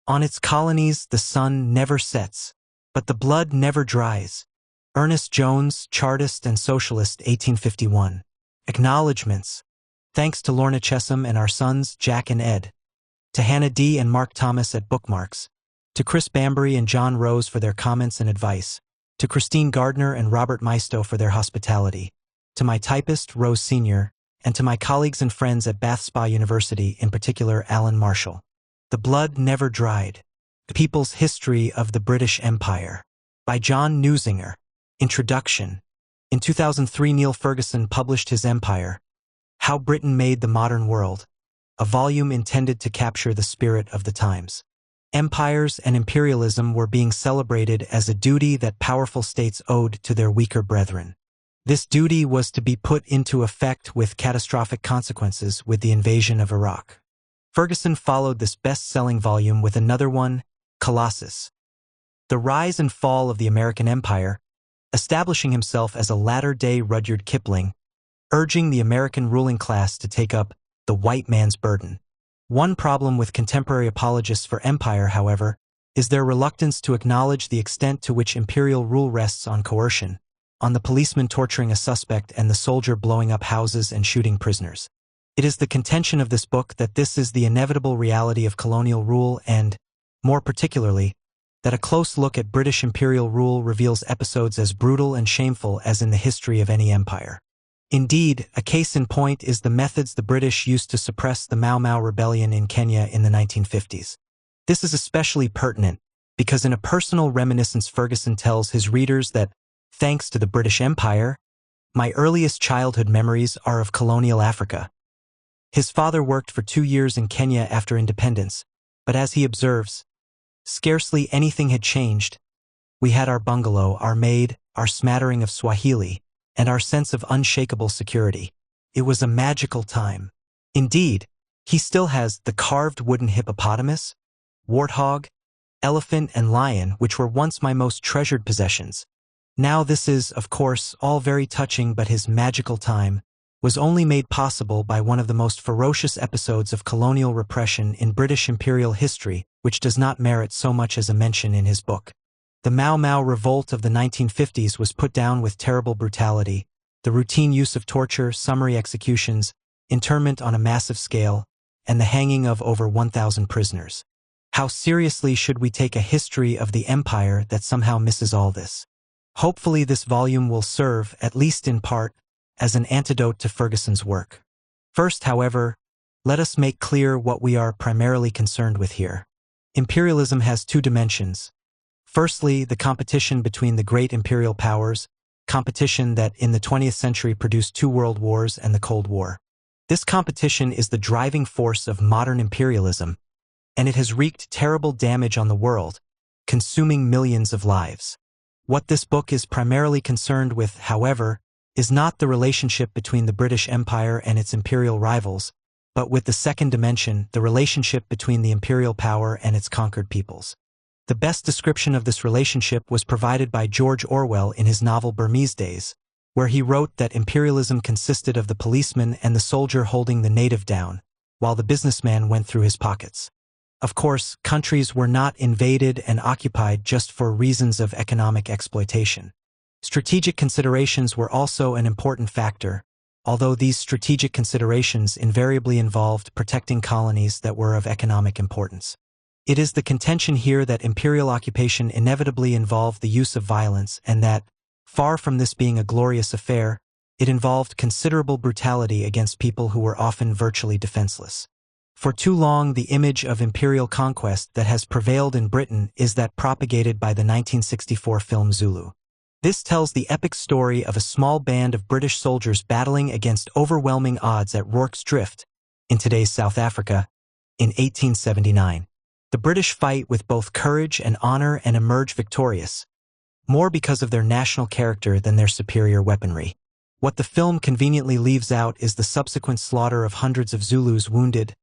On its colonies the sun never sets, but the blood never dries. Ernest Jones, Chartist and Socialist, 1851. Acknowledgements. Thanks to Lorna Chesham and our sons, Jack and Ed. To Hannah D. and Mark Thomas at Bookmarks. To Chris Bambury and John Rose for their comments and advice. To Christine Gardner and Robert Maisto for their hospitality. To my typist, Rose Sr., and to my colleagues and friends at Bath Spa University, in particular Alan Marshall. The Blood Never Dried. The People's History of the British Empire. By John Newsinger. Introduction. In 2003, Neil Ferguson published his Empire, How Britain Made the Modern World, a volume intended to capture the spirit of the times. Empires and imperialism were being celebrated as a duty that powerful states owed to their weaker brethren. This duty was to be put into effect with catastrophic consequences with the invasion of Iraq. Ferguson followed this best-selling volume with another one, Colossus. The Rise and Fall of the American Empire, establishing himself as a latter-day Rudyard Kipling, urging the American ruling class to take up the white man's burden. One problem with contemporary apologists for empire, however, is their reluctance to acknowledge the extent to which imperial rule rests on coercion, on the policeman torturing a suspect and the soldier blowing up houses and shooting prisoners. It is the contention of this book that this is the inevitable reality of colonial rule and, more particularly, that a close look at British imperial rule reveals episodes as brutal and shameful as in the history of any empire. Indeed, a case in point is the methods the British used to suppress the Mau Mau rebellion in Kenya in the 1950s. This is especially pertinent because in a personal reminiscence Ferguson tells his readers that, thanks to the British Empire, my earliest childhood memories are of colonial Africa. His father worked for 2 years in Kenya after independence, but as he observes, scarcely anything had changed. We had our bungalow, our maid, our smattering of Swahili, and our sense of unshakable security. It was a magical time. Indeed, he still has the carved wooden hippopotamus, warthog, elephant, and lion, which were once my most treasured possessions. Now this is, of course, all very touching, but his magical time was only made possible by one of the most ferocious episodes of colonial repression in British imperial history, which does not merit so much as a mention in his book. The Mau Mau revolt of the 1950s was put down with terrible brutality, the routine use of torture, summary executions, internment on a massive scale, and the hanging of over 1,000 prisoners. How seriously should we take a history of the empire that somehow misses all this? Hopefully this volume will serve, at least in part, as an antidote to Ferguson's work. First, however, let us make clear what we are primarily concerned with here. Imperialism has two dimensions. Firstly, the competition between the great imperial powers, competition that in the 20th century produced 2 world wars and the Cold War. This competition is the driving force of modern imperialism, and it has wreaked terrible damage on the world, consuming millions of lives. What this book is primarily concerned with, however, is not the relationship between the British Empire and its imperial rivals, but with the second dimension, the relationship between the imperial power and its conquered peoples. The best description of this relationship was provided by George Orwell in his novel Burmese Days, where he wrote that imperialism consisted of the policeman and the soldier holding the native down, while the businessman went through his pockets. Of course, countries were not invaded and occupied just for reasons of economic exploitation. Strategic considerations were also an important factor, although these strategic considerations invariably involved protecting colonies that were of economic importance. It is the contention here that imperial occupation inevitably involved the use of violence and that, far from this being a glorious affair, it involved considerable brutality against people who were often virtually defenseless. For too long, the image of imperial conquest that has prevailed in Britain is that propagated by the 1964 film Zulu. This tells the epic story of a small band of British soldiers battling against overwhelming odds at Rorke's Drift, in today's South Africa, in 1879. The British fight with both courage and honor and emerge victorious, more because of their national character than their superior weaponry. What the film conveniently leaves out is the subsequent slaughter of hundreds of Zulus wounded,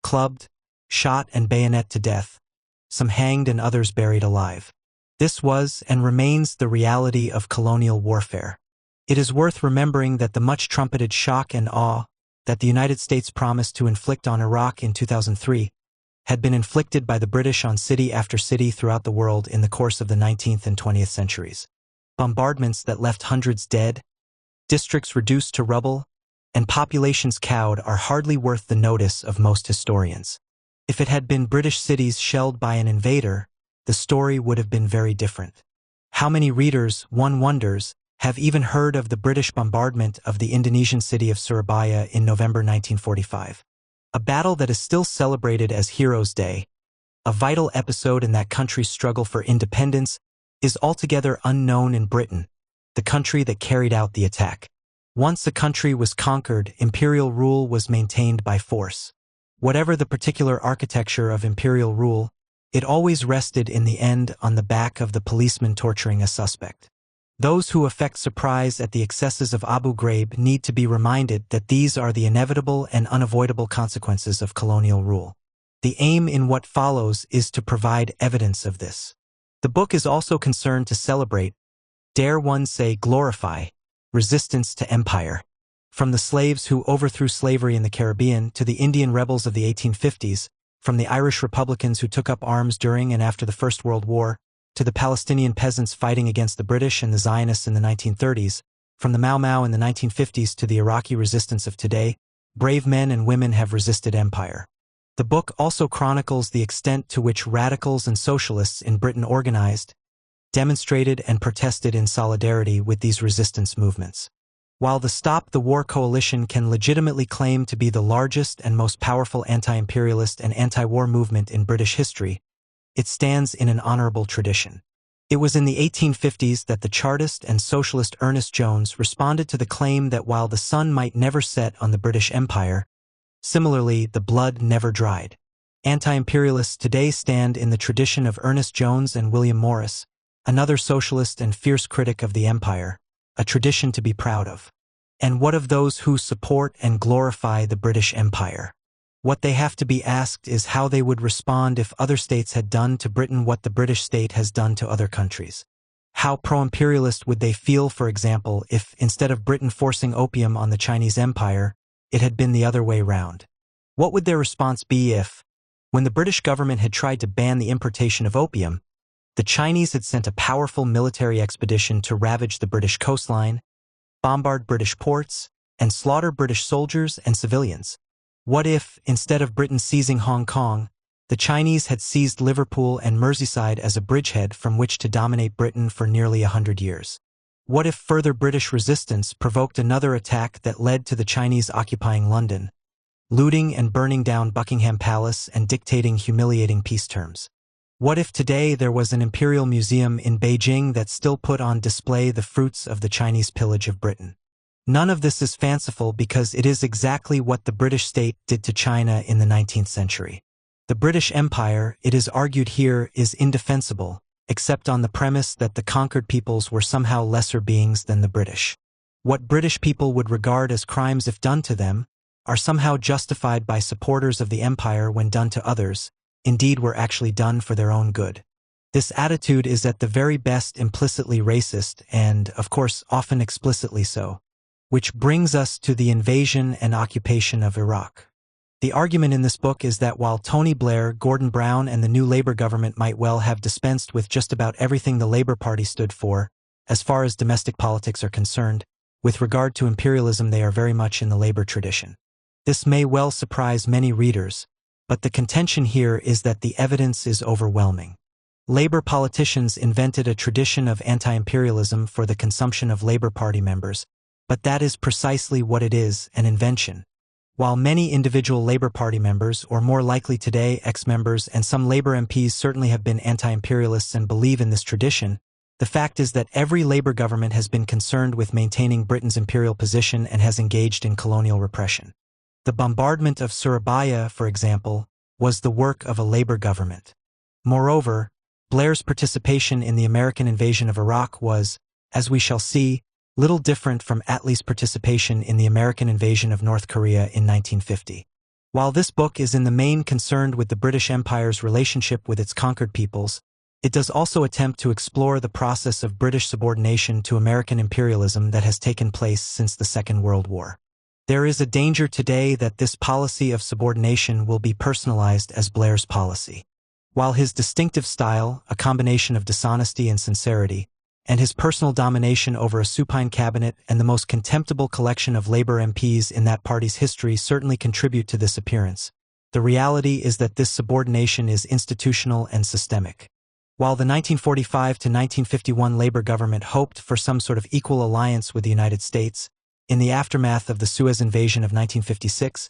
clubbed, shot and bayonet to death, some hanged and others buried alive. This was and remains the reality of colonial warfare. It is worth remembering that the much-trumpeted shock and awe that the United States promised to inflict on Iraq in 2003 had been inflicted by the British on city after city throughout the world in the course of the 19th and 20th centuries. Bombardments that left hundreds dead, districts reduced to rubble, and populations cowed are hardly worth the notice of most historians. If it had been British cities shelled by an invader, the story would have been very different. How many readers, one wonders, have even heard of the British bombardment of the Indonesian city of Surabaya in November 1945? A battle that is still celebrated as Heroes' Day, a vital episode in that country's struggle for independence, is altogether unknown in Britain, the country that carried out the attack. Once a country was conquered, imperial rule was maintained by force. Whatever the particular architecture of imperial rule, it always rested in the end on the back of the policeman torturing a suspect. Those who affect surprise at the excesses of Abu Ghraib need to be reminded that these are the inevitable and unavoidable consequences of colonial rule. The aim in what follows is to provide evidence of this. The book is also concerned to celebrate, dare one say glorify, resistance to empire. From the slaves who overthrew slavery in the Caribbean to the Indian rebels of the 1850s, from the Irish Republicans who took up arms during and after the First World War, to the Palestinian peasants fighting against the British and the Zionists in the 1930s, from the Mau Mau in the 1950s to the Iraqi resistance of today, brave men and women have resisted empire. The book also chronicles the extent to which radicals and socialists in Britain organized, demonstrated and protested in solidarity with these resistance movements. While the Stop the War Coalition can legitimately claim to be the largest and most powerful anti-imperialist and anti-war movement in British history, it stands in an honorable tradition. It was in the 1850s that the Chartist and socialist Ernest Jones responded to the claim that while the sun might never set on the British Empire, similarly the blood never dried. Anti-imperialists today stand in the tradition of Ernest Jones and William Morris, another socialist and fierce critic of the empire, a tradition to be proud of. And what of those who support and glorify the British Empire? What they have to be asked is how they would respond if other states had done to Britain what the British state has done to other countries. How pro-imperialist would they feel, for example, if, instead of Britain forcing opium on the Chinese Empire, it had been the other way round? What would their response be if, when the British government had tried to ban the importation of opium, the Chinese had sent a powerful military expedition to ravage the British coastline, bombard British ports, and slaughter British soldiers and civilians? What if, instead of Britain seizing Hong Kong, the Chinese had seized Liverpool and Merseyside as a bridgehead from which to dominate Britain for nearly 100 years? What if further British resistance provoked another attack that led to the Chinese occupying London, looting and burning down Buckingham Palace and dictating humiliating peace terms? What if today there was an imperial museum in Beijing that still put on display the fruits of the Chinese pillage of Britain? None of this is fanciful because it is exactly what the British state did to China in the 19th century. The British Empire, it is argued here, is indefensible, except on the premise that the conquered peoples were somehow lesser beings than the British. What British people would regard as crimes if done to them are somehow justified by supporters of the empire when done to others, indeed were actually done for their own good. This attitude is at the very best implicitly racist and, of course, often explicitly so. Which brings us to the invasion and occupation of Iraq. The argument in this book is that while Tony Blair, Gordon Brown, and the new Labour government might well have dispensed with just about everything the Labour Party stood for, as far as domestic politics are concerned, with regard to imperialism they are very much in the Labour tradition. This may well surprise many readers, but the contention here is that the evidence is overwhelming. Labour politicians invented a tradition of anti-imperialism for the consumption of Labour Party members, but that is precisely what it is, an invention. While many individual Labour Party members, or more likely today ex-members and some Labour MPs certainly have been anti-imperialists and believe in this tradition, the fact is that every Labour government has been concerned with maintaining Britain's imperial position and has engaged in colonial repression. The bombardment of Surabaya, for example, was the work of a Labour government. Moreover, Blair's participation in the American invasion of Iraq was, as we shall see, little different from Attlee's participation in the American invasion of North Korea in 1950. While this book is in the main concerned with the British Empire's relationship with its conquered peoples, it does also attempt to explore the process of British subordination to American imperialism that has taken place since the Second World War. There is a danger today that this policy of subordination will be personalized as Blair's policy. While his distinctive style, a combination of dishonesty and sincerity, and his personal domination over a supine cabinet and the most contemptible collection of Labour MPs in that party's history certainly contribute to this appearance, the reality is that this subordination is institutional and systemic. While the 1945 to 1951 Labour government hoped for some sort of equal alliance with the United States, in the aftermath of the Suez invasion of 1956,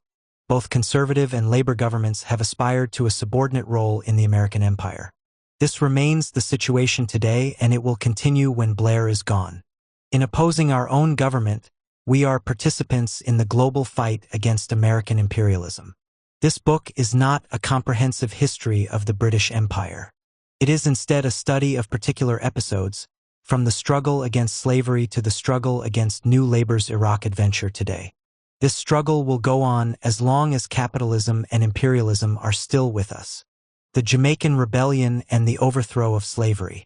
both Conservative and Labour governments have aspired to a subordinate role in the American empire. This remains the situation today, and it will continue when Blair is gone. In opposing our own government, we are participants in the global fight against American imperialism. This book is not a comprehensive history of the British Empire. It is instead a study of particular episodes, from the struggle against slavery to the struggle against New Labour's Iraq adventure today. This struggle will go on as long as capitalism and imperialism are still with us. The Jamaican Rebellion and the Overthrow of Slavery.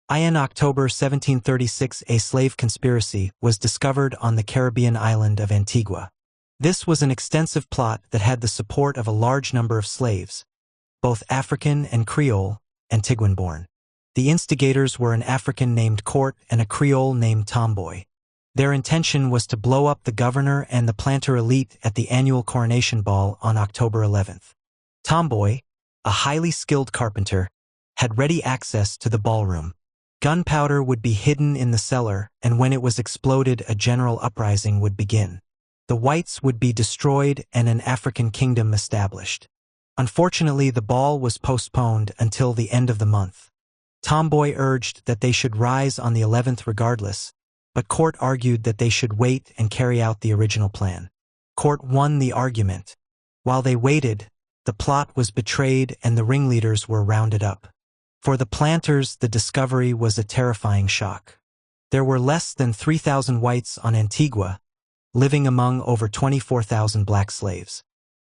In October 1736, a slave conspiracy was discovered on the Caribbean island of Antigua. This was an extensive plot that had the support of a large number of slaves, both African and Creole, Antiguan-born. The instigators were an African named Court and a Creole named Tomboy. Their intention was to blow up the governor and the planter elite at the annual coronation ball on October 11th. Tomboy, a highly skilled carpenter, had ready access to the ballroom. Gunpowder would be hidden in the cellar, and when it was exploded, a general uprising would begin. The whites would be destroyed and an African kingdom established. Unfortunately, the ball was postponed until the end of the month. Tomboy urged that they should rise on the 11th regardless, but Court argued that they should wait and carry out the original plan. Court won the argument. While they waited, the plot was betrayed and the ringleaders were rounded up. For the planters, the discovery was a terrifying shock. There were less than 3,000 whites on Antigua, living among over 24,000 black slaves.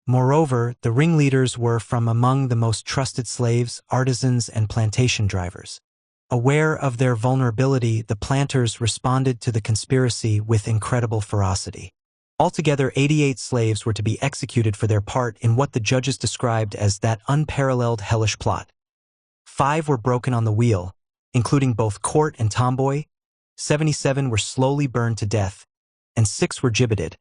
Moreover, the ringleaders were from among the most trusted slaves, artisans, and plantation drivers. Aware of their vulnerability, the planters responded to the conspiracy with incredible ferocity. Altogether, 88 slaves were to be executed for their part in what the judges described as that unparalleled hellish plot. 5 were broken on the wheel, including both Court and Tomboy. 77 were slowly burned to death, and 6 were gibbeted,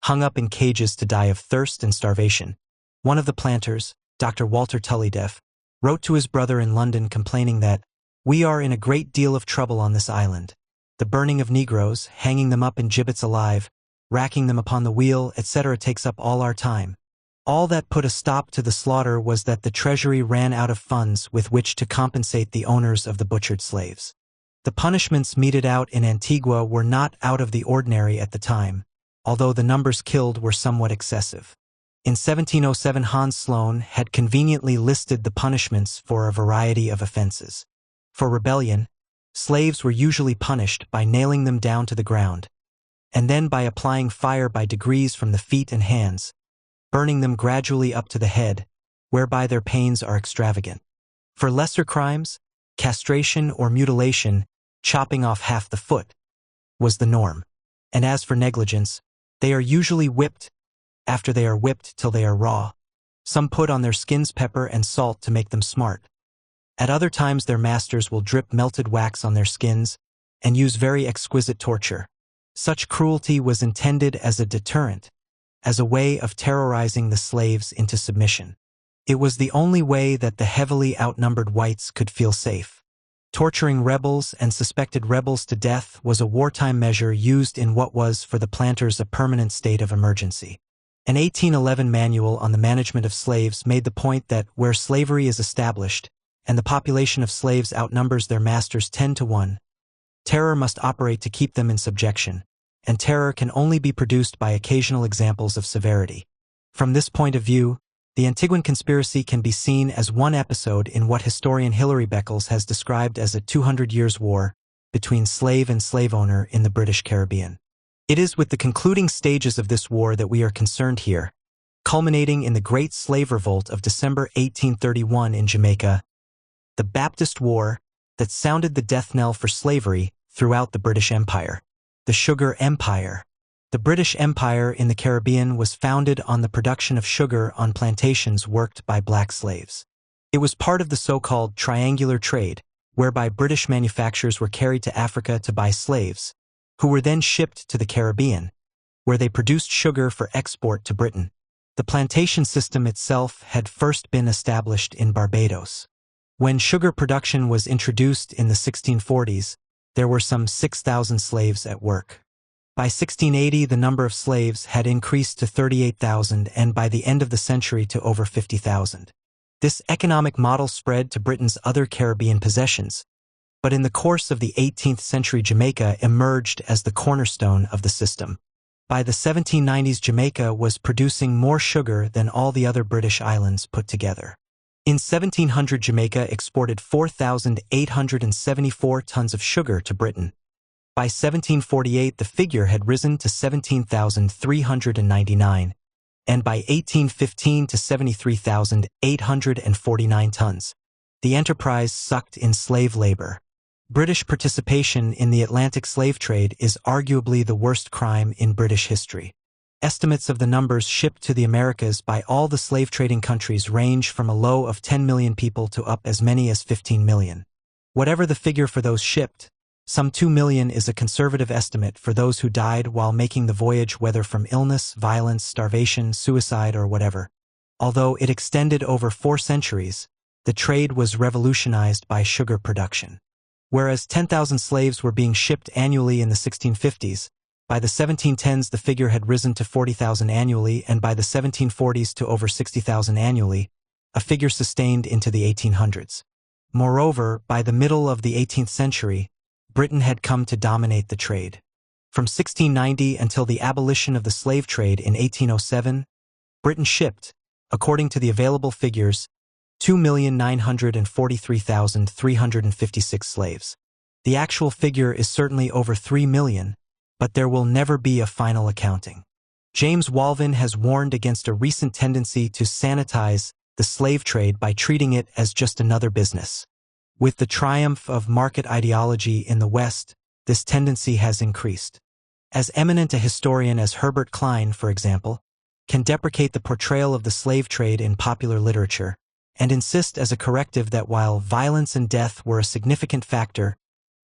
hung up in cages to die of thirst and starvation. One of the planters, Dr. Walter Tullydeff, wrote to his brother in London complaining that, "We are in a great deal of trouble on this island. The burning of Negroes, hanging them up in gibbets alive, racking them upon the wheel, etc. takes up all our time. All that put a stop to the slaughter was that the treasury ran out of funds with which to compensate the owners of the butchered slaves. The punishments meted out in Antigua were not out of the ordinary at the time, although the numbers killed were somewhat excessive. In 1707, Hans Sloane had conveniently listed the punishments for a variety of offenses. For rebellion, slaves were usually punished by nailing them down to the ground, and then by applying fire by degrees from the feet and hands, burning them gradually up to the head, whereby their pains are extravagant. For lesser crimes, castration or mutilation, chopping off half the foot, was the norm. And as for negligence, they are usually whipped. After they are whipped till they are raw, some put on their skins pepper and salt to make them smart. At other times their masters will drip melted wax on their skins and use very exquisite torture. Such cruelty was intended as a deterrent, as a way of terrorizing the slaves into submission. It was the only way that the heavily outnumbered whites could feel safe. Torturing rebels and suspected rebels to death was a wartime measure used in what was for the planters a permanent state of emergency. An 1811 manual on the management of slaves made the point that where slavery is established, and the population of slaves outnumbers their masters 10 to 1, terror must operate to keep them in subjection, and terror can only be produced by occasional examples of severity. From this point of view, the Antiguan conspiracy can be seen as one episode in what historian Hilary Beckles has described as a 200 years war between slave and slave owner in the British Caribbean. It is with the concluding stages of this war that we are concerned here, culminating in the Great Slave Revolt of December 1831 in Jamaica, the Baptist War that sounded the death knell for slavery throughout the British Empire, the Sugar Empire, The British Empire in the Caribbean was founded on the production of sugar on plantations worked by black slaves. It was part of the so-called triangular trade, whereby British manufacturers were carried to Africa to buy slaves, who were then shipped to the Caribbean, where they produced sugar for export to Britain. The plantation system itself had first been established in Barbados. When sugar production was introduced in the 1640s, there were some 6,000 slaves at work. By 1680, the number of slaves had increased to 38,000 and by the end of the century to over 50,000. This economic model spread to Britain's other Caribbean possessions, but in the course of the 18th century, Jamaica emerged as the cornerstone of the system. By the 1790s, Jamaica was producing more sugar than all the other British islands put together. In 1700, Jamaica exported 4,874 tons of sugar to Britain. By 1748, the figure had risen to 17,399, and by 1815 to 73,849 tons. The enterprise sucked in slave labor. British participation in the Atlantic slave trade is arguably the worst crime in British history. Estimates of the numbers shipped to the Americas by all the slave trading countries range from a low of 10 million people to up as many as 15 million. Whatever the figure for those shipped, some 2 million is a conservative estimate for those who died while making the voyage, whether from illness, violence, starvation, suicide, or whatever. Although it extended over 4 centuries, the trade was revolutionized by sugar production. Whereas 10,000 slaves were being shipped annually in the 1650s, by the 1710s the figure had risen to 40,000 annually, and by the 1740s to over 60,000 annually, a figure sustained into the 1800s. Moreover, by the middle of the 18th century, Britain had come to dominate the trade. From 1690 until the abolition of the slave trade in 1807, Britain shipped, according to the available figures, 2,943,356 slaves. The actual figure is certainly over 3 million, but there will never be a final accounting. James Walvin has warned against a recent tendency to sanitize the slave trade by treating it as just another business. With the triumph of market ideology in the West, this tendency has increased. As eminent a historian as Herbert Klein, for example, can deprecate the portrayal of the slave trade in popular literature, and insist as a corrective that while violence and death were a significant factor,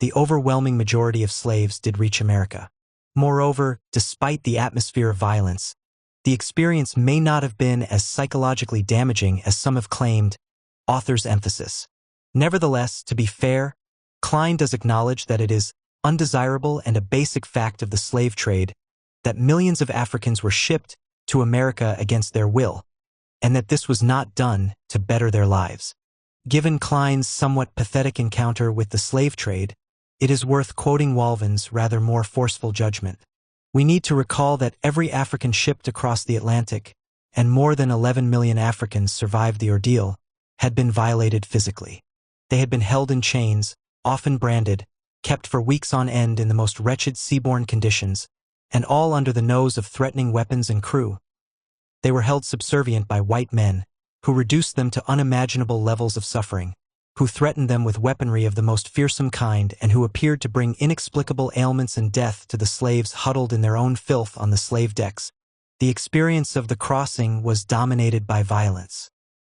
the overwhelming majority of slaves did reach America. Moreover, despite the atmosphere of violence, the experience may not have been as psychologically damaging as some have claimed, author's emphasis. Nevertheless, to be fair, Klein does acknowledge that it is undesirable and a basic fact of the slave trade that millions of Africans were shipped to America against their will, and that this was not done to better their lives. Given Klein's somewhat pathetic encounter with the slave trade, it is worth quoting Walvin's rather more forceful judgment. We need to recall that every African shipped across the Atlantic, and more than 11 million Africans survived the ordeal, had been violated physically. They had been held in chains, often branded, kept for weeks on end in the most wretched seaborne conditions, and all under the nose of threatening weapons and crew. They were held subservient by white men, who reduced them to unimaginable levels of suffering, who threatened them with weaponry of the most fearsome kind, and who appeared to bring inexplicable ailments and death to the slaves huddled in their own filth on the slave decks. The experience of the crossing was dominated by violence.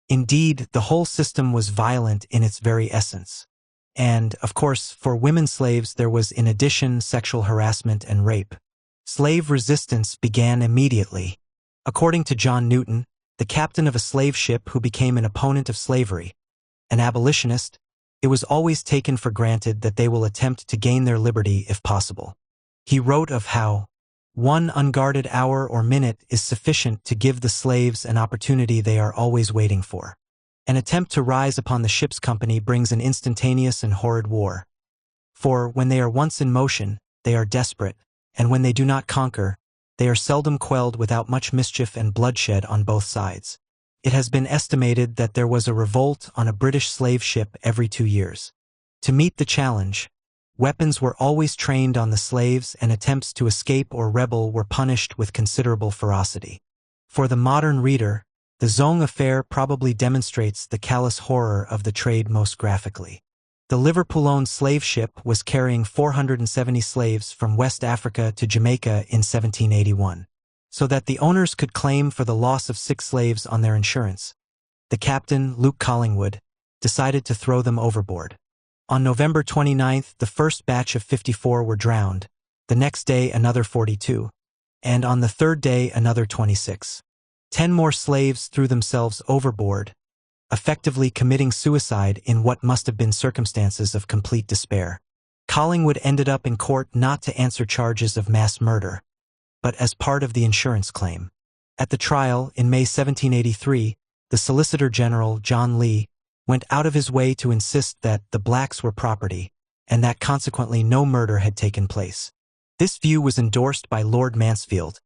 Indeed, the whole system was violent in its very essence. And, of course, for women slaves there was in addition sexual harassment and rape. Slave resistance began immediately. According to John Newton, the captain of a slave ship who became an opponent of slavery, an abolitionist, it was always taken for granted that they will attempt to gain their liberty if possible. He wrote of how one unguarded hour or minute is sufficient to give the slaves an opportunity they are always waiting for. An attempt to rise upon the ship's company brings an instantaneous and horrid war. For when they are once in motion, they are desperate, and when they do not conquer, they are seldom quelled without much mischief and bloodshed on both sides. It has been estimated that there was a revolt on a British slave ship every 2 years. To meet the challenge, weapons were always trained on the slaves, and attempts to escape or rebel were punished with considerable ferocity. For the modern reader, the Zong affair probably demonstrates the callous horror of the trade most graphically. The Liverpool-owned slave ship was carrying 470 slaves from West Africa to Jamaica in 1781, so that the owners could claim for the loss of 6 slaves on their insurance. The captain, Luke Collingwood, decided to throw them overboard. On November 29th, the first batch of 54 were drowned, the next day another 42, and on the third day another 26. 10 more slaves threw themselves overboard, effectively committing suicide in what must have been circumstances of complete despair. Collingwood ended up in court not to answer charges of mass murder, but as part of the insurance claim. At the trial, in May 1783, the Solicitor General, John Lee, went out of his way to insist that the blacks were property, and that consequently no murder had taken place. This view was endorsed by Lord Mansfield,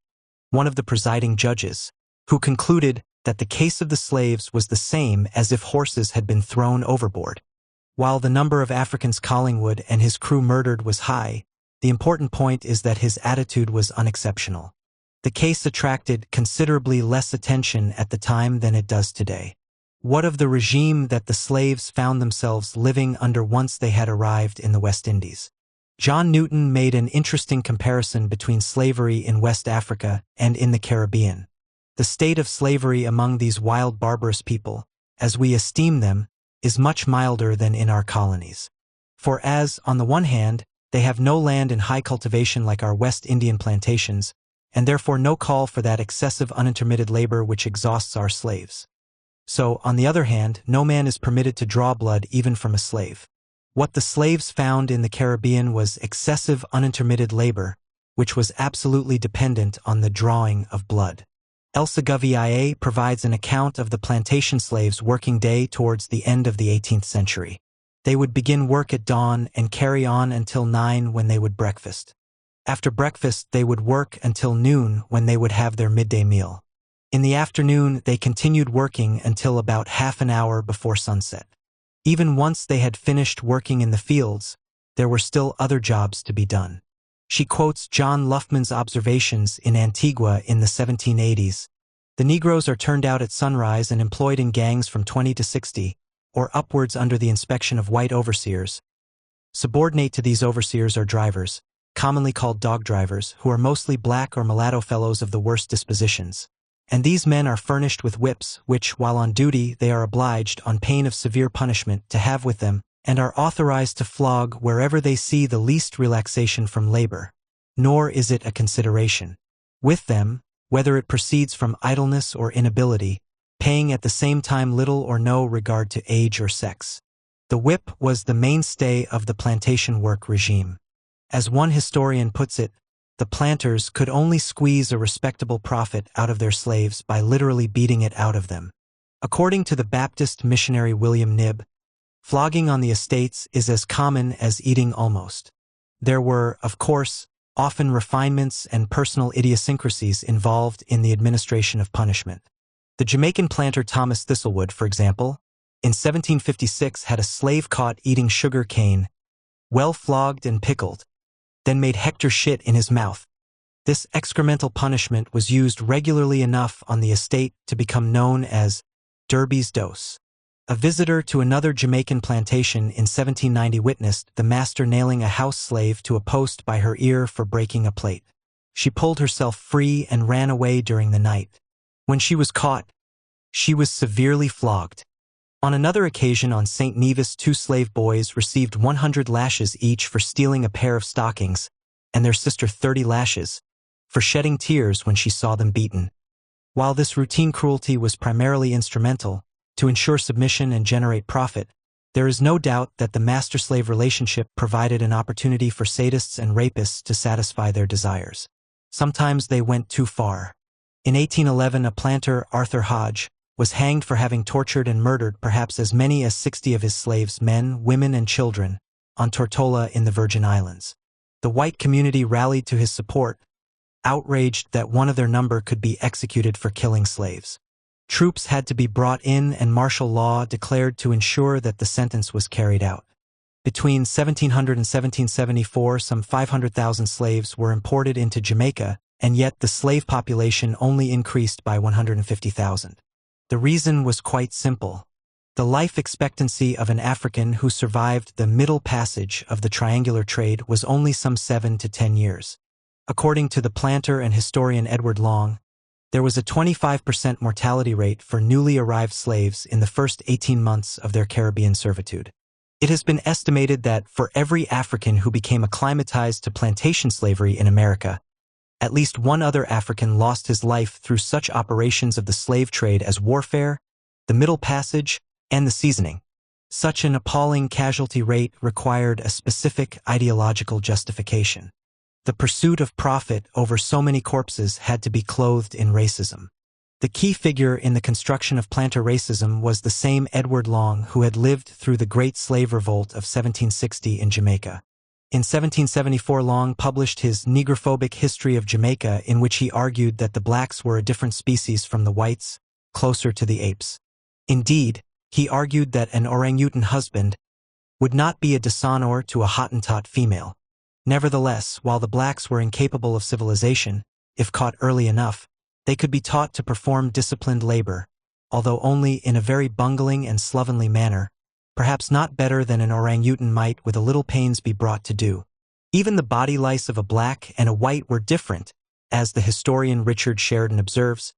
one of the presiding judges, who concluded that the case of the slaves was the same as if horses had been thrown overboard. While the number of Africans Collingwood and his crew murdered was high, the important point is that his attitude was unexceptional. The case attracted considerably less attention at the time than it does today. What of the regime that the slaves found themselves living under once they had arrived in the West Indies? John Newton made an interesting comparison between slavery in West Africa and in the Caribbean. The state of slavery among these wild barbarous people, as we esteem them, is much milder than in our colonies. For as, on the one hand, they have no land in high cultivation like our West Indian plantations, and therefore no call for that excessive unintermitted labor which exhausts our slaves. So, on the other hand, no man is permitted to draw blood even from a slave. What the slaves found in the Caribbean was excessive unintermitted labor, which was absolutely dependent on the drawing of blood. Elsegovia provides an account of the plantation slaves' working day towards the end of the 18th century. They would begin work at dawn and carry on until 9 when they would breakfast. After breakfast, they would work until noon when they would have their midday meal. In the afternoon, they continued working until about half an hour before sunset. Even once they had finished working in the fields, there were still other jobs to be done. She quotes John Luffman's observations in Antigua in the 1780s. The Negroes are turned out at sunrise and employed in gangs from 20 to 60, or upwards under the inspection of white overseers. Subordinate to these overseers are drivers, commonly called dog drivers, who are mostly black or mulatto fellows of the worst dispositions. And these men are furnished with whips, which, while on duty, they are obliged, on pain of severe punishment, to have with them, and are authorized to flog wherever they see the least relaxation from labor. Nor is it a consideration. With them, whether it proceeds from idleness or inability, paying at the same time little or no regard to age or sex. The whip was the mainstay of the plantation work regime. As one historian puts it, the planters could only squeeze a respectable profit out of their slaves by literally beating it out of them. According to the Baptist missionary William Knibb, flogging on the estates is as common as eating almost. There were, of course, often refinements and personal idiosyncrasies involved in the administration of punishment. The Jamaican planter Thomas Thistlewood, for example, in 1756 had a slave caught eating sugar cane, well flogged and pickled, then made Hector shit in his mouth. This excremental punishment was used regularly enough on the estate to become known as Derby's dose. A visitor to another Jamaican plantation in 1790 witnessed the master nailing a house slave to a post by her ear for breaking a plate. She pulled herself free and ran away during the night. When she was caught, she was severely flogged. On another occasion on St. Nevis, 2 slave boys received 100 lashes each for stealing a pair of stockings, and their sister 30 lashes, for shedding tears when she saw them beaten. While this routine cruelty was primarily instrumental, to ensure submission and generate profit, there is no doubt that the master-slave relationship provided an opportunity for sadists and rapists to satisfy their desires. Sometimes they went too far. In 1811, a planter, Arthur Hodge, was hanged for having tortured and murdered perhaps as many as 60 of his slaves, men, women, and children, on Tortola in the Virgin Islands. The white community rallied to his support, outraged that one of their number could be executed for killing slaves. Troops had to be brought in and martial law declared to ensure that the sentence was carried out. Between 1700 and 1774, some 500,000 slaves were imported into Jamaica, and yet the slave population only increased by 150,000. The reason was quite simple. The life expectancy of an African who survived the Middle Passage of the triangular trade was only some 7 to 10 years. According to the planter and historian Edward Long, there was a 25% mortality rate for newly arrived slaves in the first 18 months of their Caribbean servitude. It has been estimated that for every African who became acclimatized to plantation slavery in America, at least one other African lost his life through such operations of the slave trade as warfare, the Middle Passage, and the seasoning. Such an appalling casualty rate required a specific ideological justification. The pursuit of profit over so many corpses had to be clothed in racism. The key figure in the construction of planter racism was the same Edward Long who had lived through the Great Slave Revolt of 1760 in Jamaica. In 1774, Long published his negrophobic History of Jamaica, in which he argued that the blacks were a different species from the whites, closer to the apes. Indeed, he argued that an orangutan husband would not be a dishonor to a Hottentot female. Nevertheless, while the blacks were incapable of civilization, if caught early enough, they could be taught to perform disciplined labor, although only in a very bungling and slovenly manner, perhaps not better than an orangutan might with a little pains be brought to do. Even the body lice of a black and a white were different, as the historian Richard Sheridan observes.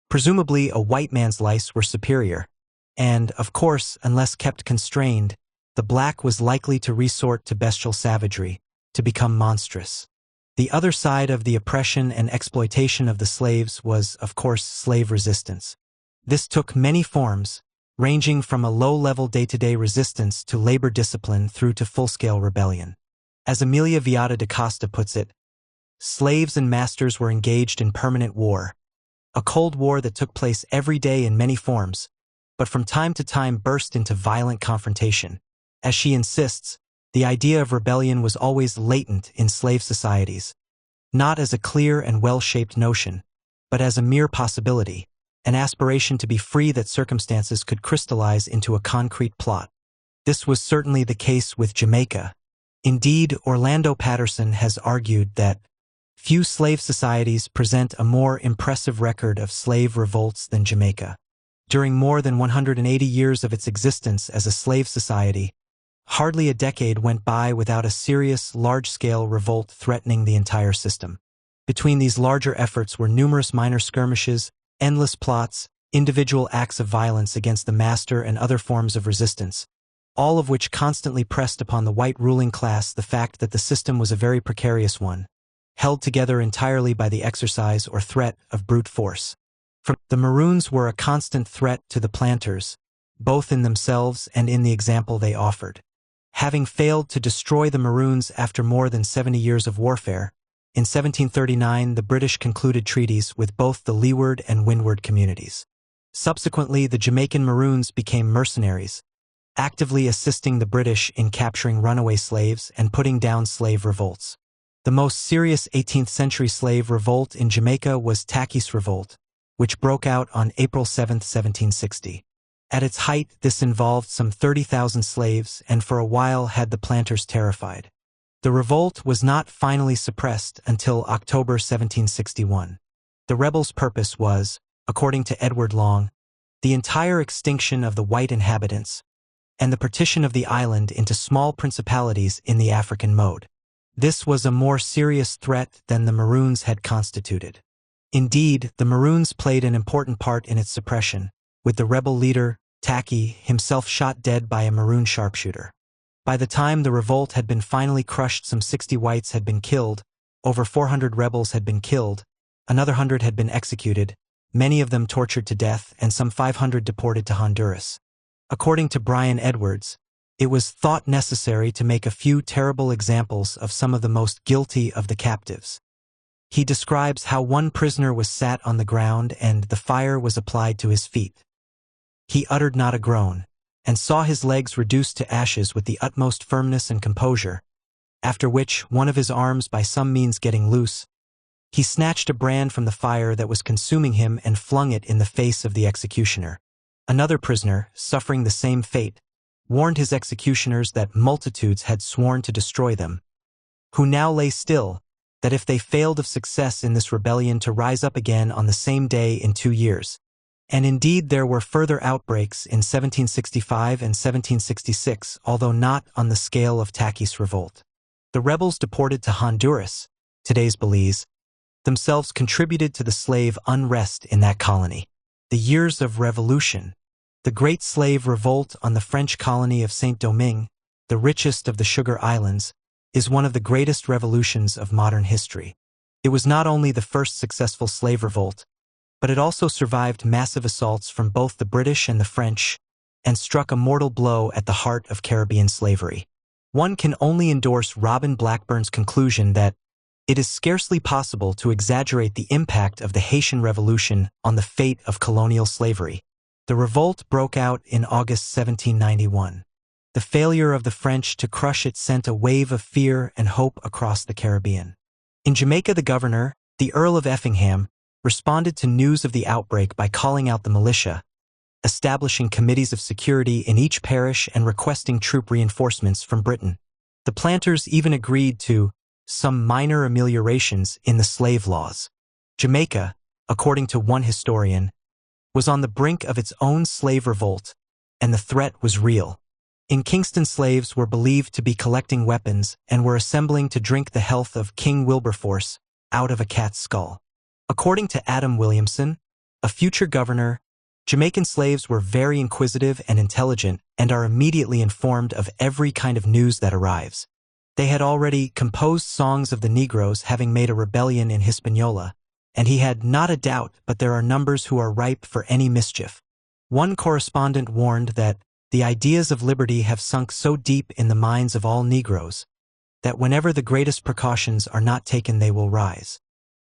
Presumably a white man's lice were superior, and, of course, unless kept constrained, the black was likely to resort to bestial savagery, to become monstrous. The other side of the oppression and exploitation of the slaves was, of course, slave resistance. This took many forms, ranging from a low-level day-to-day resistance to labor discipline through to full-scale rebellion. As Amelia Viada da Costa puts it, slaves and masters were engaged in permanent war, a cold war that took place every day in many forms, but from time to time burst into violent confrontation. As she insists, the idea of rebellion was always latent in slave societies, not as a clear and well-shaped notion, but as a mere possibility, an aspiration to be free that circumstances could crystallize into a concrete plot. This was certainly the case with Jamaica. Indeed, Orlando Patterson has argued that few slave societies present a more impressive record of slave revolts than Jamaica. During more than 180 years of its existence as a slave society, hardly a decade went by without a serious, large-scale revolt threatening the entire system. Between these larger efforts were numerous minor skirmishes, endless plots, individual acts of violence against the master and other forms of resistance, all of which constantly pressed upon the white ruling class the fact that the system was a very precarious one, held together entirely by the exercise or threat of brute force. The Maroons were a constant threat to the planters, both in themselves and in the example they offered. Having failed to destroy the Maroons after more than 70 years of warfare, in 1739 the British concluded treaties with both the leeward and windward communities. Subsequently, the Jamaican Maroons became mercenaries, actively assisting the British in capturing runaway slaves and putting down slave revolts. The most serious 18th-century slave revolt in Jamaica was Tacky's Revolt, which broke out on April 7, 1760. At its height, this involved some 30,000 slaves and for a while had the planters terrified. The revolt was not finally suppressed until October 1761. The rebels' purpose was, according to Edward Long, the entire extinction of the white inhabitants and the partition of the island into small principalities in the African mode. This was a more serious threat than the Maroons had constituted. Indeed, the Maroons played an important part in its suppression, with the rebel leader, Tacky, himself shot dead by a Maroon sharpshooter. By the time the revolt had been finally crushed, some 60 whites had been killed, over 400 rebels had been killed, another 100 had been executed, many of them tortured to death, and some 500 deported to Honduras. According to Brian Edwards, it was thought necessary to make a few terrible examples of some of the most guilty of the captives. He describes how one prisoner was sat on the ground and the fire was applied to his feet. He uttered not a groan, and saw his legs reduced to ashes with the utmost firmness and composure, after which, one of his arms by some means getting loose, he snatched a brand from the fire that was consuming him and flung it in the face of the executioner. Another prisoner, suffering the same fate, warned his executioners that multitudes had sworn to destroy them, who now lay still, that if they failed of success in this rebellion to rise up again on the same day in 2 years, And indeed there were further outbreaks in 1765 and 1766, although not on the scale of Taquis revolt. The rebels deported to Honduras, today's Belize, themselves contributed to the slave unrest in that colony. The years of revolution. The Great Slave Revolt on the French colony of Saint-Domingue, the richest of the Sugar Islands, is one of the greatest revolutions of modern history. It was not only the first successful slave revolt, but it also survived massive assaults from both the British and the French, and struck a mortal blow at the heart of Caribbean slavery. One can only endorse Robin Blackburn's conclusion that it is scarcely possible to exaggerate the impact of the Haitian Revolution on the fate of colonial slavery. The revolt broke out in August 1791. The failure of the French to crush it sent a wave of fear and hope across the Caribbean. In Jamaica, the governor, the Earl of Effingham, responded to news of the outbreak by calling out the militia, establishing committees of security in each parish and requesting troop reinforcements from Britain. The planters even agreed to some minor ameliorations in the slave laws. Jamaica, according to one historian, was on the brink of its own slave revolt, and the threat was real. In Kingston, slaves were believed to be collecting weapons and were assembling to drink the health of King Wilberforce out of a cat's skull. According to Adam Williamson, a future governor, Jamaican slaves were very inquisitive and intelligent and are immediately informed of every kind of news that arrives. They had already composed songs of the Negroes having made a rebellion in Hispaniola, and he had not a doubt but there are numbers who are ripe for any mischief. One correspondent warned that the ideas of liberty have sunk so deep in the minds of all Negroes that whenever the greatest precautions are not taken they will rise.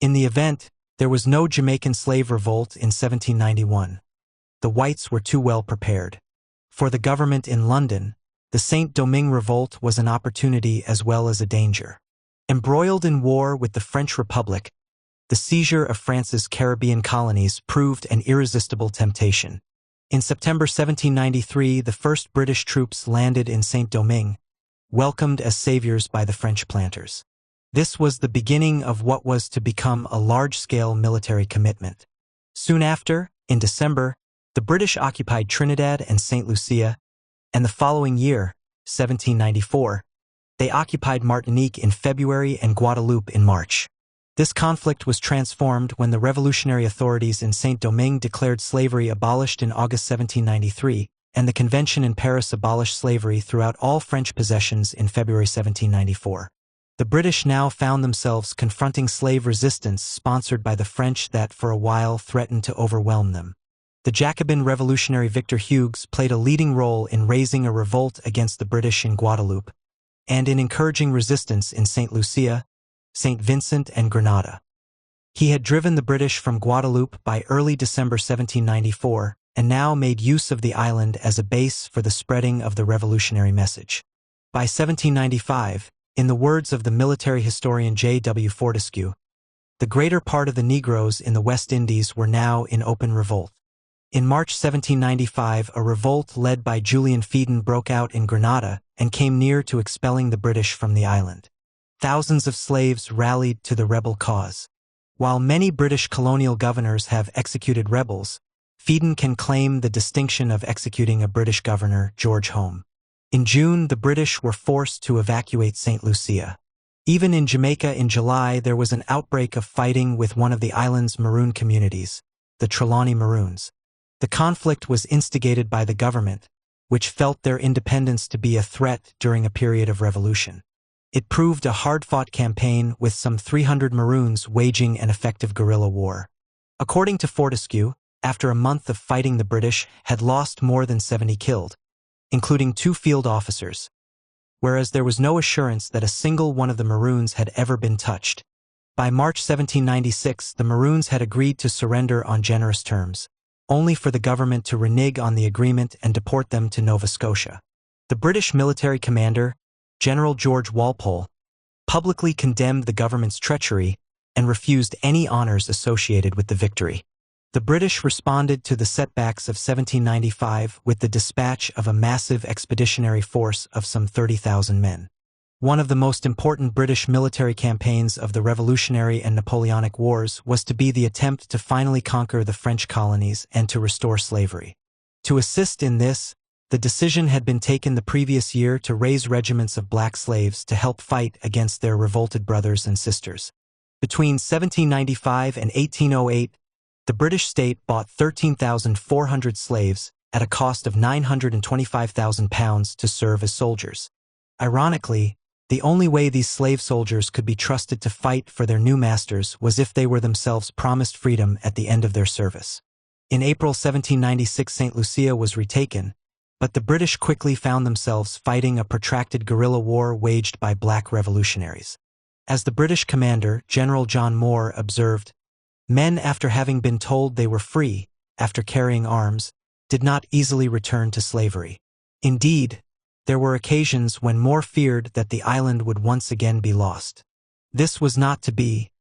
In the event, there was no Jamaican slave revolt in 1791. The whites were too well prepared. For the government in London, the Saint-Domingue revolt was an opportunity as well as a danger. Embroiled in war with the French Republic, the seizure of France's Caribbean colonies proved an irresistible temptation. In September 1793, the first British troops landed in Saint-Domingue, welcomed as saviors by the French planters. This was the beginning of what was to become a large-scale military commitment. Soon after, in December, the British occupied Trinidad and St. Lucia, and the following year, 1794, they occupied Martinique in February and Guadeloupe in March. This conflict was transformed when the revolutionary authorities in Saint-Domingue declared slavery abolished in August 1793, and the convention in Paris abolished slavery throughout all French possessions in February 1794. The British now found themselves confronting slave resistance sponsored by the French that for a while threatened to overwhelm them. The Jacobin revolutionary Victor Hughes played a leading role in raising a revolt against the British in Guadeloupe, and in encouraging resistance in St. Lucia, St. Vincent, and Grenada. He had driven the British from Guadeloupe by early December 1794, and now made use of the island as a base for the spreading of the revolutionary message. By 1795, in the words of the military historian J.W. Fortescue, the greater part of the Negroes in the West Indies were now in open revolt. In March 1795, a revolt led by Julian Fedon broke out in Grenada and came near to expelling the British from the island. Thousands of slaves rallied to the rebel cause. While many British colonial governors have executed rebels, Fedon can claim the distinction of executing a British governor, George Home. In June, the British were forced to evacuate St. Lucia. Even in Jamaica in July, there was an outbreak of fighting with one of the island's Maroon communities, the Trelawney Maroons. The conflict was instigated by the government, which felt their independence to be a threat during a period of revolution. It proved a hard-fought campaign with some 300 Maroons waging an effective guerrilla war. According to Fortescue, after a month of fighting the British had lost more than 70 killed, including 2 field officers, whereas there was no assurance that a single one of the Maroons had ever been touched. By March 1796, the Maroons had agreed to surrender on generous terms, only for the government to renege on the agreement and deport them to Nova Scotia. The British military commander, General George Walpole, publicly condemned the government's treachery and refused any honors associated with the victory. The British responded to the setbacks of 1795 with the dispatch of a massive expeditionary force of some 30,000 men. One of the most important British military campaigns of the Revolutionary and Napoleonic Wars was to be the attempt to finally conquer the French colonies and to restore slavery. To assist in this, the decision had been taken the previous year to raise regiments of black slaves to help fight against their revolted brothers and sisters. Between 1795 and 1808, the British state bought 13,400 slaves at a cost of £925,000 to serve as soldiers. Ironically, the only way these slave soldiers could be trusted to fight for their new masters was if they were themselves promised freedom at the end of their service. In April 1796, St. Lucia was retaken, but the British quickly found themselves fighting a protracted guerrilla war waged by black revolutionaries. As the British commander, General John Moore, observed, men, after having been told they were free, after carrying arms, did not easily return to slavery. Indeed, there were occasions when Moore feared that the island would once again be lost. This was not to be,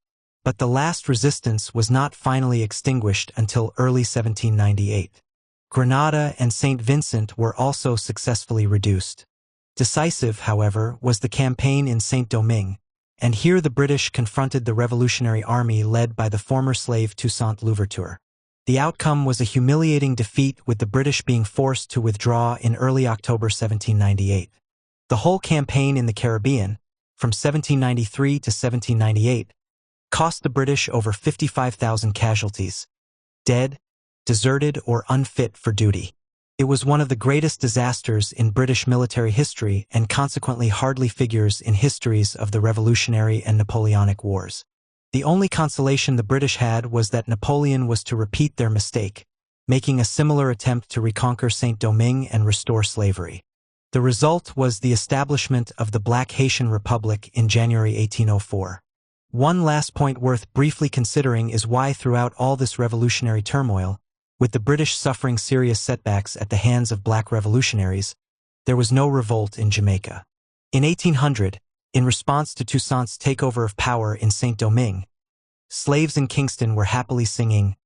but the last resistance was not finally extinguished until early 1798. Grenada and St. Vincent were also successfully reduced. Decisive, however, was the campaign in Saint-Domingue, and here the British confronted the Revolutionary Army led by the former slave Toussaint Louverture. The outcome was a humiliating defeat, with the British being forced to withdraw in early October 1798. The whole campaign in the Caribbean, from 1793 to 1798, cost the British over 55,000 casualties, dead, deserted, or unfit for duty. It was one of the greatest disasters in British military history and consequently hardly figures in histories of the Revolutionary and Napoleonic Wars. The only consolation the British had was that Napoleon was to repeat their mistake, making a similar attempt to reconquer Saint-Domingue and restore slavery. The result was the establishment of the Black Haitian Republic in January 1804. One last point worth briefly considering is why throughout all this revolutionary turmoil, with the British suffering serious setbacks at the hands of black revolutionaries, there was no revolt in Jamaica. In 1800, in response to Toussaint's takeover of power in Saint-Domingue, slaves in Kingston were happily singing,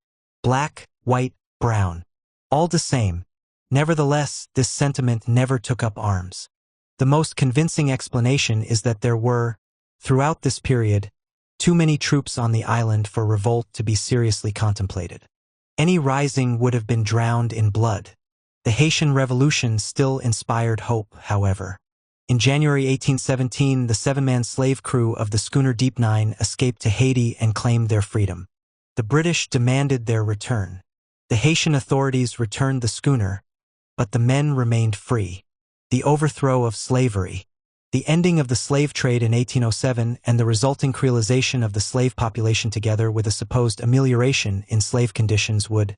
"Black, white, brown, all the same." Nevertheless, this sentiment never took up arms. The most convincing explanation is that there were, throughout this period, too many troops on the island for revolt to be seriously contemplated. Any rising would have been drowned in blood. The Haitian Revolution still inspired hope, however. In January 1817, the 7-man slave crew of the schooner Deep Nine escaped to Haiti and claimed their freedom. The British demanded their return. The Haitian authorities returned the schooner, but the men remained free. The overthrow of slavery, the ending of the slave trade in 1807, and the resulting creolization of the slave population together with a supposed amelioration in slave conditions would,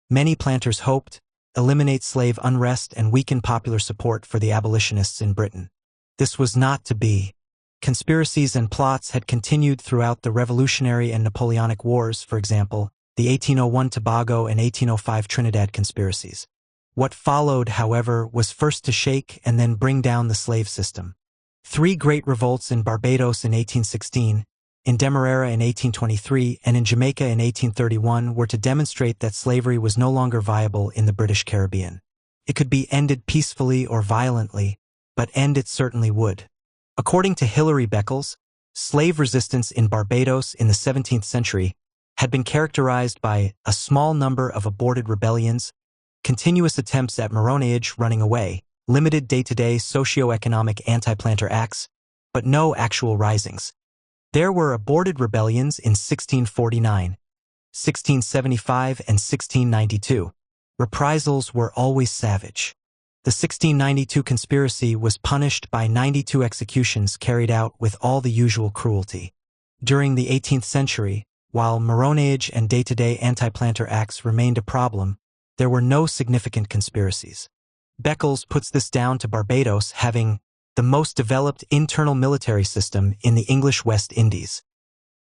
many planters hoped, eliminate slave unrest and weaken popular support for the abolitionists in Britain. This was not to be. Conspiracies and plots had continued throughout the Revolutionary and Napoleonic Wars, for example, the 1801 Tobago and 1805 Trinidad conspiracies. What followed, however, was first to shake and then bring down the slave system. 3 great revolts in Barbados in 1816, in Demerara in 1823, and in Jamaica in 1831 were to demonstrate that slavery was no longer viable in the British Caribbean. It could be ended peacefully or violently, but end it certainly would. According to Hilary Beckles, slave resistance in Barbados in the 17th century had been characterized by a small number of aborted rebellions, continuous attempts at Maroneyage running away, limited day-to-day socio-economic anti-planter acts, but no actual risings. There were aborted rebellions in 1649, 1675, and 1692. Reprisals were always savage. The 1692 conspiracy was punished by 92 executions carried out with all the usual cruelty. During the 18th century, while Maroneyage and day-to-day anti-planter acts remained a problem, there were no significant conspiracies. Beckles puts this down to Barbados having the most developed internal military system in the English West Indies.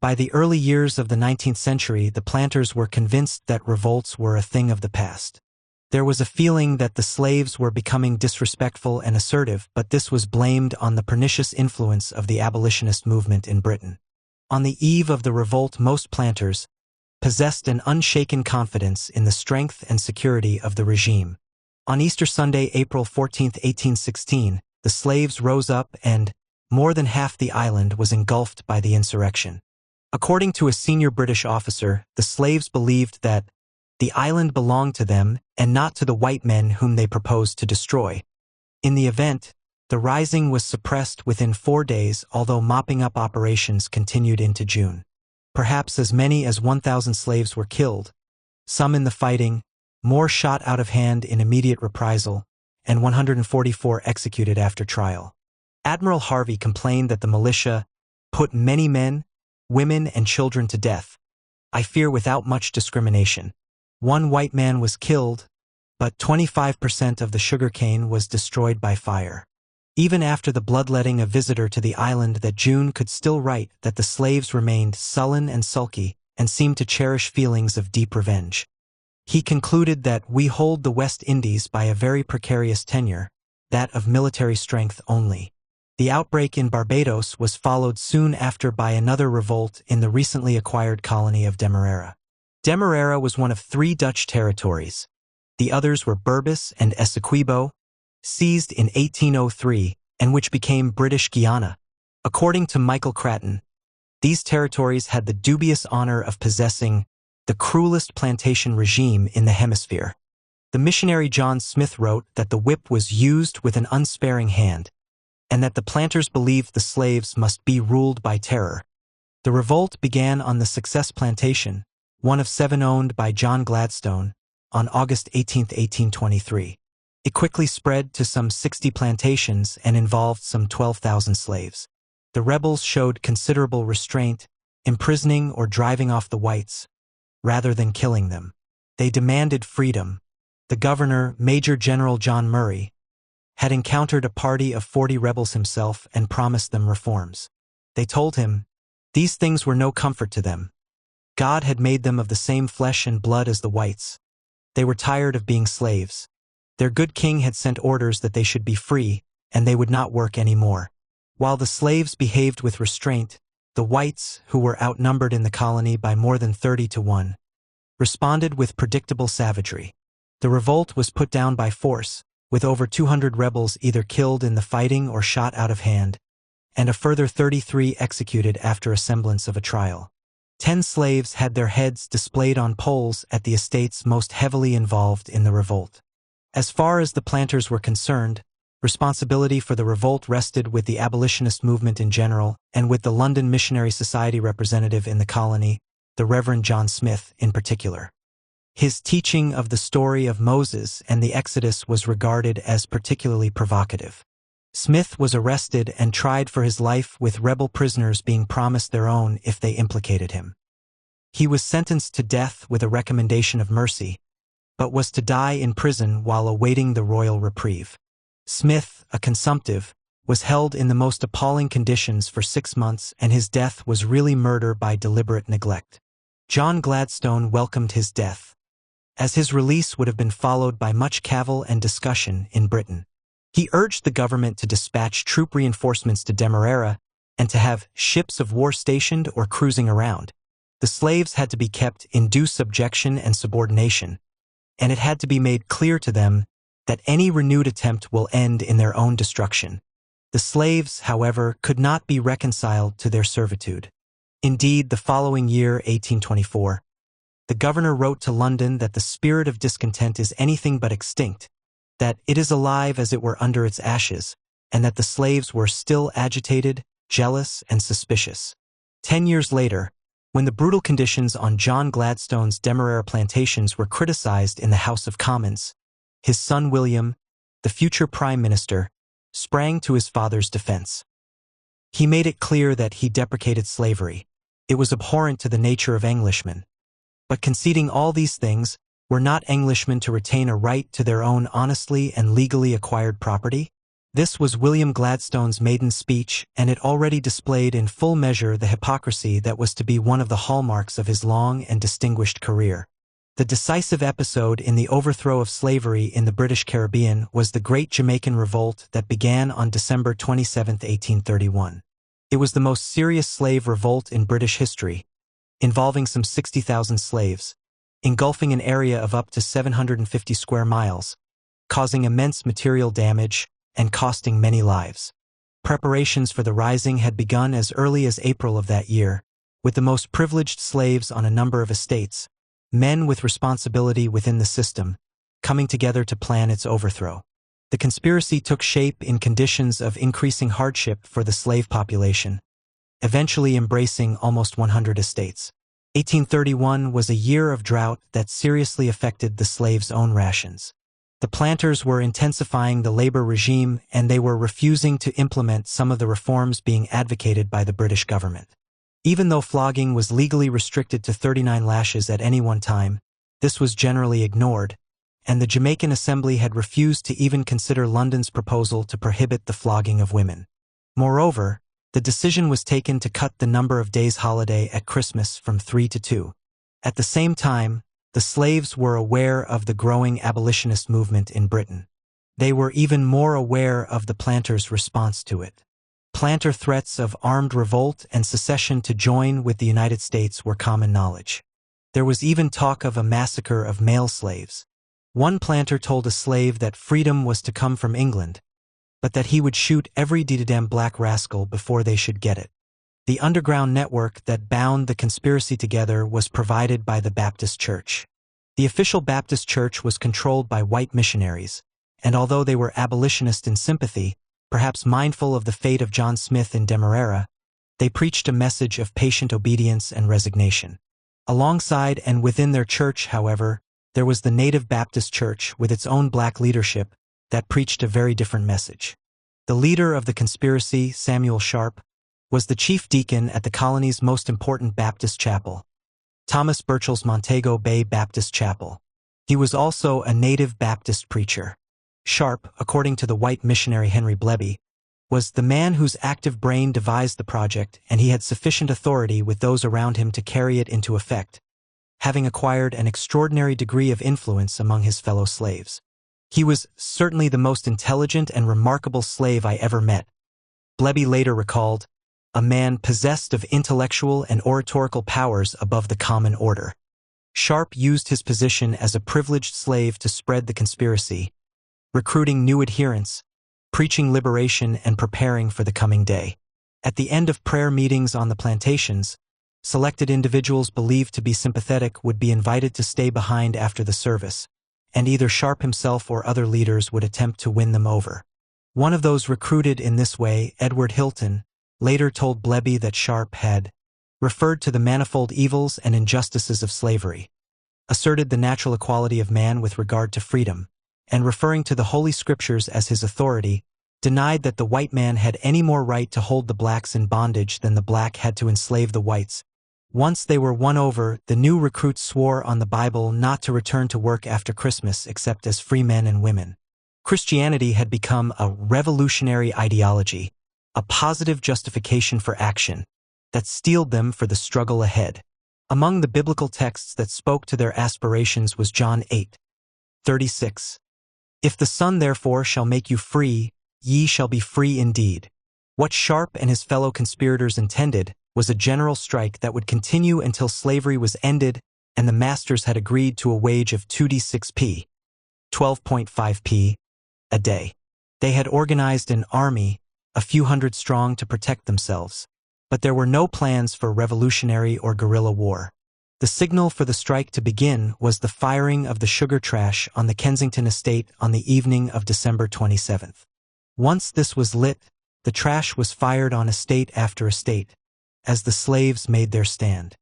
By the early years of the 19th century, the planters were convinced that revolts were a thing of the past. There was a feeling that the slaves were becoming disrespectful and assertive, but this was blamed on the pernicious influence of the abolitionist movement in Britain. On the eve of the revolt, most planters possessed an unshaken confidence in the strength and security of the regime. On Easter Sunday, April 14, 1816, the slaves rose up and, more than half the island was engulfed by the insurrection. According to a senior British officer, the slaves believed that the island belonged to them and not to the white men whom they proposed to destroy. In the event, the rising was suppressed within 4 days, although mopping up operations continued into June. Perhaps as many as 1,000 slaves were killed, some in the fighting, more shot out of hand in immediate reprisal, and 144 executed after trial. Admiral Harvey complained that the militia put many men, women, and children to death, I fear without much discrimination. One white man was killed, but 25% of the sugarcane was destroyed by fire. Even after the bloodletting, a visitor to the island that June could still write that the slaves remained sullen and sulky and seemed to cherish feelings of deep revenge. He concluded that we hold the West Indies by a very precarious tenure, that of military strength only. The outbreak in Barbados was followed soon after by another revolt in the recently acquired colony of Demerara. Demerara was one of 3 Dutch territories. The others were Berbice and Essequibo, seized in 1803, and which became British Guiana. According to Michael Cratton, these territories had the dubious honor of possessing the cruelest plantation regime in the hemisphere. The missionary John Smith wrote that the whip was used with an unsparing hand, and that the planters believed the slaves must be ruled by terror. The revolt began on the Success Plantation, one of 7 owned by John Gladstone, on August 18, 1823. It quickly spread to some 60 plantations and involved some 12,000 slaves. The rebels showed considerable restraint, imprisoning or driving off the whites, rather than killing them. They demanded freedom. The governor, Major General John Murray, had encountered a party of 40 rebels himself and promised them reforms. They told him these things were no comfort to them. God had made them of the same flesh and blood as the whites. They were tired of being slaves. Their good king had sent orders that they should be free, and they would not work any more. While the slaves behaved with restraint, the whites, who were outnumbered in the colony by more than 30 to 1, responded with predictable savagery. The revolt was put down by force, with over 200 rebels either killed in the fighting or shot out of hand, and a further 33 executed after a semblance of a trial. 10 slaves had their heads displayed on poles at the estates most heavily involved in the revolt. As far as the planters were concerned, responsibility for the revolt rested with the abolitionist movement in general and with the London Missionary Society representative in the colony, the Reverend John Smith, in particular. His teaching of the story of Moses and the Exodus was regarded as particularly provocative. Smith was arrested and tried for his life, with rebel prisoners being promised their own if they implicated him. He was sentenced to death with a recommendation of mercy, but was to die in prison while awaiting the royal reprieve. Smith, a consumptive, was held in the most appalling conditions for 6 months, and his death was really murder by deliberate neglect. John Gladstone welcomed his death, as his release would have been followed by much cavil and discussion in Britain. He urged the government to dispatch troop reinforcements to Demerara and to have ships of war stationed or cruising around. The slaves had to be kept in due subjection and subordination, and it had to be made clear to them that any renewed attempt will end in their own destruction. The slaves, however, could not be reconciled to their servitude. Indeed, the following year, 1824, the governor wrote to London that the spirit of discontent is anything but extinct, that it is alive as it were under its ashes, and that the slaves were still agitated, jealous, and suspicious. 10 years later, when the brutal conditions on John Gladstone's Demerara plantations were criticized in the House of Commons, his son William, the future Prime Minister, sprang to his father's defense. He made it clear that he deprecated slavery. It was abhorrent to the nature of Englishmen. But conceding all these things, were not Englishmen to retain a right to their own honestly and legally acquired property? This was William Gladstone's maiden speech, and it already displayed in full measure the hypocrisy that was to be one of the hallmarks of his long and distinguished career. The decisive episode in the overthrow of slavery in the British Caribbean was the Great Jamaican Revolt that began on December 27, 1831. It was the most serious slave revolt in British history, involving some 60,000 slaves, engulfing an area of up to 750 square miles, causing immense material damage, and costing many lives. Preparations for the rising had begun as early as April of that year, with the most privileged slaves on a number of estates, men with responsibility within the system, coming together to plan its overthrow. The conspiracy took shape in conditions of increasing hardship for the slave population, eventually embracing almost 100 estates. 1831 was a year of drought that seriously affected the slaves' own rations. The planters were intensifying the labor regime, and they were refusing to implement some of the reforms being advocated by the British government. Even though flogging was legally restricted to 39 lashes at any one time, this was generally ignored, and the Jamaican Assembly had refused to even consider London's proposal to prohibit the flogging of women. Moreover, the decision was taken to cut the number of days holiday at Christmas from 3 to 2. At the same time, the slaves were aware of the growing abolitionist movement in Britain. They were even more aware of the planters' response to it. Planter threats of armed revolt and secession to join with the United States were common knowledge. There was even talk of a massacre of male slaves. One planter told a slave that freedom was to come from England, but that he would shoot every damn black rascal before they should get it. The underground network that bound the conspiracy together was provided by the Baptist Church. The official Baptist Church was controlled by white missionaries, and although they were abolitionist in sympathy, perhaps mindful of the fate of John Smith in Demerara, they preached a message of patient obedience and resignation. Alongside and within their church, however, there was the Native Baptist Church with its own black leadership that preached a very different message. The leader of the conspiracy, Samuel Sharp, was the chief deacon at the colony's most important Baptist chapel, Thomas Burchell's Montego Bay Baptist Chapel. He was also a native Baptist preacher. Sharp, according to the white missionary Henry Bleby, was the man whose active brain devised the project, and he had sufficient authority with those around him to carry it into effect, having acquired an extraordinary degree of influence among his fellow slaves. He was certainly the most intelligent and remarkable slave I ever met, Bleby later recalled, a man possessed of intellectual and oratorical powers above the common order. Sharp used his position as a privileged slave to spread the conspiracy, recruiting new adherents, preaching liberation, and preparing for the coming day. At the end of prayer meetings on the plantations, selected individuals believed to be sympathetic would be invited to stay behind after the service, and either Sharp himself or other leaders would attempt to win them over. One of those recruited in this way, Edward Hilton, later told Bleby that Sharp had referred to the manifold evils and injustices of slavery, asserted the natural equality of man with regard to freedom, and referring to the Holy Scriptures as his authority, denied that the white man had any more right to hold the blacks in bondage than the black had to enslave the whites. Once they were won over, the new recruits swore on the Bible not to return to work after Christmas except as free men and women. Christianity had become a revolutionary ideology, a positive justification for action, that steeled them for the struggle ahead. Among the biblical texts that spoke to their aspirations was John 8:36. If the Son therefore shall make you free, ye shall be free indeed. What Sharp and his fellow conspirators intended was a general strike that would continue until slavery was ended and the masters had agreed to a wage of 2d6p, 12.5p, a day. They had organized an army, a few hundred strong, to protect themselves, but there were no plans for revolutionary or guerrilla war. The signal for the strike to begin was the firing of the sugar trash on the Kensington estate on the evening of December 27th. Once this was lit, the trash was fired on estate after estate, as the slaves made their stand.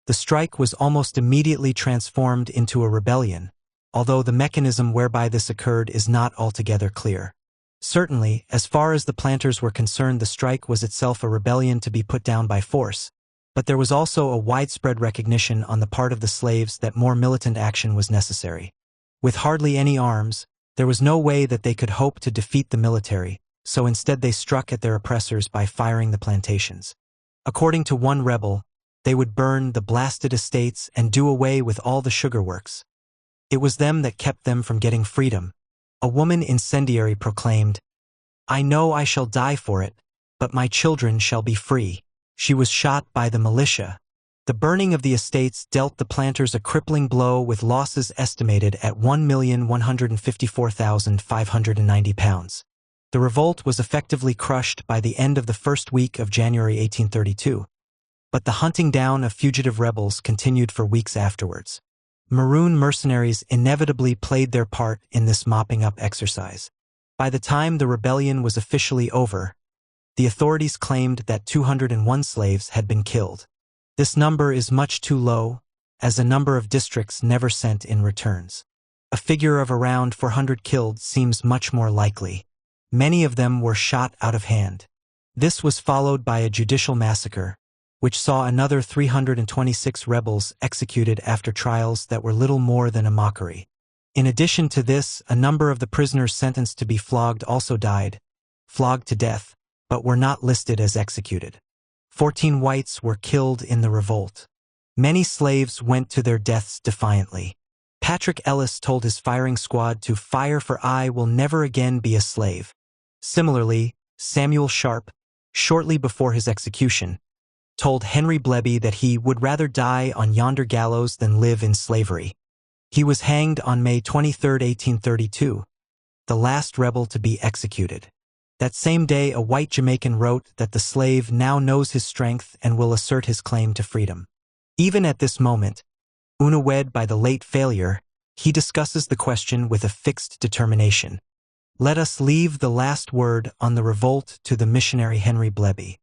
The strike was almost immediately transformed into a rebellion, although the mechanism whereby this occurred is not altogether clear. Certainly, as far as the planters were concerned, the strike was itself a rebellion to be put down by force, but there was also a widespread recognition on the part of the slaves that more militant action was necessary. With hardly any arms, there was no way that they could hope to defeat the military, so instead they struck at their oppressors by firing the plantations. According to one rebel, they would burn the blasted estates and do away with all the sugar works. It was them that kept them from getting freedom. A woman incendiary proclaimed, "I know I shall die for it, but my children shall be free." She was shot by the militia. The burning of the estates dealt the planters a crippling blow, with losses estimated at £1,154,590. The revolt was effectively crushed by the end of the first week of January 1832, but the hunting down of fugitive rebels continued for weeks afterwards. Maroon mercenaries inevitably played their part in this mopping-up exercise. By the time the rebellion was officially over, the authorities claimed that 201 slaves had been killed. This number is much too low, as a number of districts never sent in returns. A figure of around 400 killed seems much more likely. Many of them were shot out of hand. This was followed by a judicial massacre, which saw another 326 rebels executed after trials that were little more than a mockery. In addition to this, a number of the prisoners sentenced to be flogged also died, flogged to death, but were not listed as executed. 14 whites were killed in the revolt. Many slaves went to their deaths defiantly. Patrick Ellis told his firing squad to fire, for I will never again be a slave. Similarly, Samuel Sharp, shortly before his execution, told Henry Bleby that he would rather die on yonder gallows than live in slavery. He was hanged on May 23, 1832, the last rebel to be executed. That same day, a white Jamaican wrote that the slave now knows his strength and will assert his claim to freedom. Even at this moment, unawed by the late failure, he discusses the question with a fixed determination. Let us leave the last word on the revolt to the missionary Henry Bleby.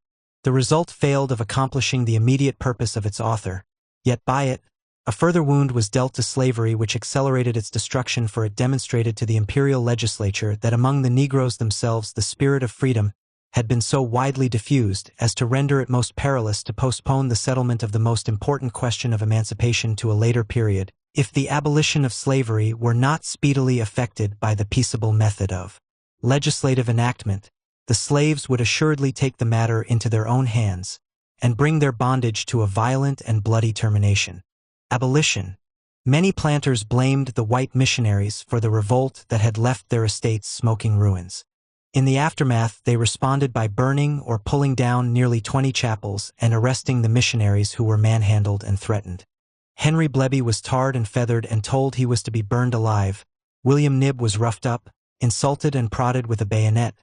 The result failed of accomplishing the immediate purpose of its author, yet by it, a further wound was dealt to slavery which accelerated its destruction, for it demonstrated to the imperial legislature that among the Negroes themselves the spirit of freedom had been so widely diffused as to render it most perilous to postpone the settlement of the most important question of emancipation to a later period, if the abolition of slavery were not speedily effected by the peaceable method of legislative enactment. The slaves would assuredly take the matter into their own hands and bring their bondage to a violent and bloody termination. Abolition. Many planters blamed the white missionaries for the revolt that had left their estates smoking ruins. In the aftermath, they responded by burning or pulling down nearly 20 chapels and arresting the missionaries who were manhandled and threatened. Henry Bleby was tarred and feathered and told he was to be burned alive. William Knibb was roughed up, insulted and prodded with a bayonet,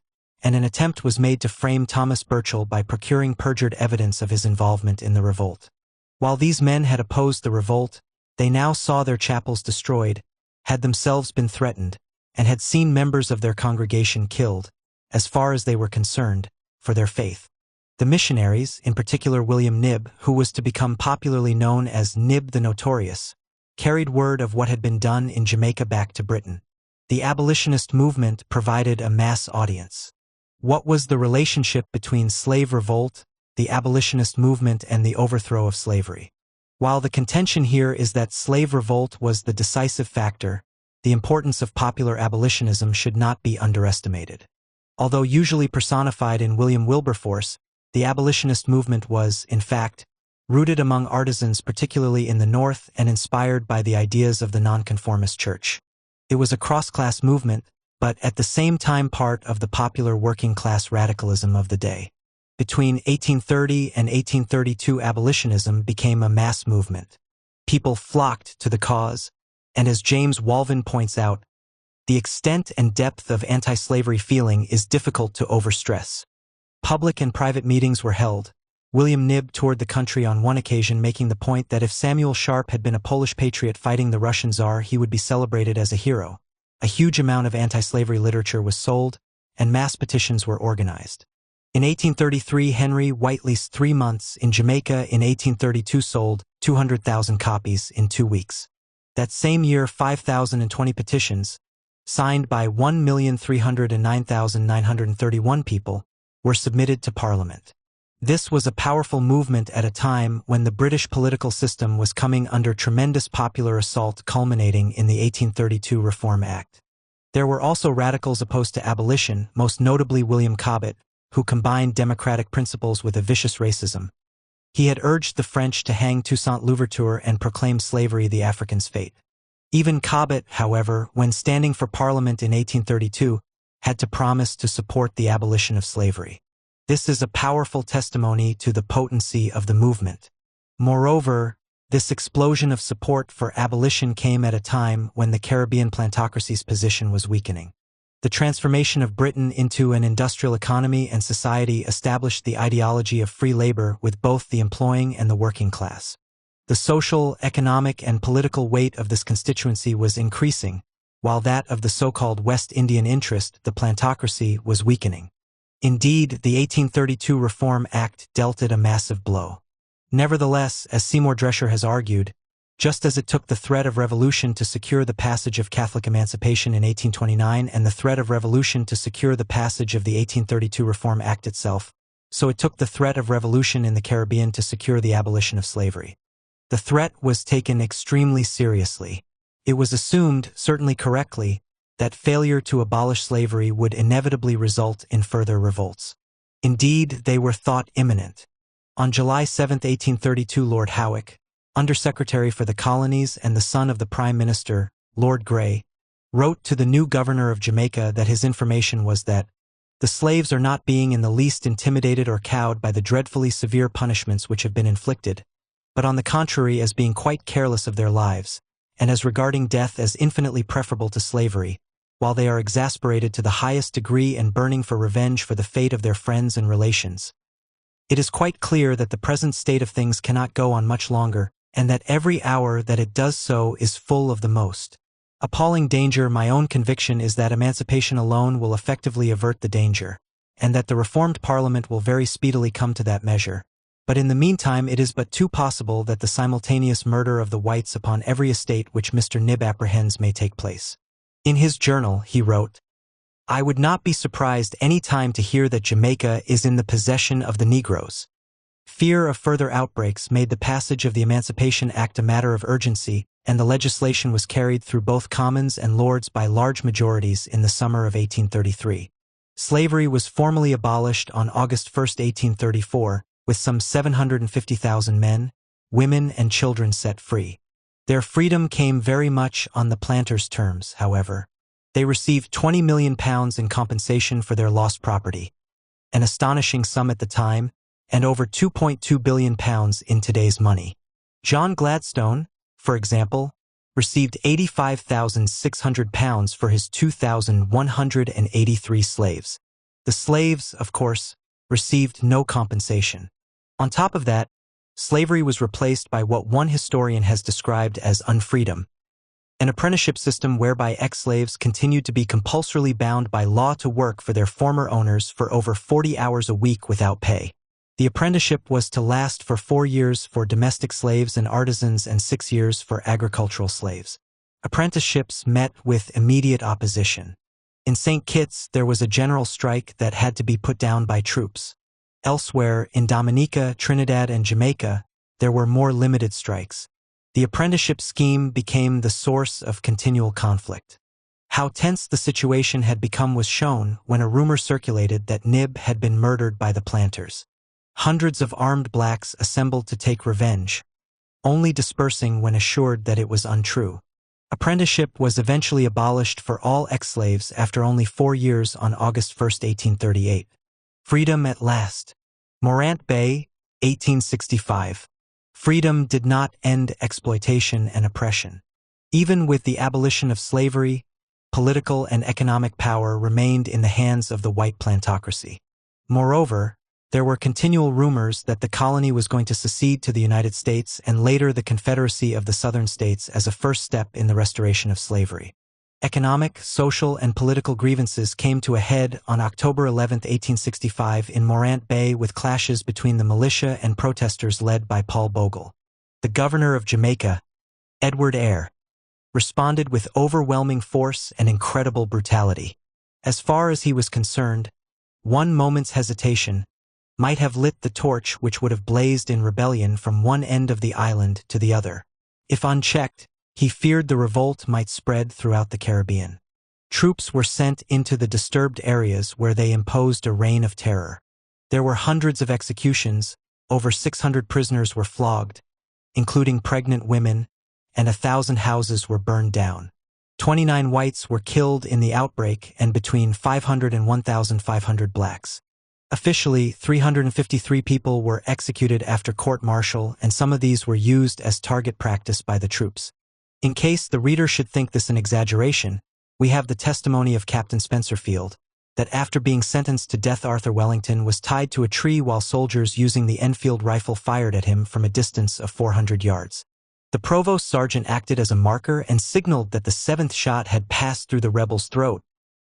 and an attempt was made to frame Thomas Burchell by procuring perjured evidence of his involvement in the revolt. While these men had opposed the revolt, they now saw their chapels destroyed, had themselves been threatened, and had seen members of their congregation killed, as far as they were concerned, for their faith. The missionaries, in particular William Knibb, who was to become popularly known as Knibb the Notorious, carried word of what had been done in Jamaica back to Britain. The abolitionist movement provided a mass audience. What was the relationship between slave revolt, the abolitionist movement, and the overthrow of slavery? While the contention here is that slave revolt was the decisive factor, the importance of popular abolitionism should not be underestimated. Although usually personified in William Wilberforce, the abolitionist movement was, in fact, rooted among artisans, particularly in the North, and inspired by the ideas of the nonconformist church. It was a cross-class movement, but at the same time part of the popular working-class radicalism of the day. Between 1830 and 1832, abolitionism became a mass movement. People flocked to the cause, and as James Walvin points out, the extent and depth of anti-slavery feeling is difficult to overstress. Public and private meetings were held. William Knibb toured the country on one occasion, making the point that if Samuel Sharp had been a Polish patriot fighting the Russian Tsar, he would be celebrated as a hero. A huge amount of anti-slavery literature was sold, and mass petitions were organized. In 1833, Henry Whiteley's 3 Months in Jamaica in 1832 sold 200,000 copies in 2 weeks. That same year, 5,020 petitions, signed by 1,309,931 people, were submitted to Parliament. This was a powerful movement at a time when the British political system was coming under tremendous popular assault, culminating in the 1832 Reform Act. There were also radicals opposed to abolition, most notably William Cobbett, who combined democratic principles with a vicious racism. He had urged the French to hang Toussaint Louverture and proclaim slavery the African's fate. Even Cobbett, however, when standing for Parliament in 1832, had to promise to support the abolition of slavery. This is a powerful testimony to the potency of the movement. Moreover, this explosion of support for abolition came at a time when the Caribbean plantocracy's position was weakening. The transformation of Britain into an industrial economy and society established the ideology of free labor with both the employing and the working class. The social, economic, and political weight of this constituency was increasing, while that of the so-called West Indian interest, the plantocracy, was weakening. Indeed, the 1832 Reform Act dealt it a massive blow. Nevertheless, as Seymour Drescher has argued, just as it took the threat of revolution to secure the passage of Catholic emancipation in 1829 and the threat of revolution to secure the passage of the 1832 Reform Act itself, so it took the threat of revolution in the Caribbean to secure the abolition of slavery. The threat was taken extremely seriously. It was assumed, certainly correctly, that failure to abolish slavery would inevitably result in further revolts. Indeed, they were thought imminent. On July 7, 1832, Lord Howick, Undersecretary for the Colonies and the son of the Prime Minister, Lord Grey, wrote to the new governor of Jamaica that his information was that the slaves are not being in the least intimidated or cowed by the dreadfully severe punishments which have been inflicted, but on the contrary as being quite careless of their lives, and as regarding death as infinitely preferable to slavery, while they are exasperated to the highest degree and burning for revenge for the fate of their friends and relations. It is quite clear that the present state of things cannot go on much longer, and that every hour that it does so is full of the most appalling danger. My own conviction is that emancipation alone will effectively avert the danger, and that the reformed Parliament will very speedily come to that measure. But in the meantime it is but too possible that the simultaneous murder of the whites upon every estate which Mr. Knibb apprehends may take place. In his journal, he wrote, "I would not be surprised any time to hear that Jamaica is in the possession of the Negroes." Fear of further outbreaks made the passage of the Emancipation Act a matter of urgency, and the legislation was carried through both Commons and Lords by large majorities in the summer of 1833. Slavery was formally abolished on August 1, 1834, with some 750,000 men, women, and children set free. Their freedom came very much on the planters' terms, however. They received £20 million in compensation for their lost property, an astonishing sum at the time, and over £2.2 billion in today's money. John Gladstone, for example, received £85,600 for his 2,183 slaves. The slaves, of course, received no compensation. On top of that, slavery was replaced by what one historian has described as unfreedom, an apprenticeship system whereby ex-slaves continued to be compulsorily bound by law to work for their former owners for over 40 hours a week without pay. The apprenticeship was to last for 4 years for domestic slaves and artisans and 6 years for agricultural slaves. Apprenticeships met with immediate opposition. In St. Kitts, there was a general strike that had to be put down by troops. Elsewhere, in Dominica, Trinidad, and Jamaica, there were more limited strikes. The apprenticeship scheme became the source of continual conflict. How tense the situation had become was shown when a rumor circulated that Knibb had been murdered by the planters. Hundreds of armed blacks assembled to take revenge, only dispersing when assured that it was untrue. Apprenticeship was eventually abolished for all ex-slaves after only 4 years on August 1, 1838. Freedom at last. Morant Bay, 1865. Freedom did not end exploitation and oppression. Even with the abolition of slavery, political and economic power remained in the hands of the white plantocracy. Moreover, there were continual rumors that the colony was going to secede to the United States and later the Confederacy of the Southern States as a first step in the restoration of slavery. Economic, social, and political grievances came to a head on October 11, 1865 in Morant Bay with clashes between the militia and protesters led by Paul Bogle. The governor of Jamaica, Edward Eyre, responded with overwhelming force and incredible brutality. As far as he was concerned, one moment's hesitation might have lit the torch which would have blazed in rebellion from one end of the island to the other. If unchecked, he feared the revolt might spread throughout the Caribbean. Troops were sent into the disturbed areas where they imposed a reign of terror. There were hundreds of executions, over 600 prisoners were flogged, including pregnant women, and 1,000 houses were burned down. 29 whites were killed in the outbreak and between 500 and 1,500 blacks. Officially, 353 people were executed after court-martial, and some of these were used as target practice by the troops. In case the reader should think this an exaggeration, we have the testimony of Captain Spencerfield, that after being sentenced to death Arthur Wellington was tied to a tree while soldiers using the Enfield rifle fired at him from a distance of 400 yards. The provost sergeant acted as a marker and signaled that the 7th shot had passed through the rebel's throat.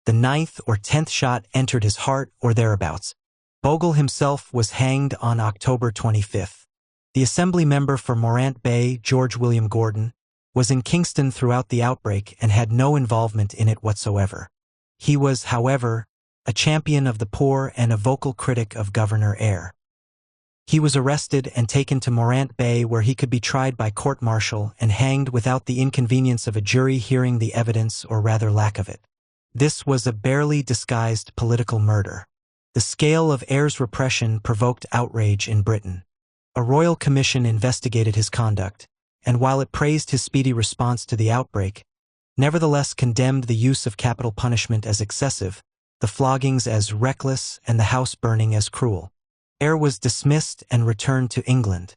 The 9th or 10th shot entered his heart or thereabouts. Bogle himself was hanged on October 25th. The assembly member for Morant Bay, George William Gordon, was in Kingston throughout the outbreak and had no involvement in it whatsoever. He was, however, a champion of the poor and a vocal critic of Governor Eyre. He was arrested and taken to Morant Bay, where he could be tried by court-martial and hanged without the inconvenience of a jury hearing the evidence, or rather lack of it. This was a barely disguised political murder. The scale of Eyre's repression provoked outrage in Britain. A royal commission investigated his conduct, and while it praised his speedy response to the outbreak, nevertheless condemned the use of capital punishment as excessive, the floggings as reckless, and the house burning as cruel. Eyre was dismissed and returned to England.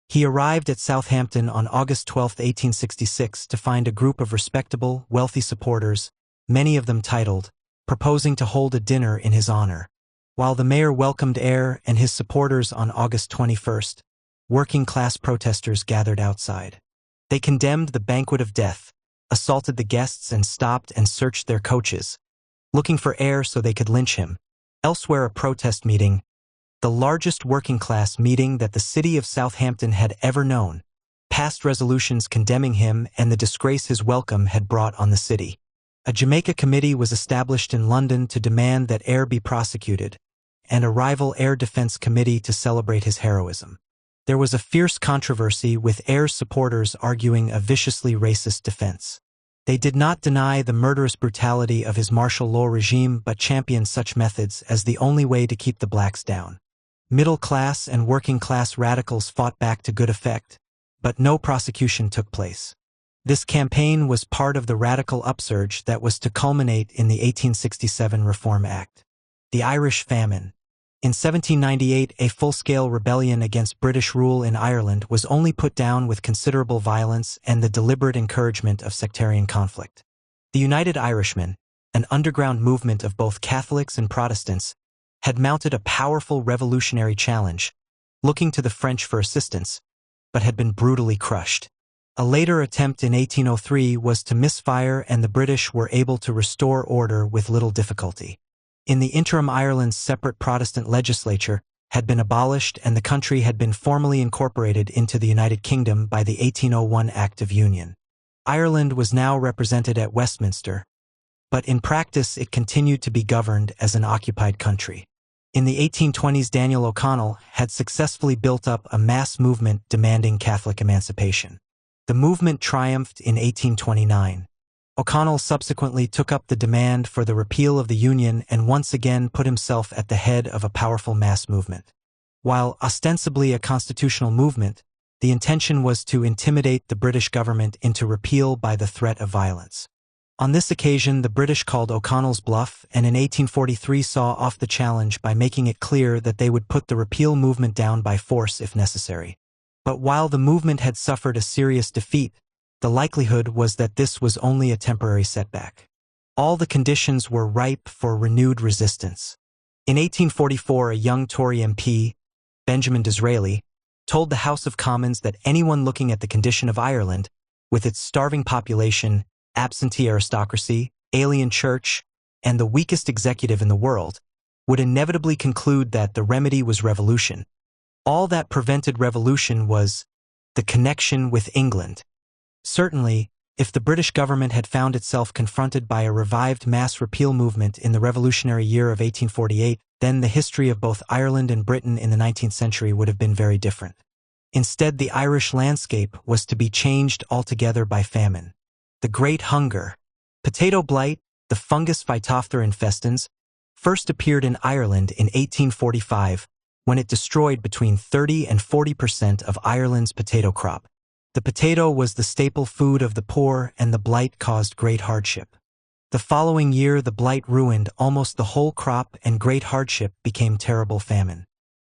He arrived at Southampton on August 12, 1866, to find a group of respectable, wealthy supporters, many of them titled, proposing to hold a dinner in his honor. While the mayor welcomed Eyre and his supporters on August 21st, working-class protesters gathered outside. They condemned the banquet of death, assaulted the guests and stopped and searched their coaches, looking for Eyre so they could lynch him. Elsewhere, a protest meeting, the largest working-class meeting that the city of Southampton had ever known, passed resolutions condemning him and the disgrace his welcome had brought on the city. A Jamaica committee was established in London to demand that Eyre be prosecuted, and a rival Eyre Defense Committee to celebrate his heroism. There was a fierce controversy, with Eyre's supporters arguing a viciously racist defense. They did not deny the murderous brutality of his martial law regime but championed such methods as the only way to keep the blacks down. Middle-class and working-class radicals fought back to good effect, but no prosecution took place. This campaign was part of the radical upsurge that was to culminate in the 1867 Reform Act. The Irish Famine. In 1798, a full-scale rebellion against British rule in Ireland was only put down with considerable violence and the deliberate encouragement of sectarian conflict. The United Irishmen, an underground movement of both Catholics and Protestants, had mounted a powerful revolutionary challenge, looking to the French for assistance, but had been brutally crushed. A later attempt in 1803 was to misfire, and the British were able to restore order with little difficulty. In the interim, Ireland's separate Protestant legislature had been abolished and the country had been formally incorporated into the United Kingdom by the 1801 Act of Union. Ireland was now represented at Westminster, but in practice it continued to be governed as an occupied country. In the 1820s, Daniel O'Connell had successfully built up a mass movement demanding Catholic emancipation. The movement triumphed in 1829. O'Connell subsequently took up the demand for the repeal of the Union and once again put himself at the head of a powerful mass movement. While ostensibly a constitutional movement, the intention was to intimidate the British government into repeal by the threat of violence. On this occasion, the British called O'Connell's bluff and in 1843 saw off the challenge by making it clear that they would put the repeal movement down by force if necessary. But while the movement had suffered a serious defeat, the likelihood was that this was only a temporary setback. All the conditions were ripe for renewed resistance. In 1844, a young Tory MP, Benjamin Disraeli, told the House of Commons that anyone looking at the condition of Ireland, with its starving population, absentee aristocracy, alien church, and the weakest executive in the world, would inevitably conclude that the remedy was revolution. All that prevented revolution was the connection with England. Certainly, if the British government had found itself confronted by a revived mass repeal movement in the revolutionary year of 1848, then the history of both Ireland and Britain in the 19th century would have been very different. Instead, the Irish landscape was to be changed altogether by famine. The Great Hunger, potato blight, the fungus Phytophthora infestans, first appeared in Ireland in 1845, when it destroyed between 30% and 40% of Ireland's potato crop. The potato was the staple food of the poor, and the blight caused great hardship. The following year, the blight ruined almost the whole crop, and great hardship became terrible famine.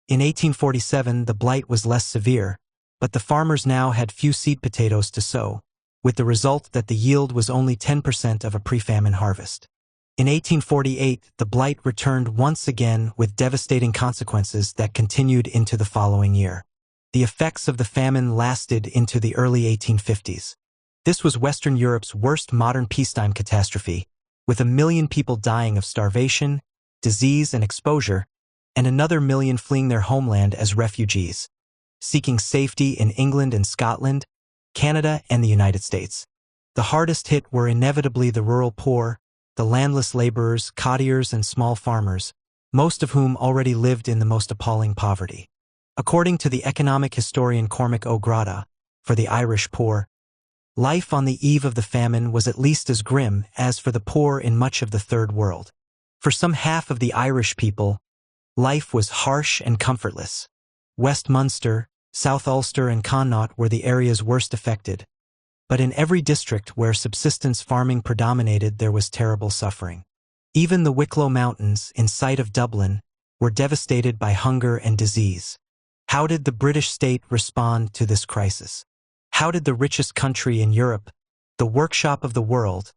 In 1847, the blight was less severe, but the farmers now had few seed potatoes to sow, with the result that the yield was only 10% of a pre-famine harvest. In 1848, the blight returned once again with devastating consequences that continued into the following year. The effects of the famine lasted into the early 1850s. This was Western Europe's worst modern peacetime catastrophe, with 1 million people dying of starvation, disease, and exposure, and another million fleeing their homeland as refugees, seeking safety in England and Scotland, Canada, and the United States. The hardest hit were inevitably the rural poor, the landless laborers, cottiers, and small farmers, most of whom already lived in the most appalling poverty. According to the economic historian Cormac O'Grada, for the Irish poor, life on the eve of the famine was at least as grim as for the poor in much of the Third World. For some half of the Irish people, life was harsh and comfortless. West Munster, South Ulster, and Connaught were the areas worst affected, but in every district where subsistence farming predominated there was terrible suffering. Even the Wicklow Mountains, in sight of Dublin, were devastated by hunger and disease. How did the British state respond to this crisis? How did the richest country in Europe, the workshop of the world,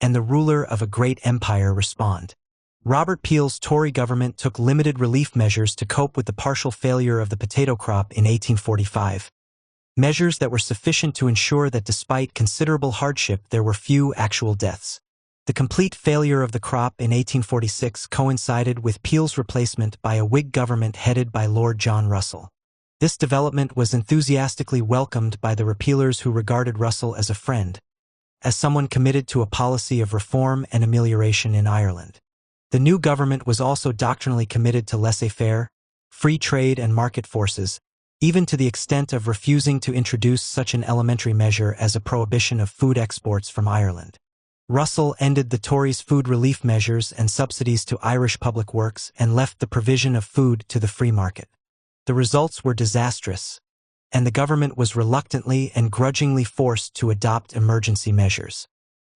and the ruler of a great empire respond? Robert Peel's Tory government took limited relief measures to cope with the partial failure of the potato crop in 1845. Measures that were sufficient to ensure that despite considerable hardship there were few actual deaths. The complete failure of the crop in 1846 coincided with Peel's replacement by a Whig government headed by Lord John Russell. This development was enthusiastically welcomed by the repealers who regarded Russell as a friend, as someone committed to a policy of reform and amelioration in Ireland. The new government was also doctrinally committed to laissez-faire, free trade and market forces, even to the extent of refusing to introduce such an elementary measure as a prohibition of food exports from Ireland. Russell ended the Tories' food relief measures and subsidies to Irish public works and left the provision of food to the free market. The results were disastrous, and the government was reluctantly and grudgingly forced to adopt emergency measures.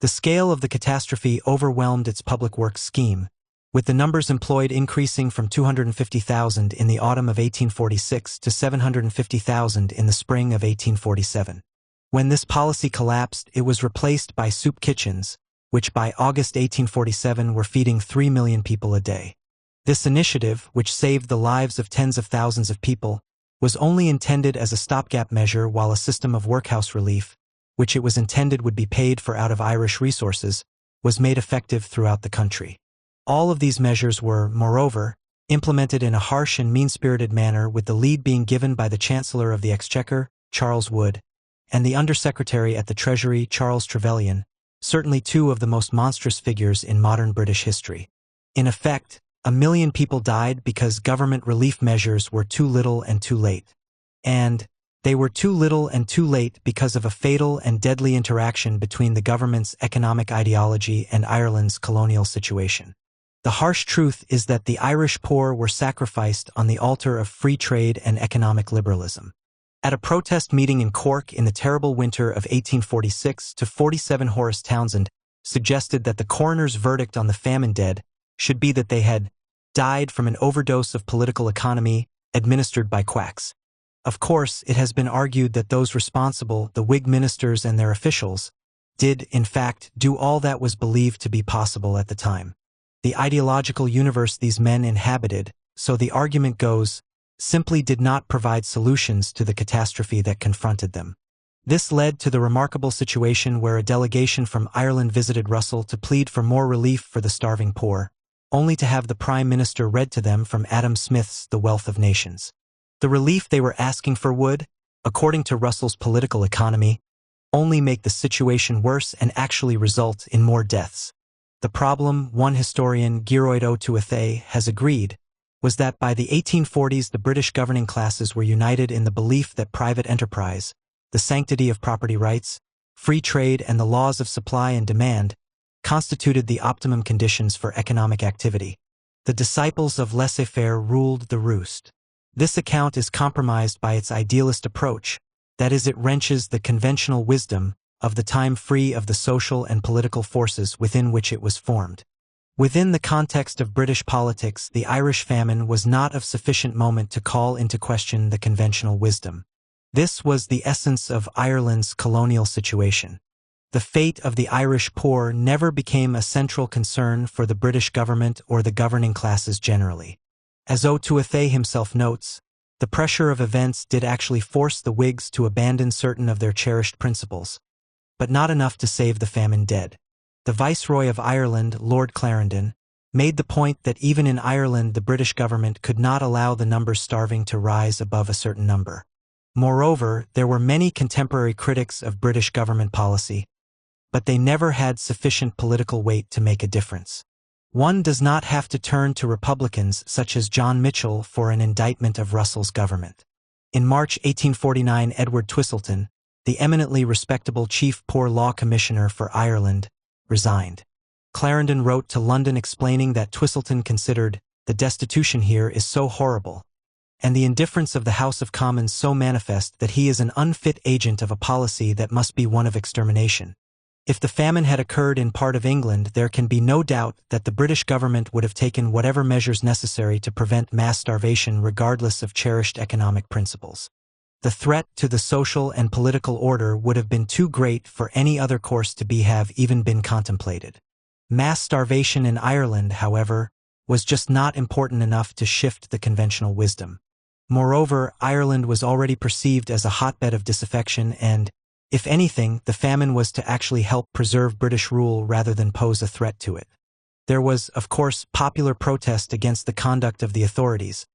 The scale of the catastrophe overwhelmed its public works scheme, with the numbers employed increasing from 250,000 in the autumn of 1846 to 750,000 in the spring of 1847. When this policy collapsed, it was replaced by soup kitchens, which by August 1847 were feeding 3 million people a day. This initiative, which saved the lives of tens of thousands of people, was only intended as a stopgap measure while a system of workhouse relief, which it was intended would be paid for out of Irish resources, was made effective throughout the country. All of these measures were, moreover, implemented in a harsh and mean-spirited manner, with the lead being given by the Chancellor of the Exchequer, Charles Wood, and the Under-Secretary at the Treasury, Charles Trevelyan, certainly two of the most monstrous figures in modern British history. In effect, 1 million people died because government relief measures were too little and too late. And they were too little and too late because of a fatal and deadly interaction between the government's economic ideology and Ireland's colonial situation. The harsh truth is that the Irish poor were sacrificed on the altar of free trade and economic liberalism. At a protest meeting in Cork in the terrible winter of 1846-47, Horace Townsend suggested that the coroner's verdict on the famine dead should be that they had died from an overdose of political economy administered by quacks. Of course, it has been argued that those responsible, the Whig ministers and their officials, did, in fact, do all that was believed to be possible at the time. The ideological universe these men inhabited, so the argument goes, simply did not provide solutions to the catastrophe that confronted them. This led to the remarkable situation where a delegation from Ireland visited Russell to plead for more relief for the starving poor, only to have the Prime Minister read to them from Adam Smith's The Wealth of Nations. The relief they were asking for would, according to Russell's political economy, only make the situation worse and actually result in more deaths. The problem, one historian, Gearoid O'Tuathay, has agreed, was that by the 1840s the British governing classes were united in the belief that private enterprise, the sanctity of property rights, free trade, and the laws of supply and demand constituted the optimum conditions for economic activity. The disciples of laissez-faire ruled the roost. This account is compromised by its idealist approach, that is, it wrenches the conventional wisdom of the time free of the social and political forces within which it was formed. Within the context of British politics, the Irish famine was not of sufficient moment to call into question the conventional wisdom. This was the essence of Ireland's colonial situation. The fate of the Irish poor never became a central concern for the British government or the governing classes generally. As O'Tuathay himself notes, the pressure of events did actually force the Whigs to abandon certain of their cherished principles, but not enough to save the famine dead. The Viceroy of Ireland, Lord Clarendon, made the point that even in Ireland the British government could not allow the numbers starving to rise above a certain number. Moreover, there were many contemporary critics of British government policy, but they never had sufficient political weight to make a difference. One does not have to turn to Republicans such as John Mitchell for an indictment of Russell's government. In March 1849, Edward Twistleton, the eminently respectable Chief Poor Law Commissioner for Ireland, resigned. Clarendon wrote to London explaining that Twistleton considered, "The destitution here is so horrible, and the indifference of the House of Commons so manifest that he is an unfit agent of a policy that must be one of extermination. If the famine had occurred in part of England, there can be no doubt that the British government would have taken whatever measures necessary to prevent mass starvation regardless of cherished economic principles. The threat to the social and political order would have been too great for any other course to have even been contemplated." Mass starvation in Ireland, however, was just not important enough to shift the conventional wisdom. Moreover, Ireland was already perceived as a hotbed of disaffection and, if anything, the famine was to actually help preserve British rule rather than pose a threat to it. There was, of course, popular protest against the conduct of the authorities,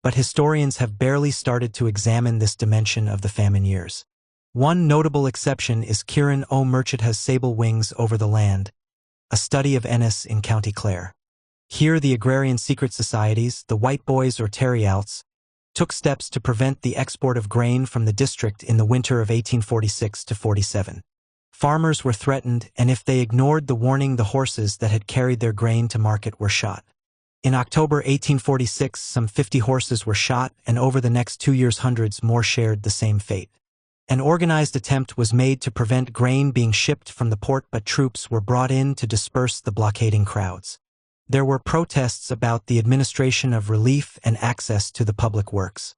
but historians have barely started to examine this dimension of the famine years. One notable exception is Kieran O. Murchidha's Sable Wings Over the Land, a study of Ennis in County Clare. Here the agrarian secret societies, the White Boys or Terryouts, took steps to prevent the export of grain from the district in the winter of 1846–47. Farmers were threatened, and if they ignored the warning, the horses that had carried their grain to market were shot. In October 1846, some 50 horses were shot, and over the next 2 years hundreds more shared the same fate. An organized attempt was made to prevent grain being shipped from the port, but troops were brought in to disperse the blockading crowds. There were protests about the administration of relief and access to the public works.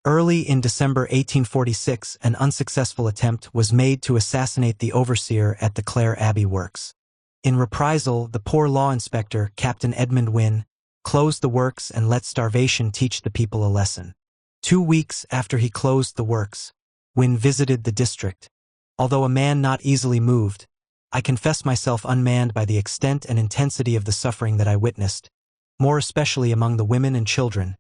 Early in December 1846, an unsuccessful attempt was made to assassinate the overseer at the Clare Abbey works. In reprisal, the poor law inspector, Captain Edmund Wynne, closed the works and let starvation teach the people a lesson. 2 weeks after he closed the works, Wynne visited the district. Although a man not easily moved, I confess myself unmanned by the extent and intensity of the suffering that I witnessed, more especially among the women and children,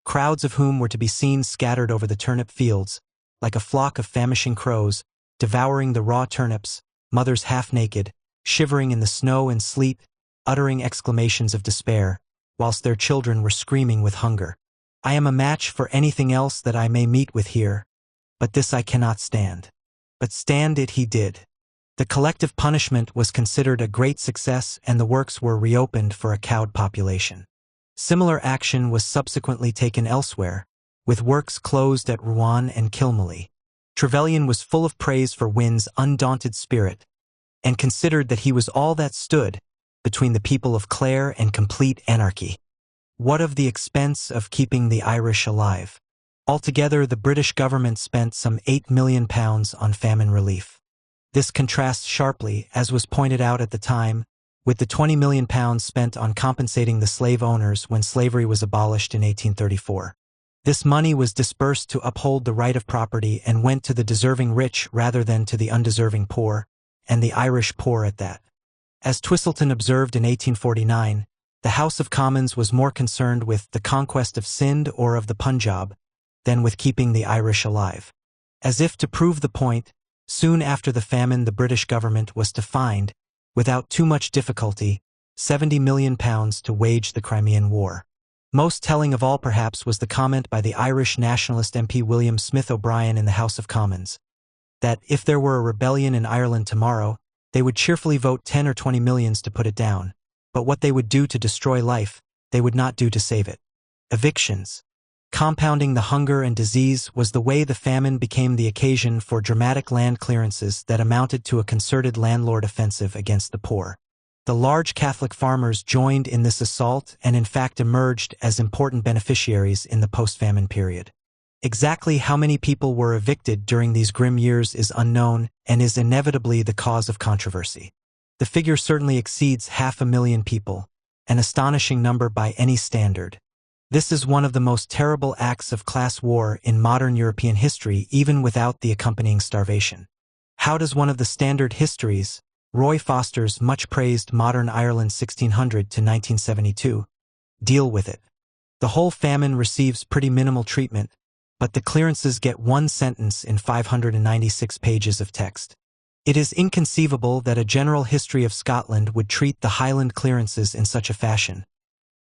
crowds of whom were to be seen scattered over the turnip fields, like a flock of famishing crows, devouring the raw turnips, mothers half-naked, shivering in the snow and sleet, uttering exclamations of despair, whilst their children were screaming with hunger. I am a match for anything else that I may meet with here, but this I cannot stand. But stand it he did. The collective punishment was considered a great success, and the works were reopened for a cowed population. Similar action was subsequently taken elsewhere, with works closed at Rouen and Kilmallie. Trevelyan was full of praise for Wynne's undaunted spirit, and considered that he was all that stood between the people of Clare and complete anarchy. What of the expense of keeping the Irish alive? Altogether, the British government spent some £8 million on famine relief. This contrasts sharply, as was pointed out at the time, with the £20 million spent on compensating the slave owners when slavery was abolished in 1834. This money was dispersed to uphold the right of property and went to the deserving rich rather than to the undeserving poor, and the Irish poor at that. As Twistleton observed in 1849, the House of Commons was more concerned with the conquest of Sind or of the Punjab than with keeping the Irish alive. As if to prove the point, soon after the famine the British government was to find, without too much difficulty, £70 million to wage the Crimean War. Most telling of all perhaps was the comment by the Irish nationalist MP William Smith O'Brien in the House of Commons, that if there were a rebellion in Ireland tomorrow, they would cheerfully vote 10 or 20 millions to put it down, but what they would do to destroy life, they would not do to save it. Evictions. Compounding the hunger and disease was the way the famine became the occasion for dramatic land clearances that amounted to a concerted landlord offensive against the poor. The large Catholic farmers joined in this assault and in fact emerged as important beneficiaries in the post-famine period. Exactly how many people were evicted during these grim years is unknown and is inevitably the cause of controversy. The figure certainly exceeds 500,000 people, an astonishing number by any standard. This is one of the most terrible acts of class war in modern European history, even without the accompanying starvation. How does one of the standard histories, Roy Foster's much-praised Modern Ireland 1600 to 1972, deal with it? The whole famine receives pretty minimal treatment, but the clearances get one sentence in 596 pages of text. It is inconceivable that a general history of Scotland would treat the Highland clearances in such a fashion.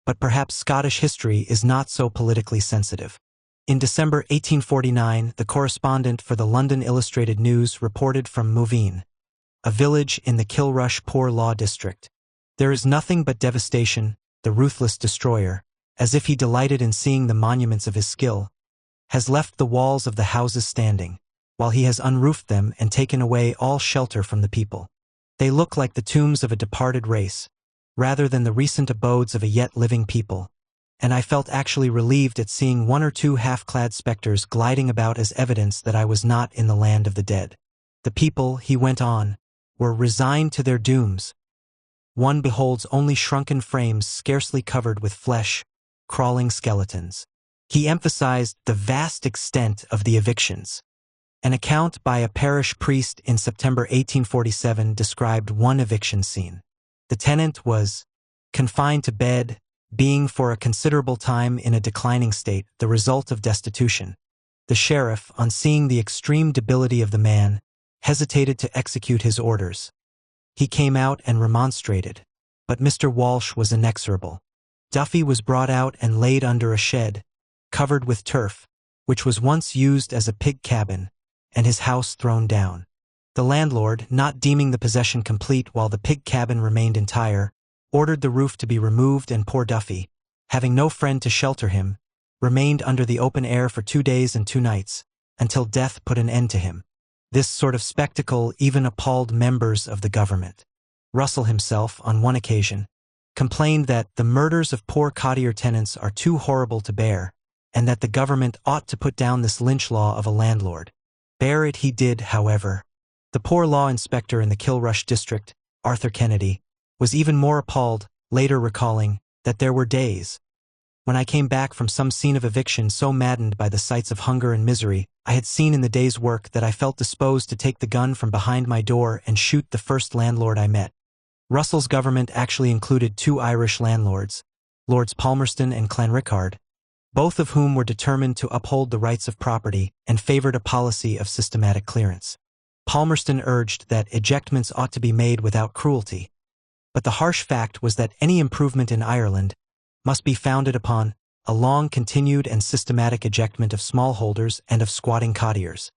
But perhaps Scottish history is not so politically sensitive. In December 1849, the correspondent for the London Illustrated News reported from Moveen, a village in the Kilrush Poor Law district. There is nothing but devastation, the ruthless destroyer, as if he delighted in seeing the monuments of his skill, has left the walls of the houses standing, while he has unroofed them and taken away all shelter from the people. They look like the tombs of a departed race, rather than the recent abodes of a yet living people, and I felt actually relieved at seeing one or two half-clad specters gliding about as evidence that I was not in the land of the dead. The people, he went on, were resigned to their dooms. One beholds only shrunken frames scarcely covered with flesh, crawling skeletons. He emphasized the vast extent of the evictions. An account by a parish priest in September 1847 described one eviction scene. The tenant was confined to bed, being for a considerable time in a declining state, the result of destitution. The sheriff, on seeing the extreme debility of the man, hesitated to execute his orders. He came out and remonstrated, but Mr. Walsh was inexorable. Duffy was brought out and laid under a shed, covered with turf, which was once used as a pig cabin, and his house thrown down. The landlord, not deeming the possession complete while the pig cabin remained entire, ordered the roof to be removed, and poor Duffy, having no friend to shelter him, remained under the open air for 2 days and 2 nights, until death put an end to him. This sort of spectacle even appalled members of the government. Russell himself, on one occasion, complained that the murders of poor cottier tenants are too horrible to bear, and that the government ought to put down this lynch law of a landlord. Bear it he did, however. The poor law inspector in the Kilrush district, Arthur Kennedy, was even more appalled, later recalling that there were days when I came back from some scene of eviction so maddened by the sights of hunger and misery I had seen in the day's work that I felt disposed to take the gun from behind my door and shoot the first landlord I met. Russell's government actually included 2 Irish landlords, Lords Palmerston and Clanricarde, both of whom were determined to uphold the rights of property and favored a policy of systematic clearance. Palmerston urged that ejectments ought to be made without cruelty, but the harsh fact was that any improvement in Ireland must be founded upon a long-continued and systematic ejectment of smallholders and of squatting cottiers.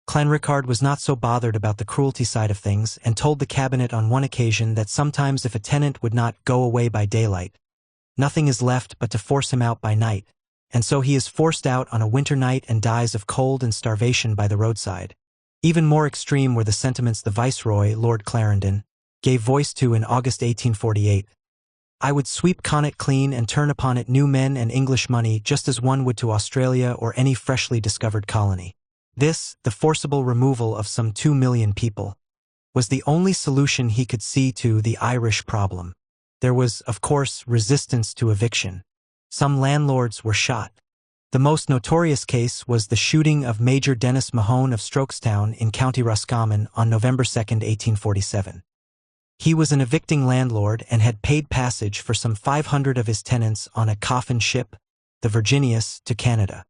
Clanricarde was not so bothered about the cruelty side of things and told the cabinet on one occasion that sometimes if a tenant would not go away by daylight, nothing is left but to force him out by night, and so he is forced out on a winter night and dies of cold and starvation by the roadside. Even more extreme were the sentiments the Viceroy, Lord Clarendon, gave voice to in August 1848. I would sweep Connaught clean and turn upon it new men and English money just as one would to Australia or any freshly discovered colony. This, the forcible removal of some 2 million people, was the only solution he could see to the Irish problem. There was, of course, resistance to eviction. Some landlords were shot. The most notorious case was the shooting of Major Dennis Mahone of Strokestown in County Roscommon on November 2, 1847. He was an evicting landlord and had paid passage for some 500 of his tenants on a coffin ship, the Virginius, to Canada.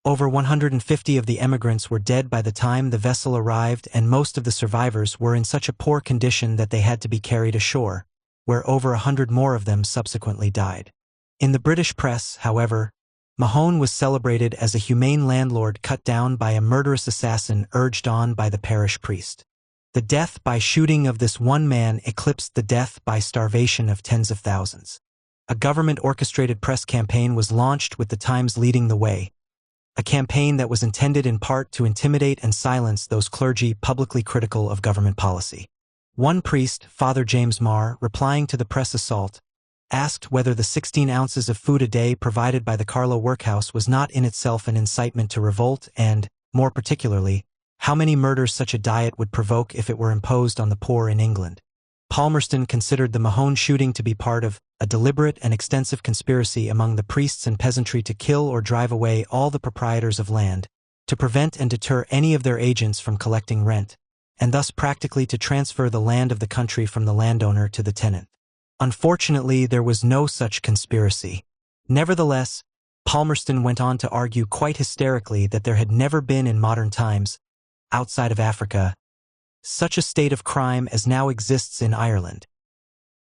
Over 150 of the emigrants were dead by the time the vessel arrived, and most of the survivors were in such a poor condition that they had to be carried ashore, where over 100 more of them subsequently died. In the British press, however, Mahone was celebrated as a humane landlord cut down by a murderous assassin urged on by the parish priest. The death by shooting of this one man eclipsed the death by starvation of tens of thousands. A government-orchestrated press campaign was launched with the Times leading the way, a campaign that was intended in part to intimidate and silence those clergy publicly critical of government policy. One priest, Father James Marr, replying to the press assault, asked whether the 16 ounces of food a day provided by the Carlo workhouse was not in itself an incitement to revolt and, more particularly, how many murders such a diet would provoke if it were imposed on the poor in England. Palmerston considered the Mahone shooting to be part of a deliberate and extensive conspiracy among the priests and peasantry to kill or drive away all the proprietors of land, to prevent and deter any of their agents from collecting rent, and thus practically to transfer the land of the country from the landowner to the tenant. Unfortunately, there was no such conspiracy. Nevertheless, Palmerston went on to argue quite hysterically that there had never been in modern times, outside of Africa, such a state of crime as now exists in Ireland.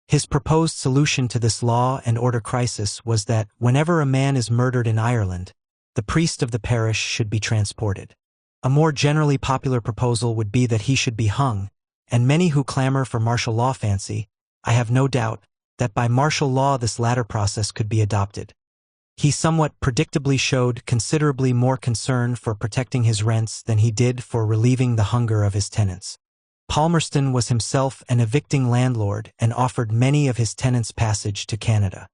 His proposed solution to this law and order crisis was that whenever a man is murdered in Ireland, the priest of the parish should be transported. A more generally popular proposal would be that he should be hung, and many who clamor for martial law fancy, I have no doubt, that by martial law this latter process could be adopted. He somewhat predictably showed considerably more concern for protecting his rents than he did for relieving the hunger of his tenants. Palmerston was himself an evicting landlord and offered many of his tenants passage to Canada.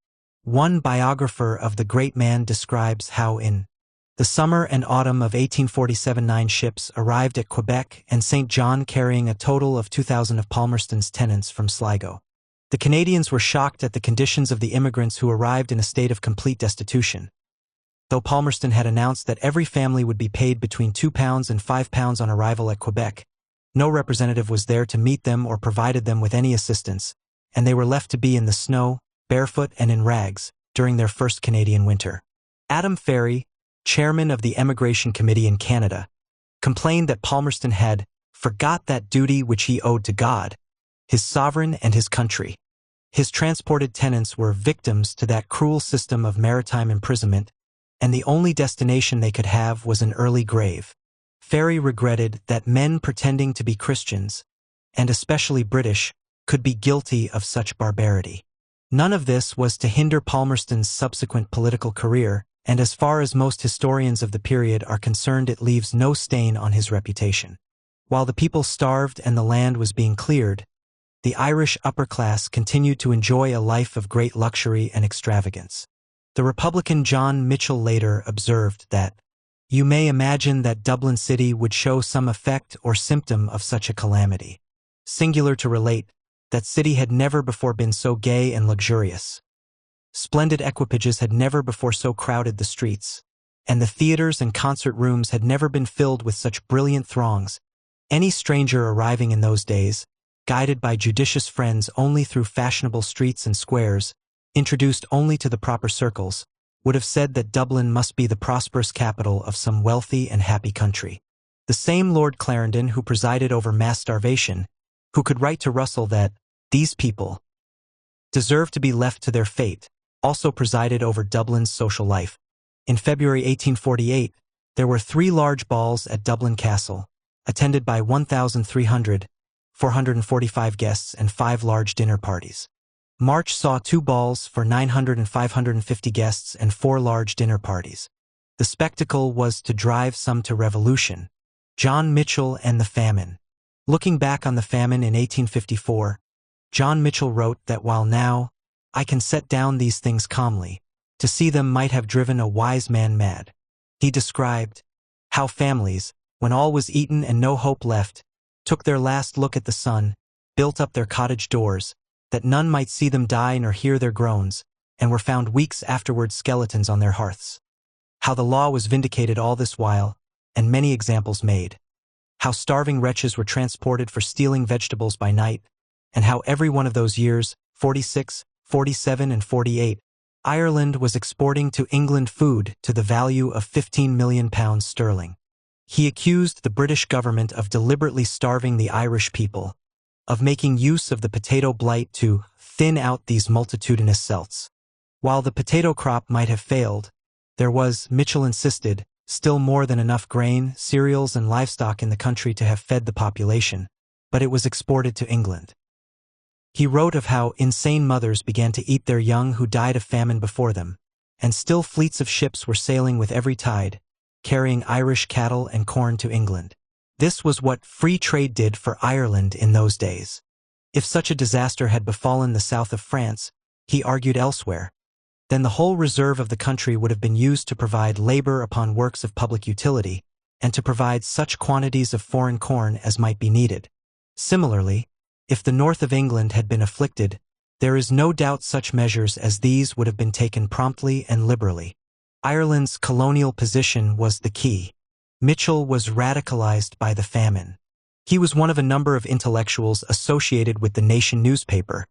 One biographer of the great man describes how in the summer and autumn of 1847 9 ships arrived at Quebec and St. John carrying a total of 2,000 of Palmerston's tenants from Sligo. The Canadians were shocked at the conditions of the immigrants who arrived in a state of complete destitution. Though Palmerston had announced that every family would be paid between £2 and £5 on arrival at Quebec, no representative was there to meet them or provided them with any assistance, and they were left to be in the snow, barefoot and in rags, during their first Canadian winter. Adam Ferry, chairman of the Emigration Committee in Canada, complained that Palmerston had forgot that duty which he owed to God, his sovereign and his country. His transported tenants were victims to that cruel system of maritime imprisonment, and the only destination they could have was an early grave. Ferry regretted that men pretending to be Christians, and especially British, could be guilty of such barbarity. None of this was to hinder Palmerston's subsequent political career, and as far as most historians of the period are concerned, it leaves no stain on his reputation. While the people starved and the land was being cleared, the Irish upper class continued to enjoy a life of great luxury and extravagance. The Republican John Mitchell later observed that, "You may imagine that Dublin City would show some effect or symptom of such a calamity. Singular to relate, that city had never before been so gay and luxurious. Splendid equipages had never before so crowded the streets, and the theaters and concert rooms had never been filled with such brilliant throngs. Any stranger arriving in those days, guided by judicious friends only through fashionable streets and squares, introduced only to the proper circles, would have said that Dublin must be the prosperous capital of some wealthy and happy country." The same Lord Clarendon who presided over mass starvation, who could write to Russell that these people deserve to be left to their fate, also presided over Dublin's social life. In February 1848, there were 3 large balls at Dublin Castle, attended by 1,300, 445 guests and 5 large dinner parties. March saw 2 balls for 900 and 550 guests and 4 large dinner parties. The spectacle was to drive some to revolution. John Mitchell and the famine. Looking back on the famine in 1854, John Mitchell wrote that while now, I can set down these things calmly, to see them might have driven a wise man mad. He described how families, when all was eaten and no hope left, took their last look at the sun, built up their cottage doors, that none might see them die nor hear their groans, and were found weeks afterward skeletons on their hearths. How the law was vindicated all this while, and many examples made. How starving wretches were transported for stealing vegetables by night, and how every one of those years, 46, 47 and 48, Ireland was exporting to England food to the value of £15 million sterling. He accused the British government of deliberately starving the Irish people, of making use of the potato blight to thin out these multitudinous celts. While the potato crop might have failed, there was, Mitchell insisted, still more than enough grain, cereals and livestock in the country to have fed the population, but it was exported to England. He wrote of how insane mothers began to eat their young who died of famine before them, and still fleets of ships were sailing with every tide, carrying Irish cattle and corn to England. This was what free trade did for Ireland in those days. If such a disaster had befallen the south of France, he argued elsewhere. Then the whole reserve of the country would have been used to provide labor upon works of public utility, and to provide such quantities of foreign corn as might be needed. Similarly, if the north of England had been afflicted, there is no doubt such measures as these would have been taken promptly and liberally. Ireland's colonial position was the key. Mitchell was radicalized by the famine. He was one of a number of intellectuals associated with the Nation newspaper,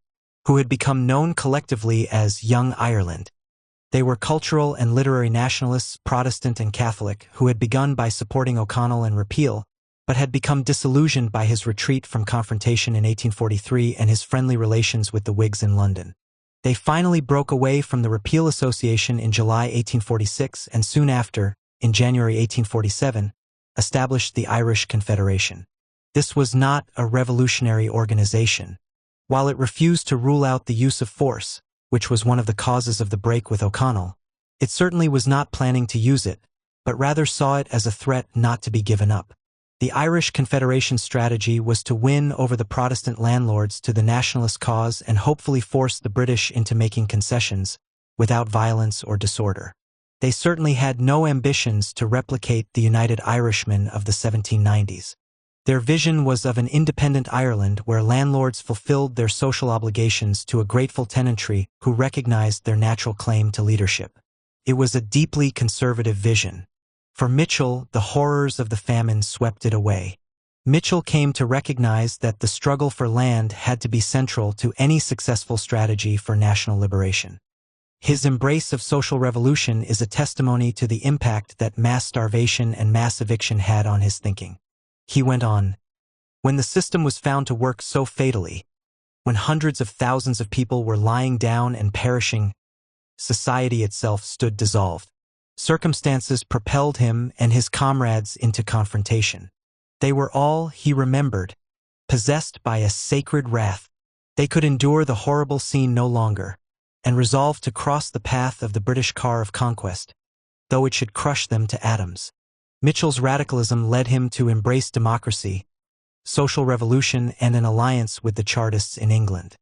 who had become known collectively as Young Ireland. They were cultural and literary nationalists, Protestant and Catholic, who had begun by supporting O'Connell and repeal, but had become disillusioned by his retreat from confrontation in 1843 and his friendly relations with the Whigs in London. They finally broke away from the Repeal Association in July 1846 and soon after, in January 1847, established the Irish Confederation. This was not a revolutionary organization. While it refused to rule out the use of force, which was one of the causes of the break with O'Connell, it certainly was not planning to use it, but rather saw it as a threat not to be given up. The Irish Confederation's strategy was to win over the Protestant landlords to the nationalist cause and hopefully force the British into making concessions, without violence or disorder. They certainly had no ambitions to replicate the United Irishmen of the 1790s. Their vision was of an independent Ireland where landlords fulfilled their social obligations to a grateful tenantry who recognized their natural claim to leadership. It was a deeply conservative vision. For Mitchell, the horrors of the famine swept it away. Mitchell came to recognize that the struggle for land had to be central to any successful strategy for national liberation. His embrace of social revolution is a testimony to the impact that mass starvation and mass eviction had on his thinking. He went on, "When the system was found to work so fatally, when hundreds of thousands of people were lying down and perishing, society itself stood dissolved. Circumstances propelled him and his comrades into confrontation. They were all, he remembered, possessed by a sacred wrath. They could endure the horrible scene no longer, and resolved to cross the path of the British car of conquest, though it should crush them to atoms." Mitchell's radicalism led him to embrace democracy, social revolution, and an alliance with the Chartists in England.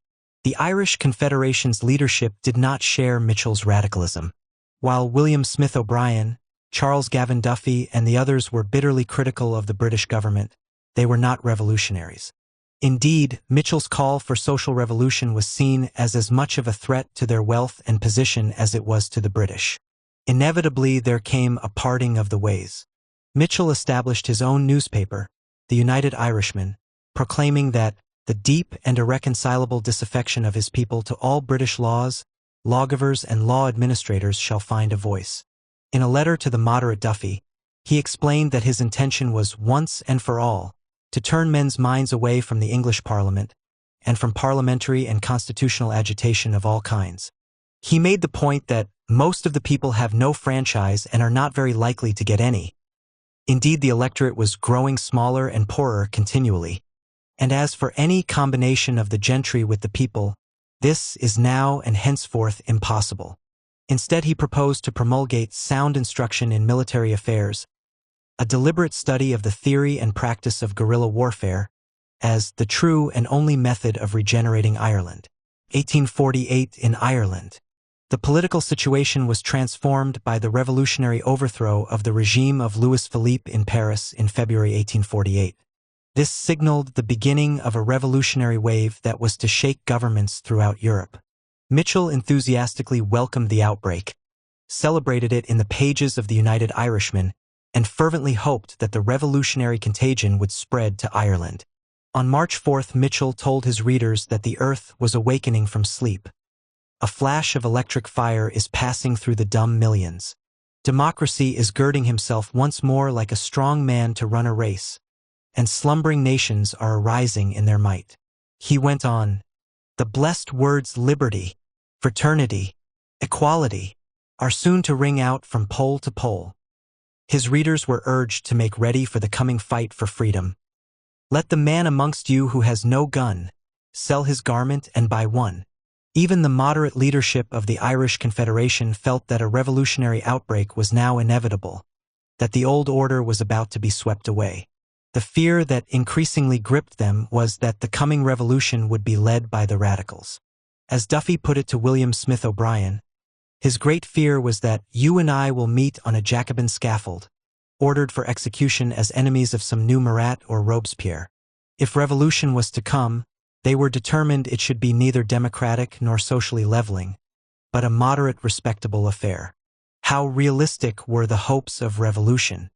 The Irish Confederation's leadership did not share Mitchell's radicalism. While William Smith O'Brien, Charles Gavan Duffy, and the others were bitterly critical of the British government, they were not revolutionaries. Indeed, Mitchell's call for social revolution was seen as much of a threat to their wealth and position as it was to the British. Inevitably, there came a parting of the ways. Mitchell established his own newspaper, the United Irishman, proclaiming that the deep and irreconcilable disaffection of his people to all British laws, lawgivers, and law administrators shall find a voice. In a letter to the moderate Duffy, he explained that his intention was once and for all to turn men's minds away from the English Parliament and from parliamentary and constitutional agitation of all kinds. He made the point that most of the people have no franchise and are not very likely to get any. Indeed, the electorate was growing smaller and poorer continually, and as for any combination of the gentry with the people, this is now and henceforth impossible. Instead, he proposed to promulgate sound instruction in military affairs, a deliberate study of the theory and practice of guerrilla warfare, as the true and only method of regenerating Ireland. 1848 in Ireland. The political situation was transformed by the revolutionary overthrow of the regime of Louis Philippe in Paris in February 1848. This signaled the beginning of a revolutionary wave that was to shake governments throughout Europe. Mitchell enthusiastically welcomed the outbreak, celebrated it in the pages of the United Irishman, and fervently hoped that the revolutionary contagion would spread to Ireland. On March 4th, Mitchell told his readers that the earth was awakening from sleep. A flash of electric fire is passing through the dumb millions. Democracy is girding himself once more like a strong man to run a race, and slumbering nations are arising in their might. He went on, "The blessed words liberty, fraternity, equality, are soon to ring out from pole to pole." His readers were urged to make ready for the coming fight for freedom. "Let the man amongst you who has no gun sell his garment and buy one." Even the moderate leadership of the Irish Confederation felt that a revolutionary outbreak was now inevitable, that the old order was about to be swept away. The fear that increasingly gripped them was that the coming revolution would be led by the radicals. As Duffy put it to William Smith O'Brien, his great fear was that you and I will meet on a Jacobin scaffold, ordered for execution as enemies of some new Marat or Robespierre. If revolution was to come, they were determined it should be neither democratic nor socially leveling, but a moderate, respectable affair. How realistic were the hopes of revolution?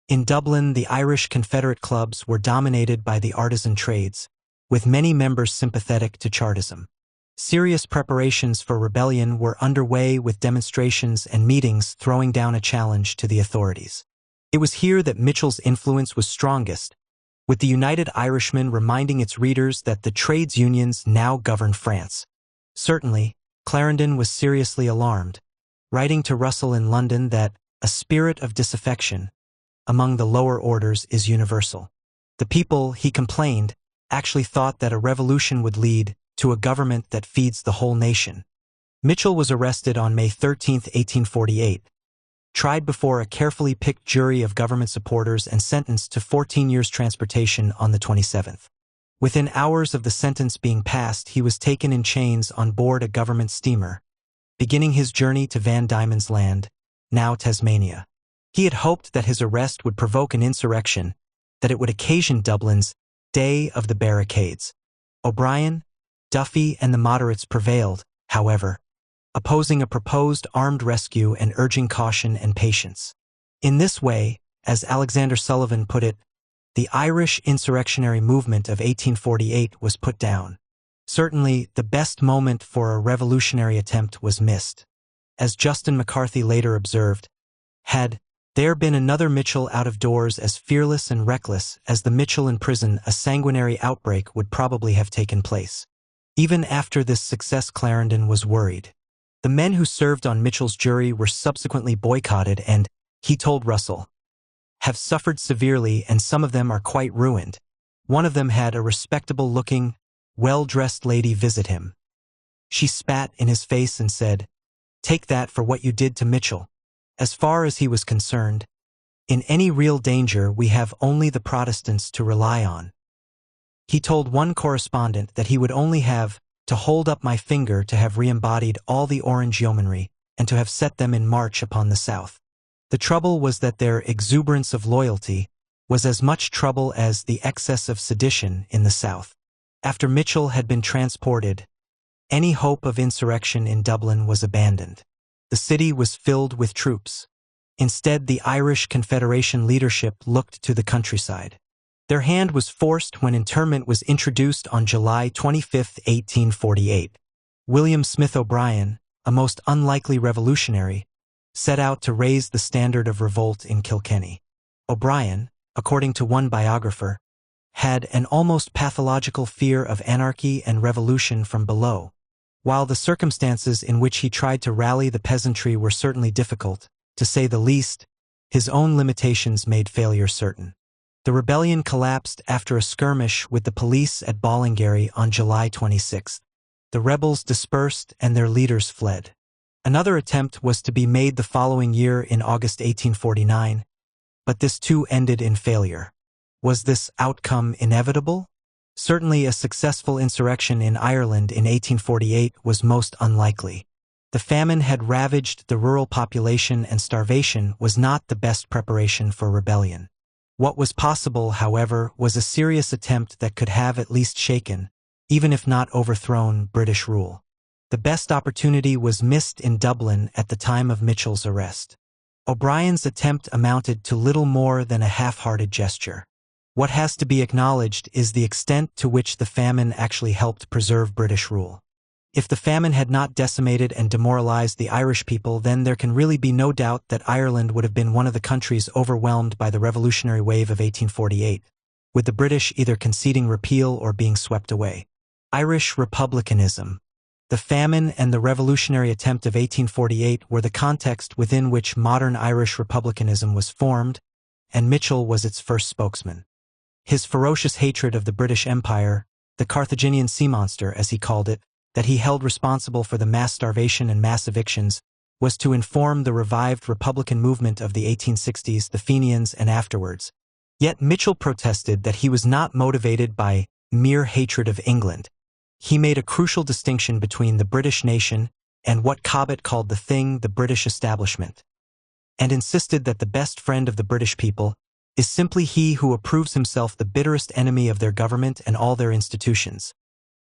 In Dublin, the Irish Confederate clubs were dominated by the artisan trades, with many members sympathetic to Chartism. Serious preparations for rebellion were underway, with demonstrations and meetings throwing down a challenge to the authorities. It was here that Mitchell's influence was strongest, with the United Irishman reminding its readers that the trades unions now govern France. Certainly, Clarendon was seriously alarmed, writing to Russell in London that a spirit of disaffection among the lower orders is universal. The people, he complained, actually thought that a revolution would lead to a government that feeds the whole nation. Mitchell was arrested on May 13, 1848, tried before a carefully picked jury of government supporters and sentenced to 14 years transportation on the 27th. Within hours of the sentence being passed, he was taken in chains on board a government steamer, beginning his journey to Van Diemen's Land, now Tasmania. He had hoped that his arrest would provoke an insurrection, that it would occasion Dublin's Day of the Barricades. O'Brien, Duffy, and the moderates prevailed, however, opposing a proposed armed rescue and urging caution and patience. In this way, as Alexander Sullivan put it, the Irish insurrectionary movement of 1848 was put down. Certainly, the best moment for a revolutionary attempt was missed. As Justin McCarthy later observed, had there been another Mitchell out of doors as fearless and reckless as the Mitchell in prison, a sanguinary outbreak would probably have taken place. Even after this success, Clarendon was worried. The men who served on Mitchell's jury were subsequently boycotted and, he told Russell, have suffered severely, and some of them are quite ruined. One of them had a respectable-looking, well-dressed lady visit him. She spat in his face and said, "Take that for what you did to Mitchell." As far as he was concerned, in any real danger we have only the Protestants to rely on. He told one correspondent that he would only have to hold up my finger to have re-embodied all the Orange yeomanry and to have set them in march upon the South. The trouble was that their exuberance of loyalty was as much trouble as the excess of sedition in the South. After Mitchell had been transported, any hope of insurrection in Dublin was abandoned. The city was filled with troops. Instead, the Irish Confederation leadership looked to the countryside. Their hand was forced when internment was introduced on July 25, 1848. William Smith O'Brien, a most unlikely revolutionary, set out to raise the standard of revolt in Kilkenny. O'Brien, according to one biographer, had an almost pathological fear of anarchy and revolution from below. While the circumstances in which he tried to rally the peasantry were certainly difficult, to say the least, his own limitations made failure certain. The rebellion collapsed after a skirmish with the police at Ballingarry on July 26. The rebels dispersed and their leaders fled. Another attempt was to be made the following year in August 1849, but this too ended in failure. Was this outcome inevitable? Certainly a successful insurrection in Ireland in 1848 was most unlikely. The famine had ravaged the rural population, and starvation was not the best preparation for rebellion. What was possible, however, was a serious attempt that could have at least shaken, even if not overthrown, British rule. The best opportunity was missed in Dublin at the time of Mitchell's arrest. O'Brien's attempt amounted to little more than a half-hearted gesture. What has to be acknowledged is the extent to which the famine actually helped preserve British rule. If the famine had not decimated and demoralized the Irish people, then there can really be no doubt that Ireland would have been one of the countries overwhelmed by the revolutionary wave of 1848, with the British either conceding repeal or being swept away. Irish republicanism. The famine and the revolutionary attempt of 1848 were the context within which modern Irish republicanism was formed, and Mitchell was its first spokesman. His ferocious hatred of the British Empire, the Carthaginian sea monster as he called it, that he held responsible for the mass starvation and mass evictions, was to inform the revived Republican movement of the 1860s, the Fenians, and afterwards. Yet Mitchell protested that he was not motivated by mere hatred of England. He made a crucial distinction between the British nation and what Cobbett called the thing, the British establishment, and insisted that the best friend of the British people is simply he who approves himself the bitterest enemy of their government and all their institutions.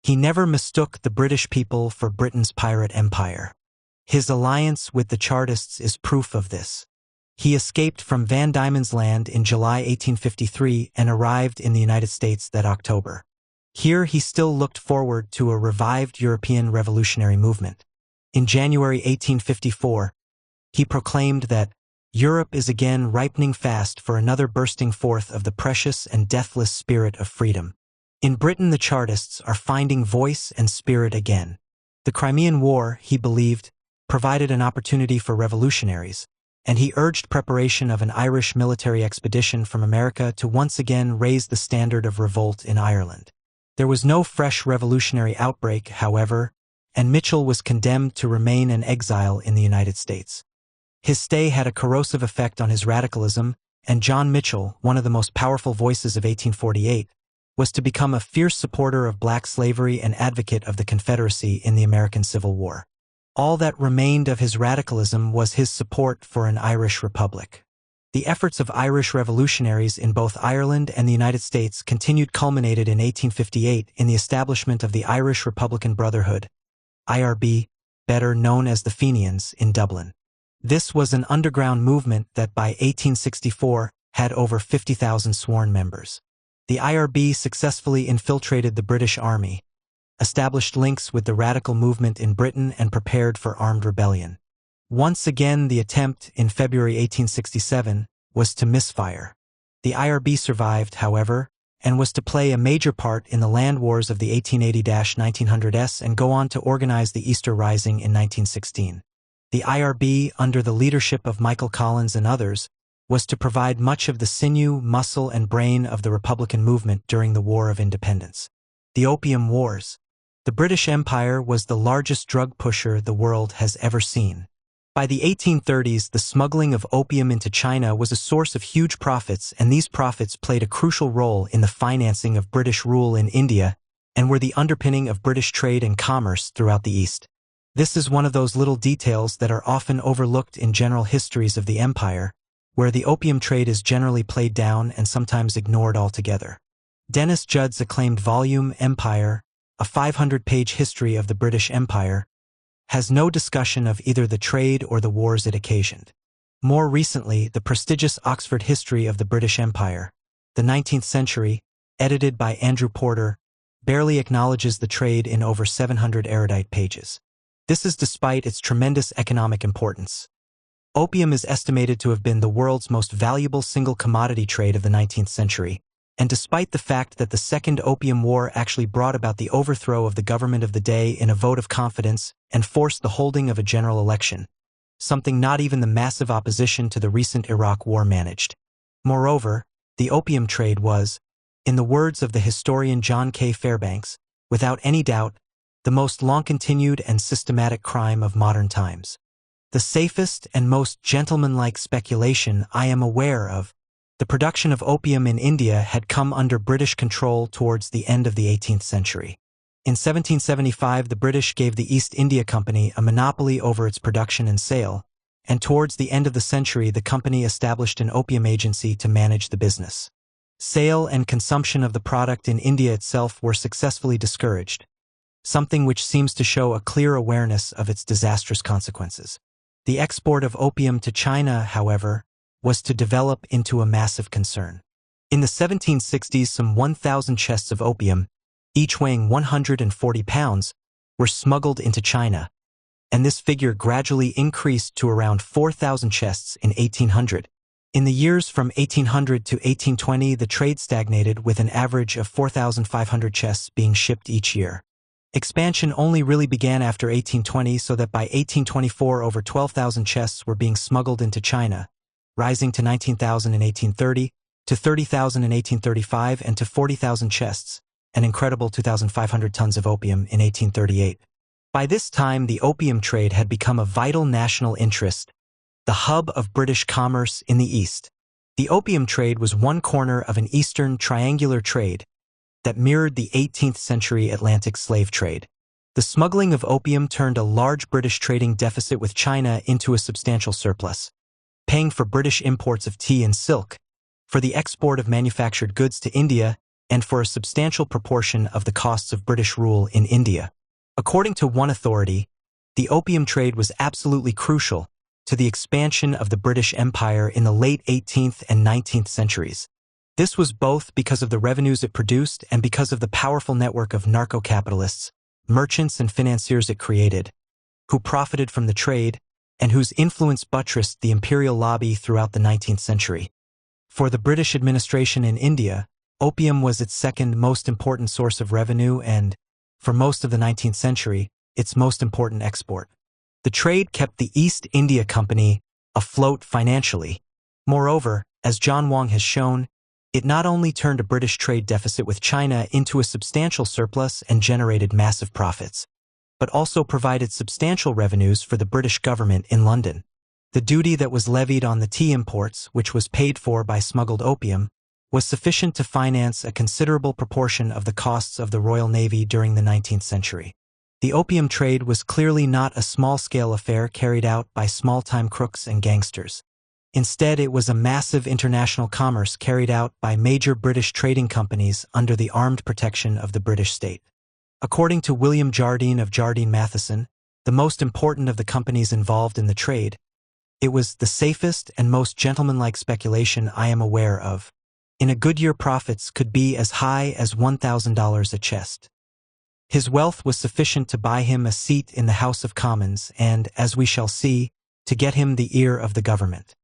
He never mistook the British people for Britain's pirate empire. His alliance with the Chartists is proof of this. He escaped from Van Diemen's Land in July 1853 and arrived in the United States that October. Here he still looked forward to a revived European revolutionary movement. In January 1854, he proclaimed that Europe is again ripening fast for another bursting forth of the precious and deathless spirit of freedom. In Britain, the Chartists are finding voice and spirit again. The Crimean War, he believed, provided an opportunity for revolutionaries, and he urged preparation of an Irish military expedition from America to once again raise the standard of revolt in Ireland. There was no fresh revolutionary outbreak, however, and Mitchell was condemned to remain an exile in the United States. His stay had a corrosive effect on his radicalism, and John Mitchell, one of the most powerful voices of 1848, was to become a fierce supporter of black slavery and advocate of the Confederacy in the American Civil War. All that remained of his radicalism was his support for an Irish republic. The efforts of Irish revolutionaries in both Ireland and the United States culminated in 1858 in the establishment of the Irish Republican Brotherhood, IRB, better known as the Fenians, in Dublin. This was an underground movement that by 1864 had over 50,000 sworn members. The IRB successfully infiltrated the British Army, established links with the radical movement in Britain, and prepared for armed rebellion. Once again, the attempt in February 1867 was to misfire. The IRB survived, however, and was to play a major part in the land wars of the 1880–1900s and go on to organize the Easter Rising in 1916. The IRB, under the leadership of Michael Collins and others, was to provide much of the sinew, muscle, and brain of the Republican movement during the War of Independence. The Opium Wars. The British Empire was the largest drug pusher the world has ever seen. By the 1830s, the smuggling of opium into China was a source of huge profits, and these profits played a crucial role in the financing of British rule in India and were the underpinning of British trade and commerce throughout the East. This is one of those little details that are often overlooked in general histories of the empire, where the opium trade is generally played down and sometimes ignored altogether. Dennis Judd's acclaimed volume, Empire, a 500-page history of the British Empire, has no discussion of either the trade or the wars it occasioned. More recently, the prestigious Oxford History of the British Empire, the 19th century, edited by Andrew Porter, barely acknowledges the trade in over 700 erudite pages. This is despite its tremendous economic importance. Opium is estimated to have been the world's most valuable single commodity trade of the 19th century, and despite the fact that the Second Opium War actually brought about the overthrow of the government of the day in a vote of confidence and forced the holding of a general election, something not even the massive opposition to the recent Iraq War managed. Moreover, the opium trade was, in the words of the historian John K. Fairbanks, without any doubt, the most long-continued and systematic crime of modern times. The safest and most gentlemanlike speculation I am aware of, the production of opium in India had come under British control towards the end of the 18th century. In 1775, the British gave the East India Company a monopoly over its production and sale, and towards the end of the century the company established an opium agency to manage the business. Sale and consumption of the product in India itself were successfully discouraged, something which seems to show a clear awareness of its disastrous consequences. The export of opium to China, however, was to develop into a massive concern. In the 1760s, some 1,000 chests of opium, each weighing 140 pounds, were smuggled into China, and this figure gradually increased to around 4,000 chests in 1800. In the years from 1800 to 1820, the trade stagnated with an average of 4,500 chests being shipped each year. Expansion only really began after 1820, so that by 1824 over 12,000 chests were being smuggled into China, rising to 19,000 in 1830, to 30,000 in 1835, and to 40,000 chests, an incredible 2,500 tons of opium in 1838. By this time, the opium trade had become a vital national interest, the hub of British commerce in the East. The opium trade was one corner of an Eastern triangular trade, that mirrored the 18th century Atlantic slave trade. The smuggling of opium turned a large British trading deficit with China into a substantial surplus, paying for British imports of tea and silk, for the export of manufactured goods to India, and for a substantial proportion of the costs of British rule in India. According to one authority, the opium trade was absolutely crucial to the expansion of the British Empire in the late 18th and 19th centuries. This was both because of the revenues it produced and because of the powerful network of narco-capitalists, merchants and financiers it created, who profited from the trade and whose influence buttressed the imperial lobby throughout the 19th century. For the British administration in India, opium was its second most important source of revenue and, for most of the 19th century, its most important export. The trade kept the East India Company afloat financially. Moreover, as John Wong has shown, it not only turned a British trade deficit with China into a substantial surplus and generated massive profits, but also provided substantial revenues for the British government in London. The duty that was levied on the tea imports, which was paid for by smuggled opium, was sufficient to finance a considerable proportion of the costs of the Royal Navy during the 19th century. The opium trade was clearly not a small-scale affair carried out by small-time crooks and gangsters. Instead, it was a massive international commerce carried out by major British trading companies under the armed protection of the British state. According to William Jardine of Jardine Matheson, the most important of the companies involved in the trade, it was the safest and most gentlemanlike speculation I am aware of. In a good year, profits could be as high as $1,000 a chest. His wealth was sufficient to buy him a seat in the House of Commons and, as we shall see, to get him the ear of the government.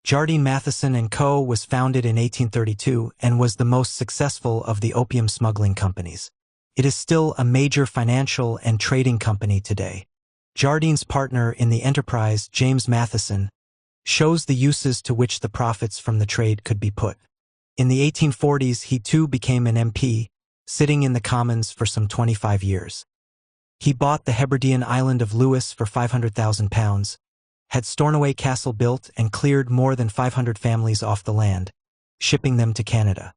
Jardine Matheson & Co. was founded in 1832 and was the most successful of the opium smuggling companies. It is still a major financial and trading company today. Jardine's partner in the enterprise, James Matheson, shows the uses to which the profits from the trade could be put. In the 1840s, he too became an MP, sitting in the Commons for some 25 years. He bought the Hebridean island of Lewis for £500,000, had Stornoway Castle built and cleared more than 500 families off the land, shipping them to Canada.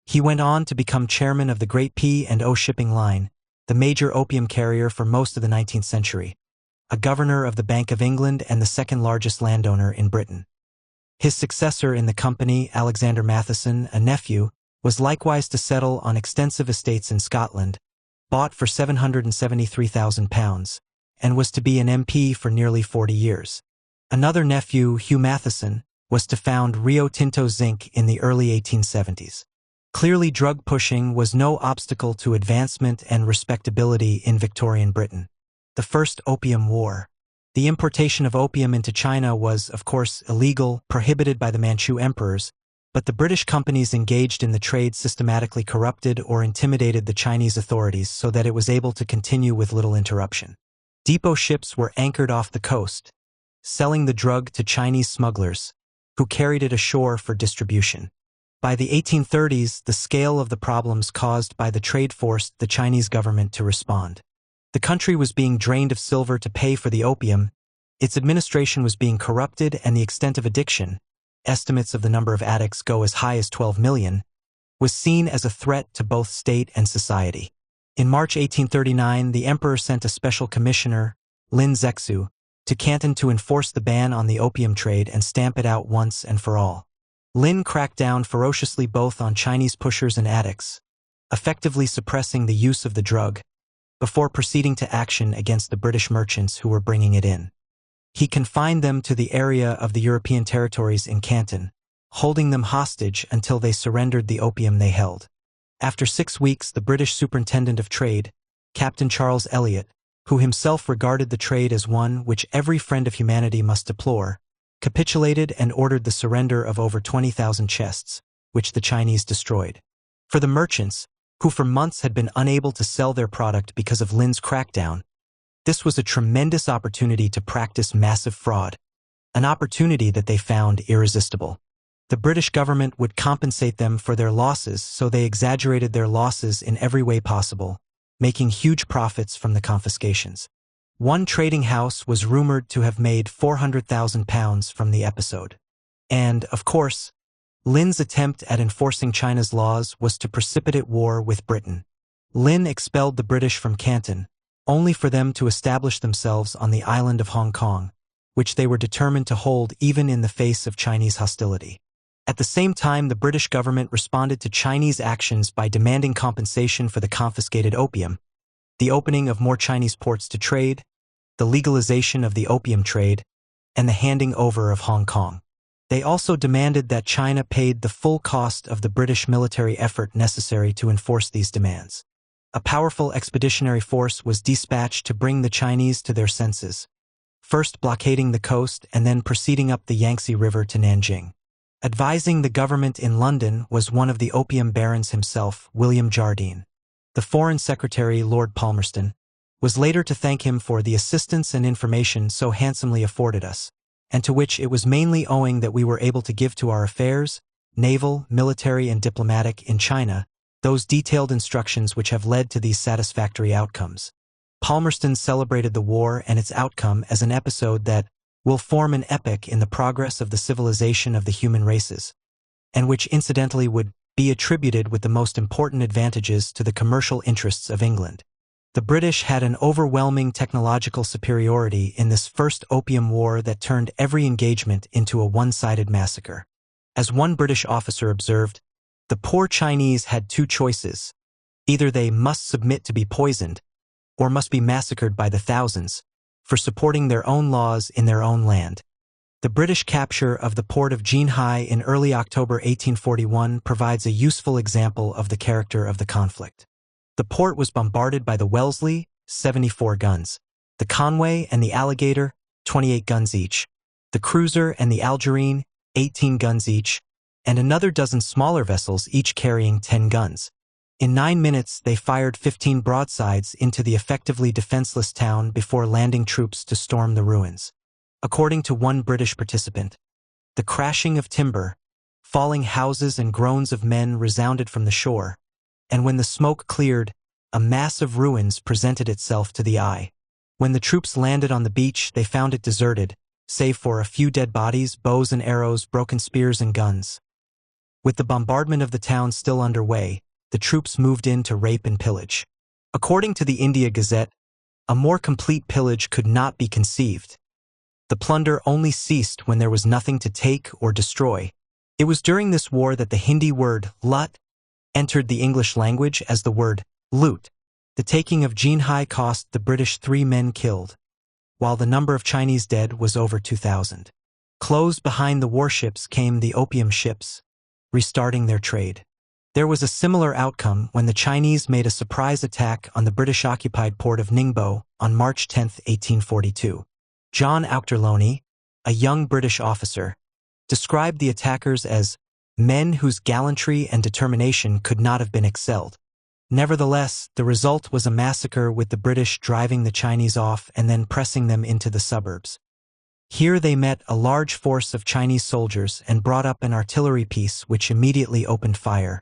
He went on to become chairman of the Great P&O Shipping Line, the major opium carrier for most of the 19th century, a governor of the Bank of England and the second largest landowner in Britain. His successor in the company, Alexander Matheson, a nephew, was likewise to settle on extensive estates in Scotland, bought for £773,000, and was to be an MP for nearly 40 years. Another nephew, Hugh Matheson, was to found Rio Tinto Zinc in the early 1870s. Clearly, drug pushing was no obstacle to advancement and respectability in Victorian Britain. The First Opium War. The importation of opium into China was, of course, illegal, prohibited by the Manchu emperors, but the British companies engaged in the trade systematically corrupted or intimidated the Chinese authorities so that it was able to continue with little interruption. Depot ships were anchored off the coast, selling the drug to Chinese smugglers, who carried it ashore for distribution. By the 1830s, the scale of the problems caused by the trade forced the Chinese government to respond. The country was being drained of silver to pay for the opium, its administration was being corrupted, and the extent of addiction, estimates of the number of addicts go as high as 12 million, was seen as a threat to both state and society. In March 1839, the emperor sent a special commissioner, Lin Zexu, to Canton to enforce the ban on the opium trade and stamp it out once and for all. Lin cracked down ferociously both on Chinese pushers and addicts, effectively suppressing the use of the drug, before proceeding to action against the British merchants who were bringing it in. He confined them to the area of the European territories in Canton, holding them hostage until they surrendered the opium they held. After 6 weeks, the British Superintendent of Trade, Captain Charles Elliot, who himself regarded the trade as one which every friend of humanity must deplore, capitulated and ordered the surrender of over 20,000 chests, which the Chinese destroyed. For the merchants, who for months had been unable to sell their product because of Lin's crackdown, this was a tremendous opportunity to practice massive fraud, an opportunity that they found irresistible. The British government would compensate them for their losses, so they exaggerated their losses in every way possible, making huge profits from the confiscations. One trading house was rumored to have made £400,000 from the episode. And, of course, Lin's attempt at enforcing China's laws was to precipitate war with Britain. Lin expelled the British from Canton, only for them to establish themselves on the island of Hong Kong, which they were determined to hold even in the face of Chinese hostility. At the same time, the British government responded to Chinese actions by demanding compensation for the confiscated opium, the opening of more Chinese ports to trade, the legalization of the opium trade, and the handing over of Hong Kong. They also demanded that China paid the full cost of the British military effort necessary to enforce these demands. A powerful expeditionary force was dispatched to bring the Chinese to their senses, first blockading the coast and then proceeding up the Yangtze River to Nanjing. Advising the government in London was one of the opium barons himself, William Jardine. The Foreign Secretary, Lord Palmerston, was later to thank him for the assistance and information so handsomely afforded us, and to which it was mainly owing that we were able to give to our affairs, naval, military, and diplomatic, in China, those detailed instructions which have led to these satisfactory outcomes. Palmerston celebrated the war and its outcome as an episode that will form an epoch in the progress of the civilization of the human races, and which incidentally would be attributed with the most important advantages to the commercial interests of England. The British had an overwhelming technological superiority in this first opium war that turned every engagement into a one-sided massacre. As one British officer observed, the poor Chinese had two choices. Either they must submit to be poisoned, or must be massacred by the thousands, for supporting their own laws in their own land. The British capture of the port of Jinhai in early October 1841 provides a useful example of the character of the conflict. The port was bombarded by the Wellesley, 74 guns, the Conway and the Alligator, 28 guns each, the Cruiser and the Algerine, 18 guns each, and another dozen smaller vessels each carrying 10 guns. In 9 minutes, they fired 15 broadsides into the effectively defenseless town before landing troops to storm the ruins. According to one British participant, the crashing of timber, falling houses and groans of men resounded from the shore, and when the smoke cleared, a mass of ruins presented itself to the eye. When the troops landed on the beach, they found it deserted, save for a few dead bodies, bows and arrows, broken spears and guns. With the bombardment of the town still underway, the troops moved in to rape and pillage. According to the India Gazette, a more complete pillage could not be conceived. The plunder only ceased when there was nothing to take or destroy. It was during this war that the Hindi word lut entered the English language as the word loot. The taking of Jinhai cost the British 3 men killed, while the number of Chinese dead was over 2,000. Close behind the warships came the opium ships, restarting their trade. There was a similar outcome when the Chinese made a surprise attack on the British-occupied port of Ningbo on March 10, 1842. John Auchterlonie, a young British officer, described the attackers as men whose gallantry and determination could not have been excelled. Nevertheless, the result was a massacre, with the British driving the Chinese off and then pressing them into the suburbs. Here they met a large force of Chinese soldiers and brought up an artillery piece which immediately opened fire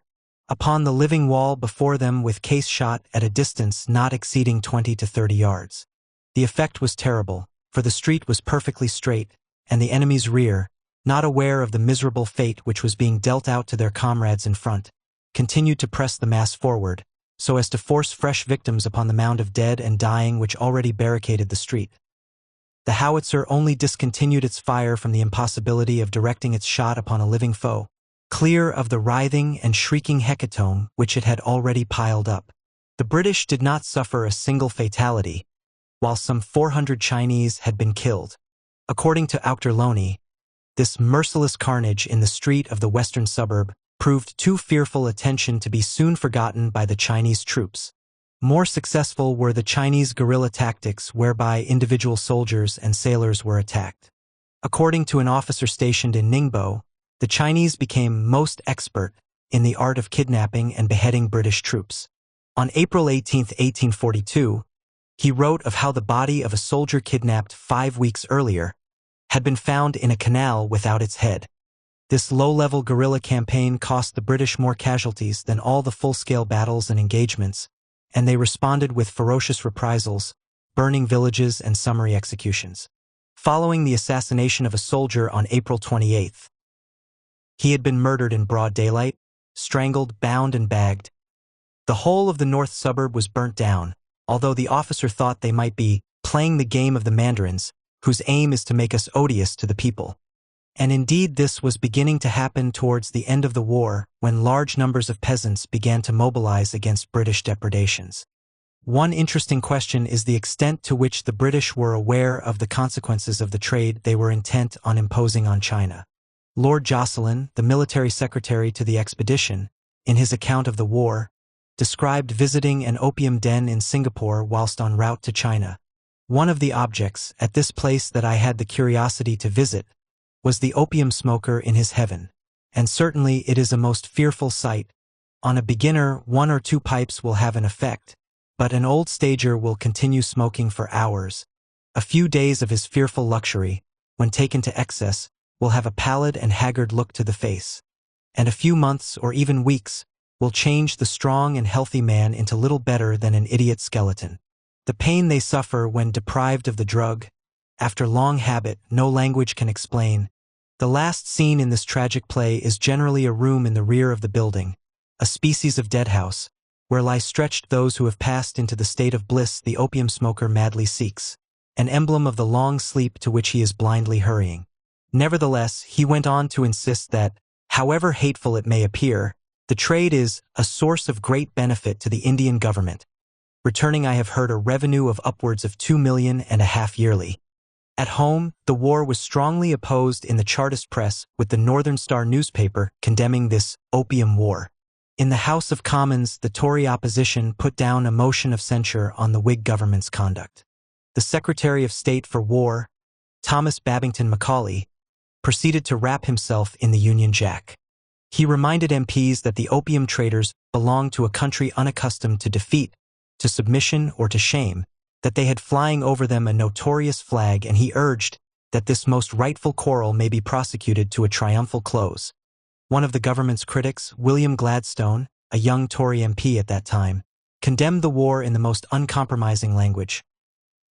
upon the living wall before them with case shot at a distance not exceeding 20 to 30 yards. The effect was terrible, for the street was perfectly straight, and the enemy's rear, not aware of the miserable fate which was being dealt out to their comrades in front, continued to press the mass forward, so as to force fresh victims upon the mound of dead and dying which already barricaded the street. The howitzer only discontinued its fire from the impossibility of directing its shot upon a living foe, clear of the writhing and shrieking hecatomb which it had already piled up. The British did not suffer a single fatality, while some 400 Chinese had been killed. According to Auchterlonie, this merciless carnage in the street of the western suburb proved too fearful attention to be soon forgotten by the Chinese troops. More successful were the Chinese guerrilla tactics whereby individual soldiers and sailors were attacked. According to an officer stationed in Ningbo, the Chinese became most expert in the art of kidnapping and beheading British troops. On April 18, 1842, he wrote of how the body of a soldier kidnapped 5 weeks earlier had been found in a canal without its head. This low-level guerrilla campaign cost the British more casualties than all the full-scale battles and engagements, and they responded with ferocious reprisals, burning villages and summary executions. Following the assassination of a soldier on April 28th, He had been murdered in broad daylight, strangled, bound, and bagged. The whole of the north suburb was burnt down, although the officer thought they might be playing the game of the mandarins, whose aim is to make us odious to the people. And indeed this was beginning to happen towards the end of the war, when large numbers of peasants began to mobilize against British depredations. One interesting question is the extent to which the British were aware of the consequences of the trade they were intent on imposing on China. Lord Jocelyn, the military secretary to the expedition, in his account of the war, described visiting an opium den in Singapore whilst en route to China. One of the objects at this place that I had the curiosity to visit was the opium smoker in his heaven, and certainly it is a most fearful sight. On a beginner, 1 or 2 pipes will have an effect, but an old stager will continue smoking for hours. A few days of his fearful luxury, when taken to excess, will have a pallid and haggard look to the face, and a few months or even weeks will change the strong and healthy man into little better than an idiot skeleton. The pain they suffer when deprived of the drug, after long habit, no language can explain. The last scene in this tragic play is generally a room in the rear of the building, a species of deadhouse, where lie stretched those who have passed into the state of bliss the opium smoker madly seeks, an emblem of the long sleep to which he is blindly hurrying. Nevertheless, he went on to insist that, however hateful it may appear, the trade is a source of great benefit to the Indian government, returning I have heard a revenue of upwards of 2.5 million yearly. At home, the war was strongly opposed in the Chartist press, with the Northern Star newspaper condemning this opium war. In the House of Commons, the Tory opposition put down a motion of censure on the Whig government's conduct. The Secretary of State for War, Thomas Babington Macaulay, proceeded to wrap himself in the Union Jack. He reminded MPs that the opium traders belonged to a country unaccustomed to defeat, to submission, or to shame, that they had flying over them a notorious flag, and he urged that this most rightful quarrel may be prosecuted to a triumphal close. One of the government's critics, William Gladstone, a young Tory MP at that time, condemned the war in the most uncompromising language.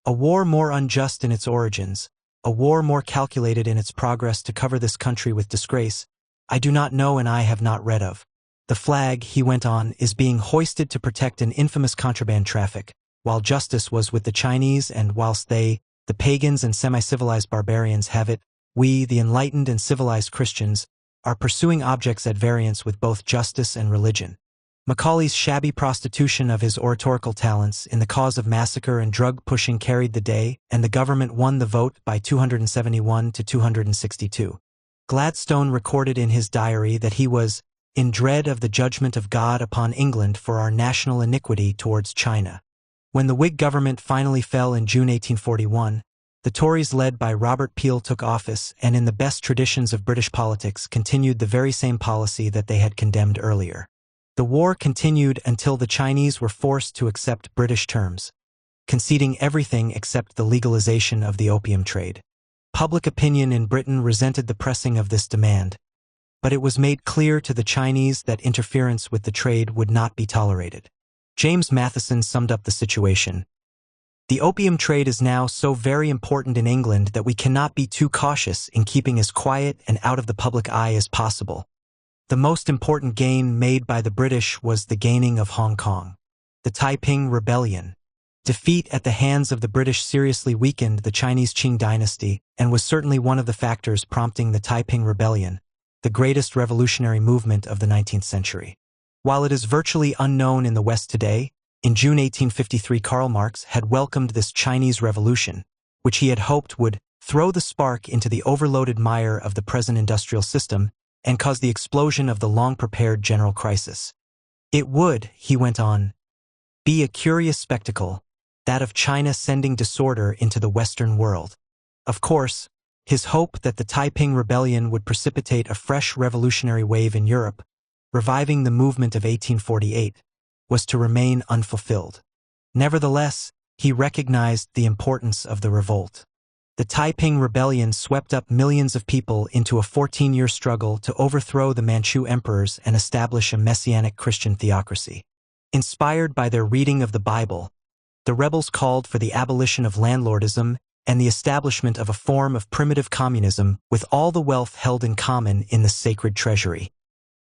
A war more unjust in its origins, a war more calculated in its progress to cover this country with disgrace, I do not know and I have not read of. The flag, he went on, is being hoisted to protect an infamous contraband traffic, while justice was with the Chinese, and whilst they, the pagans and semi-civilized barbarians, have it, we, the enlightened and civilized Christians, are pursuing objects at variance with both justice and religion. Macaulay's shabby prostitution of his oratorical talents in the cause of massacre and drug-pushing carried the day, and the government won the vote by 271 to 262. Gladstone recorded in his diary that he was in dread of the judgment of God upon England for our national iniquity towards China. When the Whig government finally fell in June 1841, the Tories led by Robert Peel took office and in the best traditions of British politics continued the very same policy that they had condemned earlier. The war continued until the Chinese were forced to accept British terms, conceding everything except the legalization of the opium trade. Public opinion in Britain resented the pressing of this demand, but it was made clear to the Chinese that interference with the trade would not be tolerated. James Matheson summed up the situation. The opium trade is now so very important in England that we cannot be too cautious in keeping as quiet and out of the public eye as possible. The most important gain made by the British was the gaining of Hong Kong. The Taiping Rebellion. Defeat at the hands of the British seriously weakened the Chinese Qing dynasty and was certainly one of the factors prompting the Taiping Rebellion, the greatest revolutionary movement of the 19th century. While it is virtually unknown in the West today, in June 1853 Karl Marx had welcomed this Chinese revolution, which he had hoped would throw the spark into the overloaded mire of the present industrial system and cause the explosion of the long-prepared general crisis. It would, he went on, be a curious spectacle, that of China sending disorder into the Western world. Of course, his hope that the Taiping Rebellion would precipitate a fresh revolutionary wave in Europe, reviving the movement of 1848, was to remain unfulfilled. Nevertheless, he recognized the importance of the revolt. The Taiping Rebellion swept up millions of people into a 14-year struggle to overthrow the Manchu emperors and establish a messianic Christian theocracy. Inspired by their reading of the Bible, the rebels called for the abolition of landlordism and the establishment of a form of primitive communism with all the wealth held in common in the sacred treasury.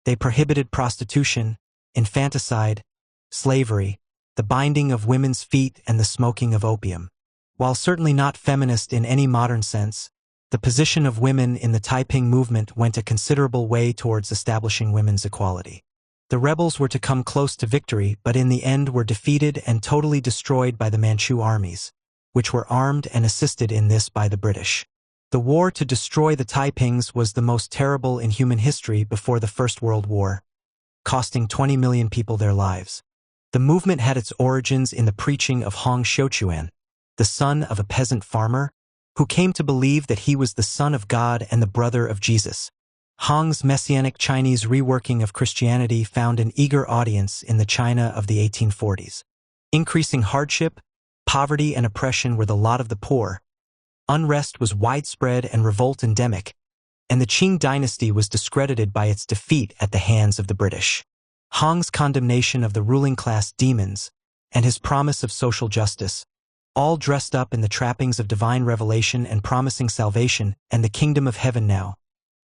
They prohibited prostitution, infanticide, slavery, the binding of women's feet, and the smoking of opium. While certainly not feminist in any modern sense, the position of women in the Taiping movement went a considerable way towards establishing women's equality. The rebels were to come close to victory, but in the end were defeated and totally destroyed by the Manchu armies, which were armed and assisted in this by the British. The war to destroy the Taipings was the most terrible in human history before the First World War, costing 20 million people their lives. The movement had its origins in the preaching of Hong Xiuquan, the son of a peasant farmer, who came to believe that he was the Son of God and the brother of Jesus. Hong's messianic Chinese reworking of Christianity found an eager audience in the China of the 1840s. Increasing hardship, poverty, and oppression were the lot of the poor. Unrest was widespread and revolt endemic, and the Qing dynasty was discredited by its defeat at the hands of the British. Hong's condemnation of the ruling class demons and his promise of social justice, all dressed up in the trappings of divine revelation and promising salvation and the kingdom of heaven now,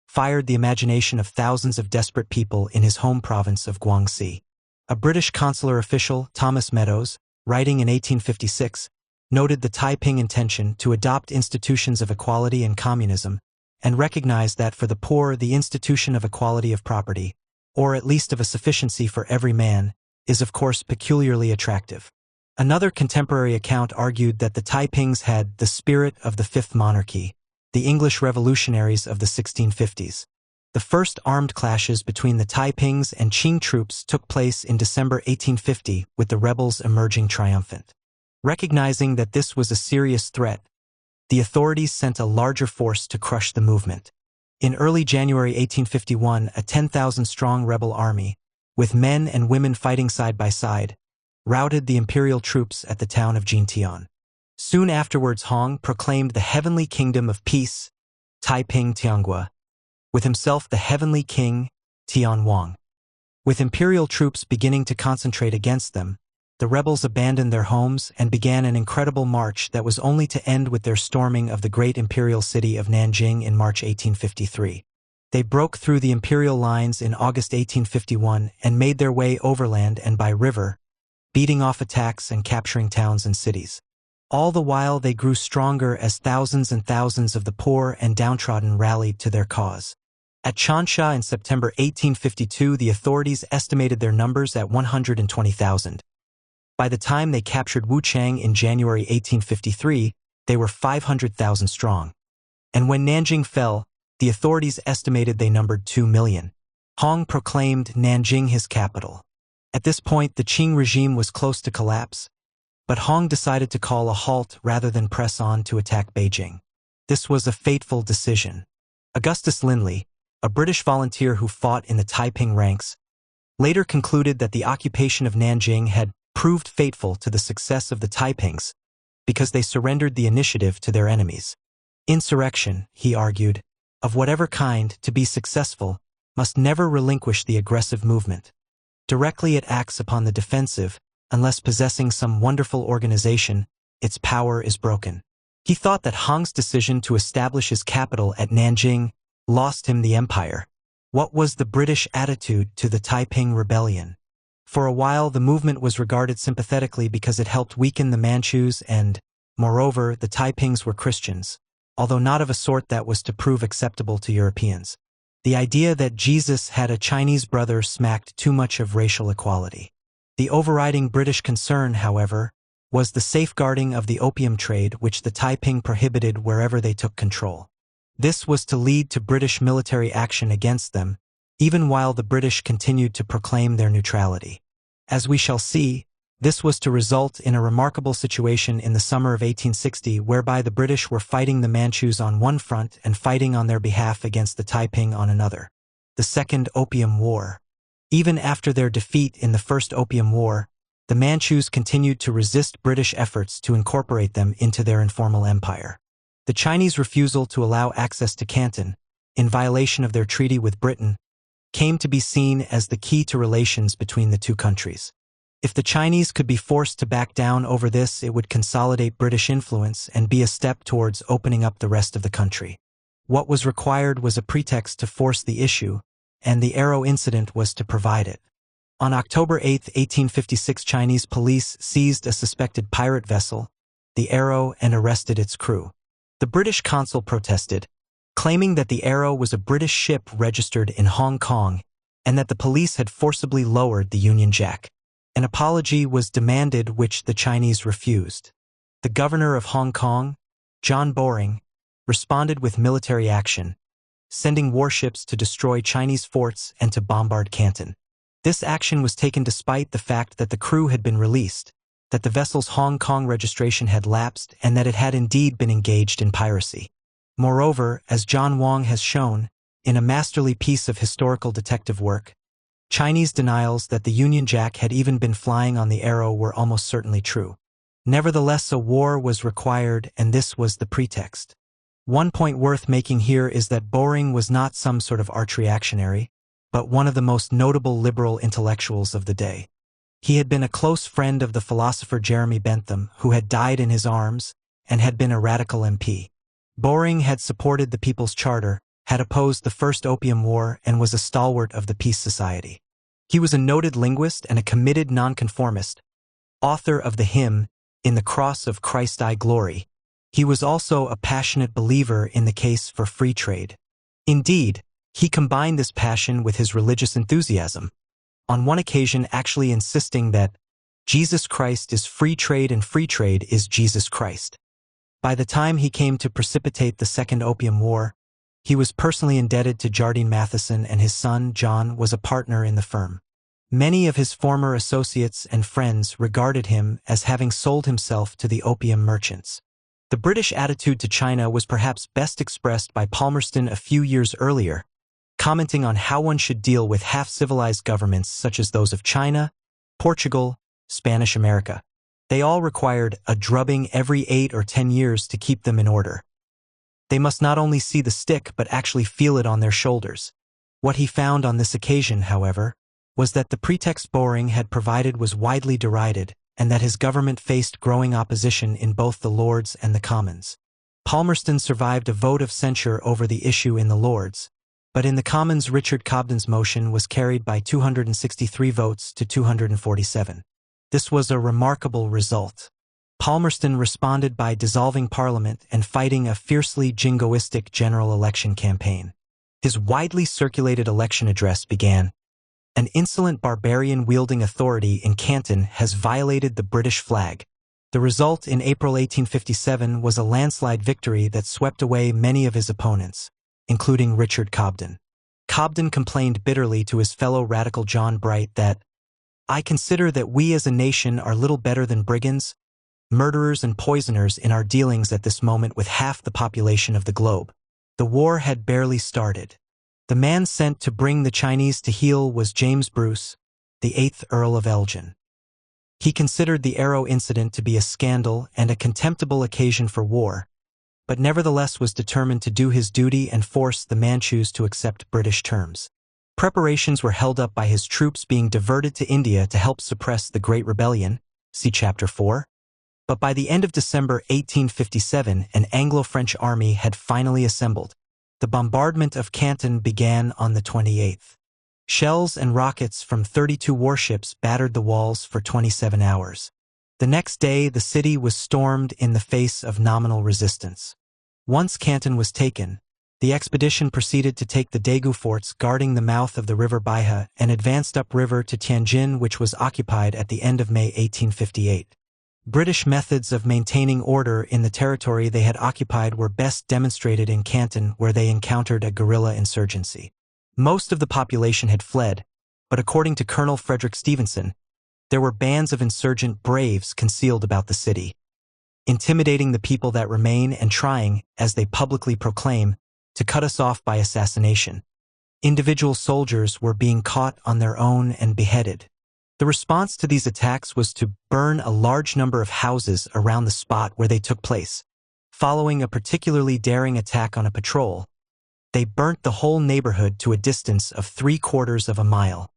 fired the imagination of thousands of desperate people in his home province of Guangxi. A British consular official, Thomas Meadows, writing in 1856, noted the Taiping intention to adopt institutions of equality and communism, and recognized that for the poor the institution of equality of property, or at least of a sufficiency for every man, is of course peculiarly attractive. Another contemporary account argued that the Taipings had the spirit of the Fifth Monarchy, the English revolutionaries of the 1650s. The first armed clashes between the Taipings and Qing troops took place in December 1850, with the rebels emerging triumphant. Recognizing that this was a serious threat, the authorities sent a larger force to crush the movement. In early January 1851, a 10,000-strong rebel army, with men and women fighting side by side, routed the imperial troops at the town of Jintian. Soon afterwards, Hong proclaimed the heavenly kingdom of peace, Taiping Tiangue, with himself the heavenly king, Tian Wang. With imperial troops beginning to concentrate against them, the rebels abandoned their homes and began an incredible march that was only to end with their storming of the great imperial city of Nanjing in March 1853. They broke through the imperial lines in August 1851 and made their way overland and by river, beating off attacks and capturing towns and cities. All the while they grew stronger as thousands and thousands of the poor and downtrodden rallied to their cause. At Changsha in September 1852, the authorities estimated their numbers at 120,000. By the time they captured Wuchang in January 1853, they were 500,000 strong. And when Nanjing fell, the authorities estimated they numbered 2 million. Hong proclaimed Nanjing his capital. At this point, the Qing regime was close to collapse, but Hong decided to call a halt rather than press on to attack Beijing. This was a fateful decision. Augustus Lindley, a British volunteer who fought in the Taiping ranks, later concluded that the occupation of Nanjing had proved fateful to the success of the Taipings because they surrendered the initiative to their enemies. Insurrection, he argued, of whatever kind, to be successful, must never relinquish the aggressive movement. Directly it acts upon the defensive, unless possessing some wonderful organization, its power is broken. He thought that Hong's decision to establish his capital at Nanjing lost him the empire. What was the British attitude to the Taiping rebellion? For a while, the movement was regarded sympathetically because it helped weaken the Manchus and, moreover, the Taipings were Christians, although not of a sort that was to prove acceptable to Europeans. The idea that Jesus had a Chinese brother smacked too much of racial equality. The overriding British concern, however, was the safeguarding of the opium trade, which the Taiping prohibited wherever they took control. This was to lead to British military action against them, even while the British continued to proclaim their neutrality. As we shall see, this was to result in a remarkable situation in the summer of 1860, whereby the British were fighting the Manchus on one front and fighting on their behalf against the Taiping on another. The Second Opium War. Even after their defeat in the First Opium War, the Manchus continued to resist British efforts to incorporate them into their informal empire. The Chinese refusal to allow access to Canton, in violation of their treaty with Britain, came to be seen as the key to relations between the two countries. If the Chinese could be forced to back down over this, it would consolidate British influence and be a step towards opening up the rest of the country. What was required was a pretext to force the issue, and the Arrow incident was to provide it. On October 8, 1856, Chinese police seized a suspected pirate vessel, the Arrow, and arrested its crew. The British consul protested, claiming that the Arrow was a British ship registered in Hong Kong and that the police had forcibly lowered the Union Jack. An apology was demanded, which the Chinese refused. The governor of Hong Kong, John Boring, responded with military action, sending warships to destroy Chinese forts and to bombard Canton. This action was taken despite the fact that the crew had been released, that the vessel's Hong Kong registration had lapsed, and that it had indeed been engaged in piracy. Moreover, as John Wong has shown, in a masterly piece of historical detective work, Chinese denials that the Union Jack had even been flying on the Arrow were almost certainly true. Nevertheless, a war was required, and this was the pretext. One point worth making here is that Boring was not some sort of arch-reactionary, but one of the most notable liberal intellectuals of the day. He had been a close friend of the philosopher Jeremy Bentham, who had died in his arms, and had been a radical MP. Boring had supported the People's Charter, had opposed the First Opium War, and was a stalwart of the Peace Society. He was a noted linguist and a committed nonconformist, author of the hymn, "In the Cross of Christ I Glory." He was also a passionate believer in the case for free trade. Indeed, he combined this passion with his religious enthusiasm, on one occasion actually insisting that Jesus Christ is free trade and free trade is Jesus Christ. By the time he came to precipitate the Second Opium War, he was personally indebted to Jardine Matheson, and his son, John, was a partner in the firm. Many of his former associates and friends regarded him as having sold himself to the opium merchants. The British attitude to China was perhaps best expressed by Palmerston a few years earlier, commenting on how one should deal with half-civilized governments such as those of China, Portugal, Spanish America. They all required a drubbing every 8 or 10 years to keep them in order. They must not only see the stick but actually feel it on their shoulders. What he found on this occasion, however, was that the pretext Boring had provided was widely derided, and that his government faced growing opposition in both the Lords and the Commons. Palmerston survived a vote of censure over the issue in the Lords, but in the Commons Richard Cobden's motion was carried by 263 votes to 247. This was a remarkable result. Palmerston responded by dissolving Parliament and fighting a fiercely jingoistic general election campaign. His widely circulated election address began, "An insolent barbarian wielding authority in Canton has violated the British flag." The result in April 1857 was a landslide victory that swept away many of his opponents, including Richard Cobden. Cobden complained bitterly to his fellow radical John Bright that, "I consider that we as a nation are little better than brigands, murderers and poisoners in our dealings at this moment with half the population of the globe." The war had barely started. The man sent to bring the Chinese to heel was James Bruce, the 8th Earl of Elgin. He considered the Arrow incident to be a scandal and a contemptible occasion for war, but nevertheless was determined to do his duty and force the Manchus to accept British terms. Preparations were held up by his troops being diverted to India to help suppress the Great Rebellion, see Chapter 4. But by the end of December 1857, an Anglo-French army had finally assembled. The bombardment of Canton began on the 28th. Shells and rockets from 32 warships battered the walls for 27 hours. The next day, the city was stormed in the face of nominal resistance. Once Canton was taken, the expedition proceeded to take the Daegu forts guarding the mouth of the River Baiha and advanced upriver to Tianjin, which was occupied at the end of May 1858. British methods of maintaining order in the territory they had occupied were best demonstrated in Canton, where they encountered a guerrilla insurgency. Most of the population had fled, but according to Colonel Frederick Stevenson, there were bands of insurgent braves concealed about the city, intimidating the people that remain and trying, as they publicly proclaim, to cut us off by assassination. Individual soldiers were being caught on their own and beheaded. The response to these attacks was to burn a large number of houses around the spot where they took place. Following a particularly daring attack on a patrol, they burnt the whole neighborhood to a distance of 3/4 of a mile.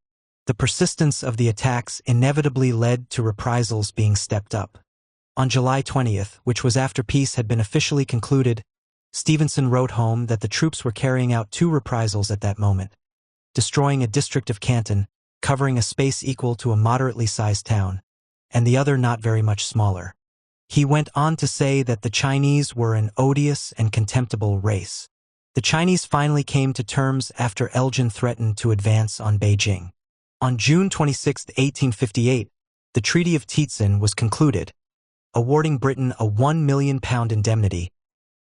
The persistence of the attacks inevitably led to reprisals being stepped up. On July 20th, which was after peace had been officially concluded, Stevenson wrote home that the troops were carrying out 2 reprisals at that moment, destroying a district of Canton, covering a space equal to a moderately sized town, and the other not very much smaller. He went on to say that the Chinese were an odious and contemptible race. The Chinese finally came to terms after Elgin threatened to advance on Beijing. On June 26, 1858, the Treaty of Tietzen was concluded, awarding Britain a £1 million indemnity,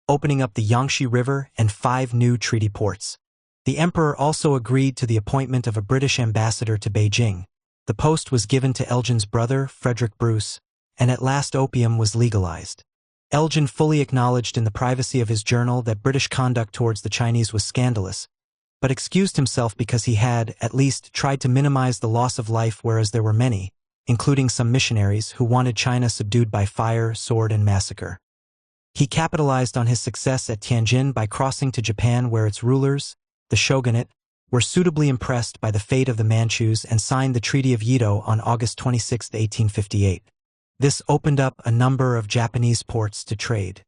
opening up the Yangtze River and 5 new treaty ports. The emperor also agreed to the appointment of a British ambassador to Beijing. The post was given to Elgin's brother, Frederick Bruce, and at last opium was legalized. Elgin fully acknowledged in the privacy of his journal that British conduct towards the Chinese was scandalous, but excused himself because he had, at least, tried to minimize the loss of life, whereas there were many, including some missionaries, who wanted China subdued by fire, sword, and massacre. He capitalized on his success at Tianjin by crossing to Japan, where its rulers, the shogunate, were suitably impressed by the fate of the Manchus and signed the Treaty of Yedo on August 26, 1858. This opened up a number of Japanese ports to trade.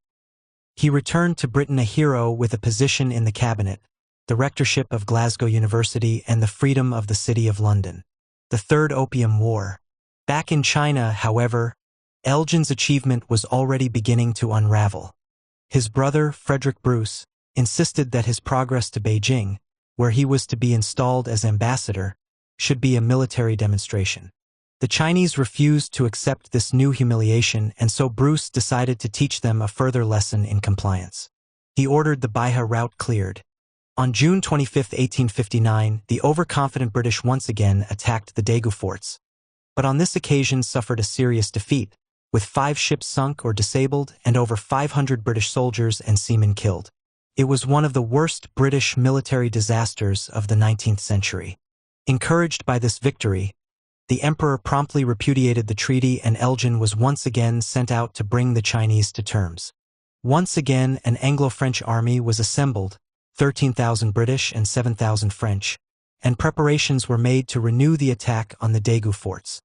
He returned to Britain a hero with a position in the cabinet, the rectorship of Glasgow University, and the freedom of the City of London. The Third Opium War. Back in China, however, Elgin's achievement was already beginning to unravel. His brother, Frederick Bruce, insisted that his progress to Beijing, where he was to be installed as ambassador, should be a military demonstration. The Chinese refused to accept this new humiliation, and so Bruce decided to teach them a further lesson in compliance. He ordered the Baihe route cleared. On June 25, 1859, the overconfident British once again attacked the Daegu forts, but on this occasion suffered a serious defeat, with 5 ships sunk or disabled and over 500 British soldiers and seamen killed. It was one of the worst British military disasters of the 19th century. Encouraged by this victory, the emperor promptly repudiated the treaty, and Elgin was once again sent out to bring the Chinese to terms. Once again, an Anglo-French army was assembled, 13,000 British and 7,000 French, and preparations were made to renew the attack on the Daegu forts.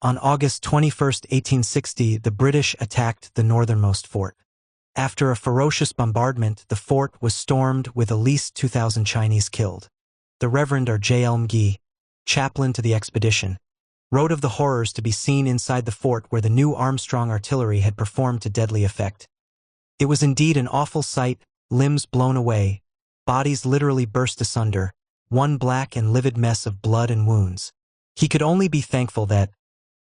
On August 21, 1860, the British attacked the northernmost fort. After a ferocious bombardment, the fort was stormed with at least 2,000 Chinese killed. The Reverend R.J. McGee, chaplain to the expedition, wrote of the horrors to be seen inside the fort where the new Armstrong artillery had performed to deadly effect. It was indeed an awful sight, limbs blown away, bodies literally burst asunder, one black and livid mess of blood and wounds. He could only be thankful that,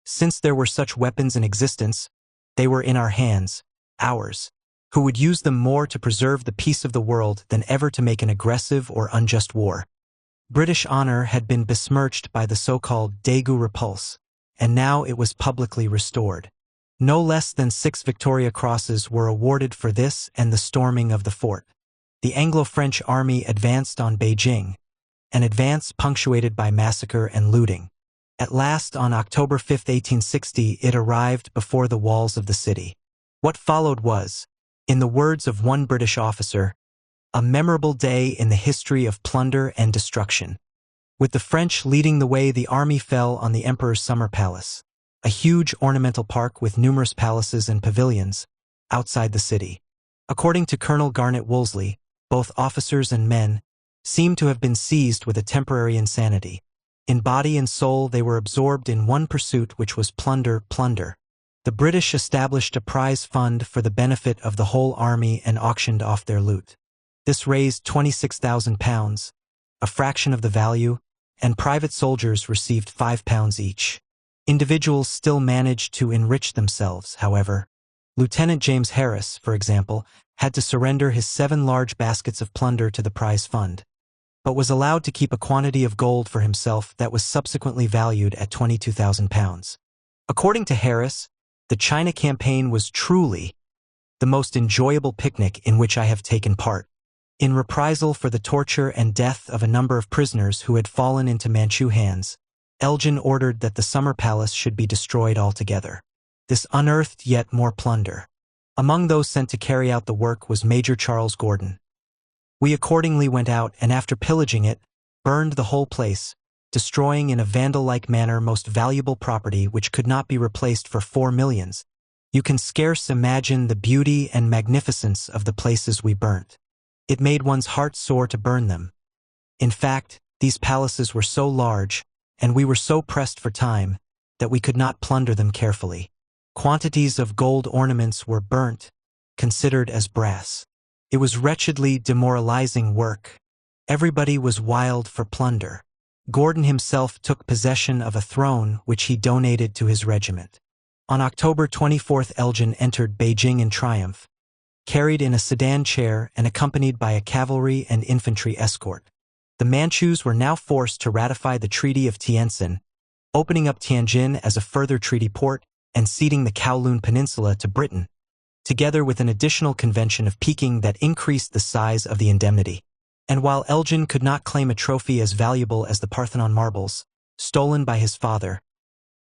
since there were such weapons in existence, they were in our hands, ours, who would use them more to preserve the peace of the world than ever to make an aggressive or unjust war. British honor had been besmirched by the so-called Daegu Repulse, and now it was publicly restored. No less than 6 Victoria Crosses were awarded for this and the storming of the fort. The Anglo-French army advanced on Beijing, an advance punctuated by massacre and looting. At last, on October 5, 1860, it arrived before the walls of the city. What followed was, in the words of one British officer, a memorable day in the history of plunder and destruction. With the French leading the way, the army fell on the Emperor's Summer Palace, a huge ornamental park with numerous palaces and pavilions, outside the city. According to Colonel Garnet Wolseley, both officers and men seemed to have been seized with a temporary insanity. In body and soul they were absorbed in one pursuit, which was plunder, plunder. The British established a prize fund for the benefit of the whole army and auctioned off their loot. This raised £26,000, a fraction of the value, and private soldiers received £5 each. Individuals still managed to enrich themselves, however. Lieutenant James Harris, for example, had to surrender his 7 large baskets of plunder to the prize fund, but was allowed to keep a quantity of gold for himself that was subsequently valued at £22,000. According to Harris, the China campaign was truly the most enjoyable picnic in which I have taken part. In reprisal for the torture and death of a number of prisoners who had fallen into Manchu hands, Elgin ordered that the Summer Palace should be destroyed altogether. This unearthed yet more plunder. Among those sent to carry out the work was Major Charles Gordon. We accordingly went out and, after pillaging it, burned the whole place, destroying in a vandal-like manner most valuable property which could not be replaced for 4 millions. You can scarce imagine the beauty and magnificence of the places we burnt. It made one's heart sore to burn them. In fact, these palaces were so large, and we were so pressed for time, that we could not plunder them carefully. Quantities of gold ornaments were burnt, considered as brass. It was wretchedly demoralizing work. Everybody was wild for plunder. Gordon himself took possession of a throne which he donated to his regiment. On October 24th, Elgin entered Beijing in triumph, carried in a sedan chair and accompanied by a cavalry and infantry escort. The Manchus were now forced to ratify the Treaty of Tientsin, opening up Tianjin as a further treaty port and ceding the Kowloon Peninsula to Britain, together with an additional convention of Peking that increased the size of the indemnity. And while Elgin could not claim a trophy as valuable as the Parthenon marbles, stolen by his father,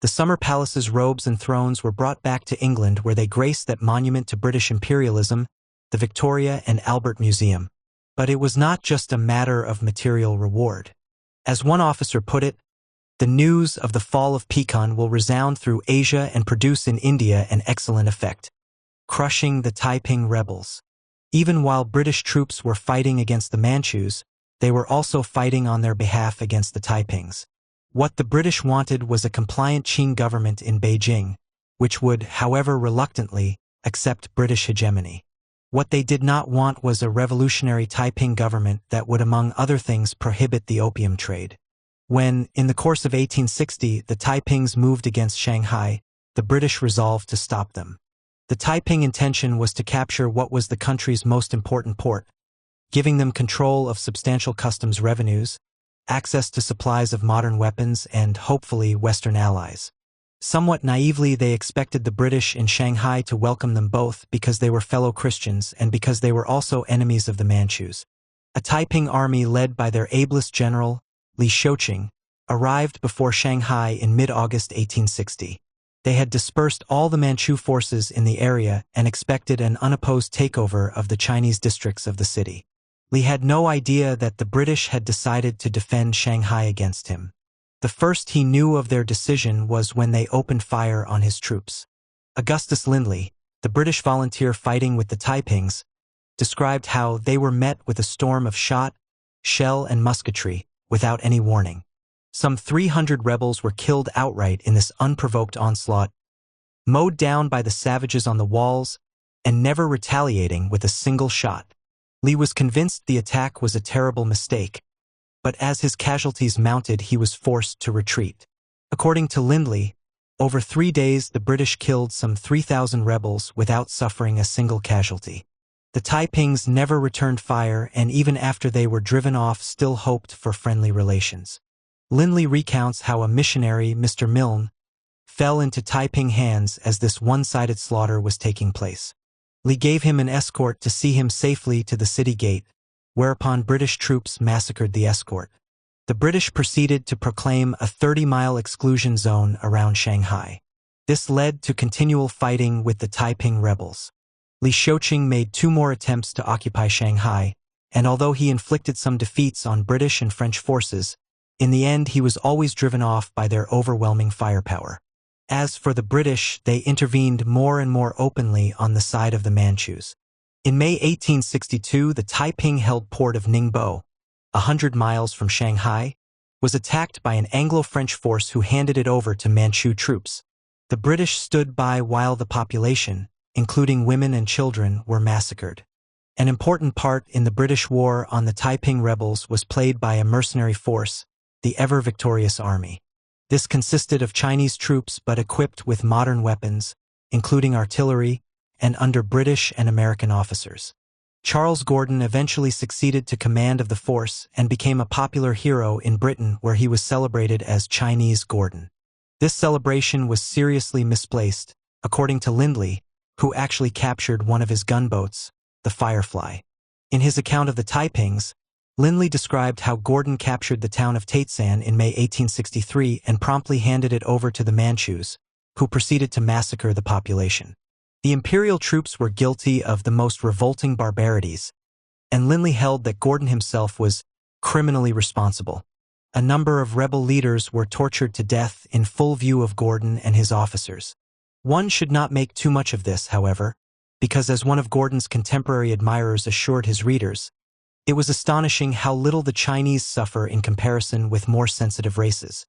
the Summer Palace's robes and thrones were brought back to England, where they graced that monument to British imperialism, the Victoria and Albert Museum. But it was not just a matter of material reward. As one officer put it, the news of the fall of Pekin will resound through Asia and produce in India an excellent effect, crushing the Taiping rebels. Even while British troops were fighting against the Manchus, they were also fighting on their behalf against the Taipings. What the British wanted was a compliant Qing government in Beijing, which would, however reluctantly, accept British hegemony. What they did not want was a revolutionary Taiping government that would, among other things, prohibit the opium trade. When, in the course of 1860, the Taipings moved against Shanghai, the British resolved to stop them. The Taiping intention was to capture what was the country's most important port, giving them control of substantial customs revenues, access to supplies of modern weapons, and, hopefully, Western allies. Somewhat naively, they expected the British in Shanghai to welcome them both because they were fellow Christians and because they were also enemies of the Manchus. A Taiping army led by their ablest general, Li Shouqing, arrived before Shanghai in mid-August 1860. They had dispersed all the Manchu forces in the area and expected an unopposed takeover of the Chinese districts of the city. Li had no idea that the British had decided to defend Shanghai against him. The first he knew of their decision was when they opened fire on his troops. Augustus Lindley, the British volunteer fighting with the Taipings, described how they were met with a storm of shot, shell, and musketry without any warning. Some 300 rebels were killed outright in this unprovoked onslaught, mowed down by the savages on the walls, and never retaliating with a single shot. Li was convinced the attack was a terrible mistake, but as his casualties mounted, he was forced to retreat. According to Lindley, over 3 days the British killed some 3,000 rebels without suffering a single casualty. The Taipings never returned fire, and even after they were driven off, still hoped for friendly relations. Lindley recounts how a missionary, Mr. Milne, fell into Taiping hands as this one-sided slaughter was taking place. Li gave him an escort to see him safely to the city gate, whereupon British troops massacred the escort. The British proceeded to proclaim a 30-mile exclusion zone around Shanghai. This led to continual fighting with the Taiping rebels. Li Shouqing made 2 more attempts to occupy Shanghai, and although he inflicted some defeats on British and French forces, in the end he was always driven off by their overwhelming firepower. As for the British, they intervened more and more openly on the side of the Manchus. In May 1862, the Taiping-held port of Ningbo, 100 miles from Shanghai, was attacked by an Anglo-French force who handed it over to Manchu troops. The British stood by while the population, including women and children, were massacred. An important part in the British war on the Taiping rebels was played by a mercenary force, the ever-victorious army. This consisted of Chinese troops but equipped with modern weapons, including artillery, and under British and American officers. Charles Gordon eventually succeeded to command of the force and became a popular hero in Britain, where he was celebrated as Chinese Gordon. This celebration was seriously misplaced, according to Lindley, who actually captured one of his gunboats, the Firefly. In his account of the Taipings, Lindley described how Gordon captured the town of Taitsan in May 1863 and promptly handed it over to the Manchus, who proceeded to massacre the population. The imperial troops were guilty of the most revolting barbarities, and Lindley held that Gordon himself was criminally responsible. A number of rebel leaders were tortured to death in full view of Gordon and his officers. One should not make too much of this, however, because as one of Gordon's contemporary admirers assured his readers, it was astonishing how little the Chinese suffer in comparison with more sensitive races.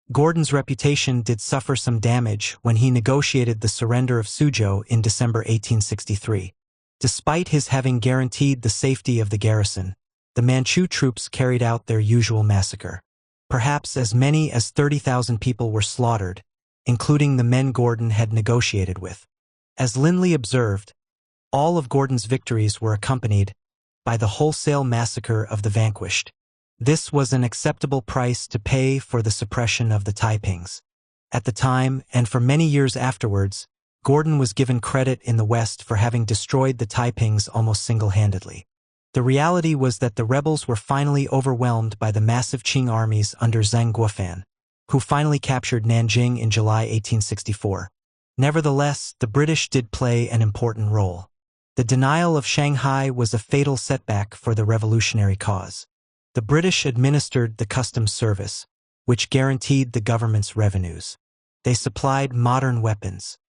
Gordon's reputation did suffer some damage when he negotiated the surrender of Suzhou in December 1863. Despite his having guaranteed the safety of the garrison, the Manchu troops carried out their usual massacre. Perhaps as many as 30,000 people were slaughtered, including the men Gordon had negotiated with. As Lindley observed, all of Gordon's victories were accompanied by the wholesale massacre of the vanquished. This was an acceptable price to pay for the suppression of the Taipings. At the time, and for many years afterwards, Gordon was given credit in the West for having destroyed the Taipings almost single-handedly. The reality was that the rebels were finally overwhelmed by the massive Qing armies under Zhang Guofan, who finally captured Nanjing in July 1864. Nevertheless, the British did play an important role. The denial of Shanghai was a fatal setback for the revolutionary cause. The British administered the customs service, which guaranteed the government's revenues. They supplied modern weapons.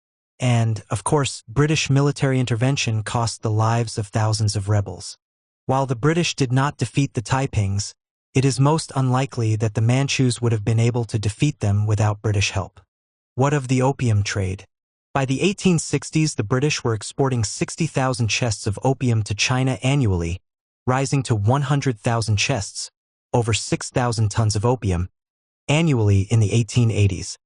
And, of course, British military intervention cost the lives of thousands of rebels. While the British did not defeat the Taipings, it is most unlikely that the Manchus would have been able to defeat them without British help. What of the opium trade? By the 1860s, the British were exporting 60,000 chests of opium to China annually, rising to 100,000 chests, over 6,000 tons of opium, annually in the 1880s.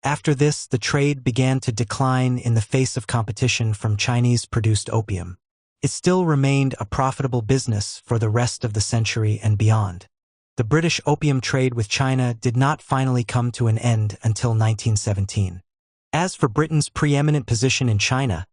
After this, the trade began to decline in the face of competition from Chinese-produced opium. It still remained a profitable business for the rest of the century and beyond. The British opium trade with China did not finally come to an end until 1917. As for Britain's preeminent position in China,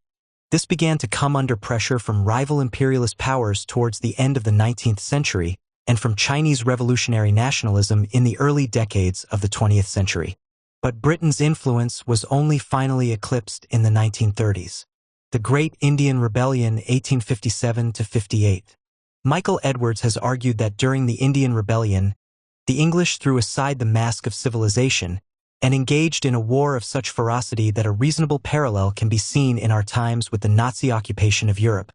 this began to come under pressure from rival imperialist powers towards the end of the 19th century and from Chinese revolutionary nationalism in the early decades of the 20th century. But Britain's influence was only finally eclipsed in the 1930s. The Great Indian Rebellion 1857–58. Michael Edwards has argued that during the Indian Rebellion, the English threw aside the mask of civilization and engaged in a war of such ferocity that a reasonable parallel can be seen in our times with the Nazi occupation of Europe.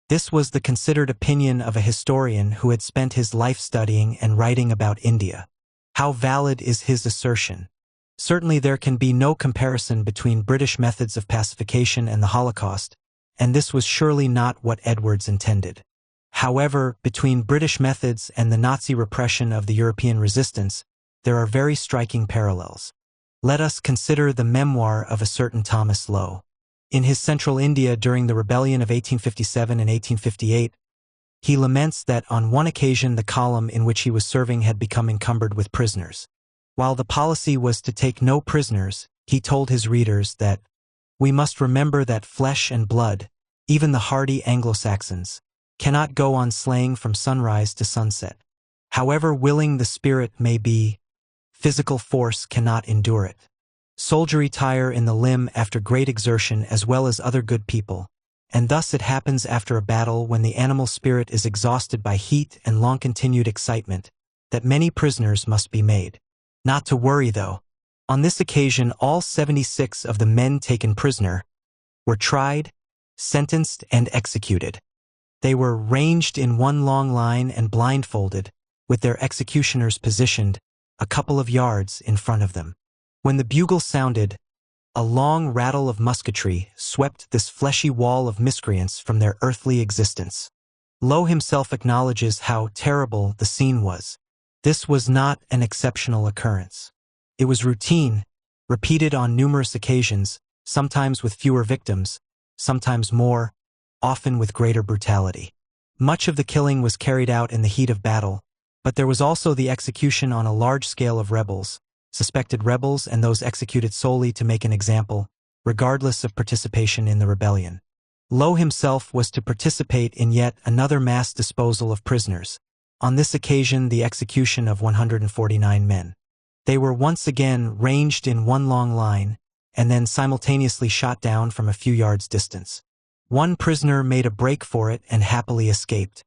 This was the considered opinion of a historian who had spent his life studying and writing about India. How valid is his assertion? Certainly there can be no comparison between British methods of pacification and the Holocaust, and this was surely not what Edwards intended. However, between British methods and the Nazi repression of the European resistance, there are very striking parallels. Let us consider the memoir of a certain Thomas Lowe. In his Central India during the rebellion of 1857 and 1858, he laments that on one occasion the column in which he was serving had become encumbered with prisoners. While the policy was to take no prisoners, he told his readers that, "We must remember that flesh and blood, even the hardy Anglo-Saxons, cannot go on slaying from sunrise to sunset. However willing the spirit may be, physical force cannot endure it. Soldiery tire in the limb after great exertion as well as other good people, and thus it happens after a battle when the animal spirit is exhausted by heat and long-continued excitement, that many prisoners must be made. Not to worry, though. On this occasion, all 76 of the men taken prisoner were tried, sentenced, and executed. They were ranged in one long line and blindfolded, with their executioners positioned a couple of yards in front of them. When the bugle sounded, a long rattle of musketry swept this fleshy wall of miscreants from their earthly existence. Lowe himself acknowledges how terrible the scene was. This was not an exceptional occurrence. It was routine, repeated on numerous occasions, sometimes with fewer victims, sometimes more, often with greater brutality. Much of the killing was carried out in the heat of battle, but there was also the execution on a large scale of rebels, suspected rebels and those executed solely to make an example, regardless of participation in the rebellion. Lowe himself was to participate in yet another mass disposal of prisoners, on this occasion the execution of 149 men. They were once again ranged in one long line, and then simultaneously shot down from a few yards' distance. One prisoner made a break for it and happily escaped.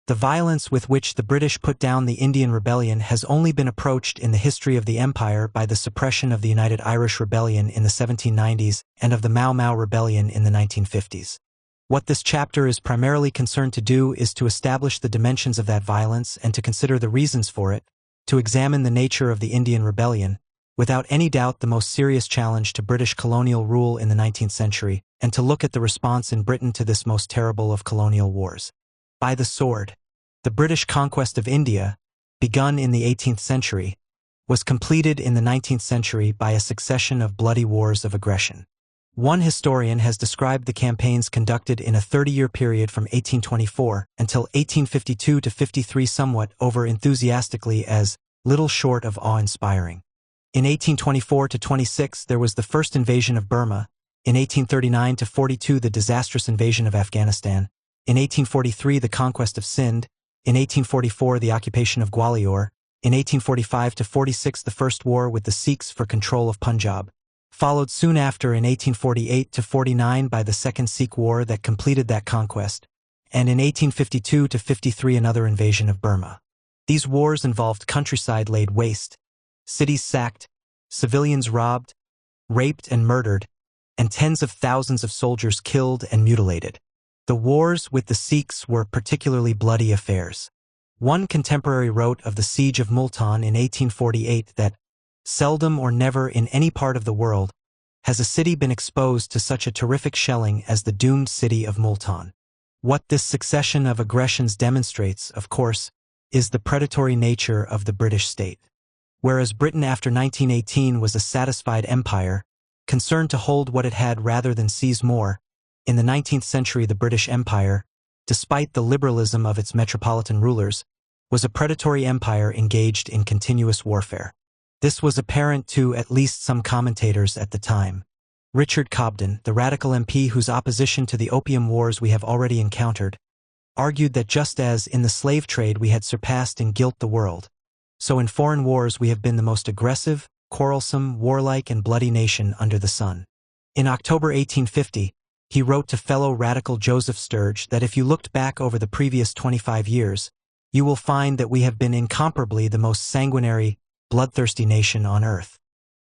The violence with which the British put down the Indian Rebellion has only been approached in the history of the empire by the suppression of the United Irish Rebellion in the 1790s and of the Mau Mau Rebellion in the 1950s. What this chapter is primarily concerned to do is to establish the dimensions of that violence and to consider the reasons for it, to examine the nature of the Indian Rebellion, without any doubt the most serious challenge to British colonial rule in the 19th century, and to look at the response in Britain to this most terrible of colonial wars. By the sword. The British conquest of India, begun in the 18th century, was completed in the 19th century by a succession of bloody wars of aggression. One historian has described the campaigns conducted in a 30-year period from 1824 until 1852 to 53 somewhat over-enthusiastically as little short of awe-inspiring. In 1824 to 26 there was the first invasion of Burma, in 1839 to 42 the disastrous invasion of Afghanistan, in 1843 the conquest of Sindh, in 1844 the occupation of Gwalior, in 1845 to 46 the first war with the Sikhs for control of Punjab, followed soon after in 1848 to 49 by the Second Sikh War that completed that conquest, and in 1852 to 53 another invasion of Burma. These wars involved countryside laid waste, cities sacked, civilians robbed, raped and murdered, and tens of thousands of soldiers killed and mutilated. The wars with the Sikhs were particularly bloody affairs. One contemporary wrote of the siege of Multan in 1848 that, "Seldom or never in any part of the world has a city been exposed to such a terrific shelling as the doomed city of Multan." What this succession of aggressions demonstrates, of course, is the predatory nature of the British state. Whereas Britain after 1918 was a satisfied empire, concerned to hold what it had rather than seize more, in the 19th century the British Empire, despite the liberalism of its metropolitan rulers, was a predatory empire engaged in continuous warfare. This was apparent to at least some commentators at the time. Richard Cobden, the radical MP whose opposition to the Opium Wars we have already encountered, argued that just as in the slave trade we had surpassed in guilt the world, so in foreign wars we have been the most aggressive, quarrelsome, warlike, and bloody nation under the sun. In October 1850, he wrote to fellow radical Joseph Sturge that if you looked back over the previous 25 years, you will find that we have been incomparably the most sanguinary, bloodthirsty nation on earth.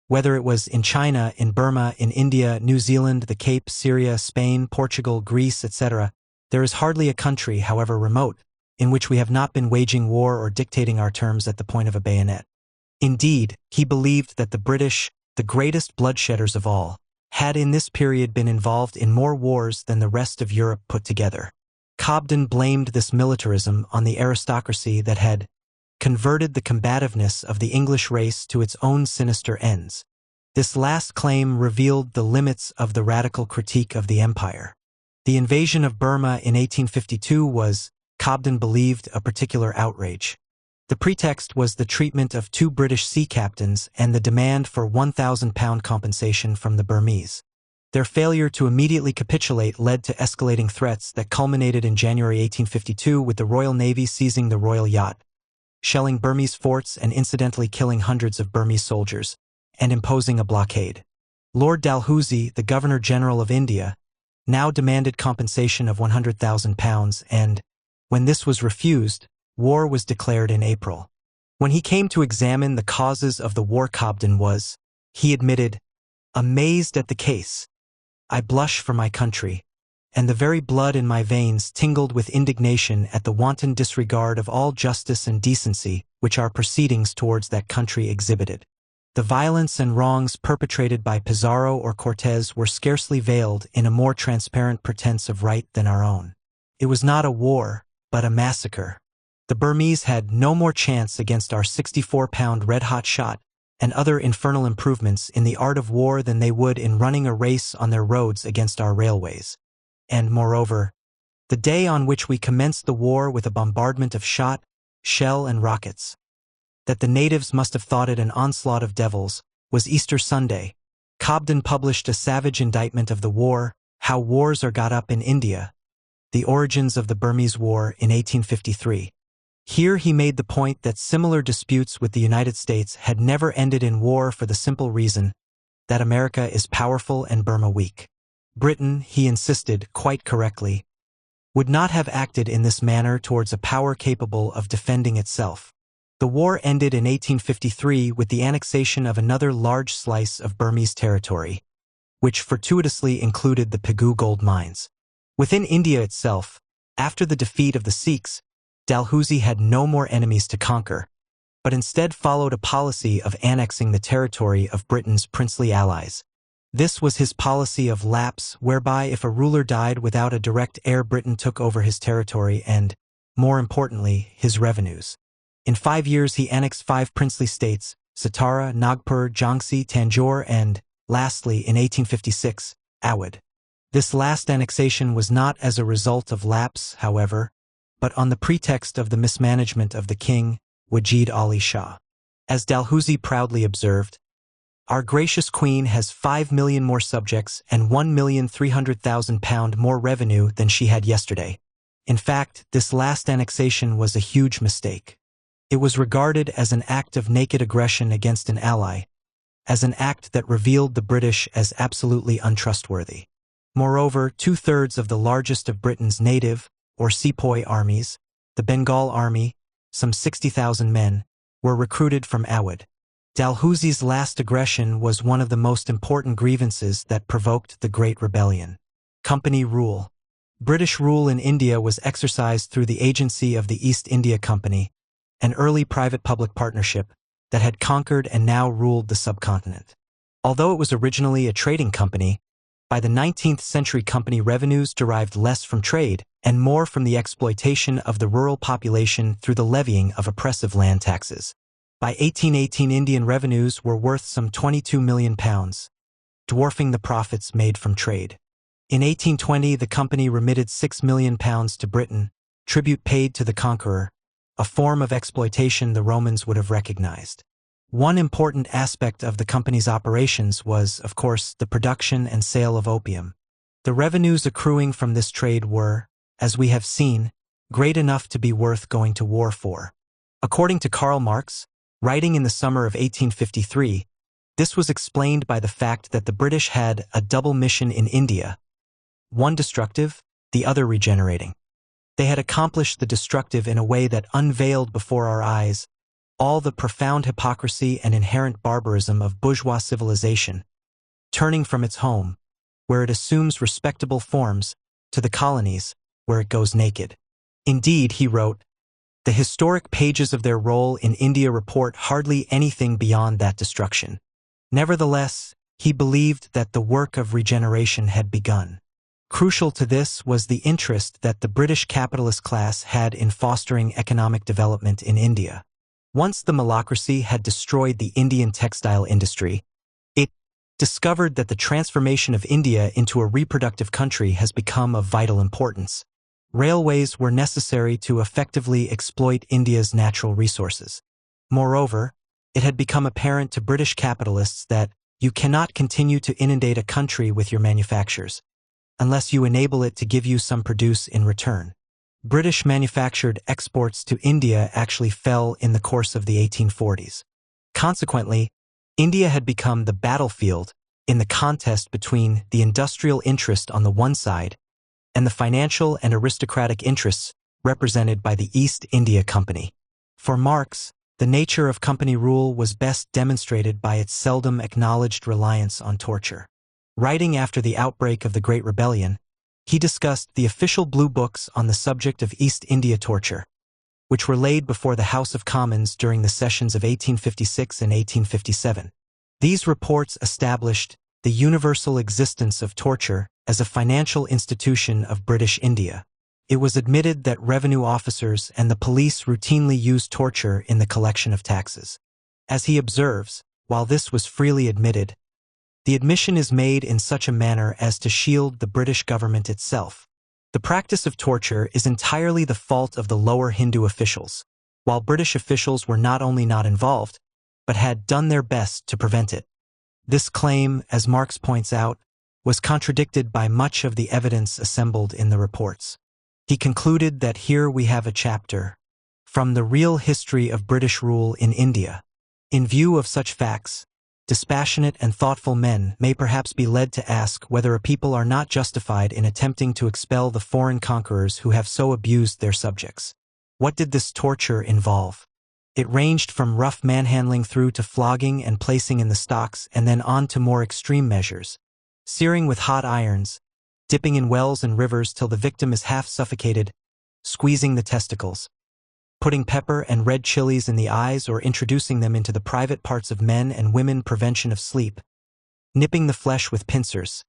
Whether it was in China, in Burma, in India, New Zealand, the Cape, Syria, Spain, Portugal, Greece, etc., there is hardly a country, however remote, in which we have not been waging war or dictating our terms at the point of a bayonet. Indeed, he believed that the British, the greatest bloodshedders of all, had in this period been involved in more wars than the rest of Europe put together. Cobden blamed this militarism on the aristocracy that had converted the combativeness of the English race to its own sinister ends. This last claim revealed the limits of the radical critique of the empire. The invasion of Burma in 1852 was, Cobden believed, a particular outrage. The pretext was the treatment of 2 British sea captains and the demand for £1,000 compensation from the Burmese. Their failure to immediately capitulate led to escalating threats that culminated in January 1852 with the Royal Navy seizing the royal yacht, shelling Burmese forts and incidentally killing hundreds of Burmese soldiers, and imposing a blockade. Lord Dalhousie, the Governor-General of India, now demanded compensation of £100,000 and, when this was refused, war was declared in April. When he came to examine the causes of the war, Cobden was, he admitted, amazed at the case. I blush for my country, and the very blood in my veins tingled with indignation at the wanton disregard of all justice and decency which our proceedings towards that country exhibited. The violence and wrongs perpetrated by Pizarro or Cortez were scarcely veiled in a more transparent pretense of right than our own. It was not a war, but a massacre. The Burmese had no more chance against our 64-pound red-hot shot and other infernal improvements in the art of war than they would in running a race on their roads against our railways. And, moreover, the day on which we commenced the war with a bombardment of shot, shell, and rockets, that the natives must have thought it an onslaught of devils, was Easter Sunday. Cobden published a savage indictment of the war, How Wars Are Got Up in India, The Origins of the Burmese War in 1853. Here he made the point that similar disputes with the United States had never ended in war for the simple reason that America is powerful and Burma weak. Britain, he insisted, quite correctly, would not have acted in this manner towards a power capable of defending itself. The war ended in 1853 with the annexation of another large slice of Burmese territory, which fortuitously included the Pegu gold mines. Within India itself, after the defeat of the Sikhs, Dalhousie had no more enemies to conquer, but instead followed a policy of annexing the territory of Britain's princely allies. This was his policy of lapse, whereby if a ruler died without a direct heir, Britain took over his territory and, more importantly, his revenues. In 5 years he annexed 5 princely states, Satara, Nagpur, Jhansi, Tanjore, and, lastly, in 1856, Awadh. This last annexation was not as a result of lapse, however, but on the pretext of the mismanagement of the king, Wajid Ali Shah. As Dalhousie proudly observed, "Our gracious queen has 5 million more subjects and £1,300,000 more revenue than she had yesterday." In fact, this last annexation was a huge mistake. It was regarded as an act of naked aggression against an ally, as an act that revealed the British as absolutely untrustworthy. Moreover, 2/3 of the largest of Britain's native, or sepoy armies, the Bengal Army, some 60,000 men, were recruited from Awadh. Dalhousie's last aggression was one of the most important grievances that provoked the Great Rebellion. Company rule. British rule in India was exercised through the agency of the East India Company, an early private-public partnership that had conquered and now ruled the subcontinent. Although it was originally a trading company, by the 19th century company revenues derived less from trade and more from the exploitation of the rural population through the levying of oppressive land taxes. By 1818 Indian revenues were worth some £22 million, dwarfing the profits made from trade. In 1820 the company remitted £6 million to Britain, tribute paid to the conqueror, a form of exploitation the Romans would have recognized. One important aspect of the company's operations was, of course, the production and sale of opium. The revenues accruing from this trade were, as we have seen, great enough to be worth going to war for. According to Karl Marx, writing in the summer of 1853, this was explained by the fact that the British had a double mission in India, one destructive, the other regenerating. They had accomplished the destructive in a way that unveiled before our eyes all the profound hypocrisy and inherent barbarism of bourgeois civilization, turning from its home, where it assumes respectable forms, to the colonies, where it goes naked. Indeed, he wrote, the historic pages of their role in India report hardly anything beyond that destruction. Nevertheless, he believed that the work of regeneration had begun. Crucial to this was the interest that the British capitalist class had in fostering economic development in India. Once the Malacracy had destroyed the Indian textile industry, it discovered that the transformation of India into a reproductive country has become of vital importance. Railways were necessary to effectively exploit India's natural resources. Moreover, it had become apparent to British capitalists that you cannot continue to inundate a country with your manufactures unless you enable it to give you some produce in return. British manufactured exports to India actually fell in the course of the 1840s. Consequently, India had become the battlefield in the contest between the industrial interest on the one side and the financial and aristocratic interests represented by the East India Company. For Marx, the nature of company rule was best demonstrated by its seldom acknowledged reliance on torture. Writing after the outbreak of the Great Rebellion, he discussed the official blue books on the subject of East India torture, which were laid before the House of Commons during the sessions of 1856 and 1857. These reports established the universal existence of torture as a financial institution of British India. It was admitted that revenue officers and the police routinely used torture in the collection of taxes. As he observes, while this was freely admitted, the admission is made in such a manner as to shield the British government itself. The practice of torture is entirely the fault of the lower Hindu officials, while British officials were not only not involved, but had done their best to prevent it. This claim, as Marx points out, was contradicted by much of the evidence assembled in the reports. He concluded that here we have a chapter from the real history of British rule in India. In view of such facts, dispassionate and thoughtful men may perhaps be led to ask whether a people are not justified in attempting to expel the foreign conquerors who have so abused their subjects. What did this torture involve? It ranged from rough manhandling through to flogging and placing in the stocks, and then on to more extreme measures. Searing with hot irons, dipping in wells and rivers till the victim is half suffocated, squeezing the testicles, putting pepper and red chilies in the eyes or introducing them into the private parts of men and women, prevention of sleep, nipping the flesh with pincers,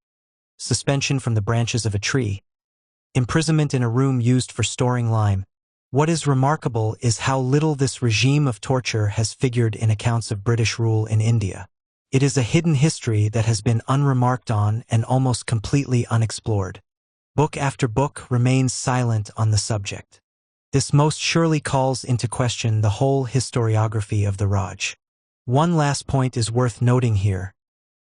suspension from the branches of a tree, imprisonment in a room used for storing lime. What is remarkable is how little this regime of torture has figured in accounts of British rule in India. It is a hidden history that has been unremarked on and almost completely unexplored. Book after book remains silent on the subject. This most surely calls into question the whole historiography of the Raj. One last point is worth noting here: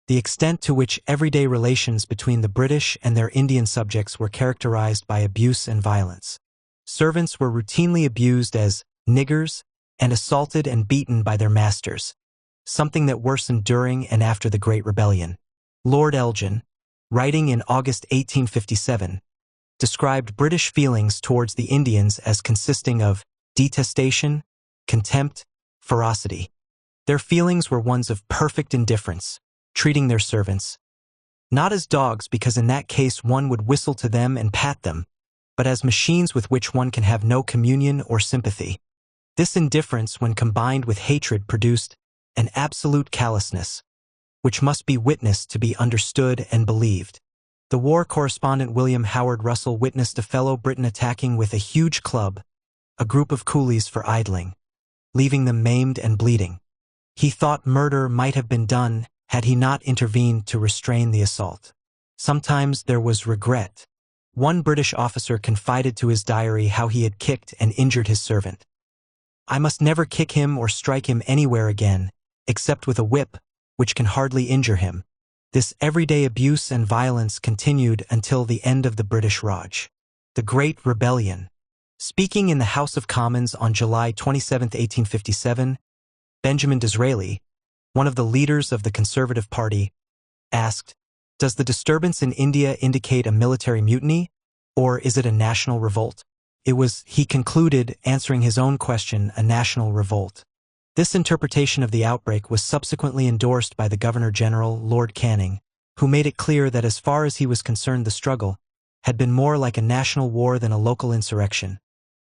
the extent to which everyday relations between the British and their Indian subjects were characterized by abuse and violence. Servants were routinely abused as niggers and assaulted and beaten by their masters, something that worsened during and after the Great Rebellion. Lord Elgin, writing in August 1857, described British feelings towards the Indians as consisting of detestation, contempt, ferocity. Their feelings were ones of perfect indifference, treating their servants not as dogs, because in that case one would whistle to them and pat them, but as machines with which one can have no communion or sympathy. This indifference, when combined with hatred, produced an absolute callousness, which must be witnessed to be understood and believed. The war correspondent William Howard Russell witnessed a fellow Briton attacking with a huge club a group of coolies for idling, leaving them maimed and bleeding. He thought murder might have been done had he not intervened to restrain the assault. Sometimes there was regret. One British officer confided to his diary how he had kicked and injured his servant. "I must never kick him or strike him anywhere again, except with a whip, which can hardly injure him." This everyday abuse and violence continued until the end of the British Raj. The Great Rebellion. Speaking in the House of Commons on July 27, 1857, Benjamin Disraeli, one of the leaders of the Conservative Party, asked, "Does the disturbance in India indicate a military mutiny, or is it a national revolt?" It was, he concluded, answering his own question, a national revolt. This interpretation of the outbreak was subsequently endorsed by the Governor-General, Lord Canning, who made it clear that as far as he was concerned the struggle had been more like a national war than a local insurrection.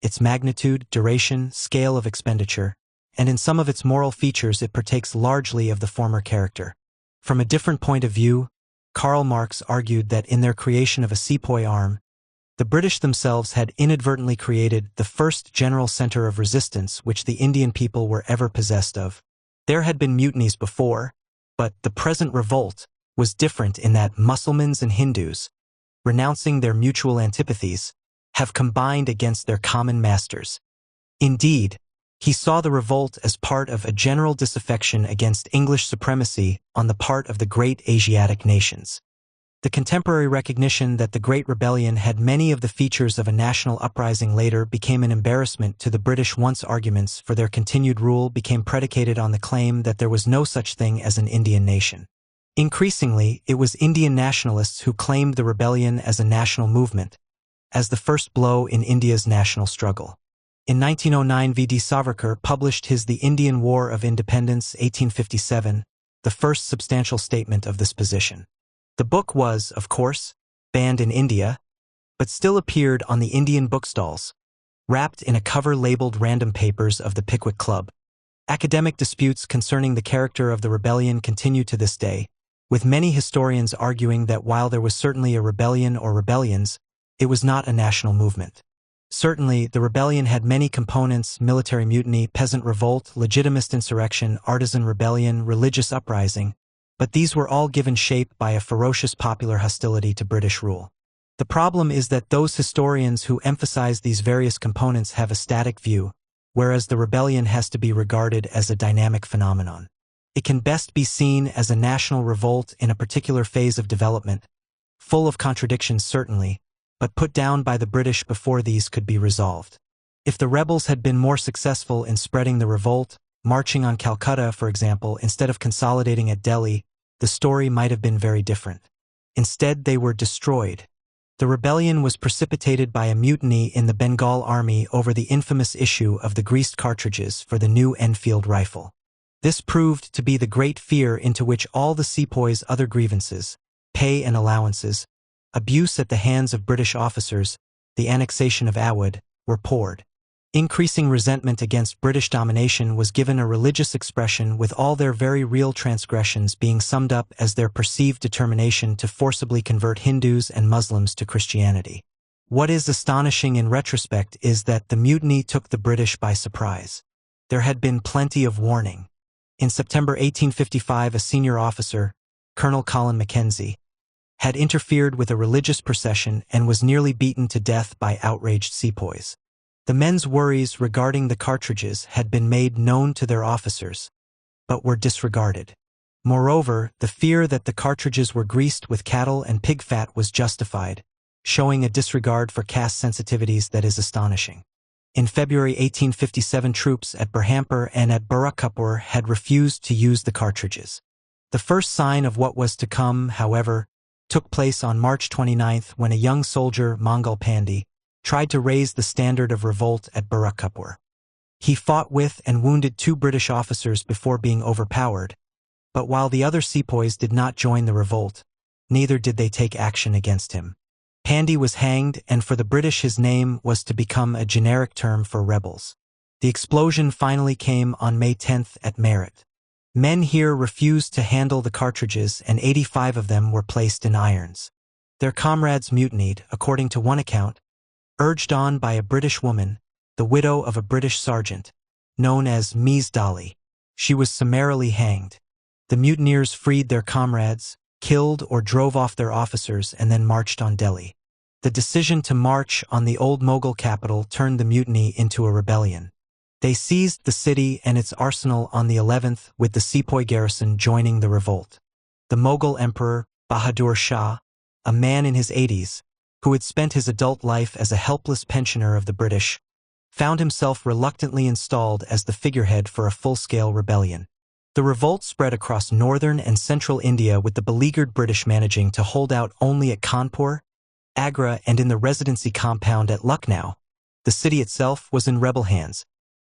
Its magnitude, duration, scale of expenditure, and in some of its moral features it partakes largely of the former character. From a different point of view, Karl Marx argued that in their creation of a sepoy arm, the British themselves had inadvertently created the first general center of resistance which the Indian people were ever possessed of. There had been mutinies before, but the present revolt was different in that Mussulmans and Hindus, renouncing their mutual antipathies, have combined against their common masters. Indeed, he saw the revolt as part of a general disaffection against English supremacy on the part of the great Asiatic nations. The contemporary recognition that the Great Rebellion had many of the features of a national uprising later became an embarrassment to the British once arguments for their continued rule became predicated on the claim that there was no such thing as an Indian nation. Increasingly, it was Indian nationalists who claimed the rebellion as a national movement, as the first blow in India's national struggle. In 1909, V.D. Savarkar published his The Indian War of Independence, 1857, the first substantial statement of this position. The book was, of course, banned in India, but still appeared on the Indian bookstalls, wrapped in a cover labeled Random Papers of the Pickwick Club. Academic disputes concerning the character of the rebellion continue to this day, with many historians arguing that while there was certainly a rebellion or rebellions, it was not a national movement. Certainly, the rebellion had many components: military mutiny, peasant revolt, legitimist insurrection, artisan rebellion, religious uprising, but these were all given shape by a ferocious popular hostility to British rule. The problem is that those historians who emphasize these various components have a static view, whereas the rebellion has to be regarded as a dynamic phenomenon. It can best be seen as a national revolt in a particular phase of development, full of contradictions certainly, but put down by the British before these could be resolved. If the rebels had been more successful in spreading the revolt, marching on Calcutta, for example, instead of consolidating at Delhi, the story might have been very different. Instead, they were destroyed. The rebellion was precipitated by a mutiny in the Bengal army over the infamous issue of the greased cartridges for the new Enfield rifle. This proved to be the great fear into which all the sepoys' other grievances, pay and allowances, abuse at the hands of British officers, the annexation of Awadh, were poured. Increasing resentment against British domination was given a religious expression, with all their very real transgressions being summed up as their perceived determination to forcibly convert Hindus and Muslims to Christianity. What is astonishing in retrospect is that the mutiny took the British by surprise. There had been plenty of warning. In September 1855, a senior officer, Colonel Colin Mackenzie, had interfered with a religious procession and was nearly beaten to death by outraged sepoys. The men's worries regarding the cartridges had been made known to their officers, but were disregarded. Moreover, the fear that the cartridges were greased with cattle and pig fat was justified, showing a disregard for caste sensitivities that is astonishing. In February 1857, troops at Berhampur and at Barakapur had refused to use the cartridges. The first sign of what was to come, however, took place on March 29 when a young soldier, Mangal Pandey, tried to raise the standard of revolt at Barakapur. He fought with and wounded 2 British officers before being overpowered, but while the other sepoys did not join the revolt, neither did they take action against him. Pandey was hanged, and for the British his name was to become a generic term for rebels. The explosion finally came on May 10 at Meerut. Men here refused to handle the cartridges, and 85 of them were placed in irons. Their comrades mutinied, according to one account, urged on by a British woman, the widow of a British sergeant, known as Mies Dolly. She was summarily hanged. The mutineers freed their comrades, killed or drove off their officers, and then marched on Delhi. The decision to march on the old Mughal capital turned the mutiny into a rebellion. They seized the city and its arsenal on the 11th, with the sepoy garrison joining the revolt. The Mughal emperor, Bahadur Shah, a man in his 80s, who had spent his adult life as a helpless pensioner of the British, found himself reluctantly installed as the figurehead for a full-scale rebellion. The revolt spread across northern and central India, with the beleaguered British managing to hold out only at Kanpur, Agra, and in the residency compound at Lucknow. The city itself was in rebel hands.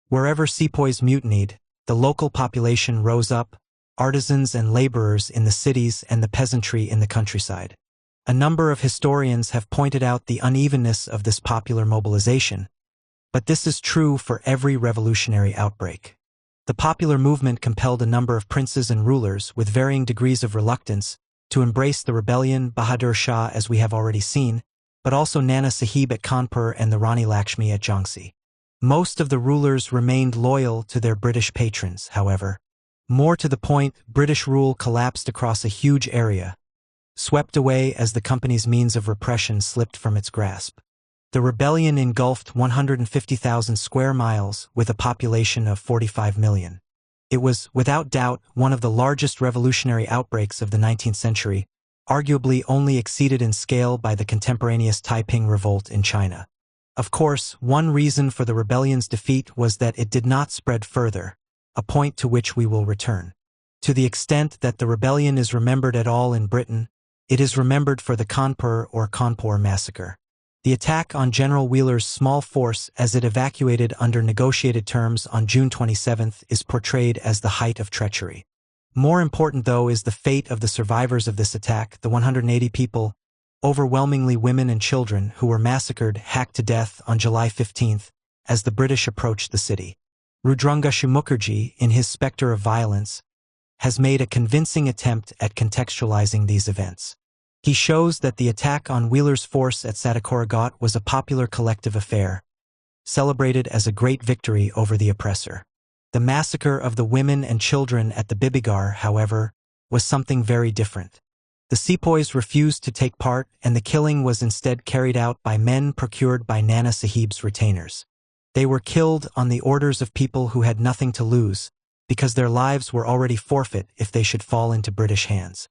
Wherever sepoys mutinied, the local population rose up, artisans and laborers in the cities and the peasantry in the countryside. A number of historians have pointed out the unevenness of this popular mobilization, but this is true for every revolutionary outbreak. The popular movement compelled a number of princes and rulers, with varying degrees of reluctance, to embrace the rebellion, Bahadur Shah, as we have already seen, but also Nana Sahib at Kanpur and the Rani Lakshmi at Jhansi. Most of the rulers remained loyal to their British patrons, however. More to the point, British rule collapsed across a huge area, swept away as the company's means of repression slipped from its grasp. The rebellion engulfed 150,000 square miles, with a population of 45 million. It was, without doubt, one of the largest revolutionary outbreaks of the 19th century, arguably only exceeded in scale by the contemporaneous Taiping Revolt in China. Of course, one reason for the rebellion's defeat was that it did not spread further, a point to which we will return. To the extent that the rebellion is remembered at all in Britain, it is remembered for the Kanpur massacre. The attack on General Wheeler's small force as it evacuated under negotiated terms on June 27 is portrayed as the height of treachery. More important, though, is the fate of the survivors of this attack, the 180 people, overwhelmingly women and children, who were massacred, hacked to death on July 15 as the British approached the city. Rudrangashu Mukherjee, in his Spectre of Violence, has made a convincing attempt at contextualizing these events. He shows that the attack on Wheeler's force at Satikoragat was a popular collective affair, celebrated as a great victory over the oppressor. The massacre of the women and children at the Bibigar, however, was something very different. The sepoys refused to take part, and the killing was instead carried out by men procured by Nana Sahib's retainers. They were killed on the orders of people who had nothing to lose, because their lives were already forfeit if they should fall into British hands.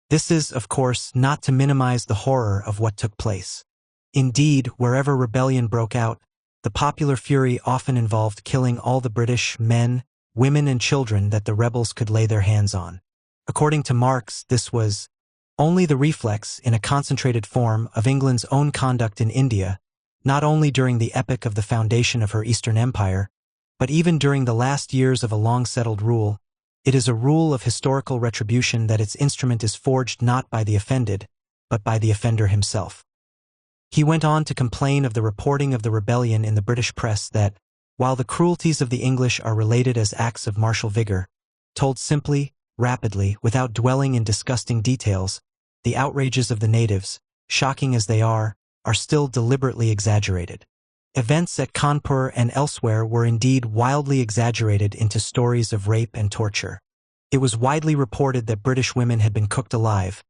This is, of course, not to minimize the horror of what took place. Indeed, wherever rebellion broke out, the popular fury often involved killing all the British men, women and children that the rebels could lay their hands on. According to Marx, this was only the reflex in a concentrated form of England's own conduct in India, not only during the epoch of the foundation of her Eastern Empire, but even during the last years of a long-settled rule. It is a rule of historical retribution that its instrument is forged not by the offended, but by the offender himself. He went on to complain of the reporting of the rebellion in the British press that, while the cruelties of the English are related as acts of martial vigor, told simply, rapidly, without dwelling in disgusting details, the outrages of the natives, shocking as they are still deliberately exaggerated. Events at Kanpur and elsewhere were indeed wildly exaggerated into stories of rape and torture. It was widely reported that British women had been cooked alive,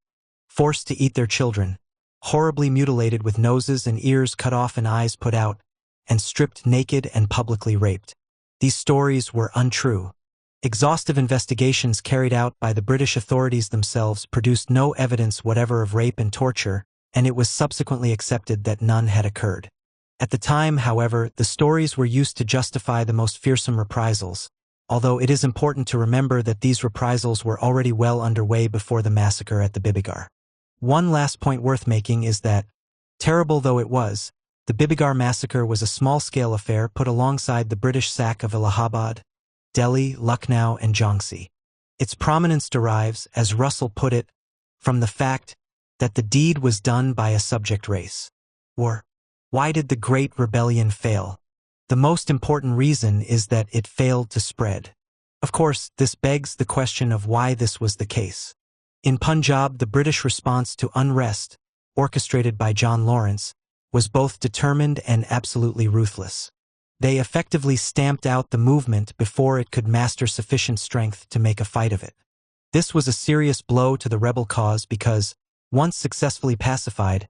forced to eat their children, horribly mutilated with noses and ears cut off and eyes put out, and stripped naked and publicly raped. These stories were untrue. Exhaustive investigations carried out by the British authorities themselves produced no evidence whatever of rape and torture, and it was subsequently accepted that none had occurred. At the time, however, the stories were used to justify the most fearsome reprisals, although it is important to remember that these reprisals were already well underway before the massacre at the Bibigar. One last point worth making is that, terrible though it was, the Bibigar massacre was a small-scale affair put alongside the British sack of Allahabad, Delhi, Lucknow, and Jhansi. Its prominence derives, as Russell put it, from the fact that the deed was done by a subject race. Or, why did the Great Rebellion fail? The most important reason is that it failed to spread. Of course, this begs the question of why this was the case. In Punjab, the British response to unrest, orchestrated by John Lawrence, was both determined and absolutely ruthless. They effectively stamped out the movement before it could master sufficient strength to make a fight of it. This was a serious blow to the rebel cause because, once successfully pacified,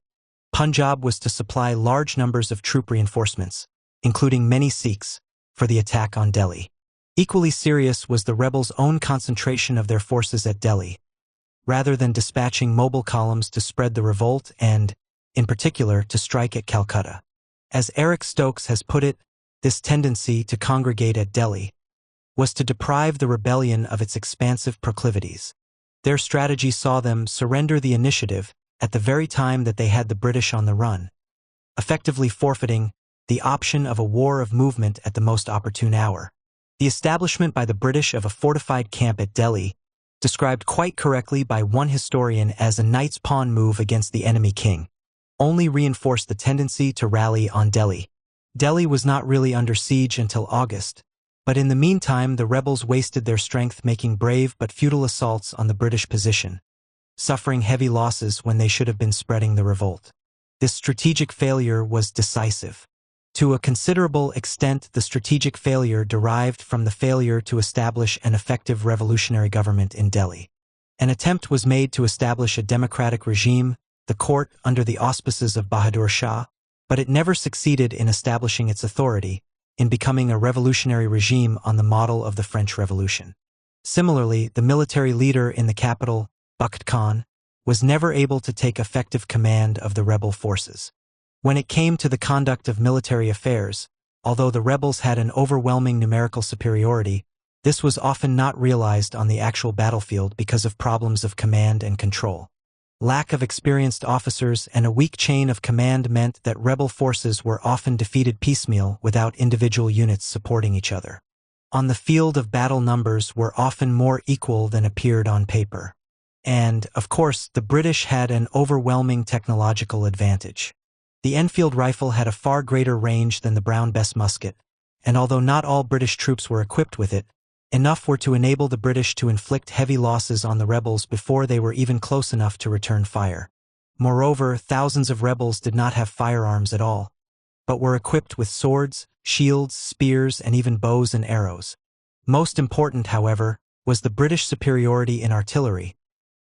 Punjab was to supply large numbers of troop reinforcements, including many Sikhs, for the attack on Delhi. Equally serious was the rebels' own concentration of their forces at Delhi, rather than dispatching mobile columns to spread the revolt and, in particular, to strike at Calcutta. As Eric Stokes has put it, this tendency to congregate at Delhi was to deprive the rebellion of its expansive proclivities. Their strategy saw them surrender the initiative at the very time that they had the British on the run, effectively forfeiting the option of a war of movement at the most opportune hour. The establishment by the British of a fortified camp at Delhi, described quite correctly by one historian as a knight's pawn move against the enemy king, only reinforced the tendency to rally on Delhi. Delhi was not really under siege until August, but in the meantime the rebels wasted their strength making brave but futile assaults on the British position, suffering heavy losses when they should have been spreading the revolt. This strategic failure was decisive. To a considerable extent, the strategic failure derived from the failure to establish an effective revolutionary government in Delhi. An attempt was made to establish a democratic regime, the court under the auspices of Bahadur Shah, but it never succeeded in establishing its authority, in becoming a revolutionary regime on the model of the French Revolution. Similarly, the military leader in the capital, Bakht Khan, was never able to take effective command of the rebel forces. When it came to the conduct of military affairs, although the rebels had an overwhelming numerical superiority, this was often not realized on the actual battlefield because of problems of command and control. Lack of experienced officers and a weak chain of command meant that rebel forces were often defeated piecemeal without individual units supporting each other. On the field of battle, numbers were often more equal than appeared on paper. And, of course, the British had an overwhelming technological advantage. The Enfield rifle had a far greater range than the Brown Bess musket, and although not all British troops were equipped with it, enough were to enable the British to inflict heavy losses on the rebels before they were even close enough to return fire. Moreover, thousands of rebels did not have firearms at all, but were equipped with swords, shields, spears, and even bows and arrows. Most important, however, was the British superiority in artillery,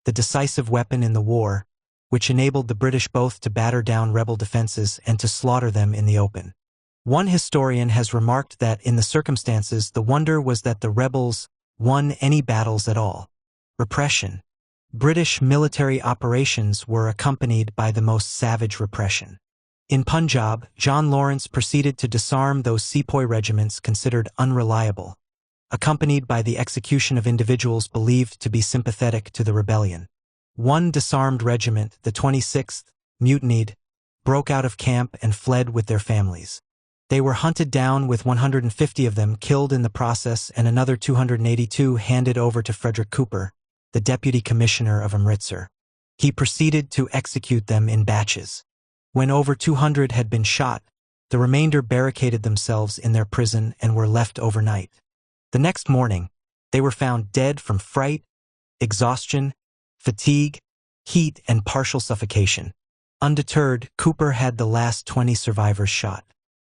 the decisive weapon in the war, which enabled the British both to batter down rebel defenses and to slaughter them in the open. One historian has remarked that in the circumstances the wonder was that the rebels won any battles at all. Repression. British military operations were accompanied by the most savage repression. In Punjab, John Lawrence proceeded to disarm those sepoy regiments considered unreliable, accompanied by the execution of individuals believed to be sympathetic to the rebellion. One disarmed regiment, the 26th, mutinied, broke out of camp and fled with their families. They were hunted down, with 150 of them killed in the process and another 282 handed over to Frederick Cooper, the deputy commissioner of Amritsar. He proceeded to execute them in batches. When over 200 had been shot, the remainder barricaded themselves in their prison and were left overnight. The next morning, they were found dead from fright, exhaustion, fatigue, heat, and partial suffocation. Undeterred, Cooper had the last 20 survivors shot.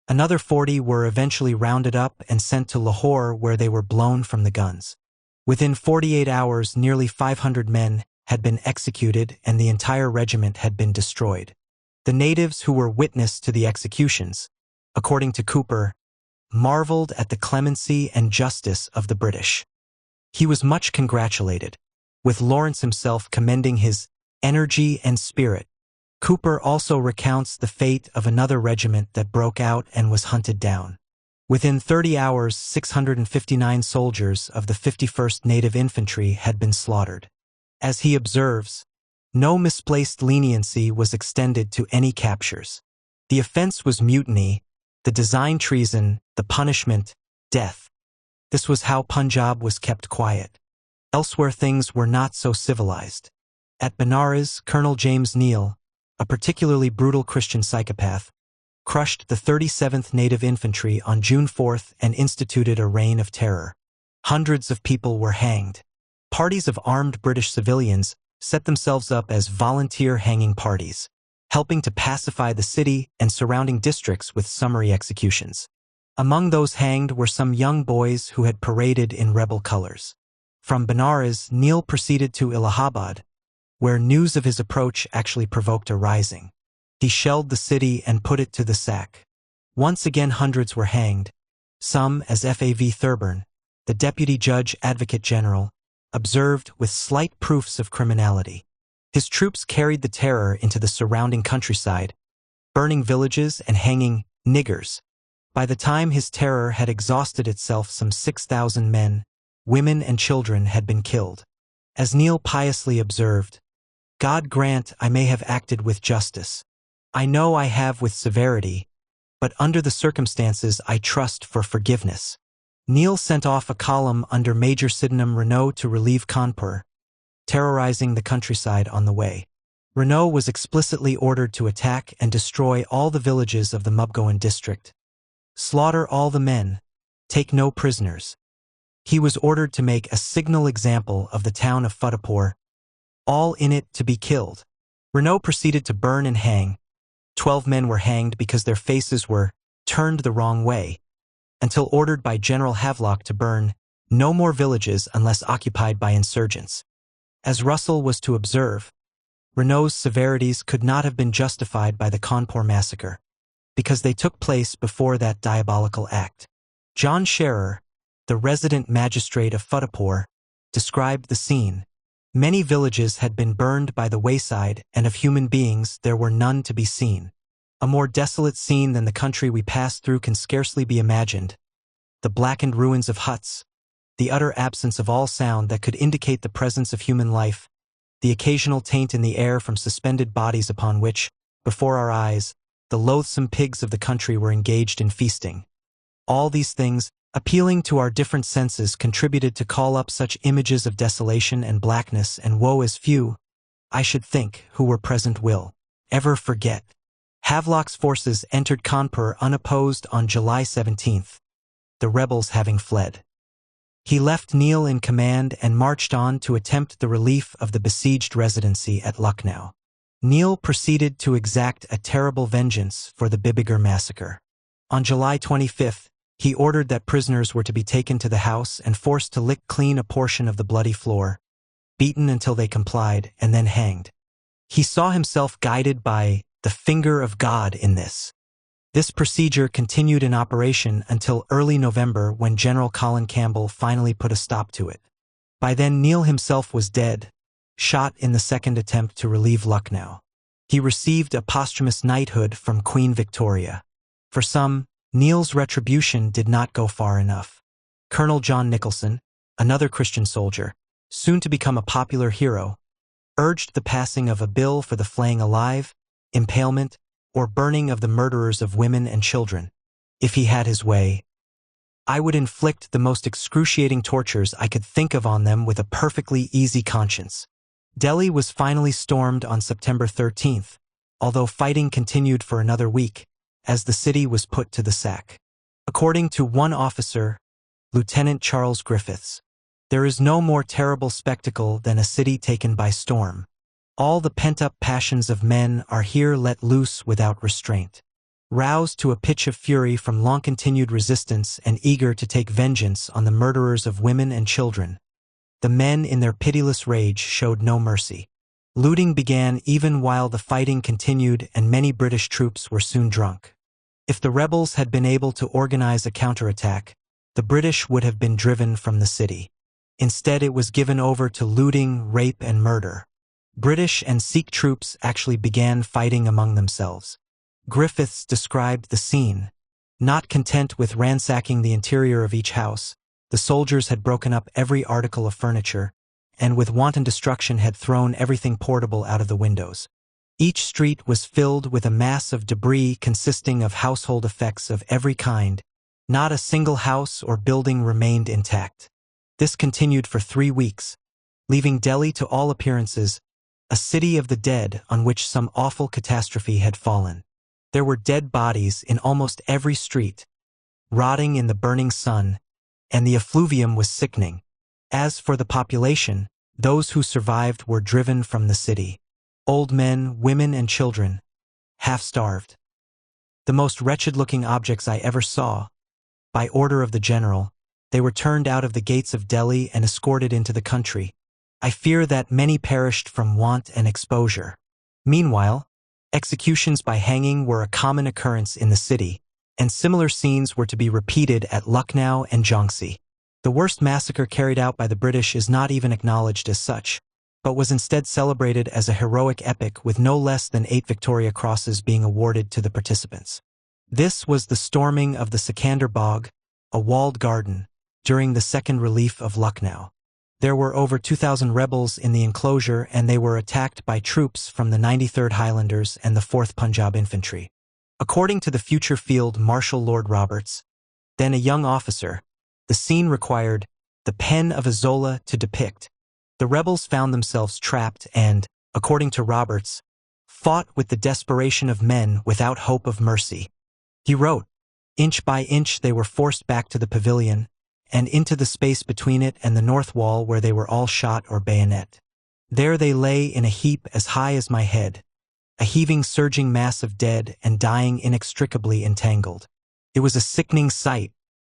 Another 40 were eventually rounded up and sent to Lahore, where they were blown from the guns. Within 48 hours, nearly 500 men had been executed and the entire regiment had been destroyed. The natives who were witness to the executions, according to Cooper, marveled at the clemency and justice of the British. He was much congratulated, with Lawrence himself commending his energy and spirit. Cooper also recounts the fate of another regiment that broke out and was hunted down. Within 30 hours, 659 soldiers of the 51st Native Infantry had been slaughtered. As he observes, no misplaced leniency was extended to any captures. The offense was mutiny, the design treason, the punishment, death. This was how Punjab was kept quiet. Elsewhere things were not so civilized. At Benares, Colonel James Neal, a particularly brutal Christian psychopath, crushed the 37th Native Infantry on June 4th and instituted a reign of terror. Hundreds of people were hanged. Parties of armed British civilians set themselves up as volunteer hanging parties, helping to pacify the city and surrounding districts with summary executions. Among those hanged were some young boys who had paraded in rebel colors. From Benares, Neal proceeded to Allahabad, where news of his approach actually provoked a rising. He shelled the city and put it to the sack. Once again hundreds were hanged, some, as F.A.V. Thurburn, the Deputy Judge Advocate General, observed, with slight proofs of criminality. His troops carried the terror into the surrounding countryside, burning villages and hanging niggers. By the time his terror had exhausted itself, some 6,000 men, women and children had been killed. As Neal piously observed, "God grant I may have acted with justice. I know I have with severity, but under the circumstances I trust for forgiveness." Neal sent off a column under Major Sydenham Renaud to relieve Kanpur, terrorizing the countryside on the way. Renaud was explicitly ordered to attack and destroy all the villages of the Mubgoan district. Slaughter all the men, take no prisoners. He was ordered to make a signal example of the town of Futtehpur, all in it to be killed. Renaud proceeded to burn and hang. 12 men were hanged because their faces were turned the wrong way, until ordered by General Havelock to burn no more villages unless occupied by insurgents. As Russell was to observe, Renaud's severities could not have been justified by the Cawnpore massacre, because they took place before that diabolical act. John Scherer, the resident magistrate of Futtehpur, described the scene. Many villages had been burned by the wayside, and of human beings there were none to be seen. A more desolate scene than the country we passed through can scarcely be imagined. The blackened ruins of huts, the utter absence of all sound that could indicate the presence of human life, the occasional taint in the air from suspended bodies upon which, before our eyes, the loathsome pigs of the country were engaged in feasting. All these things, appealing to our different senses, contributed to call up such images of desolation and blackness and woe as few, I should think, who were present will ever forget. Havelock's forces entered Kanpur unopposed on July 17th, the rebels having fled. He left Neal in command and marched on to attempt the relief of the besieged residency at Lucknow. Neal proceeded to exact a terrible vengeance for the Bibigur massacre. On July 25th, he ordered that prisoners were to be taken to the house and forced to lick clean a portion of the bloody floor, beaten until they complied, and then hanged. He saw himself guided by the finger of God in this. This procedure continued in operation until early November, when General Colin Campbell finally put a stop to it. By then Neal himself was dead, shot in the second attempt to relieve Lucknow. He received a posthumous knighthood from Queen Victoria. For some, Neal's retribution did not go far enough. Colonel John Nicholson, another Christian soldier, soon to become a popular hero, urged the passing of a bill for the flaying alive, impalement, or burning of the murderers of women and children. If he had his way, I would inflict the most excruciating tortures I could think of on them with a perfectly easy conscience. Delhi was finally stormed on September 13th, although fighting continued for another week, as the city was put to the sack. According to one officer, Lieutenant Charles Griffiths, there is no more terrible spectacle than a city taken by storm. All the pent-up passions of men are here let loose without restraint. Roused to a pitch of fury from long-continued resistance and eager to take vengeance on the murderers of women and children, the men in their pitiless rage showed no mercy. Looting began even while the fighting continued, and many British troops were soon drunk. If the rebels had been able to organize a counterattack, the British would have been driven from the city. Instead, it was given over to looting, rape, and murder. British and Sikh troops actually began fighting among themselves. Griffiths described the scene. Not content with ransacking the interior of each house, the soldiers had broken up every article of furniture, and with wanton destruction had thrown everything portable out of the windows. Each street was filled with a mass of debris consisting of household effects of every kind. Not a single house or building remained intact. This continued for 3 weeks, leaving Delhi to all appearances a city of the dead on which some awful catastrophe had fallen. There were dead bodies in almost every street, rotting in the burning sun, and the effluvium was sickening. As for the population, those who survived were driven from the city. Old men, women, and children, half-starved. The most wretched-looking objects I ever saw. By order of the general, they were turned out of the gates of Delhi and escorted into the country. I fear that many perished from want and exposure. Meanwhile, executions by hanging were a common occurrence in the city, and similar scenes were to be repeated at Lucknow and Jhansi. The worst massacre carried out by the British is not even acknowledged as such, but was instead celebrated as a heroic epic with no less than 8 Victoria Crosses being awarded to the participants. This was the storming of the Sikandar Bagh, a walled garden, during the second relief of Lucknow. There were over 2,000 rebels in the enclosure, and they were attacked by troops from the 93rd Highlanders and the 4th Punjab Infantry. According to the future Field Marshal Lord Roberts, then a young officer, the scene required the pen of a Zola to depict. The rebels found themselves trapped and, according to Roberts, fought with the desperation of men without hope of mercy. He wrote, "Inch by inch they were forced back to the pavilion, and into the space between it and the north wall where they were all shot or bayonet. There they lay in a heap as high as my head, a heaving, surging mass of dead and dying inextricably entangled. It was a sickening sight.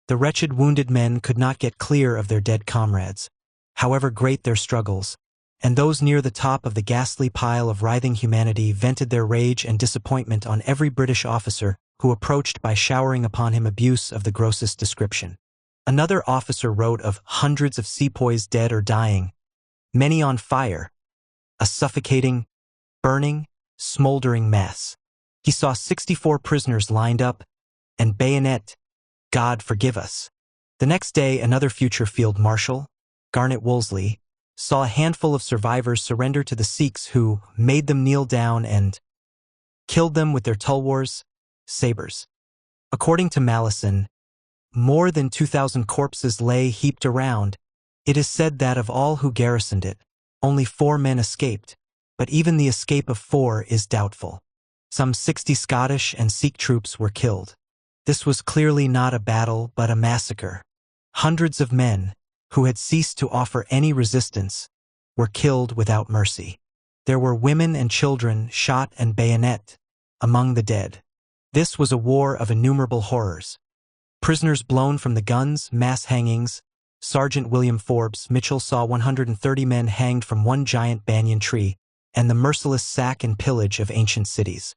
The wretched wounded men could not get clear of their dead comrades, however great their struggles, and those near the top of the ghastly pile of writhing humanity vented their rage and disappointment on every British officer who approached by showering upon him abuse of the grossest description." Another officer wrote of hundreds of sepoys dead or dying, many on fire, a suffocating, burning, smoldering mess. He saw 64 prisoners lined up and bayonet. God forgive us. The next day, another future field marshal, Garnet Wolseley, saw a handful of survivors surrender to the Sikhs, who made them kneel down and killed them with their tulwars, sabers. According to Mallison, more than 2,000 corpses lay heaped around. It is said that of all who garrisoned it, only 4 men escaped, but even the escape of 4 is doubtful. Some 60 Scottish and Sikh troops were killed. This was clearly not a battle but a massacre. Hundreds of men, who had ceased to offer any resistance, were killed without mercy. There were women and children shot and bayonet among the dead. This was a war of innumerable horrors. Prisoners blown from the guns, mass hangings. Sergeant William Forbes Mitchell saw 130 men hanged from one giant banyan tree, and the merciless sack and pillage of ancient cities.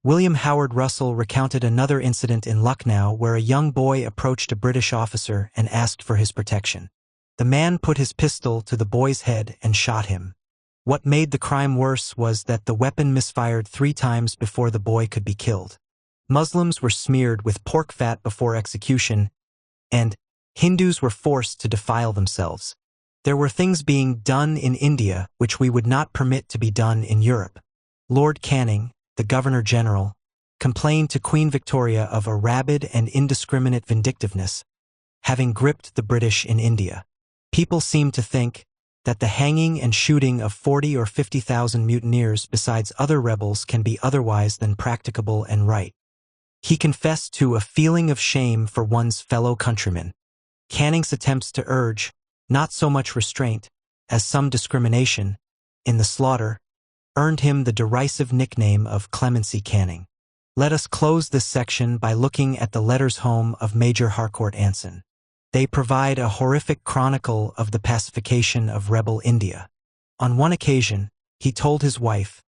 William Howard Russell recounted another incident in Lucknow where a young boy approached a British officer and asked for his protection. The man put his pistol to the boy's head and shot him. What made the crime worse was that the weapon misfired 3 times before the boy could be killed. Muslims were smeared with pork fat before execution, and Hindus were forced to defile themselves. There were things being done in India which we would not permit to be done in Europe. Lord Canning, the Governor-General, complained to Queen Victoria of a rabid and indiscriminate vindictiveness, having gripped the British in India. People seemed to think that the hanging and shooting of 40 or 50,000 mutineers besides other rebels can be otherwise than practicable and right. He confessed to a feeling of shame for one's fellow countrymen. Canning's attempts to urge not so much restraint as some discrimination in the slaughter earned him the derisive nickname of Clemency Canning. Let us close this section by looking at the letters home of Major Harcourt Anson. They provide a horrific chronicle of the pacification of rebel India. On one occasion, he told his wife,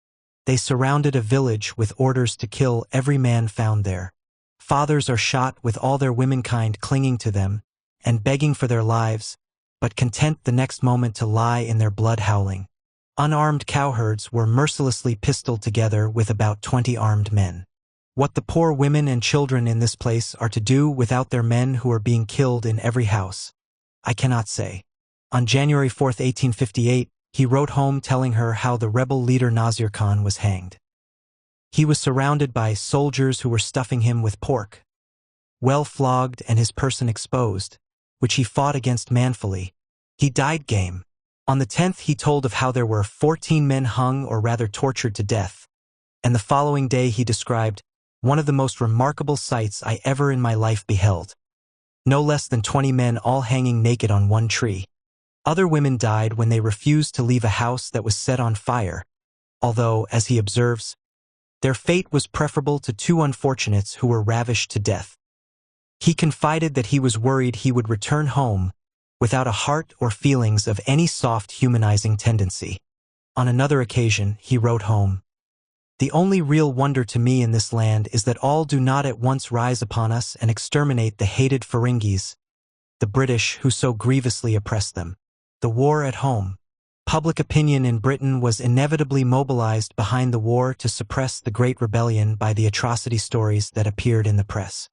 they surrounded a village with orders to kill every man found there. Fathers are shot with all their womenkind clinging to them and begging for their lives, but content the next moment to lie in their blood howling. Unarmed cowherds were mercilessly pistoled together with about 20 armed men. What the poor women and children in this place are to do without their men who are being killed in every house, I cannot say. On January 4, 1858, he wrote home telling her how the rebel leader Nasir Khan was hanged. He was surrounded by soldiers who were stuffing him with pork, well flogged and his person exposed, which he fought against manfully. He died game. On the 10th he told of how there were 14 men hung or rather tortured to death, and the following day he described one of the most remarkable sights I ever in my life beheld. No less than 20 men all hanging naked on one tree. Other women died when they refused to leave a house that was set on fire, although, as he observes, their fate was preferable to 2 unfortunates who were ravished to death. He confided that he was worried he would return home without a heart or feelings of any soft humanizing tendency. On another occasion, he wrote home, the only real wonder to me in this land is that all do not at once rise upon us and exterminate the hated Feringis, the British who so grievously oppressed them. The war at home. Public opinion in Britain was inevitably mobilized behind the war to suppress the Great Rebellion by the atrocity stories that appeared in the press.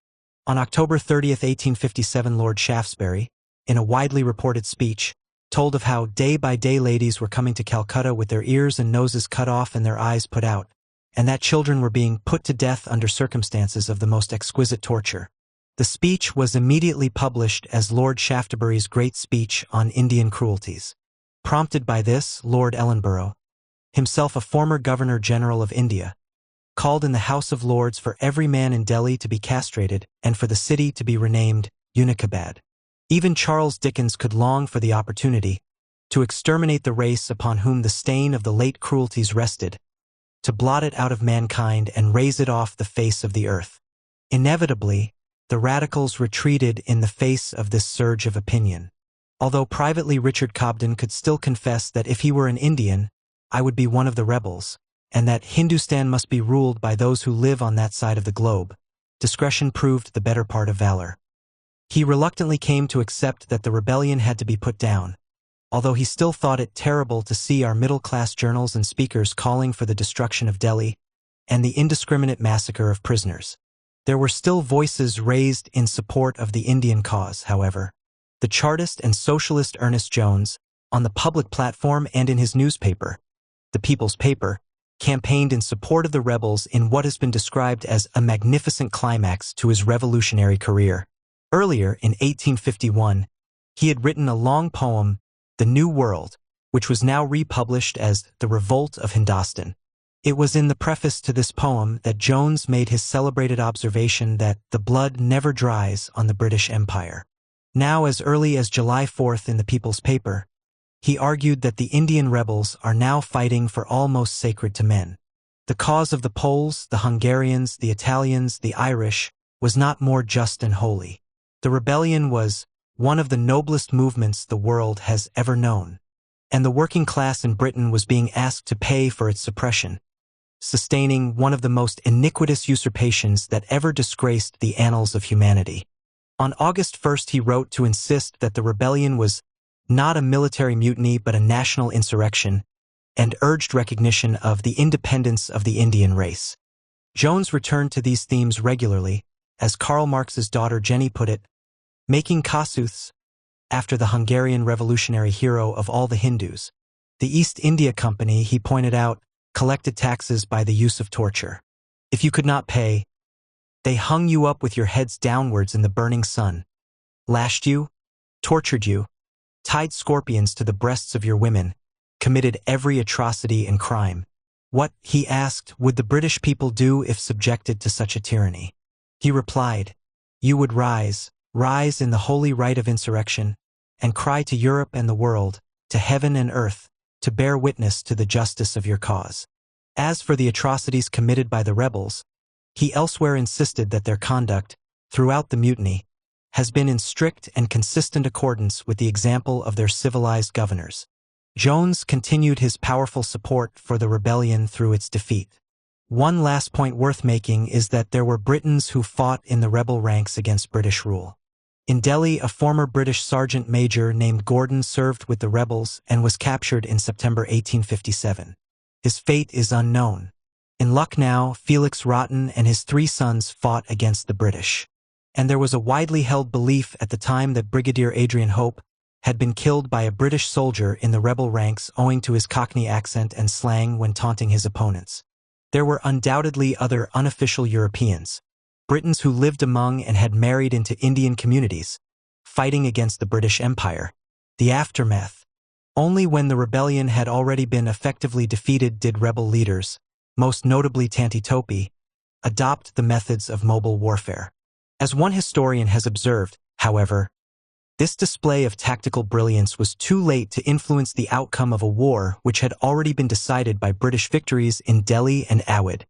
On October 30, 1857, Lord Shaftesbury, in a widely reported speech, told of how day-by-day ladies were coming to Calcutta with their ears and noses cut off and their eyes put out, and that children were being put to death under circumstances of the most exquisite torture. The speech was immediately published as Lord Shaftesbury's Great Speech on Indian Cruelties. Prompted by this, Lord Ellenborough, himself a former Governor-General of India, called in the House of Lords for every man in Delhi to be castrated and for the city to be renamed Unikabad. Even Charles Dickens could long for the opportunity to exterminate the race upon whom the stain of the late cruelties rested, to blot it out of mankind and raise it off the face of the earth. Inevitably, the radicals retreated in the face of this surge of opinion. Although privately Richard Cobden could still confess that if he were an Indian, I would be one of the rebels, and that Hindustan must be ruled by those who live on that side of the globe, discretion proved the better part of valor. He reluctantly came to accept that the rebellion had to be put down, although he still thought it terrible to see our middle-class journals and speakers calling for the destruction of Delhi and the indiscriminate massacre of prisoners. There were still voices raised in support of the Indian cause, however. The Chartist and socialist Ernest Jones, on the public platform and in his newspaper, the People's Paper, campaigned in support of the rebels in what has been described as a magnificent climax to his revolutionary career. Earlier, in 1851, he had written a long poem, The New World, which was now republished as The Revolt of Hindostan. It was in the preface to this poem that Jones made his celebrated observation that the blood never dries on the British Empire. Now, as early as July 4th in the People's Paper, he argued that the Indian rebels are now fighting for all most sacred to men. The cause of the Poles, the Hungarians, the Italians, the Irish, was not more just and holy. The rebellion was one of the noblest movements the world has ever known, and the working class in Britain was being asked to pay for its suppression, sustaining one of the most iniquitous usurpations that ever disgraced the annals of humanity. On August 1st he wrote to insist that the rebellion was not a military mutiny but a national insurrection, and urged recognition of the independence of the Indian race. Jones returned to these themes regularly. As Karl Marx's daughter Jenny put it, making Kasuths, after the Hungarian revolutionary hero of all the Hindus. The East India Company, he pointed out, collected taxes by the use of torture. If you could not pay, they hung you up with your heads downwards in the burning sun, lashed you, tortured you, tied scorpions to the breasts of your women, committed every atrocity and crime. What, he asked, would the British people do if subjected to such a tyranny? He replied, you would rise in the holy rite of insurrection, and cry to Europe and the world, to heaven and earth, to bear witness to the justice of your cause. As for the atrocities committed by the rebels, he elsewhere insisted that their conduct, throughout the mutiny, has been in strict and consistent accordance with the example of their civilized governors. Jones continued his powerful support for the rebellion through its defeat. One last point worth making is that there were Britons who fought in the rebel ranks against British rule. In Delhi, a former British sergeant major named Gordon served with the rebels and was captured in September 1857. His fate is unknown. In Lucknow, Felix Rotten and his 3 sons fought against the British. And there was a widely held belief at the time that Brigadier Adrian Hope had been killed by a British soldier in the rebel ranks owing to his Cockney accent and slang when taunting his opponents. There were undoubtedly other unofficial Europeans, Britons who lived among and had married into Indian communities, fighting against the British Empire. The aftermath. Only when the rebellion had already been effectively defeated did rebel leaders, most notably Tanti Topi, adopt the methods of mobile warfare. As one historian has observed, however, this display of tactical brilliance was too late to influence the outcome of a war which had already been decided by British victories in Delhi and Awadh.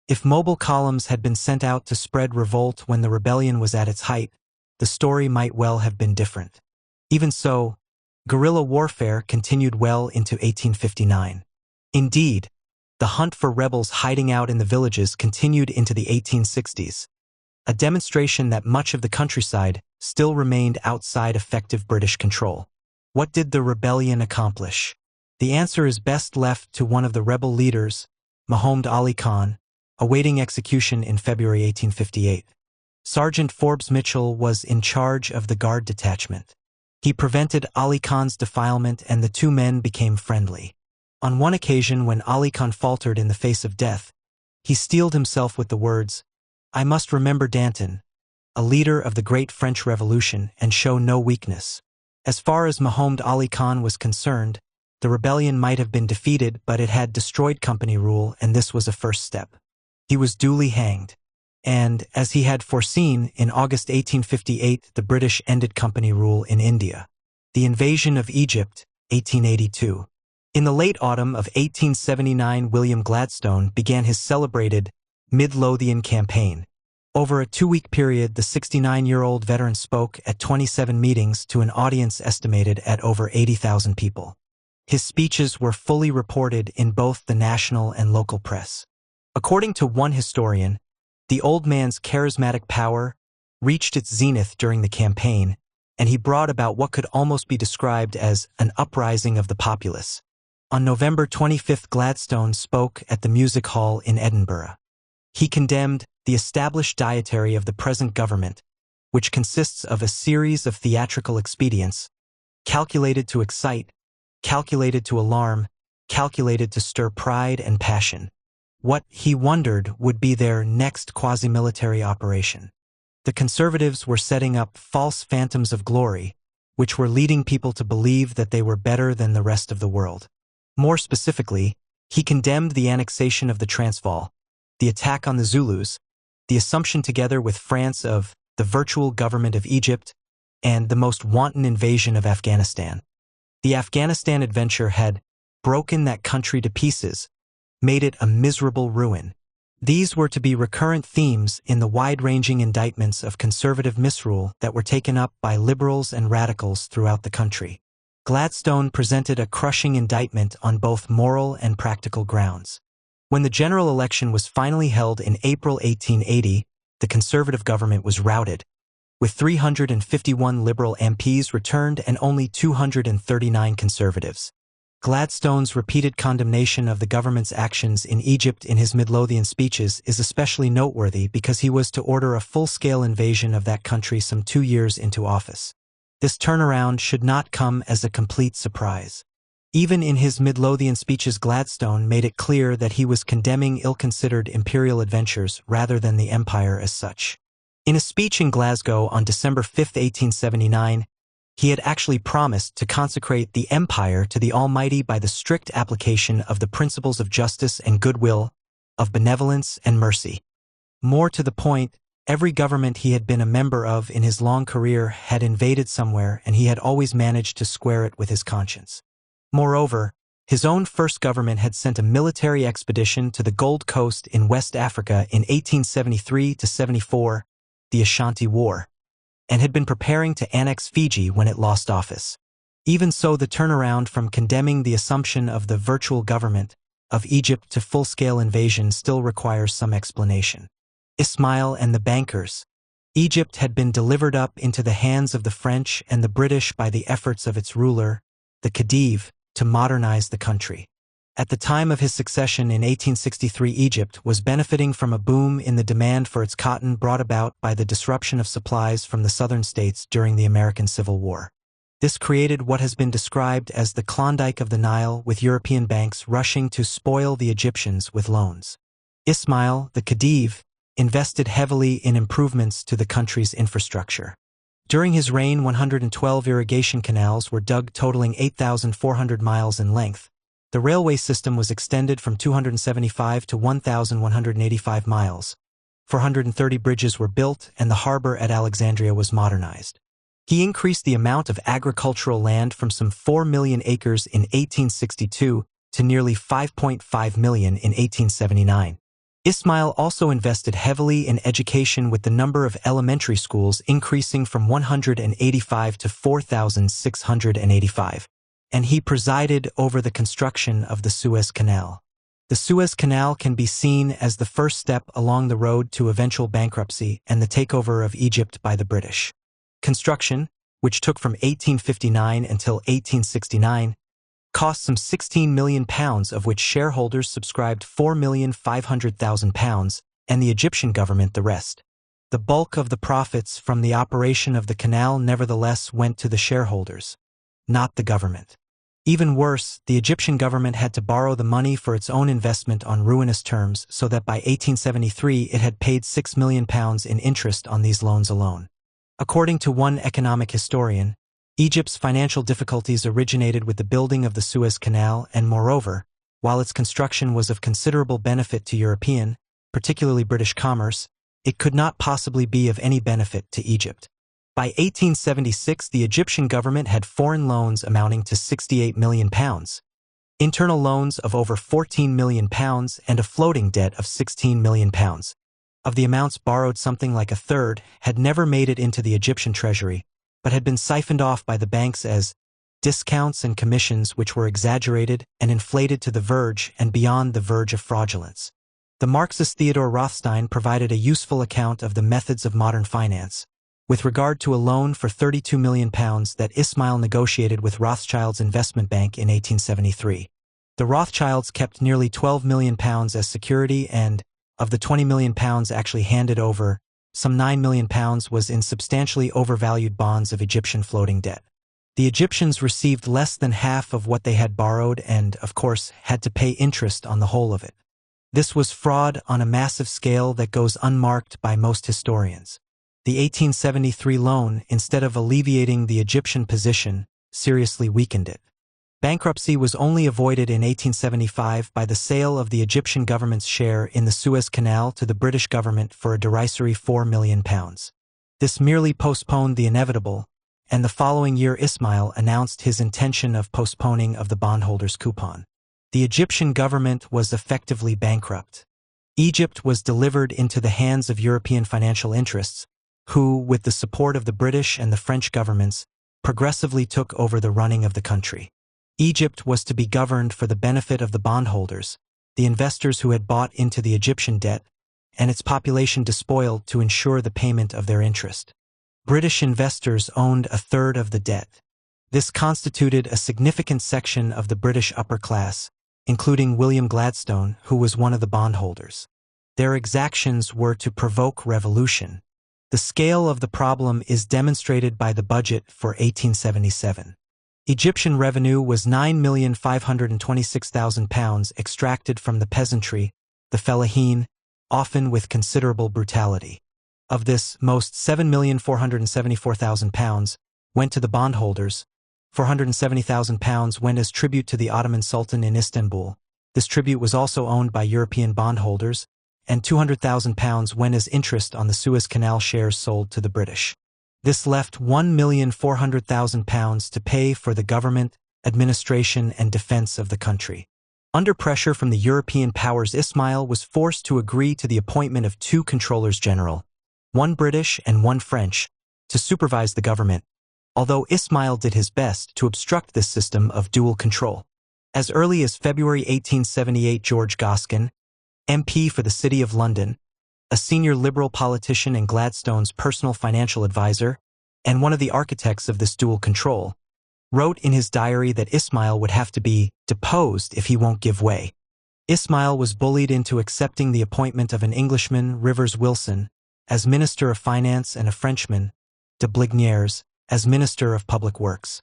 If mobile columns had been sent out to spread revolt when the rebellion was at its height, the story might well have been different. Even so, guerrilla warfare continued well into 1859. Indeed, the hunt for rebels hiding out in the villages continued into the 1860s, a demonstration that much of the countryside still remained outside effective British control. What did the rebellion accomplish? The answer is best left to one of the rebel leaders, Muhammad Ali Khan, awaiting execution in February 1858. Sergeant Forbes Mitchell was in charge of the guard detachment. He prevented Ali Khan's defilement and the 2 men became friendly. On one occasion when Ali Khan faltered in the face of death, he steeled himself with the words, I must remember Danton, a leader of the Great French Revolution, and show no weakness. As far as Muhammad Ali Khan was concerned, the rebellion might have been defeated, but it had destroyed company rule, and this was a first step. He was duly hanged. And, as he had foreseen, in August 1858 the British ended company rule in India. The invasion of Egypt, 1882. In the late autumn of 1879 William Gladstone began his celebrated Midlothian campaign. Over a 2-week period, the 69-year-old veteran spoke at 27 meetings to an audience estimated at over 80,000 people. His speeches were fully reported in both the national and local press. According to one historian, the old man's charismatic power reached its zenith during the campaign, and he brought about what could almost be described as an uprising of the populace. On November 25, Gladstone spoke at the Music Hall in Edinburgh. He condemned the established dietary of the present government, which consists of a series of theatrical expedients, calculated to excite, calculated to alarm, calculated to stir pride and passion. What, he wondered, would be their next quasi-military operation. The conservatives were setting up false phantoms of glory, which were leading people to believe that they were better than the rest of the world. More specifically, he condemned the annexation of the Transvaal, the attack on the Zulus, the assumption together with France of the virtual government of Egypt, and the most wanton invasion of Afghanistan. The Afghanistan adventure had broken that country to pieces, made it a miserable ruin. These were to be recurrent themes in the wide-ranging indictments of conservative misrule that were taken up by liberals and radicals throughout the country. Gladstone presented a crushing indictment on both moral and practical grounds. When the general election was finally held in April 1880, the conservative government was routed, with 351 liberal MPs returned and only 239 conservatives. Gladstone's repeated condemnation of the government's actions in Egypt in his Midlothian speeches is especially noteworthy because he was to order a full-scale invasion of that country some 2 years into office. This turnaround should not come as a complete surprise. Even in his Midlothian speeches, Gladstone made it clear that he was condemning ill-considered imperial adventures rather than the empire as such. In a speech in Glasgow on December 5, 1879, he had actually promised to consecrate the empire to the Almighty by the strict application of the principles of justice and goodwill, of benevolence and mercy. More to the point, every government he had been a member of in his long career had invaded somewhere, and he had always managed to square it with his conscience. Moreover, his own first government had sent a military expedition to the Gold Coast in West Africa in 1873–74, the Ashanti War, and had been preparing to annex Fiji when it lost office. Even so, the turnaround from condemning the assumption of the virtual government of Egypt to full-scale invasion still requires some explanation. Ismail and the bankers. Egypt had been delivered up into the hands of the French and the British by the efforts of its ruler, the Khedive, to modernize the country. At the time of his succession in 1863, Egypt was benefiting from a boom in the demand for its cotton brought about by the disruption of supplies from the southern states during the American Civil War. This created what has been described as the Klondike of the Nile, with European banks rushing to spoil the Egyptians with loans. Ismail, the Khedive, invested heavily in improvements to the country's infrastructure. During his reign, 112 irrigation canals were dug, totaling 8,400 miles in length. The railway system was extended from 275 to 1,185 miles. 430 bridges were built, and the harbor at Alexandria was modernized. He increased the amount of agricultural land from some 4 million acres in 1862 to nearly 5.5 million in 1879. Ismail also invested heavily in education, with the number of elementary schools increasing from 185 to 4,685. And he presided over the construction of the Suez Canal. The Suez Canal can be seen as the first step along the road to eventual bankruptcy and the takeover of Egypt by the British. Construction, which took from 1859 until 1869, cost some £16 million, of which shareholders subscribed £4,500,000, and the Egyptian government the rest. The bulk of the profits from the operation of the canal nevertheless went to the shareholders, not the government. Even worse, the Egyptian government had to borrow the money for its own investment on ruinous terms, so that by 1873 it had paid £6 million in interest on these loans alone. According to one economic historian, Egypt's financial difficulties originated with the building of the Suez Canal, and moreover, while its construction was of considerable benefit to European, particularly British commerce, it could not possibly be of any benefit to Egypt. By 1876, the Egyptian government had foreign loans amounting to £68 million, internal loans of over £14 million, and a floating debt of £16 million. Of the amounts borrowed, something like a third had never made it into the Egyptian treasury, but had been siphoned off by the banks as discounts and commissions, which were exaggerated and inflated to the verge and beyond the verge of fraudulence. The Marxist Theodore Rothstein provided a useful account of the methods of modern finance, with regard to a loan for £32 million that Ismail negotiated with Rothschild's investment bank in 1873. The Rothschilds kept nearly £12 million as security, and, of the £20 million actually handed over, some £9 million was in substantially overvalued bonds of Egyptian floating debt. The Egyptians received less than half of what they had borrowed and, of course, had to pay interest on the whole of it. This was fraud on a massive scale that goes unmarked by most historians. The 1873 loan, instead of alleviating the Egyptian position, seriously weakened it. Bankruptcy was only avoided in 1875 by the sale of the Egyptian government's share in the Suez Canal to the British government for a derisory £4 million. This merely postponed the inevitable, and the following year Ismail announced his intention of postponing of the bondholders' coupon. The Egyptian government was effectively bankrupt. Egypt was delivered into the hands of European financial interests, who, with the support of the British and the French governments, progressively took over the running of the country. Egypt was to be governed for the benefit of the bondholders, the investors who had bought into the Egyptian debt, and its population despoiled to ensure the payment of their interest. British investors owned a third of the debt. This constituted a significant section of the British upper class, including William Gladstone, who was one of the bondholders. Their exactions were to provoke revolution. The scale of the problem is demonstrated by the budget for 1877. Egyptian revenue was £9,526,000 extracted from the peasantry, the fellahin, often with considerable brutality. Of this, most £7,474,000 went to the bondholders. £470,000 went as tribute to the Ottoman Sultan in Istanbul. This tribute was also owned by European bondholders, and £200,000 went as interest on the Suez Canal shares sold to the British. This left £1,400,000 to pay for the government, administration, and defense of the country. Under pressure from the European powers, Ismail was forced to agree to the appointment of two controllers general, one British and one French, to supervise the government, although Ismail did his best to obstruct this system of dual control. As early as February 1878, George Goskin, MP for the City of London, a senior Liberal politician and Gladstone's personal financial advisor, and one of the architects of this dual control, wrote in his diary that Ismail would have to be deposed if he won't give way. Ismail was bullied into accepting the appointment of an Englishman, Rivers Wilson, as Minister of Finance and a Frenchman, de Blignières, as Minister of Public Works.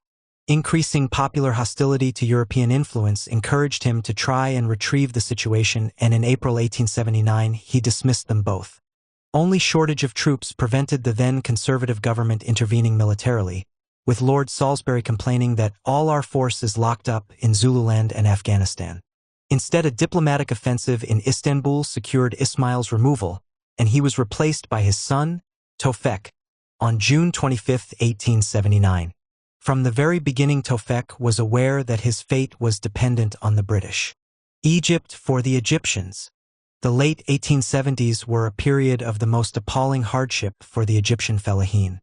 Increasing popular hostility to European influence encouraged him to try and retrieve the situation, and in April 1879 he dismissed them both. Only shortage of troops prevented the then conservative government intervening militarily, with Lord Salisbury complaining that all our force is locked up in Zululand and Afghanistan. Instead, a diplomatic offensive in Istanbul secured Ismail's removal, and he was replaced by his son, Tofek, on June 25, 1879. From the very beginning, Tofek was aware that his fate was dependent on the British. Egypt for the Egyptians. The late 1870s were a period of the most appalling hardship for the Egyptian fellahin.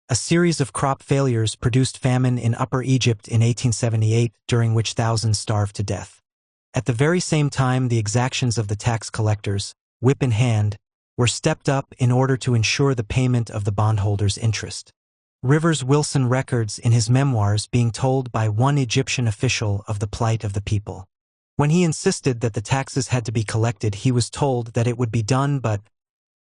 A series of crop failures produced famine in Upper Egypt in 1878, during which thousands starved to death. At the very same time, the exactions of the tax collectors, whip in hand, were stepped up in order to ensure the payment of the bondholders' interest. Rivers Wilson records in his memoirs being told by one Egyptian official of the plight of the people. When he insisted that the taxes had to be collected, he was told that it would be done, but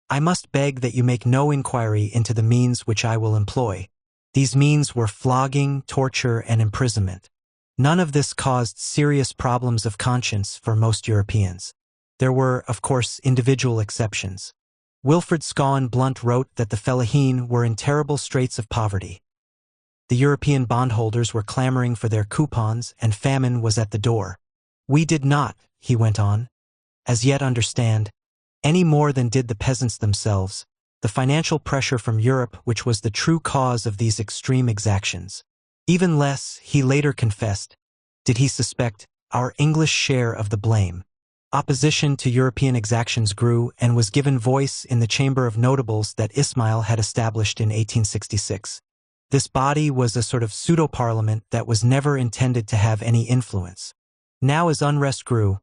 "I must beg that you make no inquiry into the means which I will employ." These means were flogging, torture, and imprisonment. None of this caused serious problems of conscience for most Europeans. There were, of course, individual exceptions. Wilfred Scawen Blunt wrote that the fellahin were in terrible straits of poverty. The European bondholders were clamoring for their coupons, and famine was at the door. "We did not," he went on, "as yet understand, any more than did the peasants themselves, the financial pressure from Europe which was the true cause of these extreme exactions. Even less," he later confessed, "did he suspect our English share of the blame." Opposition to European exactions grew and was given voice in the Chamber of Notables that Ismail had established in 1866. This body was a sort of pseudo-parliament that was never intended to have any influence. Now, as unrest grew,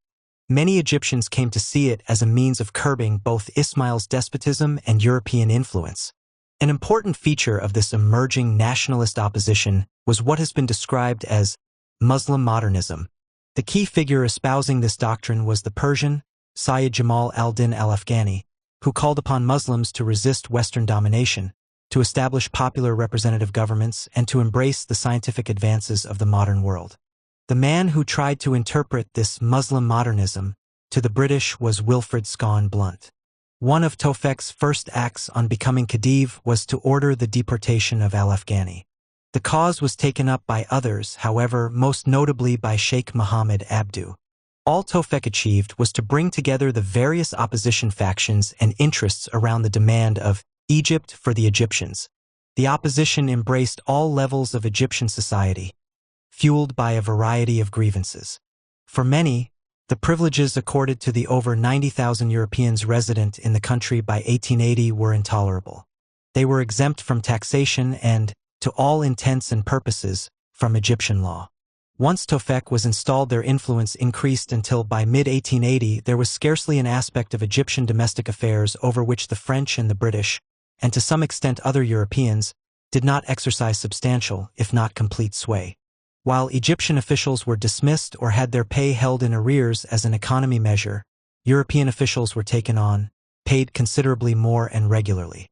many Egyptians came to see it as a means of curbing both Ismail's despotism and European influence. An important feature of this emerging nationalist opposition was what has been described as Muslim modernism. The key figure espousing this doctrine was the Persian, Sayyid Jamal al-Din al-Afghani, who called upon Muslims to resist Western domination, to establish popular representative governments, and to embrace the scientific advances of the modern world. The man who tried to interpret this Muslim modernism to the British was Wilfred Scawen Blunt. One of Tofek's first acts on becoming Khedive was to order the deportation of al-Afghani. The cause was taken up by others, however, most notably by Sheikh Mohammed Abdu. All Tofek achieved was to bring together the various opposition factions and interests around the demand of Egypt for the Egyptians. The opposition embraced all levels of Egyptian society, fueled by a variety of grievances. For many, the privileges accorded to the over 90,000 Europeans resident in the country by 1880 were intolerable. They were exempt from taxation and, to all intents and purposes, from Egyptian law. Once Tofek was installed, their influence increased until by mid-1880 there was scarcely an aspect of Egyptian domestic affairs over which the French and the British, and to some extent other Europeans, did not exercise substantial, if not complete sway. While Egyptian officials were dismissed or had their pay held in arrears as an economy measure, European officials were taken on, paid considerably more and regularly.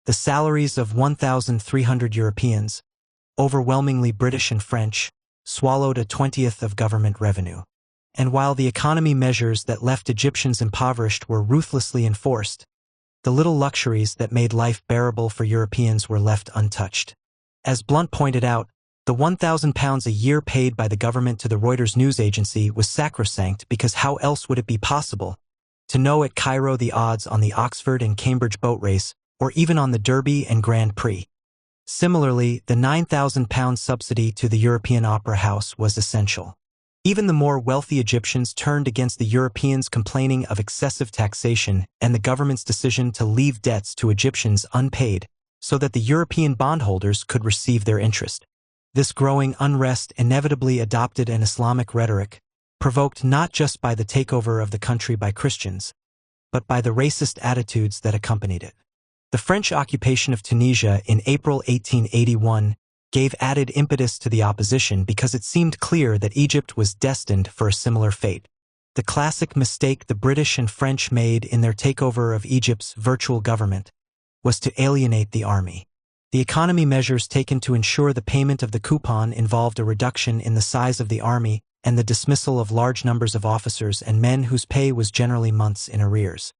The salaries of 1,300 Europeans, overwhelmingly British and French, swallowed a 20th of government revenue. And while the economy measures that left Egyptians impoverished were ruthlessly enforced, the little luxuries that made life bearable for Europeans were left untouched. As Blunt pointed out, the £1,000 a year paid by the government to the Reuters news agency was sacrosanct because how else would it be possible to know at Cairo the odds on the Oxford and Cambridge boat race or even on the Derby and Grand Prix? Similarly, the £9,000 subsidy to the European Opera House was essential. Even the more wealthy Egyptians turned against the Europeans, complaining of excessive taxation and the government's decision to leave debts to Egyptians unpaid so that the European bondholders could receive their interest. This growing unrest inevitably adopted an Islamic rhetoric, provoked not just by the takeover of the country by Christians, but by the racist attitudes that accompanied it. The French occupation of Tunisia in April 1881 gave added impetus to the opposition because it seemed clear that Egypt was destined for a similar fate. The classic mistake the British and French made in their takeover of Egypt's virtual government was to alienate the army. The economy measures taken to ensure the payment of the coupon involved a reduction in the size of the army and the dismissal of large numbers of officers and men whose pay was generally months in arrears.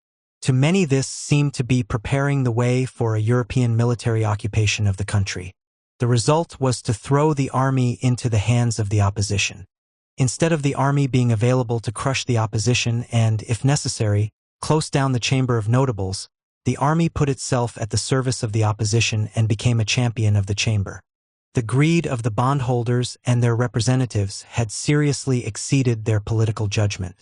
To many, this seemed to be preparing the way for a European military occupation of the country. The result was to throw the army into the hands of the opposition. Instead of the army being available to crush the opposition and, if necessary, close down the Chamber of Notables, the army put itself at the service of the opposition and became a champion of the chamber. The greed of the bondholders and their representatives had seriously exceeded their political judgment.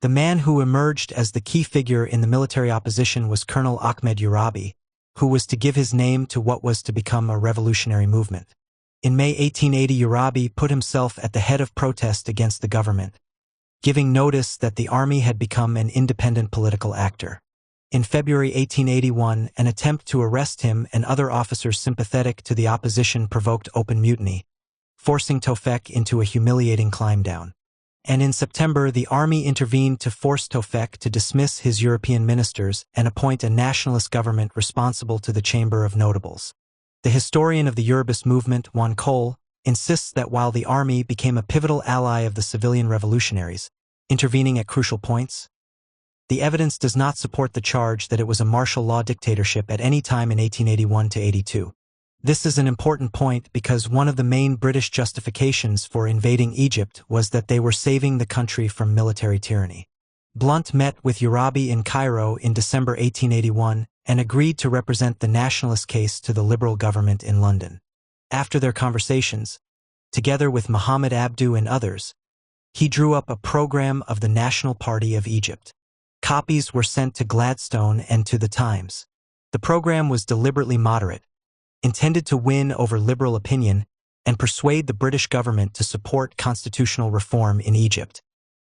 The man who emerged as the key figure in the military opposition was Colonel Ahmed Urabi, who was to give his name to what was to become a revolutionary movement. In May 1880, Urabi put himself at the head of protest against the government, giving notice that the army had become an independent political actor. In February 1881, an attempt to arrest him and other officers sympathetic to the opposition provoked open mutiny, forcing Tofek into a humiliating climb-down. And in September, the army intervened to force Tofek to dismiss his European ministers and appoint a nationalist government responsible to the Chamber of Notables. The historian of the Yorubist movement, Juan Cole, insists that while the army became a pivotal ally of the civilian revolutionaries, intervening at crucial points, the evidence does not support the charge that it was a martial law dictatorship at any time in 1881 to 82. This is an important point because one of the main British justifications for invading Egypt was that they were saving the country from military tyranny. Blunt met with Urabi in Cairo in December 1881 and agreed to represent the nationalist case to the Liberal government in London. After their conversations, together with Muhammad Abdu and others, he drew up a program of the National Party of Egypt. Copies were sent to Gladstone and to the Times. The program was deliberately moderate, intended to win over liberal opinion and persuade the British government to support constitutional reform in Egypt.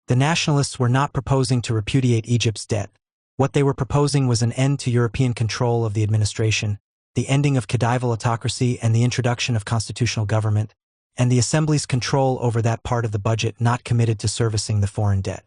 The nationalists were not proposing to repudiate Egypt's debt. What they were proposing was an end to European control of the administration, the ending of Khedival autocracy and the introduction of constitutional government, and the Assembly's control over that part of the budget not committed to servicing the foreign debt.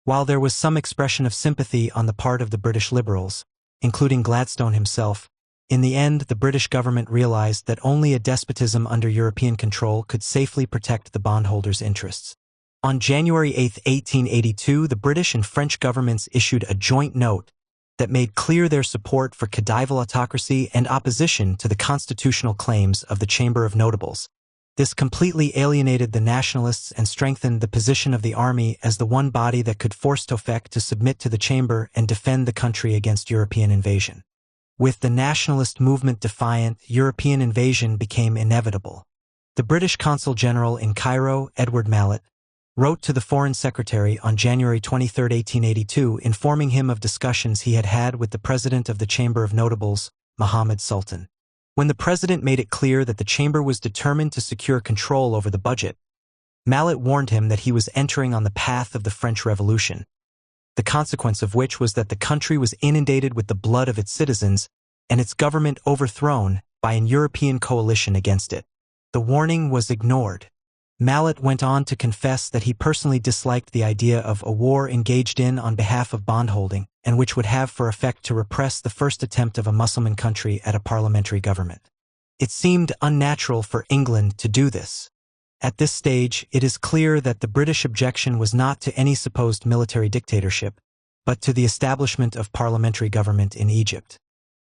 While there was some expression of sympathy on the part of the British liberals, including Gladstone himself, in the end the British government realized that only a despotism under European control could safely protect the bondholders' interests. On January 8, 1882, the British and French governments issued a joint note that made clear their support for Khedival autocracy and opposition to the constitutional claims of the Chamber of Notables. This completely alienated the nationalists and strengthened the position of the army as the one body that could force Tofek to submit to the chamber and defend the country against European invasion. With the nationalist movement defiant, European invasion became inevitable. The British Consul General in Cairo, Edward Mallet, wrote to the Foreign Secretary on January 23, 1882, informing him of discussions he had had with the President of the Chamber of Notables, Mohammed Sultan. When the President made it clear that the Chamber was determined to secure control over the budget, Mallet warned him that he was entering on the path of the French Revolution, the consequence of which was that the country was inundated with the blood of its citizens and its government overthrown by an European coalition against it. The warning was ignored. Mallet went on to confess that he personally disliked the idea of a war engaged in on behalf of bondholding, and which would have for effect to repress the first attempt of a Muslim country at a parliamentary government. It seemed unnatural for England to do this. At this stage, it is clear that the British objection was not to any supposed military dictatorship, but to the establishment of parliamentary government in Egypt.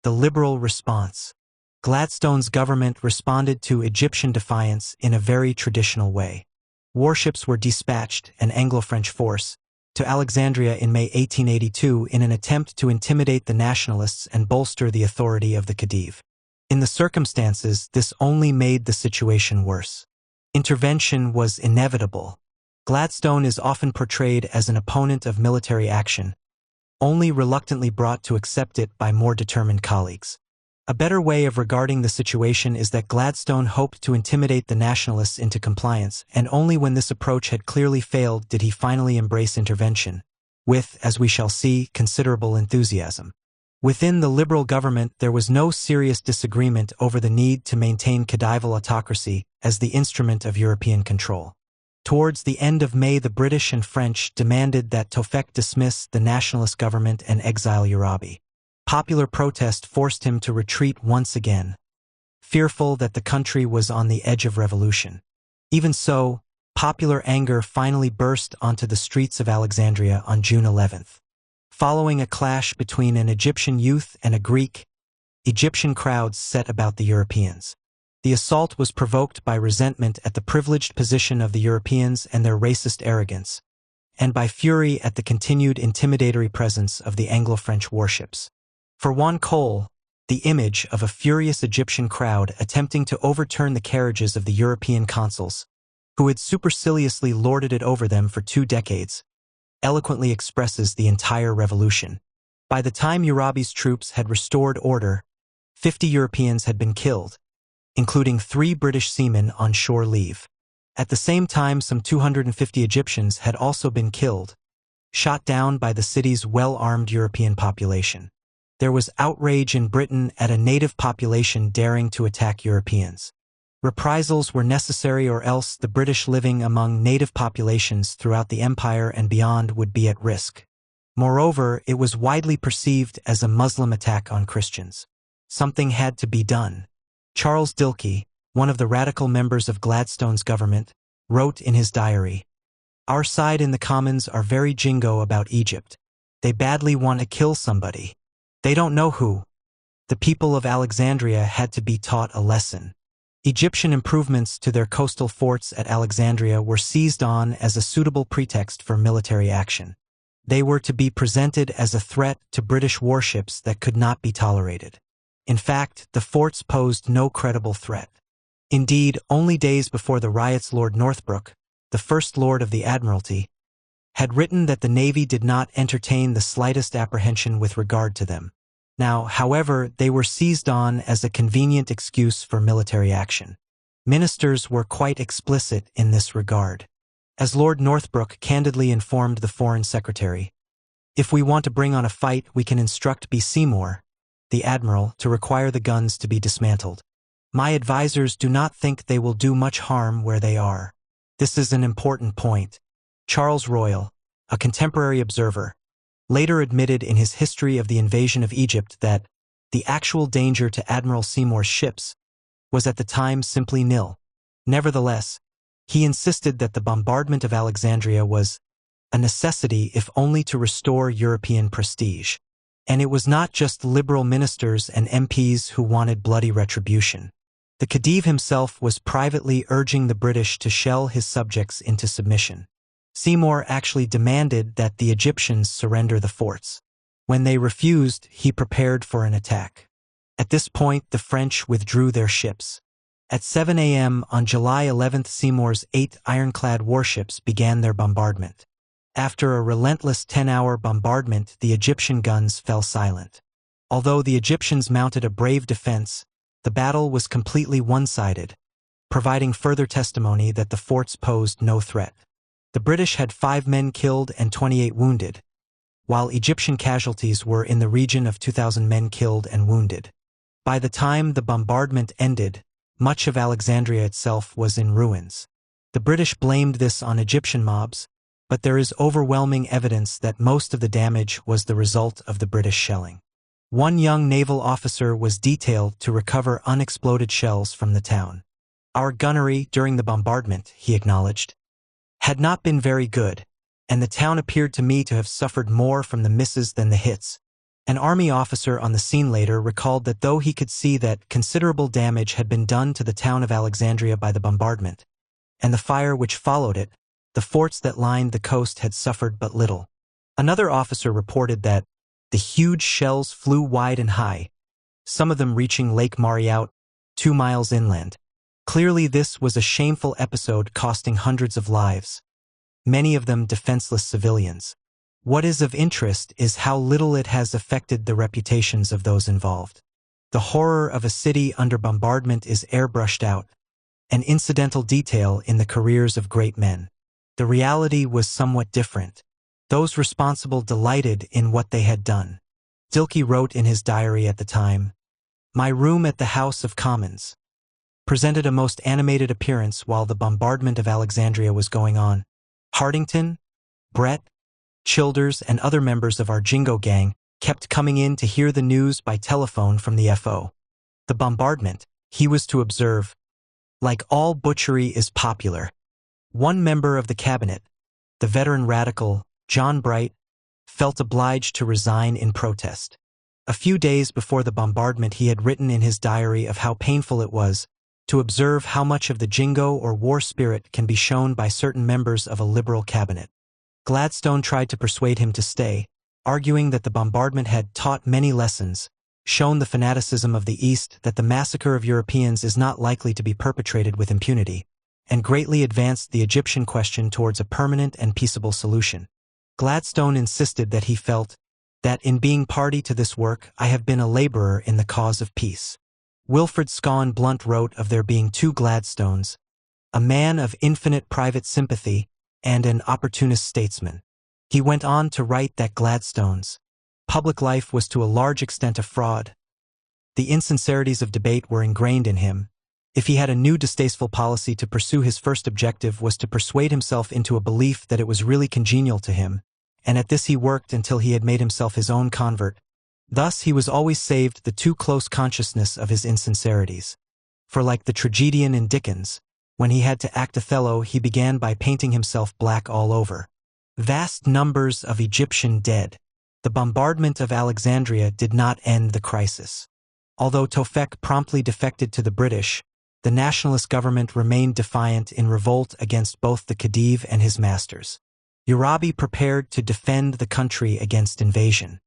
The liberal response. Gladstone's government responded to Egyptian defiance in a very traditional way. Warships were dispatched, an Anglo-French force, to Alexandria in May 1882 in an attempt to intimidate the nationalists and bolster the authority of the Khedive. In the circumstances, this only made the situation worse. Intervention was inevitable. Gladstone is often portrayed as an opponent of military action, only reluctantly brought to accept it by more determined colleagues. A better way of regarding the situation is that Gladstone hoped to intimidate the nationalists into compliance, and only when this approach had clearly failed did he finally embrace intervention, with, as we shall see, considerable enthusiasm. Within the Liberal government there was no serious disagreement over the need to maintain Khedival autocracy as the instrument of European control. Towards the end of May, the British and French demanded that Tawfik dismiss the nationalist government and exile Urabi. Popular protest forced him to retreat once again, fearful that the country was on the edge of revolution. Even so, popular anger finally burst onto the streets of Alexandria on June 11th. Following a clash between an Egyptian youth and a Greek, Egyptian crowds set about the Europeans. The assault was provoked by resentment at the privileged position of the Europeans and their racist arrogance, and by fury at the continued intimidatory presence of the Anglo-French warships. For Juan Cole, the image of a furious Egyptian crowd attempting to overturn the carriages of the European consuls, who had superciliously lorded it over them for 2 decades, eloquently expresses the entire revolution. By the time Urabi's troops had restored order, 50 Europeans had been killed, including 3 British seamen on shore leave. At the same time, some 250 Egyptians had also been killed, shot down by the city's well-armed European population. There was outrage in Britain at a native population daring to attack Europeans. Reprisals were necessary, or else the British living among native populations throughout the empire and beyond would be at risk. Moreover, it was widely perceived as a Muslim attack on Christians. Something had to be done. Charles Dilke, one of the radical members of Gladstone's government, wrote in his diary, "Our side in the Commons are very jingo about Egypt. They badly want to kill somebody. They don't know who. The people of Alexandria had to be taught a lesson." Egyptian improvements to their coastal forts at Alexandria were seized on as a suitable pretext for military action. They were to be presented as a threat to British warships that could not be tolerated. In fact, the forts posed no credible threat. Indeed, only days before the riots, Lord Northbrook, the First Lord of the Admiralty, had written that the Navy did not entertain the slightest apprehension with regard to them. Now, however, they were seized on as a convenient excuse for military action. Ministers were quite explicit in this regard. As Lord Northbrook candidly informed the Foreign Secretary, "If we want to bring on a fight, we can instruct B. Seymour, the Admiral, to require the guns to be dismantled. My advisers do not think they will do much harm where they are. This is an important point." Charles Royal, a contemporary observer, later admitted in his History of the Invasion of Egypt that the actual danger to Admiral Seymour's ships was at the time simply nil. Nevertheless, he insisted that the bombardment of Alexandria was a necessity if only to restore European prestige. And it was not just liberal ministers and MPs who wanted bloody retribution. The Khedive himself was privately urging the British to shell his subjects into submission. Seymour actually demanded that the Egyptians surrender the forts. When they refused, he prepared for an attack. At this point, the French withdrew their ships. At 7 a.m. on July 11th, Seymour's 8 ironclad warships began their bombardment. After a relentless 10-hour bombardment, the Egyptian guns fell silent. Although the Egyptians mounted a brave defense, the battle was completely one-sided, providing further testimony that the forts posed no threat. The British had 5 men killed and 28 wounded, while Egyptian casualties were in the region of 2,000 men killed and wounded. By the time the bombardment ended, much of Alexandria itself was in ruins. The British blamed this on Egyptian mobs, but there is overwhelming evidence that most of the damage was the result of the British shelling. One young naval officer was detailed to recover unexploded shells from the town. "Our gunnery during the bombardment," he acknowledged, "had not been very good, and the town appeared to me to have suffered more from the misses than the hits." An army officer on the scene later recalled that though he could see that considerable damage had been done to the town of Alexandria by the bombardment, and the fire which followed it, the forts that lined the coast had suffered but little. Another officer reported that the huge shells flew wide and high, some of them reaching Lake Mariot, 2 miles inland. Clearly this was a shameful episode costing hundreds of lives, many of them defenseless civilians. What is of interest is how little it has affected the reputations of those involved. The horror of a city under bombardment is airbrushed out, an incidental detail in the careers of great men. The reality was somewhat different. Those responsible delighted in what they had done. Dilke wrote in his diary at the time, "My room at the House of Commons presented a most animated appearance while the bombardment of Alexandria was going on. Hardington, Brett, Childers, and other members of our Jingo gang kept coming in to hear the news by telephone from the FO. The bombardment, he was to observe, like all butchery, is popular." One member of the cabinet, the veteran radical John Bright, felt obliged to resign in protest. A few days before the bombardment he had written in his diary of how painful it was to observe how much of the jingo or war spirit can be shown by certain members of a liberal cabinet. Gladstone tried to persuade him to stay, arguing that the bombardment had taught many lessons, shown the fanaticism of the East that the massacre of Europeans is not likely to be perpetrated with impunity, and greatly advanced the Egyptian question towards a permanent and peaceable solution. Gladstone insisted that he felt that in being party to this work I have been a laborer in the cause of peace. Wilfred Scawen Blunt wrote of there being two Gladstones, a man of infinite private sympathy and an opportunist statesman. He went on to write that Gladstone's public life was to a large extent a fraud. The insincerities of debate were ingrained in him. If he had a new distasteful policy to pursue, his first objective was to persuade himself into a belief that it was really congenial to him, and at this he worked until he had made himself his own convert. Thus he was always saved the too close consciousness of his insincerities. For like the tragedian in Dickens, when he had to act Othello, he began by painting himself black all over. Vast numbers of Egyptian dead. The bombardment of Alexandria did not end the crisis. Although Tofek promptly defected to the British, the nationalist government remained defiant in revolt against both the Khedive and his masters. Urabi prepared to defend the country against invasion.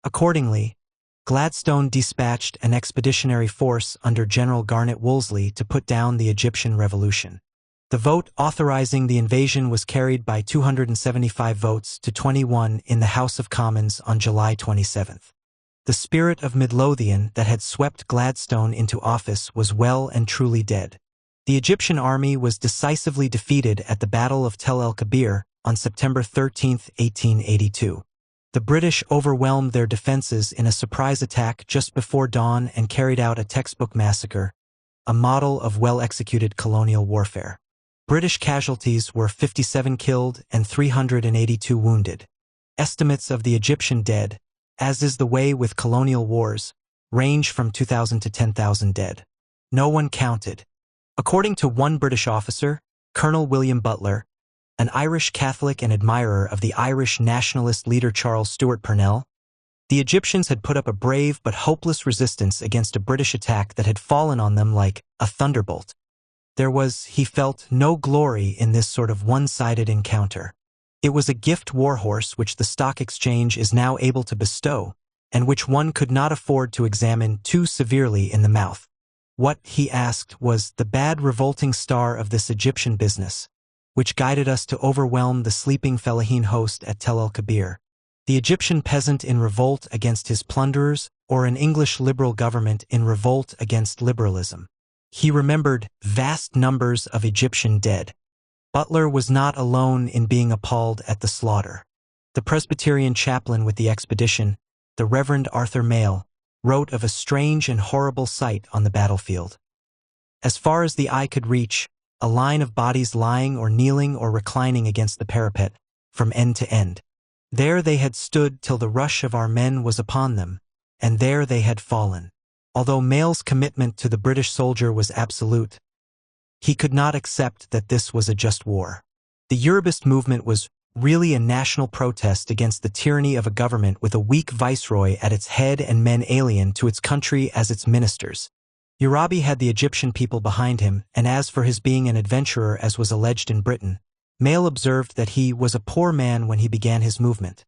Accordingly, Gladstone dispatched an expeditionary force under General Garnet Wolseley to put down the Egyptian revolution. The vote authorizing the invasion was carried by 275 votes to 21 in the House of Commons on July 27. The spirit of Midlothian that had swept Gladstone into office was well and truly dead. The Egyptian army was decisively defeated at the Battle of Tel el-Kebir on September 13, 1882. The British overwhelmed their defenses in a surprise attack just before dawn and carried out a textbook massacre, a model of well-executed colonial warfare. British casualties were 57 killed and 382 wounded. Estimates of the Egyptian dead, as is the way with colonial wars, range from 2,000 to 10,000 dead. No one counted. According to one British officer, Colonel William Butler, an Irish Catholic and admirer of the Irish nationalist leader Charles Stewart Parnell, the Egyptians had put up a brave but hopeless resistance against a British attack that had fallen on them like a thunderbolt. There was, he felt, no glory in this sort of one-sided encounter. It was a gift warhorse which the stock exchange is now able to bestow, and which one could not afford to examine too severely in the mouth. What, he asked, was the bad revolting star of this Egyptian business, which guided us to overwhelm the sleeping fellahin host at Tel el-Kebir? The Egyptian peasant in revolt against his plunderers, or an English liberal government in revolt against liberalism? He remembered vast numbers of Egyptian dead. Butler was not alone in being appalled at the slaughter. The Presbyterian chaplain with the expedition, the Reverend Arthur Mayle, wrote of a strange and horrible sight on the battlefield. As far as the eye could reach, a line of bodies lying or kneeling or reclining against the parapet, from end to end. There they had stood till the rush of our men was upon them, and there they had fallen. Although Mail's commitment to the British soldier was absolute, he could not accept that this was a just war. The Eurobist movement was really a national protest against the tyranny of a government with a weak viceroy at its head and men alien to its country as its ministers. Urabi had the Egyptian people behind him, and as for his being an adventurer as was alleged in Britain, Mail observed that he was a poor man when he began his movement.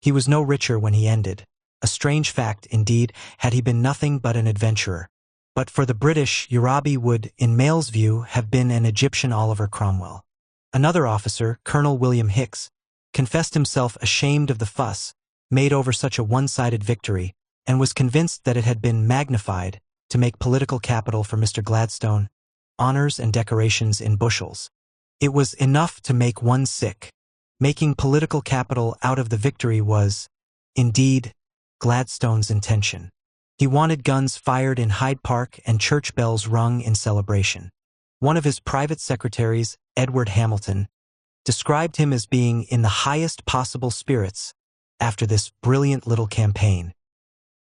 He was no richer when he ended. A strange fact, indeed, had he been nothing but an adventurer. But for the British, Urabi would, in Mail's view, have been an Egyptian Oliver Cromwell. Another officer, Colonel William Hicks, confessed himself ashamed of the fuss made over such a one-sided victory, and was convinced that it had been magnified to make political capital for Mr. Gladstone, honors and decorations in bushels. It was enough to make one sick. Making political capital out of the victory was, indeed, Gladstone's intention. He wanted guns fired in Hyde Park and church bells rung in celebration. One of his private secretaries, Edward Hamilton, described him as being in the highest possible spirits after this brilliant little campaign.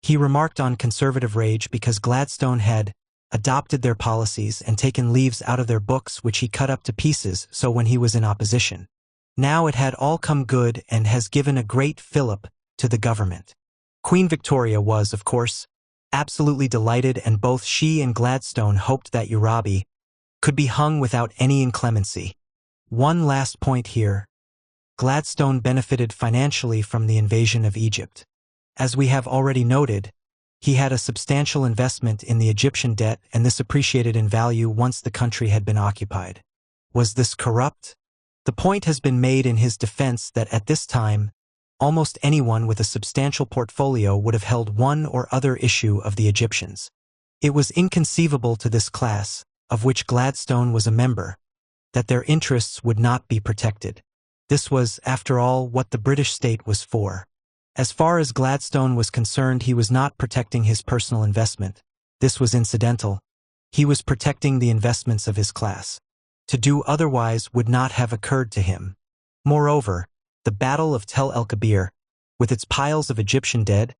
He remarked on conservative rage because Gladstone had adopted their policies and taken leaves out of their books which he cut up to pieces so when he was in opposition. Now it had all come good and has given a great fillip to the government. Queen Victoria was, of course, absolutely delighted, and both she and Gladstone hoped that Urabi could be hung without any inclemency. One last point here. Gladstone benefited financially from the invasion of Egypt. As we have already noted, he had a substantial investment in the Egyptian debt, and this appreciated in value once the country had been occupied. Was this corrupt? The point has been made in his defense that at this time, almost anyone with a substantial portfolio would have held one or other issue of the Egyptians. It was inconceivable to this class, of which Gladstone was a member, that their interests would not be protected. This was, after all, what the British state was for. As far as Gladstone was concerned, he was not protecting his personal investment. This was incidental. He was protecting the investments of his class. To do otherwise would not have occurred to him. Moreover, the Battle of Tel el-Kebir, with its piles of Egyptian dead,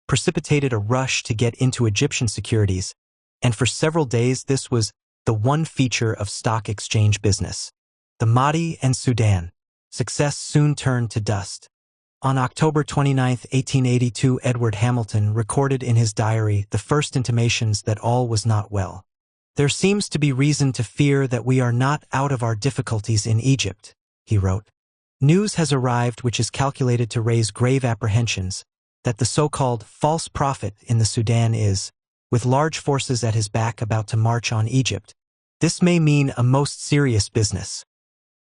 precipitated a rush to get into Egyptian securities, and for several days this was the one feature of stock exchange business. The Mahdi and Sudan. Success soon turned to dust. On October 29, 1882, Edward Hamilton recorded in his diary the first intimations that all was not well. "There seems to be reason to fear that we are not out of our difficulties in Egypt," he wrote. "News has arrived which is calculated to raise grave apprehensions that the so-called false prophet in the Sudan is, with large forces at his back, about to march on Egypt. This may mean a most serious business."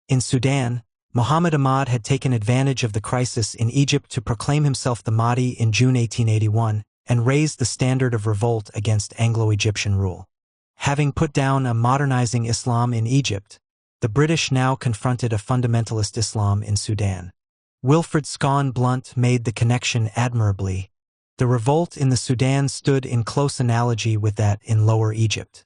In Sudan, Muhammad Ahmad had taken advantage of the crisis in Egypt to proclaim himself the Mahdi in June 1881 and raise the standard of revolt against Anglo-Egyptian rule. Having put down a modernizing Islam in Egypt, the British now confronted a fundamentalist Islam in Sudan. Wilfred Scone Blunt made the connection admirably. The revolt in the Sudan stood in close analogy with that in Lower Egypt.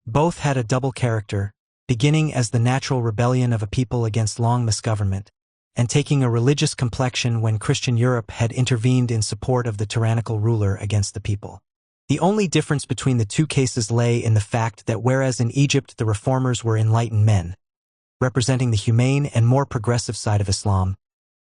Both had a double character, beginning as the natural rebellion of a people against long misgovernment, and taking a religious complexion when Christian Europe had intervened in support of the tyrannical ruler against the people. The only difference between the two cases lay in the fact that whereas in Egypt the reformers were enlightened men, representing the humane and more progressive side of Islam,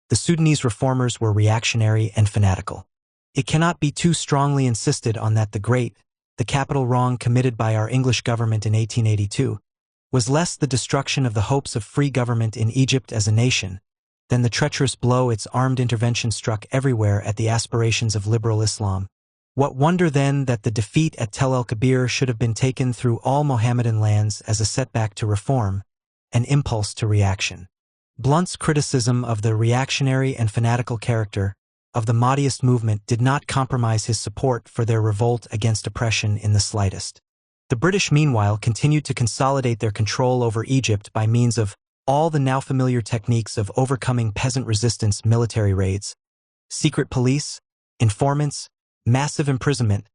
the Sudanese reformers were reactionary and fanatical. It cannot be too strongly insisted on that the capital wrong committed by our English government in 1882, was less the destruction of the hopes of free government in Egypt as a nation than the treacherous blow its armed intervention struck everywhere at the aspirations of liberal Islam. What wonder then that the defeat at Tel el-Kebir should have been taken through all Mohammedan lands as a setback to reform, an impulse to reaction. Blunt's criticism of the reactionary and fanatical character of the Mahdiist movement did not compromise his support for their revolt against oppression in the slightest. The British, meanwhile, continued to consolidate their control over Egypt by means of all the now familiar techniques of overcoming peasant resistance: military raids, secret police, informants, massive imprisonment,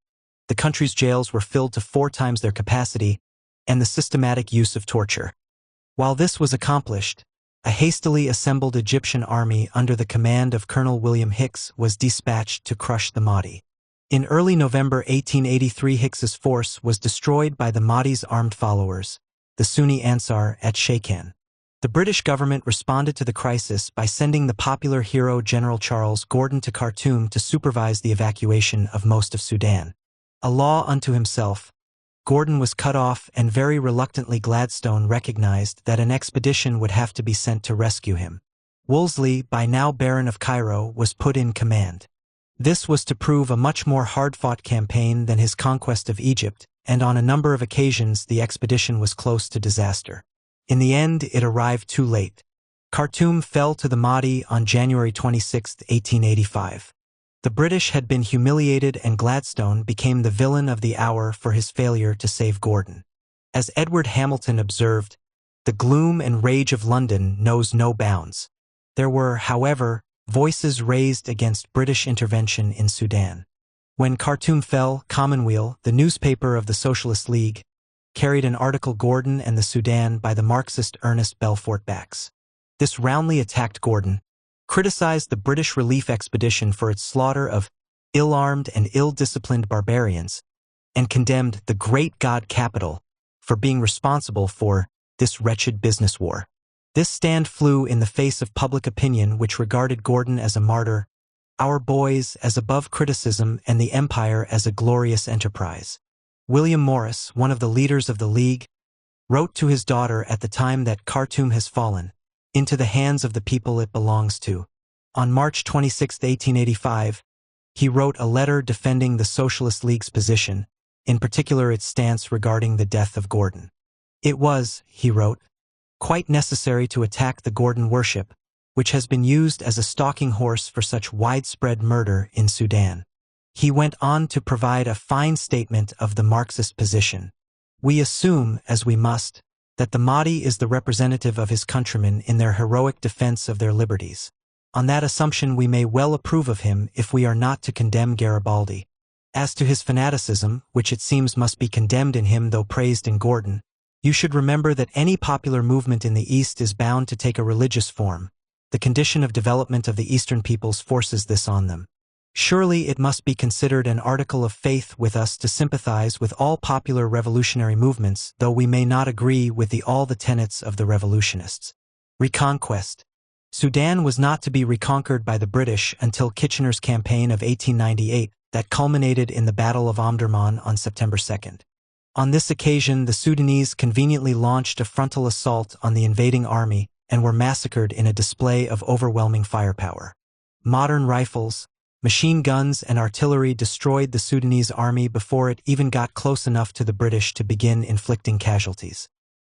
The country's jails were filled to 4 times their capacity, and the systematic use of torture. While this was accomplished, a hastily assembled Egyptian army under the command of Colonel William Hicks was dispatched to crush the Mahdi. In early November 1883, Hicks's force was destroyed by the Mahdi's armed followers, the Sunni Ansar at Sheikhan. The British government responded to the crisis by sending the popular hero General Charles Gordon to Khartoum to supervise the evacuation of most of Sudan. A law unto himself, Gordon was cut off, and very reluctantly Gladstone recognized that an expedition would have to be sent to rescue him. Wolseley, by now Baron of Cairo, was put in command. This was to prove a much more hard-fought campaign than his conquest of Egypt, and on a number of occasions the expedition was close to disaster. In the end, it arrived too late. Khartoum fell to the Mahdi on January 26, 1885. The British had been humiliated, and Gladstone became the villain of the hour for his failure to save Gordon. As Edward Hamilton observed, the gloom and rage of London knows no bounds. There were, however, voices raised against British intervention in Sudan. When Khartoum fell, Commonweal, the newspaper of the Socialist League, carried an article Gordon and the Sudan by the Marxist Ernest Belfort Bax. This roundly attacked Gordon, criticized the British relief expedition for its slaughter of ill-armed and ill-disciplined barbarians, and condemned the great God capital for being responsible for this wretched business war. This stand flew in the face of public opinion, which regarded Gordon as a martyr, our boys as above criticism, and the empire as a glorious enterprise. William Morris, one of the leaders of the League, wrote to his daughter at the time that Khartoum has fallen into the hands of the people it belongs to. On March 26, 1885, he wrote a letter defending the Socialist League's position, in particular its stance regarding the death of Gordon. It was, he wrote, quite necessary to attack the Gordon worship, which has been used as a stalking horse for such widespread murder in Sudan. He went on to provide a fine statement of the Marxist position. We assume, as we must, that the Mahdi is the representative of his countrymen in their heroic defense of their liberties. On that assumption we may well approve of him if we are not to condemn Garibaldi. As to his fanaticism, which it seems must be condemned in him though praised in Gordon, you should remember that any popular movement in the East is bound to take a religious form. The condition of development of the Eastern peoples forces this on them. Surely it must be considered an article of faith with us to sympathize with all popular revolutionary movements, though we may not agree with all the tenets of the revolutionists. Reconquest. Sudan was not to be reconquered by the British until Kitchener's campaign of 1898, that culminated in the Battle of Omdurman on September 2. On this occasion, the Sudanese conveniently launched a frontal assault on the invading army and were massacred in a display of overwhelming firepower. Modern rifles, machine guns, and artillery destroyed the Sudanese army before it even got close enough to the British to begin inflicting casualties.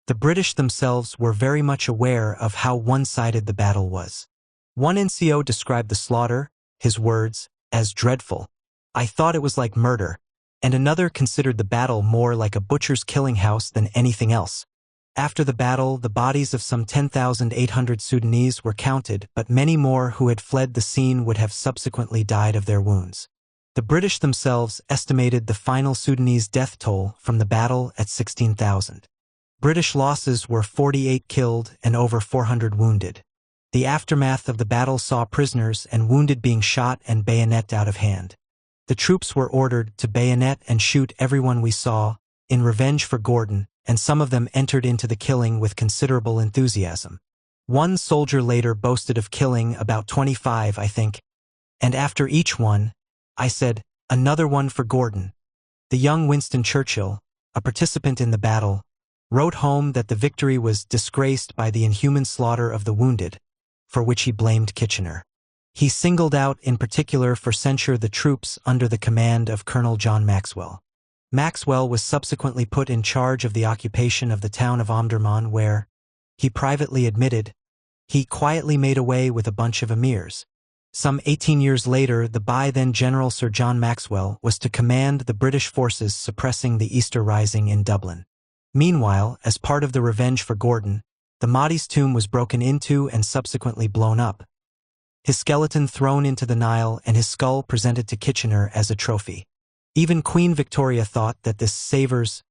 The British themselves were very much aware of how one-sided the battle was. One NCO described the slaughter, his words, as dreadful. I thought it was like murder, and another considered the battle more like a butcher's killing house than anything else. After the battle, the bodies of some 10,800 Sudanese were counted, but many more who had fled the scene would have subsequently died of their wounds. The British themselves estimated the final Sudanese death toll from the battle at 16,000. British losses were 48 killed and over 400 wounded. The aftermath of the battle saw prisoners and wounded being shot and bayoneted out of hand. The troops were ordered to bayonet and shoot everyone we saw, in revenge for Gordon, and some of them entered into the killing with considerable enthusiasm. One soldier later boasted of killing about 25, I think, and after each one, I said, another one for Gordon. The young Winston Churchill, a participant in the battle, wrote home that the victory was disgraced by the inhuman slaughter of the wounded, for which he blamed Kitchener. He singled out in particular for censure the troops under the command of Colonel John Maxwell. Maxwell was subsequently put in charge of the occupation of the town of Omdurman where, he privately admitted, he quietly made away with a bunch of emirs. Some 18 years later, the by-then General Sir John Maxwell was to command the British forces suppressing the Easter Rising in Dublin. Meanwhile, as part of the revenge for Gordon, the Mahdi's tomb was broken into and subsequently blown up, his skeleton thrown into the Nile and his skull presented to Kitchener as a trophy. Even Queen Victoria thought that this savors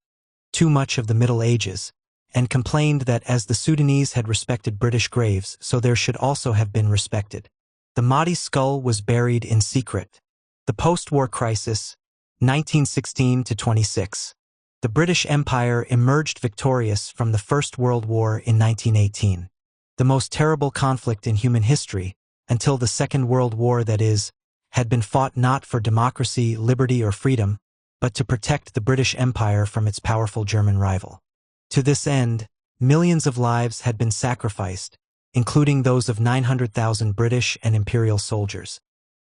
too much of the Middle Ages, and complained that as the Sudanese had respected British graves, so there should also have been respected. The Mahdi's skull was buried in secret. The post-war crisis, 1916 to 26. The British Empire emerged victorious from the First World War in 1918. The most terrible conflict in human history, until the Second World War that is, had been fought not for democracy, liberty, or freedom, but to protect the British Empire from its powerful German rival. To this end, millions of lives had been sacrificed, including those of 900,000 British and Imperial soldiers.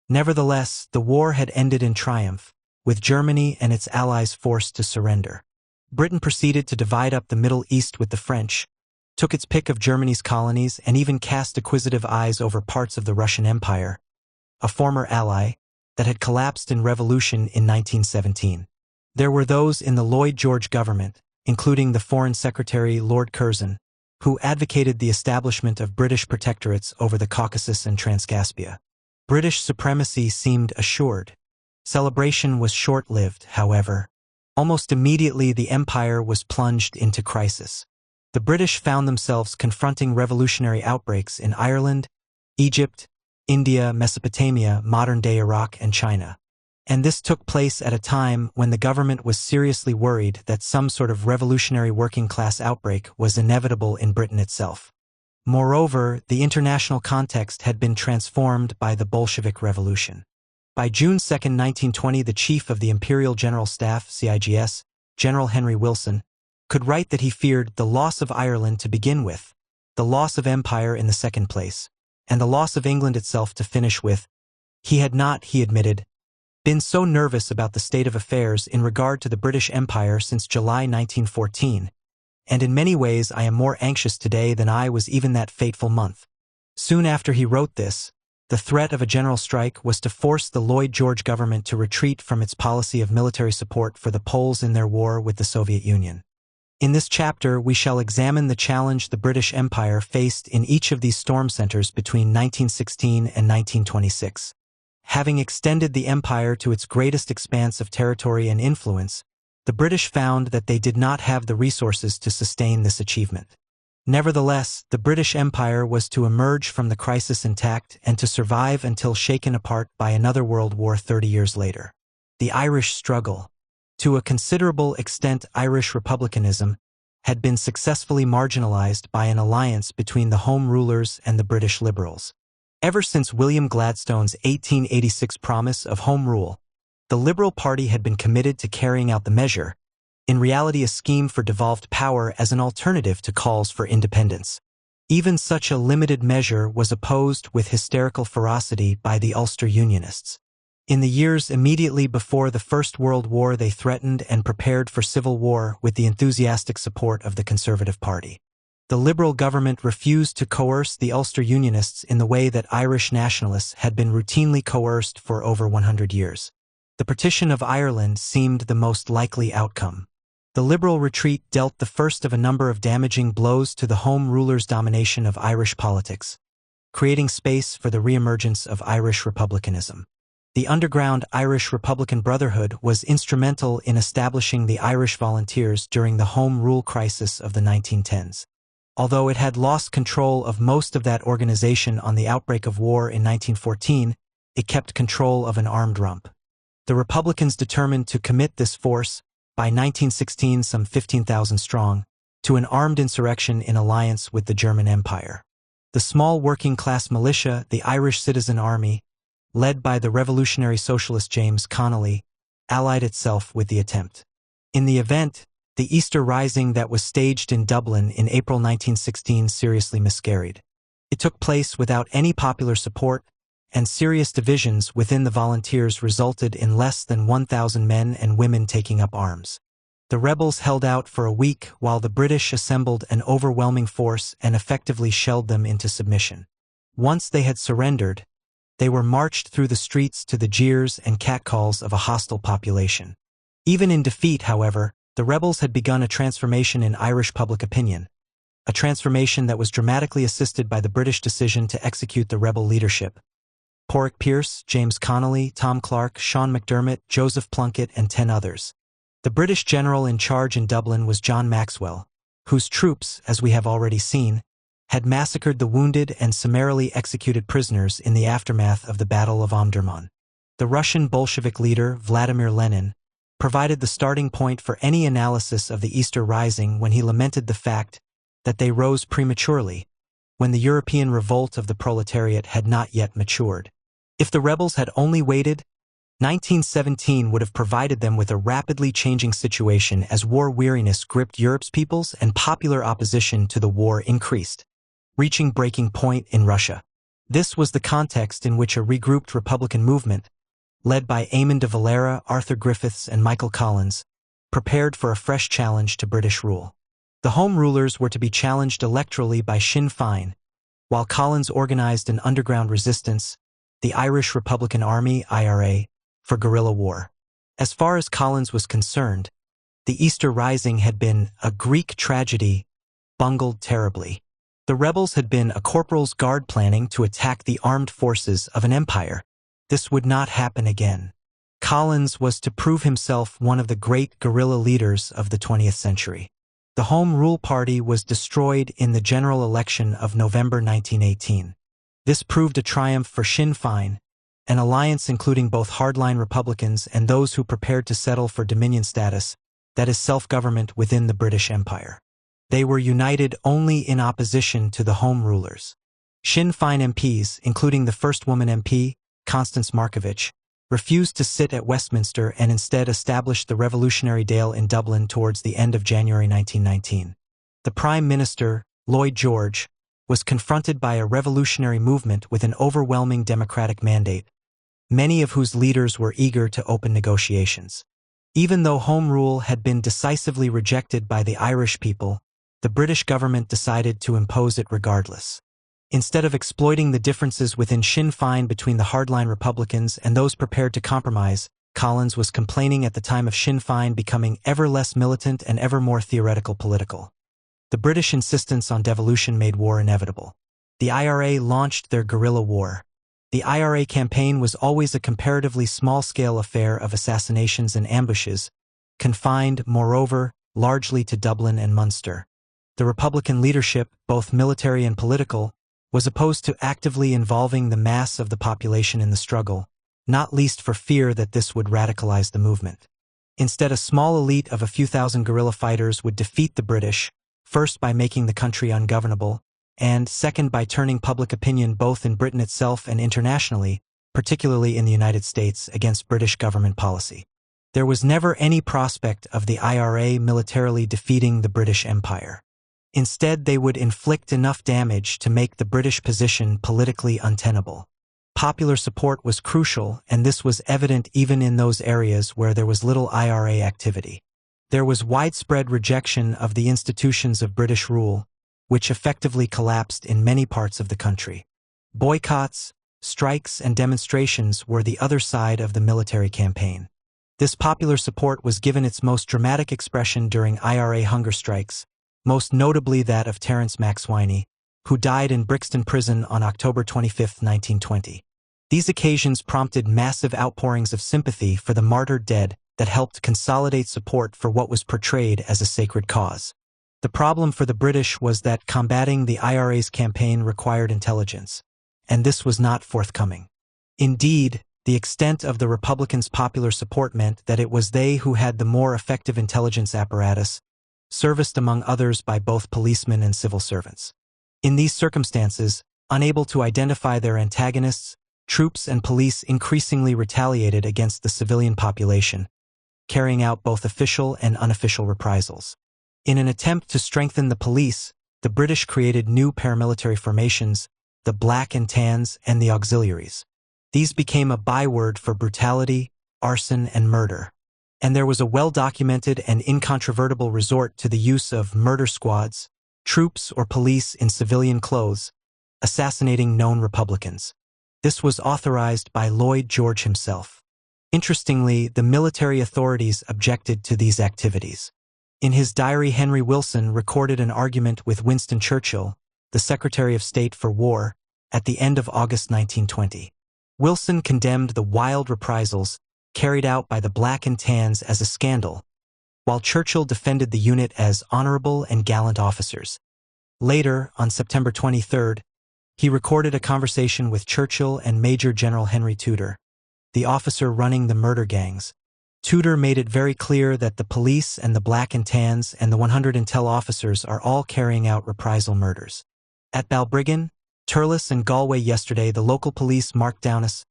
Nevertheless, the war had ended in triumph, with Germany and its allies forced to surrender. Britain proceeded to divide up the Middle East with the French, took its pick of Germany's colonies, and even cast acquisitive eyes over parts of the Russian Empire, a former ally, that had collapsed in revolution in 1917. There were those in the Lloyd George government, including the Foreign Secretary Lord Curzon, who advocated the establishment of British protectorates over the Caucasus and Transcaspia. British supremacy seemed assured. Celebration was short-lived, however. Almost immediately the empire was plunged into crisis. The British found themselves confronting revolutionary outbreaks in Ireland, Egypt, India, Mesopotamia, modern-day Iraq, and China. And this took place at a time when the government was seriously worried that some sort of revolutionary working-class outbreak was inevitable in Britain itself. Moreover, the international context had been transformed by the Bolshevik Revolution. By June 2, 1920, the chief of the Imperial General Staff, CIGS, General Henry Wilson, could write that he feared the loss of Ireland to begin with, the loss of empire in the second place, and the loss of England itself to finish with. He had not, he admitted, been so nervous about the state of affairs in regard to the British Empire since July 1914, and in many ways I am more anxious today than I was even that fateful month. Soon after he wrote this, the threat of a general strike was to force the Lloyd George government to retreat from its policy of military support for the Poles in their war with the Soviet Union. In this chapter, we shall examine the challenge the British Empire faced in each of these storm centers between 1916 and 1926. Having extended the empire to its greatest expanse of territory and influence, the British found that they did not have the resources to sustain this achievement. Nevertheless, the British Empire was to emerge from the crisis intact and to survive until shaken apart by another world war 30 years later. The Irish struggle. To a considerable extent, Irish republicanism had been successfully marginalized by an alliance between the Home Rulers and the British Liberals. Ever since William Gladstone's 1886 promise of Home Rule, the Liberal Party had been committed to carrying out the measure, in reality a scheme for devolved power as an alternative to calls for independence. Even such a limited measure was opposed with hysterical ferocity by the Ulster Unionists. In the years immediately before the First World War, they threatened and prepared for civil war with the enthusiastic support of the Conservative Party. The Liberal government refused to coerce the Ulster Unionists in the way that Irish nationalists had been routinely coerced for over 100 years. The partition of Ireland seemed the most likely outcome. The Liberal retreat dealt the first of a number of damaging blows to the Home Rulers' domination of Irish politics, creating space for the reemergence of Irish republicanism. The underground Irish Republican Brotherhood was instrumental in establishing the Irish Volunteers during the Home Rule crisis of the 1910s. Although it had lost control of most of that organization on the outbreak of war in 1914, it kept control of an armed rump. The Republicans determined to commit this force, by 1916 some 15,000 strong, to an armed insurrection in alliance with the German Empire. The small working-class militia, the Irish Citizen Army, led by the revolutionary socialist James Connolly, allied itself with the attempt. In the event, the Easter Rising that was staged in Dublin in April 1916 seriously miscarried. It took place without any popular support, and serious divisions within the volunteers resulted in less than 1,000 men and women taking up arms. The rebels held out for a week while the British assembled an overwhelming force and effectively shelled them into submission. Once they had surrendered, they were marched through the streets to the jeers and catcalls of a hostile population. Even in defeat, however, the rebels had begun a transformation in Irish public opinion, a transformation that was dramatically assisted by the British decision to execute the rebel leadership, Porrick Pierce, James Connolly, Tom Clark, Sean McDermott, Joseph Plunkett, and 10 others. The British general in charge in Dublin was John Maxwell, whose troops, as we have already seen, had massacred the wounded and summarily executed prisoners in the aftermath of the Battle of Omdurman. The Russian Bolshevik leader, Vladimir Lenin, provided the starting point for any analysis of the Easter Rising when he lamented the fact that they rose prematurely, when the European revolt of the proletariat had not yet matured. If the rebels had only waited, 1917 would have provided them with a rapidly changing situation as war weariness gripped Europe's peoples and popular opposition to the war increased, reaching breaking point in Russia. This was the context in which a regrouped Republican movement, led by Eamon de Valera, Arthur Griffiths, and Michael Collins, prepared for a fresh challenge to British rule. The Home Rulers were to be challenged electorally by Sinn Féin, while Collins organized an underground resistance, the Irish Republican Army (IRA), for guerrilla war. As far as Collins was concerned, the Easter Rising had been a Greek tragedy bungled terribly. The rebels had been a corporal's guard planning to attack the armed forces of an empire. This would not happen again. Collins was to prove himself one of the great guerrilla leaders of the 20th century. The Home Rule Party was destroyed in the general election of November 1918. This proved a triumph for Sinn Féin, an alliance including both hardline Republicans and those who prepared to settle for Dominion status, that is self-government within the British Empire. They were united only in opposition to the Home Rulers. Sinn Féin MPs, including the first woman MP, Constance Markievicz, refused to sit at Westminster and instead established the Revolutionary Dale in Dublin towards the end of January 1919. The Prime Minister, Lloyd George, was confronted by a revolutionary movement with an overwhelming democratic mandate, many of whose leaders were eager to open negotiations. Even though Home Rule had been decisively rejected by the Irish people, the British government decided to impose it regardless. Instead of exploiting the differences within Sinn Féin between the hardline Republicans and those prepared to compromise, Collins was complaining at the time of Sinn Féin becoming ever less militant and ever more theoretical political. The British insistence on devolution made war inevitable. The IRA launched their guerrilla war. The IRA campaign was always a comparatively small-scale affair of assassinations and ambushes, confined, moreover, largely to Dublin and Munster. The Republican leadership, both military and political, was opposed to actively involving the mass of the population in the struggle, not least for fear that this would radicalize the movement. Instead, a small elite of a few thousand guerrilla fighters would defeat the British, first by making the country ungovernable, and second by turning public opinion both in Britain itself and internationally, particularly in the United States, against British government policy. There was never any prospect of the IRA militarily defeating the British Empire. Instead, they would inflict enough damage to make the British position politically untenable. Popular support was crucial, and this was evident even in those areas where there was little IRA activity. There was widespread rejection of the institutions of British rule, which effectively collapsed in many parts of the country. Boycotts, strikes, and demonstrations were the other side of the military campaign. This popular support was given its most dramatic expression during IRA hunger strikes, most notably that of Terence MacSwiney, who died in Brixton Prison on October 25, 1920. These occasions prompted massive outpourings of sympathy for the martyred dead that helped consolidate support for what was portrayed as a sacred cause. The problem for the British was that combating the IRA's campaign required intelligence, and this was not forthcoming. Indeed, the extent of the Republicans' popular support meant that it was they who had the more effective intelligence apparatus, serviced among others by both policemen and civil servants. In these circumstances, unable to identify their antagonists, troops and police increasingly retaliated against the civilian population, carrying out both official and unofficial reprisals. In an attempt to strengthen the police, the British created new paramilitary formations, the Black and Tans and the Auxiliaries. These became a byword for brutality, arson, and murder. And there was a well-documented and incontrovertible resort to the use of murder squads, troops or police in civilian clothes, assassinating known Republicans. This was authorized by Lloyd George himself. Interestingly, the military authorities objected to these activities. In his diary, Henry Wilson recorded an argument with Winston Churchill, the Secretary of State for War, at the end of August 1920. Wilson condemned the wild reprisals carried out by the Black and Tans as a scandal, while Churchill defended the unit as honorable and gallant officers. Later, on September 23, he recorded a conversation with Churchill and Major General Henry Tudor, the officer running the murder gangs. Tudor made it very clear that the police and the Black and Tans and the 100 intel officers are all carrying out reprisal murders. At Balbriggan, Turles and Galway yesterday, the local police marked down as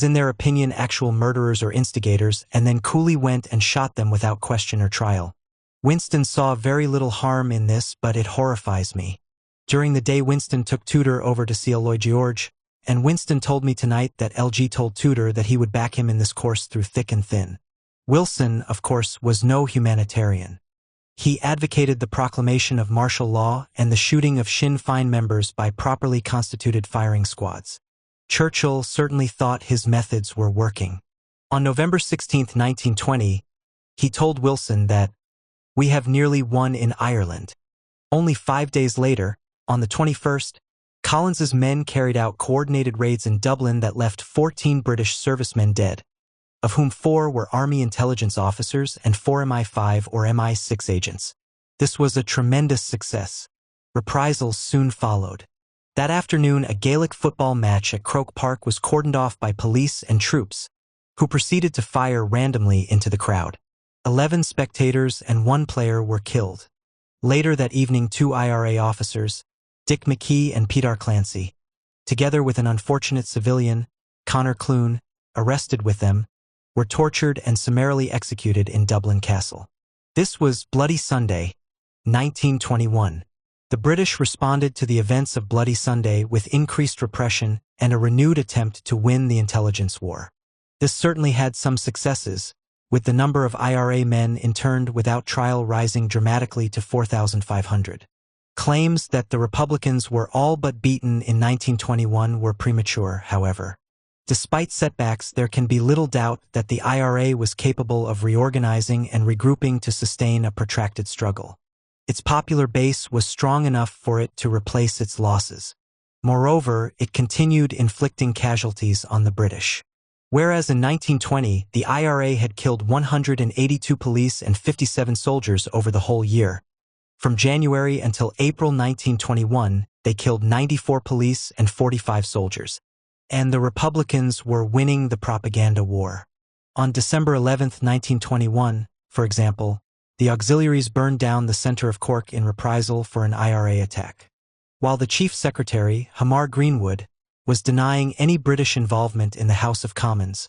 in their opinion actual murderers or instigators, and then coolly went and shot them without question or trial. Winston saw very little harm in this, but it horrifies me. During the day Winston took Tudor over to see Lloyd George, and Winston told me tonight that LG told Tudor that he would back him in this course through thick and thin. Wilson, of course, was no humanitarian. He advocated the proclamation of martial law and the shooting of Sinn Féin members by properly constituted firing squads. Churchill certainly thought his methods were working. On November 16, 1920, he told Wilson that, "We have nearly won in Ireland." Only 5 days later, on the 21st, Collins's men carried out coordinated raids in Dublin that left 14 British servicemen dead, of whom 4 were Army intelligence officers and 4 MI5 or MI6 agents. This was a tremendous success. Reprisals soon followed. That afternoon, a Gaelic football match at Croke Park was cordoned off by police and troops, who proceeded to fire randomly into the crowd. 11 spectators and 1 player were killed. Later that evening, 2 IRA officers, Dick McKee and Peter Clancy, together with an unfortunate civilian, Connor Clune, arrested with them, were tortured and summarily executed in Dublin Castle. This was Bloody Sunday, 1921. The British responded to the events of Bloody Sunday with increased repression and a renewed attempt to win the intelligence war. This certainly had some successes, with the number of IRA men interned without trial rising dramatically to 4,500. Claims that the Republicans were all but beaten in 1921 were premature, however. Despite setbacks, there can be little doubt that the IRA was capable of reorganizing and regrouping to sustain a protracted struggle. Its popular base was strong enough for it to replace its losses. Moreover, it continued inflicting casualties on the British. Whereas in 1920, the IRA had killed 182 police and 57 soldiers over the whole year. From January until April 1921, they killed 94 police and 45 soldiers. And the Republicans were winning the propaganda war. On December 11, 1921, for example, the auxiliaries burned down the center of Cork in reprisal for an IRA attack. While the Chief Secretary, Hamar Greenwood, was denying any British involvement in the House of Commons,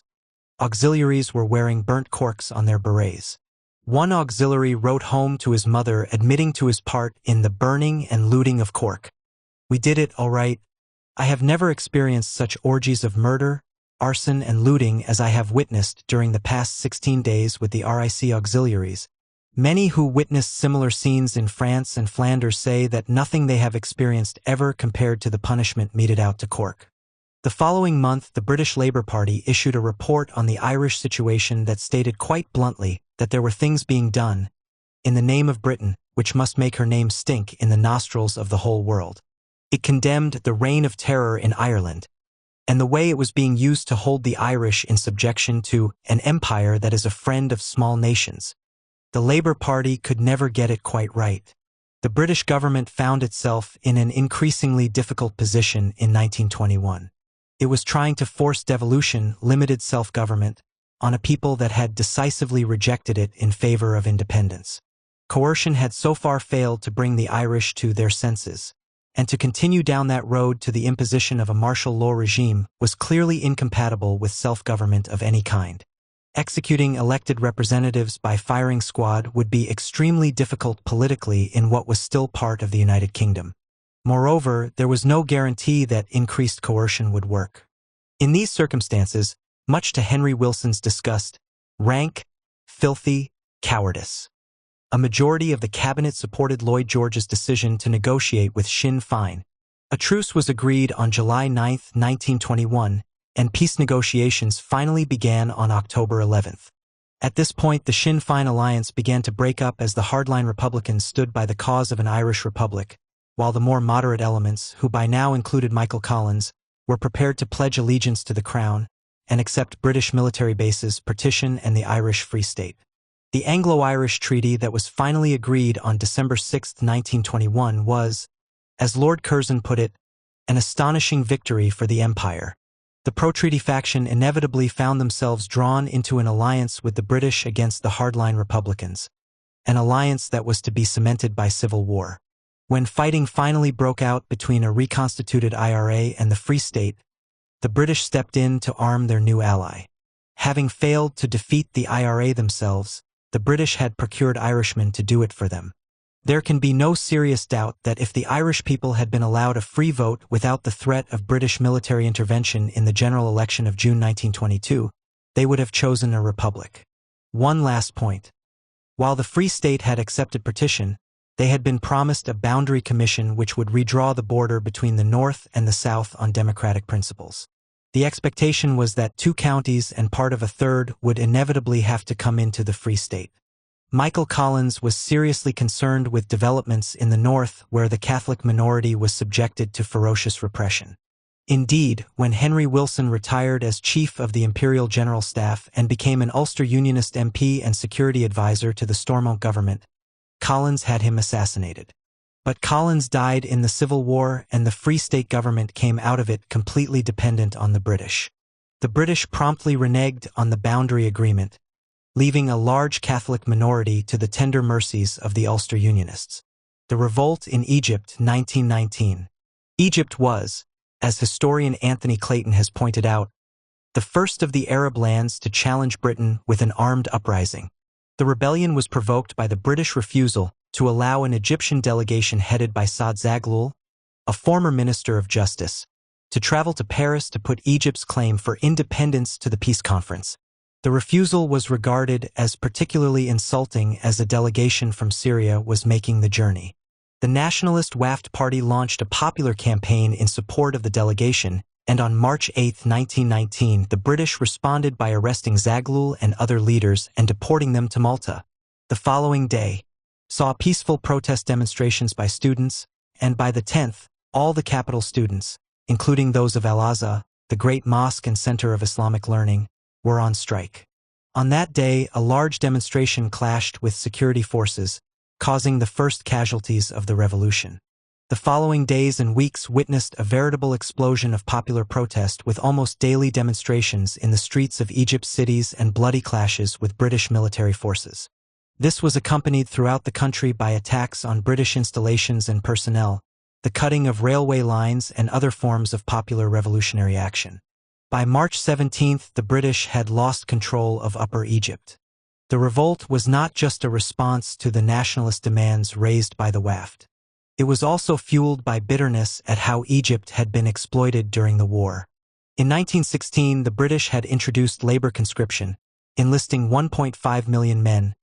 auxiliaries were wearing burnt corks on their berets. One auxiliary wrote home to his mother admitting to his part in the burning and looting of Cork. "We did it all right. I have never experienced such orgies of murder, arson, and looting as I have witnessed during the past 16 days with the RIC auxiliaries. Many who witnessed similar scenes in France and Flanders say that nothing they have experienced ever compared to the punishment meted out to Cork." The following month, the British Labour Party issued a report on the Irish situation that stated quite bluntly that there were things being done, in the name of Britain, which must make her name stink in the nostrils of the whole world. It condemned the reign of terror in Ireland, and the way it was being used to hold the Irish in subjection to an empire that is a friend of small nations. The Labour Party could never get it quite right. The British government found itself in an increasingly difficult position in 1921. It was trying to force devolution, limited self-government, on a people that had decisively rejected it in favor of independence. Coercion had so far failed to bring the Irish to their senses, and to continue down that road to the imposition of a martial law regime was clearly incompatible with self-government of any kind. Executing elected representatives by firing squad would be extremely difficult politically in what was still part of the United Kingdom. Moreover, there was no guarantee that increased coercion would work. In these circumstances, much to Henry Wilson's disgust, rank, filthy cowardice. A majority of the cabinet supported Lloyd George's decision to negotiate with Sinn Féin. A truce was agreed on July 9, 1921, and peace negotiations finally began on October 11th. At this point, the Sinn Féin alliance began to break up as the hardline Republicans stood by the cause of an Irish republic, while the more moderate elements, who by now included Michael Collins, were prepared to pledge allegiance to the Crown and accept British military bases, partition, and the Irish Free State. The Anglo-Irish Treaty that was finally agreed on December 6, 1921 was, as Lord Curzon put it, an astonishing victory for the Empire. The pro-treaty faction inevitably found themselves drawn into an alliance with the British against the hardline Republicans, an alliance that was to be cemented by civil war. When fighting finally broke out between a reconstituted IRA and the Free State, the British stepped in to arm their new ally. Having failed to defeat the IRA themselves, the British had procured Irishmen to do it for them. There can be no serious doubt that if the Irish people had been allowed a free vote without the threat of British military intervention in the general election of June 1922, they would have chosen a republic. One last point. While the Free State had accepted partition, they had been promised a boundary commission which would redraw the border between the North and the South on democratic principles. The expectation was that 2 counties and part of a third would inevitably have to come into the Free State. Michael Collins was seriously concerned with developments in the North where the Catholic minority was subjected to ferocious repression. Indeed, when Henry Wilson retired as chief of the Imperial General Staff and became an Ulster Unionist MP and security advisor to the Stormont government, Collins had him assassinated. But Collins died in the Civil War and the Free State government came out of it completely dependent on the British. The British promptly reneged on the boundary agreement, leaving a large Catholic minority to the tender mercies of the Ulster Unionists. The revolt in Egypt, 1919. Egypt was, as historian Anthony Clayton has pointed out, the first of the Arab lands to challenge Britain with an armed uprising. The rebellion was provoked by the British refusal to allow an Egyptian delegation headed by Saad Zaghloul, a former Minister of Justice, to travel to Paris to put Egypt's claim for independence to the peace conference. The refusal was regarded as particularly insulting as a delegation from Syria was making the journey. The nationalist Wafd Party launched a popular campaign in support of the delegation, and on March 8, 1919, the British responded by arresting Zaghloul and other leaders and deporting them to Malta. The following day saw peaceful protest demonstrations by students, and by the 10th, all the capital students, including those of Al-Azhar, the great mosque and center of Islamic learning, were on strike. On that day, a large demonstration clashed with security forces, causing the first casualties of the revolution. The following days and weeks witnessed a veritable explosion of popular protest with almost daily demonstrations in the streets of Egypt's cities and bloody clashes with British military forces. This was accompanied throughout the country by attacks on British installations and personnel, the cutting of railway lines and other forms of popular revolutionary action. By March 17, the British had lost control of Upper Egypt. The revolt was not just a response to the nationalist demands raised by the Wafd. It was also fueled by bitterness at how Egypt had been exploited during the war. In 1916, the British had introduced labor conscription, enlisting 1.5 million men,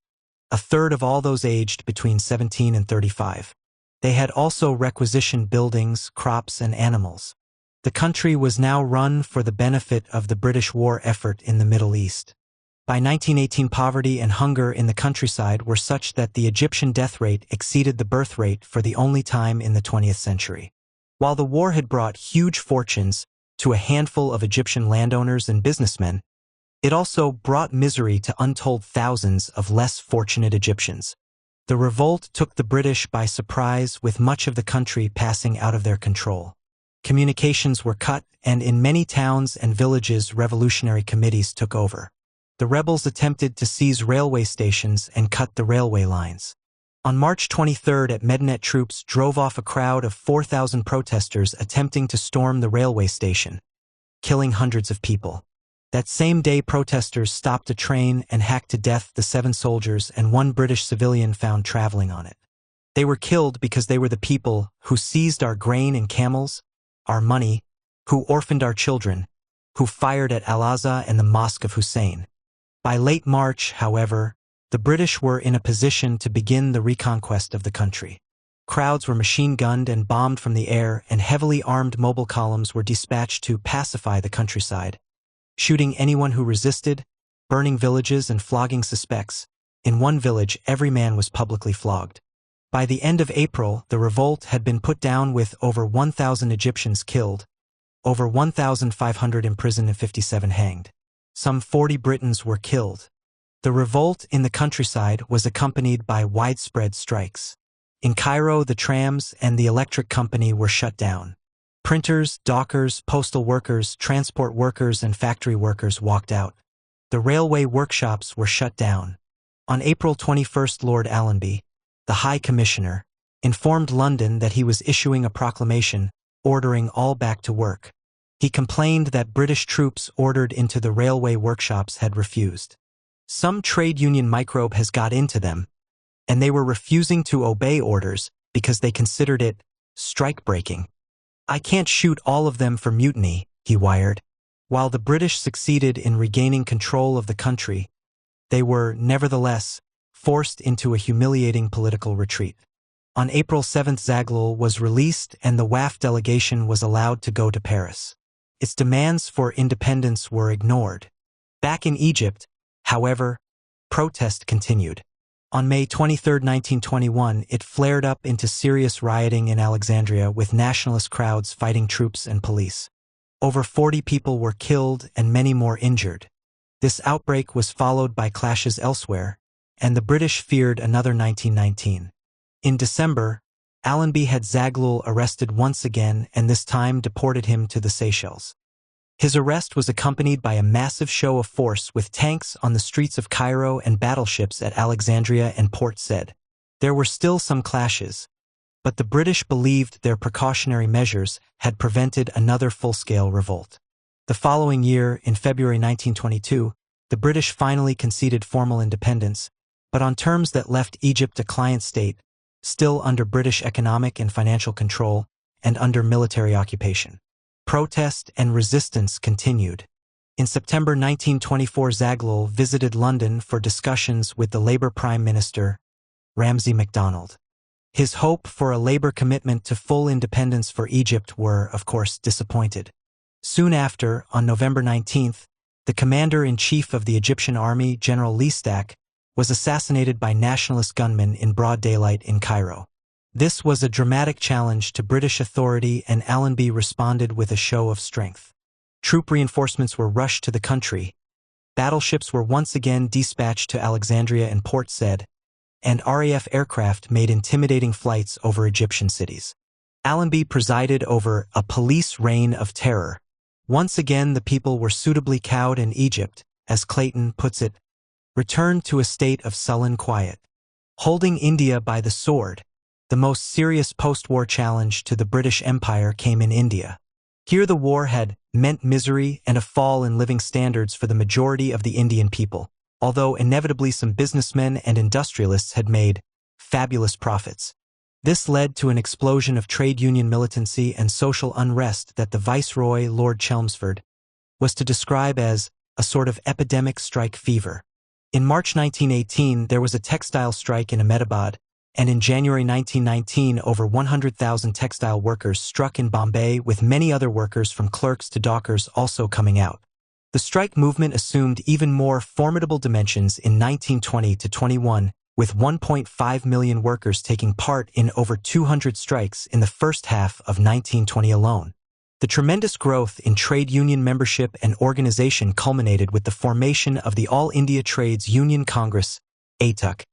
a third of all those aged between 17 and 35. They had also requisitioned buildings, crops, and animals. The country was now run for the benefit of the British war effort in the Middle East. By 1918, poverty and hunger in the countryside were such that the Egyptian death rate exceeded the birth rate for the only time in the 20th century. While the war had brought huge fortunes to a handful of Egyptian landowners and businessmen, it also brought misery to untold thousands of less fortunate Egyptians. The revolt took the British by surprise, with much of the country passing out of their control. Communications were cut, and in many towns and villages revolutionary committees took over. The rebels attempted to seize railway stations and cut the railway lines. On March 23 at Medinet, troops drove off a crowd of 4,000 protesters attempting to storm the railway station, killing hundreds of people. That same day, protesters stopped a train and hacked to death the 7 soldiers and 1 British civilian found traveling on it. They were killed because they were the people who seized our grain and camels, our money, who orphaned our children, who fired at Al-Azhar and the Mosque of Hussein. By late March, however, the British were in a position to begin the reconquest of the country. Crowds were machine-gunned and bombed from the air, and heavily armed mobile columns were dispatched to pacify the countryside, shooting anyone who resisted, burning villages and flogging suspects. In one village, every man was publicly flogged. By the end of April, the revolt had been put down with over 1,000 Egyptians killed, over 1,500 imprisoned and 57 hanged. Some 40 Britons were killed. The revolt in the countryside was accompanied by widespread strikes. In Cairo, the trams and the electric company were shut down. Printers, dockers, postal workers, transport workers, and factory workers walked out. The railway workshops were shut down. On April 21, Lord Allenby, the High Commissioner, informed London that he was issuing a proclamation ordering all back to work. He complained that British troops ordered into the railway workshops had refused. Some trade union microbe has got into them, and they were refusing to obey orders because they considered it strike-breaking. "I can't shoot all of them for mutiny," he wired. While the British succeeded in regaining control of the country, they were, nevertheless, forced into a humiliating political retreat. On April 7, Zaghloul was released and the WAF delegation was allowed to go to Paris. Its demands for independence were ignored. Back in Egypt, however, protest continued. On May 23, 1921, it flared up into serious rioting in Alexandria with nationalist crowds fighting troops and police. Over 40 people were killed and many more injured. This outbreak was followed by clashes elsewhere, and the British feared another 1919. In December, Allenby had Zaghloul arrested once again and this time deported him to the Seychelles. His arrest was accompanied by a massive show of force with tanks on the streets of Cairo and battleships at Alexandria and Port Said. There were still some clashes, but the British believed their precautionary measures had prevented another full-scale revolt. The following year, in February 1922, the British finally conceded formal independence, but on terms that left Egypt a client state, still under British economic and financial control and under military occupation. Protest and resistance continued. In September 1924, Zaghloul visited London for discussions with the Labour Prime Minister, Ramsay MacDonald. His hope for a Labour commitment to full independence for Egypt were, of course, disappointed. Soon after, on November 19, the commander-in-chief of the Egyptian army, General Listak, was assassinated by nationalist gunmen in broad daylight in Cairo. This was a dramatic challenge to British authority and Allenby responded with a show of strength. Troop reinforcements were rushed to the country. Battleships were once again dispatched to Alexandria and Port Said, and RAF aircraft made intimidating flights over Egyptian cities. Allenby presided over a police reign of terror. Once again the people were suitably cowed and Egypt, as Clayton puts it, returned to a state of sullen quiet. Holding India by the sword, the most serious post-war challenge to the British Empire came in India. Here the war had meant misery and a fall in living standards for the majority of the Indian people, although inevitably some businessmen and industrialists had made fabulous profits. This led to an explosion of trade union militancy and social unrest that the Viceroy, Lord Chelmsford, was to describe as a sort of epidemic strike fever. In March 1918, there was a textile strike in Ahmedabad, and in January 1919, over 100,000 textile workers struck in Bombay, with many other workers from clerks to dockers also coming out. The strike movement assumed even more formidable dimensions in 1920 to 21, with 1.5 million workers taking part in over 200 strikes in the first half of 1920 alone. The tremendous growth in trade union membership and organization culminated with the formation of the All India Trades Union Congress, ATUC,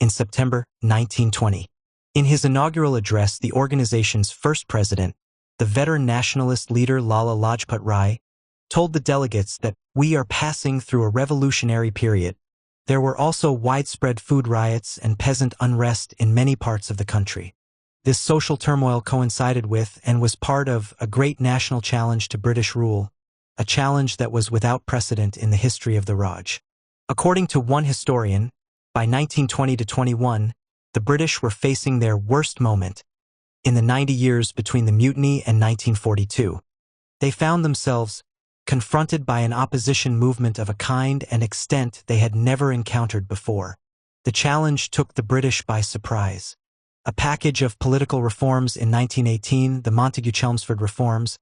in September 1920. In his inaugural address, the organization's first president, the veteran nationalist leader Lala Lajpat Rai, told the delegates that we are passing through a revolutionary period. There were also widespread food riots and peasant unrest in many parts of the country. This social turmoil coincided with and was part of a great national challenge to British rule, a challenge that was without precedent in the history of the Raj. According to one historian, by 1920 to 21, the British were facing their worst moment. In the 90 years between the mutiny and 1942, they found themselves confronted by an opposition movement of a kind and extent they had never encountered before. The challenge took the British by surprise. A package of political reforms in 1918, the Montagu-Chelmsford reforms,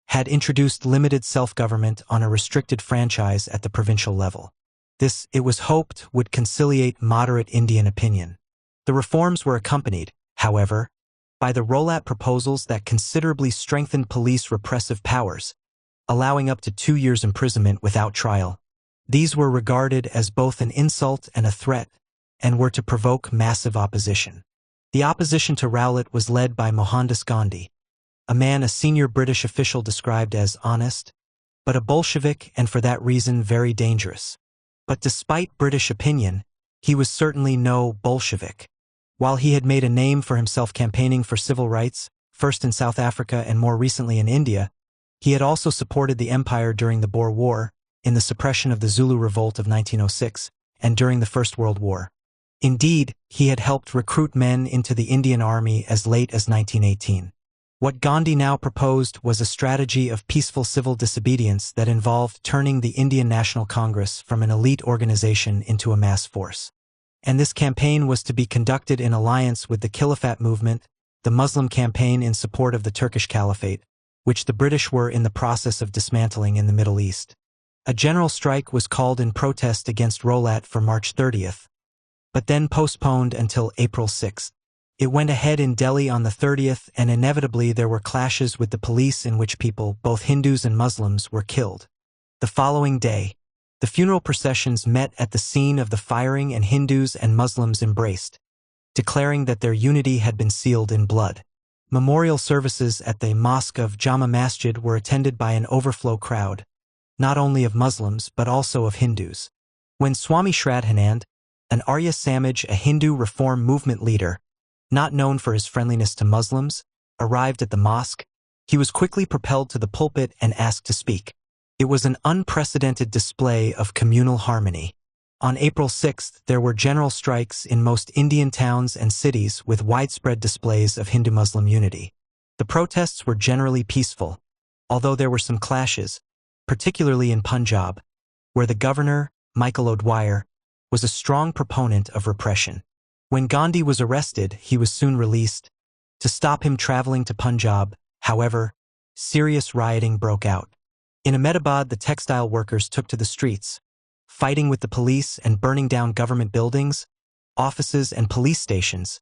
had introduced limited self-government on a restricted franchise at the provincial level. This, it was hoped, would conciliate moderate Indian opinion. The reforms were accompanied, however, by the Rowlatt proposals that considerably strengthened police repressive powers, allowing up to 2 years imprisonment without trial. These were regarded as both an insult and a threat, and were to provoke massive opposition. The opposition to Rowlatt was led by Mohandas Gandhi, a man a senior British official described as honest, but a Bolshevik and for that reason very dangerous. But despite British opinion, he was certainly no Bolshevik. While he had made a name for himself campaigning for civil rights, first in South Africa and more recently in India, he had also supported the empire during the Boer War, in the suppression of the Zulu Revolt of 1906, and during the First World War. Indeed, he had helped recruit men into the Indian Army as late as 1918. What Gandhi now proposed was a strategy of peaceful civil disobedience that involved turning the Indian National Congress from an elite organization into a mass force. And this campaign was to be conducted in alliance with the Khilafat movement, the Muslim campaign in support of the Turkish Caliphate, which the British were in the process of dismantling in the Middle East. A general strike was called in protest against Rowlatt for March 30th, but then postponed until April 6th. It went ahead in Delhi on the 30th, and inevitably there were clashes with the police in which people, both Hindus and Muslims, were killed. The following day, the funeral processions met at the scene of the firing and Hindus and Muslims embraced, declaring that their unity had been sealed in blood. Memorial services at the Mosque of Jama Masjid were attended by an overflow crowd, not only of Muslims but also of Hindus. When Swami Shraddhanand, an Arya Samaj, a Hindu reform movement leader, not known for his friendliness to Muslims, arrived at the mosque, he was quickly propelled to the pulpit and asked to speak. It was an unprecedented display of communal harmony. On April 6th, there were general strikes in most Indian towns and cities with widespread displays of Hindu-Muslim unity. The protests were generally peaceful, although there were some clashes, particularly in Punjab, where the governor, Michael O'Dwyer, was a strong proponent of repression. When Gandhi was arrested, he was soon released. To stop him traveling to Punjab, however, serious rioting broke out. In Ahmedabad, the textile workers took to the streets, fighting with the police and burning down government buildings, offices, and police stations.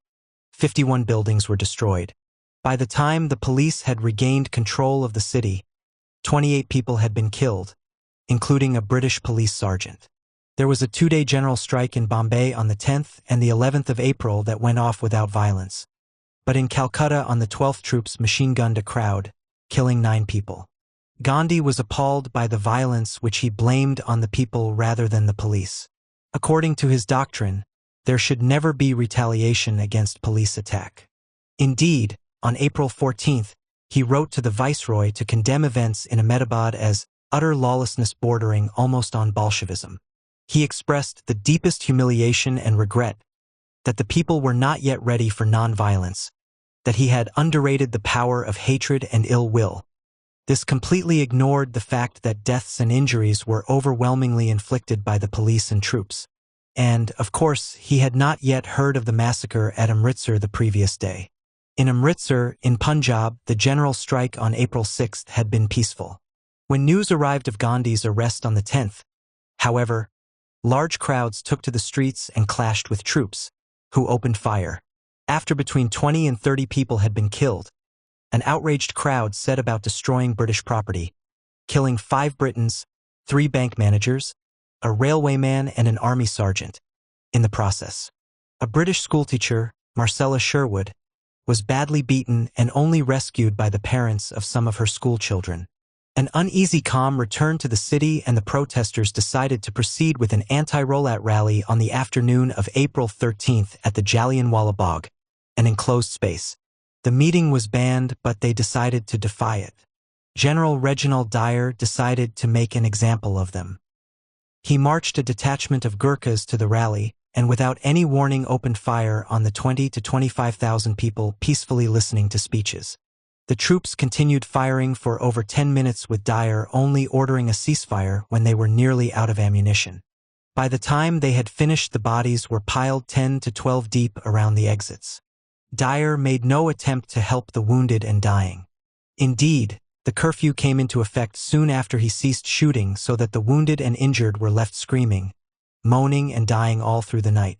51 buildings were destroyed. By the time the police had regained control of the city, 28 people had been killed, including a British police sergeant. There was a 2-day general strike in Bombay on the 10th and the 11th of April that went off without violence. But in Calcutta on the 12th, troops machine-gunned a crowd, killing 9 people. Gandhi was appalled by the violence which he blamed on the people rather than the police. According to his doctrine, there should never be retaliation against police attack. Indeed, on April 14th, he wrote to the Viceroy to condemn events in Ahmedabad as utter lawlessness bordering almost on Bolshevism. He expressed the deepest humiliation and regret that the people were not yet ready for nonviolence, that he had underrated the power of hatred and ill will. This completely ignored the fact that deaths and injuries were overwhelmingly inflicted by the police and troops. And, of course, he had not yet heard of the massacre at Amritsar the previous day. In Amritsar, in Punjab, the general strike on April 6th had been peaceful. When news arrived of Gandhi's arrest on the 10th, however, large crowds took to the streets and clashed with troops, who opened fire. After between 20 and 30 people had been killed, an outraged crowd set about destroying British property, killing 5 Britons, 3 bank managers, a railwayman, and an army sergeant. In the process, a British schoolteacher, Marcella Sherwood, was badly beaten and only rescued by the parents of some of her schoolchildren. An uneasy calm returned to the city, and the protesters decided to proceed with an anti-Rowlatt rally on the afternoon of April 13th at the Jallianwala Bagh, an enclosed space. The meeting was banned, but they decided to defy it. General Reginald Dyer decided to make an example of them. He marched a detachment of Gurkhas to the rally, and without any warning opened fire on the 20 to 25,000 people peacefully listening to speeches. The troops continued firing for over 10 minutes, with Dyer only ordering a ceasefire when they were nearly out of ammunition. By the time they had finished, the bodies were piled 10 to 12 deep around the exits. Dyer made no attempt to help the wounded and dying. Indeed, the curfew came into effect soon after he ceased shooting, so that the wounded and injured were left screaming, moaning, and dying all through the night.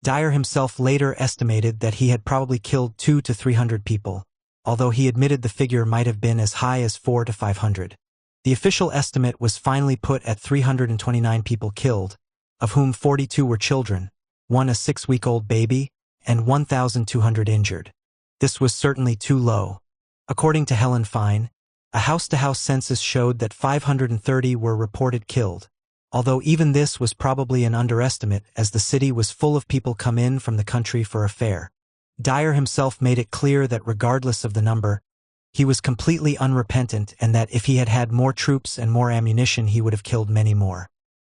Dyer himself later estimated that he had probably killed 200 to 300 people, although he admitted the figure might have been as high as 400 to 500. The official estimate was finally put at 329 people killed, of whom 42 were children, one a 6-week-old baby, and 1,200 injured. This was certainly too low. According to Helen Fine, a house-to-house census showed that 530 were reported killed, although even this was probably an underestimate as the city was full of people come in from the country for a fair. Dyer himself made it clear that regardless of the number, he was completely unrepentant and that if he had had more troops and more ammunition he would have killed many more.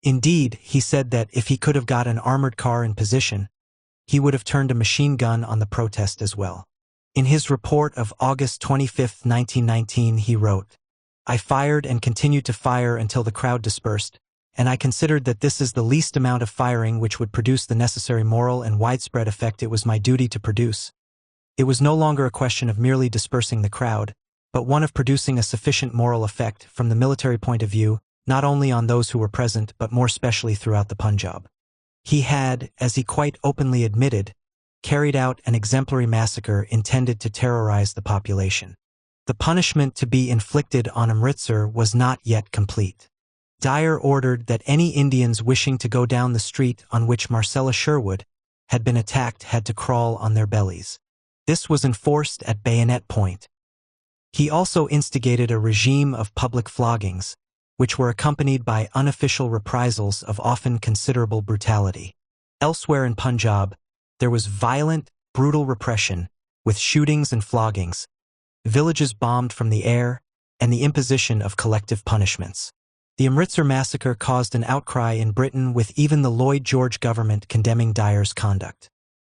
Indeed, he said that if he could have got an armored car in position, he would have turned a machine gun on the protest as well. In his report of August 25, 1919, he wrote, "I fired and continued to fire until the crowd dispersed, and I considered that this is the least amount of firing which would produce the necessary moral and widespread effect it was my duty to produce. It was no longer a question of merely dispersing the crowd, but one of producing a sufficient moral effect from the military point of view, not only on those who were present but more especially throughout the Punjab." He had, as he quite openly admitted, carried out an exemplary massacre intended to terrorize the population. The punishment to be inflicted on Amritsar was not yet complete. Dyer ordered that any Indians wishing to go down the street on which Marcella Sherwood had been attacked had to crawl on their bellies. This was enforced at bayonet point. He also instigated a regime of public floggings, which were accompanied by unofficial reprisals of often considerable brutality. Elsewhere in Punjab, there was violent, brutal repression, with shootings and floggings, villages bombed from the air, and the imposition of collective punishments. The Amritsar massacre caused an outcry in Britain, with even the Lloyd George government condemning Dyer's conduct.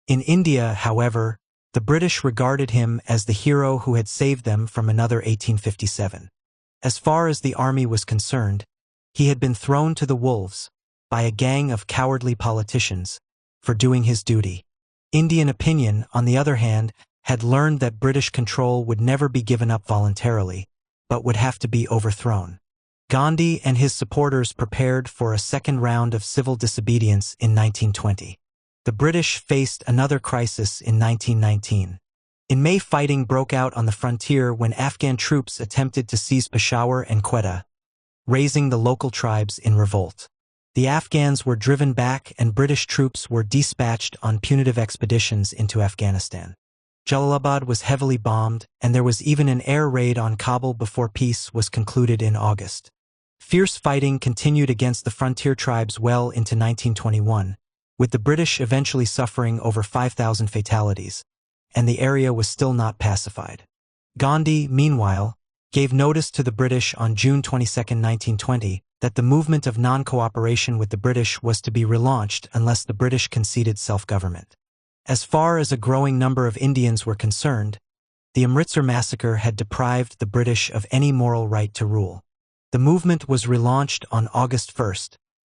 In India, however, the British regarded him as the hero who had saved them from another 1857. As far as the army was concerned, he had been thrown to the wolves by a gang of cowardly politicians for doing his duty. Indian opinion, on the other hand, had learned that British control would never be given up voluntarily, but would have to be overthrown. Gandhi and his supporters prepared for a second round of civil disobedience in 1920. The British faced another crisis in 1919. In May, fighting broke out on the frontier when Afghan troops attempted to seize Peshawar and Quetta, raising the local tribes in revolt. The Afghans were driven back and British troops were dispatched on punitive expeditions into Afghanistan. Jalalabad was heavily bombed, and there was even an air raid on Kabul before peace was concluded in August. Fierce fighting continued against the frontier tribes well into 1921, with the British eventually suffering over 5,000 fatalities, and the area was still not pacified. Gandhi, meanwhile, gave notice to the British on June 22, 1920, that the movement of non-cooperation with the British was to be relaunched unless the British conceded self-government. As far as a growing number of Indians were concerned, the Amritsar massacre had deprived the British of any moral right to rule. The movement was relaunched on August 1,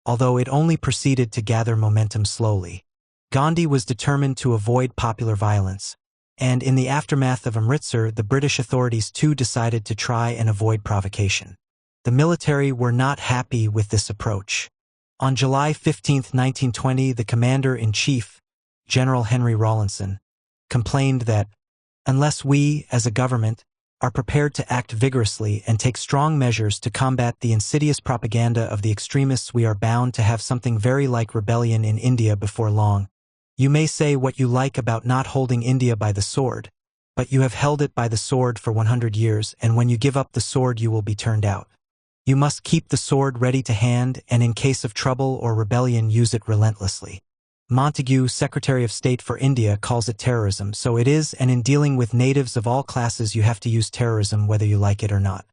although it only proceeded to gather momentum slowly. Gandhi was determined to avoid popular violence, and in the aftermath of Amritsar, the British authorities too decided to try and avoid provocation. The military were not happy with this approach. On July 15, 1920, the Commander-in-Chief, General Henry Rawlinson, complained that, unless we, as a government, are prepared to act vigorously and take strong measures to combat the insidious propaganda of the extremists, we are bound to have something very like rebellion in India before long. You may say what you like about not holding India by the sword, but you have held it by the sword for 100 years, and when you give up the sword you will be turned out. You must keep the sword ready to hand, and in case of trouble or rebellion use it relentlessly. Montagu, Secretary of State for India, calls it terrorism, so it is, and in dealing with natives of all classes you have to use terrorism whether you like it or not.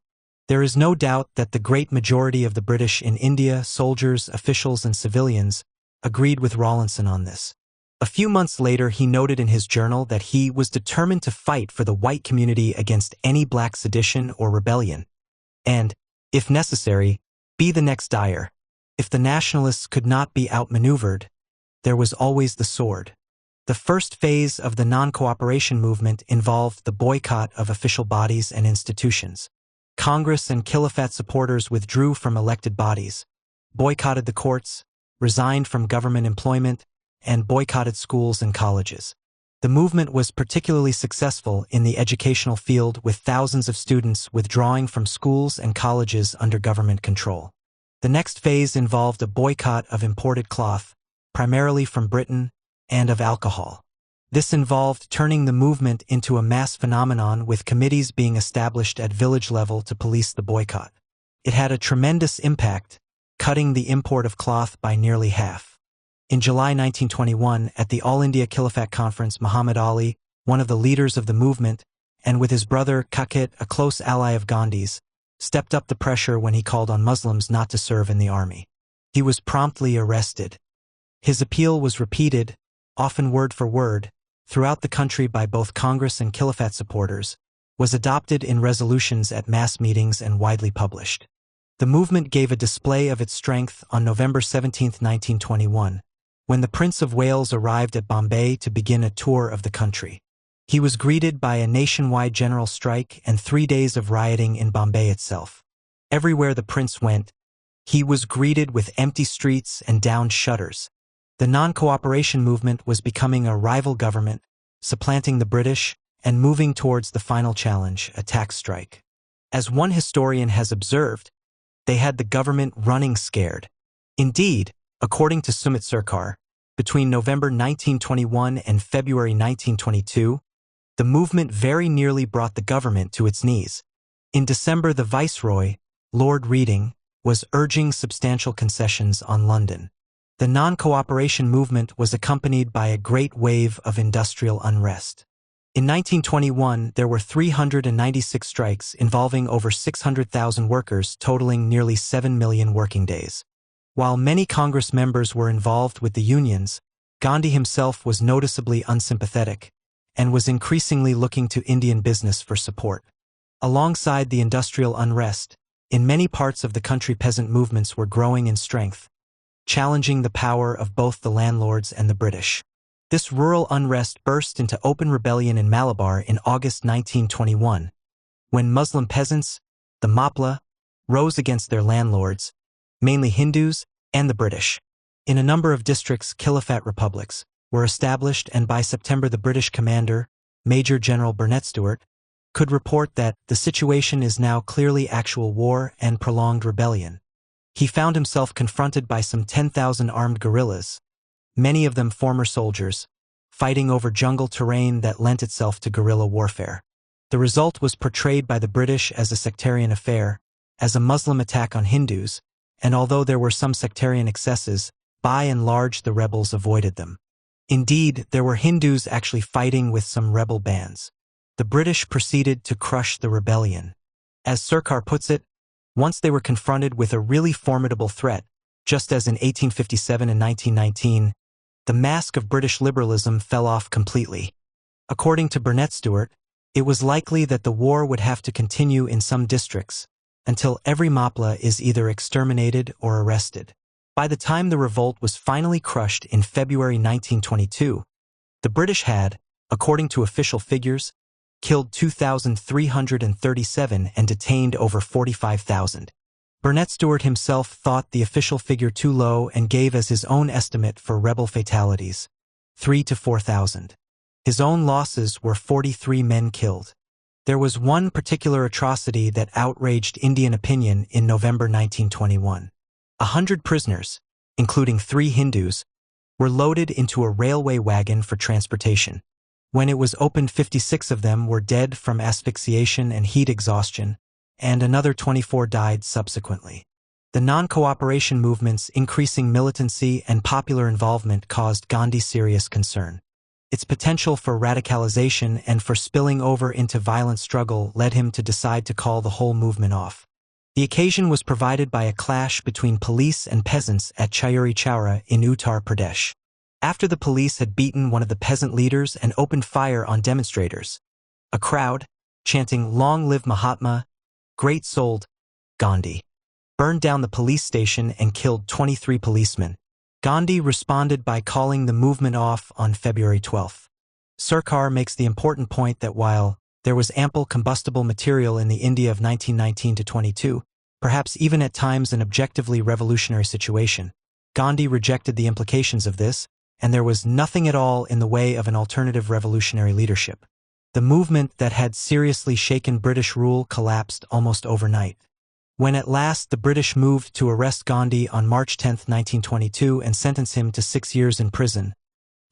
There is no doubt that the great majority of the British in India, soldiers, officials, and civilians, agreed with Rawlinson on this. A few months later, he noted in his journal that he was determined to fight for the white community against any black sedition or rebellion, and, if necessary, be the next Dyer. If the nationalists could not be outmaneuvered, there was always the sword. The first phase of the non-cooperation movement involved the boycott of official bodies and institutions. Congress and Khilafat supporters withdrew from elected bodies, boycotted the courts, resigned from government employment, and boycotted schools and colleges. The movement was particularly successful in the educational field, with thousands of students withdrawing from schools and colleges under government control. The next phase involved a boycott of imported cloth, primarily from Britain, and of alcohol. This involved turning the movement into a mass phenomenon, with committees being established at village level to police the boycott. It had a tremendous impact, cutting the import of cloth by nearly half. In July 1921, at the All India Khilafat Conference, Muhammad Ali, one of the leaders of the movement, and with his brother Kakit, a close ally of Gandhi's, stepped up the pressure when he called on Muslims not to serve in the army. He was promptly arrested. His appeal was repeated, often word for word, throughout the country by both Congress and Khilafat supporters, was adopted in resolutions at mass meetings and widely published. The movement gave a display of its strength on November 17, 1921, when the Prince of Wales arrived at Bombay to begin a tour of the country. He was greeted by a nationwide general strike and 3 days of rioting in Bombay itself. Everywhere the prince went, he was greeted with empty streets and downed shutters. The non-cooperation movement was becoming a rival government, supplanting the British and moving towards the final challenge, a tax strike. As one historian has observed, they had the government running scared. Indeed, according to Sumit Sarkar, between November 1921 and February 1922, the movement very nearly brought the government to its knees. In December, the Viceroy, Lord Reading, was urging substantial concessions on London. The non-cooperation movement was accompanied by a great wave of industrial unrest. In 1921, there were 396 strikes involving over 600,000 workers, totaling nearly 7 million working days. While many Congress members were involved with the unions, Gandhi himself was noticeably unsympathetic and was increasingly looking to Indian business for support. Alongside the industrial unrest, in many parts of the country peasant movements were growing in strength, challenging the power of both the landlords and the British. This rural unrest burst into open rebellion in Malabar in August 1921, when Muslim peasants, the Mapla, rose against their landlords, mainly Hindus, and the British. In a number of districts, Khilafat republics were established, and by September the British commander, Major General Burnet Stewart, could report that the situation is now clearly actual war and prolonged rebellion. He found himself confronted by some 10,000 armed guerrillas, many of them former soldiers, fighting over jungle terrain that lent itself to guerrilla warfare. The result was portrayed by the British as a sectarian affair, as a Muslim attack on Hindus, and although there were some sectarian excesses, by and large the rebels avoided them. Indeed, there were Hindus actually fighting with some rebel bands. The British proceeded to crush the rebellion. As Sarkar puts it, once they were confronted with a really formidable threat, just as in 1857 and 1919, the mask of British liberalism fell off completely. According to Burnet Stewart, it was likely that the war would have to continue in some districts until every Mapla is either exterminated or arrested. By the time the revolt was finally crushed in February 1922, the British had, according to official figures, killed 2,337 and detained over 45,000. Burnet Stewart himself thought the official figure too low and gave as his own estimate for rebel fatalities, 3,000 to 4,000. His own losses were 43 men killed. There was one particular atrocity that outraged Indian opinion in November 1921. 100 prisoners, including 3 Hindus, were loaded into a railway wagon for transportation. When it was opened, 56 of them were dead from asphyxiation and heat exhaustion, and another 24 died subsequently. The non-cooperation movement's increasing militancy and popular involvement caused Gandhi serious concern. Its potential for radicalization and for spilling over into violent struggle led him to decide to call the whole movement off. The occasion was provided by a clash between police and peasants at Chayuri Chowra in Uttar Pradesh. After the police had beaten one of the peasant leaders and opened fire on demonstrators, a crowd, chanting "Long live Mahatma, great-souled Gandhi," burned down the police station and killed 23 policemen. Gandhi responded by calling the movement off on February 12. Sarkar makes the important point that while there was ample combustible material in the India of 1919 to 22, perhaps even at times an objectively revolutionary situation, Gandhi rejected the implications of this, and there was nothing at all in the way of an alternative revolutionary leadership. The movement that had seriously shaken British rule collapsed almost overnight. When at last the British moved to arrest Gandhi on March 10, 1922 and sentence him to 6 years in prison,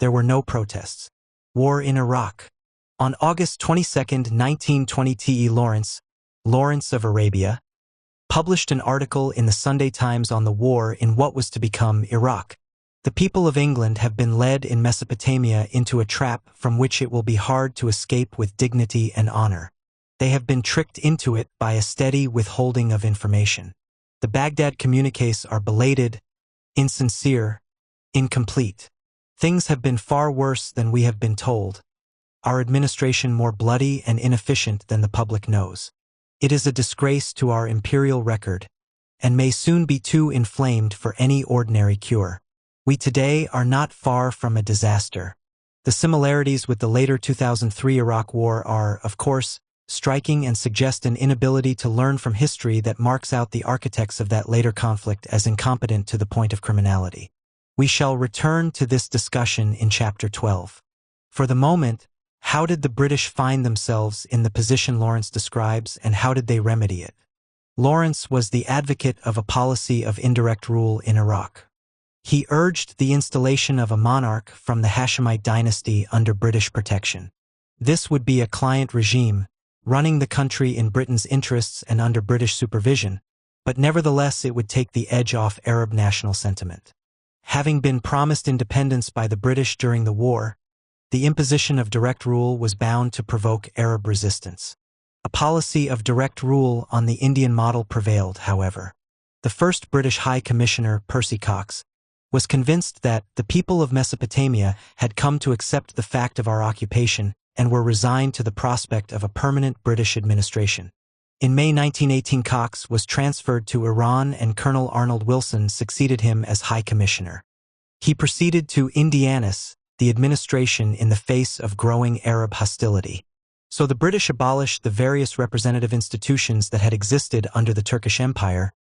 there were no protests. War in Iraq. On August 22, 1920, T.E. Lawrence of Arabia, published an article in the Sunday Times on the war in what was to become Iraq. The people of England have been led in Mesopotamia into a trap from which it will be hard to escape with dignity and honor. They have been tricked into it by a steady withholding of information. The Baghdad communiques are belated, insincere, incomplete. Things have been far worse than we have been told. Our administration more bloody and inefficient than the public knows. It is a disgrace to our imperial record, and may soon be too inflamed for any ordinary cure. We today are not far from a disaster. The similarities with the later 2003 Iraq War are, of course, striking and suggest an inability to learn from history that marks out the architects of that later conflict as incompetent to the point of criminality. We shall return to this discussion in Chapter 12. For the moment, how did the British find themselves in the position Lawrence describes, and how did they remedy it? Lawrence was the advocate of a policy of indirect rule in Iraq. He urged the installation of a monarch from the Hashemite dynasty under British protection. This would be a client regime, running the country in Britain's interests and under British supervision, but nevertheless it would take the edge off Arab national sentiment. Having been promised independence by the British during the war, the imposition of direct rule was bound to provoke Arab resistance. A policy of direct rule on the Indian model prevailed, however. The first British High Commissioner, Percy Cox, was convinced that the people of Mesopotamia had come to accept the fact of our occupation and were resigned to the prospect of a permanent British administration. In May 1918, Cox was transferred to Iran and Colonel Arnold Wilson succeeded him as High Commissioner. He proceeded to Indianapolis the administration in the face of growing Arab hostility. So the British abolished the various representative institutions that had existed under the Turkish Empire,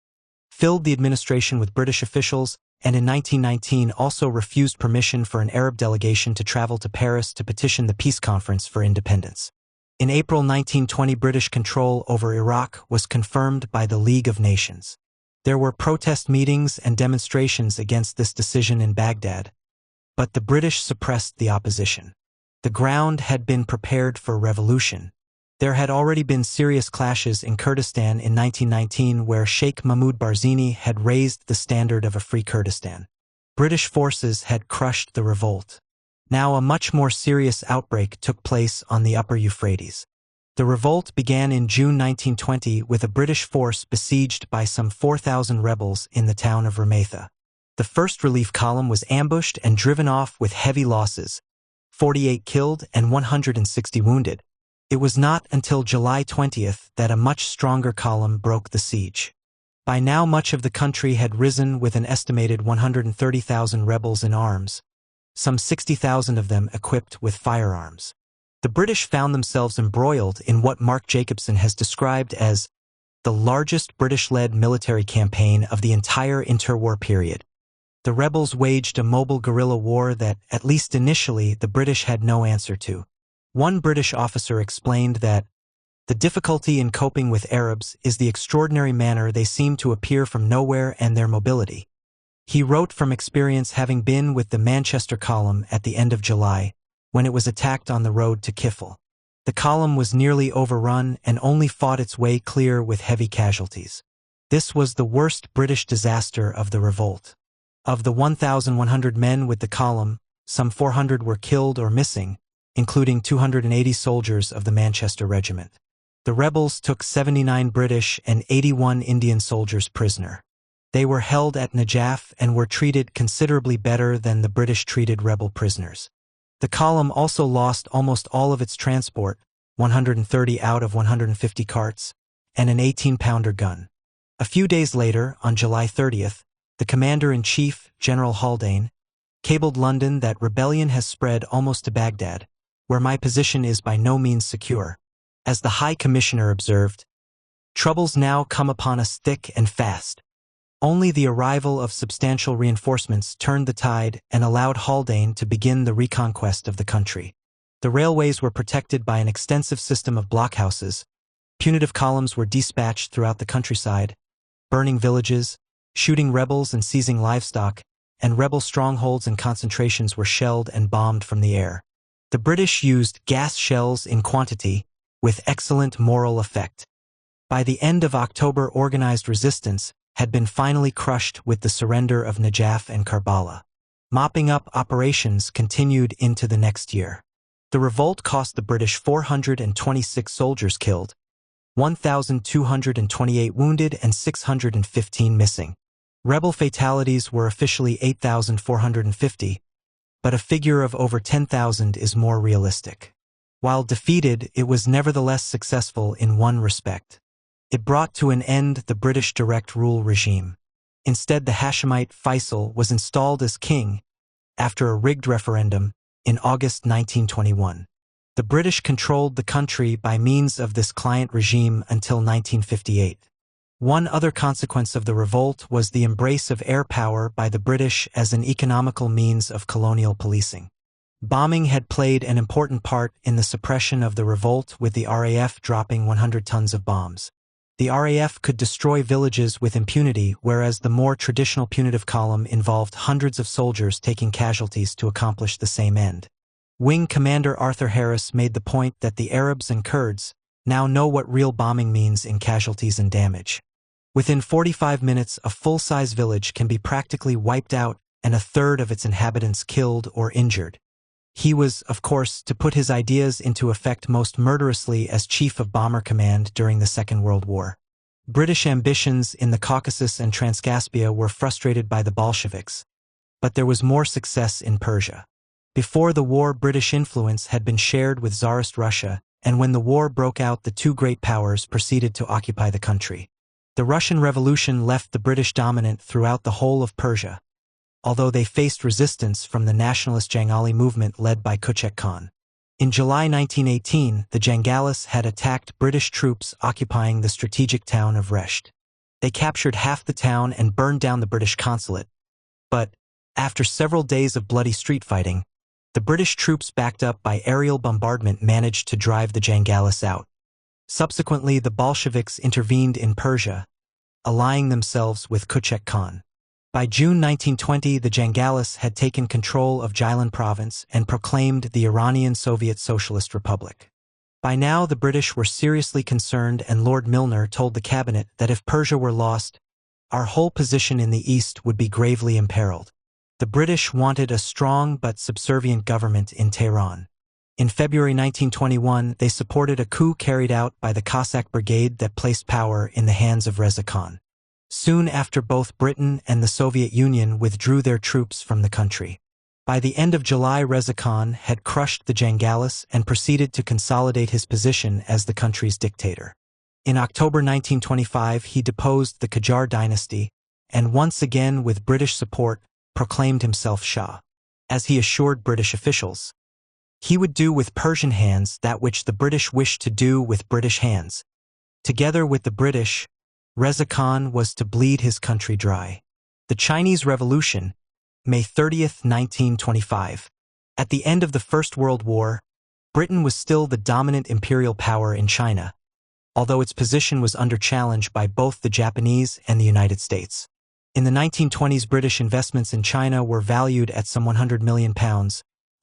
filled the administration with British officials, and in 1919 also refused permission for an Arab delegation to travel to Paris to petition the Peace Conference for independence. In April 1920, British control over Iraq was confirmed by the League of Nations. There were protest meetings and demonstrations against this decision in Baghdad, but the British suppressed the opposition. The ground had been prepared for revolution. There had already been serious clashes in Kurdistan in 1919 where Sheikh Mahmoud Barzani had raised the standard of a free Kurdistan. British forces had crushed the revolt. Now a much more serious outbreak took place on the upper Euphrates. The revolt began in June 1920 with a British force besieged by some 4,000 rebels in the town of Ramatha. The first relief column was ambushed and driven off with heavy losses, 48 killed and 160 wounded. It was not until July 20th that a much stronger column broke the siege. By now much of the country had risen with an estimated 130,000 rebels in arms, some 60,000 of them equipped with firearms. The British found themselves embroiled in what Mark Jacobson has described as the largest British-led military campaign of the entire interwar period. The rebels waged a mobile guerrilla war that, at least initially, the British had no answer to. One British officer explained that the difficulty in coping with Arabs is the extraordinary manner they seem to appear from nowhere and their mobility. He wrote from experience, having been with the Manchester column at the end of July, when it was attacked on the road to Kifl. The column was nearly overrun and only fought its way clear with heavy casualties. This was the worst British disaster of the revolt. Of the 1,100 men with the column, some 400 were killed or missing, including 280 soldiers of the Manchester Regiment. The rebels took 79 British and 81 Indian soldiers prisoner. They were held at Najaf and were treated considerably better than the British treated rebel prisoners. The column also lost almost all of its transport, 130 out of 150 carts, and an 18-pounder gun. A few days later, on July 30th, the Commander-in-Chief, General Haldane, cabled London that rebellion has spread almost to Baghdad, where my position is by no means secure. As the High Commissioner observed, "Troubles now come upon us thick and fast. Only the arrival of substantial reinforcements turned the tide and allowed Haldane to begin the reconquest of the country. The railways were protected by an extensive system of blockhouses. Punitive columns were dispatched throughout the countryside, burning villages, shooting rebels and seizing livestock, and rebel strongholds and concentrations were shelled and bombed from the air. The British used gas shells in quantity, with excellent moral effect. By the end of October, organized resistance had been finally crushed with the surrender of Najaf and Karbala. Mopping up operations continued into the next year. The revolt cost the British 426 soldiers killed, 1,228 wounded and 615 missing. Rebel fatalities were officially 8,450, but a figure of over 10,000 is more realistic. While defeated, it was nevertheless successful in one respect. It brought to an end the British direct rule regime. Instead, the Hashemite Faisal was installed as king after a rigged referendum in August 1921. The British controlled the country by means of this client regime until 1958. One other consequence of the revolt was the embrace of air power by the British as an economical means of colonial policing. Bombing had played an important part in the suppression of the revolt, with the RAF dropping 100 tons of bombs. The RAF could destroy villages with impunity, whereas the more traditional punitive column involved hundreds of soldiers taking casualties to accomplish the same end. Wing Commander Arthur Harris made the point that the Arabs and Kurds now know what real bombing means in casualties and damage. Within 45 minutes, a full-size village can be practically wiped out and a third of its inhabitants killed or injured. He was, of course, to put his ideas into effect most murderously as Chief of Bomber Command during the Second World War. British ambitions in the Caucasus and Transcaspia were frustrated by the Bolsheviks, but there was more success in Persia. Before the war, British influence had been shared with Tsarist Russia, and when the war broke out, the two great powers proceeded to occupy the country. The Russian Revolution left the British dominant throughout the whole of Persia, although they faced resistance from the nationalist Jangali movement led by Kuchek Khan. In July 1918, the Jangalis had attacked British troops occupying the strategic town of Resht. They captured half the town and burned down the British consulate. But, after several days of bloody street fighting, the British troops backed up by aerial bombardment managed to drive the Jangalis out. Subsequently, the Bolsheviks intervened in Persia, allying themselves with Kuchek Khan. By June 1920, the Jangalis had taken control of Jilin province and proclaimed the Iranian Soviet Socialist Republic. By now, the British were seriously concerned, and Lord Milner told the cabinet that if Persia were lost, our whole position in the East would be gravely imperiled. The British wanted a strong but subservient government in Tehran. In February 1921, they supported a coup carried out by the Cossack Brigade that placed power in the hands of Reza Khan. Soon after, both Britain and the Soviet Union withdrew their troops from the country. By the end of July, Reza Khan had crushed the Jangalis and proceeded to consolidate his position as the country's dictator. In October 1925, he deposed the Qajar dynasty and, once again with British support, proclaimed himself Shah. As he assured British officials, he would do with Persian hands that which the British wished to do with British hands. Together with the British, Reza Khan was to bleed his country dry. The Chinese Revolution, May 30, 1925. At the end of the First World War, Britain was still the dominant imperial power in China, although its position was under challenge by both the Japanese and the United States. In the 1920s, British investments in China were valued at some £100 million,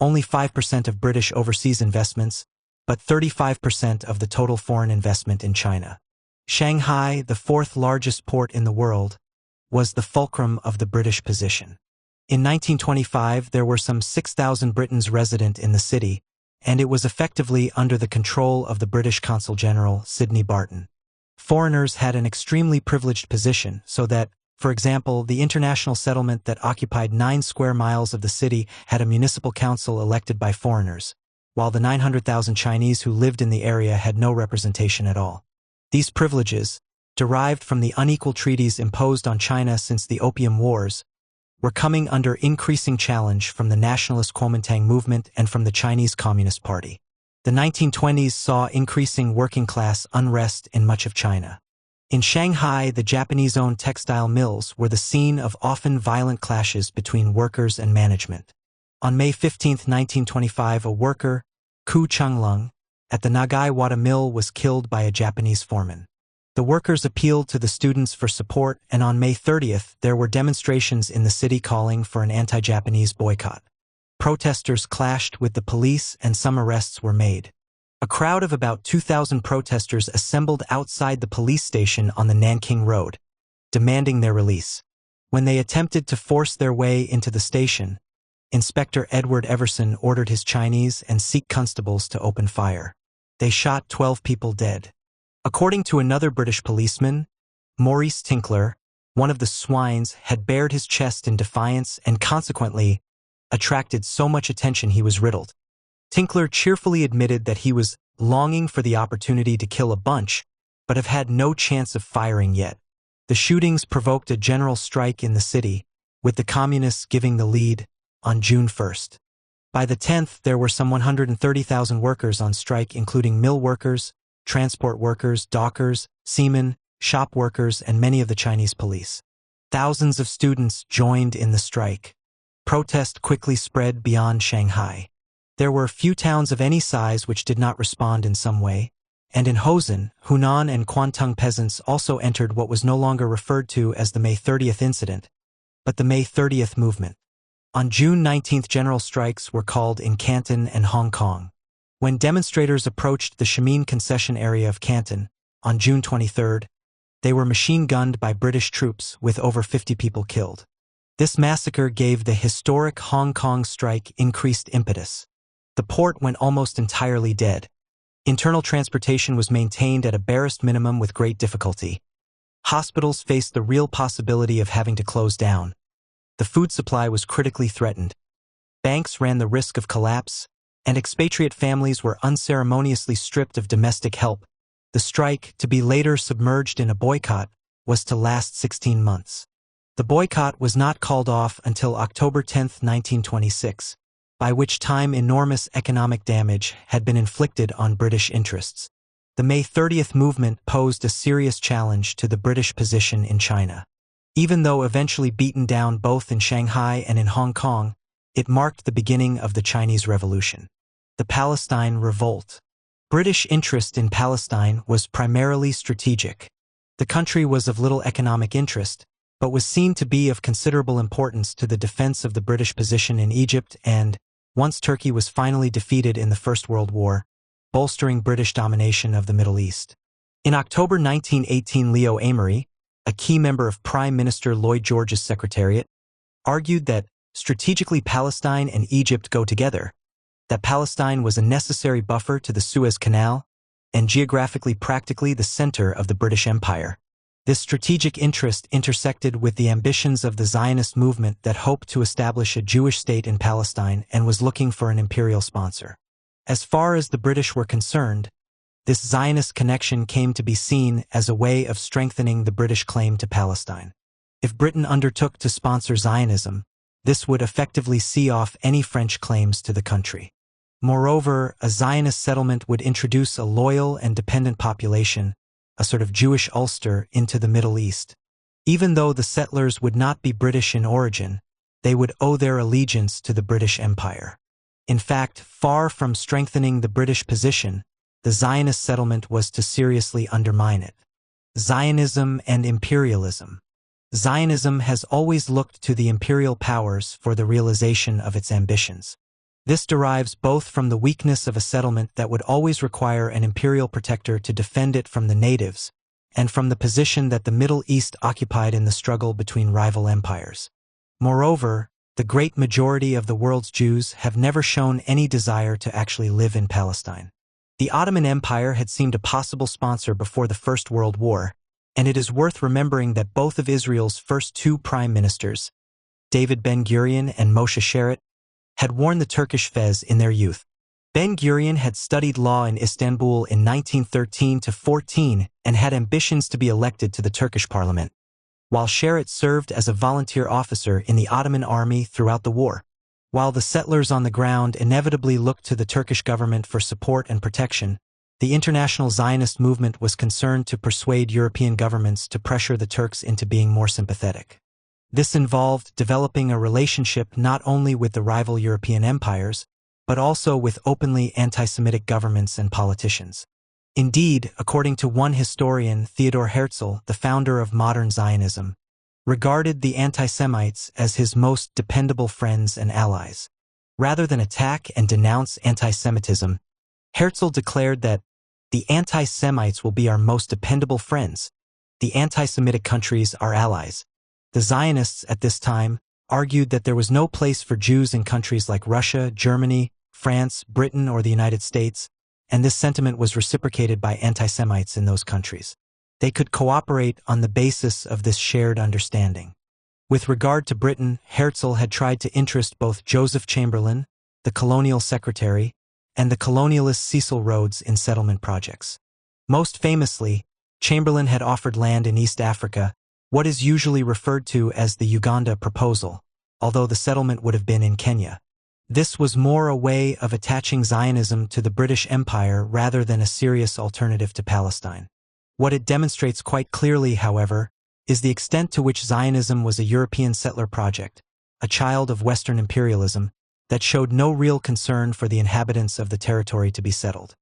only 5% of British overseas investments, but 35% of the total foreign investment in China. Shanghai, the fourth largest port in the world, was the fulcrum of the British position. In 1925, there were some 6,000 Britons resident in the city, and it was effectively under the control of the British Consul General, Sidney Barton. Foreigners had an extremely privileged position, so that, for example, the international settlement that occupied 9 square miles of the city had a municipal council elected by foreigners, while the 900,000 Chinese who lived in the area had no representation at all. These privileges, derived from the unequal treaties imposed on China since the Opium Wars, were coming under increasing challenge from the nationalist Kuomintang movement and from the Chinese Communist Party. The 1920s saw increasing working-class unrest in much of China. In Shanghai, the Japanese-owned textile mills were the scene of often violent clashes between workers and management. On May 15, 1925, a worker, Ku Chunglung, at the Nagai Wada mill was killed by a Japanese foreman. The workers appealed to the students for support, and on May 30th, there were demonstrations in the city calling for an anti-Japanese boycott. Protesters clashed with the police and some arrests were made. A crowd of about 2,000 protesters assembled outside the police station on the Nanking Road, demanding their release. When they attempted to force their way into the station, Inspector Edward Everson ordered his Chinese and Sikh constables to open fire. They shot 12 people dead. According to another British policeman, Maurice Tinkler, one of the swines had bared his chest in defiance and consequently attracted so much attention he was riddled. Tinkler cheerfully admitted that he was longing for the opportunity to kill a bunch, but have had no chance of firing yet. The shootings provoked a general strike in the city, with the communists giving the lead on June 1st. By the 10th, there were some 130,000 workers on strike, including mill workers, transport workers, dockers, seamen, shop workers, and many of the Chinese police. Thousands of students joined in the strike. Protest quickly spread beyond Shanghai. There were few towns of any size which did not respond in some way, and in Hosen, Hunan and Kwantung peasants also entered what was no longer referred to as the May 30th incident, but the May 30th movement. On June 19th, general strikes were called in Canton and Hong Kong. When demonstrators approached the Xiamen concession area of Canton, on June 23rd, they were machine-gunned by British troops with over 50 people killed. This massacre gave the historic Hong Kong strike increased impetus. The port went almost entirely dead. Internal transportation was maintained at a barest minimum with great difficulty. Hospitals faced the real possibility of having to close down. The food supply was critically threatened. Banks ran the risk of collapse, and expatriate families were unceremoniously stripped of domestic help. The strike, to be later submerged in a boycott, was to last 16 months. The boycott was not called off until October 10, 1926, by which time enormous economic damage had been inflicted on British interests. The May 30th movement posed a serious challenge to the British position in China. Even though eventually beaten down both in Shanghai and in Hong Kong, it marked the beginning of the Chinese Revolution. The Palestine Revolt. British interest in Palestine was primarily strategic. The country was of little economic interest, but was seen to be of considerable importance to the defense of the British position in Egypt and, once Turkey was finally defeated in the First World War, bolstering British domination of the Middle East. In October 1918, Leo Amery, a key member of Prime Minister Lloyd George's secretariat, argued that strategically Palestine and Egypt go together, that Palestine was a necessary buffer to the Suez Canal, and geographically practically the center of the British Empire. This strategic interest intersected with the ambitions of the Zionist movement that hoped to establish a Jewish state in Palestine and was looking for an imperial sponsor. As far as the British were concerned, this Zionist connection came to be seen as a way of strengthening the British claim to Palestine. If Britain undertook to sponsor Zionism, this would effectively see off any French claims to the country. Moreover, a Zionist settlement would introduce a loyal and dependent population, a sort of Jewish Ulster, into the Middle East. Even though the settlers would not be British in origin, they would owe their allegiance to the British Empire. In fact, far from strengthening the British position, the Zionist settlement was to seriously undermine it. Zionism and imperialism. Zionism has always looked to the imperial powers for the realization of its ambitions. This derives both from the weakness of a settlement that would always require an imperial protector to defend it from the natives, and from the position that the Middle East occupied in the struggle between rival empires. Moreover, the great majority of the world's Jews have never shown any desire to actually live in Palestine. The Ottoman Empire had seemed a possible sponsor before the First World War, and it is worth remembering that both of Israel's first two prime ministers, David Ben-Gurion and Moshe Sharett, had worn the Turkish fez in their youth. Ben-Gurion had studied law in Istanbul in 1913-14 and had ambitions to be elected to the Turkish parliament, while Sharett served as a volunteer officer in the Ottoman army throughout the war. While the settlers on the ground inevitably looked to the Turkish government for support and protection, The international Zionist movement was concerned to persuade European governments to pressure the Turks into being more sympathetic. This involved developing a relationship not only with the rival European empires, but also with openly anti-Semitic governments and politicians. Indeed, according to one historian, Theodor Herzl, the founder of modern Zionism, regarded the anti-Semites as his most dependable friends and allies. Rather than attack and denounce anti-Semitism, Herzl declared that the anti-Semites will be our most dependable friends. The anti-Semitic countries are allies. The Zionists at this time argued that there was no place for Jews in countries like Russia, Germany, France, Britain, or the United States, and this sentiment was reciprocated by anti-Semites in those countries. They could cooperate on the basis of this shared understanding. With regard to Britain, Herzl had tried to interest both Joseph Chamberlain, the colonial secretary, and the colonialist Cecil Rhodes in settlement projects. Most famously, Chamberlain had offered land in East Africa, what is usually referred to as the Uganda proposal, although the settlement would have been in Kenya. This was more a way of attaching Zionism to the British Empire rather than a serious alternative to Palestine. What it demonstrates quite clearly, however, is the extent to which Zionism was a European settler project, a child of Western imperialism, that showed no real concern for the inhabitants of the territory to be settled.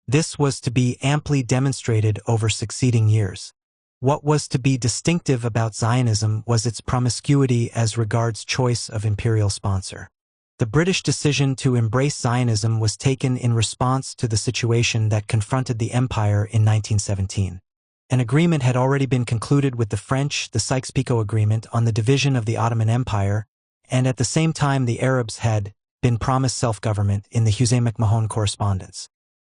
This was to be amply demonstrated over succeeding years. What was to be distinctive about Zionism was its promiscuity as regards choice of imperial sponsor. The British decision to embrace Zionism was taken in response to the situation that confronted the empire in 1917. An agreement had already been concluded with the French, the Sykes-Picot Agreement, on the division of the Ottoman Empire, and at the same time the Arabs had been promised self-government in the Hussein-McMahon Correspondence.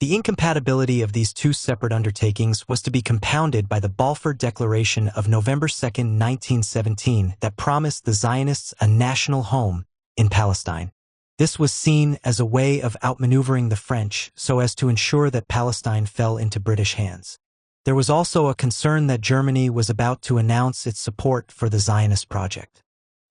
The incompatibility of these two separate undertakings was to be compounded by the Balfour Declaration of November 2, 1917, that promised the Zionists a national home in Palestine. This was seen as a way of outmaneuvering the French so as to ensure that Palestine fell into British hands. There was also a concern that Germany was about to announce its support for the Zionist project.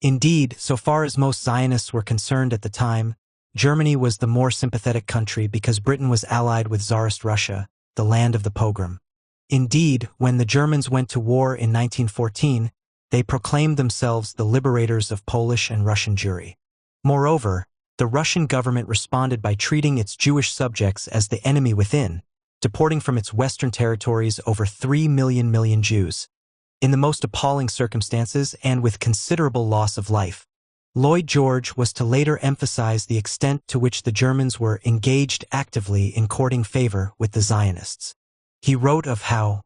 Indeed, so far as most Zionists were concerned at the time, Germany was the more sympathetic country because Britain was allied with Tsarist Russia, the land of the pogrom. Indeed, when the Germans went to war in 1914, they proclaimed themselves the liberators of Polish and Russian Jewry. Moreover, the Russian government responded by treating its Jewish subjects as the enemy within, deporting from its western territories over 3 million Jews. In the most appalling circumstances and with considerable loss of life. Lloyd George was to later emphasize the extent to which the Germans were engaged actively in courting favor with the Zionists. He wrote of how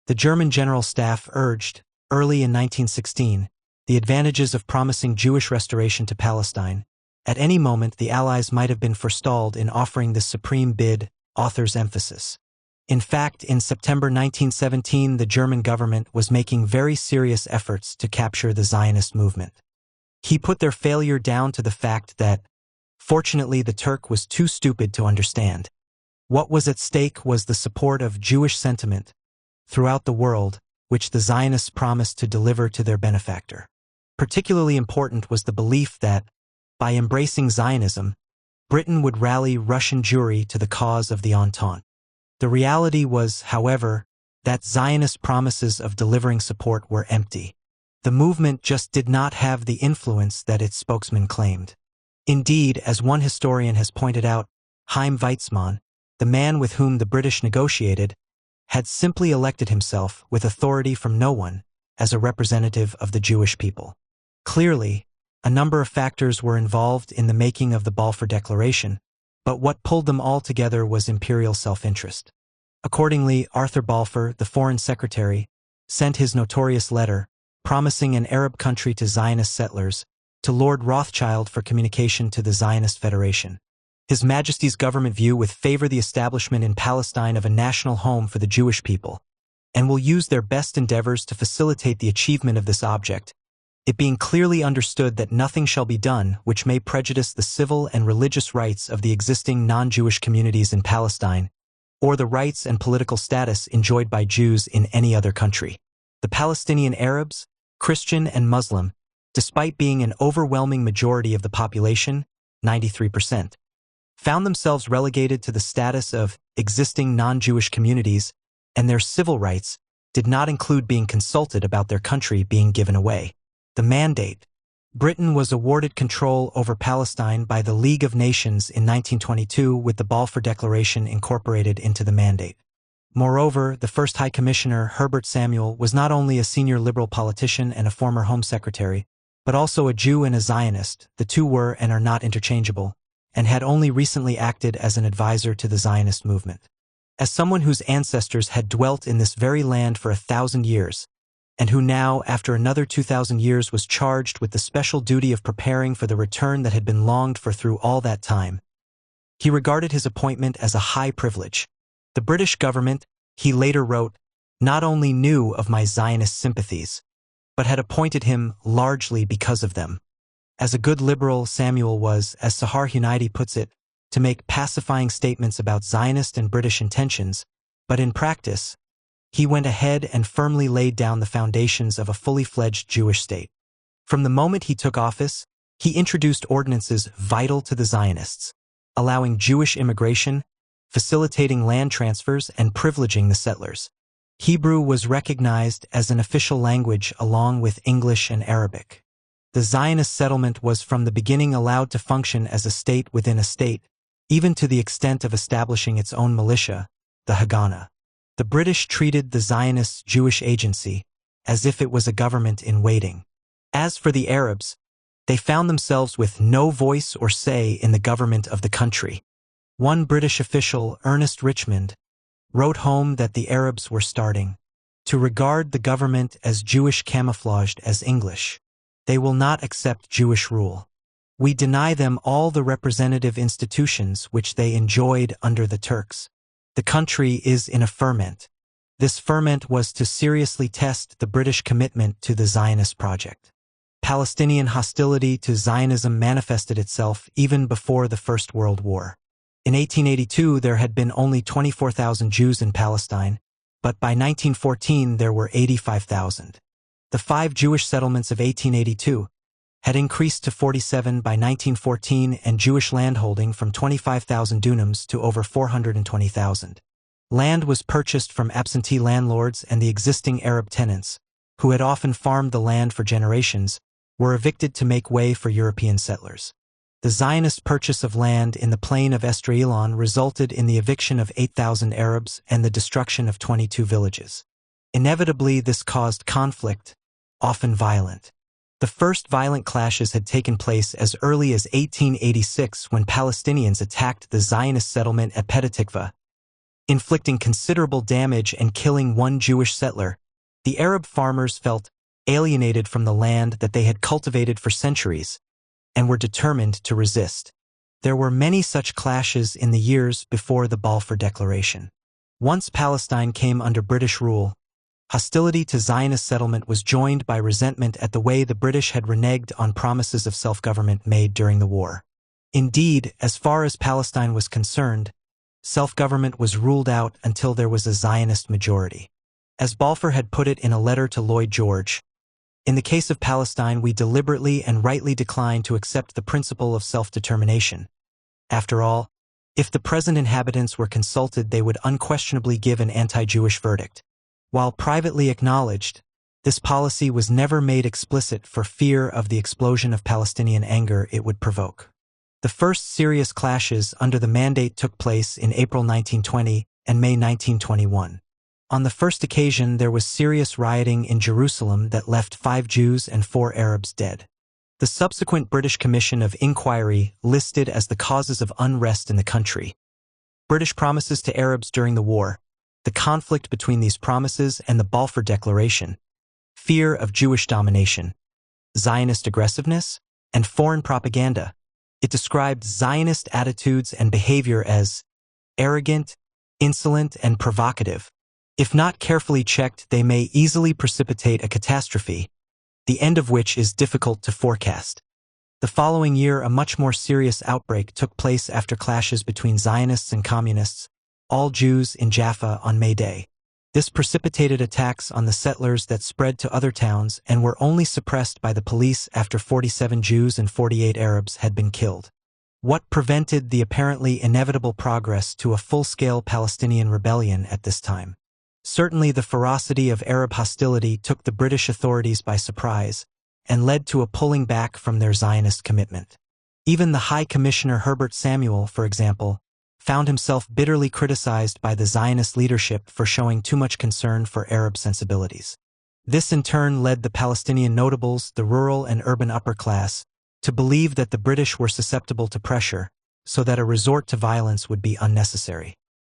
the German General Staff urged, early in 1916, the advantages of promising Jewish restoration to Palestine. At any moment the Allies might have been forestalled in offering this supreme bid, author's emphasis. In fact, in September 1917, the German government was making very serious efforts to capture the Zionist movement. He put their failure down to the fact that, fortunately, the Turk was too stupid to understand. What was at stake was the support of Jewish sentiment throughout the world, which the Zionists promised to deliver to their benefactor. Particularly important was the belief that, by embracing Zionism, Britain would rally Russian Jewry to the cause of the Entente. The reality was, however, that Zionist promises of delivering support were empty. The movement just did not have the influence that its spokesman claimed. Indeed, as one historian has pointed out, Chaim Weizmann, the man with whom the British negotiated, had simply elected himself, with authority from no one, as a representative of the Jewish people. Clearly, a number of factors were involved in the making of the Balfour Declaration, but what pulled them all together was imperial self-interest. Accordingly, Arthur Balfour, the Foreign Secretary, sent his notorious letter, promising an Arab country to Zionist settlers, to Lord Rothschild for communication to the Zionist Federation. His Majesty's government view would favor the establishment in Palestine of a national home for the Jewish people, and will use their best endeavors to facilitate the achievement of this object, it being clearly understood that nothing shall be done which may prejudice the civil and religious rights of the existing non-Jewish communities in Palestine, or the rights and political status enjoyed by Jews in any other country. The Palestinian Arabs, Christian and Muslim, despite being an overwhelming majority of the population, 93%, found themselves relegated to the status of existing non-Jewish communities, and their civil rights did not include being consulted about their country being given away. The Mandate. Britain was awarded control over Palestine by the League of Nations in 1922 with the Balfour Declaration incorporated into the Mandate. Moreover, the first High Commissioner, Herbert Samuel, was not only a senior liberal politician and a former Home Secretary, but also a Jew and a Zionist. The two were and are not interchangeable, and had only recently acted as an advisor to the Zionist movement. As someone whose ancestors had dwelt in this very land for 1,000 years, and who now, after another 2,000 years, was charged with the special duty of preparing for the return that had been longed for through all that time, he regarded his appointment as a high privilege. The British government, he later wrote, not only knew of my Zionist sympathies, but had appointed him largely because of them. As a good liberal, Samuel was, as Sahar Hunaidi puts it, to make pacifying statements about Zionist and British intentions, but in practice, he went ahead and firmly laid down the foundations of a fully fledged Jewish state. From the moment he took office, he introduced ordinances vital to the Zionists, allowing Jewish immigration, facilitating land transfers, and privileging the settlers. Hebrew was recognized as an official language along with English and Arabic. The Zionist settlement was from the beginning allowed to function as a state within a state, even to the extent of establishing its own militia, the Haganah. The British treated the Zionist Jewish Agency as if it was a government in waiting. As for the Arabs, they found themselves with no voice or say in the government of the country. One British official, Ernest Richmond, wrote home that the Arabs were starting to regard the government as Jewish camouflaged as English. They will not accept Jewish rule. We deny them all the representative institutions which they enjoyed under the Turks. The country is in a ferment. This ferment was to seriously test the British commitment to the Zionist project. Palestinian hostility to Zionism manifested itself even before the First World War. In 1882, there had been only 24,000 Jews in Palestine, but by 1914 there were 85,000. The 5 Jewish settlements of 1882 had increased to 47 by 1914 and Jewish landholding from 25,000 dunams to over 420,000. Land was purchased from absentee landlords, and the existing Arab tenants, who had often farmed the land for generations, were evicted to make way for European settlers. The Zionist purchase of land in the plain of Esdraelon resulted in the eviction of 8,000 Arabs and the destruction of 22 villages. Inevitably, this caused conflict, often violent. The first violent clashes had taken place as early as 1886 when Palestinians attacked the Zionist settlement at Petah Tikva, inflicting considerable damage and killing one Jewish settler. The Arab farmers felt alienated from the land that they had cultivated for centuries, and were determined to resist. There were many such clashes in the years before the Balfour Declaration. Once Palestine came under British rule, hostility to Zionist settlement was joined by resentment at the way the British had reneged on promises of self-government made during the war. Indeed, as far as Palestine was concerned, self-government was ruled out until there was a Zionist majority. As Balfour had put it in a letter to Lloyd George, in the case of Palestine, we deliberately and rightly decline to accept the principle of self-determination. After all, if the present inhabitants were consulted, they would unquestionably give an anti-Jewish verdict. While privately acknowledged, this policy was never made explicit for fear of the explosion of Palestinian anger it would provoke. The first serious clashes under the Mandate took place in April 1920 and May 1921. On the first occasion, there was serious rioting in Jerusalem that left 5 Jews and 4 Arabs dead. The subsequent British Commission of Inquiry listed as the causes of unrest in the country British promises to Arabs during the war, the conflict between these promises and the Balfour Declaration, fear of Jewish domination, Zionist aggressiveness, and foreign propaganda. It described Zionist attitudes and behavior as arrogant, insolent, and provocative. If not carefully checked, they may easily precipitate a catastrophe, the end of which is difficult to forecast. The following year, a much more serious outbreak took place after clashes between Zionists and Communists, all Jews in Jaffa on May Day. This precipitated attacks on the settlers that spread to other towns and were only suppressed by the police after 47 Jews and 48 Arabs had been killed. What prevented the apparently inevitable progress to a full-scale Palestinian rebellion at this time? Certainly the ferocity of Arab hostility took the British authorities by surprise and led to a pulling back from their Zionist commitment. Even the High Commissioner Herbert Samuel, for example, found himself bitterly criticized by the Zionist leadership for showing too much concern for Arab sensibilities. This in turn led the Palestinian notables, the rural and urban upper class, to believe that the British were susceptible to pressure, so that a resort to violence would be unnecessary.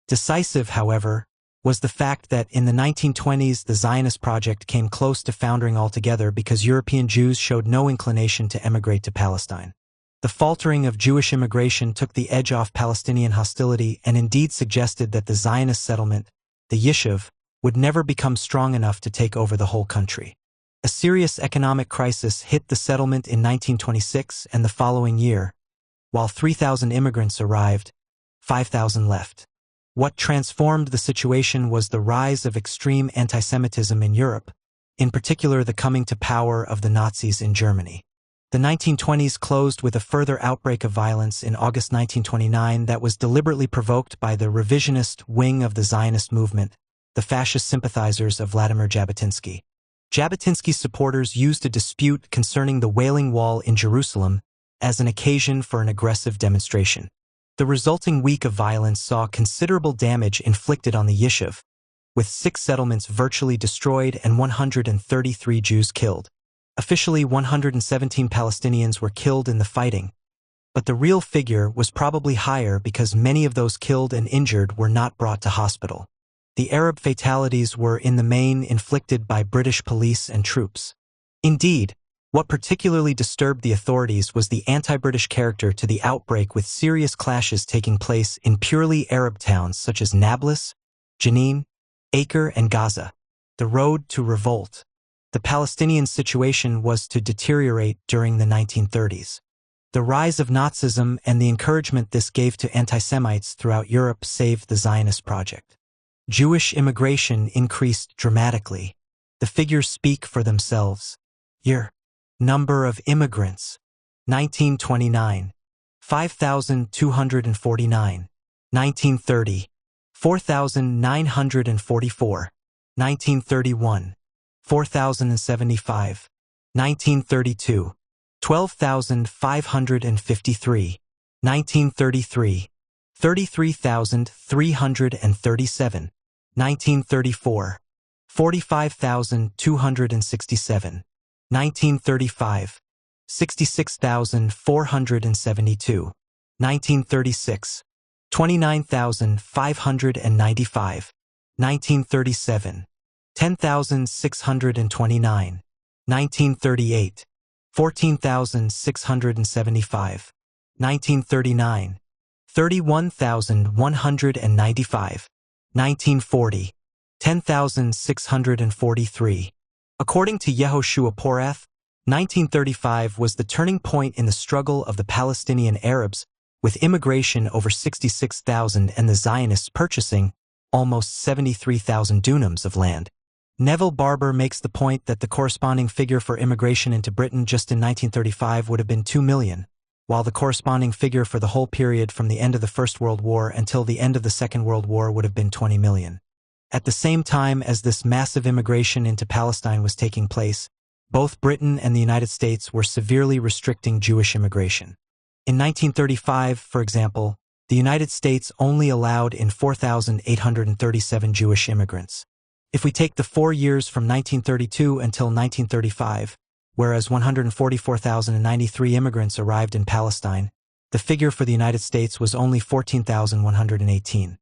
Decisive, however, was the fact that in the 1920s the Zionist project came close to foundering altogether because European Jews showed no inclination to emigrate to Palestine. The faltering of Jewish immigration took the edge off Palestinian hostility and indeed suggested that the Zionist settlement, the Yishuv, would never become strong enough to take over the whole country. A serious economic crisis hit the settlement in 1926 and the following year. While 3,000 immigrants arrived, 5,000 left. What transformed the situation was the rise of extreme anti-Semitism in Europe, in particular the coming to power of the Nazis in Germany. The 1920s closed with a further outbreak of violence in August 1929 that was deliberately provoked by the revisionist wing of the Zionist movement, the fascist sympathizers of Vladimir Jabotinsky. Jabotinsky's supporters used a dispute concerning the Wailing Wall in Jerusalem as an occasion for an aggressive demonstration. The resulting week of violence saw considerable damage inflicted on the Yishuv, with 6 settlements virtually destroyed and 133 Jews killed. Officially, 117 Palestinians were killed in the fighting, but the real figure was probably higher because many of those killed and injured were not brought to hospital. The Arab fatalities were in the main inflicted by British police and troops. Indeed, what particularly disturbed the authorities was the anti-British character to the outbreak, with serious clashes taking place in purely Arab towns such as Nablus, Jenin, Acre, and Gaza. The road to revolt. The Palestinian situation was to deteriorate during the 1930s. The rise of Nazism and the encouragement this gave to anti-Semites throughout Europe saved the Zionist project. Jewish immigration increased dramatically. The figures speak for themselves. Year. Number of immigrants. 1929. 5,249. 1930. 4,944. 1931. 4,075. 1932. 12,553. 1933. 33,337. 1934. 45,267. 1935. 66,472. 1936. 29,595. 1937. 10,629. 1938. 14,675. 1939. 31,195. 1940. 10,643. According to Yehoshua Porath, 1935 was the turning point in the struggle of the Palestinian Arabs, with immigration over 66,000 and the Zionists purchasing almost 73,000 dunams of land. Neville Barber makes the point that the corresponding figure for immigration into Britain just in 1935 would have been 2 million, while the corresponding figure for the whole period from the end of the First World War until the end of the Second World War would have been 20 million. At the same time as this massive immigration into Palestine was taking place, both Britain and the United States were severely restricting Jewish immigration. In 1935, for example, the United States only allowed in 4,837 Jewish immigrants. If we take the 4 years from 1932 until 1935, whereas 144,093 immigrants arrived in Palestine, the figure for the United States was only 14,118.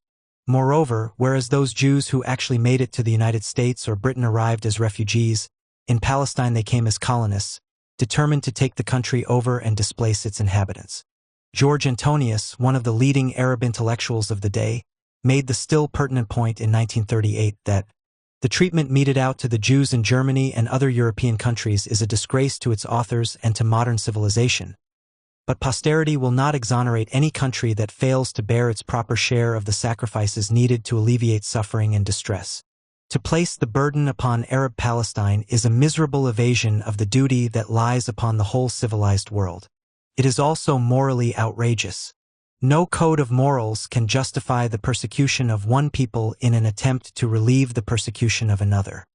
Moreover, whereas those Jews who actually made it to the United States or Britain arrived as refugees, in Palestine they came as colonists, determined to take the country over and displace its inhabitants. George Antonius, one of the leading Arab intellectuals of the day, made the still pertinent point in 1938 that the treatment meted out to the Jews in Germany and other European countries is a disgrace to its authors and to modern civilization. But posterity will not exonerate any country that fails to bear its proper share of the sacrifices needed to alleviate suffering and distress. To place the burden upon Arab Palestine is a miserable evasion of the duty that lies upon the whole civilized world. It is also morally outrageous. No code of morals can justify the persecution of one people in an attempt to relieve the persecution of another.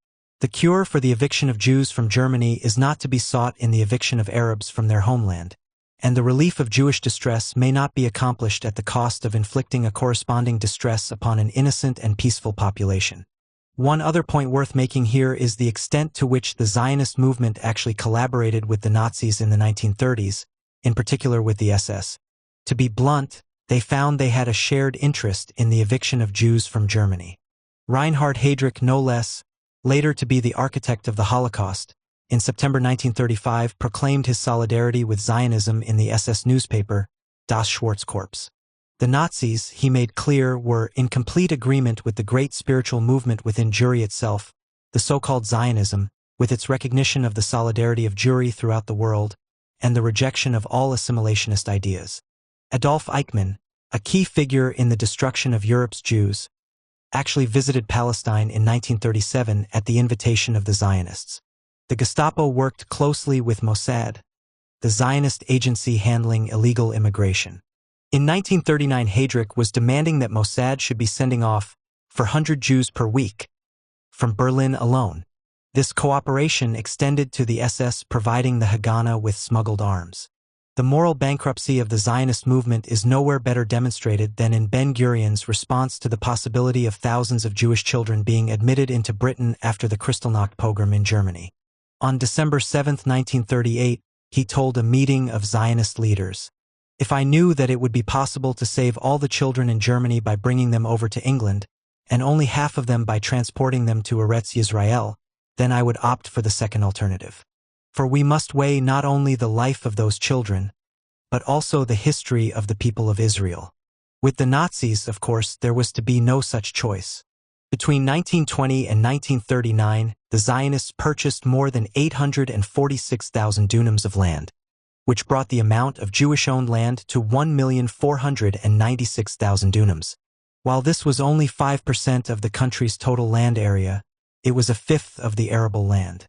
The cure for the eviction of Jews from Germany is not to be sought in the eviction of Arabs from their homeland, and the relief of Jewish distress may not be accomplished at the cost of inflicting a corresponding distress upon an innocent and peaceful population. One other point worth making here is the extent to which the Zionist movement actually collaborated with the Nazis in the 1930s, in particular with the SS. To be blunt, they found they had a shared interest in the eviction of Jews from Germany. Reinhard Heydrich, no less, later to be the architect of the Holocaust, in September 1935 proclaimed his solidarity with Zionism in the SS newspaper, Das Schwarzkorps. The Nazis, he made clear, were in complete agreement with the great spiritual movement within Jewry itself, the so-called Zionism, with its recognition of the solidarity of Jewry throughout the world, and the rejection of all assimilationist ideas. Adolf Eichmann, a key figure in the destruction of Europe's Jews, actually visited Palestine in 1937 at the invitation of the Zionists. The Gestapo worked closely with Mossad, the Zionist agency handling illegal immigration. In 1939, Heydrich was demanding that Mossad should be sending off 400 Jews per week from Berlin alone. This cooperation extended to the SS providing the Haganah with smuggled arms. The moral bankruptcy of the Zionist movement is nowhere better demonstrated than in Ben-Gurion's response to the possibility of thousands of Jewish children being admitted into Britain after the Kristallnacht pogrom in Germany. On December 7, 1938, he told a meeting of Zionist leaders, "If I knew that it would be possible to save all the children in Germany by bringing them over to England, and only half of them by transporting them to Eretz Yisrael, then I would opt for the second alternative. For we must weigh not only the life of those children, but also the history of the people of Israel." With the Nazis, of course, there was to be no such choice. Between 1920 and 1939, the Zionists purchased more than 846,000 dunams of land, which brought the amount of Jewish-owned land to 1,496,000 dunams. While this was only 5% of the country's total land area, it was a fifth of the arable land.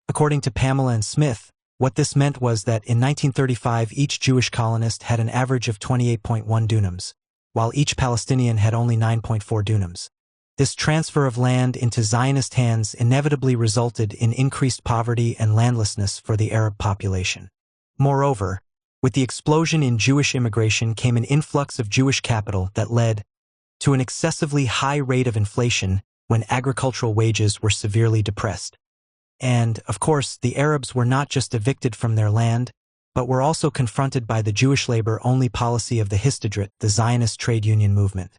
According to Pamela and Smith, what this meant was that in 1935 each Jewish colonist had an average of 28.1 dunams, while each Palestinian had only 9.4 dunams. This transfer of land into Zionist hands inevitably resulted in increased poverty and landlessness for the Arab population. Moreover, with the explosion in Jewish immigration came an influx of Jewish capital that led to an excessively high rate of inflation when agricultural wages were severely depressed. And, of course, the Arabs were not just evicted from their land, but were also confronted by the Jewish labor-only policy of the Histadrut, the Zionist trade union movement.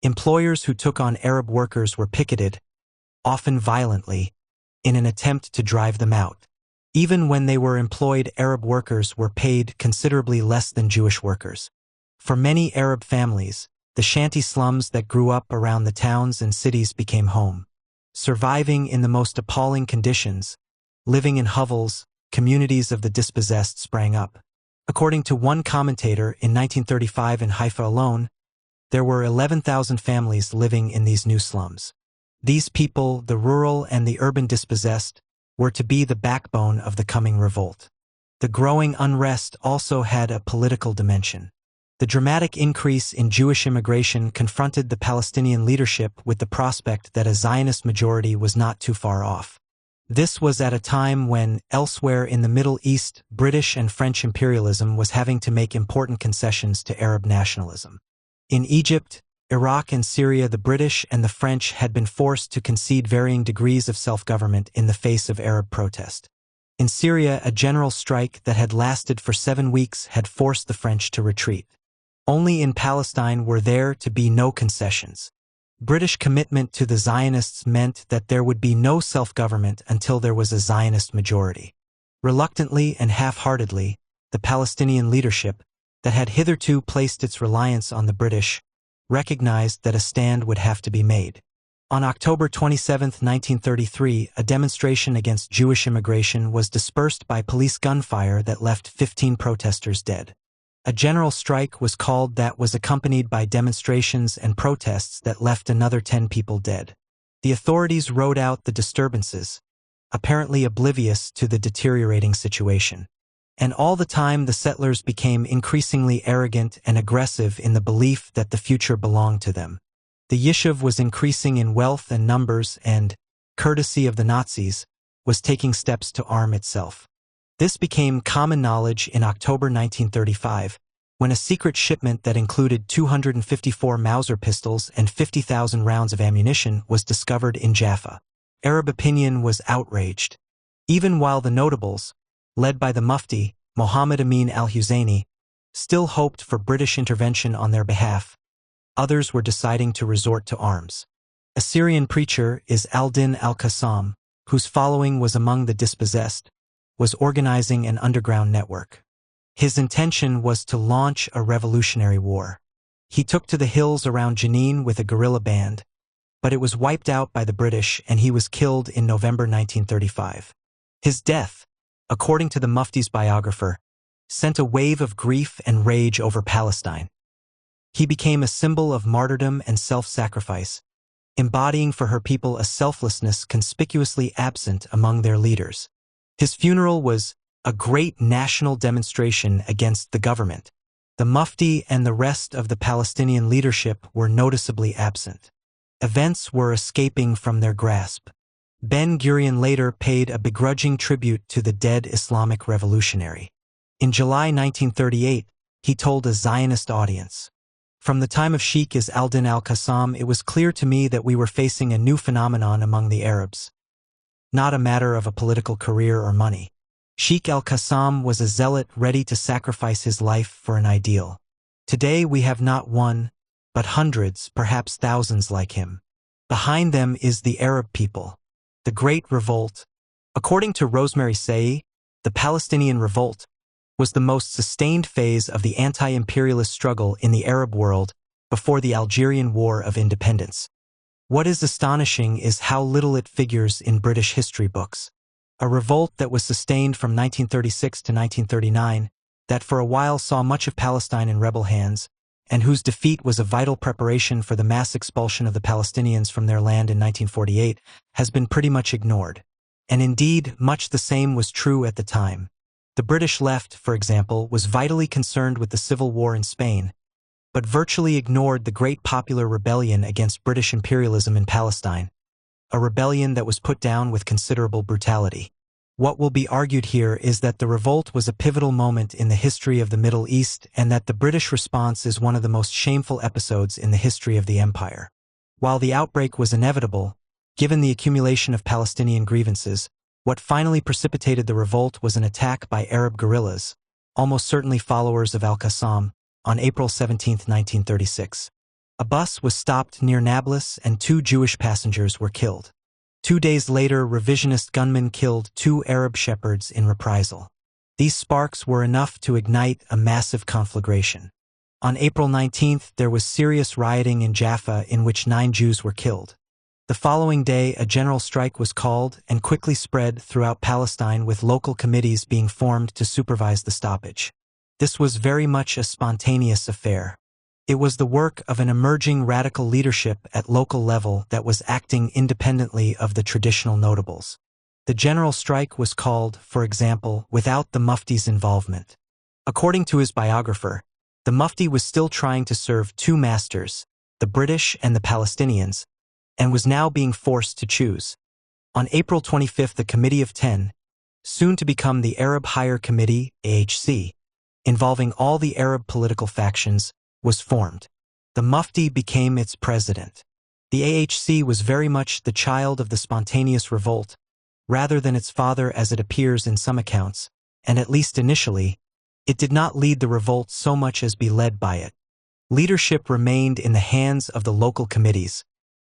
Employers who took on Arab workers were picketed, often violently, in an attempt to drive them out. Even when they were employed, Arab workers were paid considerably less than Jewish workers. For many Arab families, the shanty slums that grew up around the towns and cities became home. Surviving in the most appalling conditions, living in hovels, communities of the dispossessed sprang up. According to one commentator, in 1935 in Haifa alone, there were 11,000 families living in these new slums. These people, the rural and the urban dispossessed, were to be the backbone of the coming revolt. The growing unrest also had a political dimension. The dramatic increase in Jewish immigration confronted the Palestinian leadership with the prospect that a Zionist majority was not too far off. This was at a time when, elsewhere in the Middle East, British and French imperialism was having to make important concessions to Arab nationalism. In Egypt, Iraq and Syria, the British and the French had been forced to concede varying degrees of self-government in the face of Arab protest. In Syria, a general strike that had lasted for 7 weeks had forced the French to retreat. Only in Palestine were there to be no concessions. British commitment to the Zionists meant that there would be no self-government until there was a Zionist majority. Reluctantly and half-heartedly, the Palestinian leadership, that had hitherto placed its reliance on the British, recognized that a stand would have to be made. On October 27, 1933, a demonstration against Jewish immigration was dispersed by police gunfire that left 15 protesters dead. A general strike was called that was accompanied by demonstrations and protests that left another 10 people dead. The authorities rode out the disturbances, apparently oblivious to the deteriorating situation. And all the time the settlers became increasingly arrogant and aggressive in the belief that the future belonged to them. The Yishuv was increasing in wealth and numbers and, courtesy of the Nazis, was taking steps to arm itself. This became common knowledge in October 1935, when a secret shipment that included 254 Mauser pistols and 50,000 rounds of ammunition was discovered in Jaffa. Arab opinion was outraged. Even while the notables, led by the Mufti, Mohammed Amin al-Husseini, still hoped for British intervention on their behalf, others were deciding to resort to arms. A Syrian preacher, al-Din al-Qassam, whose following was among the dispossessed, was organizing an underground network. His intention was to launch a revolutionary war. He took to the hills around Jenin with a guerrilla band, but it was wiped out by the British and he was killed in November 1935. His death, according to the Mufti's biographer, sent a wave of grief and rage over Palestine. He became a symbol of martyrdom and self-sacrifice, embodying for her people a selflessness conspicuously absent among their leaders. His funeral was a great national demonstration against the government. The Mufti and the rest of the Palestinian leadership were noticeably absent. Events were escaping from their grasp. Ben-Gurion later paid a begrudging tribute to the dead Islamic revolutionary. In July 1938, he told a Zionist audience, "From the time of Sheikh al-Din al-Qassam, it was clear to me that we were facing a new phenomenon among the Arabs. Not a matter of a political career or money. Sheikh al-Qassam was a zealot ready to sacrifice his life for an ideal. Today we have not one, but hundreds, perhaps thousands like him. Behind them is the Arab people. The Great Revolt." According to Rosemary Say, the Palestinian Revolt was the most sustained phase of the anti-imperialist struggle in the Arab world before the Algerian War of Independence. What is astonishing is how little it figures in British history books. A revolt that was sustained from 1936 to 1939, that for a while saw much of Palestine in rebel hands, and whose defeat was a vital preparation for the mass expulsion of the Palestinians from their land in 1948, has been pretty much ignored. And indeed, much the same was true at the time. The British left, for example, was vitally concerned with the civil war in Spain, but virtually ignored the great popular rebellion against British imperialism in Palestine, a rebellion that was put down with considerable brutality. What will be argued here is that the revolt was a pivotal moment in the history of the Middle East and that the British response is one of the most shameful episodes in the history of the empire. While the outbreak was inevitable, given the accumulation of Palestinian grievances, what finally precipitated the revolt was an attack by Arab guerrillas, almost certainly followers of al-Qassam, on April 17, 1936. A bus was stopped near Nablus and 2 Jewish passengers were killed. 2 days later, revisionist gunmen killed 2 Arab shepherds in reprisal. These sparks were enough to ignite a massive conflagration. On April 19th, there was serious rioting in Jaffa in which 9 Jews were killed. The following day, a general strike was called and quickly spread throughout Palestine, with local committees being formed to supervise the stoppage. This was very much a spontaneous affair. It was the work of an emerging radical leadership at local level that was acting independently of the traditional notables. The general strike was called, for example, without the Mufti's involvement. According to his biographer, the Mufti was still trying to serve 2 masters, the British and the Palestinians, and was now being forced to choose. On April 25th, the Committee of 10, soon to become the Arab Higher Committee, AHC, involving all the Arab political factions, was formed. The Mufti became its president. The AHC was very much the child of the spontaneous revolt, rather than its father as it appears in some accounts, and at least initially, it did not lead the revolt so much as be led by it. Leadership remained in the hands of the local committees,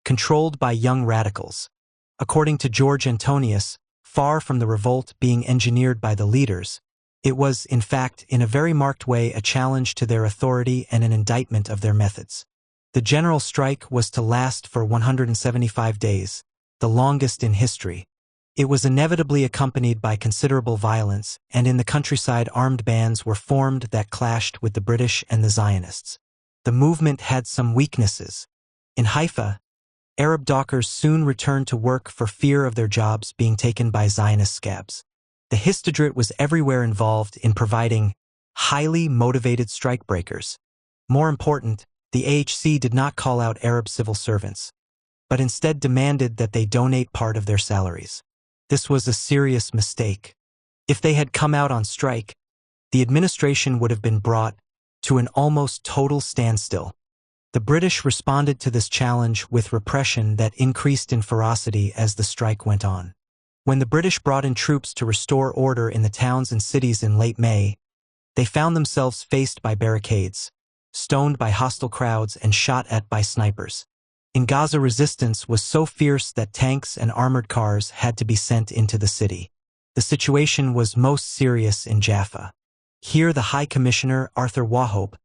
controlled by young radicals. According to George Antonius, far from the revolt being engineered by the leaders, it was, in fact, in a very marked way a challenge to their authority and an indictment of their methods. The general strike was to last for 175 days, the longest in history. It was inevitably accompanied by considerable violence, and in the countryside armed bands were formed that clashed with the British and the Zionists. The movement had some weaknesses. In Haifa, Arab dockers soon returned to work for fear of their jobs being taken by Zionist scabs. The Histadrut was everywhere involved in providing highly motivated strikebreakers. More important, the AHC did not call out Arab civil servants, but instead demanded that they donate part of their salaries. This was a serious mistake. If they had come out on strike, the administration would have been brought to an almost total standstill. The British responded to this challenge with repression that increased in ferocity as the strike went on. When the British brought in troops to restore order in the towns and cities in late May, they found themselves faced by barricades, stoned by hostile crowds, and shot at by snipers. In Gaza, resistance was so fierce that tanks and armored cars had to be sent into the city. The situation was most serious in Jaffa. Here, the High Commissioner, Arthur Wauchope,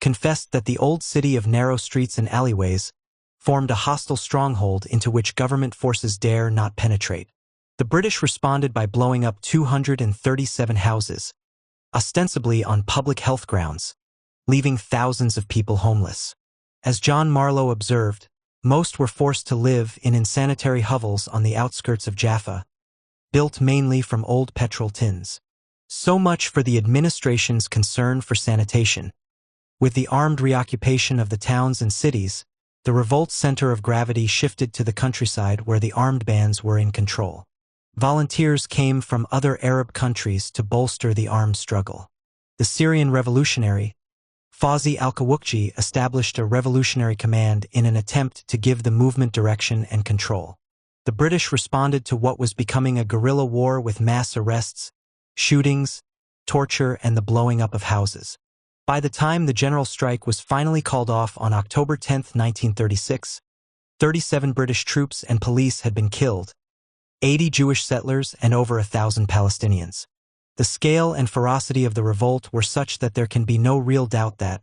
confessed that the old city of narrow streets and alleyways formed a hostile stronghold into which government forces dare not penetrate. The British responded by blowing up 237 houses, ostensibly on public health grounds, leaving thousands of people homeless. As John Marlowe observed, most were forced to live in insanitary hovels on the outskirts of Jaffa, built mainly from old petrol tins. So much for the administration's concern for sanitation. With the armed reoccupation of the towns and cities, the revolt's center of gravity shifted to the countryside where the armed bands were in control. Volunteers came from other Arab countries to bolster the armed struggle. The Syrian revolutionary, Fawzi al-Qawuqji, established a revolutionary command in an attempt to give the movement direction and control. The British responded to what was becoming a guerrilla war with mass arrests, shootings, torture, and the blowing up of houses. By the time the general strike was finally called off on October 10, 1936, 37 British troops and police had been killed, 80 Jewish settlers, and over 1,000 Palestinians. The scale and ferocity of the revolt were such that there can be no real doubt that,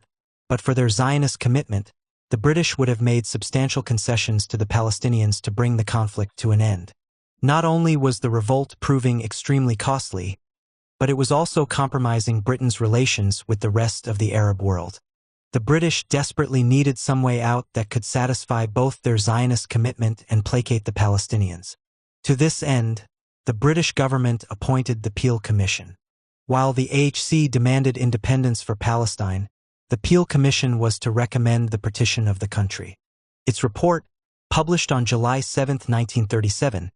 but for their Zionist commitment, the British would have made substantial concessions to the Palestinians to bring the conflict to an end. Not only was the revolt proving extremely costly, but it was also compromising Britain's relations with the rest of the Arab world. The British desperately needed some way out that could satisfy both their Zionist commitment and placate the Palestinians. To this end, the British government appointed the Peel Commission. While the AHC demanded independence for Palestine, the Peel Commission was to recommend the partition of the country. Its report, published on July 7, 1937,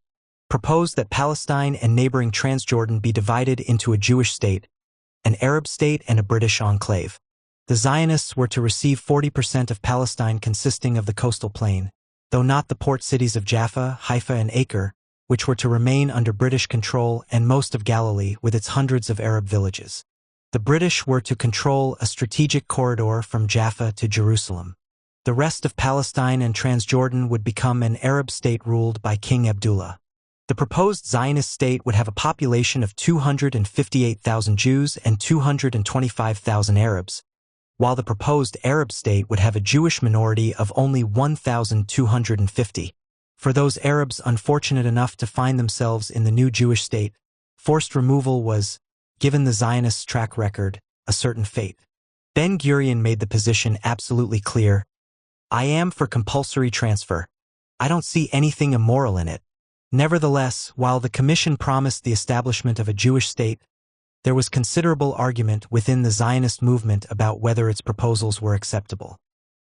proposed that Palestine and neighboring Transjordan be divided into a Jewish state, an Arab state, and a British enclave. The Zionists were to receive 40% of Palestine, consisting of the coastal plain, though not the port cities of Jaffa, Haifa, and Acre, which were to remain under British control, and most of Galilee with its hundreds of Arab villages. The British were to control a strategic corridor from Jaffa to Jerusalem. The rest of Palestine and Transjordan would become an Arab state ruled by King Abdullah. The proposed Zionist state would have a population of 258,000 Jews and 225,000 Arabs, while the proposed Arab state would have a Jewish minority of only 1,250. For those Arabs unfortunate enough to find themselves in the new Jewish state, forced removal was, given the Zionists' track record, a certain fate. Ben-Gurion made the position absolutely clear. "I am for compulsory transfer. I don't see anything immoral in it." Nevertheless, while the Commission promised the establishment of a Jewish state, there was considerable argument within the Zionist movement about whether its proposals were acceptable.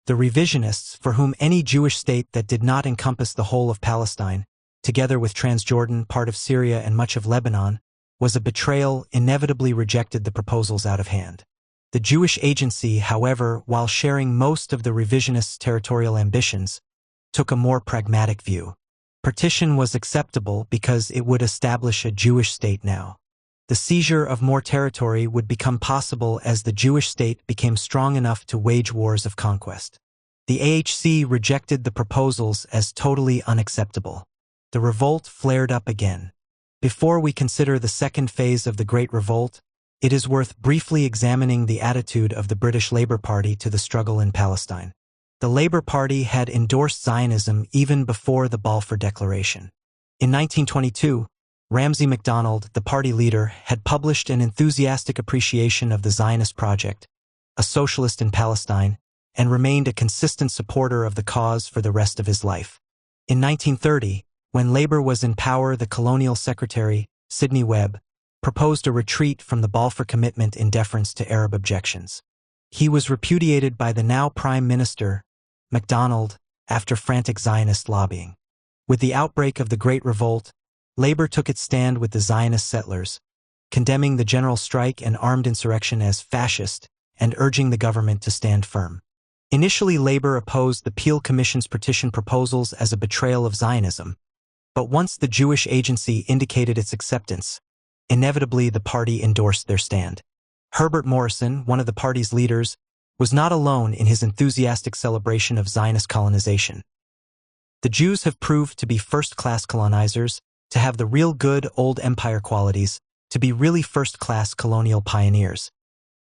The revisionists, for whom any Jewish state that did not encompass the whole of Palestine, together with Transjordan, part of Syria, and much of Lebanon, was a betrayal, inevitably rejected the proposals out of hand. The Jewish Agency, however, while sharing most of the revisionists' territorial ambitions, took a more pragmatic view. Partition was acceptable because it would establish a Jewish state now. The seizure of more territory would become possible as the Jewish state became strong enough to wage wars of conquest. The AHC rejected the proposals as totally unacceptable. The revolt flared up again. Before we consider the second phase of the Great Revolt, it is worth briefly examining the attitude of the British Labour Party to the struggle in Palestine. The Labour Party had endorsed Zionism even before the Balfour Declaration. In 1922, Ramsay MacDonald, the party leader, had published an enthusiastic appreciation of the Zionist project, a socialist in Palestine, and remained a consistent supporter of the cause for the rest of his life. In 1930, when Labour was in power, the colonial secretary, Sidney Webb, proposed a retreat from the Balfour Commitment in deference to Arab objections. He was repudiated by the now Prime Minister, MacDonald, after frantic Zionist lobbying. With the outbreak of the Great Revolt, Labor took its stand with the Zionist settlers, condemning the general strike and armed insurrection as fascist and urging the government to stand firm. Initially, Labor opposed the Peel Commission's partition proposals as a betrayal of Zionism, but once the Jewish Agency indicated its acceptance, inevitably the party endorsed their stand. Herbert Morrison, one of the party's leaders, was not alone in his enthusiastic celebration of Zionist colonization. The Jews have proved to be first-class colonizers, to have the real good old empire qualities, to be really first-class colonial pioneers.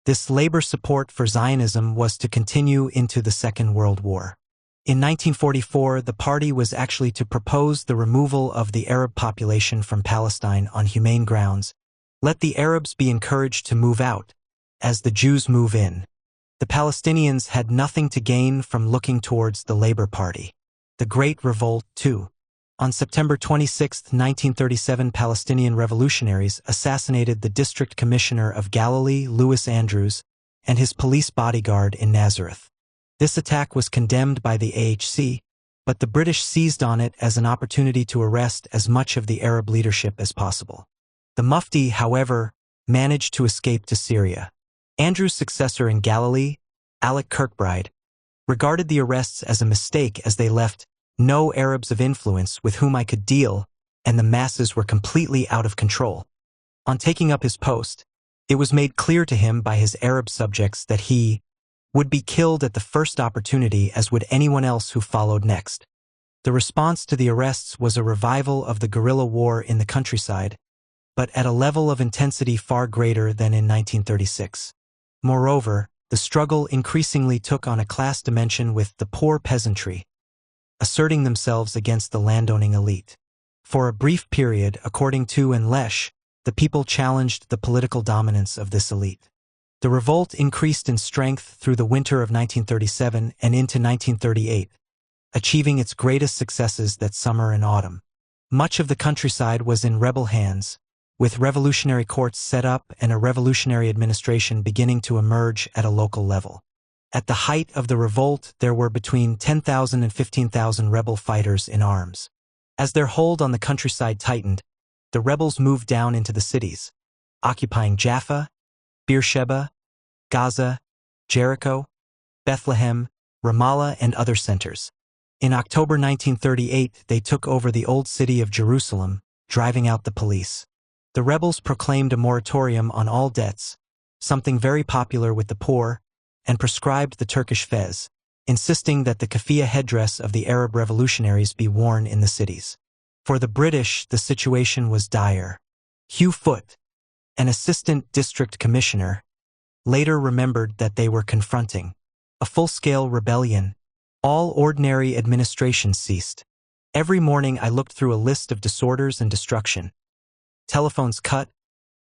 This labor support for Zionism was to continue into the Second World War. In 1944, the party was actually to propose the removal of the Arab population from Palestine on humane grounds. Let the Arabs be encouraged to move out, as the Jews move in. The Palestinians had nothing to gain from looking towards the Labor Party. The Great Revolt, too. On September 26, 1937, Palestinian revolutionaries assassinated the District Commissioner of Galilee, Louis Andrews, and his police bodyguard in Nazareth. This attack was condemned by the AHC, but the British seized on it as an opportunity to arrest as much of the Arab leadership as possible. The Mufti, however, managed to escape to Syria. Andrews' successor in Galilee, Alec Kirkbride, regarded the arrests as a mistake as they left no Arabs of influence with whom I could deal, and the masses were completely out of control. On taking up his post, it was made clear to him by his Arab subjects that he would be killed at the first opportunity, as would anyone else who followed next. The response to the arrests was a revival of the guerrilla war in the countryside, but at a level of intensity far greater than in 1936. Moreover, the struggle increasingly took on a class dimension, with the poor peasantry asserting themselves against the landowning elite. For a brief period, according to and Lesh, the people challenged the political dominance of this elite. The revolt increased in strength through the winter of 1937 and into 1938, achieving its greatest successes that summer and autumn. Much of the countryside was in rebel hands, with revolutionary courts set up and a revolutionary administration beginning to emerge at a local level. At the height of the revolt, there were between 10,000 and 15,000 rebel fighters in arms. As their hold on the countryside tightened, the rebels moved down into the cities, occupying Jaffa, Beersheba, Gaza, Jericho, Bethlehem, Ramallah, and other centers. In October 1938, they took over the old city of Jerusalem, driving out the police. The rebels proclaimed a moratorium on all debts, something very popular with the poor, and prescribed the Turkish fez, insisting that the keffiyeh headdress of the Arab revolutionaries be worn in the cities. For the British, the situation was dire. Hugh Foote, an assistant district commissioner, later remembered that they were confronting a full-scale rebellion. All ordinary administration ceased. Every morning I looked through a list of disorders and destruction. Telephones cut,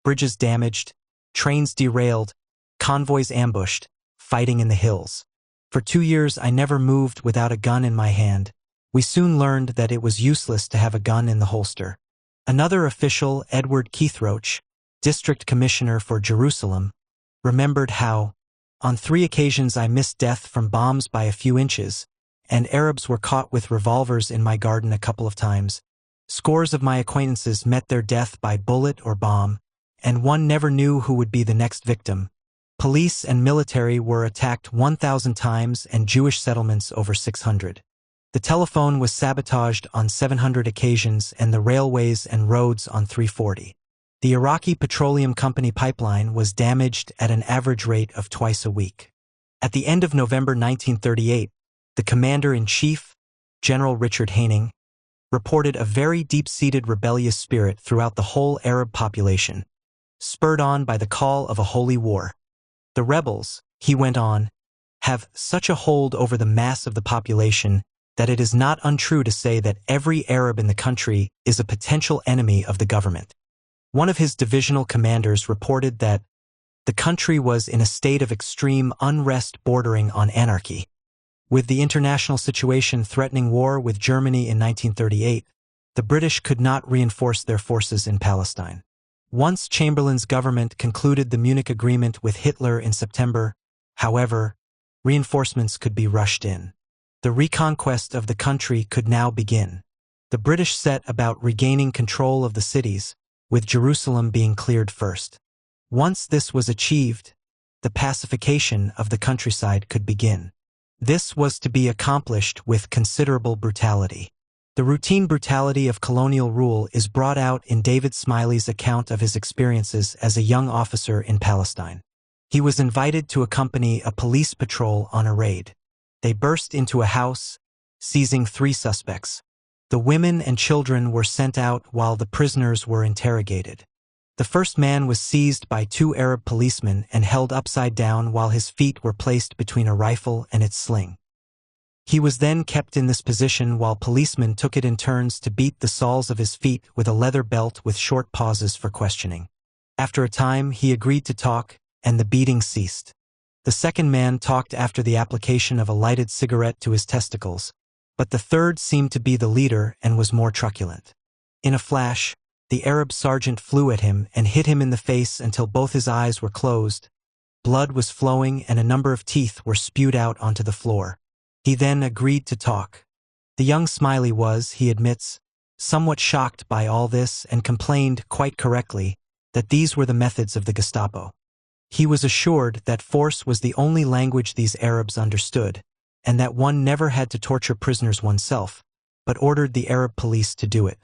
bridges damaged, trains derailed, convoys ambushed, fighting in the hills. For 2 years I never moved without a gun in my hand. We soon learned that it was useless to have a gun in the holster. Another official, Edward Keithroach, district commissioner for Jerusalem, remembered how, on 3 occasions I missed death from bombs by a few inches, and Arabs were caught with revolvers in my garden a couple of times. Scores of my acquaintances met their death by bullet or bomb, and one never knew who would be the next victim. Police and military were attacked 1,000 times and Jewish settlements over 600. The telephone was sabotaged on 700 occasions and the railways and roads on 340. The Iraqi Petroleum Company pipeline was damaged at an average rate of twice a week. At the end of November 1938, the Commander-in-Chief, General Richard Haining, reported a very deep-seated rebellious spirit throughout the whole Arab population, spurred on by the call of a holy war. The rebels, he went on, have such a hold over the mass of the population that it is not untrue to say that every Arab in the country is a potential enemy of the government. One of his divisional commanders reported that the country was in a state of extreme unrest bordering on anarchy. With the international situation threatening war with Germany in 1938, the British could not reinforce their forces in Palestine. Once Chamberlain's government concluded the Munich Agreement with Hitler in September, however, reinforcements could be rushed in. The reconquest of the country could now begin. The British set about regaining control of the cities, with Jerusalem being cleared first. Once this was achieved, the pacification of the countryside could begin. This was to be accomplished with considerable brutality. The routine brutality of colonial rule is brought out in David Smiley's account of his experiences as a young officer in Palestine. He was invited to accompany a police patrol on a raid. They burst into a house, seizing 3 suspects. The women and children were sent out while the prisoners were interrogated. The first man was seized by 2 Arab policemen and held upside down while his feet were placed between a rifle and its sling. He was then kept in this position while policemen took it in turns to beat the soles of his feet with a leather belt with short pauses for questioning. After a time, he agreed to talk, and the beating ceased. The second man talked after the application of a lighted cigarette to his testicles, but the third seemed to be the leader and was more truculent. In a flash, the Arab sergeant flew at him and hit him in the face until both his eyes were closed. Blood was flowing and a number of teeth were spewed out onto the floor. He then agreed to talk. The young Smiley was, he admits, somewhat shocked by all this and complained, quite correctly, that these were the methods of the Gestapo. He was assured that force was the only language these Arabs understood, and that one never had to torture prisoners oneself, but ordered the Arab police to do it.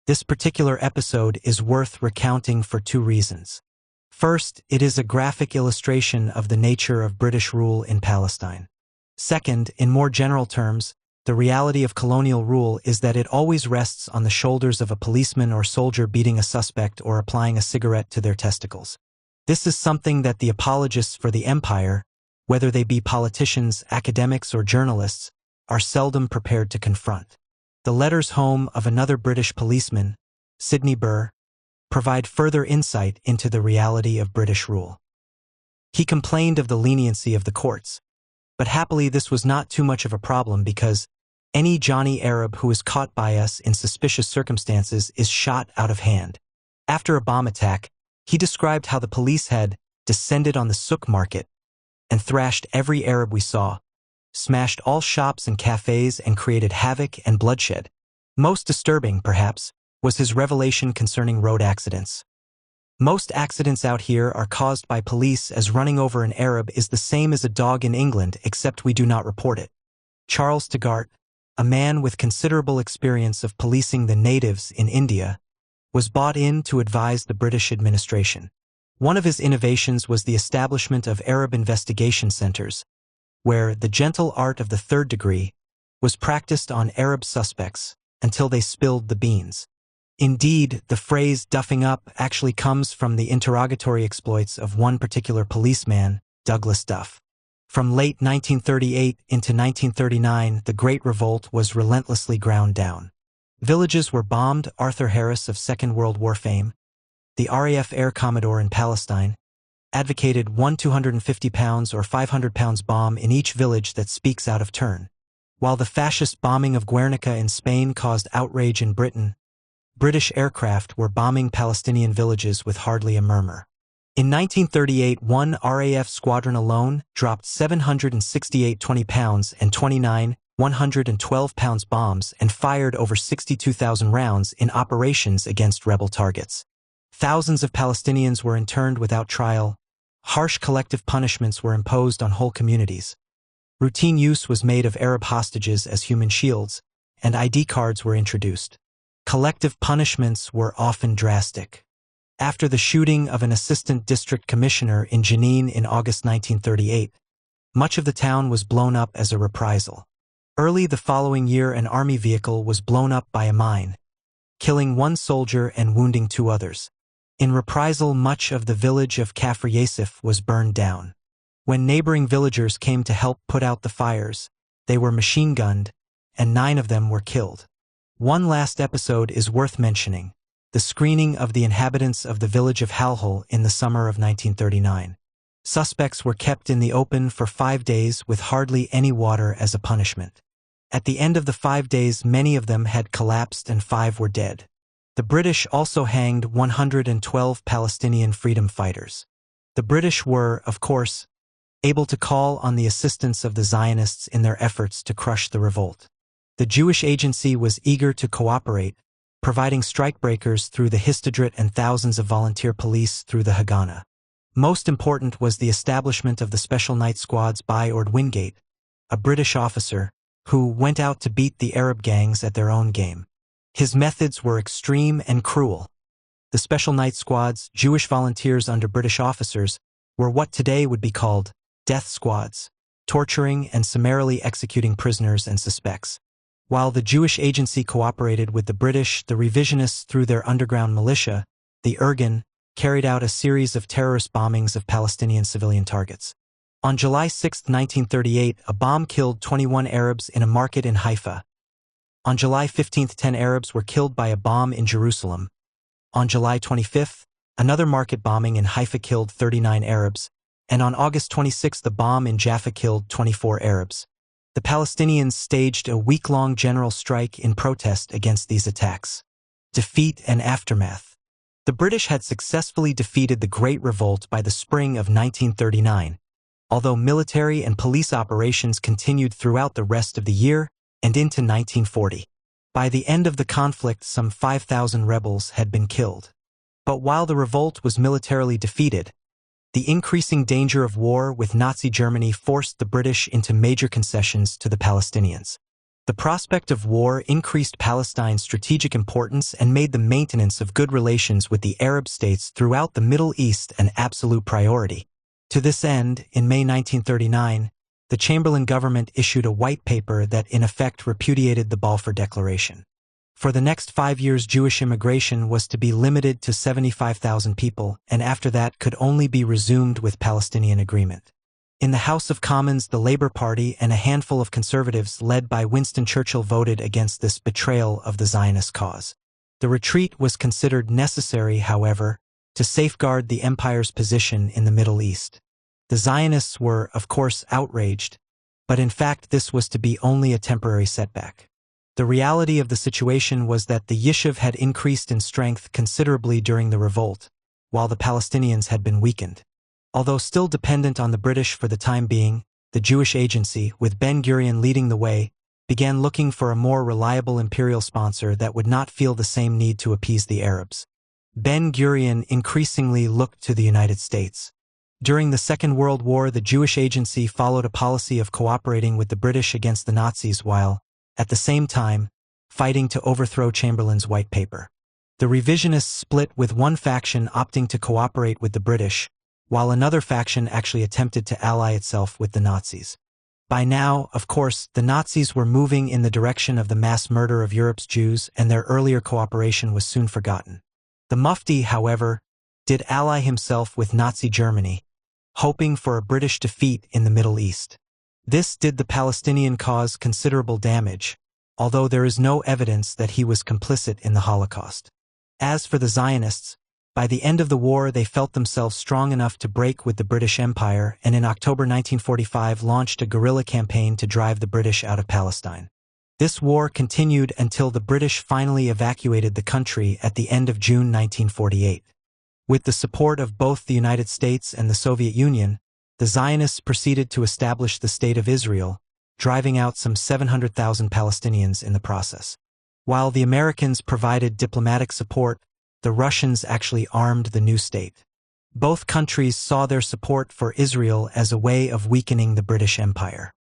This particular episode is worth recounting for 2 reasons. First, it is a graphic illustration of the nature of British rule in Palestine. Second, in more general terms, the reality of colonial rule is that it always rests on the shoulders of a policeman or soldier beating a suspect or applying a cigarette to their testicles. This is something that the apologists for the empire, whether they be politicians, academics, or journalists, are seldom prepared to confront. The letters home of another British policeman, Sidney Burr, provide further insight into the reality of British rule. He complained of the leniency of the courts, but happily this was not too much of a problem because any Johnny Arab who is caught by us in suspicious circumstances is shot out of hand. After a bomb attack, he described how the police had descended on the souk market and thrashed every Arab we saw, smashed all shops and cafes and created havoc and bloodshed. Most disturbing, perhaps, was his revelation concerning road accidents. Most accidents out here are caused by police, as running over an Arab is the same as a dog in England, except we do not report it. Charles Taggart, a man with considerable experience of policing the natives in India, was brought in to advise the British administration. One of his innovations was the establishment of Arab investigation centers, where the gentle art of the 3rd degree was practiced on Arab suspects until they spilled the beans. Indeed, the phrase duffing up actually comes from the interrogatory exploits of one particular policeman, Douglas Duff. From late 1938 into 1939, the Great Revolt was relentlessly ground down. Villages were bombed. Arthur Harris of Second World War fame, the RAF Air Commodore in Palestine, advocated 1 250 pounds or 500 pounds bomb in each village that speaks out of turn. While the fascist bombing of Guernica in Spain caused outrage in Britain, British aircraft were bombing Palestinian villages with hardly a murmur. In 1938, one RAF squadron alone dropped 768 20 pounds and 29 112 pounds bombs and fired over 62,000 rounds in operations against rebel targets. Thousands of Palestinians were interned without trial. Harsh collective punishments were imposed on whole communities. Routine use was made of Arab hostages as human shields, and ID cards were introduced. Collective punishments were often drastic. After the shooting of an assistant district commissioner in Jenin in August 1938, much of the town was blown up as a reprisal. Early the following year, an army vehicle was blown up by a mine, killing 1 soldier and wounding 2 others. In reprisal, much of the village of Kafr Yasif was burned down. When neighboring villagers came to help put out the fires, they were machine-gunned, and 9 of them were killed. One last episode is worth mentioning: the screening of the inhabitants of the village of Halhul in the summer of 1939. Suspects were kept in the open for 5 days with hardly any water as a punishment. At the end of the 5 days, many of them had collapsed and 5 were dead. The British also hanged 112 Palestinian freedom fighters. The British were, of course, able to call on the assistance of the Zionists in their efforts to crush the revolt. The Jewish Agency was eager to cooperate, providing strikebreakers through the Histadrut and thousands of volunteer police through the Haganah. Most important was the establishment of the Special Night Squads by Ord Wingate, a British officer, who went out to beat the Arab gangs at their own game. His methods were extreme and cruel. The Special Night Squads, Jewish volunteers under British officers, were what today would be called death squads, torturing and summarily executing prisoners and suspects. While the Jewish Agency cooperated with the British, the revisionists, through their underground militia, the Irgun, carried out a series of terrorist bombings of Palestinian civilian targets. On July 6, 1938, a bomb killed 21 Arabs in a market in Haifa. On July 15, 10 Arabs were killed by a bomb in Jerusalem. On July 25, another market bombing in Haifa killed 39 Arabs, and on August 26, the bomb in Jaffa killed 24 Arabs. The Palestinians staged a week-long general strike in protest against these attacks. Defeat and aftermath. The British had successfully defeated the Great Revolt by the spring of 1939, although military and police operations continued throughout the rest of the year and into 1940. By the end of the conflict, some 5,000 rebels had been killed. But while the revolt was militarily defeated, the increasing danger of war with Nazi Germany forced the British into major concessions to the Palestinians. The prospect of war increased Palestine's strategic importance and made the maintenance of good relations with the Arab states throughout the Middle East an absolute priority. To this end, in May 1939, the Chamberlain government issued a white paper that in effect repudiated the Balfour Declaration. For the next 5 years, Jewish immigration was to be limited to 75,000 people, and after that could only be resumed with Palestinian agreement. In the House of Commons, the Labour Party and a handful of conservatives led by Winston Churchill voted against this betrayal of the Zionist cause. The retreat was considered necessary, however, to safeguard the empire's position in the Middle East. The Zionists were, of course, outraged, but in fact this was to be only a temporary setback. The reality of the situation was that the Yishuv had increased in strength considerably during the revolt, while the Palestinians had been weakened. Although still dependent on the British for the time being, the Jewish Agency, with Ben-Gurion leading the way, began looking for a more reliable imperial sponsor that would not feel the same need to appease the Arabs. Ben-Gurion increasingly looked to the United States. During the Second World War, the Jewish Agency followed a policy of cooperating with the British against the Nazis while, at the same time, fighting to overthrow Chamberlain's white paper. The revisionists split, with one faction opting to cooperate with the British, while another faction actually attempted to ally itself with the Nazis. By now, of course, the Nazis were moving in the direction of the mass murder of Europe's Jews, and their earlier cooperation was soon forgotten. The Mufti, however, did ally himself with Nazi Germany, hoping for a British defeat in the Middle East. This did the Palestinian cause considerable damage, although there is no evidence that he was complicit in the Holocaust. As for the Zionists, by the end of the war they felt themselves strong enough to break with the British Empire and in October 1945 launched a guerrilla campaign to drive the British out of Palestine. This war continued until the British finally evacuated the country at the end of June 1948. With the support of both the United States and the Soviet Union, the Zionists proceeded to establish the State of Israel, driving out some 700,000 Palestinians in the process. While the Americans provided diplomatic support, the Russians actually armed the new state. Both countries saw their support for Israel as a way of weakening the British Empire.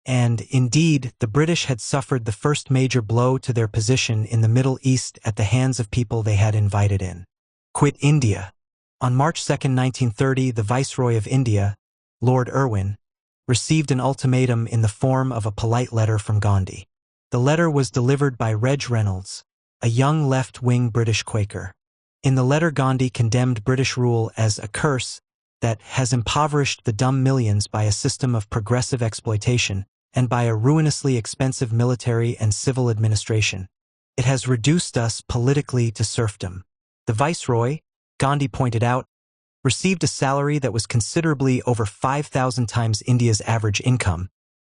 And, indeed, the British had suffered the first major blow to their position in the Middle East at the hands of people they had invited in. Quit India. On March 2, 1930, the Viceroy of India, Lord Irwin, received an ultimatum in the form of a polite letter from Gandhi. The letter was delivered by Reg Reynolds, a young left-wing British Quaker. In the letter, Gandhi condemned British rule as a curse that has impoverished the dumb millions by a system of progressive exploitation and by a ruinously expensive military and civil administration. It has reduced us politically to serfdom. The Viceroy, Gandhi pointed out, received a salary that was considerably over 5,000 times India's average income,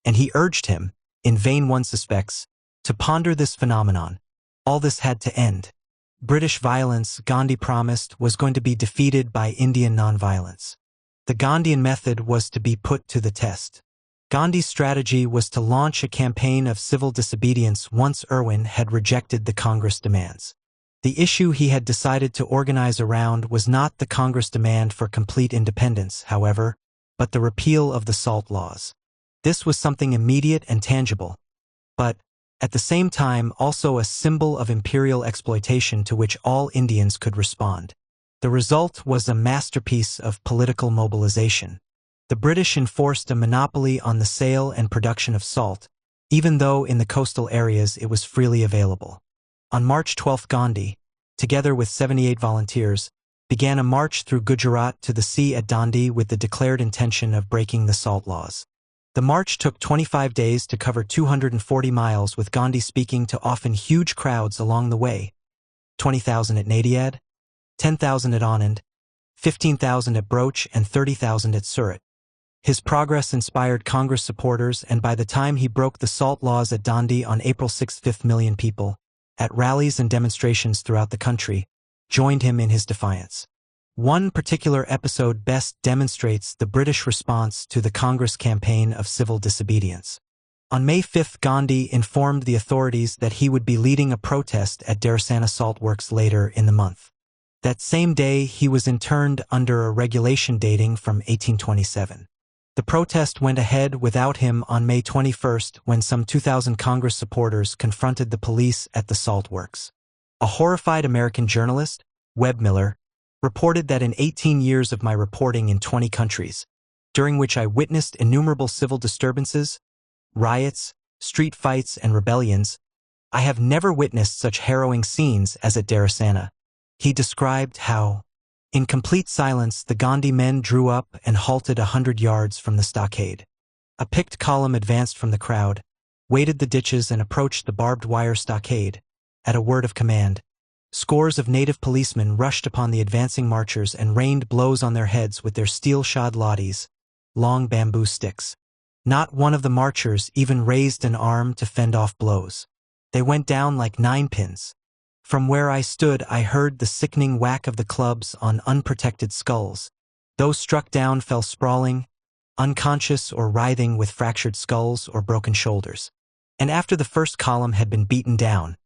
and he urged him, in vain one suspects, to ponder this phenomenon. All this had to end. British violence, Gandhi promised, was going to be defeated by Indian nonviolence. The Gandhian method was to be put to the test. Gandhi's strategy was to launch a campaign of civil disobedience once Irwin had rejected the Congress demands. The issue he had decided to organize around was not the Congress demand for complete independence, however, but the repeal of the SALT laws. This was something immediate and tangible, but, at the same time, also a symbol of imperial exploitation to which all Indians could respond. The result was a masterpiece of political mobilization. The British enforced a monopoly on the sale and production of salt, even though in the coastal areas it was freely available. On March 12, Gandhi, together with 78 volunteers, began a march through Gujarat to the sea at Dandi with the declared intention of breaking the salt laws. The march took 25 days to cover 240 miles, with Gandhi speaking to often huge crowds along the way. 20,000 at Nadiad, 10,000 at Anand, 15,000 at Broach, and 30,000 at Surat. His progress inspired Congress supporters, and by the time he broke the salt laws at Dandi on April 6, 5 million people, at rallies and demonstrations throughout the country, joined him in his defiance. One particular episode best demonstrates the British response to the Congress campaign of civil disobedience. On May 5, Gandhi informed the authorities that he would be leading a protest at Darasana Salt Works later in the month. That same day, he was interned under a regulation dating from 1827. The protest went ahead without him on May 21 when some 2,000 Congress supporters confronted the police at the salt works. A horrified American journalist, Webb Miller, reported that in 18 years of my reporting in 20 countries, during which I witnessed innumerable civil disturbances, riots, street fights, and rebellions, I have never witnessed such harrowing scenes as at Darasana. He described how, in complete silence, the Gandhi men drew up and halted 100 yards from the stockade. A picked column advanced from the crowd, waded the ditches, and approached the barbed wire stockade. At a word of command, scores of native policemen rushed upon the advancing marchers and rained blows on their heads with their steel-shod lathis, long bamboo sticks. Not one of the marchers even raised an arm to fend off blows. They went down like ninepins. From where I stood, I heard the sickening whack of the clubs on unprotected skulls. Those struck down fell sprawling, unconscious or writhing with fractured skulls or broken shoulders. And after the first column had been beaten down,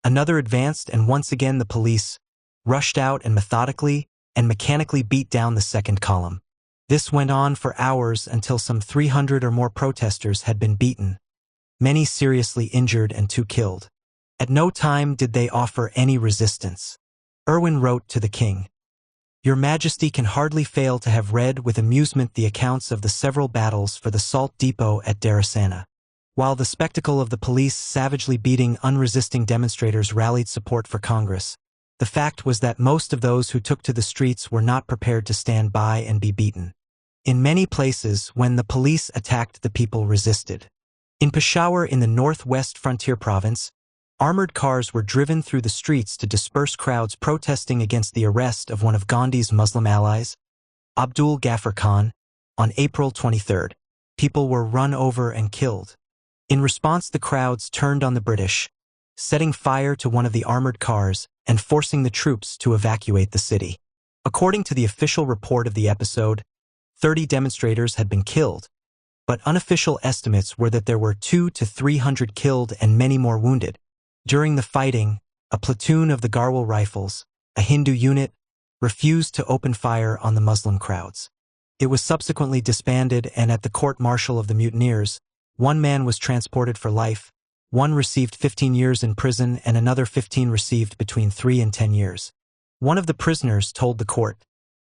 another advanced, and once again the police rushed out and methodically and mechanically beat down the second column. This went on for hours until some 300 or more protesters had been beaten, many seriously injured and 2 killed. At no time did they offer any resistance. Irwin wrote to the king, "Your Majesty can hardly fail to have read with amusement the accounts of the several battles for the salt depot at Darasana." While the spectacle of the police savagely beating unresisting demonstrators rallied support for Congress, the fact was that most of those who took to the streets were not prepared to stand by and be beaten. In many places, when the police attacked, the people resisted. In Peshawar, in the northwest frontier province, armored cars were driven through the streets to disperse crowds protesting against the arrest of one of Gandhi's Muslim allies, Abdul Ghaffar Khan, on April 23. People were run over and killed. In response, the crowds turned on the British, setting fire to one of the armored cars and forcing the troops to evacuate the city. According to the official report of the episode, 30 demonstrators had been killed, but unofficial estimates were that there were 200 to 300 killed and many more wounded. During the fighting, a platoon of the Garhwal Rifles, a Hindu unit, refused to open fire on the Muslim crowds. It was subsequently disbanded, and at the court-martial of the mutineers, 1 man was transported for life, 1 received 15 years in prison, and another 15 received between 3 and 10 years. One of the prisoners told the court,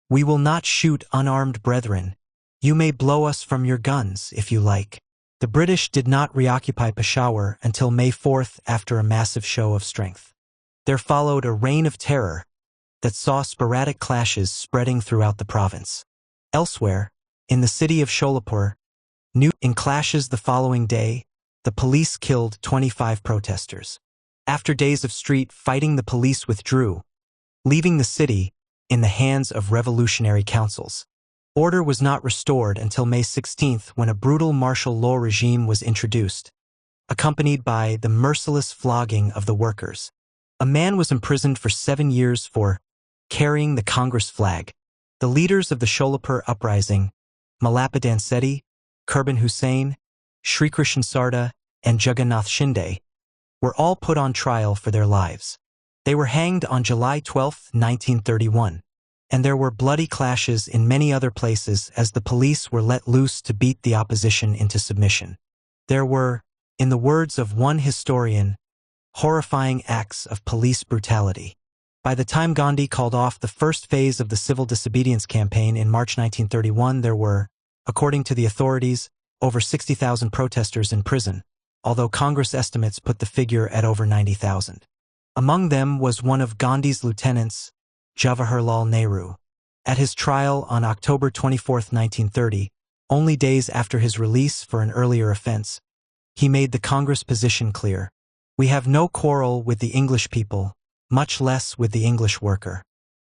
"We will not shoot unarmed brethren. You may blow us from your guns if you like." The British did not reoccupy Peshawar until May 4 after a massive show of strength. There followed a reign of terror that saw sporadic clashes spreading throughout the province. Elsewhere, in the city of Sholapur, in clashes the following day, the police killed 25 protesters. After days of street fighting, the police withdrew, leaving the city in the hands of revolutionary councils. Order was not restored until May 16, when a brutal martial law regime was introduced, accompanied by the merciless flogging of the workers. A man was imprisoned for 7 years for carrying the Congress flag. The leaders of the Sholapur uprising, Malapadan Sethi, Kurban Hussain, Sri Krishan Sarda, and Jagannath Shinde, were all put on trial for their lives. They were hanged on July 12, 1931, and there were bloody clashes in many other places as the police were let loose to beat the opposition into submission. There were, in the words of one historian, horrifying acts of police brutality. By the time Gandhi called off the first phase of the civil disobedience campaign in March 1931, there were, according to the authorities, over 60,000 protesters in prison, although Congress estimates put the figure at over 90,000. Among them was one of Gandhi's lieutenants, Jawaharlal Nehru. At his trial on October 24, 1930, only days after his release for an earlier offense, he made the Congress position clear. We have no quarrel with the English people, much less with the English worker.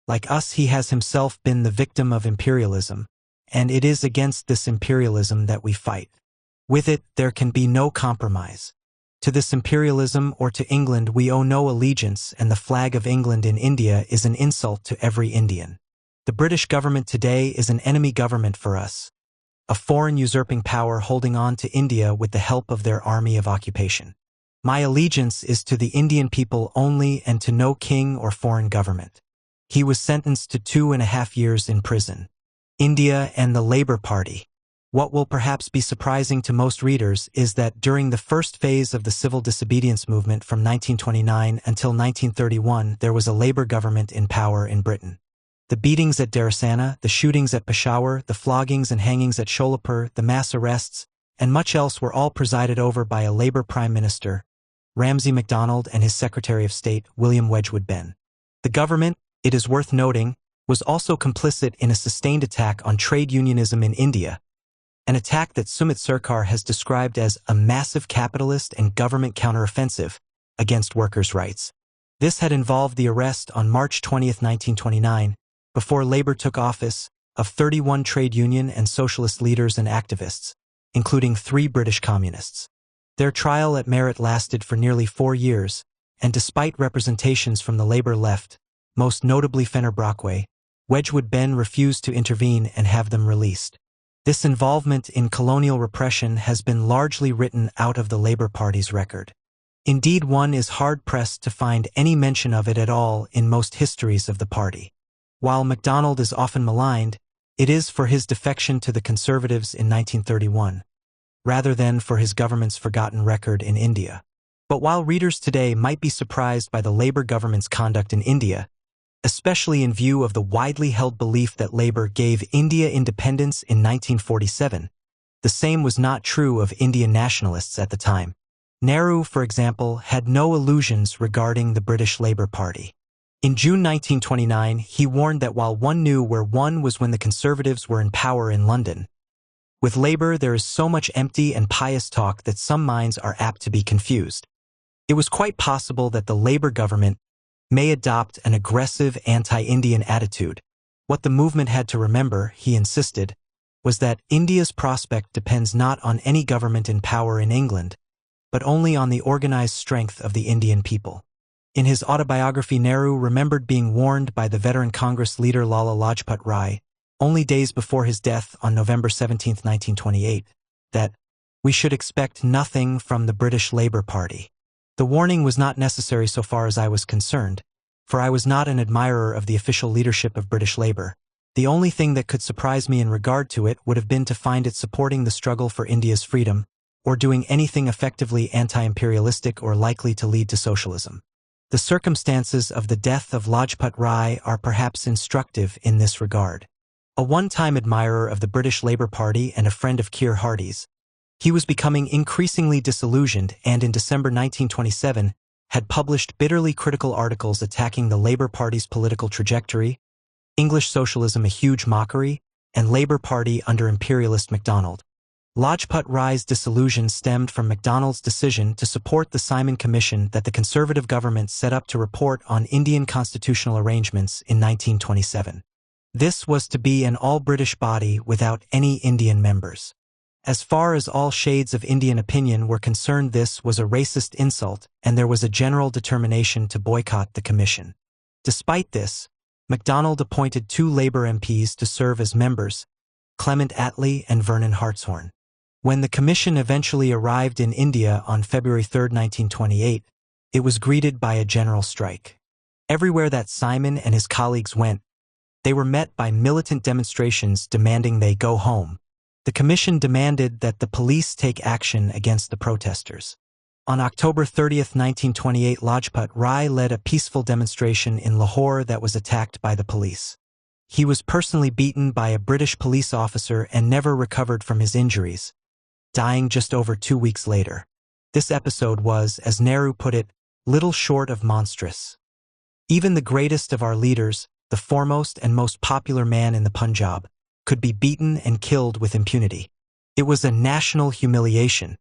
Like us, he has himself been the victim of imperialism, and it is against this imperialism that we fight. With it, there can be no compromise. To this imperialism or to England we owe no allegiance, and the flag of England in India is an insult to every Indian. The British government today is an enemy government for us, a foreign usurping power holding on to India with the help of their army of occupation. My allegiance is to the Indian people only and to no king or foreign government. He was sentenced to 2.5 years in prison. India and the Labour Party. What will perhaps be surprising to most readers is that during the first phase of the civil disobedience movement from 1929 until 1931, there was a Labour government in power in Britain. The beatings at Darasana, the shootings at Peshawar, the floggings and hangings at Sholapur, the mass arrests, and much else were all presided over by a Labour Prime Minister, Ramsay MacDonald, and his Secretary of State, William Wedgwood Benn. The government, it is worth noting, was also complicit in a sustained attack on trade unionism in India, an attack that Sumit Sarkar has described as a massive capitalist and government counteroffensive against workers' rights. This had involved the arrest on March 20, 1929, before Labour took office, of 31 trade union and socialist leaders and activists, including 3 British communists. Their trial at Merit lasted for nearly 4 years, and despite representations from the Labour left, most notably Fenner Brockway, Wedgwood Benn refused to intervene and have them released. This involvement in colonial repression has been largely written out of the Labour Party's record. Indeed, one is hard-pressed to find any mention of it at all in most histories of the party. While MacDonald is often maligned, it is for his defection to the Conservatives in 1931, rather than for his government's forgotten record in India. But while readers today might be surprised by the Labour government's conduct in India, especially in view of the widely held belief that Labour gave India independence in 1947, the same was not true of Indian nationalists at the time. Nehru, for example, had no illusions regarding the British Labour Party. In June 1929, he warned that while one knew where one was when the Conservatives were in power in London, with Labour there is so much empty and pious talk that some minds are apt to be confused. It was quite possible that the Labour government may adopt an aggressive anti-Indian attitude. What the movement had to remember, he insisted, was that India's prospect depends not on any government in power in England, but only on the organized strength of the Indian people. In his autobiography, Nehru remembered being warned by the veteran Congress leader Lala Lajpat Rai, only days before his death on November 17, 1928, that we should expect nothing from the British Labour Party. The warning was not necessary so far as I was concerned, for I was not an admirer of the official leadership of British Labour. The only thing that could surprise me in regard to it would have been to find it supporting the struggle for India's freedom, or doing anything effectively anti-imperialistic or likely to lead to socialism. The circumstances of the death of Lajpat Rai are perhaps instructive in this regard. A one-time admirer of the British Labour Party and a friend of Keir Hardie's, he was becoming increasingly disillusioned and in December 1927 had published bitterly critical articles attacking the Labour Party's political trajectory, English socialism a huge mockery, and Labour Party under imperialist MacDonald. Lajpat Rai's disillusion stemmed from MacDonald's decision to support the Simon Commission that the Conservative government set up to report on Indian constitutional arrangements in 1927. This was to be an all-British body without any Indian members. As far as all shades of Indian opinion were concerned, this was a racist insult, and there was a general determination to boycott the commission. Despite this, MacDonald appointed 2 Labour MPs to serve as members, Clement Attlee and Vernon Hartshorn. When the commission eventually arrived in India on February 3, 1928, it was greeted by a general strike. Everywhere that Simon and his colleagues went, they were met by militant demonstrations demanding they go home. The commission demanded that the police take action against the protesters. On October 30, 1928, Lajpat Rai led a peaceful demonstration in Lahore that was attacked by the police. He was personally beaten by a British police officer and never recovered from his injuries, dying just over 2 weeks later. This episode was, as Nehru put it, little short of monstrous. Even the greatest of our leaders, the foremost and most popular man in the Punjab, could be beaten and killed with impunity. It was a national humiliation.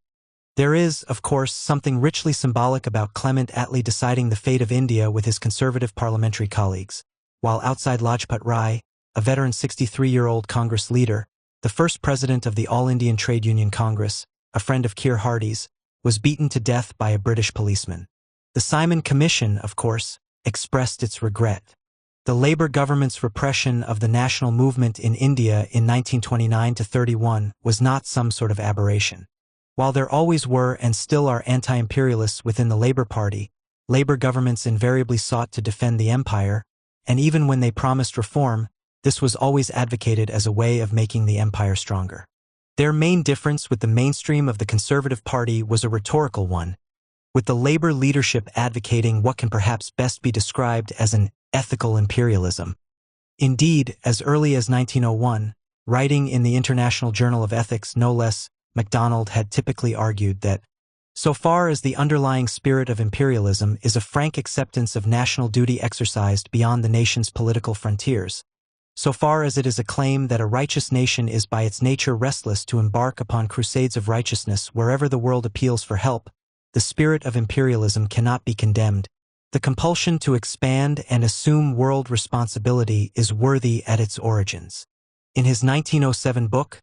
There is, of course, something richly symbolic about Clement Attlee deciding the fate of India with his conservative parliamentary colleagues, while outside Lajpat Rai, a veteran 63-year-old Congress leader, the first president of the All Indian Trade Union Congress, a friend of Keir Hardie's, was beaten to death by a British policeman. The Simon Commission, of course, expressed its regret. The Labour government's repression of the national movement in India in 1929–31 was not some sort of aberration. While there always were and still are anti-imperialists within the Labour Party, Labour governments invariably sought to defend the empire, and even when they promised reform, this was always advocated as a way of making the empire stronger. Their main difference with the mainstream of the Conservative Party was a rhetorical one, with the Labour leadership advocating what can perhaps best be described as an ethical imperialism. Indeed, as early as 1901, writing in the International Journal of Ethics no less, MacDonald had typically argued that, so far as the underlying spirit of imperialism is a frank acceptance of national duty exercised beyond the nation's political frontiers, so far as it is a claim that a righteous nation is by its nature restless to embark upon crusades of righteousness wherever the world appeals for help, the spirit of imperialism cannot be condemned. The compulsion to expand and assume world responsibility is worthy at its origins. In his 1907 book,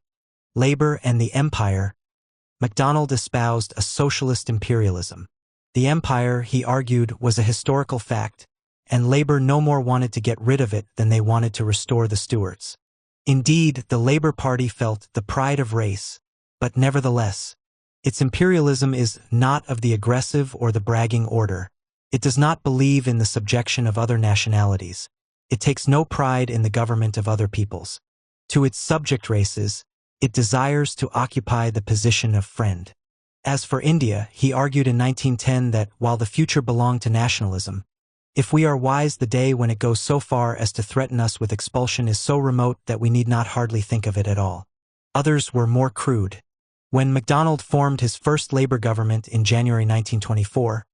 Labour and the Empire, MacDonald espoused a socialist imperialism. The empire, he argued, was a historical fact, and Labour no more wanted to get rid of it than they wanted to restore the Stuarts. Indeed, the Labour Party felt the pride of race, but nevertheless, its imperialism is not of the aggressive or the bragging order. It does not believe in the subjection of other nationalities. It takes no pride in the government of other peoples. To its subject races, it desires to occupy the position of friend. As for India, he argued in 1910 that, while the future belonged to nationalism, if we are wise, the day when it goes so far as to threaten us with expulsion is so remote that we need not hardly think of it at all. Others were more crude. When MacDonald formed his first Labour government in January 1924,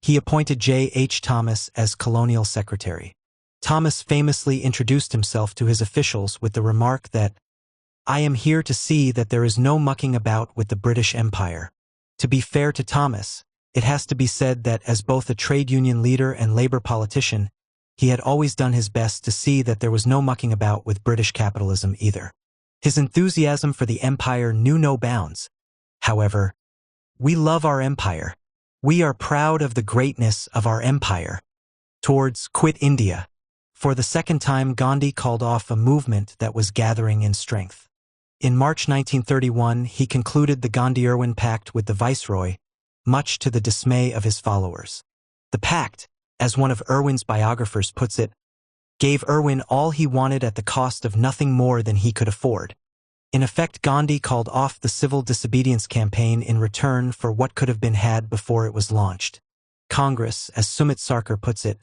he appointed J. H. Thomas as colonial secretary. Thomas famously introduced himself to his officials with the remark that, "I am here to see that there is no mucking about with the British Empire." To be fair to Thomas, it has to be said that as both a trade union leader and Labour politician, he had always done his best to see that there was no mucking about with British capitalism either. His enthusiasm for the empire knew no bounds. However, "We love our empire. We are proud of the greatness of our empire." Towards Quit India. For the second time, Gandhi called off a movement that was gathering in strength. In March 1931, he concluded the Gandhi-Irwin Pact with the Viceroy, much to the dismay of his followers. The pact, as one of Irwin's biographers puts it, gave Irwin all he wanted at the cost of nothing more than he could afford. In effect, Gandhi called off the civil disobedience campaign in return for what could have been had before it was launched. Congress, as Sumit Sarkar puts it,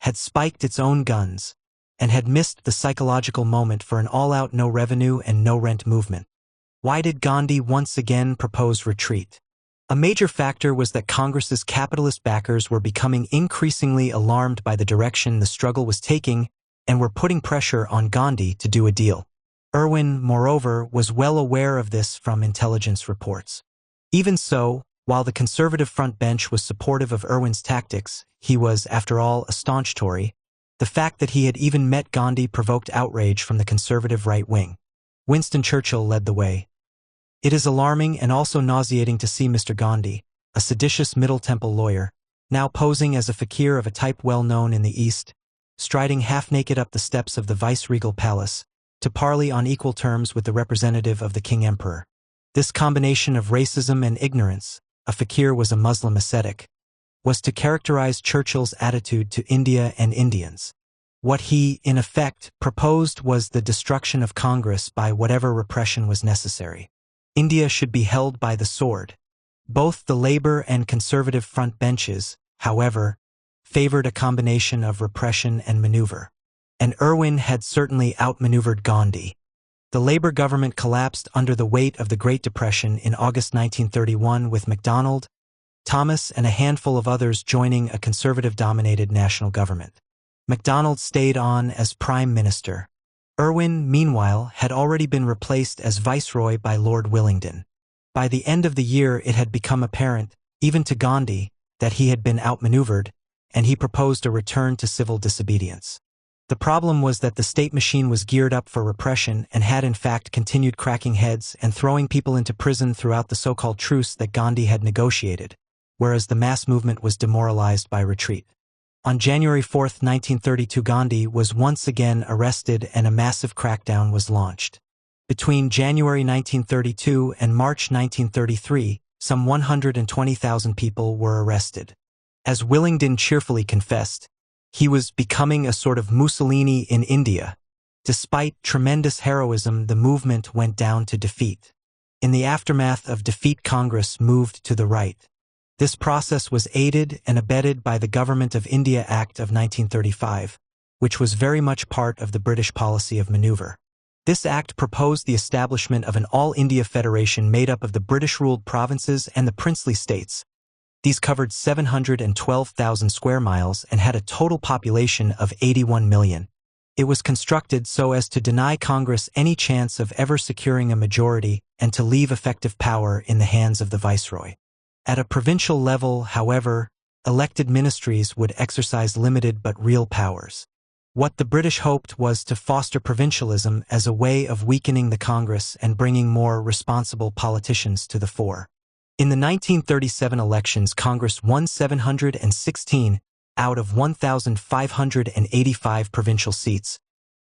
had spiked its own guns and had missed the psychological moment for an all-out no revenue and no rent movement. Why did Gandhi once again propose retreat? A major factor was that Congress's capitalist backers were becoming increasingly alarmed by the direction the struggle was taking and were putting pressure on Gandhi to do a deal. Irwin, moreover, was well aware of this from intelligence reports. Even so, while the conservative front bench was supportive of Irwin's tactics, he was, after all, a staunch Tory. The fact that he had even met Gandhi provoked outrage from the conservative right wing. Winston Churchill led the way. It is alarming and also nauseating to see Mr. Gandhi, a seditious Middle Temple lawyer, now posing as a fakir of a type well known in the East, striding half-naked up the steps of the vice-regal palace, to parley on equal terms with the representative of the King-Emperor. This combination of racism and ignorance, a fakir was a Muslim ascetic, was to characterize Churchill's attitude to India and Indians. What he, in effect, proposed was the destruction of Congress by whatever repression was necessary. India should be held by the sword. Both the Labour and Conservative front benches, however, favored a combination of repression and maneuver. And Irwin had certainly outmaneuvered Gandhi. The Labour government collapsed under the weight of the Great Depression in August 1931, with MacDonald, Thomas, and a handful of others joining a conservative-dominated national government. MacDonald stayed on as Prime Minister. Irwin, meanwhile, had already been replaced as Viceroy by Lord Willingdon. By the end of the year it had become apparent, even to Gandhi, that he had been outmaneuvered, and he proposed a return to civil disobedience. The problem was that the state machine was geared up for repression and had in fact continued cracking heads and throwing people into prison throughout the so-called truce that Gandhi had negotiated, whereas the mass movement was demoralized by retreat. On January 4, 1932, Gandhi was once again arrested and a massive crackdown was launched. Between January 1932 and March 1933, some 120,000 people were arrested. As Willingdon cheerfully confessed, he was becoming a sort of Mussolini in India. Despite tremendous heroism, the movement went down to defeat. In the aftermath of defeat, Congress moved to the right. This process was aided and abetted by the Government of India Act of 1935, which was very much part of the British policy of maneuver. This act proposed the establishment of an all-India federation made up of the British-ruled provinces and the princely states. These covered 712,000 square miles and had a total population of 81 million. It was constructed so as to deny Congress any chance of ever securing a majority and to leave effective power in the hands of the viceroy. At a provincial level, however, elected ministries would exercise limited but real powers. What the British hoped was to foster provincialism as a way of weakening the Congress and bringing more responsible politicians to the fore. In the 1937 elections, Congress won 716 out of 1,585 provincial seats,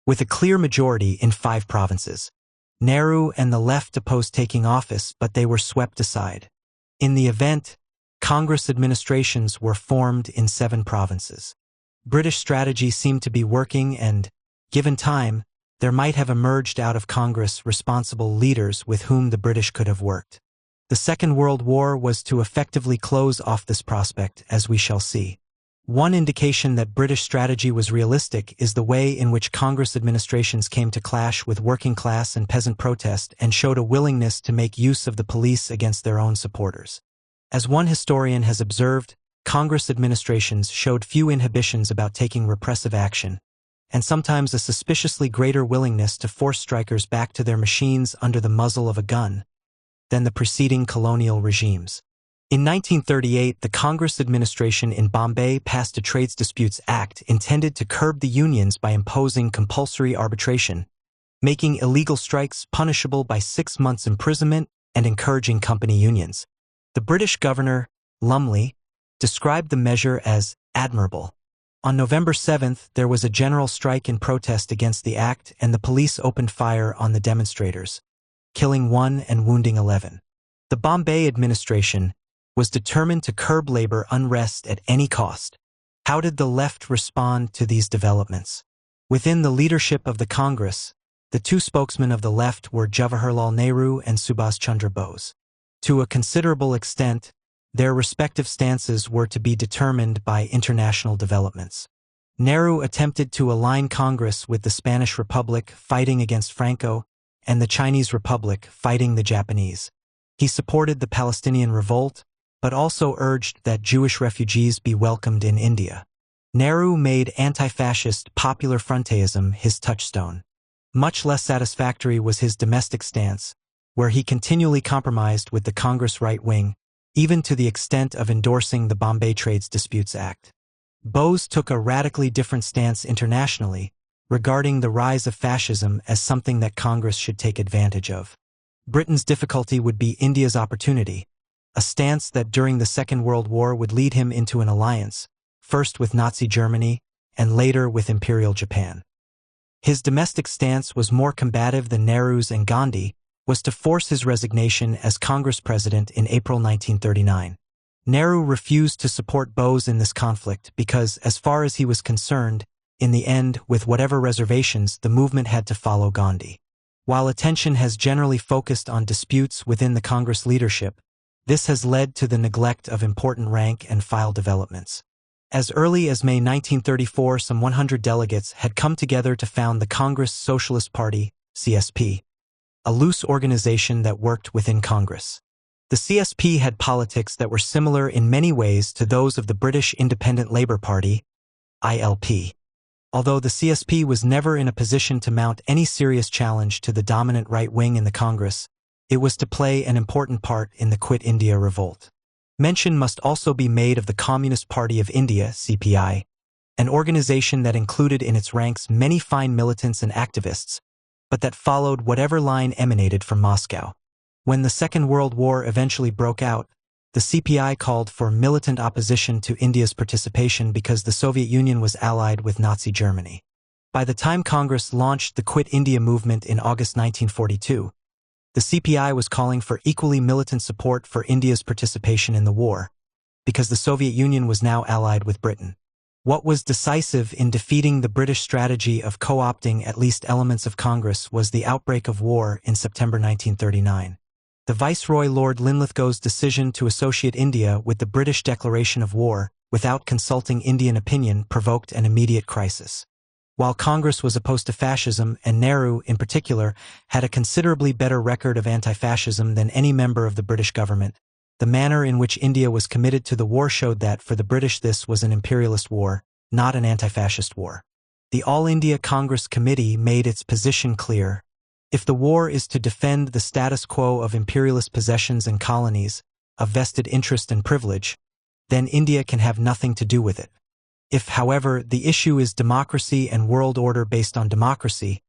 with a clear majority in 5 provinces. Nehru and the left opposed taking office, but they were swept aside. In the event, Congress administrations were formed in 7 provinces. British strategy seemed to be working and, given time, there might have emerged out of Congress responsible leaders with whom the British could have worked. The Second World War was to effectively close off this prospect, as we shall see. One indication that British strategy was realistic is the way in which Congress administrations came to clash with working class and peasant protest and showed a willingness to make use of the police against their own supporters. As one historian has observed, Congress administrations showed few inhibitions about taking repressive action, and sometimes a suspiciously greater willingness to force strikers back to their machines under the muzzle of a gun than the preceding colonial regimes. In 1938, the Congress administration in Bombay passed a Trades Disputes Act intended to curb the unions by imposing compulsory arbitration, making illegal strikes punishable by 6 months' imprisonment and encouraging company unions. The British governor, Lumley, described the measure as admirable. On November 7th, there was a general strike in protest against the act, and the police opened fire on the demonstrators, killing 1 and wounding 11. The Bombay administration was determined to curb labor unrest at any cost. How did the left respond to these developments? Within the leadership of the Congress, the 2 spokesmen of the left were Jawaharlal Nehru and Subhas Chandra Bose. To a considerable extent, their respective stances were to be determined by international developments. Nehru attempted to align Congress with the Spanish Republic fighting against Franco and the Chinese Republic fighting the Japanese. He supported the Palestinian revolt, but also urged that Jewish refugees be welcomed in India. Nehru made anti-fascist Popular Frontism his touchstone. Much less satisfactory was his domestic stance, where he continually compromised with the Congress right wing, even to the extent of endorsing the Bombay Trades Disputes Act. Bose took a radically different stance internationally, regarding the rise of fascism as something that Congress should take advantage of. Britain's difficulty would be India's opportunity, a stance that during the Second World War would lead him into an alliance, first with Nazi Germany and later with Imperial Japan. His domestic stance was more combative than Nehru's, and Gandhi was to force his resignation as Congress president in April 1939. Nehru refused to support Bose in this conflict because, as far as he was concerned, in the end, with whatever reservations, the movement had to follow Gandhi. While attention has generally focused on disputes within the Congress leadership, this has led to the neglect of important rank-and-file developments. As early as May 1934, some 100 delegates had come together to found the Congress Socialist Party, CSP, a loose organization that worked within Congress. The CSP had politics that were similar in many ways to those of the British Independent Labour Party, ILP. Although the CSP was never in a position to mount any serious challenge to the dominant right wing in the Congress, it was to play an important part in the Quit India revolt. Mention must also be made of the Communist Party of India, CPI, an organization that included in its ranks many fine militants and activists, but that followed whatever line emanated from Moscow. When the Second World War eventually broke out, the CPI called for militant opposition to India's participation because the Soviet Union was allied with Nazi Germany. By the time Congress launched the Quit India movement in August 1942, the CPI was calling for equally militant support for India's participation in the war, because the Soviet Union was now allied with Britain. What was decisive in defeating the British strategy of co-opting at least elements of Congress was the outbreak of war in September 1939. The Viceroy Lord Linlithgow's decision to associate India with the British declaration of war without consulting Indian opinion provoked an immediate crisis. While Congress was opposed to fascism, and Nehru, in particular, had a considerably better record of anti-fascism than any member of the British government, the manner in which India was committed to the war showed that, for the British, this was an imperialist war, not an anti-fascist war. The All India Congress Committee made its position clear. If the war is to defend the status quo of imperialist possessions and colonies, of vested interest and privilege, then India can have nothing to do with it. If, however, the issue is democracy and world order based on democracy,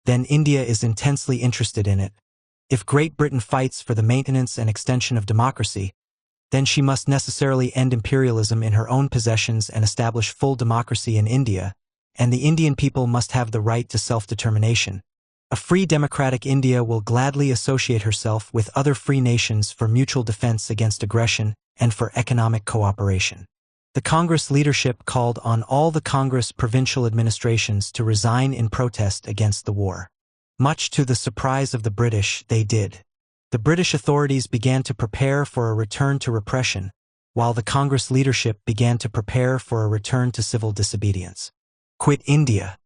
then India is intensely interested in it. If Great Britain fights for the maintenance and extension of democracy, then she must necessarily end imperialism in her own possessions and establish full democracy in India, and the Indian people must have the right to self-determination. A free democratic India will gladly associate herself with other free nations for mutual defense against aggression and for economic cooperation. The Congress leadership called on all the Congress provincial administrations to resign in protest against the war. Much to the surprise of the British, they did. The British authorities began to prepare for a return to repression, while the Congress leadership began to prepare for a return to civil disobedience. Quit India.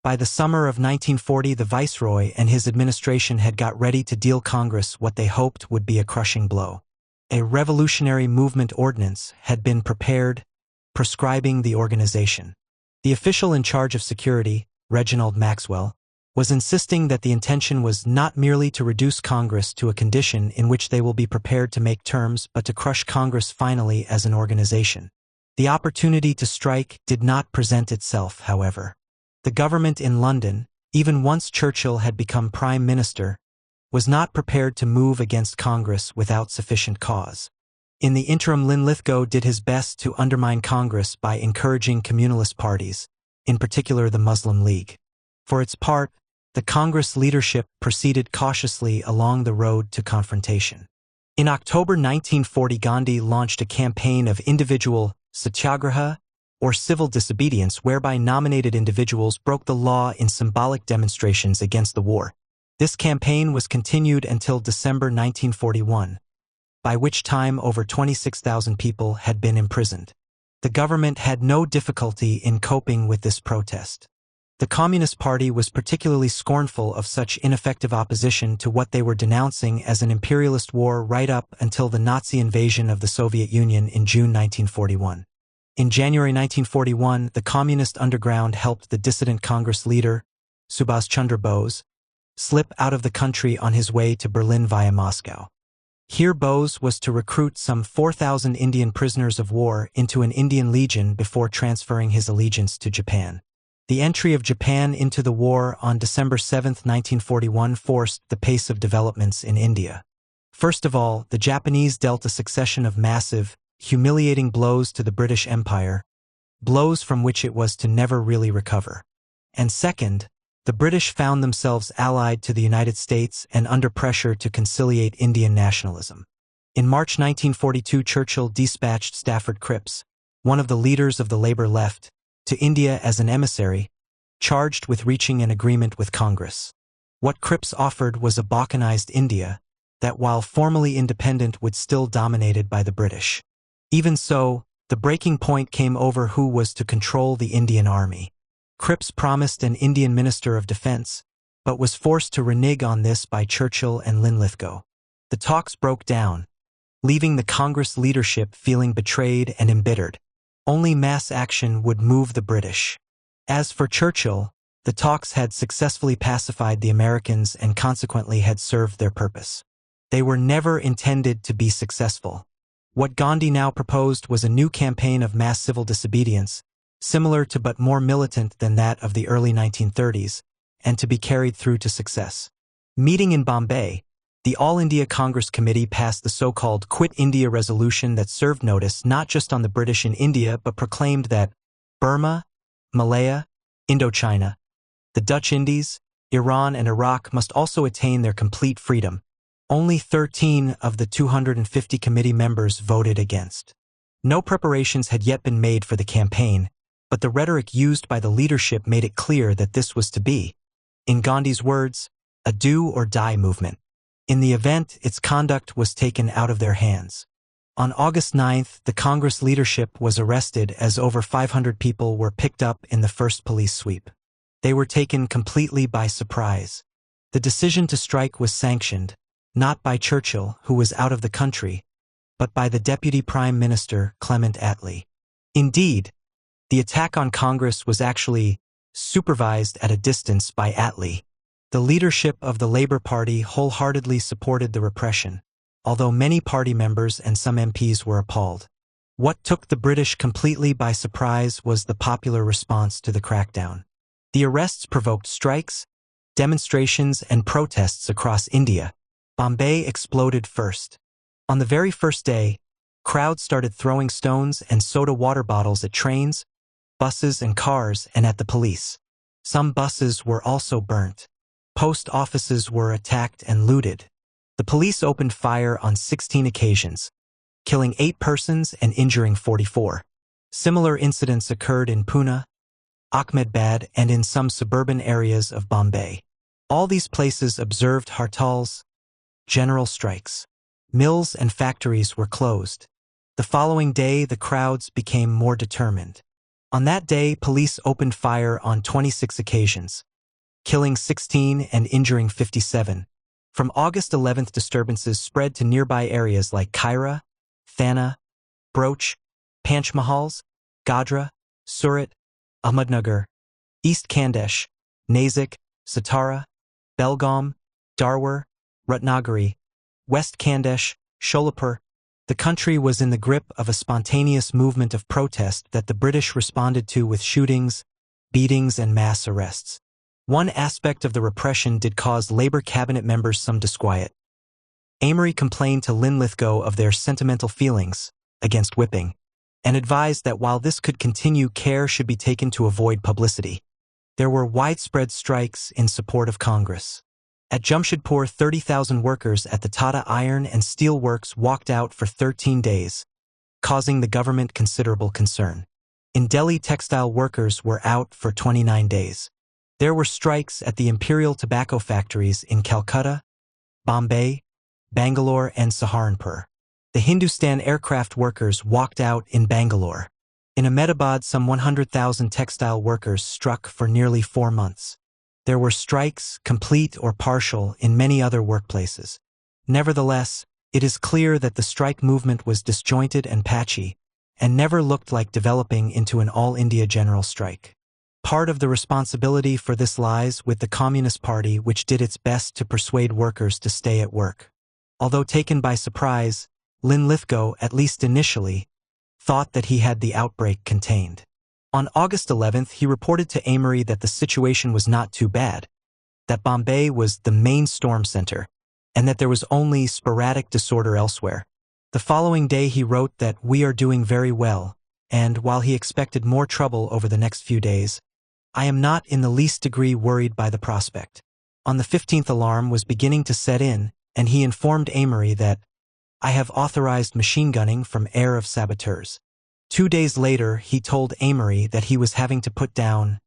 By the summer of 1940, the Viceroy and his administration had got ready to deal Congress what they hoped would be a crushing blow. A revolutionary movement ordinance had been prepared, prescribing the organization. The official in charge of security, Reginald Maxwell, was insisting that the intention was not merely to reduce Congress to a condition in which they will be prepared to make terms, but to crush Congress finally as an organization. The opportunity to strike did not present itself, however. The government in London, even once Churchill had become Prime Minister, was not prepared to move against Congress without sufficient cause. In the interim, Linlithgow did his best to undermine Congress by encouraging communalist parties, in particular the Muslim League. For its part, the Congress leadership proceeded cautiously along the road to confrontation. In October 1940, Gandhi launched a campaign of individual satyagraha, or civil disobedience, whereby nominated individuals broke the law in symbolic demonstrations against the war. This campaign was continued until December 1941. By which time over 26,000 people had been imprisoned. The government had no difficulty in coping with this protest. The Communist Party was particularly scornful of such ineffective opposition to what they were denouncing as an imperialist war right up until the Nazi invasion of the Soviet Union in June 1941. In January 1941, the Communist underground helped the dissident Congress leader, Subhas Chandra Bose, slip out of the country on his way to Berlin via Moscow. Here Bose was to recruit some 4,000 Indian prisoners of war into an Indian legion before transferring his allegiance to Japan. The entry of Japan into the war on December 7, 1941 forced the pace of developments in India. First of all, the Japanese dealt a succession of massive, humiliating blows to the British Empire, blows from which it was to never really recover. And second, the British found themselves allied to the United States and under pressure to conciliate Indian nationalism. In March 1942, Churchill dispatched Stafford Cripps, one of the leaders of the Labour left, to India as an emissary, charged with reaching an agreement with Congress. What Cripps offered was a balkanized India that, while formally independent, would still be dominated by the British. Even so, the breaking point came over who was to control the Indian army. Cripps promised an Indian Minister of Defense, but was forced to renege on this by Churchill and Linlithgow. The talks broke down, leaving the Congress leadership feeling betrayed and embittered. Only mass action would move the British. As for Churchill, the talks had successfully pacified the Americans and consequently had served their purpose. They were never intended to be successful. What Gandhi now proposed was a new campaign of mass civil disobedience, similar to but more militant than that of the early 1930s, and to be carried through to success. Meeting in Bombay, the All India Congress Committee passed the so-called Quit India resolution that served notice not just on the British in India but proclaimed that Burma, Malaya, Indochina, the Dutch Indies, Iran and Iraq must also attain their complete freedom. Only 13 of the 250 committee members voted against. No preparations had yet been made for the campaign, but the rhetoric used by the leadership made it clear that this was to be, in Gandhi's words, a do or die movement. In the event, its conduct was taken out of their hands. On August 9th, the Congress leadership was arrested as over 500 people were picked up in the first police sweep. They were taken completely by surprise. The decision to strike was sanctioned, not by Churchill, who was out of the country, but by the Deputy Prime Minister, Clement Attlee. Indeed, the attack on Congress was actually supervised at a distance by Attlee. The leadership of the Labour Party wholeheartedly supported the repression, although many party members and some MPs were appalled. What took the British completely by surprise was the popular response to the crackdown. The arrests provoked strikes, demonstrations, and protests across India. Bombay exploded first. On the very first day, crowds started throwing stones and soda water bottles at trains, buses and cars, and at the police. Some buses were also burnt. Post offices were attacked and looted. The police opened fire on 16 occasions, killing 8 persons and injuring 44. Similar incidents occurred in Pune, Ahmedabad, and in some suburban areas of Bombay. All these places observed hartals, general strikes. Mills and factories were closed. The following day, the crowds became more determined. On that day, police opened fire on 26 occasions, killing 16 and injuring 57. From August 11th, disturbances spread to nearby areas like Kaira, Thana, Broach, Panchmahals, Godhra, Surat, Ahmednagar, East Khandesh, Nasik, Satara, Belgaum, Darwar, Ratnagiri, West Khandesh, Sholapur. The country was in the grip of a spontaneous movement of protest that the British responded to with shootings, beatings, and mass arrests. One aspect of the repression did cause Labour cabinet members some disquiet. Amory complained to Linlithgow of their sentimental feelings against whipping, and advised that while this could continue, care should be taken to avoid publicity. There were widespread strikes in support of Congress. At Jamshedpur, 30,000 workers at the Tata Iron and Steel Works walked out for 13 days, causing the government considerable concern. In Delhi, textile workers were out for 29 days. There were strikes at the Imperial Tobacco factories in Calcutta, Bombay, Bangalore, and Saharanpur. The Hindustan aircraft workers walked out in Bangalore. In Ahmedabad, some 100,000 textile workers struck for nearly 4 months. There were strikes, complete or partial, in many other workplaces. Nevertheless, it is clear that the strike movement was disjointed and patchy, and never looked like developing into an all-India general strike. Part of the responsibility for this lies with the Communist Party, which did its best to persuade workers to stay at work. Although taken by surprise, Linlithgow, at least initially, thought that he had the outbreak contained. On August 11th, he reported to Amory that the situation was not too bad, that Bombay was the main storm center, and that there was only sporadic disorder elsewhere. The following day he wrote that we are doing very well, and while he expected more trouble over the next few days, I am not in the least degree worried by the prospect. On the 15th, alarm was beginning to set in, and he informed Amory that I have authorized machine gunning from air of saboteurs. 2 days later, he told Amory that he was having to put down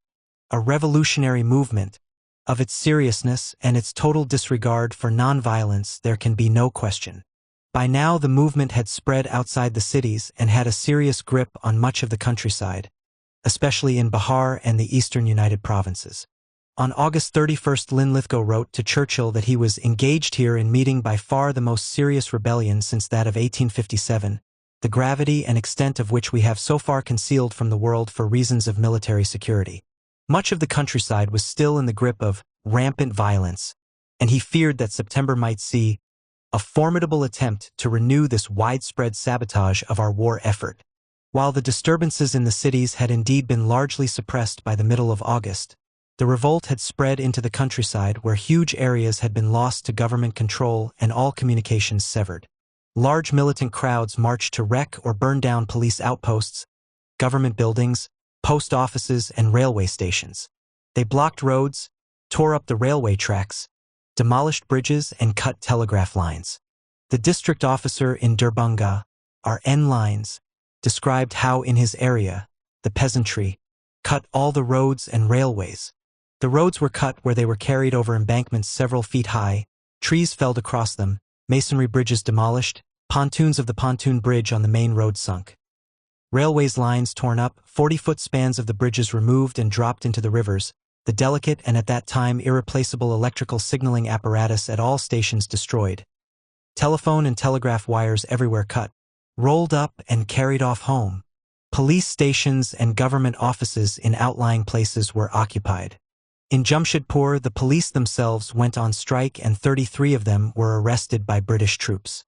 a revolutionary movement. Of its seriousness and its total disregard for nonviolence, there can be no question. By now, the movement had spread outside the cities and had a serious grip on much of the countryside, especially in Bihar and the eastern United Provinces. On August 31st, Linlithgow wrote to Churchill that he was engaged here in meeting by far the most serious rebellion since that of 1857, the gravity and extent of which we have so far concealed from the world for reasons of military security. Much of the countryside was still in the grip of rampant violence, and he feared that September might see a formidable attempt to renew this widespread sabotage of our war effort. While the disturbances in the cities had indeed been largely suppressed by the middle of August, the revolt had spread into the countryside where huge areas had been lost to government control and all communications severed. Large militant crowds marched to wreck or burn down police outposts, government buildings, post offices, and railway stations. They blocked roads, tore up the railway tracks, demolished bridges, and cut telegraph lines. The district officer in Darbhanga, R.N. Lines, described how in his area, the peasantry cut all the roads and railways. The roads were cut where they were carried over embankments several feet high, trees felled across them, masonry bridges demolished, pontoons of the pontoon bridge on the main road sunk. Railways lines torn up, 40-foot spans of the bridges removed and dropped into the rivers, the delicate and at that time irreplaceable electrical signaling apparatus at all stations destroyed. Telephone and telegraph wires everywhere cut, rolled up and carried off home. Police stations and government offices in outlying places were occupied. In Jamshedpur, the police themselves went on strike and 33 of them were arrested by British troops.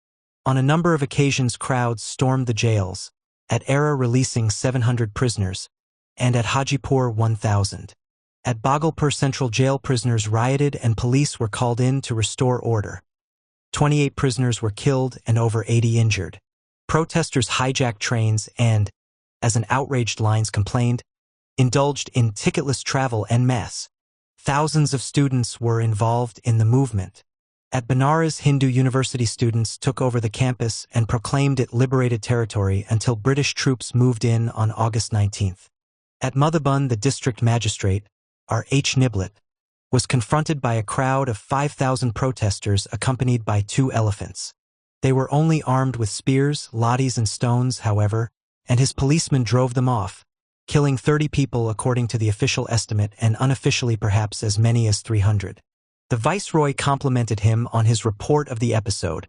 On a number of occasions, crowds stormed the jails, at Era releasing 700 prisoners, and at Hajipur 1,000. At Bhagalpur Central Jail, prisoners rioted and police were called in to restore order. 28 prisoners were killed and over 80 injured. Protesters hijacked trains and, as an outraged Lines complained, indulged in ticketless travel en masse. Thousands of students were involved in the movement. At Banaras, Hindu University students took over the campus and proclaimed it liberated territory until British troops moved in on August 19th. At Mudhabun, the district magistrate, R.H. Niblet, was confronted by a crowd of 5,000 protesters accompanied by 2 elephants. They were only armed with spears, lathis, and stones, however, and his policemen drove them off, killing 30 people according to the official estimate and unofficially perhaps as many as 300. The viceroy complimented him on his report of the episode,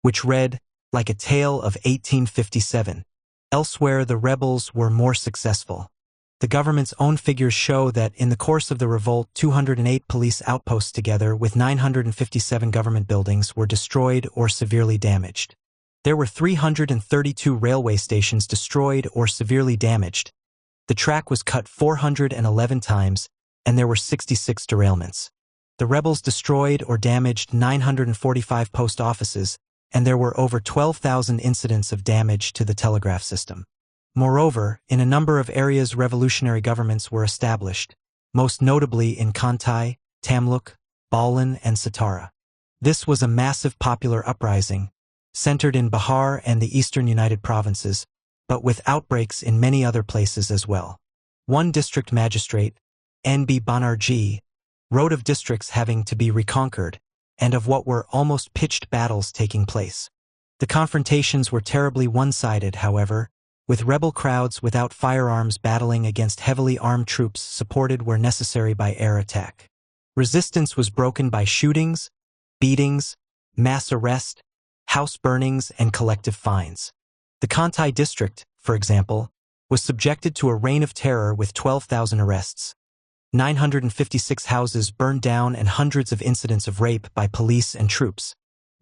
which read, like a tale of 1857. Elsewhere, the rebels were more successful. The government's own figures show that in the course of the revolt, 208 police outposts together with 957 government buildings were destroyed or severely damaged. There were 332 railway stations destroyed or severely damaged. The track was cut 411 times, and there were 66 derailments. The rebels destroyed or damaged 945 post offices, and there were over 12,000 incidents of damage to the telegraph system. Moreover, in a number of areas revolutionary governments were established, most notably in Kantai, Tamluk, Balan, and Satara. This was a massive popular uprising, centered in Bihar and the eastern United Provinces, but with outbreaks in many other places as well. One district magistrate, N.B. Banerjee, wrote of districts having to be reconquered, and of what were almost pitched battles taking place. The confrontations were terribly one-sided, however, with rebel crowds without firearms battling against heavily armed troops supported where necessary by air attack. Resistance was broken by shootings, beatings, mass arrest, house burnings, and collective fines. The Kantai district, for example, was subjected to a reign of terror with 12,000 arrests, 956 houses burned down, and hundreds of incidents of rape by police and troops.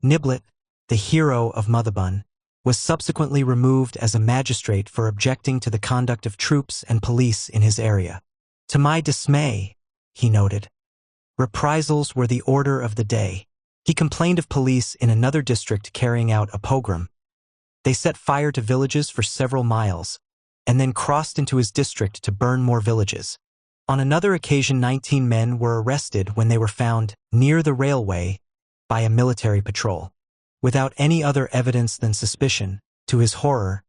Niblet, the hero of Mudhabun, was subsequently removed as a magistrate for objecting to the conduct of troops and police in his area. To my dismay, he noted, reprisals were the order of the day. He complained of police in another district carrying out a pogrom. They set fire to villages for several miles, and then crossed into his district to burn more villages. On another occasion, 19 men were arrested when they were found near the railway by a military patrol. Without any other evidence than suspicion, to his horror,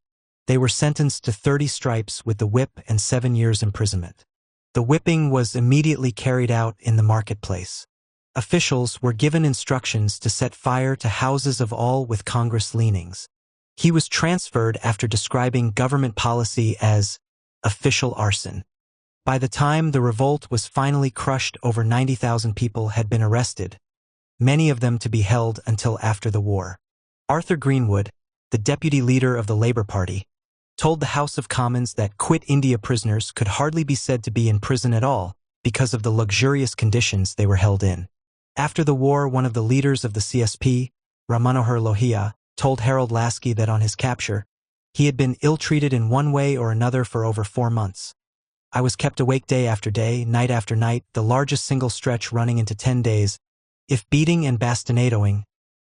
they were sentenced to 30 stripes with the whip and 7 years imprisonment. The whipping was immediately carried out in the marketplace. Officials were given instructions to set fire to houses of all with Congress leanings. He was transferred after describing government policy as official arson. By the time the revolt was finally crushed, over 90,000 people had been arrested, many of them to be held until after the war. Arthur Greenwood, the deputy leader of the Labour Party, told the House of Commons that Quit India prisoners could hardly be said to be in prison at all because of the luxurious conditions they were held in. After the war, one of the leaders of the CSP, Ramanohar Lohia, told Harold Lasky that on his capture, he had been ill-treated in one way or another for over 4 months. I was kept awake day after day, night after night, the largest single stretch running into 10 days, if beating and bastinadoing,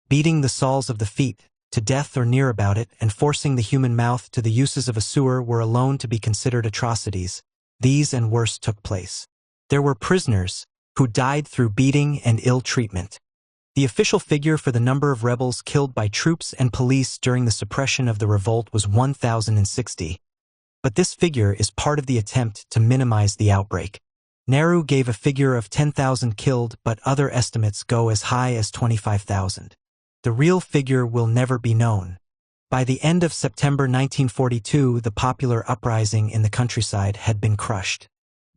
beating the soles of the feet, to death or near about it, and forcing the human mouth to the uses of a sewer were alone to be considered atrocities. These and worse took place. There were prisoners who died through beating and ill treatment. The official figure for the number of rebels killed by troops and police during the suppression of the revolt was 1,060. But this figure is part of the attempt to minimize the outbreak. Nehru gave a figure of 10,000 killed, but other estimates go as high as 25,000. The real figure will never be known. By the end of September 1942, the popular uprising in the countryside had been crushed.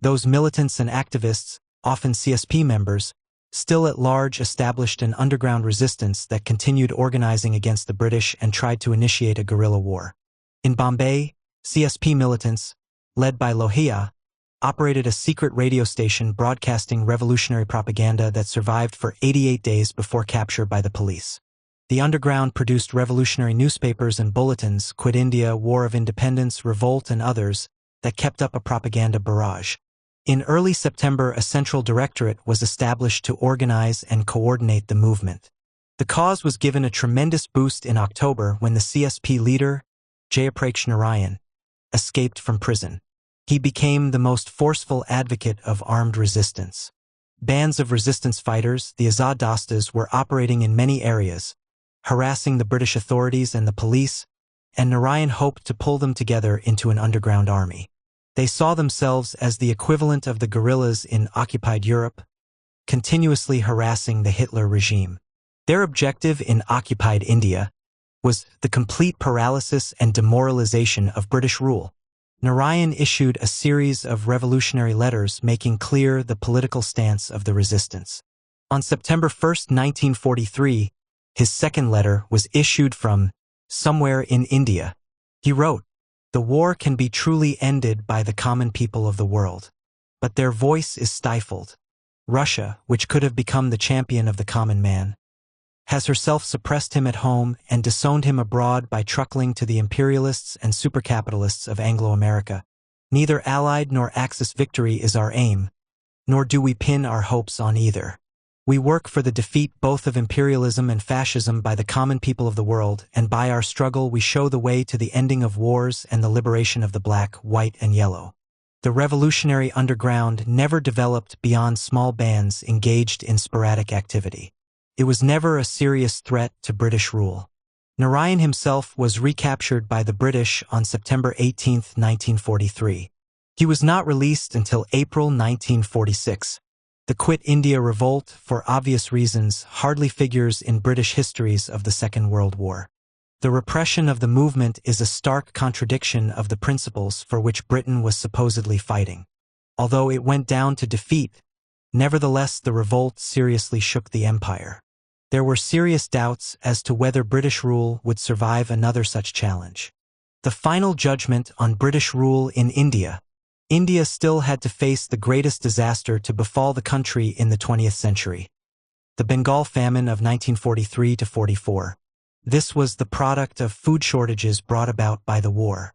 Those militants and activists, often CSP members, still at large, established an underground resistance that continued organizing against the British and tried to initiate a guerrilla war. In Bombay, CSP militants, led by Lohia, operated a secret radio station broadcasting revolutionary propaganda that survived for 88 days before capture by the police. The underground produced revolutionary newspapers and bulletins, Quit India, War of Independence, Revolt, and others, that kept up a propaganda barrage. In early September, a central directorate was established to organize and coordinate the movement. The cause was given a tremendous boost in October when the CSP leader, Jayapraksh Narayan, escaped from prison. He became the most forceful advocate of armed resistance. Bands of resistance fighters, the Azad Dastas, were operating in many areas, harassing the British authorities and the police, and Narayan hoped to pull them together into an underground army. They saw themselves as the equivalent of the guerrillas in occupied Europe, continuously harassing the Hitler regime. Their objective in occupied India was the complete paralysis and demoralization of British rule. Narayan issued a series of revolutionary letters making clear the political stance of the resistance. On September 1, 1943, his second letter was issued from somewhere in India. He wrote, "The war can be truly ended by the common people of the world, but their voice is stifled. Russia, which could have become the champion of the common man, has herself suppressed him at home and disowned him abroad by truckling to the imperialists and supercapitalists of Anglo-America. Neither Allied nor Axis victory is our aim, nor do we pin our hopes on either. We work for the defeat both of imperialism and fascism by the common people of the world, and by our struggle we show the way to the ending of wars and the liberation of the black, white, and yellow." The revolutionary underground never developed beyond small bands engaged in sporadic activity. It was never a serious threat to British rule. Narayan himself was recaptured by the British on September 18, 1943. He was not released until April 1946. The Quit India revolt, for obvious reasons, hardly figures in British histories of the Second World War. The repression of the movement is a stark contradiction of the principles for which Britain was supposedly fighting. Although it went down to defeat, nevertheless the revolt seriously shook the empire. There were serious doubts as to whether British rule would survive another such challenge. The final judgment on British rule in India. India still had to face the greatest disaster to befall the country in the 20th century. The Bengal famine of 1943–44. This was the product of food shortages brought about by the war.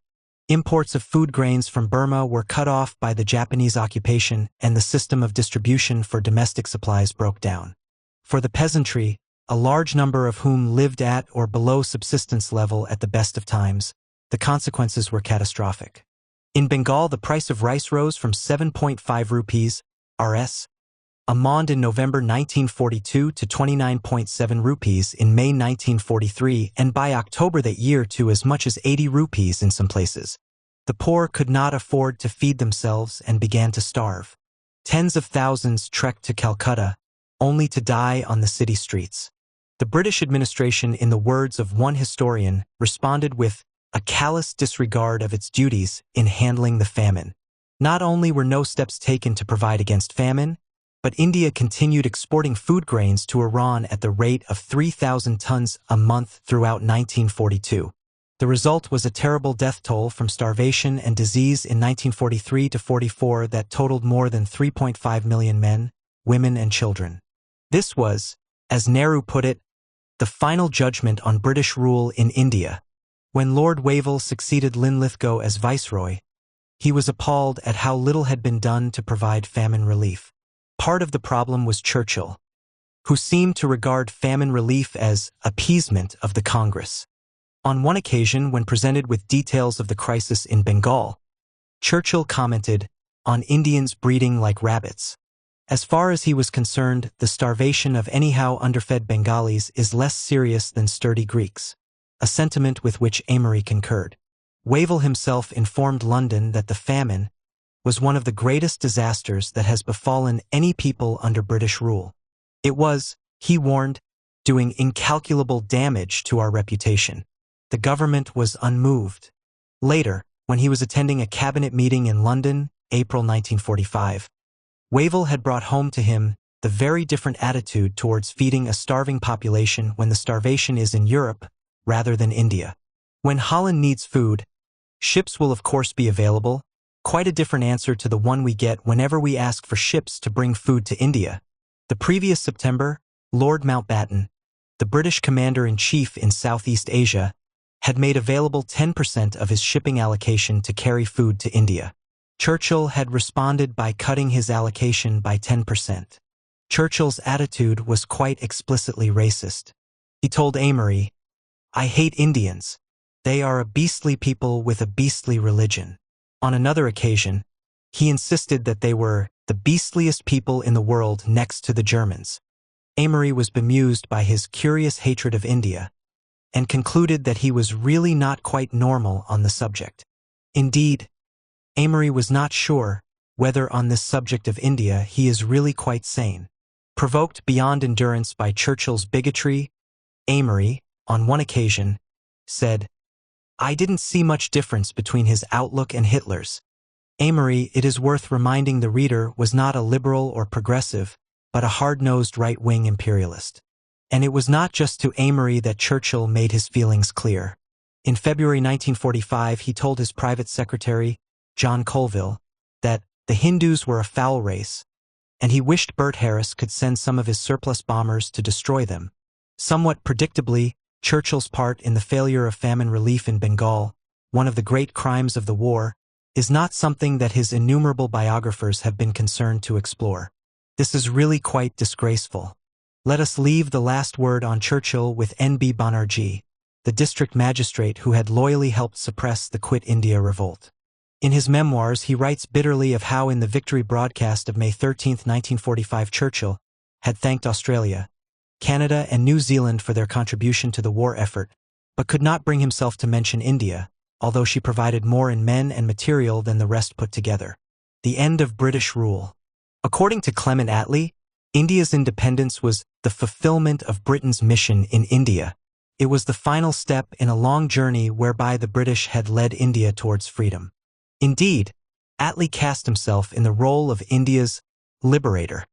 Imports of food grains from Burma were cut off by the Japanese occupation, and the system of distribution for domestic supplies broke down. For the peasantry, a large number of whom lived at or below subsistence level at the best of times, the consequences were catastrophic. In Bengal, the price of rice rose from 7.5 rupees (Rs. a mond in November 1942 to 29.7 rupees in May 1943, and by October that year to as much as 80 rupees in some places. The poor could not afford to feed themselves and began to starve. Tens of thousands trekked to Calcutta, only to die on the city streets. The British administration, in the words of one historian, responded with a callous disregard of its duties in handling the famine. Not only were no steps taken to provide against famine, but India continued exporting food grains to Iran at the rate of 3,000 tons a month throughout 1942. The result was a terrible death toll from starvation and disease in 1943 to 44 that totaled more than 3.5 million men, women, and children. This was, as Nehru put it, the final judgment on British rule in India. When Lord Wavell succeeded Linlithgow as viceroy, he was appalled at how little had been done to provide famine relief. Part of the problem was Churchill, who seemed to regard famine relief as appeasement of the Congress. On one occasion, when presented with details of the crisis in Bengal, Churchill commented on Indians breeding like rabbits. As far as he was concerned, the starvation of anyhow underfed Bengalis is less serious than sturdy Greeks, a sentiment with which Amory concurred. Wavell himself informed London that the famine was one of the greatest disasters that has befallen any people under British rule. It was, he warned, doing incalculable damage to our reputation. The government was unmoved. Later, when he was attending a cabinet meeting in London, April 1945, Wavell had brought home to him the very different attitude towards feeding a starving population when the starvation is in Europe rather than India. When Holland needs food, ships will of course be available, quite a different answer to the one we get whenever we ask for ships to bring food to India. The previous September, Lord Mountbatten, the British commander-in-chief in Southeast Asia, had made available 10% of his shipping allocation to carry food to India. Churchill had responded by cutting his allocation by 10%. Churchill's attitude was quite explicitly racist. He told Amory, "I hate Indians. They are a beastly people with a beastly religion." On another occasion, he insisted that they were the beastliest people in the world next to the Germans. Amory was bemused by his curious hatred of India and concluded that he was really not quite normal on the subject. Indeed, Amory was not sure whether on this subject of India he is really quite sane. Provoked beyond endurance by Churchill's bigotry, Amory, on one occasion, said, "I didn't see much difference between his outlook and Hitler's." Amory, it is worth reminding the reader, was not a liberal or progressive, but a hard-nosed right-wing imperialist. And it was not just to Amory that Churchill made his feelings clear. In February 1945, he told his private secretary, John Colville, that the Hindus were a foul race, and he wished Bert Harris could send some of his surplus bombers to destroy them. Somewhat predictably, Churchill's part in the failure of famine relief in Bengal, one of the great crimes of the war, is not something that his innumerable biographers have been concerned to explore. This is really quite disgraceful. Let us leave the last word on Churchill with N.B. Banerjee, the district magistrate who had loyally helped suppress the Quit India revolt. In his memoirs, he writes bitterly of how in the victory broadcast of May 13, 1945, Churchill had thanked Australia, Canada, and New Zealand for their contribution to the war effort, but could not bring himself to mention India, although she provided more in men and material than the rest put together. The end of British rule. According to Clement Attlee, India's independence was the fulfillment of Britain's mission in India. It was the final step in a long journey whereby the British had led India towards freedom. Indeed, Attlee cast himself in the role of India's liberator.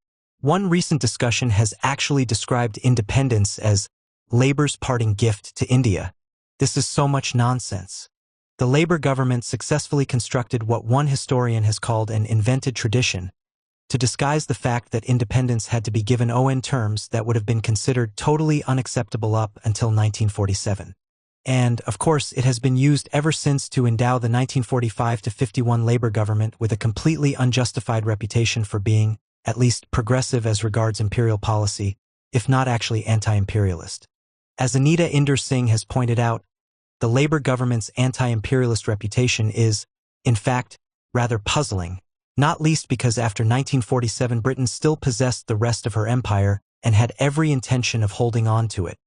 One recent discussion has actually described independence as Labour's parting gift to India. This is so much nonsense. The Labour government successfully constructed what one historian has called an invented tradition to disguise the fact that independence had to be given on terms that would have been considered totally unacceptable up until 1947. And, of course, it has been used ever since to endow the 1945-51 Labour government with a completely unjustified reputation for being, at least, progressive as regards imperial policy, if not actually anti-imperialist. As Anita Inder Singh has pointed out, the Labour government's anti-imperialist reputation is, in fact, rather puzzling, not least because after 1947 Britain still possessed the rest of her empire and had every intention of holding on to it.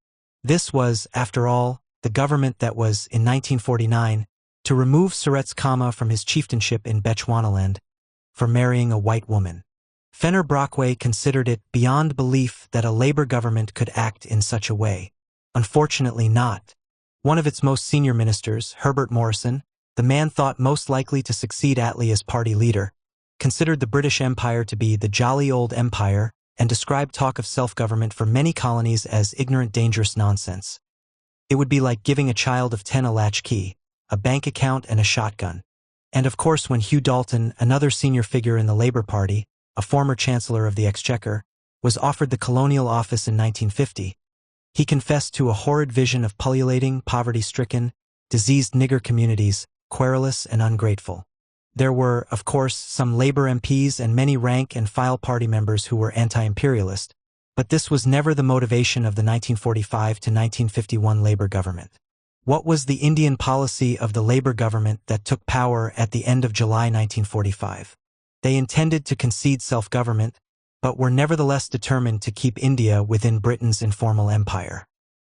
This was, after all, the government that was, in 1949, to remove Surets Khama from his chieftainship in Bechuanaland for marrying a white woman. Fenner Brockway considered it beyond belief that a Labour government could act in such a way. Unfortunately not. One of its most senior ministers, Herbert Morrison, the man thought most likely to succeed Attlee as party leader, considered the British Empire to be the jolly old empire and described talk of self-government for many colonies as ignorant, dangerous nonsense. It would be like giving a child of 10 a latchkey, a bank account, and a shotgun. And of course, when Hugh Dalton, another senior figure in the Labour Party, a former Chancellor of the Exchequer, was offered the colonial office in 1950, he confessed to a horrid vision of pullulating, poverty-stricken, diseased nigger communities, querulous and ungrateful. There were, of course, some Labour MPs and many rank-and-file party members who were anti-imperialist, but this was never the motivation of the 1945 to 1951 Labour government. What was the Indian policy of the Labour government that took power at the end of July 1945? They intended to concede self-government, but were nevertheless determined to keep India within Britain's informal empire.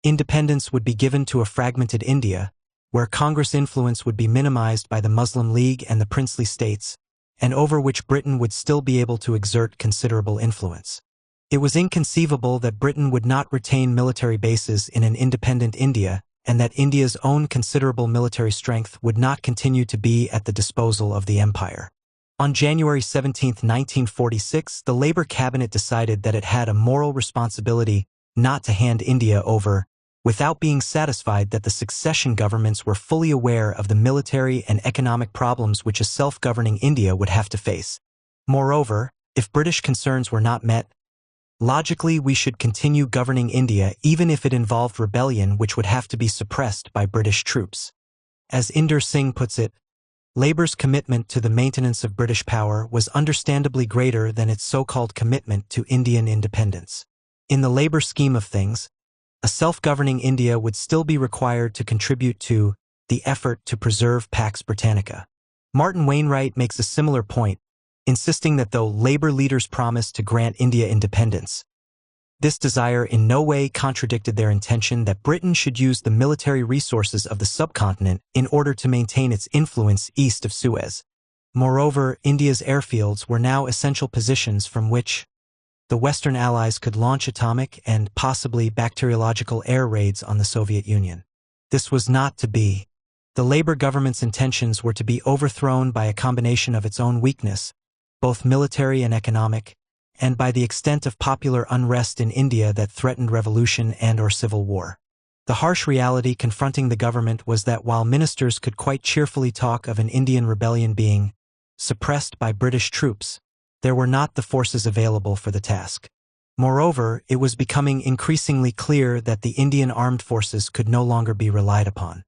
Independence would be given to a fragmented India, where Congress influence would be minimized by the Muslim League and the princely states, and over which Britain would still be able to exert considerable influence. It was inconceivable that Britain would not retain military bases in an independent India, and that India's own considerable military strength would not continue to be at the disposal of the empire. On January 17, 1946, the Labour cabinet decided that it had a moral responsibility not to hand India over, without being satisfied that the succession governments were fully aware of the military and economic problems which a self-governing India would have to face. Moreover, if British concerns were not met, logically we should continue governing India even if it involved rebellion which would have to be suppressed by British troops. As Inder Singh puts it, Labour's commitment to the maintenance of British power was understandably greater than its so-called commitment to Indian independence. In the Labour scheme of things, a self-governing India would still be required to contribute to the effort to preserve Pax Britannica. Martin Wainwright makes a similar point, insisting that though Labour leaders promised to grant India independence, this desire in no way contradicted their intention that Britain should use the military resources of the subcontinent in order to maintain its influence east of Suez. Moreover, India's airfields were now essential positions from which the Western Allies could launch atomic and possibly bacteriological air raids on the Soviet Union. This was not to be. The Labour government's intentions were to be overthrown by a combination of its own weakness, both military and economic, and by the extent of popular unrest in India that threatened revolution and/or civil war. The harsh reality confronting the government was that while ministers could quite cheerfully talk of an Indian rebellion being suppressed by British troops, there were not the forces available for the task. Moreover, it was becoming increasingly clear that the Indian armed forces could no longer be relied upon.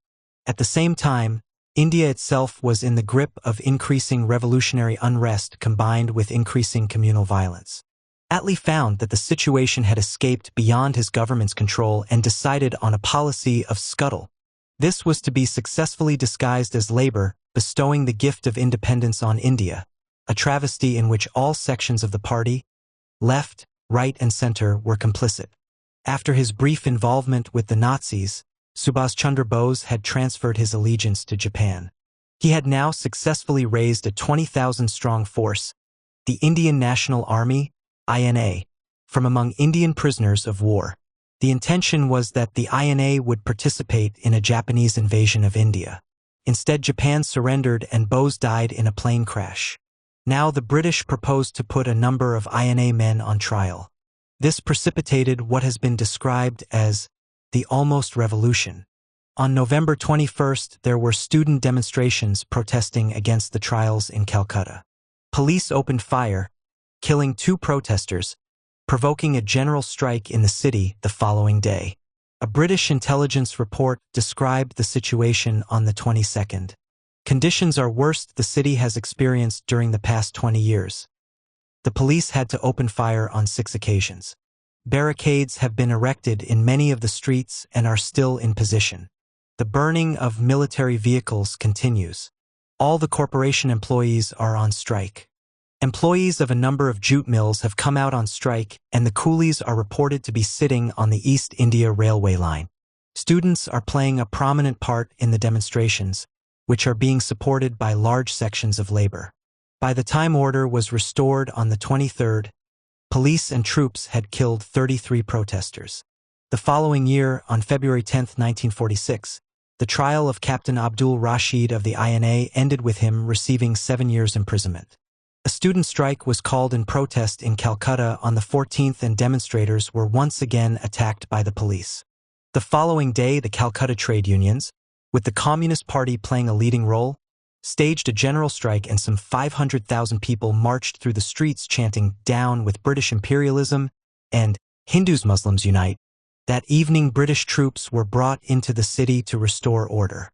At the same time, India itself was in the grip of increasing revolutionary unrest combined with increasing communal violence. Attlee found that the situation had escaped beyond his government's control and decided on a policy of scuttle. This was to be successfully disguised as Labour, bestowing the gift of independence on India, a travesty in which all sections of the party, left, right, and center, were complicit. After his brief involvement with the Nazis, Subhas Chandra Bose had transferred his allegiance to Japan. He had now successfully raised a 20,000-strong force, the Indian National Army, INA, from among Indian prisoners of war. The intention was that the INA would participate in a Japanese invasion of India. Instead, Japan surrendered and Bose died in a plane crash. Now the British proposed to put a number of INA men on trial. This precipitated what has been described as the almost revolution. On November 21st, there were student demonstrations protesting against the trials in Calcutta. Police opened fire, killing 2 protesters, provoking a general strike in the city the following day. A British intelligence report described the situation on the 22nd. Conditions are worst the city has experienced during the past 20 years. The police had to open fire on 6 occasions. Barricades have been erected in many of the streets and are still in position. The burning of military vehicles continues. All the corporation employees are on strike. Employees of a number of jute mills have come out on strike, and the coolies are reported to be sitting on the East India Railway line. Students are playing a prominent part in the demonstrations, which are being supported by large sections of labor. By the time order was restored on the 23rd, police and troops had killed 33 protesters. The following year, on February 10, 1946, the trial of Captain Abdul Rashid of the INA ended with him receiving 7 years' imprisonment. A student strike was called in protest in Calcutta on the 14th, and demonstrators were once again attacked by the police. The following day, the Calcutta trade unions, with the Communist Party playing a leading role, staged a general strike, and some 500,000 people marched through the streets chanting "Down with British imperialism" and "Hindus Muslims unite." That evening, British troops were brought into the city to restore order.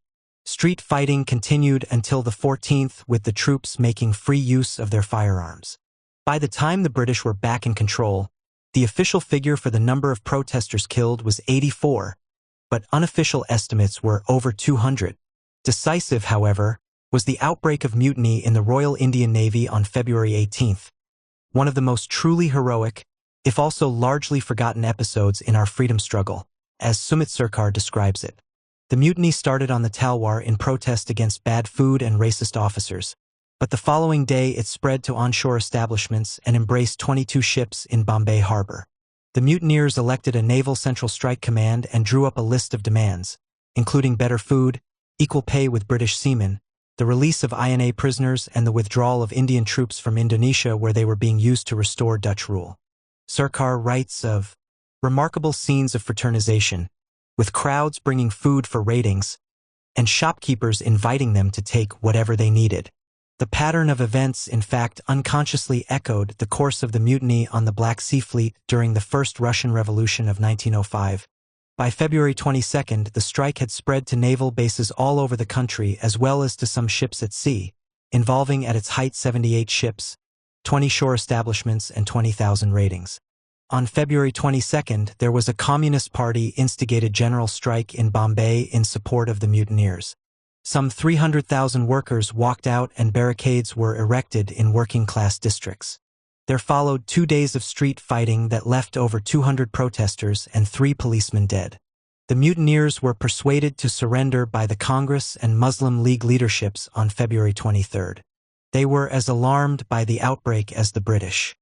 Street fighting continued until the 14th, with the troops making free use of their firearms. By the time the British were back in control, the official figure for the number of protesters killed was 84, but unofficial estimates were over 200. Decisive, however, was the outbreak of mutiny in the Royal Indian Navy on February 18th, one of the most truly heroic, if also largely forgotten episodes in our freedom struggle, as Sumit Sarkar describes it. The mutiny started on the Talwar in protest against bad food and racist officers, but the following day it spread to onshore establishments and embraced 22 ships in Bombay harbor. The mutineers elected a Naval Central Strike Command and drew up a list of demands, including better food, equal pay with British seamen, the release of INA prisoners, and the withdrawal of Indian troops from Indonesia, where they were being used to restore Dutch rule. Sarkar writes of remarkable scenes of fraternization, with crowds bringing food for ratings, and shopkeepers inviting them to take whatever they needed. The pattern of events, in fact, unconsciously echoed the course of the mutiny on the Black Sea Fleet during the First Russian Revolution of 1905. By February 22nd, the strike had spread to naval bases all over the country, as well as to some ships at sea, involving at its height 78 ships, 20 shore establishments, and 20,000 ratings. On February 22nd, there was a Communist Party-instigated general strike in Bombay in support of the mutineers. Some 300,000 workers walked out, and barricades were erected in working-class districts. There followed 2 days of street fighting that left over 200 protesters and 3 policemen dead. The mutineers were persuaded to surrender by the Congress and Muslim League leaderships on February 23rd. They were as alarmed by the outbreak as the British.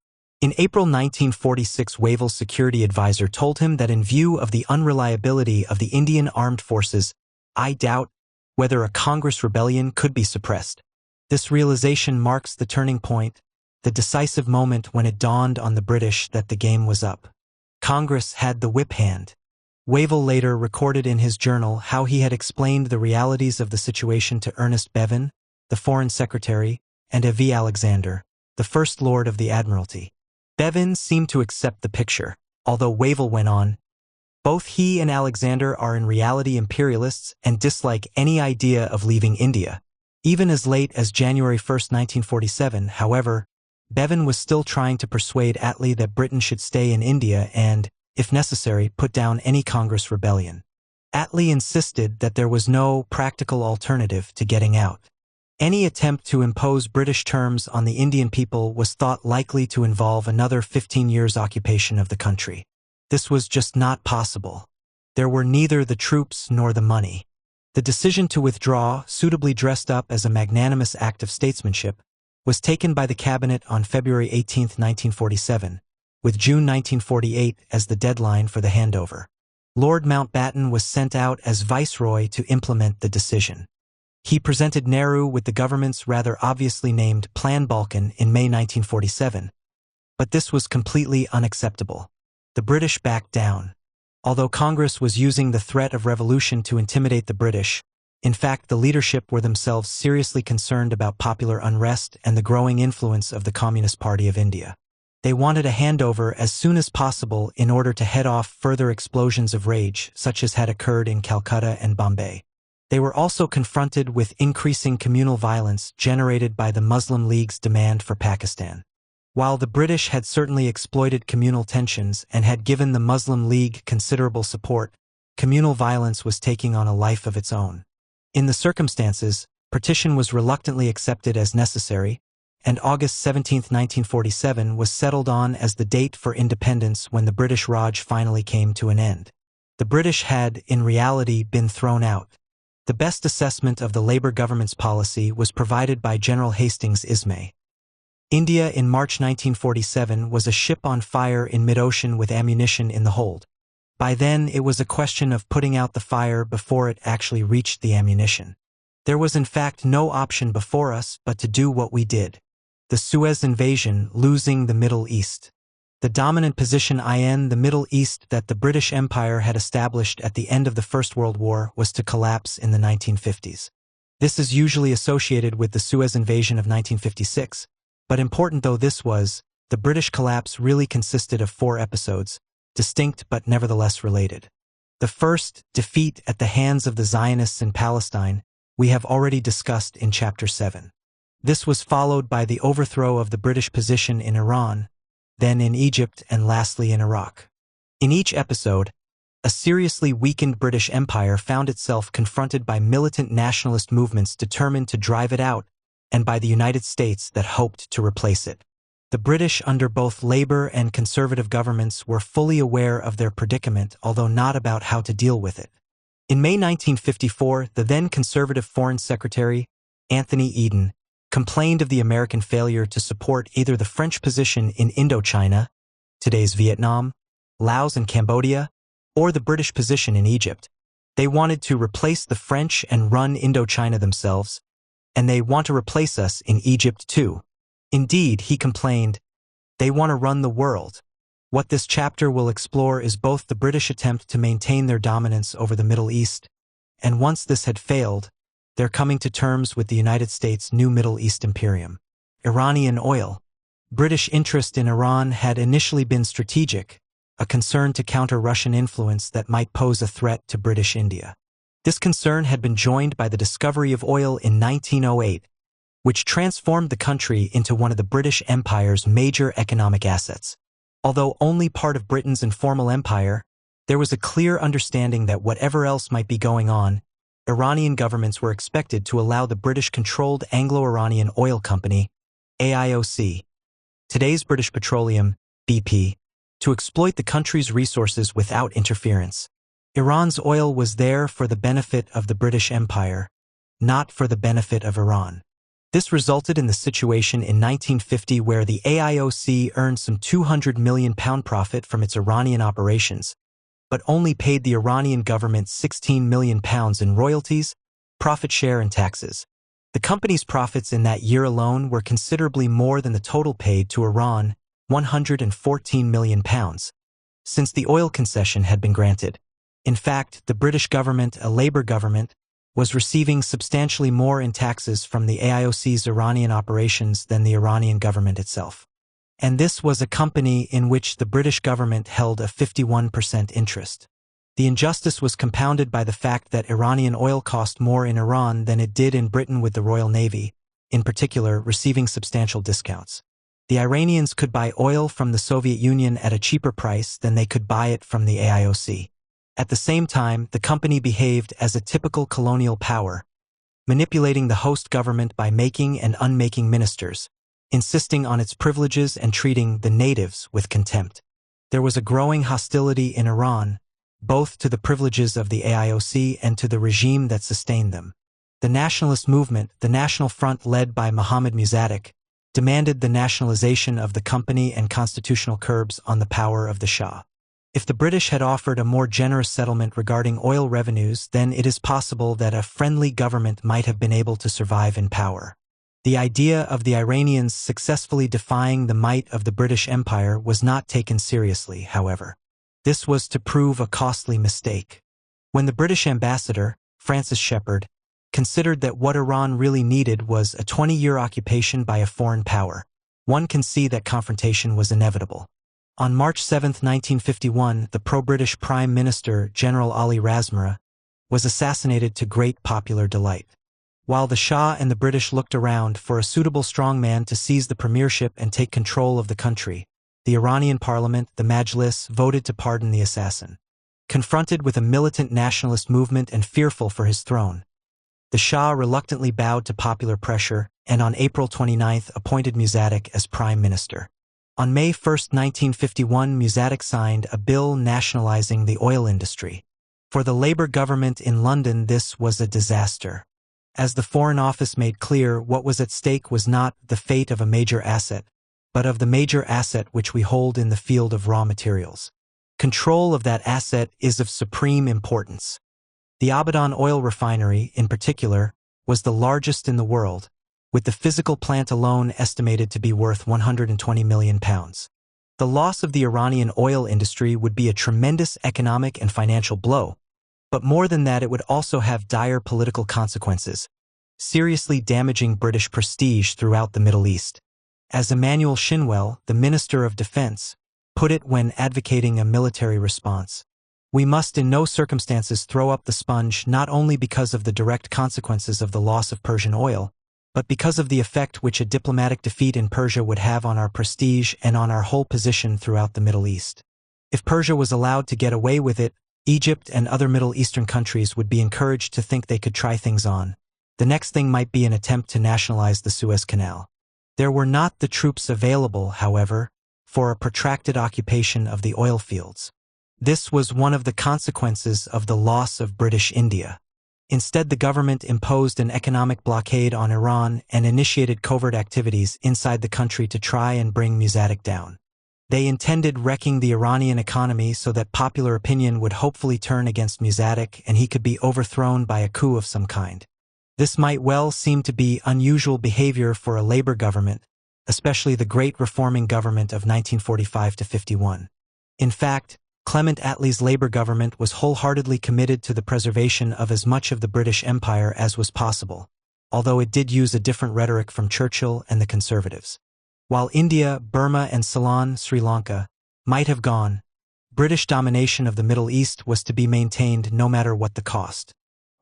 In April 1946, Wavell's security advisor told him that in view of the unreliability of the Indian armed forces, "I doubt whether a Congress rebellion could be suppressed." This realization marks the turning point, the decisive moment when it dawned on the British that the game was up. Congress had the whip hand. Wavell later recorded in his journal how he had explained the realities of the situation to Ernest Bevin, the Foreign Secretary, and A.V. Alexander, the First Lord of the Admiralty. Bevin seemed to accept the picture, although Wavell went on, "Both he and Alexander are in reality imperialists and dislike any idea of leaving India." Even as late as January 1, 1947, however, Bevin was still trying to persuade Attlee that Britain should stay in India and, if necessary, put down any Congress rebellion. Attlee insisted that there was no practical alternative to getting out. Any attempt to impose British terms on the Indian people was thought likely to involve another 15 years' occupation of the country. This was just not possible. There were neither the troops nor the money. The decision to withdraw, suitably dressed up as a magnanimous act of statesmanship, was taken by the cabinet on February 18, 1947, with June 1948 as the deadline for the handover. Lord Mountbatten was sent out as viceroy to implement the decision. He presented Nehru with the government's rather obviously named Plan Balkan in May 1947, but this was completely unacceptable. The British backed down. Although Congress was using the threat of revolution to intimidate the British, in fact, the leadership were themselves seriously concerned about popular unrest and the growing influence of the Communist Party of India. They wanted a handover as soon as possible in order to head off further explosions of rage, such as had occurred in Calcutta and Bombay. They were also confronted with increasing communal violence generated by the Muslim League's demand for Pakistan. While the British had certainly exploited communal tensions and had given the Muslim League considerable support, communal violence was taking on a life of its own. In the circumstances, partition was reluctantly accepted as necessary, and August 17, 1947 was settled on as the date for independence when the British Raj finally came to an end. The British had, in reality, been thrown out. The best assessment of the Labour government's policy was provided by General Hastings Ismay. India in March 1947 was a ship on fire in mid-ocean with ammunition in the hold. By then, it was a question of putting out the fire before it actually reached the ammunition. There was in fact no option before us but to do what we did. The Suez invasion, losing the Middle East. The dominant position in the Middle East that the British Empire had established at the end of the First World War was to collapse in the 1950s. This is usually associated with the Suez invasion of 1956, but important though this was, the British collapse really consisted of 4 episodes, distinct but nevertheless related. The first, defeat at the hands of the Zionists in Palestine, we have already discussed in Chapter 7. This was followed by the overthrow of the British position in Iran, then in Egypt, and lastly in Iraq. In each episode, a seriously weakened British Empire found itself confronted by militant nationalist movements determined to drive it out, and by the United States that hoped to replace it. The British under both Labour and Conservative governments were fully aware of their predicament, although not about how to deal with it. In May 1954, the then Conservative Foreign Secretary, Anthony Eden, complained of the American failure to support either the French position in Indochina, today's Vietnam, Laos and Cambodia, or the British position in Egypt. They wanted to replace the French and run Indochina themselves, and they want to replace us in Egypt too. Indeed, he complained, they want to run the world. What this chapter will explore is both the British attempt to maintain their dominance over the Middle East, and once this had failed, their coming to terms with the United States' new Middle East imperium. Iranian oil. British interest in Iran had initially been strategic, a concern to counter Russian influence that might pose a threat to British India. This concern had been joined by the discovery of oil in 1908, which transformed the country into one of the British Empire's major economic assets. Although only part of Britain's informal empire, there was a clear understanding that whatever else might be going on, Iranian governments were expected to allow the British-controlled Anglo-Iranian Oil Company, AIOC, today's British Petroleum, BP, to exploit the country's resources without interference. Iran's oil was there for the benefit of the British Empire, not for the benefit of Iran. This resulted in the situation in 1950 where the AIOC earned some £200 million profit from its Iranian operations, but only paid the Iranian government £16 million in royalties, profit share and taxes. The company's profits in that year alone were considerably more than the total paid to Iran, £114 million, since the oil concession had been granted. In fact, the British government, a Labour government, was receiving substantially more in taxes from the AIOC's Iranian operations than the Iranian government itself. And this was a company in which the British government held a 51% interest. The injustice was compounded by the fact that Iranian oil cost more in Iran than it did in Britain, with the Royal Navy, in particular, receiving substantial discounts. The Iranians could buy oil from the Soviet Union at a cheaper price than they could buy it from the AIOC. At the same time, the company behaved as a typical colonial power, manipulating the host government by making and unmaking ministers, insisting on its privileges and treating the natives with contempt. There was a growing hostility in Iran, both to the privileges of the AIOC and to the regime that sustained them. The nationalist movement, the National Front led by Mohammad Mossadegh, demanded the nationalization of the company and constitutional curbs on the power of the Shah. If the British had offered a more generous settlement regarding oil revenues, then it is possible that a friendly government might have been able to survive in power. The idea of the Iranians successfully defying the might of the British Empire was not taken seriously, however. This was to prove a costly mistake. When the British ambassador, Francis Shepherd, considered that what Iran really needed was a 20-year occupation by a foreign power, one can see that confrontation was inevitable. On March 7, 1951, the pro-British Prime Minister, General Ali Razmara, was assassinated to great popular delight. While the Shah and the British looked around for a suitable strongman to seize the premiership and take control of the country, the Iranian parliament, the Majlis, voted to pardon the assassin. Confronted with a militant nationalist movement and fearful for his throne, the Shah reluctantly bowed to popular pressure and on April 29 appointed Mossadegh as prime minister. On May 1, 1951, Mossadegh signed a bill nationalizing the oil industry. For the Labour government in London, this was a disaster. As the Foreign Office made clear, what was at stake was not the fate of a major asset, but of the major asset which we hold in the field of raw materials. Control of that asset is of supreme importance. The Abadan oil refinery, in particular, was the largest in the world, with the physical plant alone estimated to be worth £120 million. The loss of the Iranian oil industry would be a tremendous economic and financial blow, but more than that, it would also have dire political consequences, seriously damaging British prestige throughout the Middle East. As Emmanuel Shinwell, the Minister of Defense, put it when advocating a military response, "We must in no circumstances throw up the sponge, not only because of the direct consequences of the loss of Persian oil, but because of the effect which a diplomatic defeat in Persia would have on our prestige and on our whole position throughout the Middle East. If Persia was allowed to get away with it, Egypt and other Middle Eastern countries would be encouraged to think they could try things on. The next thing might be an attempt to nationalize the Suez Canal." There were not the troops available, however, for a protracted occupation of the oil fields. This was one of the consequences of the loss of British India. Instead, the government imposed an economic blockade on Iran and initiated covert activities inside the country to try and bring Mossadegh down. They intended wrecking the Iranian economy so that popular opinion would hopefully turn against Mossadegh and he could be overthrown by a coup of some kind. This might well seem to be unusual behavior for a Labour government, especially the great reforming government of 1945–51. In fact, Clement Attlee's Labour government was wholeheartedly committed to the preservation of as much of the British Empire as was possible, although it did use a different rhetoric from Churchill and the Conservatives. While India, Burma, and Ceylon, Sri Lanka, might have gone, British domination of the Middle East was to be maintained no matter what the cost.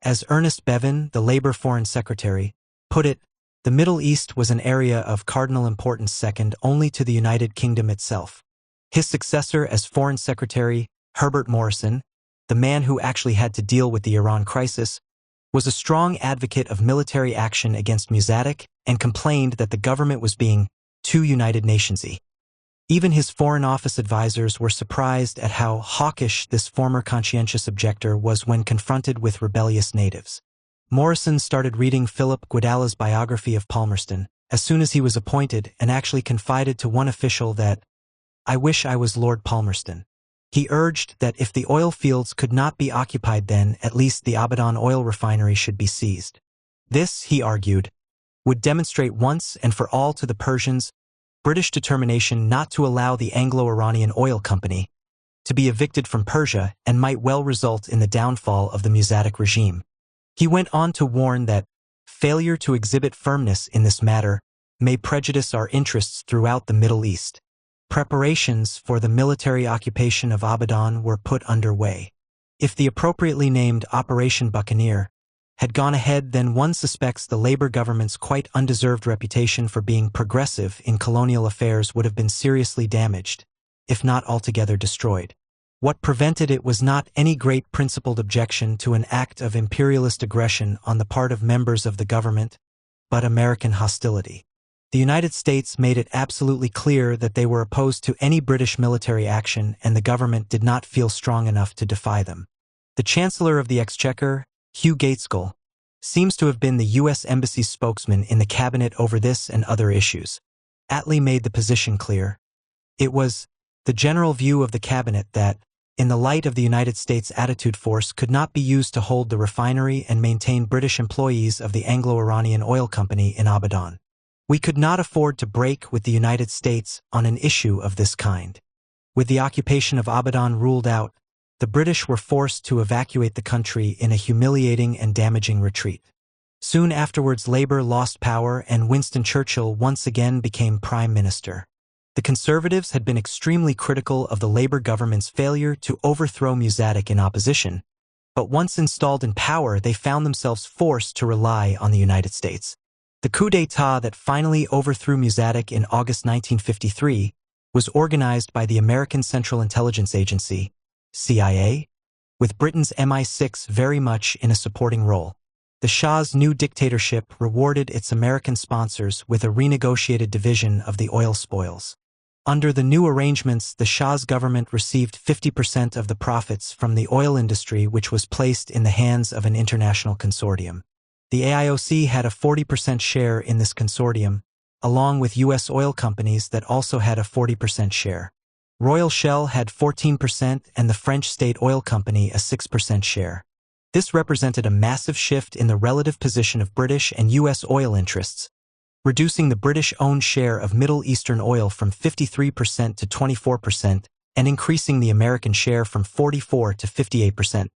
As Ernest Bevin, the Labour Foreign Secretary, put it, the Middle East was an area of cardinal importance second only to the United Kingdom itself. His successor as Foreign Secretary, Herbert Morrison, the man who actually had to deal with the Iran crisis, was a strong advocate of military action against Mossadegh and complained that the government was being too United Nationsy. Even his Foreign Office advisors were surprised at how hawkish this former conscientious objector was when confronted with rebellious natives. Morrison started reading Philip Guedala's biography of Palmerston as soon as he was appointed and actually confided to one official that, "I wish I was Lord Palmerston." He urged that if the oil fields could not be occupied then, at least the Abadan oil refinery should be seized. This, he argued, would demonstrate once and for all to the Persians British determination not to allow the Anglo-Iranian Oil Company to be evicted from Persia and might well result in the downfall of the Mossadegh regime. He went on to warn that failure to exhibit firmness in this matter may prejudice our interests throughout the Middle East. Preparations for the military occupation of Abadan were put underway. If the appropriately named Operation Buccaneer had gone ahead, then one suspects the Labour government's quite undeserved reputation for being progressive in colonial affairs would have been seriously damaged, if not altogether destroyed. What prevented it was not any great principled objection to an act of imperialist aggression on the part of members of the government, but American hostility. The United States made it absolutely clear that they were opposed to any British military action, and the government did not feel strong enough to defy them. The Chancellor of the Exchequer, Hugh Gaitskell, seems to have been the U.S. Embassy's spokesman in the cabinet over this and other issues. Attlee made the position clear. It was the general view of the cabinet that, in the light of the United States attitude, force could not be used to hold the refinery and maintain British employees of the Anglo-Iranian Oil Company in Abadan. We could not afford to break with the United States on an issue of this kind. With the occupation of Abadan ruled out, the British were forced to evacuate the country in a humiliating and damaging retreat. Soon afterwards, Labour lost power and Winston Churchill once again became Prime Minister. The Conservatives had been extremely critical of the Labour government's failure to overthrow Newsinger in opposition, but once installed in power, they found themselves forced to rely on the United States. The coup d'état that finally overthrew Newsinger in August 1953 was organized by the American Central Intelligence Agency, CIA, with Britain's MI6 very much in a supporting role. The Shah's new dictatorship rewarded its American sponsors with a renegotiated division of the oil spoils. Under the new arrangements, the Shah's government received 50% of the profits from the oil industry, which was placed in the hands of an international consortium. The AIOC had a 40% share in this consortium, along with U.S. oil companies that also had a 40% share. Royal Shell had 14% and the French State Oil Company a 6% share. This represented a massive shift in the relative position of British and U.S. oil interests, reducing the British-owned share of Middle Eastern oil from 53% to 24% and increasing the American share from 44% to 58%.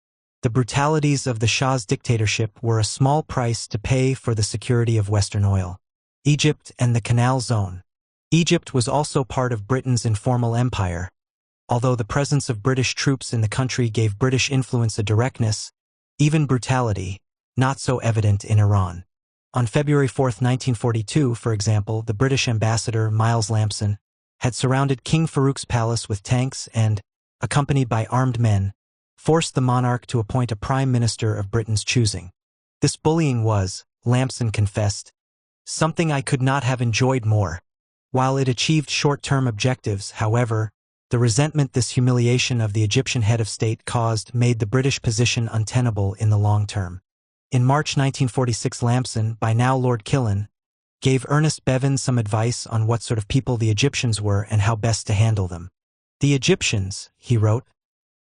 The brutalities of the Shah's dictatorship were a small price to pay for the security of Western oil. Egypt and the Canal Zone. Egypt was also part of Britain's informal empire. Although the presence of British troops in the country gave British influence a directness, even brutality, not so evident in Iran. On February 4, 1942, for example, the British ambassador, Miles Lampson, had surrounded King Farouk's palace with tanks and, accompanied by armed men, forced the monarch to appoint a prime minister of Britain's choosing. This bullying was, Lampson confessed, something I could not have enjoyed more. While it achieved short-term objectives, however, the resentment this humiliation of the Egyptian head of state caused made the British position untenable in the long term. In March 1946, Lampson, by now Lord Killen, gave Ernest Bevin some advice on what sort of people the Egyptians were and how best to handle them. The Egyptians, he wrote,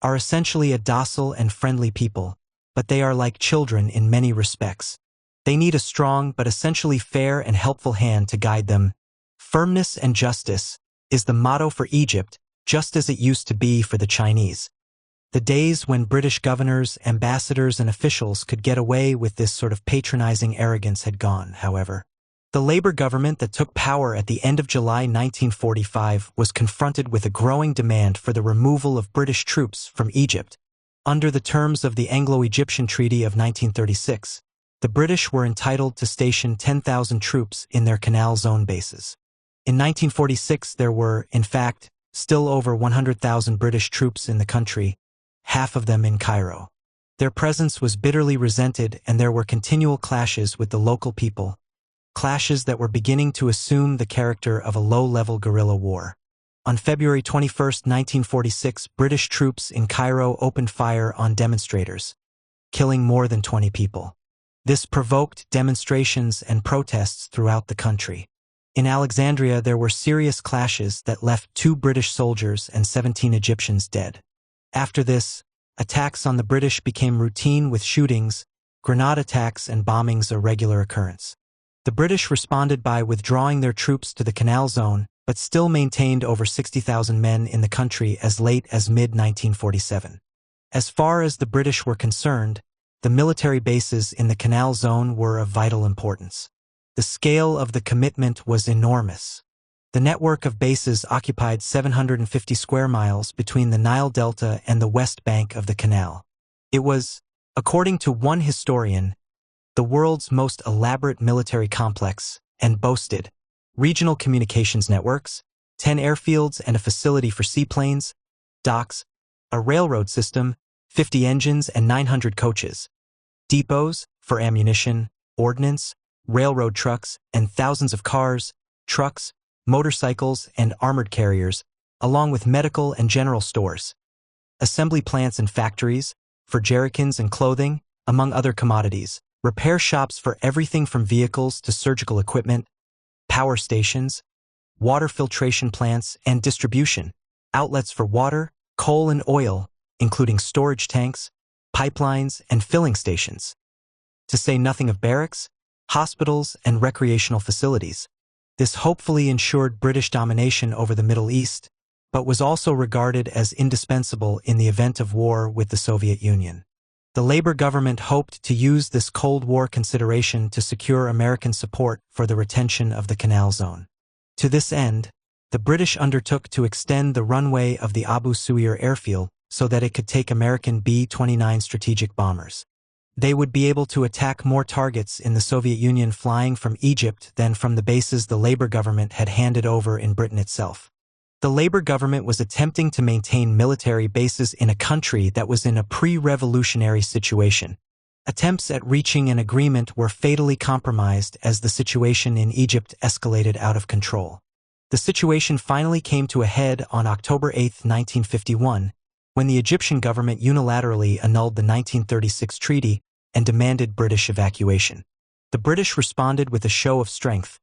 are essentially a docile and friendly people, but they are like children in many respects. They need a strong but essentially fair and helpful hand to guide them. Firmness and justice is the motto for Egypt, just as it used to be for the Chinese. The days when British governors, ambassadors, and officials could get away with this sort of patronizing arrogance had gone, however. The Labour government that took power at the end of July 1945 was confronted with a growing demand for the removal of British troops from Egypt. Under the terms of the Anglo-Egyptian Treaty of 1936, the British were entitled to station 10,000 troops in their Canal Zone bases. In 1946, there were, in fact, still over 100,000 British troops in the country, half of them in Cairo. Their presence was bitterly resented and there were continual clashes with the local people, clashes that were beginning to assume the character of a low-level guerrilla war. On February 21, 1946, British troops in Cairo opened fire on demonstrators, killing more than 20 people. This provoked demonstrations and protests throughout the country. In Alexandria, there were serious clashes that left 2 British soldiers and 17 Egyptians dead. After this, attacks on the British became routine with shootings, grenade attacks, and bombings a regular occurrence. The British responded by withdrawing their troops to the Canal Zone, but still maintained over 60,000 men in the country as late as mid-1947. As far as the British were concerned, the military bases in the Canal Zone were of vital importance. The scale of the commitment was enormous. The network of bases occupied 750 square miles between the Nile Delta and the west bank of the canal. It was, according to one historian, the world's most elaborate military complex and boasted regional communications networks, 10 airfields and a facility for seaplanes, docks, a railroad system, 50 engines and 900 coaches, depots for ammunition, ordnance, railroad trucks, and thousands of cars, trucks, motorcycles, and armored carriers, along with medical and general stores, assembly plants and factories, for jerrycans and clothing, among other commodities, repair shops for everything from vehicles to surgical equipment, power stations, water filtration plants and distribution, outlets for water, coal and oil, including storage tanks, pipelines, and filling stations. To say nothing of barracks, hospitals, and recreational facilities. This hopefully ensured British domination over the Middle East, but was also regarded as indispensable in the event of war with the Soviet Union. The Labour government hoped to use this Cold War consideration to secure American support for the retention of the Canal Zone. To this end, the British undertook to extend the runway of the Abu Suir airfield so that it could take American B-29 strategic bombers. They would be able to attack more targets in the Soviet Union flying from Egypt than from the bases the Labour government had handed over in Britain itself. The Labour government was attempting to maintain military bases in a country that was in a pre-revolutionary situation. Attempts at reaching an agreement were fatally compromised as the situation in Egypt escalated out of control. The situation finally came to a head on October 8, 1951, when the Egyptian government unilaterally annulled the 1936 treaty and demanded British evacuation. The British responded with a show of strength,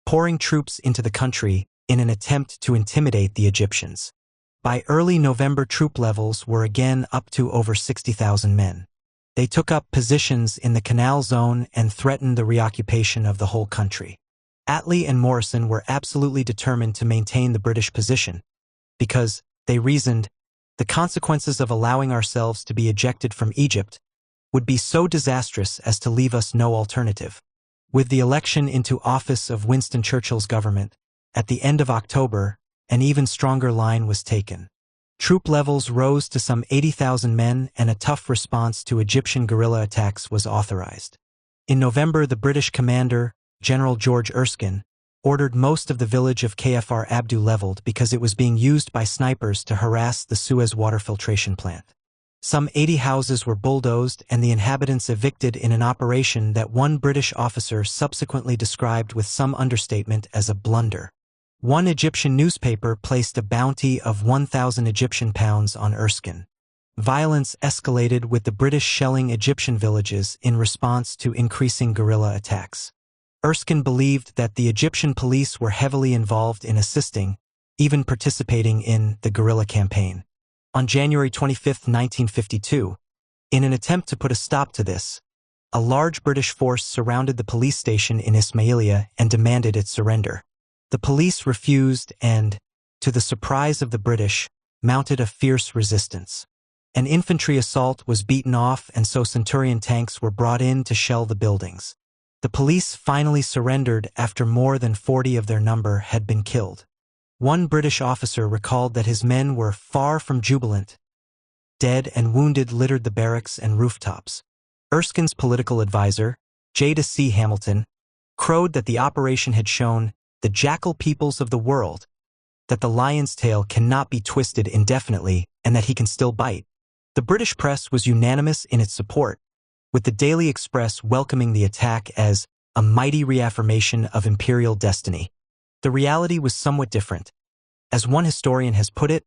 pouring troops into the country in an attempt to intimidate the Egyptians. By early November, troop levels were again up to over 60,000 men. They took up positions in the Canal Zone and threatened the reoccupation of the whole country. Attlee and Morrison were absolutely determined to maintain the British position, because, they reasoned, the consequences of allowing ourselves to be ejected from Egypt would be so disastrous as to leave us no alternative. With the election into office of Winston Churchill's government, at the end of October, an even stronger line was taken. Troop levels rose to some 80,000 men and a tough response to Egyptian guerrilla attacks was authorized. In November, the British commander, General George Erskine, ordered most of the village of Kfr Abdu leveled because it was being used by snipers to harass the Suez water filtration plant. Some 80 houses were bulldozed and the inhabitants evicted in an operation that one British officer subsequently described with some understatement as a blunder. One Egyptian newspaper placed a bounty of 1,000 Egyptian pounds on Erskine. Violence escalated with the British shelling Egyptian villages in response to increasing guerrilla attacks. Erskine believed that the Egyptian police were heavily involved in assisting, even participating in, the guerrilla campaign. On January 25, 1952, in an attempt to put a stop to this, a large British force surrounded the police station in Ismailia and demanded its surrender. The police refused and, to the surprise of the British, mounted a fierce resistance. An infantry assault was beaten off and so Centurion tanks were brought in to shell the buildings. The police finally surrendered after more than 40 of their number had been killed. One British officer recalled that his men were far from jubilant. Dead and wounded littered the barracks and rooftops. Erskine's political advisor, J. C. Hamilton, crowed that the operation had shown the jackal peoples of the world that the lion's tail cannot be twisted indefinitely and that he can still bite. The British press was unanimous in its support, with the Daily Express welcoming the attack as a mighty reaffirmation of imperial destiny. The reality was somewhat different. As one historian has put it,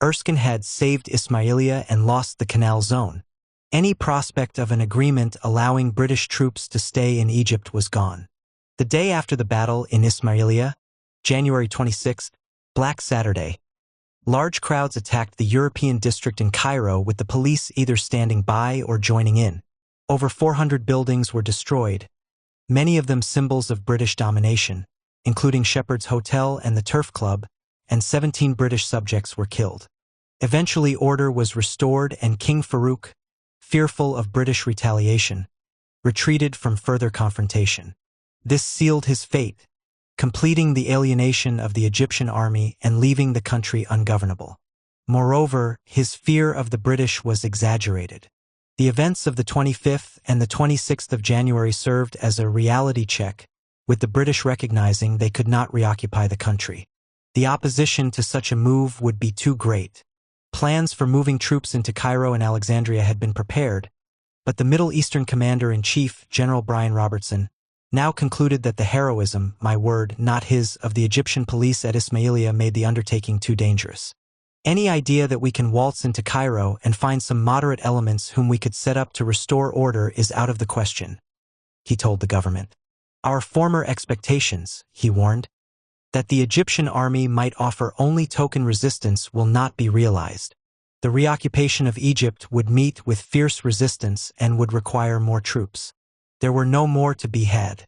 Erskine had saved Ismailia and lost the Canal Zone. Any prospect of an agreement allowing British troops to stay in Egypt was gone. The day after the battle in Ismailia, January 26, Black Saturday, large crowds attacked the European district in Cairo with the police either standing by or joining in. Over 400 buildings were destroyed, many of them symbols of British domination, including Shepherd's Hotel and the Turf Club, and 17 British subjects were killed. Eventually order was restored and King Farouk, fearful of British retaliation, retreated from further confrontation. This sealed his fate, completing the alienation of the Egyptian army and leaving the country ungovernable. Moreover, his fear of the British was exaggerated. The events of the 25th and the 26th of January served as a reality check, with the British recognizing they could not reoccupy the country. The opposition to such a move would be too great. Plans for moving troops into Cairo and Alexandria had been prepared, but the Middle Eastern Commander-in-Chief, General Brian Robertson, now concluded that the heroism, my word, not his, of the Egyptian police at Ismailia made the undertaking too dangerous. Any idea that we can waltz into Cairo and find some moderate elements whom we could set up to restore order is out of the question, he told the government. Our former expectations, he warned, that the Egyptian army might offer only token resistance will not be realized. The reoccupation of Egypt would meet with fierce resistance and would require more troops. There were no more to be had.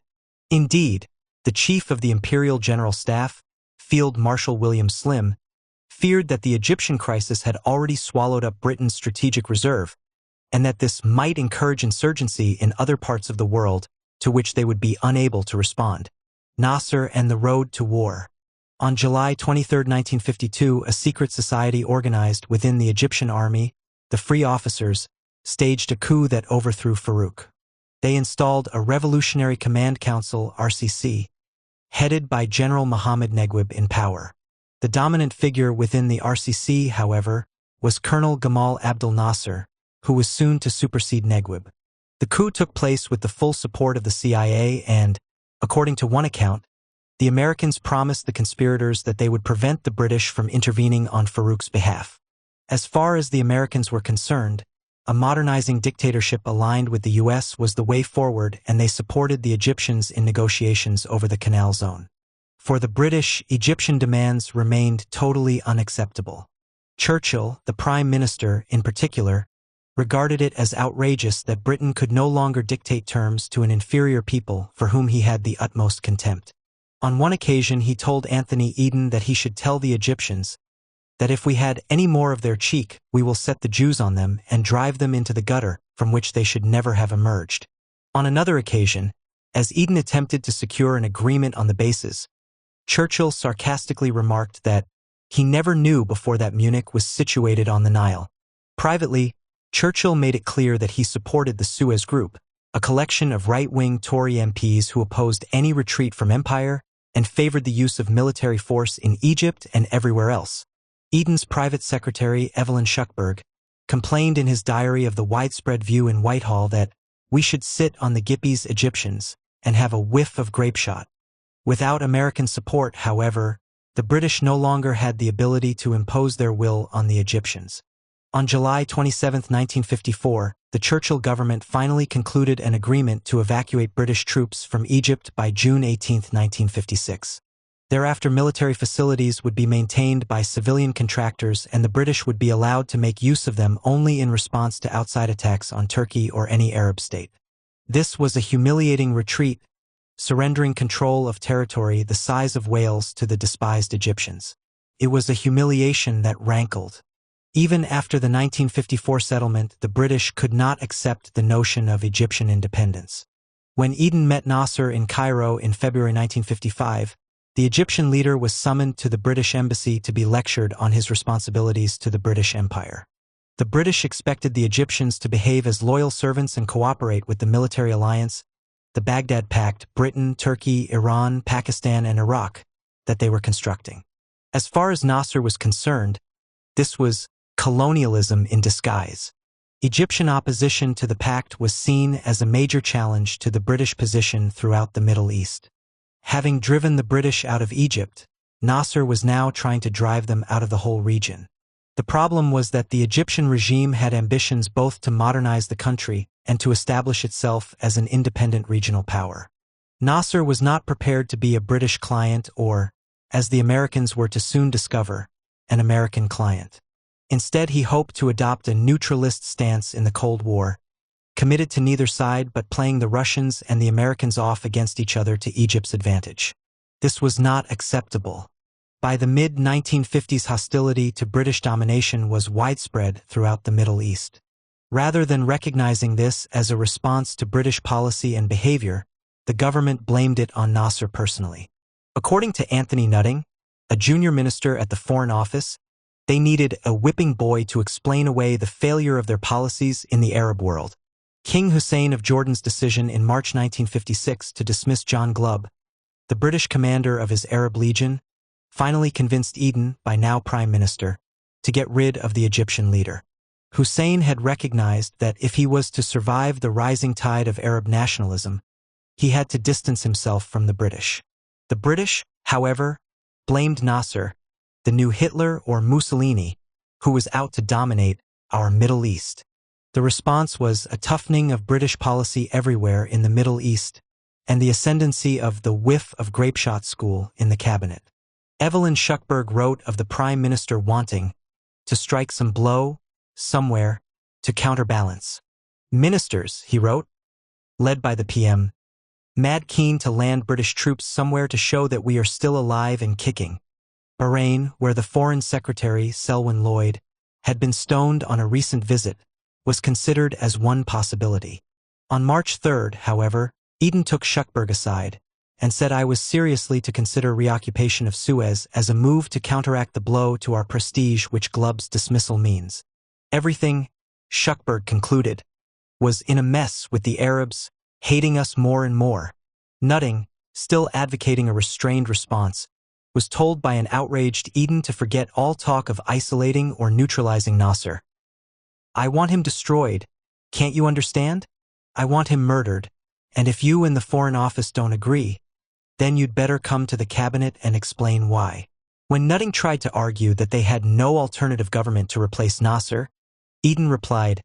Indeed, the chief of the Imperial General Staff, Field Marshal William Slim, feared that the Egyptian crisis had already swallowed up Britain's strategic reserve, and that this might encourage insurgency in other parts of the world to which they would be unable to respond. Nasser and the Road to War. On July 23, 1952, a secret society organized within the Egyptian army, the Free Officers, staged a coup that overthrew Farouk. They installed a Revolutionary Command Council (RCC), headed by General Mohammed Neguib, in power. The dominant figure within the RCC, however, was Colonel Gamal Abdel Nasser, who was soon to supersede Neguib. The coup took place with the full support of the CIA and, according to one account, the Americans promised the conspirators that they would prevent the British from intervening on Farouk's behalf. As far as the Americans were concerned, a modernizing dictatorship aligned with the U.S. was the way forward, and they supported the Egyptians in negotiations over the Canal Zone. For the British, Egyptian demands remained totally unacceptable. Churchill, the Prime Minister in particular, regarded it as outrageous that Britain could no longer dictate terms to an inferior people for whom he had the utmost contempt. On one occasion, he told Anthony Eden that he should tell the Egyptians that if we had any more of their cheek, we will set the Jews on them and drive them into the gutter from which they should never have emerged. On another occasion, as Eden attempted to secure an agreement on the basis, Churchill sarcastically remarked that he never knew before that Munich was situated on the Nile. Privately, Churchill made it clear that he supported the Suez Group, a collection of right-wing Tory MPs who opposed any retreat from empire and favored the use of military force in Egypt and everywhere else. Eden's private secretary, Evelyn Shuckburgh, complained in his diary of the widespread view in Whitehall that we should sit on the Gippies Egyptians and have a whiff of grapeshot. Without American support, however, the British no longer had the ability to impose their will on the Egyptians. On July 27, 1954, the Churchill government finally concluded an agreement to evacuate British troops from Egypt by June 18, 1956. Thereafter, military facilities would be maintained by civilian contractors, and the British would be allowed to make use of them only in response to outside attacks on Turkey or any Arab state. This was a humiliating retreat, surrendering control of territory the size of Wales to the despised Egyptians. It was a humiliation that rankled. Even after the 1954 settlement, the British could not accept the notion of Egyptian independence. When Eden met Nasser in Cairo in February 1955, the Egyptian leader was summoned to the British embassy to be lectured on his responsibilities to the British Empire. The British expected the Egyptians to behave as loyal servants and cooperate with the military alliance, the Baghdad Pact, Britain, Turkey, Iran, Pakistan, and Iraq, that they were constructing. As far as Nasser was concerned, this was colonialism in disguise. Egyptian opposition to the pact was seen as a major challenge to the British position throughout the Middle East. Having driven the British out of Egypt, Nasser was now trying to drive them out of the whole region. The problem was that the Egyptian regime had ambitions both to modernize the country and to establish itself as an independent regional power. Nasser was not prepared to be a British client or, as the Americans were to soon discover, an American client. Instead, he hoped to adopt a neutralist stance in the Cold War, committed to neither side but playing the Russians and the Americans off against each other to Egypt's advantage. This was not acceptable. By the mid-1950s, hostility to British domination was widespread throughout the Middle East. Rather than recognizing this as a response to British policy and behavior, the government blamed it on Nasser personally. According to Anthony Nutting, a junior minister at the Foreign Office, they needed a whipping boy to explain away the failure of their policies in the Arab world. King Hussein of Jordan's decision in March 1956 to dismiss John Glubb, the British commander of his Arab Legion, finally convinced Eden, by now Prime Minister, to get rid of the Egyptian leader. Hussein had recognized that if he was to survive the rising tide of Arab nationalism, he had to distance himself from the British. The British, however, blamed Nasser, the new Hitler or Mussolini, who was out to dominate our Middle East. The response was a toughening of British policy everywhere in the Middle East and the ascendancy of the whiff of grapeshot school in the cabinet. Evelyn Shuckburgh wrote of the Prime Minister wanting to strike some blow somewhere to counterbalance. Ministers, he wrote, led by the PM, mad keen to land British troops somewhere to show that we are still alive and kicking. Bahrain, where the Foreign Secretary, Selwyn Lloyd, had been stoned on a recent visit, was considered as one possibility. On March 3rd, however, Eden took Shuckburgh aside and said I was seriously to consider reoccupation of Suez as a move to counteract the blow to our prestige which Glubb's dismissal means. Everything, Shuckburgh concluded, was in a mess with the Arabs hating us more and more. Nutting, still advocating a restrained response, was told by an outraged Eden to forget all talk of isolating or neutralizing Nasser. I want him destroyed. Can't you understand? I want him murdered. And if you and the Foreign Office don't agree, then you'd better come to the cabinet and explain why. When Nutting tried to argue that they had no alternative government to replace Nasser, Eden replied,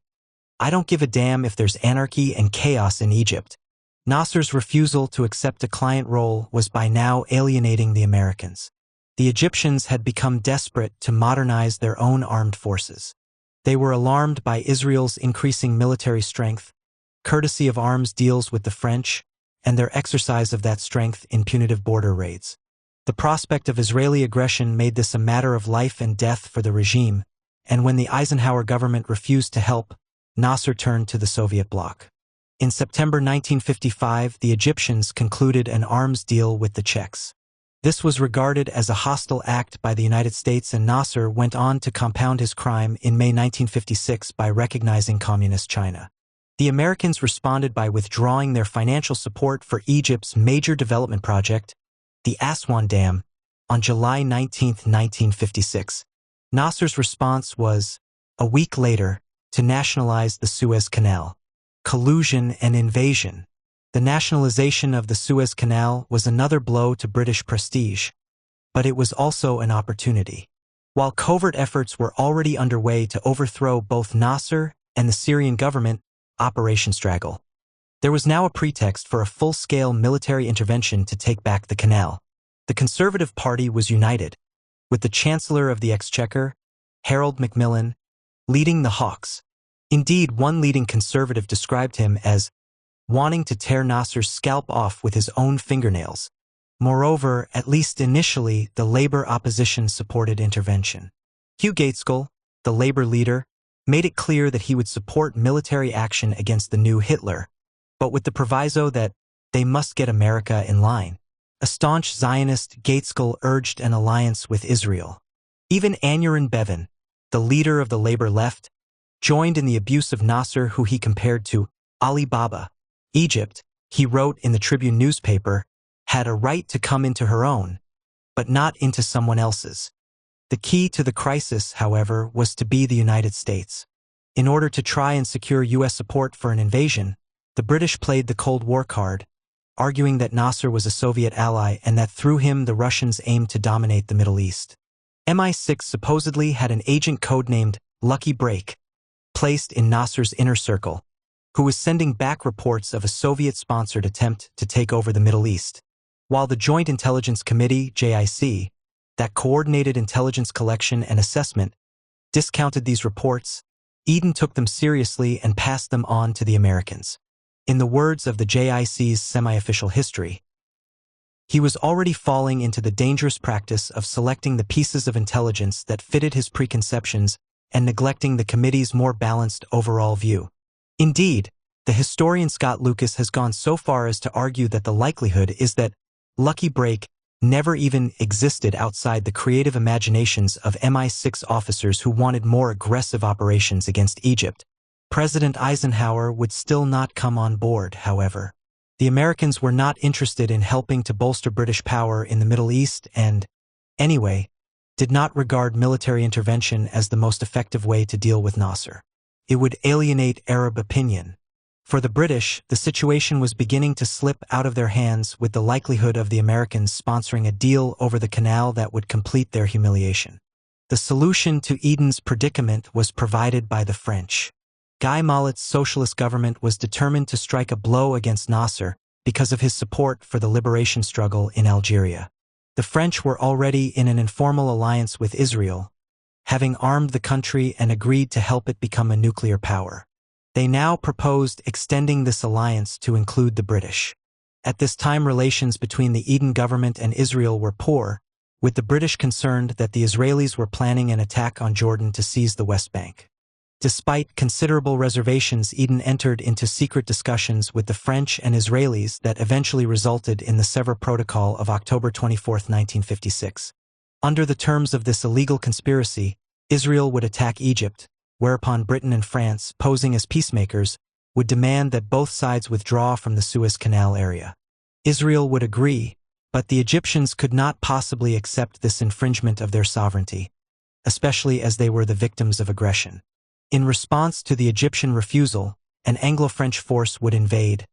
I don't give a damn if there's anarchy and chaos in Egypt. Nasser's refusal to accept a client role was by now alienating the Americans. The Egyptians had become desperate to modernize their own armed forces. They were alarmed by Israel's increasing military strength, courtesy of arms deals with the French, and their exercise of that strength in punitive border raids. The prospect of Israeli aggression made this a matter of life and death for the regime, and when the Eisenhower government refused to help, Nasser turned to the Soviet bloc. In September 1955, the Egyptians concluded an arms deal with the Czechs. This was regarded as a hostile act by the United States, and Nasser went on to compound his crime in May 1956 by recognizing Communist China. The Americans responded by withdrawing their financial support for Egypt's major development project, the Aswan Dam, on July 19, 1956. Nasser's response was, a week later, to nationalize the Suez Canal. Collusion and invasion. The nationalization of the Suez Canal was another blow to British prestige, but it was also an opportunity. While covert efforts were already underway to overthrow both Nasser and the Syrian government, Operation Straggle, there was now a pretext for a full-scale military intervention to take back the canal. The Conservative Party was united, with the Chancellor of the Exchequer, Harold Macmillan, leading the Hawks. Indeed, one leading conservative described him as wanting to tear Nasser's scalp off with his own fingernails. Moreover, at least initially, the Labour opposition supported intervention. Hugh Gaitskell, the Labour leader, made it clear that he would support military action against the new Hitler, but with the proviso that they must get America in line. A staunch Zionist, Gaitskell urged an alliance with Israel. Even Aneurin Bevan, the leader of the Labour left, joined in the abuse of Nasser, who he compared to Ali Baba. Egypt, he wrote in the Tribune newspaper, had a right to come into her own, but not into someone else's. The key to the crisis, however, was to be the United States. In order to try and secure U.S. support for an invasion, the British played the Cold War card, arguing that Nasser was a Soviet ally and that through him the Russians aimed to dominate the Middle East. MI6 supposedly had an agent codenamed Lucky Break, placed in Nasser's inner circle, who was sending back reports of a Soviet-sponsored attempt to take over the Middle East. While the Joint Intelligence Committee, JIC, that coordinated intelligence collection and assessment, discounted these reports, Eden took them seriously and passed them on to the Americans. In the words of the JIC's semi-official history, he was already falling into the dangerous practice of selecting the pieces of intelligence that fitted his preconceptions and neglecting the committee's more balanced overall view. Indeed, the historian Scott Lucas has gone so far as to argue that the likelihood is that Lucky Break never even existed outside the creative imaginations of MI6 officers who wanted more aggressive operations against Egypt. President Eisenhower would still not come on board, however. The Americans were not interested in helping to bolster British power in the Middle East and, anyway, did not regard military intervention as the most effective way to deal with Nasser. It would alienate Arab opinion. For the British, the situation was beginning to slip out of their hands with the likelihood of the Americans sponsoring a deal over the canal that would complete their humiliation. The solution to Eden's predicament was provided by the French. Guy Mollet's socialist government was determined to strike a blow against Nasser because of his support for the liberation struggle in Algeria. The French were already in an informal alliance with Israel, having armed the country and agreed to help it become a nuclear power. They now proposed extending this alliance to include the British. At this time, relations between the Eden government and Israel were poor, with the British concerned that the Israelis were planning an attack on Jordan to seize the West Bank. Despite considerable reservations, Eden entered into secret discussions with the French and Israelis that eventually resulted in the Sèvres Protocol of October 24, 1956. Under the terms of this illegal conspiracy, Israel would attack Egypt, whereupon Britain and France, posing as peacemakers, would demand that both sides withdraw from the Suez Canal area. Israel would agree, but the Egyptians could not possibly accept this infringement of their sovereignty, especially as they were the victims of aggression. In response to the Egyptian refusal, an Anglo-French force would invade,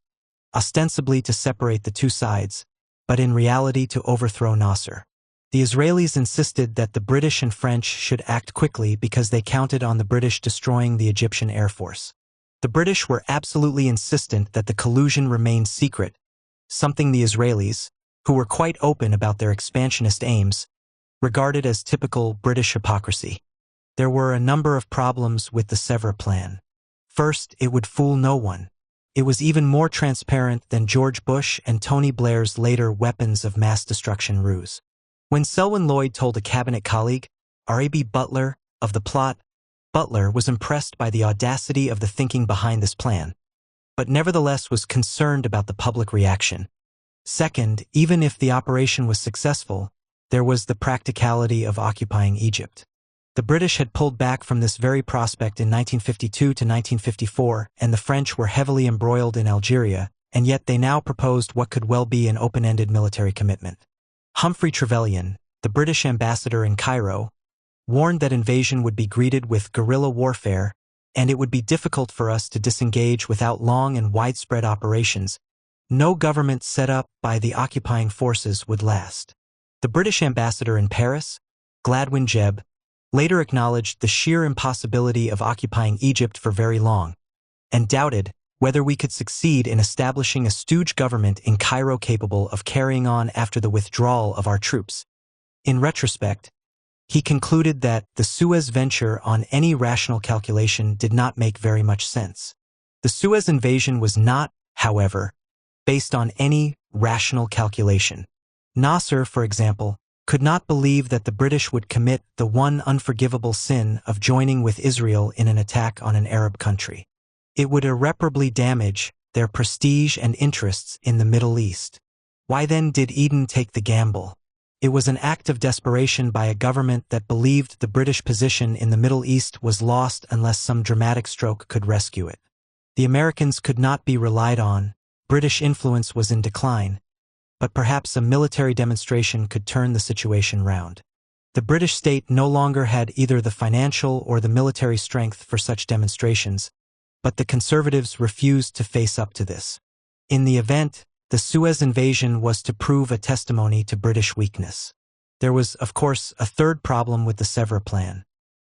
ostensibly to separate the two sides, but in reality to overthrow Nasser. The Israelis insisted that the British and French should act quickly because they counted on the British destroying the Egyptian Air Force. The British were absolutely insistent that the collusion remain secret, something the Israelis, who were quite open about their expansionist aims, regarded as typical British hypocrisy. There were a number of problems with the Sèvres plan. First, it would fool no one. It was even more transparent than George Bush and Tony Blair's later weapons of mass destruction ruse. When Selwyn Lloyd told a cabinet colleague, R.A.B. Butler, of the plot, Butler was impressed by the audacity of the thinking behind this plan, but nevertheless was concerned about the public reaction. Second, even if the operation was successful, there was the practicality of occupying Egypt. The British had pulled back from this very prospect in 1952 to 1954, and the French were heavily embroiled in Algeria, and yet they now proposed what could well be an open-ended military commitment. Humphrey Trevelyan, the British ambassador in Cairo, warned that invasion would be greeted with guerrilla warfare, and it would be difficult for us to disengage without long and widespread operations. No government set up by the occupying forces would last. The British ambassador in Paris, Gladwin Jebb, later acknowledged the sheer impossibility of occupying Egypt for very long, and doubted whether we could succeed in establishing a stooge government in Cairo capable of carrying on after the withdrawal of our troops. In retrospect, he concluded that the Suez venture on any rational calculation did not make very much sense. The Suez invasion was not, however, based on any rational calculation. Nasser, for example, could not believe that the British would commit the one unforgivable sin of joining with Israel in an attack on an Arab country. It would irreparably damage their prestige and interests in the Middle East. Why then did Eden take the gamble? It was an act of desperation by a government that believed the British position in the Middle East was lost unless some dramatic stroke could rescue it. The Americans could not be relied on, British influence was in decline, but perhaps a military demonstration could turn the situation round. The British state no longer had either the financial or the military strength for such demonstrations, but the conservatives refused to face up to this. In the event, the Suez invasion was to prove a testimony to British weakness. There was, of course, a third problem with the Sèvres plan.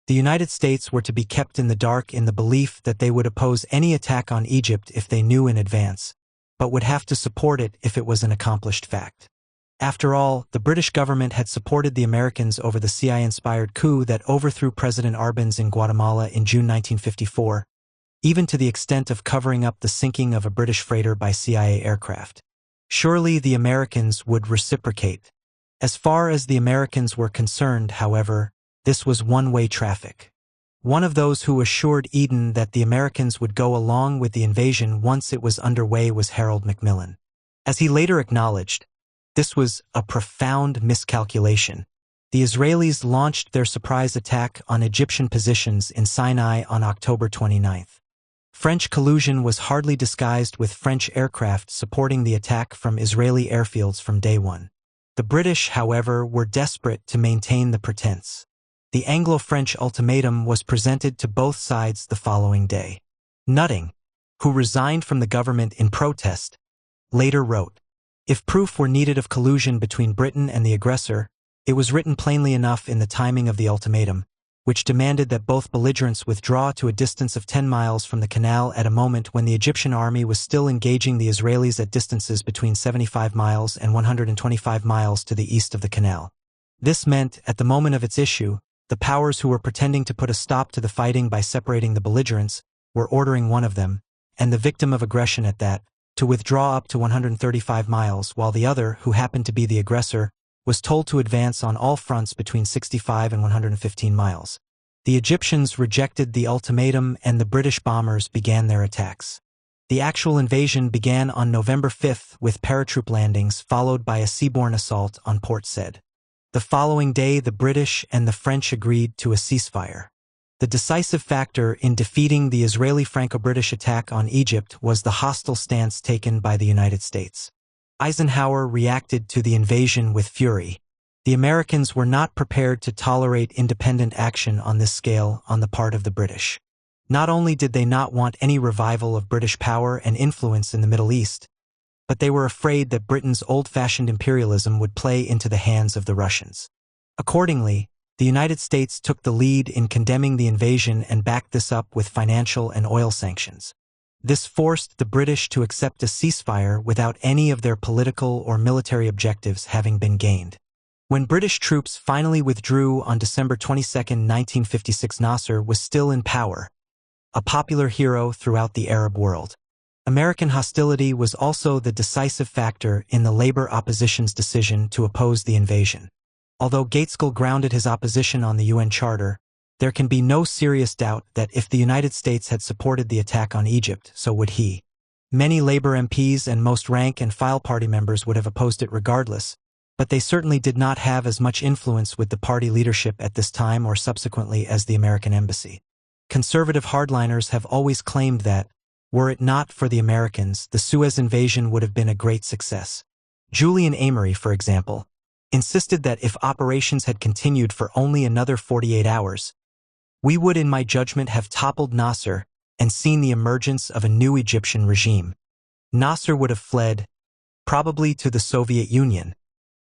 The United States were to be kept in the dark in the belief that they would oppose any attack on Egypt if they knew in advance, but would have to support it if it was an accomplished fact. After all, the British government had supported the Americans over the CIA-inspired coup that overthrew President Arbenz in Guatemala in June 1954, even to the extent of covering up the sinking of a British freighter by CIA aircraft. Surely the Americans would reciprocate. As far as the Americans were concerned, however, this was one-way traffic. One of those who assured Eden that the Americans would go along with the invasion once it was underway was Harold Macmillan. As he later acknowledged, this was a profound miscalculation. The Israelis launched their surprise attack on Egyptian positions in Sinai on October 29. French collusion was hardly disguised with French aircraft supporting the attack from Israeli airfields from day one. The British, however, were desperate to maintain the pretense. The Anglo-French ultimatum was presented to both sides the following day. Nutting, who resigned from the government in protest, later wrote, "If proof were needed of collusion between Britain and the aggressor, it was written plainly enough in the timing of the ultimatum, which demanded that both belligerents withdraw to a distance of 10 miles from the canal at a moment when the Egyptian army was still engaging the Israelis at distances between 75 miles and 125 miles to the east of the canal. This meant, at the moment of its issue, the powers who were pretending to put a stop to the fighting by separating the belligerents were ordering one of them, and the victim of aggression at that, to withdraw up to 135 miles, while the other, who happened to be the aggressor, was told to advance on all fronts between 65 and 115 miles. The Egyptians rejected the ultimatum and the British bombers began their attacks. The actual invasion began on November 5 with paratroop landings followed by a seaborne assault on Port Said. The following day, the British and the French agreed to a ceasefire. The decisive factor in defeating the Israeli Franco-British attack on Egypt was the hostile stance taken by the United States. Eisenhower reacted to the invasion with fury. The Americans were not prepared to tolerate independent action on this scale on the part of the British. Not only did they not want any revival of British power and influence in the Middle East, but they were afraid that Britain's old-fashioned imperialism would play into the hands of the Russians. Accordingly, the United States took the lead in condemning the invasion and backed this up with financial and oil sanctions. This forced the British to accept a ceasefire without any of their political or military objectives having been gained. When British troops finally withdrew on December 22, 1956, Nasser was still in power, a popular hero throughout the Arab world. American hostility was also the decisive factor in the labor opposition's decision to oppose the invasion. Although Gaitskell grounded his opposition on the UN Charter, there can be no serious doubt that if the United States had supported the attack on Egypt, so would he. Many Labor MPs and most rank-and-file party members would have opposed it regardless, but they certainly did not have as much influence with the party leadership at this time or subsequently as the American embassy. Conservative hardliners have always claimed that, were it not for the Americans, the Suez invasion would have been a great success. Julian Amory, for example, insisted that if operations had continued for only another 48 hours, we would, in my judgment, have toppled Nasser and seen the emergence of a new Egyptian regime. Nasser would have fled, probably to the Soviet Union.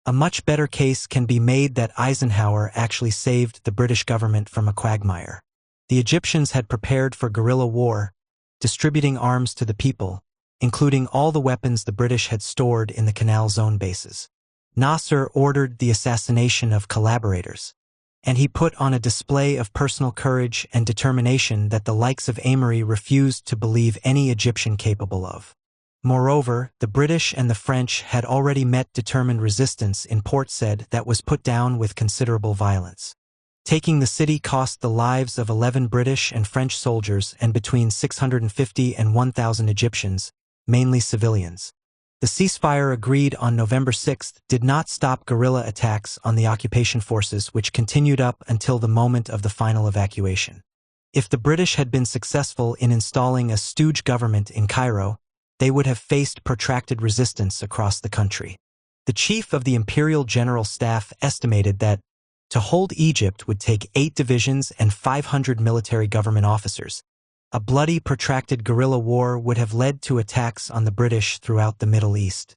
A much better case can be made that Eisenhower actually saved the British government from a quagmire. The Egyptians had prepared for guerrilla war, distributing arms to the people, including all the weapons the British had stored in the Canal Zone bases. Nasser ordered the assassination of collaborators, and he put on a display of personal courage and determination that the likes of Amory refused to believe any Egyptian capable of. Moreover, the British and the French had already met determined resistance in Port Said that was put down with considerable violence. Taking the city cost the lives of 11 British and French soldiers and between 650 and 1,000 Egyptians, mainly civilians. The ceasefire agreed on November 6 did not stop guerrilla attacks on the occupation forces, which continued up until the moment of the final evacuation. If the British had been successful in installing a stooge government in Cairo, they would have faced protracted resistance across the country. The chief of the Imperial General Staff estimated that to hold Egypt would take 8 divisions and 500 military government officers. A bloody, protracted guerrilla war would have led to attacks on the British throughout the Middle East.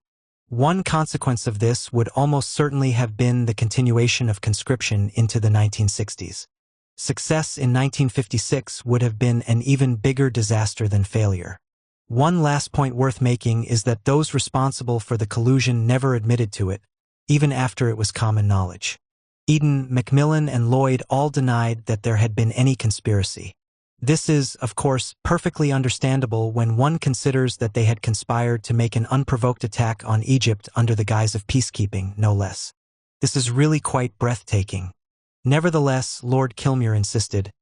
One consequence of this would almost certainly have been the continuation of conscription into the 1960s. Success in 1956 would have been an even bigger disaster than failure. One last point worth making is that those responsible for the collusion never admitted to it, even after it was common knowledge. Eden, Macmillan, and Lloyd all denied that there had been any conspiracy. This is, of course, perfectly understandable when one considers that they had conspired to make an unprovoked attack on Egypt under the guise of peacekeeping, no less. This is really quite breathtaking. Nevertheless, Lord Kilmuir insisted,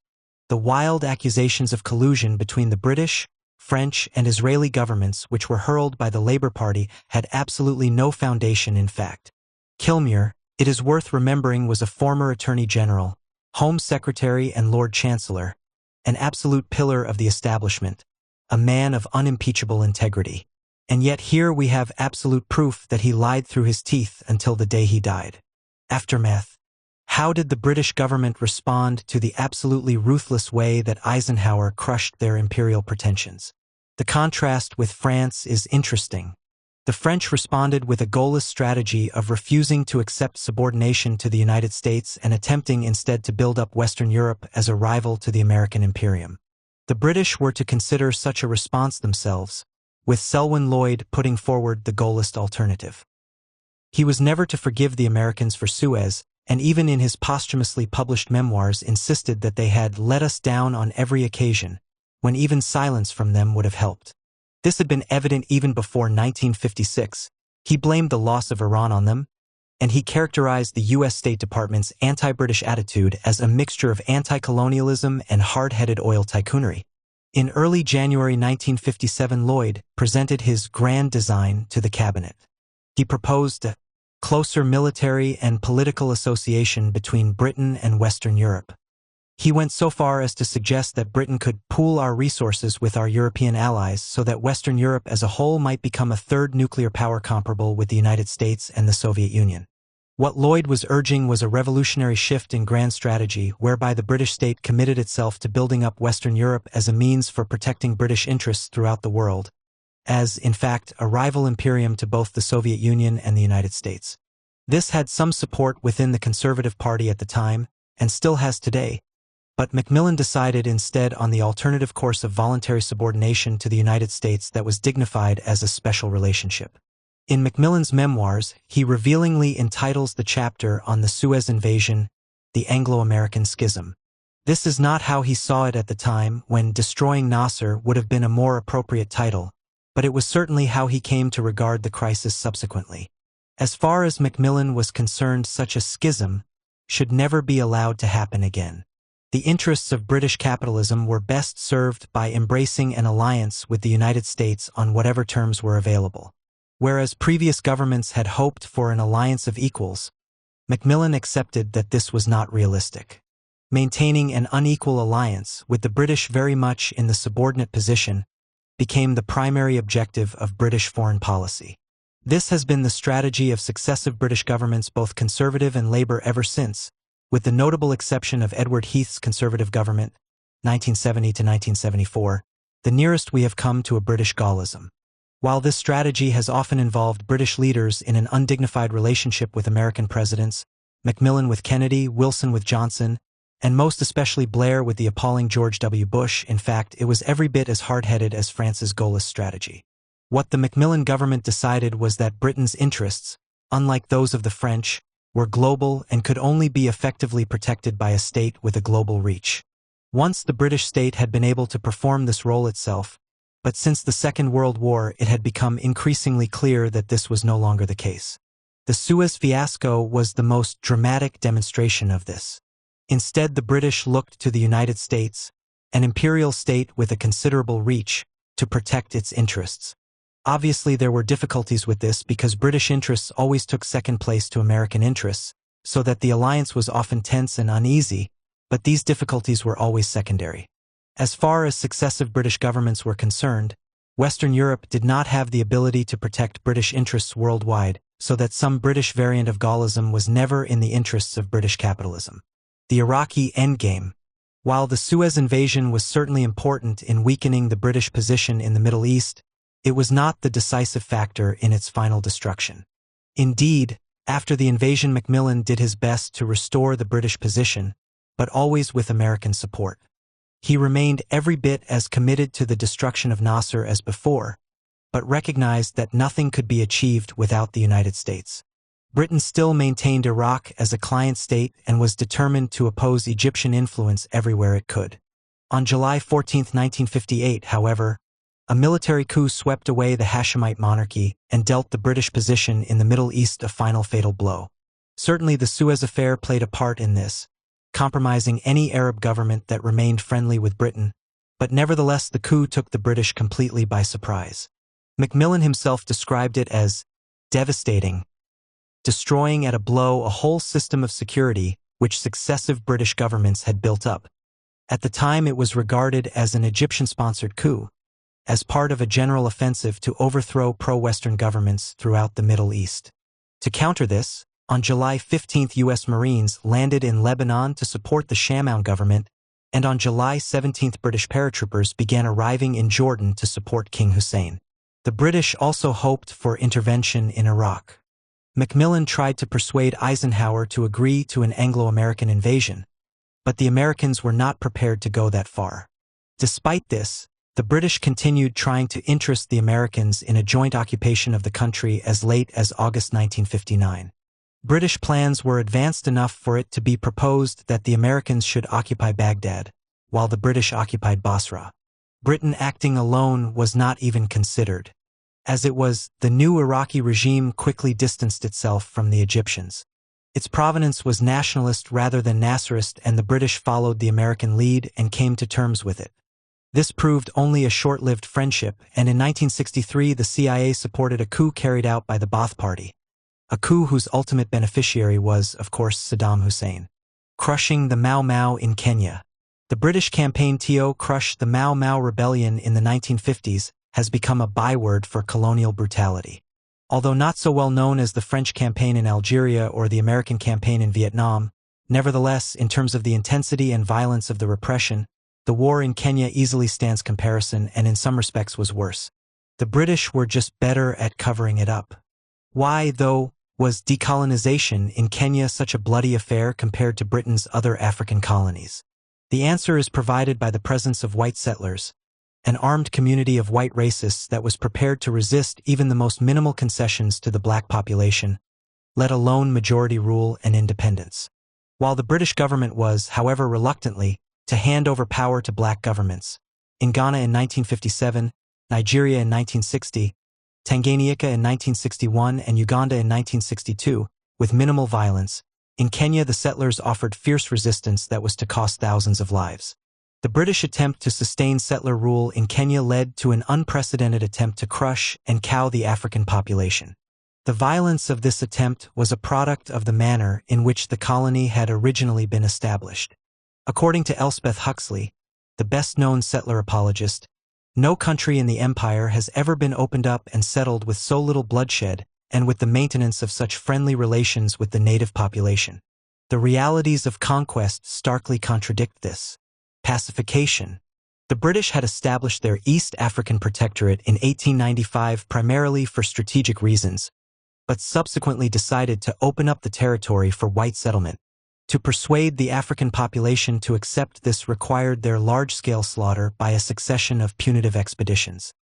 the wild accusations of collusion between the British, French, and Israeli governments which were hurled by the Labour Party had absolutely no foundation in fact. Kilmuir, it is worth remembering, was a former Attorney General, Home Secretary and Lord Chancellor, an absolute pillar of the establishment, a man of unimpeachable integrity. And yet here we have absolute proof that he lied through his teeth until the day he died. Aftermath. How did the British government respond to the absolutely ruthless way that Eisenhower crushed their imperial pretensions? The contrast with France is interesting. The French responded with a goalless strategy of refusing to accept subordination to the United States and attempting instead to build up Western Europe as a rival to the American Imperium. The British were to consider such a response themselves, with Selwyn Lloyd putting forward the goalless alternative. He was never to forgive the Americans for Suez, and even in his posthumously published memoirs insisted that they had let us down on every occasion, when even silence from them would have helped. This had been evident even before 1956. He blamed the loss of Iran on them, and he characterized the U.S. State Department's anti-British attitude as a mixture of anti-colonialism and hard-headed oil tycoonery. In early January 1957, Lloyd presented his grand design to the cabinet. He proposed a closer military and political association between Britain and Western Europe. He went so far as to suggest that Britain could pool our resources with our European allies so that Western Europe as a whole might become a third nuclear power comparable with the United States and the Soviet Union. What Lloyd was urging was a revolutionary shift in grand strategy whereby the British state committed itself to building up Western Europe as a means for protecting British interests throughout the world, as, in fact, a rival imperium to both the Soviet Union and the United States. This had some support within the Conservative Party at the time, and still has today, but Macmillan decided instead on the alternative course of voluntary subordination to the United States that was dignified as a special relationship. In Macmillan's memoirs, he revealingly entitles the chapter on the Suez Invasion, "The Anglo-American Schism." This is not how he saw it at the time, when destroying Nasser would have been a more appropriate title, but it was certainly how he came to regard the crisis subsequently. As far as Macmillan was concerned, such a schism should never be allowed to happen again. The interests of British capitalism were best served by embracing an alliance with the United States on whatever terms were available. Whereas previous governments had hoped for an alliance of equals, Macmillan accepted that this was not realistic. Maintaining an unequal alliance with the British very much in the subordinate position became the primary objective of British foreign policy. This has been the strategy of successive British governments, both Conservative and Labour, ever since, with the notable exception of Edward Heath's Conservative government, 1970 to 1974, the nearest we have come to a British Gaullism. While this strategy has often involved British leaders in an undignified relationship with American presidents, Macmillan with Kennedy, Wilson with Johnson, and most especially Blair with the appalling George W. Bush, in fact, it was every bit as hard-headed as France's Gaullist strategy. What the Macmillan government decided was that Britain's interests, unlike those of the French, were global and could only be effectively protected by a state with a global reach. Once the British state had been able to perform this role itself, but since the Second World War it had become increasingly clear that this was no longer the case. The Suez fiasco was the most dramatic demonstration of this. Instead, the British looked to the United States, an imperial state with a considerable reach, to protect its interests. Obviously, there were difficulties with this because British interests always took second place to American interests, so that the alliance was often tense and uneasy, but these difficulties were always secondary. As far as successive British governments were concerned, Western Europe did not have the ability to protect British interests worldwide, so that some British variant of Gaullism was never in the interests of British capitalism. The Iraqi endgame. While the Suez invasion was certainly important in weakening the British position in the Middle East, it was not the decisive factor in its final destruction. Indeed, after the invasion, Macmillan did his best to restore the British position, but always with American support. He remained every bit as committed to the destruction of Nasser as before, but recognized that nothing could be achieved without the United States. Britain still maintained Iraq as a client state and was determined to oppose Egyptian influence everywhere it could. On July 14, 1958, however, a military coup swept away the Hashemite monarchy and dealt the British position in the Middle East a final fatal blow. Certainly the Suez affair played a part in this, compromising any Arab government that remained friendly with Britain, but nevertheless the coup took the British completely by surprise. Macmillan himself described it as devastating, destroying at a blow a whole system of security which successive British governments had built up. At the time it was regarded as an Egyptian-sponsored coup, as part of a general offensive to overthrow pro-Western governments throughout the Middle East. To counter this, on July 15, U.S. Marines landed in Lebanon to support the Shamoun government, and on July 17, British paratroopers began arriving in Jordan to support King Hussein. The British also hoped for intervention in Iraq. Macmillan tried to persuade Eisenhower to agree to an Anglo-American invasion, but the Americans were not prepared to go that far. Despite this, the British continued trying to interest the Americans in a joint occupation of the country as late as August 1959. British plans were advanced enough for it to be proposed that the Americans should occupy Baghdad, while the British occupied Basra. Britain acting alone was not even considered. As it was, the new Iraqi regime quickly distanced itself from the Egyptians. Its provenance was nationalist rather than Nasserist, and the British followed the American lead and came to terms with it. This proved only a short-lived friendship, and in 1963 the CIA supported a coup carried out by the Ba'ath Party. A coup whose ultimate beneficiary was, of course, Saddam Hussein. Crushing the Mau Mau in Kenya. The British campaign to crush the Mau Mau rebellion in the 1950s has become a byword for colonial brutality. Although not so well known as the French campaign in Algeria or the American campaign in Vietnam, nevertheless, in terms of the intensity and violence of the repression, the war in Kenya easily stands comparison and in some respects was worse. The British were just better at covering it up. Why, though, was decolonization in Kenya such a bloody affair compared to Britain's other African colonies? The answer is provided by the presence of white settlers, an armed community of white racists that was prepared to resist even the most minimal concessions to the black population, let alone majority rule and independence. While the British government was, however reluctantly, to hand over power to black governments, in Ghana in 1957, Nigeria in 1960, Tanganyika in 1961, and Uganda in 1962, with minimal violence, in Kenya the settlers offered fierce resistance that was to cost thousands of lives. The British attempt to sustain settler rule in Kenya led to an unprecedented attempt to crush and cow the African population. The violence of this attempt was a product of the manner in which the colony had originally been established. According to Elspeth Huxley, the best-known settler apologist, no country in the empire has ever been opened up and settled with so little bloodshed and with the maintenance of such friendly relations with the native population. The realities of conquest starkly contradict this. Pacification. The British had established their East African Protectorate in 1895 primarily for strategic reasons, but subsequently decided to open up the territory for white settlement. To persuade the African population to accept this required their large-scale slaughter by a succession of punitive expeditions.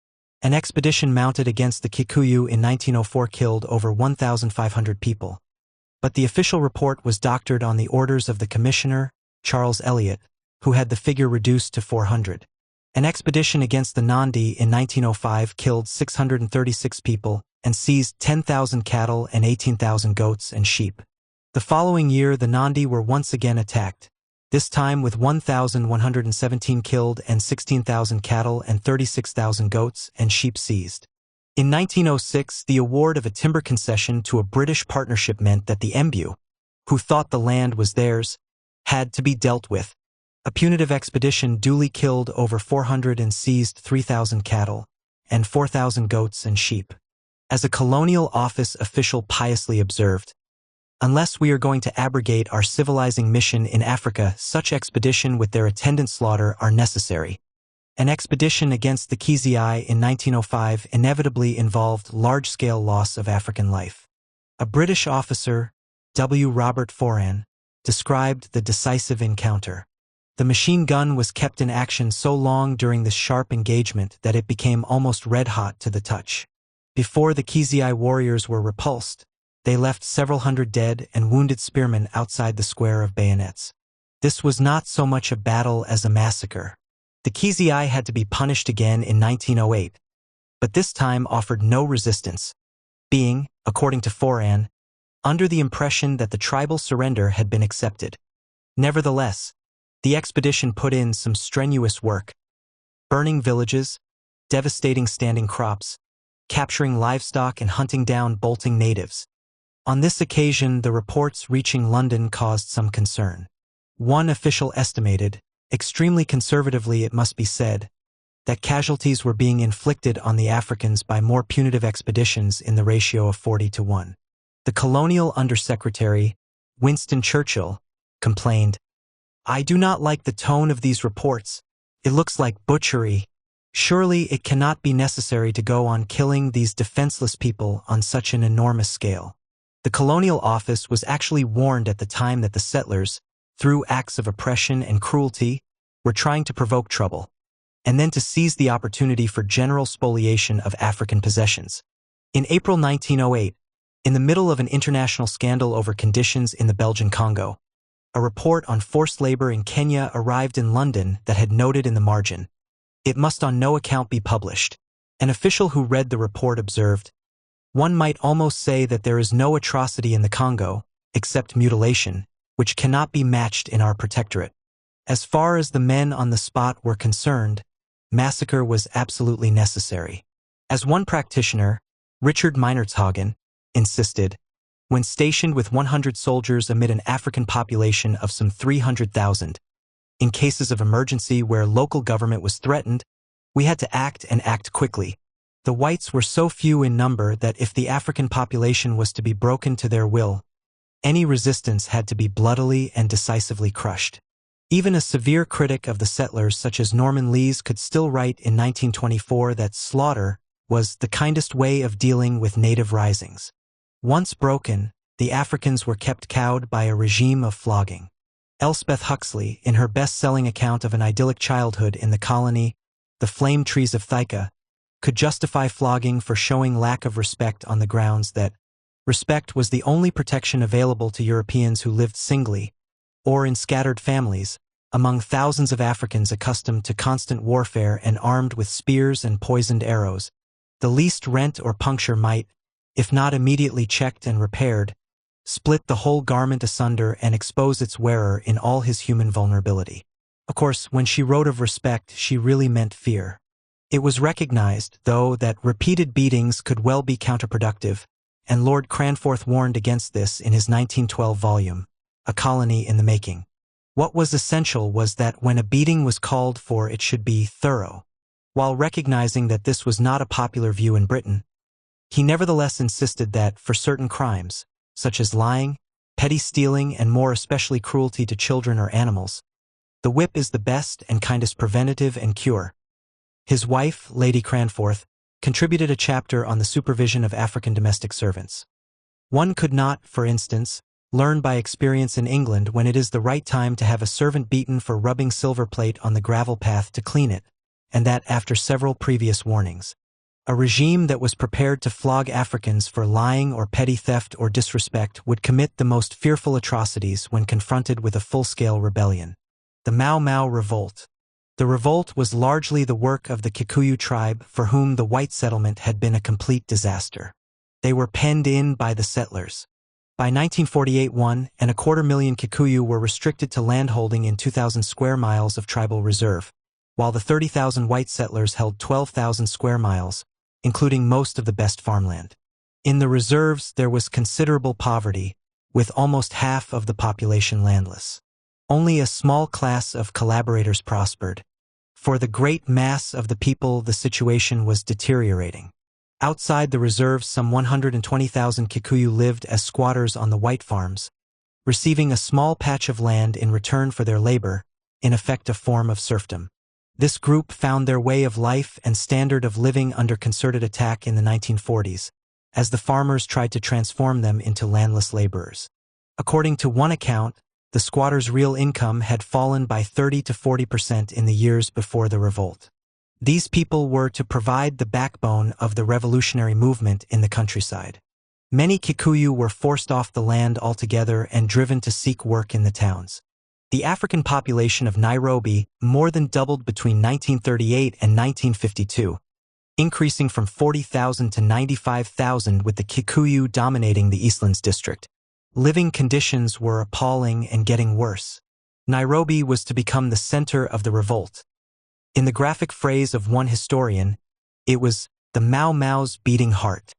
An expedition mounted against the Kikuyu in 1904 killed over 1,500 people. But the official report was doctored on the orders of the commissioner, Charles Elliot, who had the figure reduced to 400. An expedition against the Nandi in 1905 killed 636 people and seized 10,000 cattle and 18,000 goats and sheep. The following year the Nandi were once again attacked, this time with 1,117 killed and 16,000 cattle and 36,000 goats and sheep seized. In 1906, the award of a timber concession to a British partnership meant that the Embu, who thought the land was theirs, had to be dealt with. A punitive expedition duly killed over 400 and seized 3,000 cattle and 4,000 goats and sheep. As a colonial office official piously observed, "Unless we are going to abrogate our civilizing mission in Africa, such expedition with their attendant slaughter are necessary." An expedition against the Kizii in 1905 inevitably involved large-scale loss of African life. A British officer, W. Robert Foran, described the decisive encounter. The machine gun was kept in action so long during this sharp engagement that it became almost red-hot to the touch. Before the Kizii warriors were repulsed, they left several hundred dead and wounded spearmen outside the square of bayonets. This was not so much a battle as a massacre. The Kizii had to be punished again in 1908, but this time offered no resistance, being, according to Foran, under the impression that the tribal surrender had been accepted. Nevertheless, the expedition put in some strenuous work, burning villages, devastating standing crops, capturing livestock and hunting down bolting natives. On this occasion, the reports reaching London caused some concern. One official estimated, extremely conservatively it must be said, that casualties were being inflicted on the Africans by more punitive expeditions in the ratio of 40-1. The colonial undersecretary, Winston Churchill, complained, "I do not like the tone of these reports. It looks like butchery. Surely it cannot be necessary to go on killing these defenseless people on such an enormous scale." The colonial office was actually warned at the time that the settlers, through acts of oppression and cruelty, were trying to provoke trouble, and then to seize the opportunity for general spoliation of African possessions. In April 1908, in the middle of an international scandal over conditions in the Belgian Congo, a report on forced labor in Kenya arrived in London that had noted in the margin, "It must on no account be published." An official who read the report observed, "One might almost say that there is no atrocity in the Congo, except mutilation, which cannot be matched in our protectorate. As far as the men on the spot were concerned, massacre was absolutely necessary." As one practitioner, Richard Meinertzhagen, insisted, when stationed with 100 soldiers amid an African population of some 300,000, in cases of emergency where local government was threatened, we had to act and act quickly. The whites were so few in number that if the African population was to be broken to their will, any resistance had to be bloodily and decisively crushed. Even a severe critic of the settlers such as Norman Lees could still write in 1924 that slaughter was the kindest way of dealing with native risings. Once broken, the Africans were kept cowed by a regime of flogging. Elspeth Huxley, in her best-selling account of an idyllic childhood in the colony, The Flame Trees of Thika, could justify flogging for showing lack of respect on the grounds that respect was the only protection available to Europeans who lived singly, or in scattered families, among thousands of Africans accustomed to constant warfare and armed with spears and poisoned arrows. The least rent or puncture might, if not immediately checked and repaired, split the whole garment asunder and expose its wearer in all his human vulnerability. Of course, when she wrote of respect, she really meant fear. It was recognized, though, that repeated beatings could well be counterproductive, and Lord Cranforth warned against this in his 1912 volume, A Colony in the Making. What was essential was that when a beating was called for, it should be thorough. While recognizing that this was not a popular view in Britain, he nevertheless insisted that, for certain crimes, such as lying, petty stealing, and more especially cruelty to children or animals, the whip is the best and kindest preventative and cure. His wife, Lady Cranforth, contributed a chapter on the supervision of African domestic servants. One could not, for instance, learn by experience in England when it is the right time to have a servant beaten for rubbing silver plate on the gravel path to clean it, and that after several previous warnings. A regime that was prepared to flog Africans for lying or petty theft or disrespect would commit the most fearful atrocities when confronted with a full-scale rebellion. The Mau Mau Revolt. The revolt was largely the work of the Kikuyu tribe, for whom the white settlement had been a complete disaster. They were penned in by the settlers. By 1948, 1.25 million Kikuyu were restricted to landholding in 2,000 square miles of tribal reserve, while the 30,000 white settlers held 12,000 square miles, including most of the best farmland. In the reserves, there was considerable poverty, with almost half of the population landless. Only a small class of collaborators prospered. For the great mass of the people, the situation was deteriorating. Outside the reserves, some 120,000 Kikuyu lived as squatters on the white farms, receiving a small patch of land in return for their labor, in effect a form of serfdom. This group found their way of life and standard of living under concerted attack in the 1940s, as the farmers tried to transform them into landless laborers. According to one account, the squatters' real income had fallen by 30 to 40% in the years before the revolt. These people were to provide the backbone of the revolutionary movement in the countryside. Many Kikuyu were forced off the land altogether and driven to seek work in the towns. The African population of Nairobi more than doubled between 1938 and 1952, increasing from 40,000 to 95,000 with the Kikuyu dominating the Eastlands district. Living conditions were appalling and getting worse. Nairobi was to become the center of the revolt. In the graphic phrase of one historian, it was the Mau Mau's beating heart.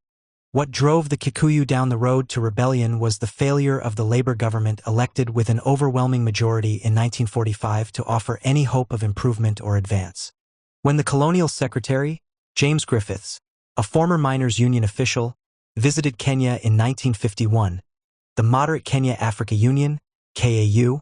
What drove the Kikuyu down the road to rebellion was the failure of the Labour government elected with an overwhelming majority in 1945 to offer any hope of improvement or advance. When the colonial secretary, James Griffiths, a former miners' union official, visited Kenya in 1951, the moderate Kenya-Africa Union, KAU,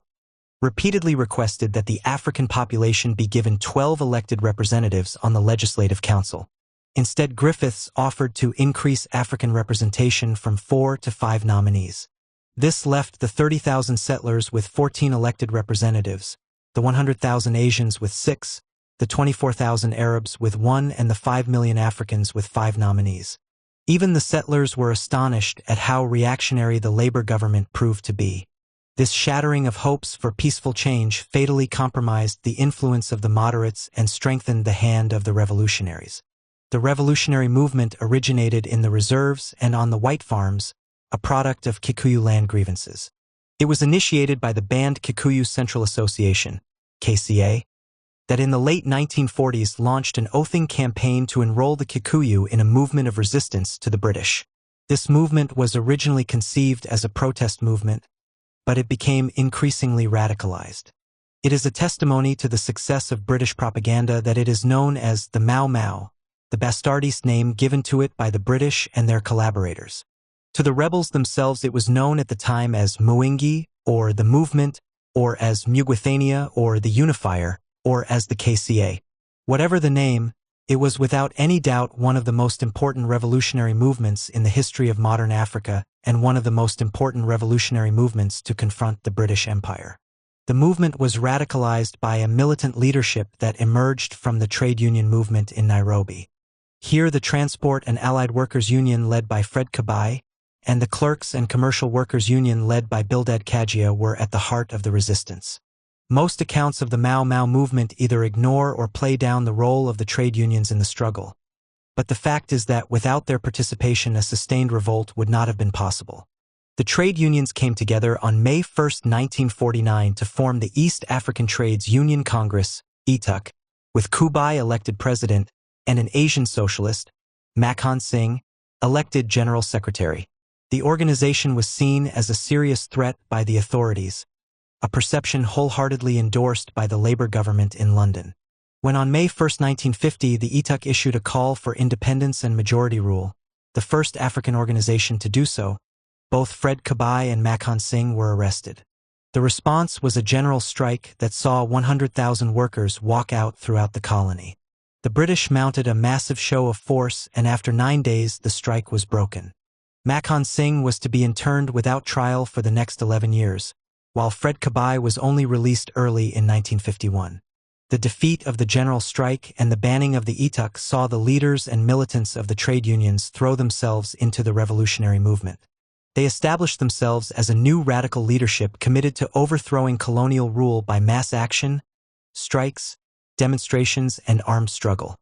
repeatedly requested that the African population be given 12 elected representatives on the Legislative Council. Instead, Griffiths offered to increase African representation from 4 to 5 nominees. This left the 30,000 settlers with 14 elected representatives, the 100,000 Asians with 6, the 24,000 Arabs with 1, and the 5 million Africans with 5 nominees. Even the settlers were astonished at how reactionary the Labour government proved to be. This shattering of hopes for peaceful change fatally compromised the influence of the moderates and strengthened the hand of the revolutionaries. The revolutionary movement originated in the reserves and on the white farms, a product of Kikuyu land grievances. It was initiated by the banned Kikuyu Central Association, KCA, that in the late 1940s launched an oathing campaign to enroll the Kikuyu in a movement of resistance to the British. This movement was originally conceived as a protest movement, but it became increasingly radicalized. It is a testimony to the success of British propaganda that it is known as the Mau Mau, the bastardist name given to it by the British and their collaborators. To the rebels themselves it was known at the time as Mwingi, or the Movement, or as Mugwithania, or the Unifier, or as the KCA. Whatever the name, it was without any doubt one of the most important revolutionary movements in the history of modern Africa and one of the most important revolutionary movements to confront the British Empire. The movement was radicalized by a militant leadership that emerged from the trade union movement in Nairobi. Here the Transport and Allied Workers Union led by Fred Kabai and the Clerks and Commercial Workers Union led by Bildad Kajia were at the heart of the resistance. Most accounts of the Mau Mau movement either ignore or play down the role of the trade unions in the struggle. But the fact is that without their participation a sustained revolt would not have been possible. The trade unions came together on May 1, 1949 to form the East African Trades Union Congress, ETUC, with Kubai elected president and an Asian socialist, Makhan Singh, elected general secretary. The organization was seen as a serious threat by the authorities, a perception wholeheartedly endorsed by the Labour government in London. When on May 1, 1950, the ETUC issued a call for independence and majority rule, the first African organization to do so, both Fred Kabai and Makhan Singh were arrested. The response was a general strike that saw 100,000 workers walk out throughout the colony. The British mounted a massive show of force, and after 9 days the strike was broken. Makhan Singh was to be interned without trial for the next 11 years, while Fred Kabai was only released early in 1951. The defeat of the general strike and the banning of the ETUC saw the leaders and militants of the trade unions throw themselves into the revolutionary movement. They established themselves as a new radical leadership committed to overthrowing colonial rule by mass action, strikes, demonstrations, and armed struggle.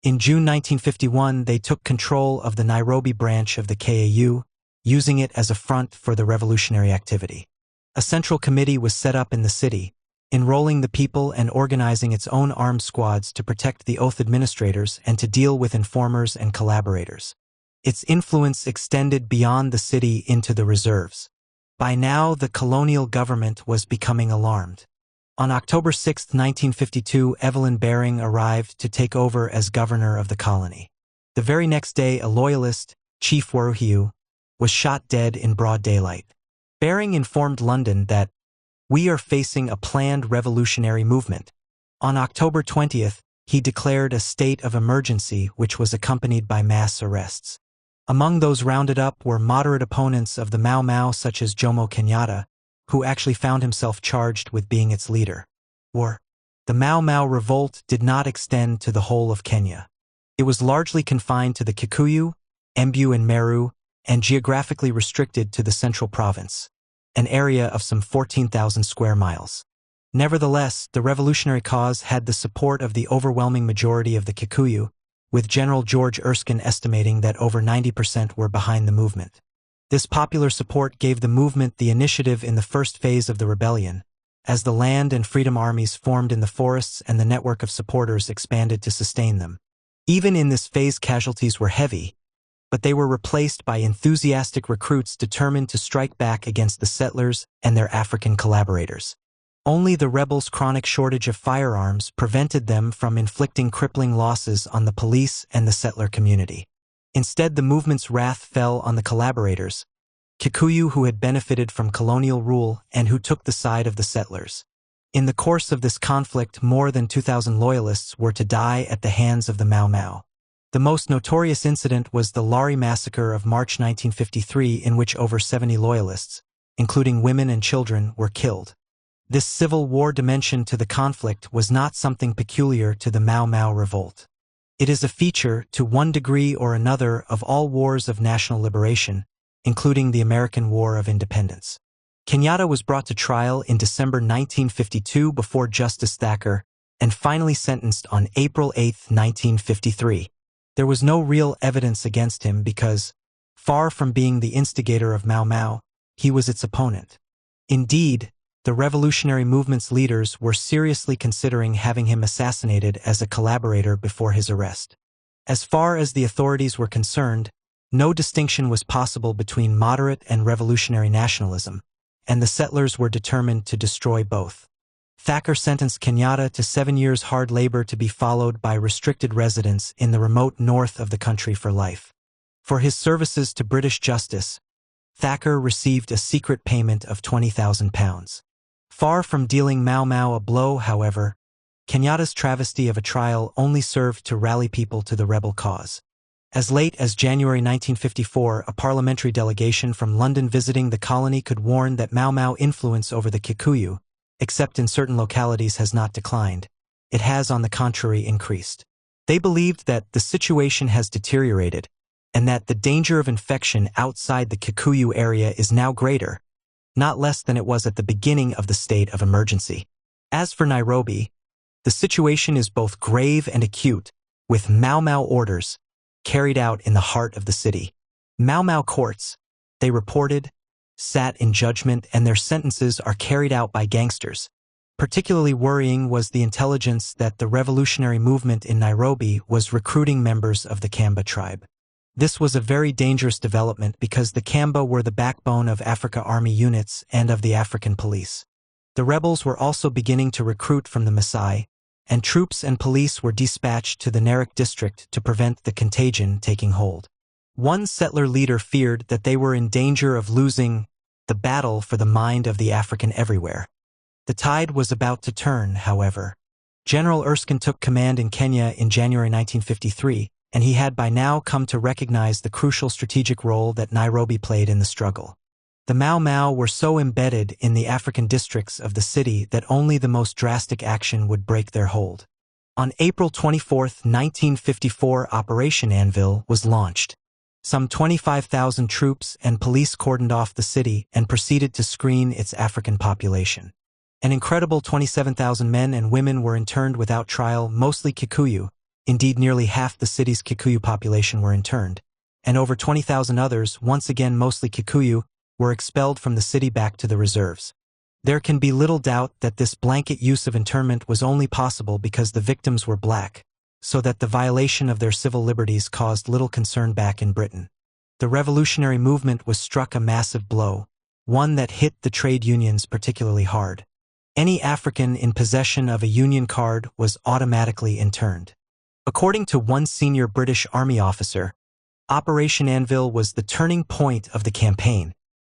In June 1951, they took control of the Nairobi branch of the KAU, using it as a front for the revolutionary activity. A central committee was set up in the city, enrolling the people and organizing its own armed squads to protect the oath administrators and to deal with informers and collaborators. Its influence extended beyond the city into the reserves. By now, the colonial government was becoming alarmed. On October 6, 1952, Evelyn Baring arrived to take over as governor of the colony. The very next day, a loyalist, Chief Waruhiu, was shot dead in broad daylight. Baring informed London that, "We are facing a planned revolutionary movement." On October 20th, he declared a state of emergency which was accompanied by mass arrests. Among those rounded up were moderate opponents of the Mau Mau such as Jomo Kenyatta, who actually found himself charged with being its leader. The Mau Mau revolt did not extend to the whole of Kenya. It was largely confined to the Kikuyu, Embu and Meru, and geographically restricted to the central province, an area of some 14,000 square miles. Nevertheless, the revolutionary cause had the support of the overwhelming majority of the Kikuyu, with General George Erskine estimating that over 90% were behind the movement. This popular support gave the movement the initiative in the first phase of the rebellion, as the land and freedom armies formed in the forests and the network of supporters expanded to sustain them. Even in this phase casualties were heavy, but they were replaced by enthusiastic recruits determined to strike back against the settlers and their African collaborators. Only the rebels' chronic shortage of firearms prevented them from inflicting crippling losses on the police and the settler community. Instead, the movement's wrath fell on the collaborators, Kikuyu who had benefited from colonial rule and who took the side of the settlers. In the course of this conflict, more than 2,000 loyalists were to die at the hands of the Mau Mau. The most notorious incident was the Lari massacre of March 1953, in which over 70 loyalists, including women and children, were killed. This civil war dimension to the conflict was not something peculiar to the Mau Mau revolt. It is a feature, to one degree or another, of all wars of national liberation, including the American War of Independence. Kenyatta was brought to trial in December 1952 before Justice Thacker and finally sentenced on April 8, 1953. There was no real evidence against him because, far from being the instigator of Mau Mau, he was its opponent. Indeed, the revolutionary movement's leaders were seriously considering having him assassinated as a collaborator before his arrest. As far as the authorities were concerned, no distinction was possible between moderate and revolutionary nationalism, and the settlers were determined to destroy both. Thacker sentenced Kenyatta to 7 years hard labor to be followed by restricted residence in the remote north of the country for life. For his services to British justice, Thacker received a secret payment of £20,000. Far from dealing Mau Mau a blow, however, Kenyatta's travesty of a trial only served to rally people to the rebel cause. As late as January 1954, a parliamentary delegation from London visiting the colony could warn that Mau Mau influence over the Kikuyu, except in certain localities, has not declined. It has, on the contrary, increased. They believed that the situation has deteriorated, and that the danger of infection outside the Kikuyu area is now greater, not less than it was at the beginning of the state of emergency. As for Nairobi, the situation is both grave and acute, with Mau Mau orders carried out in the heart of the city. Mau Mau courts, they reported, sat in judgment, and their sentences are carried out by gangsters. Particularly worrying was the intelligence that the revolutionary movement in Nairobi was recruiting members of the Kamba tribe. This was a very dangerous development because the Kamba were the backbone of Africa Army units and of the African police. The rebels were also beginning to recruit from the Maasai, and troops and police were dispatched to the Narok district to prevent the contagion taking hold. One settler leader feared that they were in danger of losing the battle for the mind of the African everywhere. The tide was about to turn, however. General Erskine took command in Kenya in January 1953, and he had by now come to recognize the crucial strategic role that Nairobi played in the struggle. The Mau Mau were so embedded in the African districts of the city that only the most drastic action would break their hold. On April 24, 1954, Operation Anvil was launched. Some 25,000 troops and police cordoned off the city and proceeded to screen its African population. An incredible 27,000 men and women were interned without trial, mostly Kikuyu. Indeed, nearly half the city's Kikuyu population were interned, and over 20,000 others, once again mostly Kikuyu, were expelled from the city back to the reserves. There can be little doubt that this blanket use of internment was only possible because the victims were black, so that the violation of their civil liberties caused little concern back in Britain. The revolutionary movement was struck a massive blow, one that hit the trade unions particularly hard. Any African in possession of a union card was automatically interned. According to one senior British Army officer, Operation Anvil was the turning point of the campaign.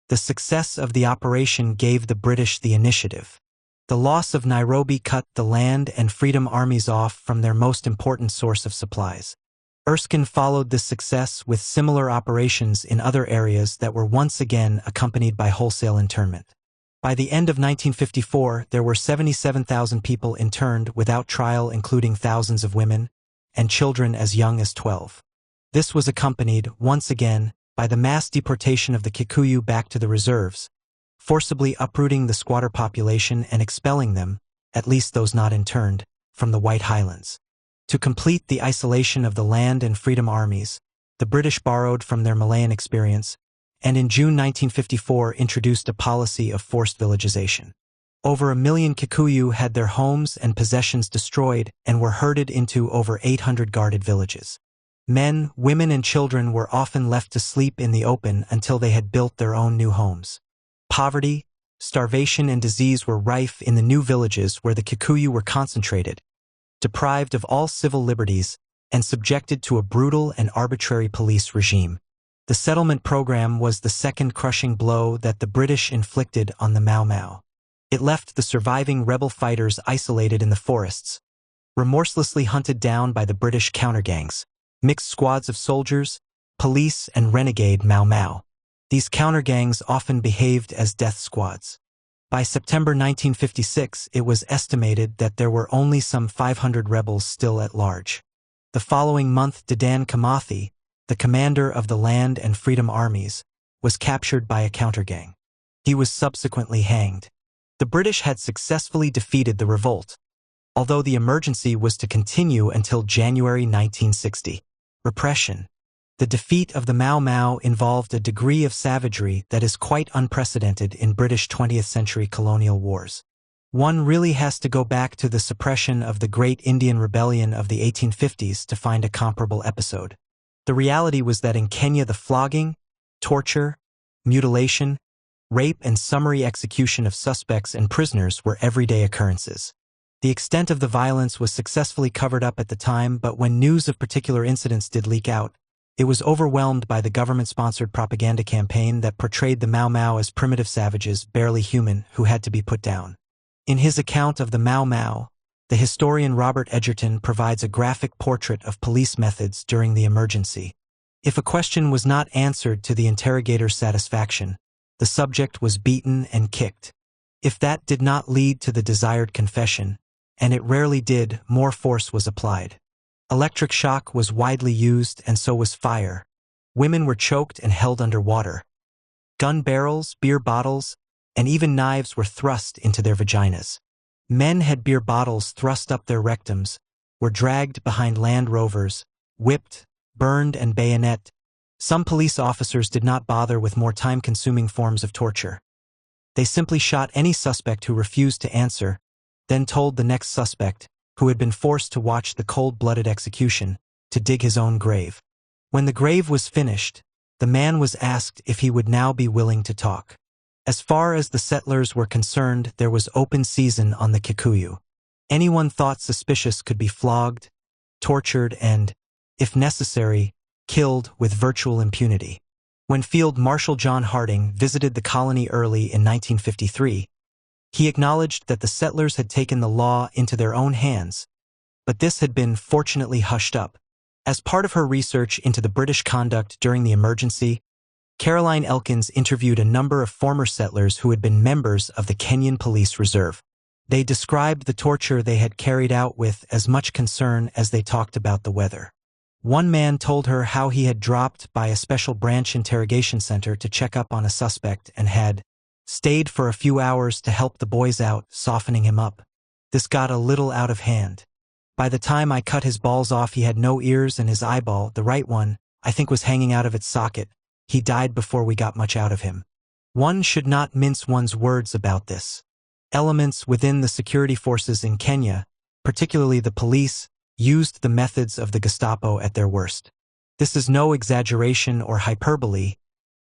The success of the operation gave the British the initiative. The loss of Nairobi cut the land and freedom armies off from their most important source of supplies. Erskine followed this success with similar operations in other areas that were once again accompanied by wholesale internment. By the end of 1954, there were 77,000 people interned without trial, including thousands of women and children as young as 12. This was accompanied, once again, by the mass deportation of the Kikuyu back to the reserves, forcibly uprooting the squatter population and expelling them, at least those not interned, from the White Highlands. To complete the isolation of the land and freedom armies, the British borrowed from their Malayan experience, and in June 1954 introduced a policy of forced villagization. Over 1 million Kikuyu had their homes and possessions destroyed and were herded into over 800 guarded villages. Men, women, and children were often left to sleep in the open until they had built their own new homes. Poverty, starvation, and disease were rife in the new villages where the Kikuyu were concentrated, deprived of all civil liberties, and subjected to a brutal and arbitrary police regime. The settlement program was the second crushing blow that the British inflicted on the Mau Mau. It left the surviving rebel fighters isolated in the forests, remorselessly hunted down by the British countergangs, mixed squads of soldiers, police, and renegade Mau Mau. These countergangs often behaved as death squads. By September 1956, it was estimated that there were only some 500 rebels still at large. The following month, Dedan Kimathi, the commander of the Land and Freedom Armies, was captured by a countergang. He was subsequently hanged. The British had successfully defeated the revolt, although the emergency was to continue until January 1960. Repression. The defeat of the Mau Mau involved a degree of savagery that is quite unprecedented in British 20th century colonial wars. One really has to go back to the suppression of the Great Indian Rebellion of the 1850s to find a comparable episode. The reality was that in Kenya the flogging, torture, mutilation, rape and summary execution of suspects and prisoners were everyday occurrences. The extent of the violence was successfully covered up at the time, but when news of particular incidents did leak out, it was overwhelmed by the government-sponsored propaganda campaign that portrayed the Mau Mau as primitive savages, barely human, who had to be put down. In his account of the Mau Mau, the historian Robert Edgerton provides a graphic portrait of police methods during the emergency. If a question was not answered to the interrogator's satisfaction, the subject was beaten and kicked. If that did not lead to the desired confession, and it rarely did, more force was applied. Electric shock was widely used, and so was fire. Women were choked and held under water. Gun barrels, beer bottles, and even knives were thrust into their vaginas. Men had beer bottles thrust up their rectums, were dragged behind Land Rovers, whipped, burned, and bayonet. Some police officers did not bother with more time-consuming forms of torture. They simply shot any suspect who refused to answer, then told the next suspect, who had been forced to watch the cold-blooded execution, to dig his own grave. When the grave was finished, the man was asked if he would now be willing to talk. As far as the settlers were concerned, there was open season on the Kikuyu. Anyone thought suspicious could be flogged, tortured, and, if necessary, killed with virtual impunity. When Field Marshal John Harding visited the colony early in 1953, he acknowledged that the settlers had taken the law into their own hands, but this had been fortunately hushed up. As part of her research into the British conduct during the emergency, Caroline Elkins interviewed a number of former settlers who had been members of the Kenyan Police Reserve. They described the torture they had carried out with as much concern as they talked about the weather. One man told her how he had dropped by a special branch interrogation center to check up on a suspect and had stayed for a few hours to help the boys out, softening him up. This got a little out of hand. By the time I cut his balls off, he had no ears and his eyeball, the right one, I think was hanging out of its socket. He died before we got much out of him. One should not mince one's words about this. Elements within the security forces in Kenya, particularly the police, used the methods of the Gestapo at their worst. This is no exaggeration or hyperbole,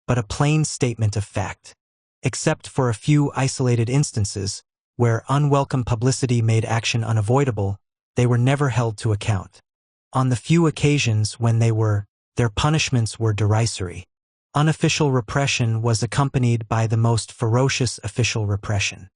but a plain statement of fact. Except for a few isolated instances, where unwelcome publicity made action unavoidable, they were never held to account. On the few occasions when they were, their punishments were derisory. Unofficial repression was accompanied by the most ferocious official repression.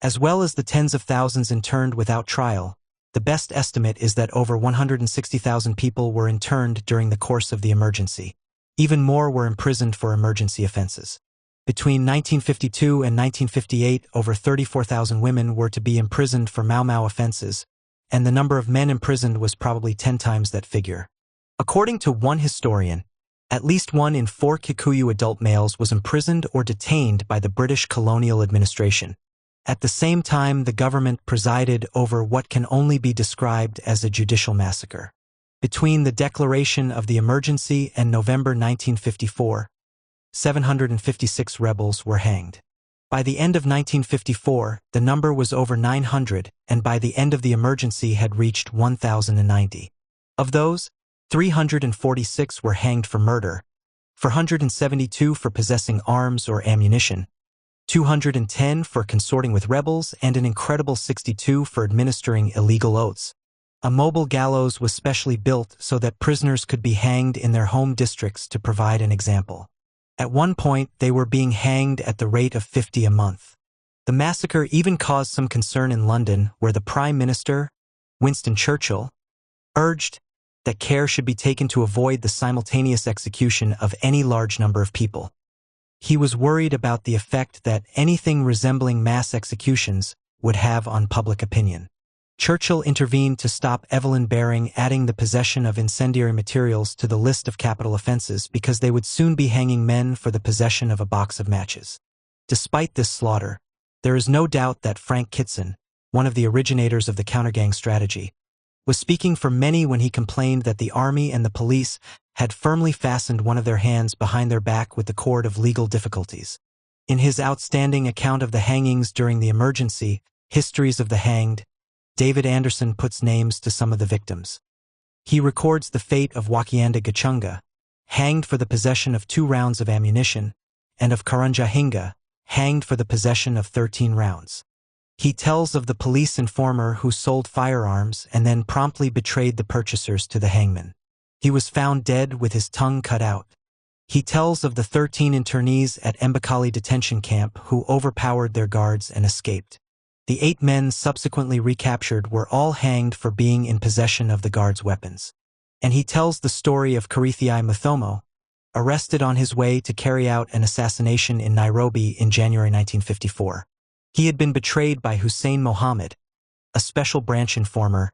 As well as the tens of thousands interned without trial, the best estimate is that over 160,000 people were interned during the course of the emergency. Even more were imprisoned for emergency offenses. Between 1952 and 1958, over 34,000 women were to be imprisoned for Mau Mau offenses, and the number of men imprisoned was probably 10 times that figure. According to one historian, at least 1 in 4 Kikuyu adult males was imprisoned or detained by the British colonial administration. At the same time, the government presided over what can only be described as a judicial massacre. Between the declaration of the emergency and November 1954, 756 rebels were hanged. By the end of 1954, the number was over 900, and by the end of the emergency had reached 1,090. Of those, 346 were hanged for murder, 472 for possessing arms or ammunition, 210 for consorting with rebels, and an incredible 62 for administering illegal oaths. A mobile gallows was specially built so that prisoners could be hanged in their home districts to provide an example. At one point, they were being hanged at the rate of 50 a month. The massacre even caused some concern in London, where the Prime Minister, Winston Churchill, urged that care should be taken to avoid the simultaneous execution of any large number of people. He was worried about the effect that anything resembling mass executions would have on public opinion. Churchill intervened to stop Evelyn Baring adding the possession of incendiary materials to the list of capital offenses because they would soon be hanging men for the possession of a box of matches. Despite this slaughter, there is no doubt that Frank Kitson, one of the originators of the countergang strategy, was speaking for many when he complained that the army and the police had firmly fastened one of their hands behind their back with the cord of legal difficulties. In his outstanding account of the hangings during the emergency, Histories of the Hanged, David Anderson puts names to some of the victims. He records the fate of Wakianda Gachunga, hanged for the possession of 2 rounds of ammunition, and of Karunja Hinga, hanged for the possession of 13 rounds. He tells of the police informer who sold firearms and then promptly betrayed the purchasers to the hangman. He was found dead with his tongue cut out. He tells of the 13 internees at Mbakali detention camp who overpowered their guards and escaped. The 8 men subsequently recaptured were all hanged for being in possession of the guards' weapons. And he tells the story of Karithai Muthomo, arrested on his way to carry out an assassination in Nairobi in January 1954. He had been betrayed by Hussein Mohammed, a special branch informer,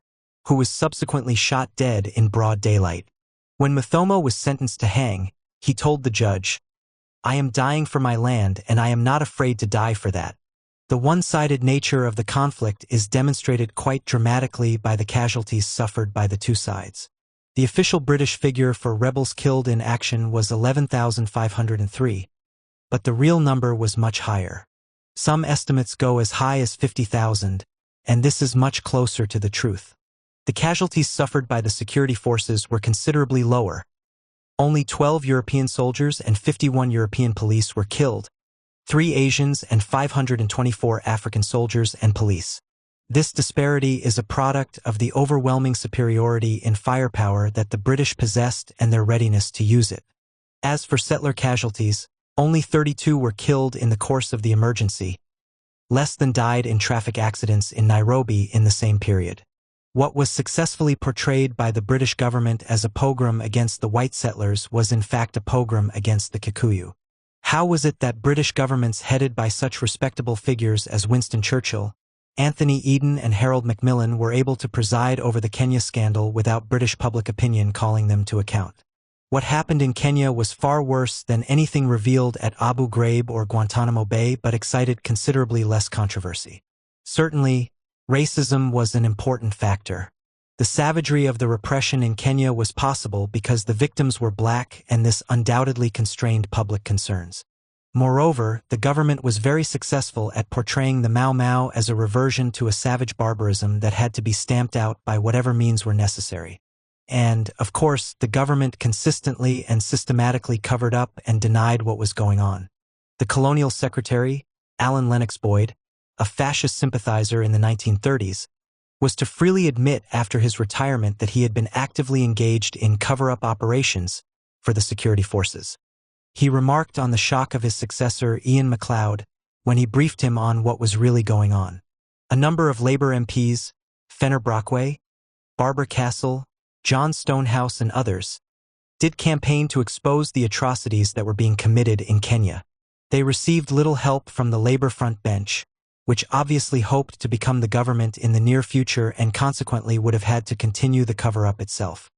who was subsequently shot dead in broad daylight. When Muthomo was sentenced to hang, he told the judge, "I am dying for my land and I am not afraid to die for that." The one-sided nature of the conflict is demonstrated quite dramatically by the casualties suffered by the 2 sides. The official British figure for rebels killed in action was 11,503, but the real number was much higher. Some estimates go as high as 50,000, and this is much closer to the truth. The casualties suffered by the security forces were considerably lower. Only 12 European soldiers and 51 European police were killed, 3 Asians and 524 African soldiers and police. This disparity is a product of the overwhelming superiority in firepower that the British possessed and their readiness to use it. As for settler casualties, only 32 were killed in the course of the emergency. Less than died in traffic accidents in Nairobi in the same period. What was successfully portrayed by the British government as a pogrom against the white settlers was in fact a pogrom against the Kikuyu. How was it that British governments headed by such respectable figures as Winston Churchill, Anthony Eden and Harold Macmillan were able to preside over the Kenya scandal without British public opinion calling them to account? What happened in Kenya was far worse than anything revealed at Abu Ghraib or Guantanamo Bay, but excited considerably less controversy. Certainly, racism was an important factor. The savagery of the repression in Kenya was possible because the victims were black, and this undoubtedly constrained public concerns. Moreover, the government was very successful at portraying the Mau Mau as a reversion to a savage barbarism that had to be stamped out by whatever means were necessary. And, of course, the government consistently and systematically covered up and denied what was going on. The colonial secretary, Alan Lennox Boyd, a fascist sympathizer in the 1930s, was to freely admit after his retirement that he had been actively engaged in cover-up operations for the security forces. He remarked on the shock of his successor, Ian MacLeod, when he briefed him on what was really going on. A number of Labour MPs, Fenner Brockway, Barbara Castle, John Stonehouse and others, did campaign to expose the atrocities that were being committed in Kenya. They received little help from the Labour front bench, which obviously hoped to become the government in the near future and consequently would have had to continue the cover-up itself.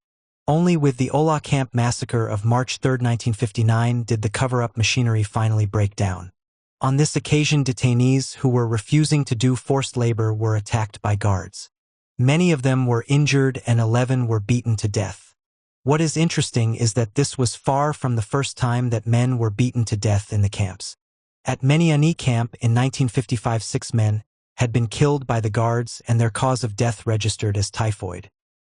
Only with the Ola Camp massacre of March 3, 1959 did the cover-up machinery finally break down. On this occasion, detainees who were refusing to do forced labor were attacked by guards. Many of them were injured and 11 were beaten to death. What is interesting is that this was far from the first time that men were beaten to death in the camps. At Meniani camp in 1955, 6 men had been killed by the guards and their cause of death registered as typhoid.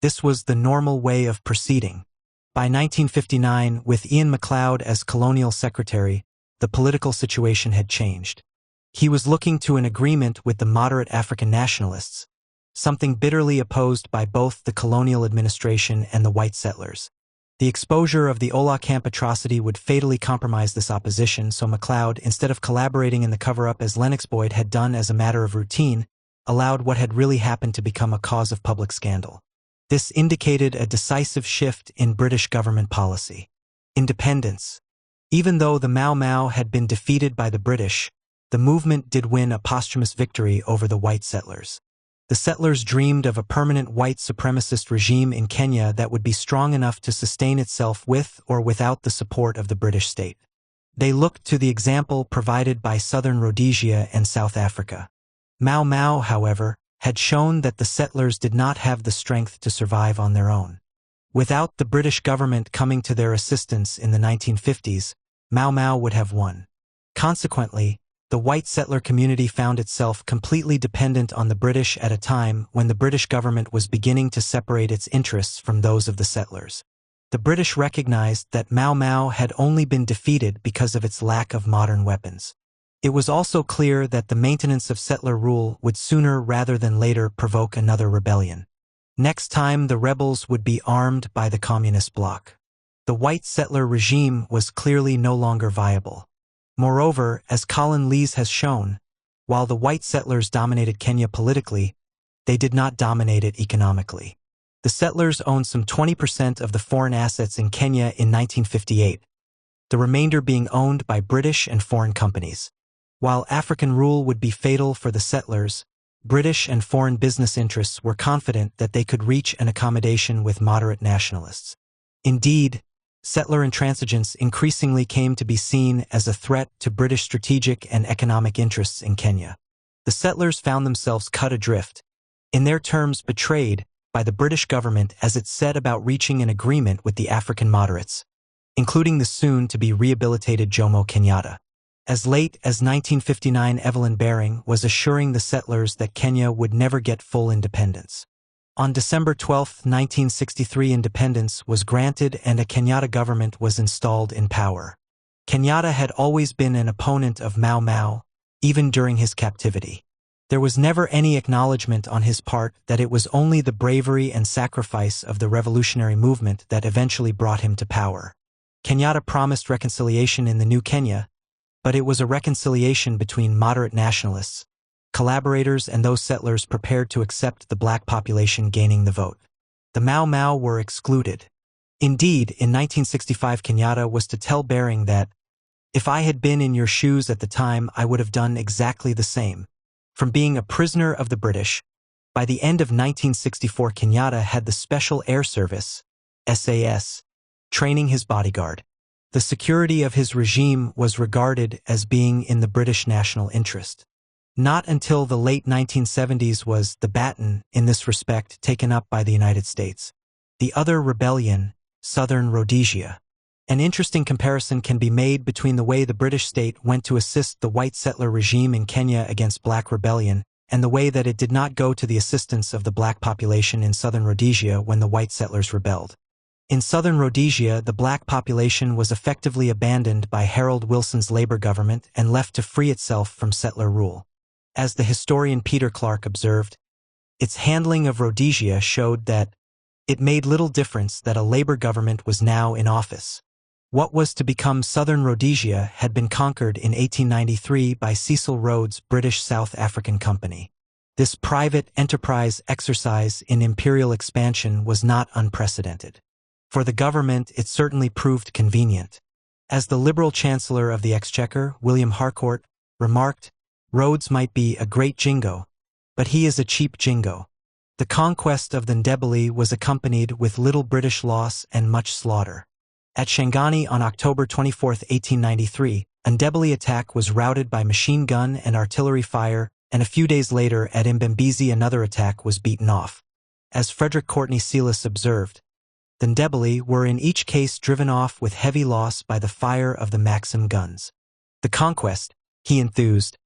This was the normal way of proceeding. By 1959, with Ian MacLeod as colonial secretary, the political situation had changed. He was looking to an agreement with the moderate African nationalists, something bitterly opposed by both the colonial administration and the white settlers. The exposure of the Ola Camp atrocity would fatally compromise this opposition, so MacLeod, instead of collaborating in the cover-up as Lennox Boyd had done as a matter of routine, allowed what had really happened to become a cause of public scandal. This indicated a decisive shift in British government policy. Independence. Even though the Mau Mau had been defeated by the British, the movement did win a posthumous victory over the white settlers. The settlers dreamed of a permanent white supremacist regime in Kenya that would be strong enough to sustain itself with or without the support of the British state. They looked to the example provided by southern Rhodesia and South Africa. Mau Mau, however, had shown that the settlers did not have the strength to survive on their own. Without the British government coming to their assistance in the 1950s, Mau Mau would have won. Consequently, the white settler community found itself completely dependent on the British at a time when the British government was beginning to separate its interests from those of the settlers. The British recognized that Mau Mau had only been defeated because of its lack of modern weapons. It was also clear that the maintenance of settler rule would sooner rather than later provoke another rebellion. Next time, the rebels would be armed by the communist bloc. The white settler regime was clearly no longer viable. Moreover, as Colin Lees has shown, while the white settlers dominated Kenya politically, they did not dominate it economically. The settlers owned some 20% of the foreign assets in Kenya in 1958, the remainder being owned by British and foreign companies. While African rule would be fatal for the settlers, British and foreign business interests were confident that they could reach an accommodation with moderate nationalists. Indeed, settler intransigence increasingly came to be seen as a threat to British strategic and economic interests in Kenya. The settlers found themselves cut adrift, in their terms betrayed, by the British government as it set about reaching an agreement with the African moderates, including the soon-to-be rehabilitated Jomo Kenyatta. As late as 1959, Evelyn Baring was assuring the settlers that Kenya would never get full independence. On December 12, 1963, independence was granted and a Kenyatta government was installed in power. Kenyatta had always been an opponent of Mau Mau, even during his captivity. There was never any acknowledgement on his part that it was only the bravery and sacrifice of the revolutionary movement that eventually brought him to power. Kenyatta promised reconciliation in the new Kenya, but it was a reconciliation between moderate nationalists, collaborators, and those settlers prepared to accept the black population gaining the vote. The Mau Mau were excluded. Indeed, in 1965, Kenyatta was to tell Baring that, "If I had been in your shoes at the time, I would have done exactly the same." From being a prisoner of the British, by the end of 1964, Kenyatta had the Special Air Service, SAS, training his bodyguard. The security of his regime was regarded as being in the British national interest. Not until the late 1970s was the baton, in this respect, taken up by the United States. The other rebellion, Southern Rhodesia. An interesting comparison can be made between the way the British state went to assist the white settler regime in Kenya against black rebellion, and the way that it did not go to the assistance of the black population in Southern Rhodesia when the white settlers rebelled. In Southern Rhodesia, the black population was effectively abandoned by Harold Wilson's Labour government and left to free itself from settler rule. As the historian Peter Clark observed, its handling of Rhodesia showed that it made little difference that a Labour government was now in office. What was to become Southern Rhodesia had been conquered in 1893 by Cecil Rhodes' British South African Company. This private enterprise exercise in imperial expansion was not unprecedented. For the government, it certainly proved convenient. As the Liberal Chancellor of the Exchequer, William Harcourt, remarked, "Rhodes might be a great jingo, but he is a cheap jingo." The conquest of the Ndebele was accompanied with little British loss and much slaughter. At Shangani on October 24, 1893, a Ndebele attack was routed by machine gun and artillery fire, and a few days later at Mbembizi another attack was beaten off. As Frederick Courtney Sealis observed, the Ndebele were in each case driven off with heavy loss by the fire of the Maxim guns. The conquest, he enthused,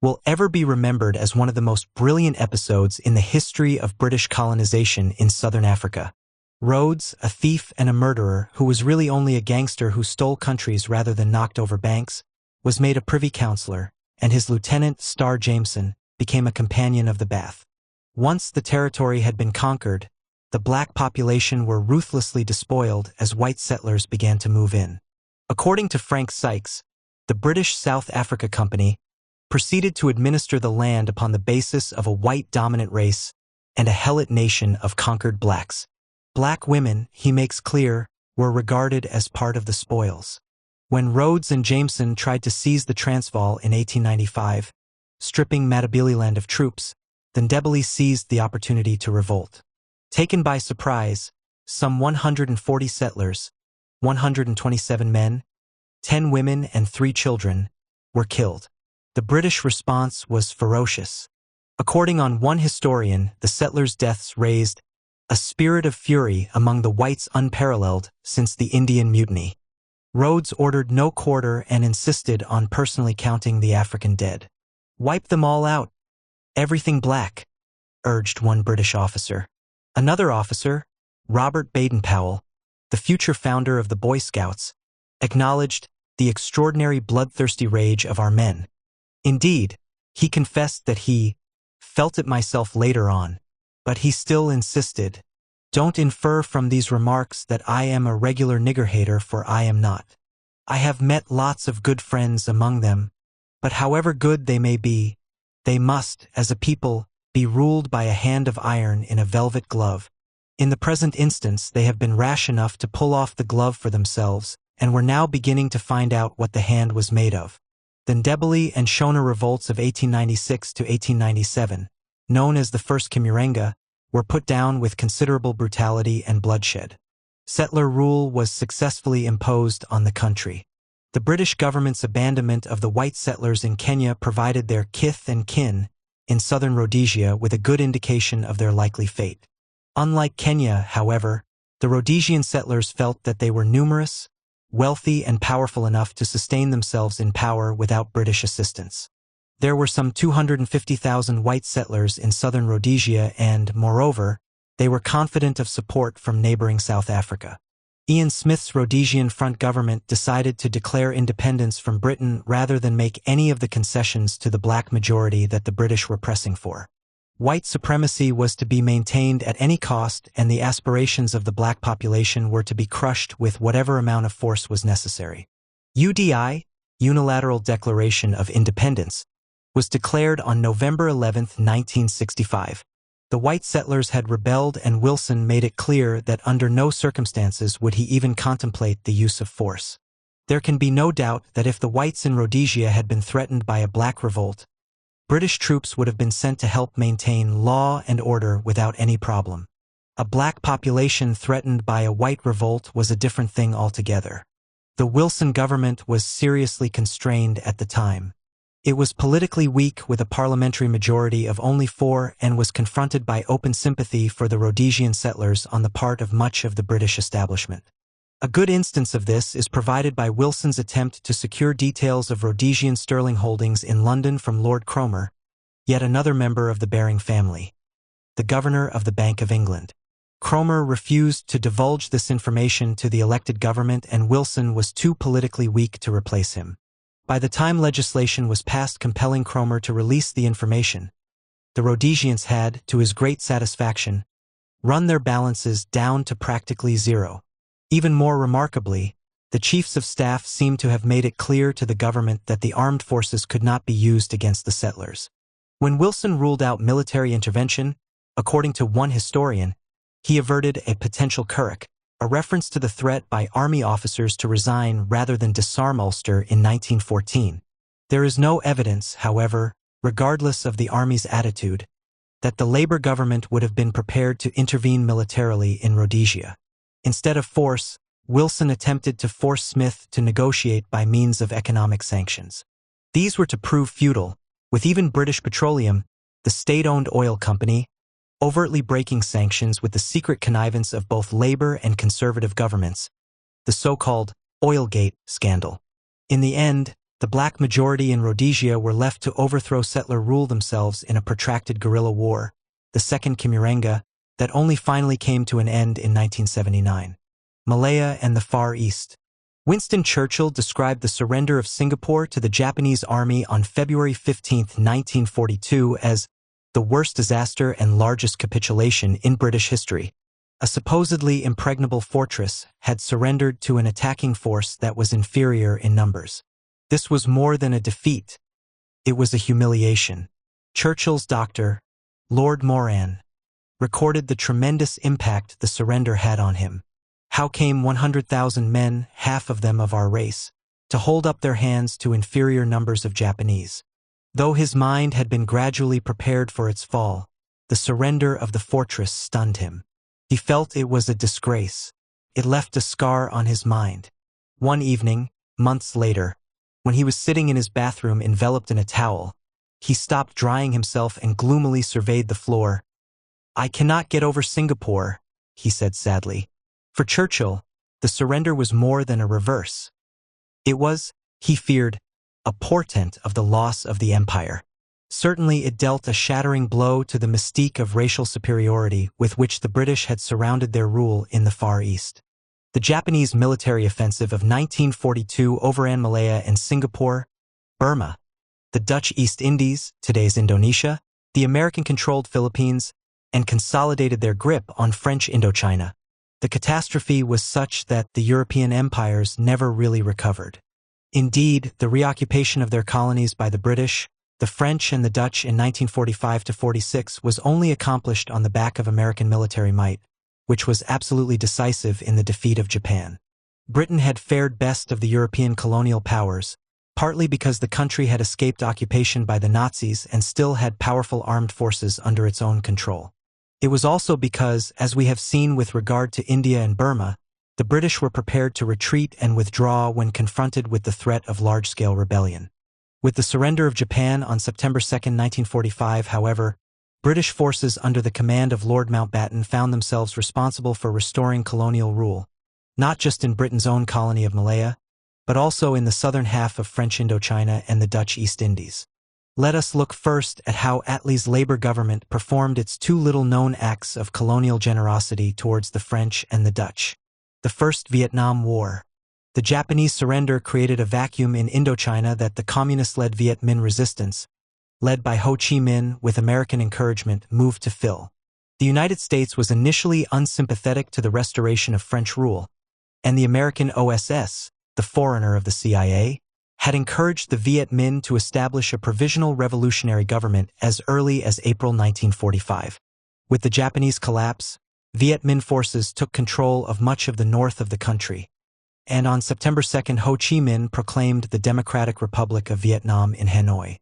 will ever be remembered as one of the most brilliant episodes in the history of British colonization in southern Africa. Rhodes, a thief and a murderer who was really only a gangster who stole countries rather than knocked over banks, was made a Privy Councillor, and his lieutenant, Starr Jameson, became a companion of the Bath. Once the territory had been conquered, the black population were ruthlessly despoiled as white settlers began to move in. According to Frank Sykes, the British South Africa Company proceeded to administer the land upon the basis of a white dominant race and a helot nation of conquered blacks. Black women, he makes clear, were regarded as part of the spoils. When Rhodes and Jameson tried to seize the Transvaal in 1895, stripping Matabeleland of troops, the Ndebele seized the opportunity to revolt. Taken by surprise, some 140 settlers, 127 men, 10 women and 3 children, were killed. The British response was ferocious. According on one historian, the settlers' deaths raised a spirit of fury among the whites unparalleled since the Indian Mutiny. Rhodes ordered no quarter and insisted on personally counting the African dead. "Wipe them all out. Everything black," urged one British officer. Another officer, Robert Baden-Powell, the future founder of the Boy Scouts, acknowledged the extraordinary bloodthirsty rage of our men. Indeed, he confessed that he felt it myself later on, but he still insisted, "Don't infer from these remarks that I am a regular nigger hater, for I am not. I have met lots of good friends among them, but however good they may be, they must, as a people, be ruled by a hand of iron in a velvet glove. In the present instance, they have been rash enough to pull off the glove for themselves, and were now beginning to find out what the hand was made of." The Ndebele and Shona revolts of 1896 to 1897, known as the First Kimurenga, were put down with considerable brutality and bloodshed. Settler rule was successfully imposed on the country. The British government's abandonment of the white settlers in Kenya provided their kith and kin in southern Rhodesia with a good indication of their likely fate. Unlike Kenya, however, the Rhodesian settlers felt that they were numerous, wealthy, and powerful enough to sustain themselves in power without British assistance. There were some 250,000 white settlers in southern Rhodesia and, moreover, they were confident of support from neighboring South Africa. Ian Smith's Rhodesian Front government decided to declare independence from Britain rather than make any of the concessions to the black majority that the British were pressing for. White supremacy was to be maintained at any cost, and the aspirations of the black population were to be crushed with whatever amount of force was necessary. UDI, Unilateral Declaration of Independence, was declared on November 11, 1965. The white settlers had rebelled, and Wilson made it clear that under no circumstances would he even contemplate the use of force. There can be no doubt that if the whites in Rhodesia had been threatened by a black revolt, British troops would have been sent to help maintain law and order without any problem. A black population threatened by a white revolt was a different thing altogether. The Wilson government was seriously constrained at the time. It was politically weak with a parliamentary majority of only 4 and was confronted by open sympathy for the Rhodesian settlers on the part of much of the British establishment. A good instance of this is provided by Wilson's attempt to secure details of Rhodesian sterling holdings in London from Lord Cromer, yet another member of the Baring family, the Governor of the Bank of England. Cromer refused to divulge this information to the elected government, and Wilson was too politically weak to replace him. By the time legislation was passed compelling Cromer to release the information, the Rhodesians had, to his great satisfaction, run their balances down to practically zero. Even more remarkably, the chiefs of staff seemed to have made it clear to the government that the armed forces could not be used against the settlers. When Wilson ruled out military intervention, according to one historian, he averted a potential curric, a reference to the threat by army officers to resign rather than disarm Ulster in 1914. There is no evidence, however, regardless of the army's attitude, that the Labour government would have been prepared to intervene militarily in Rhodesia. Instead of force, Wilson attempted to force Smith to negotiate by means of economic sanctions. These were to prove futile, with even British Petroleum, the state-owned oil company, overtly breaking sanctions with the secret connivance of both Labour and Conservative governments, the so-called Oilgate scandal. In the end, the black majority in Rhodesia were left to overthrow settler rule themselves in a protracted guerrilla war, the Second Kimurenga, that only finally came to an end in 1979. Malaya and the Far East. Winston Churchill described the surrender of Singapore to the Japanese army on February 15, 1942 as the worst disaster and largest capitulation in British history. A supposedly impregnable fortress had surrendered to an attacking force that was inferior in numbers. This was more than a defeat. It was a humiliation. Churchill's doctor, Lord Moran, recorded the tremendous impact the surrender had on him. How came 100,000 men, half of them of our race, to hold up their hands to inferior numbers of Japanese? Though his mind had been gradually prepared for its fall, the surrender of the fortress stunned him. He felt it was a disgrace. It left a scar on his mind. One evening, months later, when he was sitting in his bathroom enveloped in a towel, He stopped drying himself and gloomily surveyed the floor. "I cannot get over Singapore," he said sadly. For Churchill, the surrender was more than a reverse. It was, he feared, a portent of the loss of the empire. Certainly it dealt a shattering blow to the mystique of racial superiority with which the British had surrounded their rule in the Far East. The Japanese military offensive of 1942 overran Malaya and Singapore, Burma, the Dutch East Indies, today's Indonesia, the American-controlled Philippines, and consolidated their grip on French Indochina. The catastrophe was such that the European empires never really recovered. Indeed, the reoccupation of their colonies by the British, the French and the Dutch in 1945–46 was only accomplished on the back of American military might, which was absolutely decisive in the defeat of Japan. Britain had fared best of the European colonial powers, partly because the country had escaped occupation by the Nazis and still had powerful armed forces under its own control. It was also because, as we have seen with regard to India and Burma, the British were prepared to retreat and withdraw when confronted with the threat of large-scale rebellion. With the surrender of Japan on September 2, 1945, however, British forces under the command of Lord Mountbatten found themselves responsible for restoring colonial rule, not just in Britain's own colony of Malaya, but also in the southern half of French Indochina and the Dutch East Indies. Let us look first at how Attlee's Labour government performed its two little-known acts of colonial generosity towards the French and the Dutch. The First Vietnam War. The Japanese surrender created a vacuum in Indochina that the communist-led Viet Minh resistance, led by Ho Chi Minh with American encouragement, moved to fill. The United States was initially unsympathetic to the restoration of French rule, and the American OSS, the forerunner of the CIA, had encouraged the Viet Minh to establish a provisional revolutionary government as early as April 1945. With the Japanese collapse, Viet Minh forces took control of much of the north of the country, and on September 2 Ho Chi Minh proclaimed the Democratic Republic of Vietnam in Hanoi.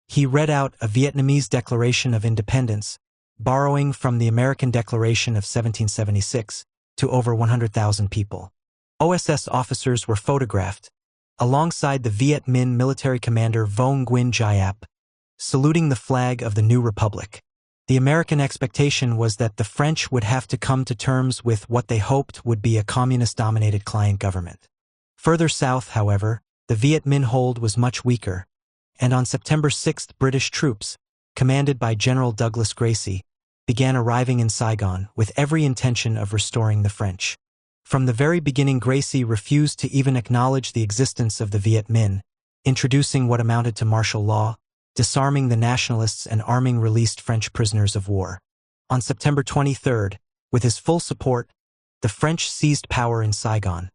He read out a Vietnamese Declaration of Independence, borrowing from the American Declaration of 1776, to over 100,000 people. OSS officers were photographed, alongside the Viet Minh military commander Vong Nguyen Giap, saluting the flag of the new republic. The American expectation was that the French would have to come to terms with what they hoped would be a communist-dominated client government. Further south, however, the Viet Minh hold was much weaker, and on September 6 British troops, commanded by General Douglas Gracie, began arriving in Saigon with every intention of restoring the French. From the very beginning, Gracie refused to even acknowledge the existence of the Viet Minh, introducing what amounted to martial law, disarming the nationalists and arming released French prisoners of war. On September 23, with his full support, the French seized power in Saigon,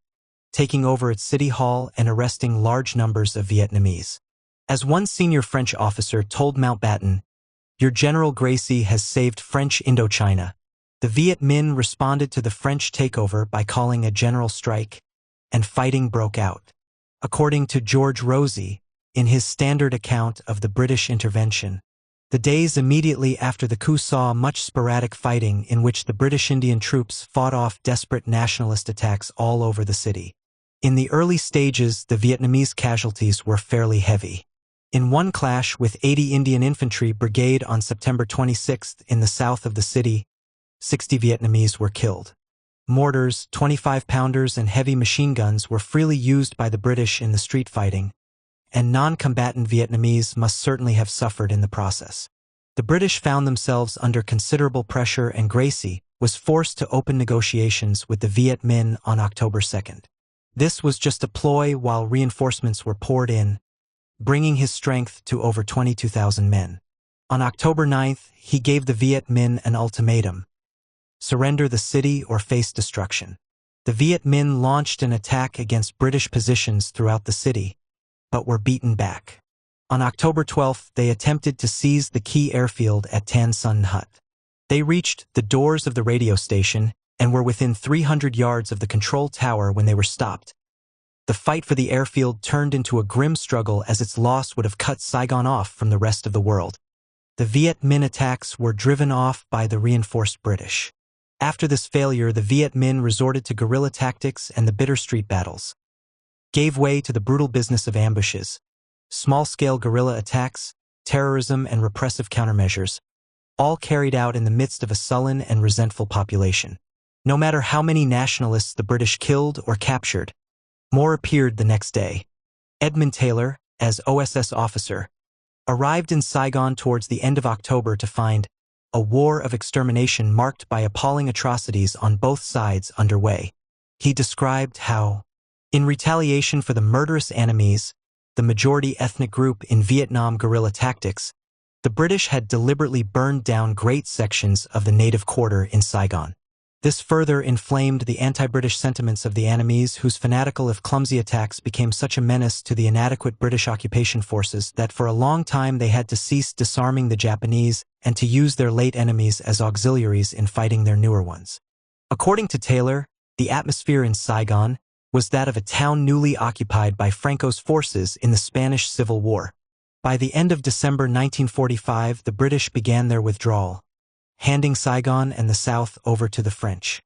taking over its city hall and arresting large numbers of Vietnamese. As one senior French officer told Mountbatten, "Your General Gracie has saved French Indochina." The Viet Minh responded to the French takeover by calling a general strike, and fighting broke out. According to George Rosey, in his standard account of the British intervention, the days immediately after the coup saw much sporadic fighting in which the British Indian troops fought off desperate nationalist attacks all over the city. In the early stages, the Vietnamese casualties were fairly heavy. In one clash with 80 Indian Infantry Brigade on September 26 in the south of the city, 60 Vietnamese were killed. Mortars, 25-pounders, and heavy machine guns were freely used by the British in the street fighting, and non-combatant Vietnamese must certainly have suffered in the process. The British found themselves under considerable pressure, and Gracie was forced to open negotiations with the Viet Minh on October 2. This was just a ploy while reinforcements were poured in, bringing his strength to over 22,000 men. On October 9, he gave the Viet Minh an ultimatum: surrender the city or face destruction. The Viet Minh launched an attack against British positions throughout the city, but were beaten back. On October 12, they attempted to seize the key airfield at Tan Son Nhut. They reached the doors of the radio station and were within 300 yards of the control tower when they were stopped. The fight for the airfield turned into a grim struggle, as its loss would have cut Saigon off from the rest of the world. The Viet Minh attacks were driven off by the reinforced British. After this failure, the Viet Minh resorted to guerrilla tactics, and the bitter street battles gave way to the brutal business of ambushes, small-scale guerrilla attacks, terrorism, and repressive countermeasures, all carried out in the midst of a sullen and resentful population. No matter how many nationalists the British killed or captured, more appeared the next day. Edmund Taylor, as OSS officer, arrived in Saigon towards the end of October to find a war of extermination marked by appalling atrocities on both sides underway. He described how, in retaliation for the murderous enemies, the majority ethnic group in Vietnam guerrilla tactics, the British had deliberately burned down great sections of the native quarter in Saigon. This further inflamed the anti-British sentiments of the enemies, whose fanatical if clumsy attacks became such a menace to the inadequate British occupation forces that for a long time they had to cease disarming the Japanese and to use their late enemies as auxiliaries in fighting their newer ones. According to Taylor, the atmosphere in Saigon was that of a town newly occupied by Franco's forces in the Spanish Civil War. By the end of December 1945, the British began their withdrawal, handing Saigon and the South over to the French.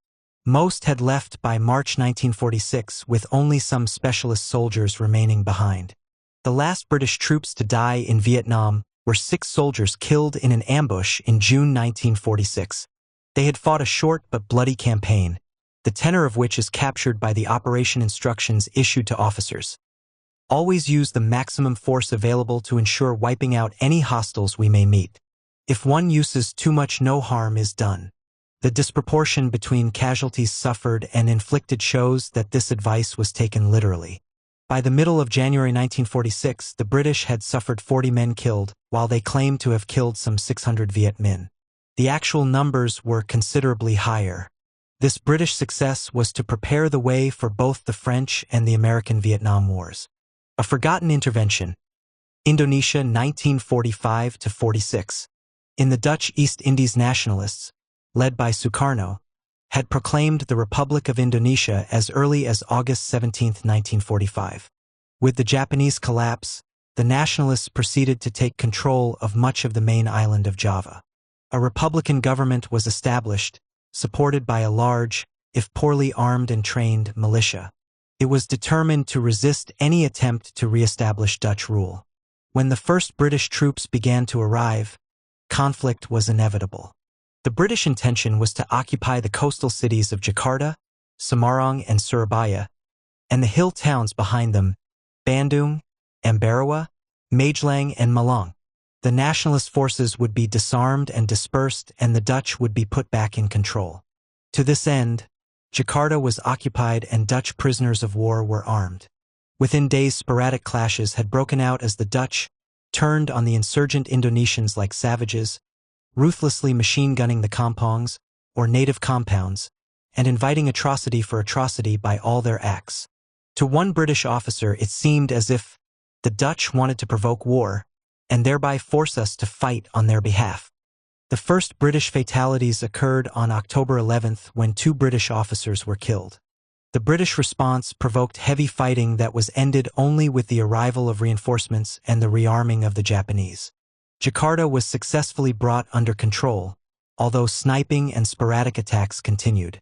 Most had left by March 1946, with only some specialist soldiers remaining behind. The last British troops to die in Vietnam were 6 soldiers killed in an ambush in June 1946. They had fought a short but bloody campaign, the tenor of which is captured by the operation instructions issued to officers. Always use the maximum force available to ensure wiping out any hostiles we may meet. If one uses too much, no harm is done. The disproportion between casualties suffered and inflicted shows that this advice was taken literally. By the middle of January 1946, the British had suffered 40 men killed, while they claimed to have killed some 600 Viet Minh. The actual numbers were considerably higher. This British success was to prepare the way for both the French and the American Vietnam Wars. A forgotten intervention. Indonesia 1945–46. In the Dutch East Indies nationalists, led by Sukarno, had proclaimed the Republic of Indonesia as early as August 17, 1945. With the Japanese collapse, the nationalists proceeded to take control of much of the main island of Java. A republican government was established, supported by a large, if poorly armed and trained, militia. It was determined to resist any attempt to re-establish Dutch rule. When the first British troops began to arrive, conflict was inevitable. The British intention was to occupy the coastal cities of Jakarta, Semarang, and Surabaya, and the hill towns behind them, Bandung, Ambarawa, Magelang, and Malang. The nationalist forces would be disarmed and dispersed, and the Dutch would be put back in control. To this end, Jakarta was occupied and Dutch prisoners of war were armed. Within days, sporadic clashes had broken out as the Dutch turned on the insurgent Indonesians like savages, ruthlessly machine-gunning the kampongs, or native compounds, and inviting atrocity for atrocity by all their acts. To one British officer, it seemed as if the Dutch wanted to provoke war, and thereby force us to fight on their behalf. The first British fatalities occurred on October 11th when 2 British officers were killed. The British response provoked heavy fighting that was ended only with the arrival of reinforcements and the rearming of the Japanese. Jakarta was successfully brought under control, although sniping and sporadic attacks continued.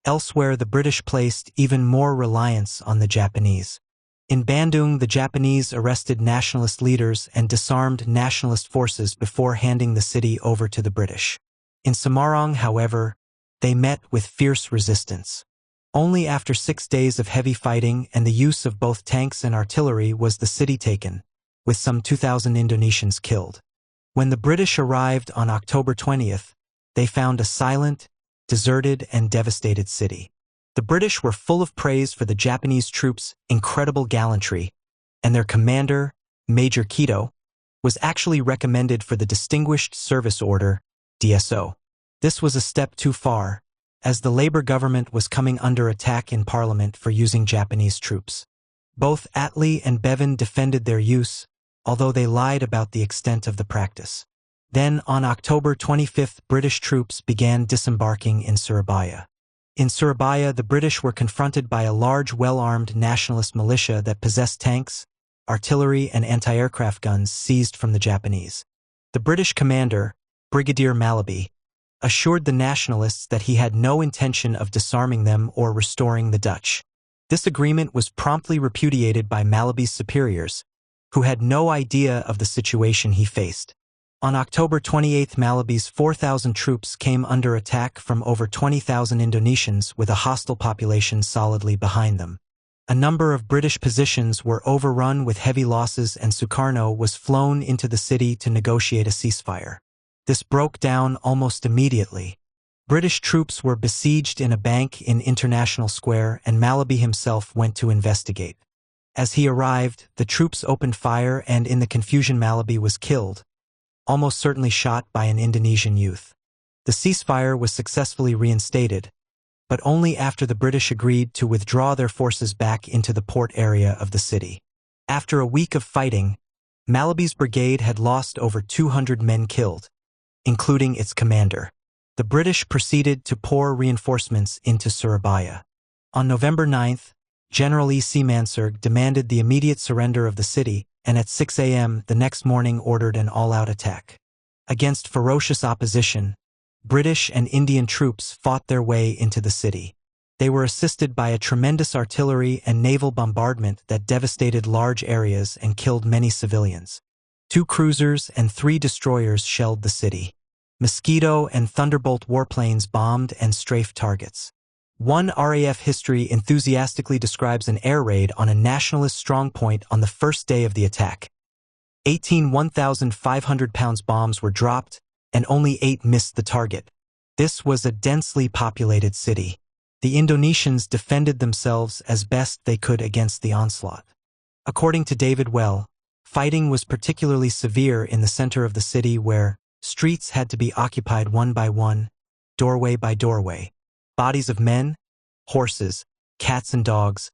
Elsewhere, the British placed even more reliance on the Japanese. In Bandung, the Japanese arrested nationalist leaders and disarmed nationalist forces before handing the city over to the British. In Semarang, however, they met with fierce resistance. Only after 6 days of heavy fighting and the use of both tanks and artillery was the city taken, with some 2,000 Indonesians killed. When the British arrived on October 20th, they found a silent, deserted, and devastated city. The British were full of praise for the Japanese troops' incredible gallantry, and their commander, Major Kito, was actually recommended for the Distinguished Service Order, DSO. This was a step too far, as the Labour government was coming under attack in Parliament for using Japanese troops. Both Attlee and Bevan defended their use, although they lied about the extent of the practice. Then, on October 25th, British troops began disembarking in Surabaya. In Surabaya, the British were confronted by a large, well-armed nationalist militia that possessed tanks, artillery, and anti-aircraft guns seized from the Japanese. The British commander, Brigadier Malaby, assured the nationalists that he had no intention of disarming them or restoring the Dutch. This agreement was promptly repudiated by Malaby's superiors, who had no idea of the situation he faced. On October 28, Malabi's 4,000 troops came under attack from over 20,000 Indonesians with a hostile population solidly behind them. A number of British positions were overrun with heavy losses and Sukarno was flown into the city to negotiate a ceasefire. This broke down almost immediately. British troops were besieged in a bank in International Square and Malabi himself went to investigate. As he arrived, the troops opened fire and in the confusion Malabi was killed, almost certainly shot by an Indonesian youth. The ceasefire was successfully reinstated, but only after the British agreed to withdraw their forces back into the port area of the city. After a week of fighting, Malabi's brigade had lost over 200 men killed, including its commander. The British proceeded to pour reinforcements into Surabaya. On November 9th, General E.C. Mansur demanded the immediate surrender of the city, and at 6 a.m. the next morning ordered an all-out attack. Against ferocious opposition, British and Indian troops fought their way into the city. They were assisted by a tremendous artillery and naval bombardment that devastated large areas and killed many civilians. 2 cruisers and 3 destroyers shelled the city. Mosquito and Thunderbolt warplanes bombed and strafed targets. One RAF history enthusiastically describes an air raid on a nationalist strongpoint on the first day of the attack. 18 1,500-pound bombs were dropped, and only 8 missed the target. This was a densely populated city. The Indonesians defended themselves as best they could against the onslaught. According to David Well, fighting was particularly severe in the center of the city where streets had to be occupied one by one, doorway by doorway. Bodies of men, horses, cats and dogs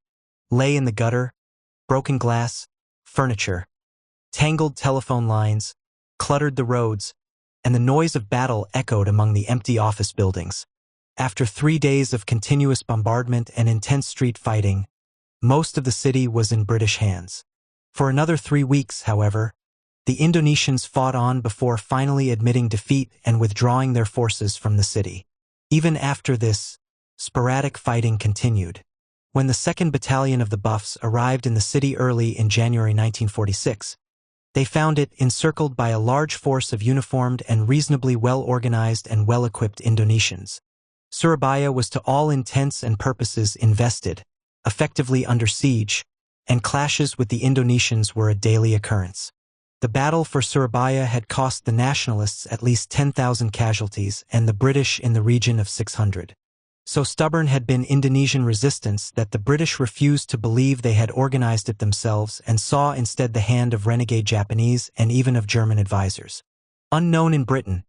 lay in the gutter, broken glass, furniture, tangled telephone lines, cluttered the roads, and the noise of battle echoed among the empty office buildings. After 3 days of continuous bombardment and intense street fighting, most of the city was in British hands. For another 3 weeks, however, the Indonesians fought on before finally admitting defeat and withdrawing their forces from the city. Even after this, sporadic fighting continued. When the 2nd Battalion of the Buffs arrived in the city early in January 1946, they found it encircled by a large force of uniformed and reasonably well-organized and well-equipped Indonesians. Surabaya was to all intents and purposes invested, effectively under siege, and clashes with the Indonesians were a daily occurrence. The battle for Surabaya had cost the nationalists at least 10,000 casualties and the British in the region of 600. So stubborn had been Indonesian resistance that the British refused to believe they had organized it themselves and saw instead the hand of renegade Japanese and even of German advisors. Unknown in Britain,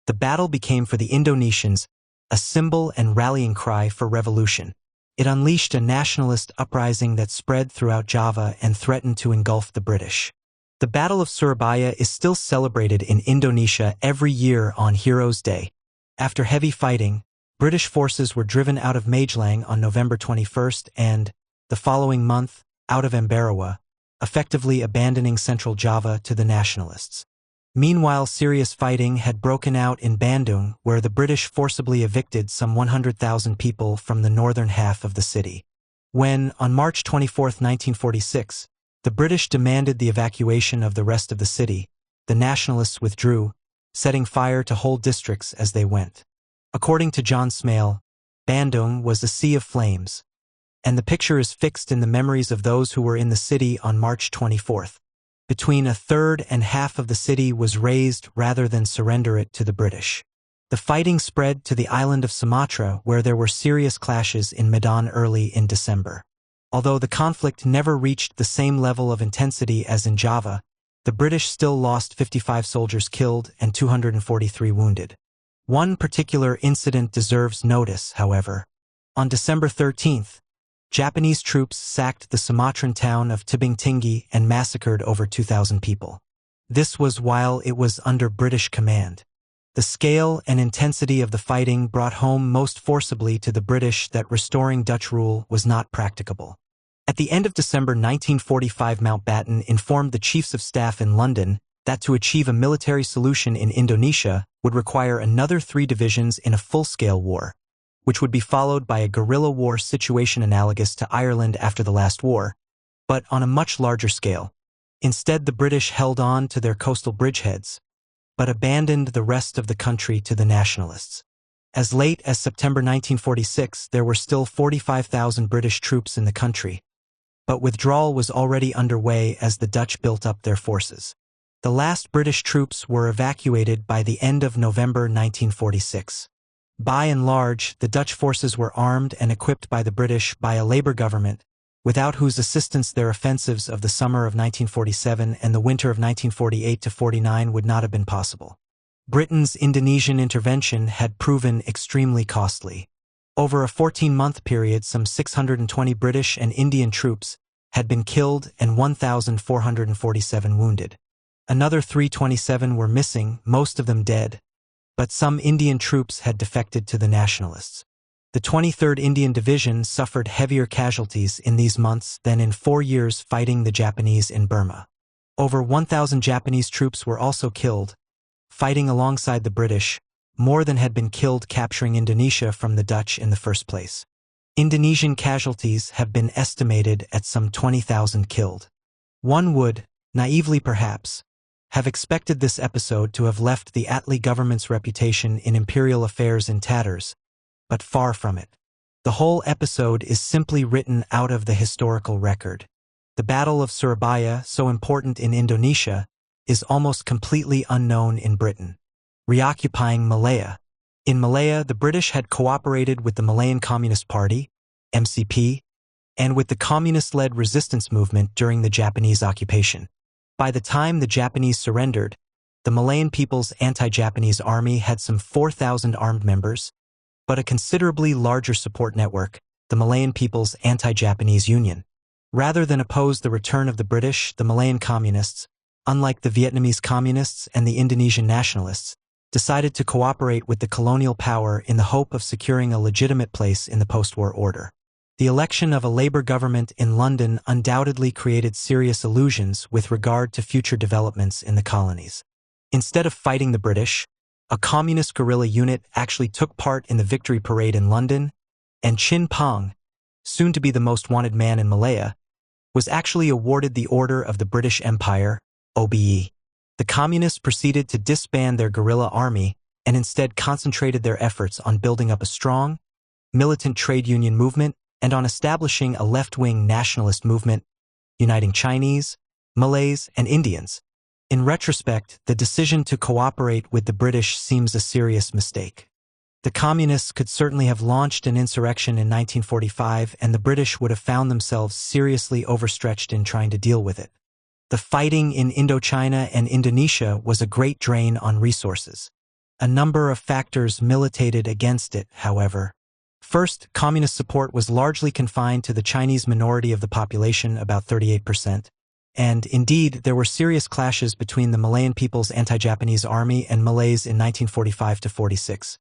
the battle became for the Indonesians a symbol and rallying cry for revolution. It unleashed a nationalist uprising that spread throughout Java and threatened to engulf the British. The Battle of Surabaya is still celebrated in Indonesia every year on Heroes' Day. After heavy fighting, British forces were driven out of Magelang on November 21st and, the following month, out of Ambarawa, effectively abandoning Central Java to the nationalists. Meanwhile, serious fighting had broken out in Bandung, where the British forcibly evicted some 100,000 people from the northern half of the city. When, on March 24, 1946, the British demanded the evacuation of the rest of the city, the nationalists withdrew, setting fire to whole districts as they went. According to John Smale, Bandung was a sea of flames, and the picture is fixed in the memories of those who were in the city on March 24th. Between a third and half of the city was razed rather than surrender it to the British. The fighting spread to the island of Sumatra, where there were serious clashes in Medan early in December. Although the conflict never reached the same level of intensity as in Java, the British still lost 55 soldiers killed and 243 wounded. One particular incident deserves notice, however. On December 13th, Japanese troops sacked the Sumatran town of Tebing Tinggi and massacred over 2,000 people. This was while it was under British command. The scale and intensity of the fighting brought home most forcibly to the British that restoring Dutch rule was not practicable. At the end of December 1945, Mountbatten informed the chiefs of staff in London that to achieve a military solution in Indonesia would require another 3 divisions in a full-scale war, which would be followed by a guerrilla war situation analogous to Ireland after the last war, but on a much larger scale. Instead, the British held on to their coastal bridgeheads, but abandoned the rest of the country to the nationalists. As late as September 1946, there were still 45,000 British troops in the country, but withdrawal was already underway as the Dutch built up their forces. The last British troops were evacuated by the end of November 1946. By and large, the Dutch forces were armed and equipped by the British by a Labour government, without whose assistance their offensives of the summer of 1947 and the winter of 1948–49 would not have been possible. Britain's Indonesian intervention had proven extremely costly. Over a 14-month period, some 620 British and Indian troops had been killed and 1,447 wounded. Another 327 were missing, most of them dead, but some Indian troops had defected to the nationalists. The 23rd Indian Division suffered heavier casualties in these months than in 4 years fighting the Japanese in Burma. Over 1,000 Japanese troops were also killed, fighting alongside the British, more than had been killed capturing Indonesia from the Dutch in the first place. Indonesian casualties have been estimated at some 20,000 killed. One would, naively perhaps, have expected this episode to have left the Attlee government's reputation in imperial affairs in tatters, but far from it. The whole episode is simply written out of the historical record. The Battle of Surabaya, so important in Indonesia, is almost completely unknown in Britain. Reoccupying Malaya. In Malaya, the British had cooperated with the Malayan Communist Party, MCP, and with the communist-led resistance movement during the Japanese occupation. By the time the Japanese surrendered, the Malayan People's Anti-Japanese Army had some 4,000 armed members, but a considerably larger support network, the Malayan People's Anti-Japanese Union. Rather than oppose the return of the British, the Malayan Communists, unlike the Vietnamese Communists and the Indonesian nationalists, decided to cooperate with the colonial power in the hope of securing a legitimate place in the post-war order. The election of a Labour government in London undoubtedly created serious illusions with regard to future developments in the colonies. Instead of fighting the British, a communist guerrilla unit actually took part in the victory parade in London, and Chin Pong, soon to be the most wanted man in Malaya, was actually awarded the Order of the British Empire, OBE. The communists proceeded to disband their guerrilla army and instead concentrated their efforts on building up a strong, militant trade union movement and on establishing a left-wing nationalist movement, uniting Chinese, Malays, and Indians. In retrospect, the decision to cooperate with the British seems a serious mistake. The communists could certainly have launched an insurrection in 1945, and the British would have found themselves seriously overstretched in trying to deal with it. The fighting in Indochina and Indonesia was a great drain on resources. A number of factors militated against it, however. First, communist support was largely confined to the Chinese minority of the population, about 38%. And, indeed, there were serious clashes between the Malayan People's Anti-Japanese Army and Malays in 1945–46.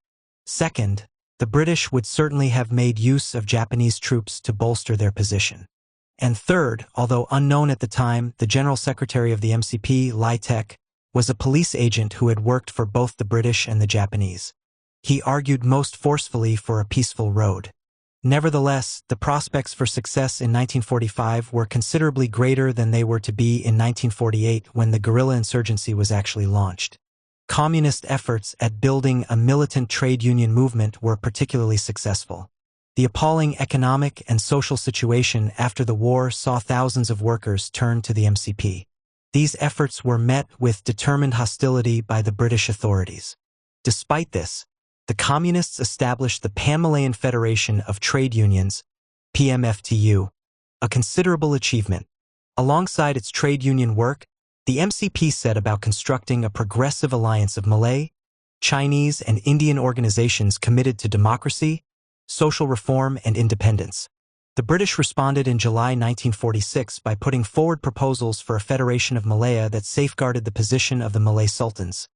Second, the British would certainly have made use of Japanese troops to bolster their position. And third, although unknown at the time, the General Secretary of the MCP, Lai Tek, was a police agent who had worked for both the British and the Japanese. He argued most forcefully for a peaceful road. Nevertheless, the prospects for success in 1945 were considerably greater than they were to be in 1948 when the guerrilla insurgency was actually launched. Communist efforts at building a militant trade union movement were particularly successful. The appalling economic and social situation after the war saw thousands of workers turn to the MCP. These efforts were met with determined hostility by the British authorities. Despite this, the Communists established the Pan-Malayan Federation of Trade Unions, PMFTU, a considerable achievement. Alongside its trade union work, the MCP set about constructing a progressive alliance of Malay, Chinese, and Indian organizations committed to democracy, social reform, and independence. The British responded in July 1946 by putting forward proposals for a federation of Malaya that safeguarded the position of the Malay sultans,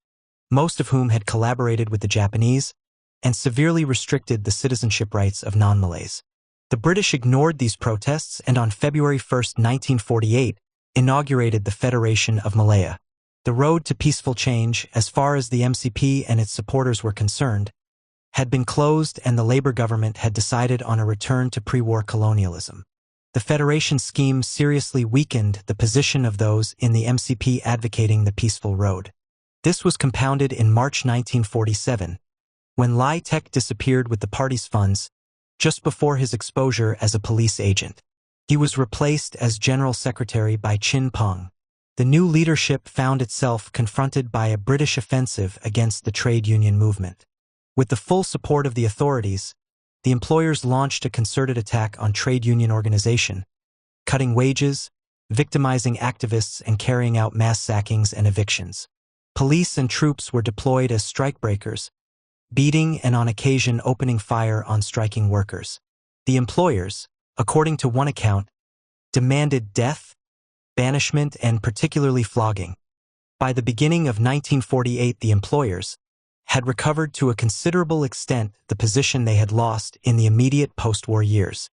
most of whom had collaborated with the Japanese, and severely restricted the citizenship rights of non-Malays. The British ignored these protests and on February 1, 1948, inaugurated the Federation of Malaya. The road to peaceful change, as far as the MCP and its supporters were concerned, had been closed, and the Labour government had decided on a return to pre-war colonialism. The Federation scheme seriously weakened the position of those in the MCP advocating the peaceful road. This was compounded in March 1947, when Lai Tek disappeared with the party's funds, just before his exposure as a police agent. He was replaced as General Secretary by Chin Peng. The new leadership found itself confronted by a British offensive against the trade union movement. With the full support of the authorities, the employers launched a concerted attack on trade union organization, cutting wages, victimizing activists, and carrying out mass sackings and evictions. Police and troops were deployed as strikebreakers, beating and on occasion opening fire on striking workers. The employers, according to one account, demanded death, banishment, and particularly flogging. By the beginning of 1948, the employers had recovered to a considerable extent the position they had lost in the immediate post-war years.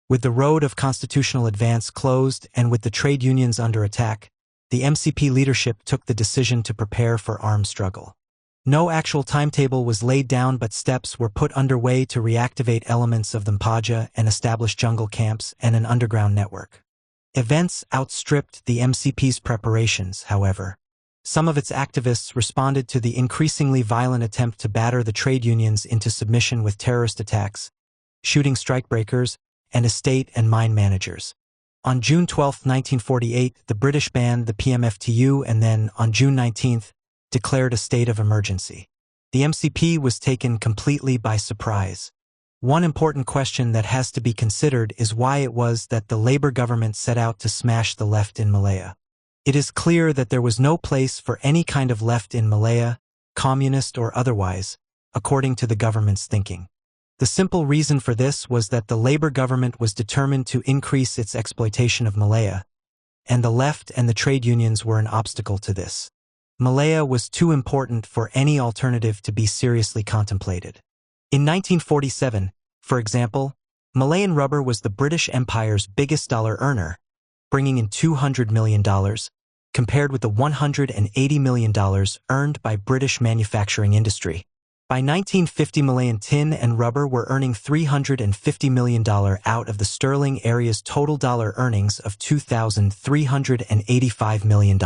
With the road of constitutional advance closed and with the trade unions under attack, the MCP leadership took the decision to prepare for armed struggle. No actual timetable was laid down, but steps were put underway to reactivate elements of the Mpaja and establish jungle camps and an underground network. Events outstripped the MCP's preparations, however. Some of its activists responded to the increasingly violent attempt to batter the trade unions into submission with terrorist attacks, shooting strikebreakers, and estate and mine managers. On June 12, 1948, the British banned the PMFTU and then, on June 19, declared a state of emergency. The MCP was taken completely by surprise. One important question that has to be considered is why it was that the Labour government set out to smash the left in Malaya. It is clear that there was no place for any kind of left in Malaya, communist or otherwise, according to the government's thinking. The simple reason for this was that the Labour government was determined to increase its exploitation of Malaya, and the left and the trade unions were an obstacle to this. Malaya was too important for any alternative to be seriously contemplated. In 1947, for example, Malayan rubber was the British Empire's biggest dollar earner, bringing in $200 million, compared with the $180 million earned by British manufacturing industry. By 1950, Malayan tin and rubber were earning $350 million out of the sterling area's total dollar earnings of $2,385 million.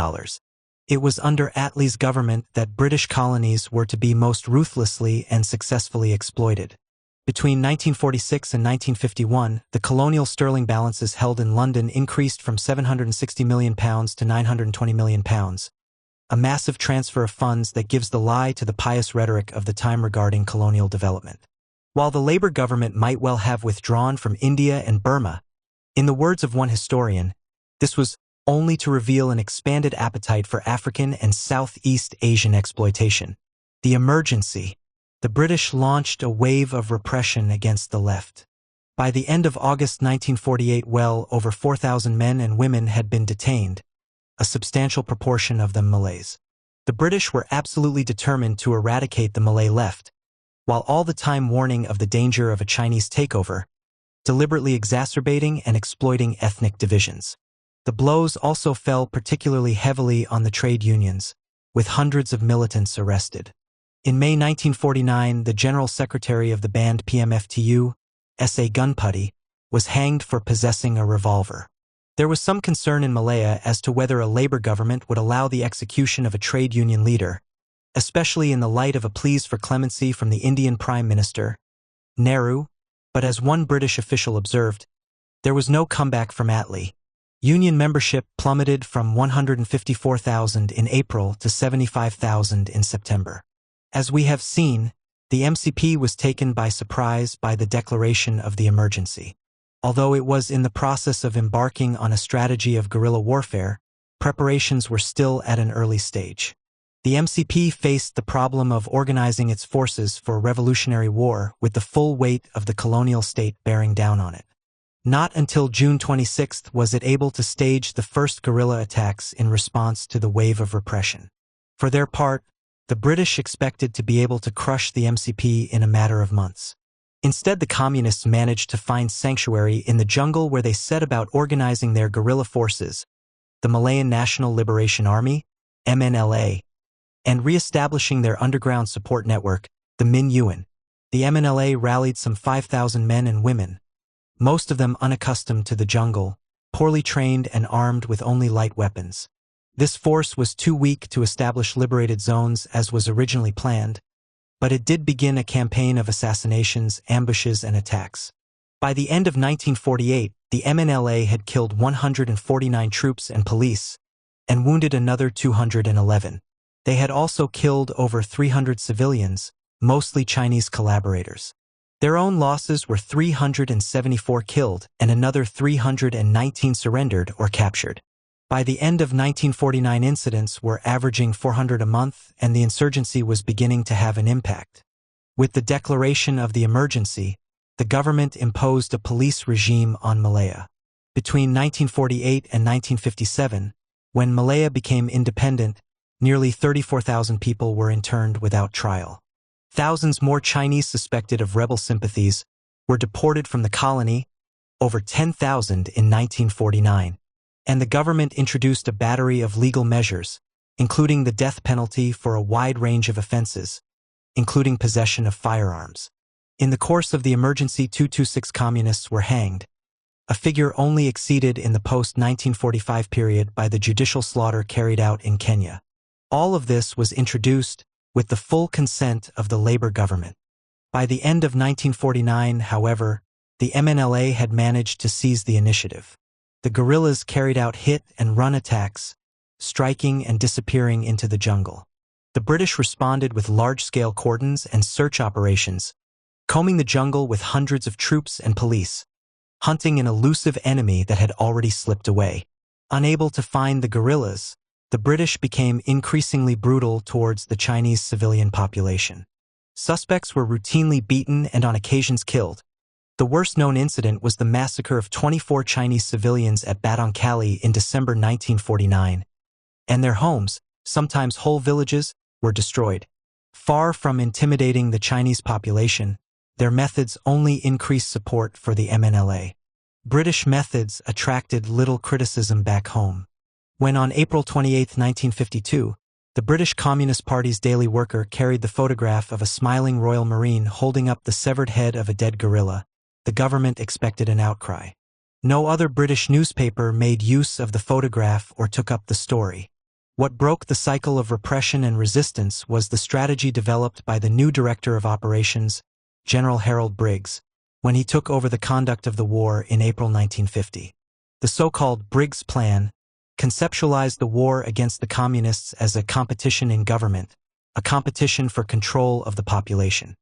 It was under Attlee's government that British colonies were to be most ruthlessly and successfully exploited. Between 1946 and 1951, the colonial sterling balances held in London increased from £760 million to £920 million, a massive transfer of funds that gives the lie to the pious rhetoric of the time regarding colonial development. While the Labour government might well have withdrawn from India and Burma, in the words of one historian, this was only to reveal an expanded appetite for African and Southeast Asian exploitation. The emergency. The British launched a wave of repression against the left. By the end of August 1948, well over 4,000 men and women had been detained, a substantial proportion of them Malays. The British were absolutely determined to eradicate the Malay left, while all the time warning of the danger of a Chinese takeover, deliberately exacerbating and exploiting ethnic divisions. The blows also fell particularly heavily on the trade unions, with hundreds of militants arrested. In May 1949, the General Secretary of the banned PMFTU, S.A. Gunputty, was hanged for possessing a revolver. There was some concern in Malaya as to whether a Labour government would allow the execution of a trade union leader, especially in the light of a pleas for clemency from the Indian Prime Minister, Nehru, but as one British official observed, there was no comeback from Attlee. Union membership plummeted from 154,000 in April to 75,000 in September. As we have seen, the MCP was taken by surprise by the declaration of the emergency. Although it was in the process of embarking on a strategy of guerrilla warfare, preparations were still at an early stage. The MCP faced the problem of organizing its forces for revolutionary war with the full weight of the colonial state bearing down on it. Not until June 26 was it able to stage the first guerrilla attacks in response to the wave of repression. For their part, the British expected to be able to crush the MCP in a matter of months. Instead, the communists managed to find sanctuary in the jungle where they set about organizing their guerrilla forces, the Malayan National Liberation Army, MNLA, and re-establishing their underground support network, the Min Yuan. The MNLA rallied some 5,000 men and women, most of them unaccustomed to the jungle, poorly trained and armed with only light weapons. This force was too weak to establish liberated zones as was originally planned, but it did begin a campaign of assassinations, ambushes, and attacks. By the end of 1948, the MNLA had killed 149 troops and police, and wounded another 211. They had also killed over 300 civilians, mostly Chinese collaborators. Their own losses were 374 killed and another 319 surrendered or captured. By the end of 1949, incidents were averaging 400 a month, and the insurgency was beginning to have an impact. With the declaration of the emergency, the government imposed a police regime on Malaya. Between 1948 and 1957, when Malaya became independent, nearly 34,000 people were interned without trial. Thousands more Chinese suspected of rebel sympathies were deported from the colony, over 10,000 in 1949, and the government introduced a battery of legal measures, including the death penalty for a wide range of offenses, including possession of firearms. In the course of the emergency, 226 communists were hanged, a figure only exceeded in the post-1945 period by the judicial slaughter carried out in Kenya. All of this was introduced with the full consent of the Labour government. By the end of 1949, however, the MNLA had managed to seize the initiative. The guerrillas carried out hit-and-run attacks, striking and disappearing into the jungle. The British responded with large-scale cordons and search operations, combing the jungle with hundreds of troops and police, hunting an elusive enemy that had already slipped away. Unable to find the guerrillas, the British became increasingly brutal towards the Chinese civilian population. Suspects were routinely beaten and on occasions killed. The worst-known incident was the massacre of 24 Chinese civilians at Baddonkali in December 1949, and their homes, sometimes whole villages, were destroyed. Far from intimidating the Chinese population, their methods only increased support for the MNLA. British methods attracted little criticism back home. When on April 28, 1952, the British Communist Party's Daily Worker carried the photograph of a smiling Royal Marine holding up the severed head of a dead guerrilla, the government expected an outcry. No other British newspaper made use of the photograph or took up the story. What broke the cycle of repression and resistance was the strategy developed by the new Director of Operations, General Harold Briggs, when he took over the conduct of the war in April 1950. The so-called Briggs Plan conceptualized the war against the communists as a competition in government, a competition for control of the population.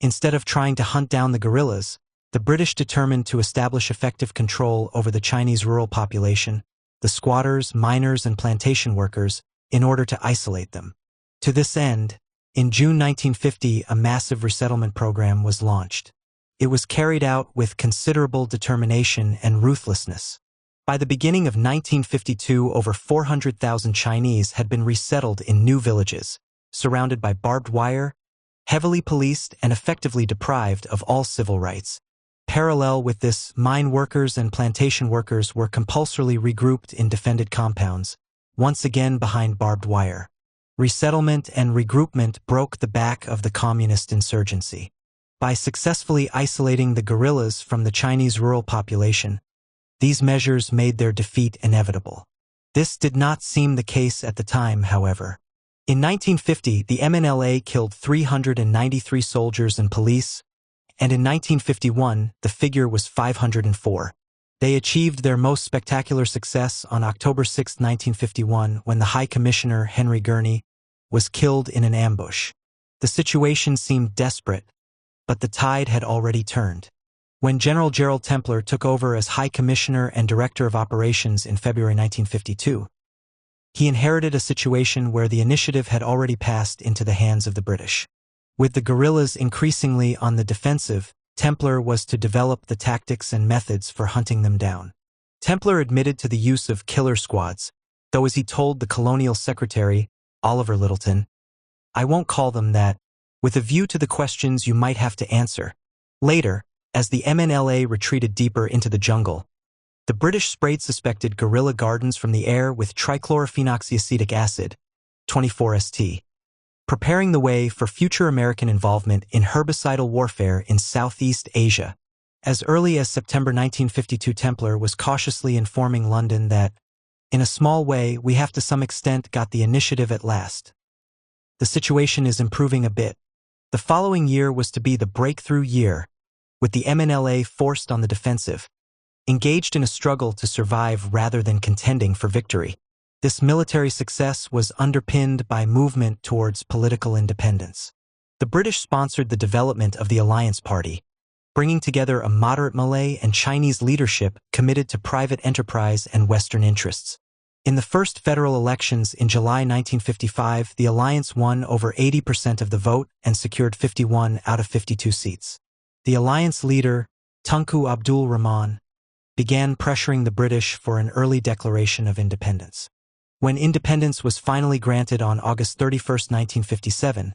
Instead of trying to hunt down the guerrillas, the British determined to establish effective control over the Chinese rural population, the squatters, miners, and plantation workers, in order to isolate them. To this end, in June 1950, a massive resettlement program was launched. It was carried out with considerable determination and ruthlessness. By the beginning of 1952, over 400,000 Chinese had been resettled in new villages, surrounded by barbed wire, heavily policed, and effectively deprived of all civil rights. Parallel with this, mine workers and plantation workers were compulsorily regrouped in defended compounds, once again behind barbed wire. Resettlement and regroupment broke the back of the communist insurgency. By successfully isolating the guerrillas from the Chinese rural population, these measures made their defeat inevitable. This did not seem the case at the time, however. In 1950, the MNLA killed 393 soldiers and police, and in 1951, the figure was 504. They achieved their most spectacular success on October 6, 1951, when the High Commissioner, Henry Gurney, was killed in an ambush. The situation seemed desperate, but the tide had already turned. When General Gerald Templer took over as High Commissioner and Director of Operations in February 1952, he inherited a situation where the initiative had already passed into the hands of the British. With the guerrillas increasingly on the defensive, Templer was to develop the tactics and methods for hunting them down. Templer admitted to the use of killer squads, though as he told the Colonial Secretary, Oliver Littleton, "I won't call them that, with a view to the questions you might have to answer." Later, as the MNLA retreated deeper into the jungle, the British sprayed suspected guerrilla gardens from the air with trichlorophenoxyacetic acid, 24ST, preparing the way for future American involvement in herbicidal warfare in Southeast Asia. As early as September 1952, Templar was cautiously informing London that, in a small way, we have to some extent got the initiative at last. The situation is improving a bit. The following year was to be the breakthrough year, with the MNLA forced on the defensive, engaged in a struggle to survive rather than contending for victory. This military success was underpinned by movement towards political independence. The British sponsored the development of the Alliance Party, bringing together a moderate Malay and Chinese leadership committed to private enterprise and Western interests. In the first federal elections in July 1955, the alliance won over 80% of the vote and secured 51 out of 52 seats. The alliance leader, Tunku Abdul Rahman, began pressuring the British for an early declaration of independence. When independence was finally granted on August 31, 1957,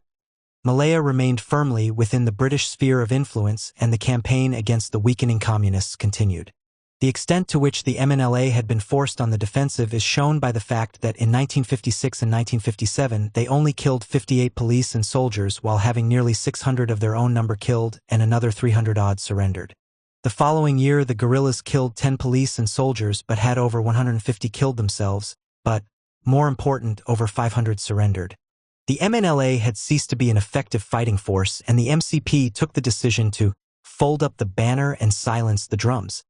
Malaya remained firmly within the British sphere of influence and the campaign against the weakening communists continued. The extent to which the MNLA had been forced on the defensive is shown by the fact that in 1956 and 1957 they only killed 58 police and soldiers while having nearly 600 of their own number killed and another 300-odd surrendered. The following year the guerrillas killed 10 police and soldiers but had over 150 killed themselves, but, more important, over 500 surrendered. The MNLA had ceased to be an effective fighting force, and the MCP took the decision to fold up the banner and silence the drums.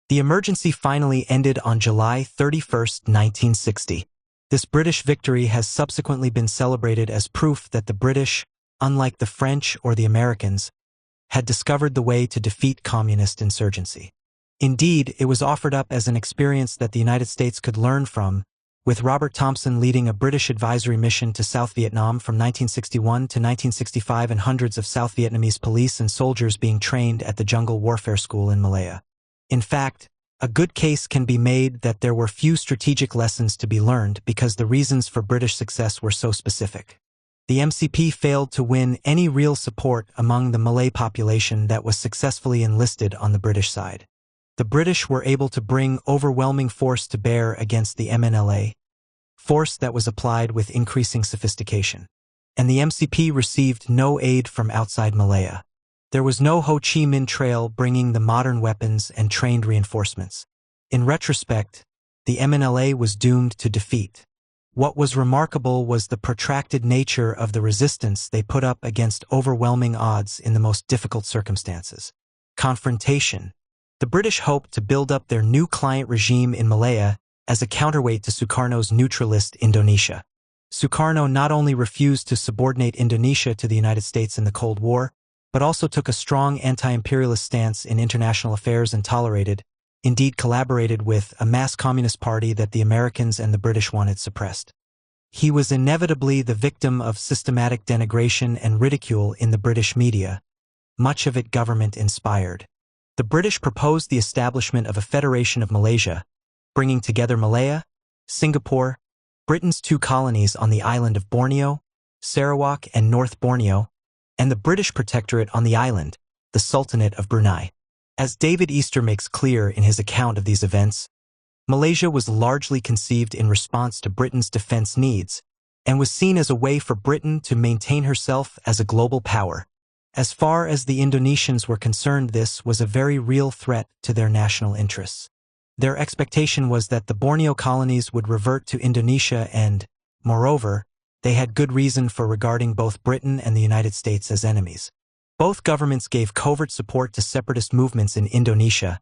The emergency finally ended on July 31, 1960. This British victory has subsequently been celebrated as proof that the British, unlike the French or the Americans, had discovered the way to defeat communist insurgency. Indeed, it was offered up as an experience that the United States could learn from, with Robert Thompson leading a British advisory mission to South Vietnam from 1961 to 1965 and hundreds of South Vietnamese police and soldiers being trained at the Jungle Warfare School in Malaya. In fact, a good case can be made that there were few strategic lessons to be learned because the reasons for British success were so specific. The MCP failed to win any real support among the Malay population that was successfully enlisted on the British side. The British were able to bring overwhelming force to bear against the MNLA, force that was applied with increasing sophistication. And the MCP received no aid from outside Malaya. There was no Ho Chi Minh Trail bringing the modern weapons and trained reinforcements. In retrospect, the MNLA was doomed to defeat. What was remarkable was the protracted nature of the resistance they put up against overwhelming odds in the most difficult circumstances. Confrontation. The British hoped to build up their new client regime in Malaya as a counterweight to Sukarno's neutralist Indonesia. Sukarno not only refused to subordinate Indonesia to the United States in the Cold War, but also took a strong anti-imperialist stance in international affairs and tolerated, indeed collaborated with, a mass communist party that the Americans and the British wanted suppressed. He was inevitably the victim of systematic denigration and ridicule in the British media, much of it government-inspired. The British proposed the establishment of a Federation of Malaysia, bringing together Malaya, Singapore, Britain's two colonies on the island of Borneo, Sarawak and North Borneo, and the British protectorate on the island, the Sultanate of Brunei. As David Easter makes clear in his account of these events, Malaysia was largely conceived in response to Britain's defense needs and was seen as a way for Britain to maintain herself as a global power. As far as the Indonesians were concerned, this was a very real threat to their national interests. Their expectation was that the Borneo colonies would revert to Indonesia and, moreover, they had good reason for regarding both Britain and the United States as enemies. Both governments gave covert support to separatist movements in Indonesia,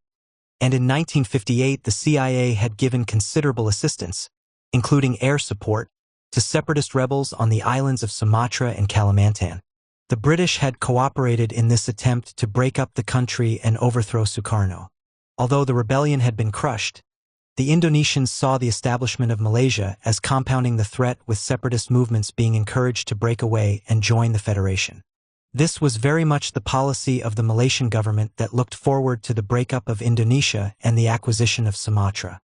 and in 1958 the CIA had given considerable assistance, including air support, to separatist rebels on the islands of Sumatra and Kalimantan. The British had cooperated in this attempt to break up the country and overthrow Sukarno. Although the rebellion had been crushed, the Indonesians saw the establishment of Malaysia as compounding the threat, with separatist movements being encouraged to break away and join the Federation. This was very much the policy of the Malaysian government that looked forward to the breakup of Indonesia and the acquisition of Sumatra.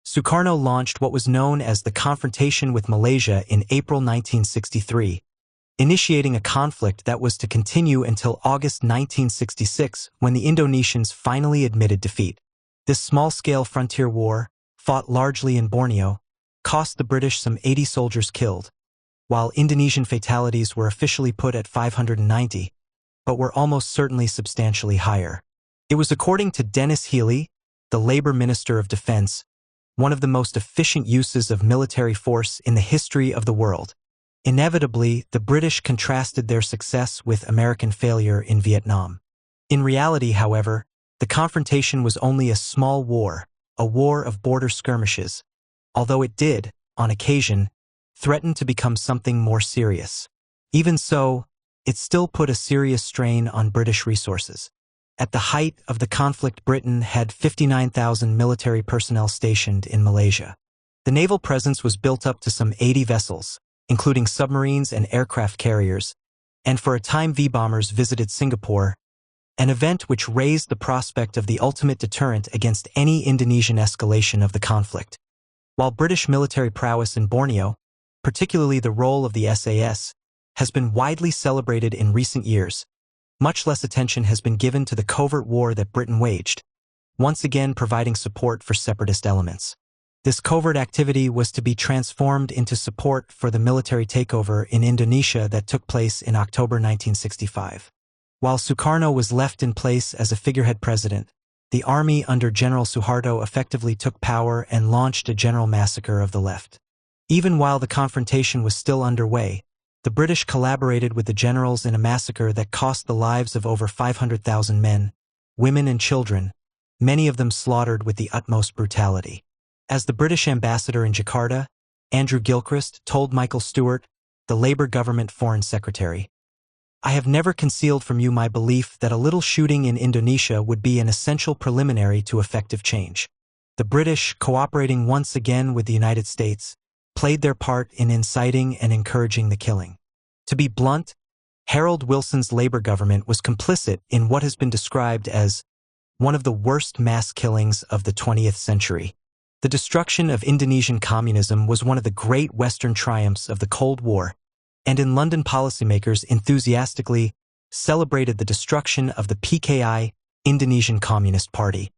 Sukarno launched what was known as the Confrontation with Malaysia in April 1963, initiating a conflict that was to continue until August 1966, when the Indonesians finally admitted defeat. This small-scale frontier war, fought largely in Borneo, cost the British some 80 soldiers killed, while Indonesian fatalities were officially put at 590, but were almost certainly substantially higher. It was, according to Dennis Healey, the Labour Minister of Defence, one of the most efficient uses of military force in the history of the world. Inevitably, the British contrasted their success with American failure in Vietnam. In reality, however, the confrontation was only a small war, a war of border skirmishes, although it did, on occasion, threaten to become something more serious. Even so, it still put a serious strain on British resources. At the height of the conflict, Britain had 59,000 military personnel stationed in Malaysia. The naval presence was built up to some 80 vessels, including submarines and aircraft carriers, and for a time V-bombers visited Singapore, an event which raised the prospect of the ultimate deterrent against any Indonesian escalation of the conflict. While British military prowess in Borneo, particularly the role of the SAS, has been widely celebrated in recent years, much less attention has been given to the covert war that Britain waged, once again providing support for separatist elements. This covert activity was to be transformed into support for the military takeover in Indonesia that took place in October 1965. While Sukarno was left in place as a figurehead president, the army under General Suharto effectively took power and launched a general massacre of the left. Even while the confrontation was still underway, the British collaborated with the generals in a massacre that cost the lives of over 500,000 men, women and children, many of them slaughtered with the utmost brutality. As the British ambassador in Jakarta, Andrew Gilchrist, told Michael Stewart, the Labour government foreign secretary, "I have never concealed from you my belief that a little shooting in Indonesia would be an essential preliminary to effective change." The British, cooperating once again with the United States, played their part in inciting and encouraging the killing. To be blunt, Harold Wilson's Labour government was complicit in what has been described as one of the worst mass killings of the 20th century. The destruction of Indonesian communism was one of the great Western triumphs of the Cold War, and in London policymakers enthusiastically celebrated the destruction of the PKI, Indonesian Communist Party.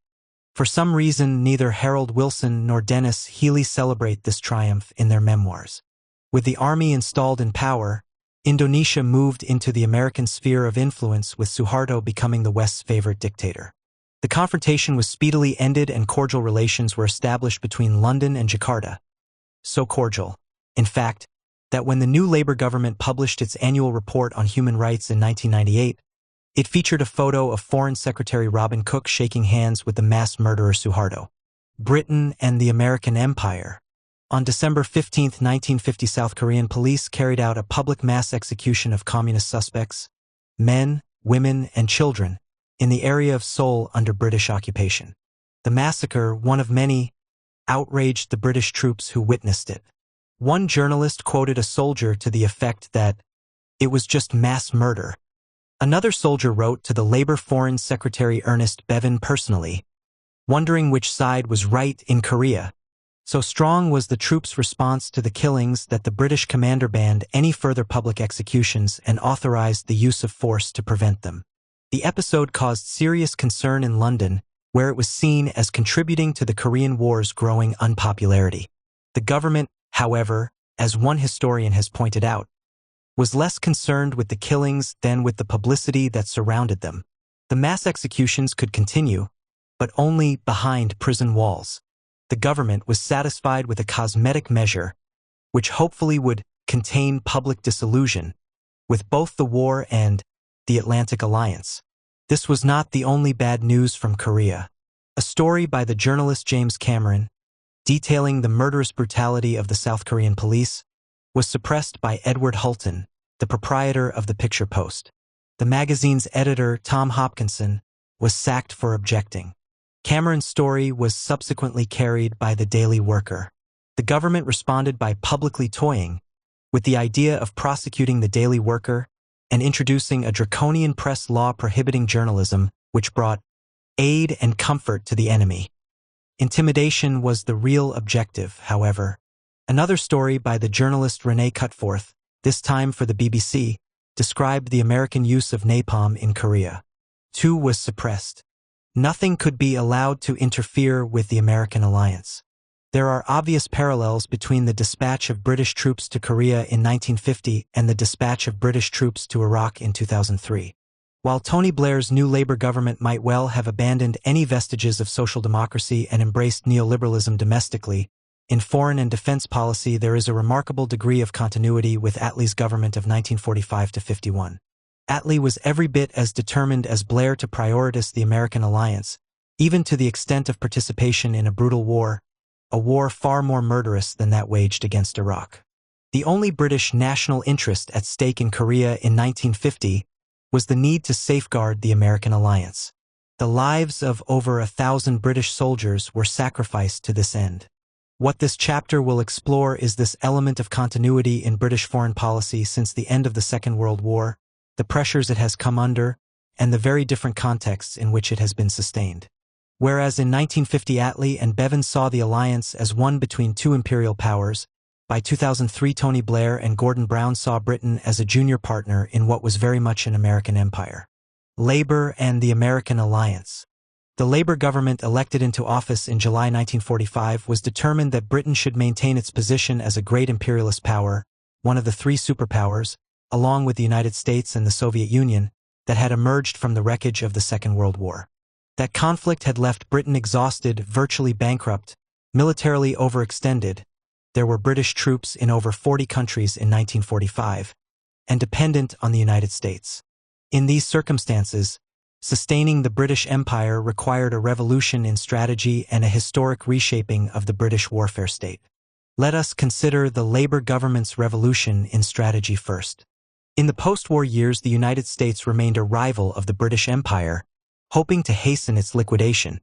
For some reason, neither Harold Wilson nor Dennis Healey celebrate this triumph in their memoirs. With the army installed in power, Indonesia moved into the American sphere of influence, with Suharto becoming the West's favorite dictator. The confrontation was speedily ended and cordial relations were established between London and Jakarta. So cordial, in fact, that when the new Labour government published its annual report on human rights in 1998, it featured a photo of Foreign Secretary Robin Cook shaking hands with the mass murderer Suharto. Britain and the American Empire. On December 15, 1950, South Korean police carried out a public mass execution of communist suspects, men, women, and children, in the area of Seoul under British occupation. The massacre, one of many, outraged the British troops who witnessed it. One journalist quoted a soldier to the effect that it was just mass murder. Another soldier wrote to the Labour Foreign Secretary Ernest Bevin personally, wondering which side was right in Korea. So strong was the troops' response to the killings that the British commander banned any further public executions and authorized the use of force to prevent them. The episode caused serious concern in London, where it was seen as contributing to the Korean War's growing unpopularity. The government, however, as one historian has pointed out, was less concerned with the killings than with the publicity that surrounded them. The mass executions could continue, but only behind prison walls. The government was satisfied with a cosmetic measure, which hopefully would contain public disillusion with both the war and the Atlantic Alliance. This was not the only bad news from Korea. A story by the journalist James Cameron, detailing the murderous brutality of the South Korean police, was suppressed by Edward Hulton, the proprietor of the Picture Post. The magazine's editor, Tom Hopkinson, was sacked for objecting. Cameron's story was subsequently carried by the Daily Worker. The government responded by publicly toying with the idea of prosecuting the Daily Worker and introducing a draconian press law prohibiting journalism, which brought aid and comfort to the enemy. Intimidation was the real objective, however. Another story by the journalist Renee Cutforth, this time for the BBC, described the American use of napalm in Korea. Too was suppressed. Nothing could be allowed to interfere with the American alliance. There are obvious parallels between the dispatch of British troops to Korea in 1950 and the dispatch of British troops to Iraq in 2003. While Tony Blair's new Labour government might well have abandoned any vestiges of social democracy and embraced neoliberalism domestically, in foreign and defense policy there is a remarkable degree of continuity with Attlee's government of 1945 to 51. Attlee was every bit as determined as Blair to prioritize the American alliance, even to the extent of participation in a brutal war, a war far more murderous than that waged against Iraq. The only British national interest at stake in Korea in 1950 was the need to safeguard the American alliance. The lives of over 1,000 British soldiers were sacrificed to this end. What this chapter will explore is this element of continuity in British foreign policy since the end of the Second World War, the pressures it has come under, and the very different contexts in which it has been sustained. Whereas in 1950 Attlee and Bevan saw the alliance as one between two imperial powers, by 2003 Tony Blair and Gordon Brown saw Britain as a junior partner in what was very much an American empire. Labour and the American alliance. The Labour government elected into office in July 1945 was determined that Britain should maintain its position as a great imperialist power, one of the three superpowers, along with the United States and the Soviet Union, that had emerged from the wreckage of the Second World War. That conflict had left Britain exhausted, virtually bankrupt, militarily overextended. There were British troops in over 40 countries in 1945, and dependent on the United States. In these circumstances, sustaining the British Empire required a revolution in strategy and a historic reshaping of the British warfare state. Let us consider the Labour government's revolution in strategy first. In the post-war years, the United States remained a rival of the British Empire, hoping to hasten its liquidation,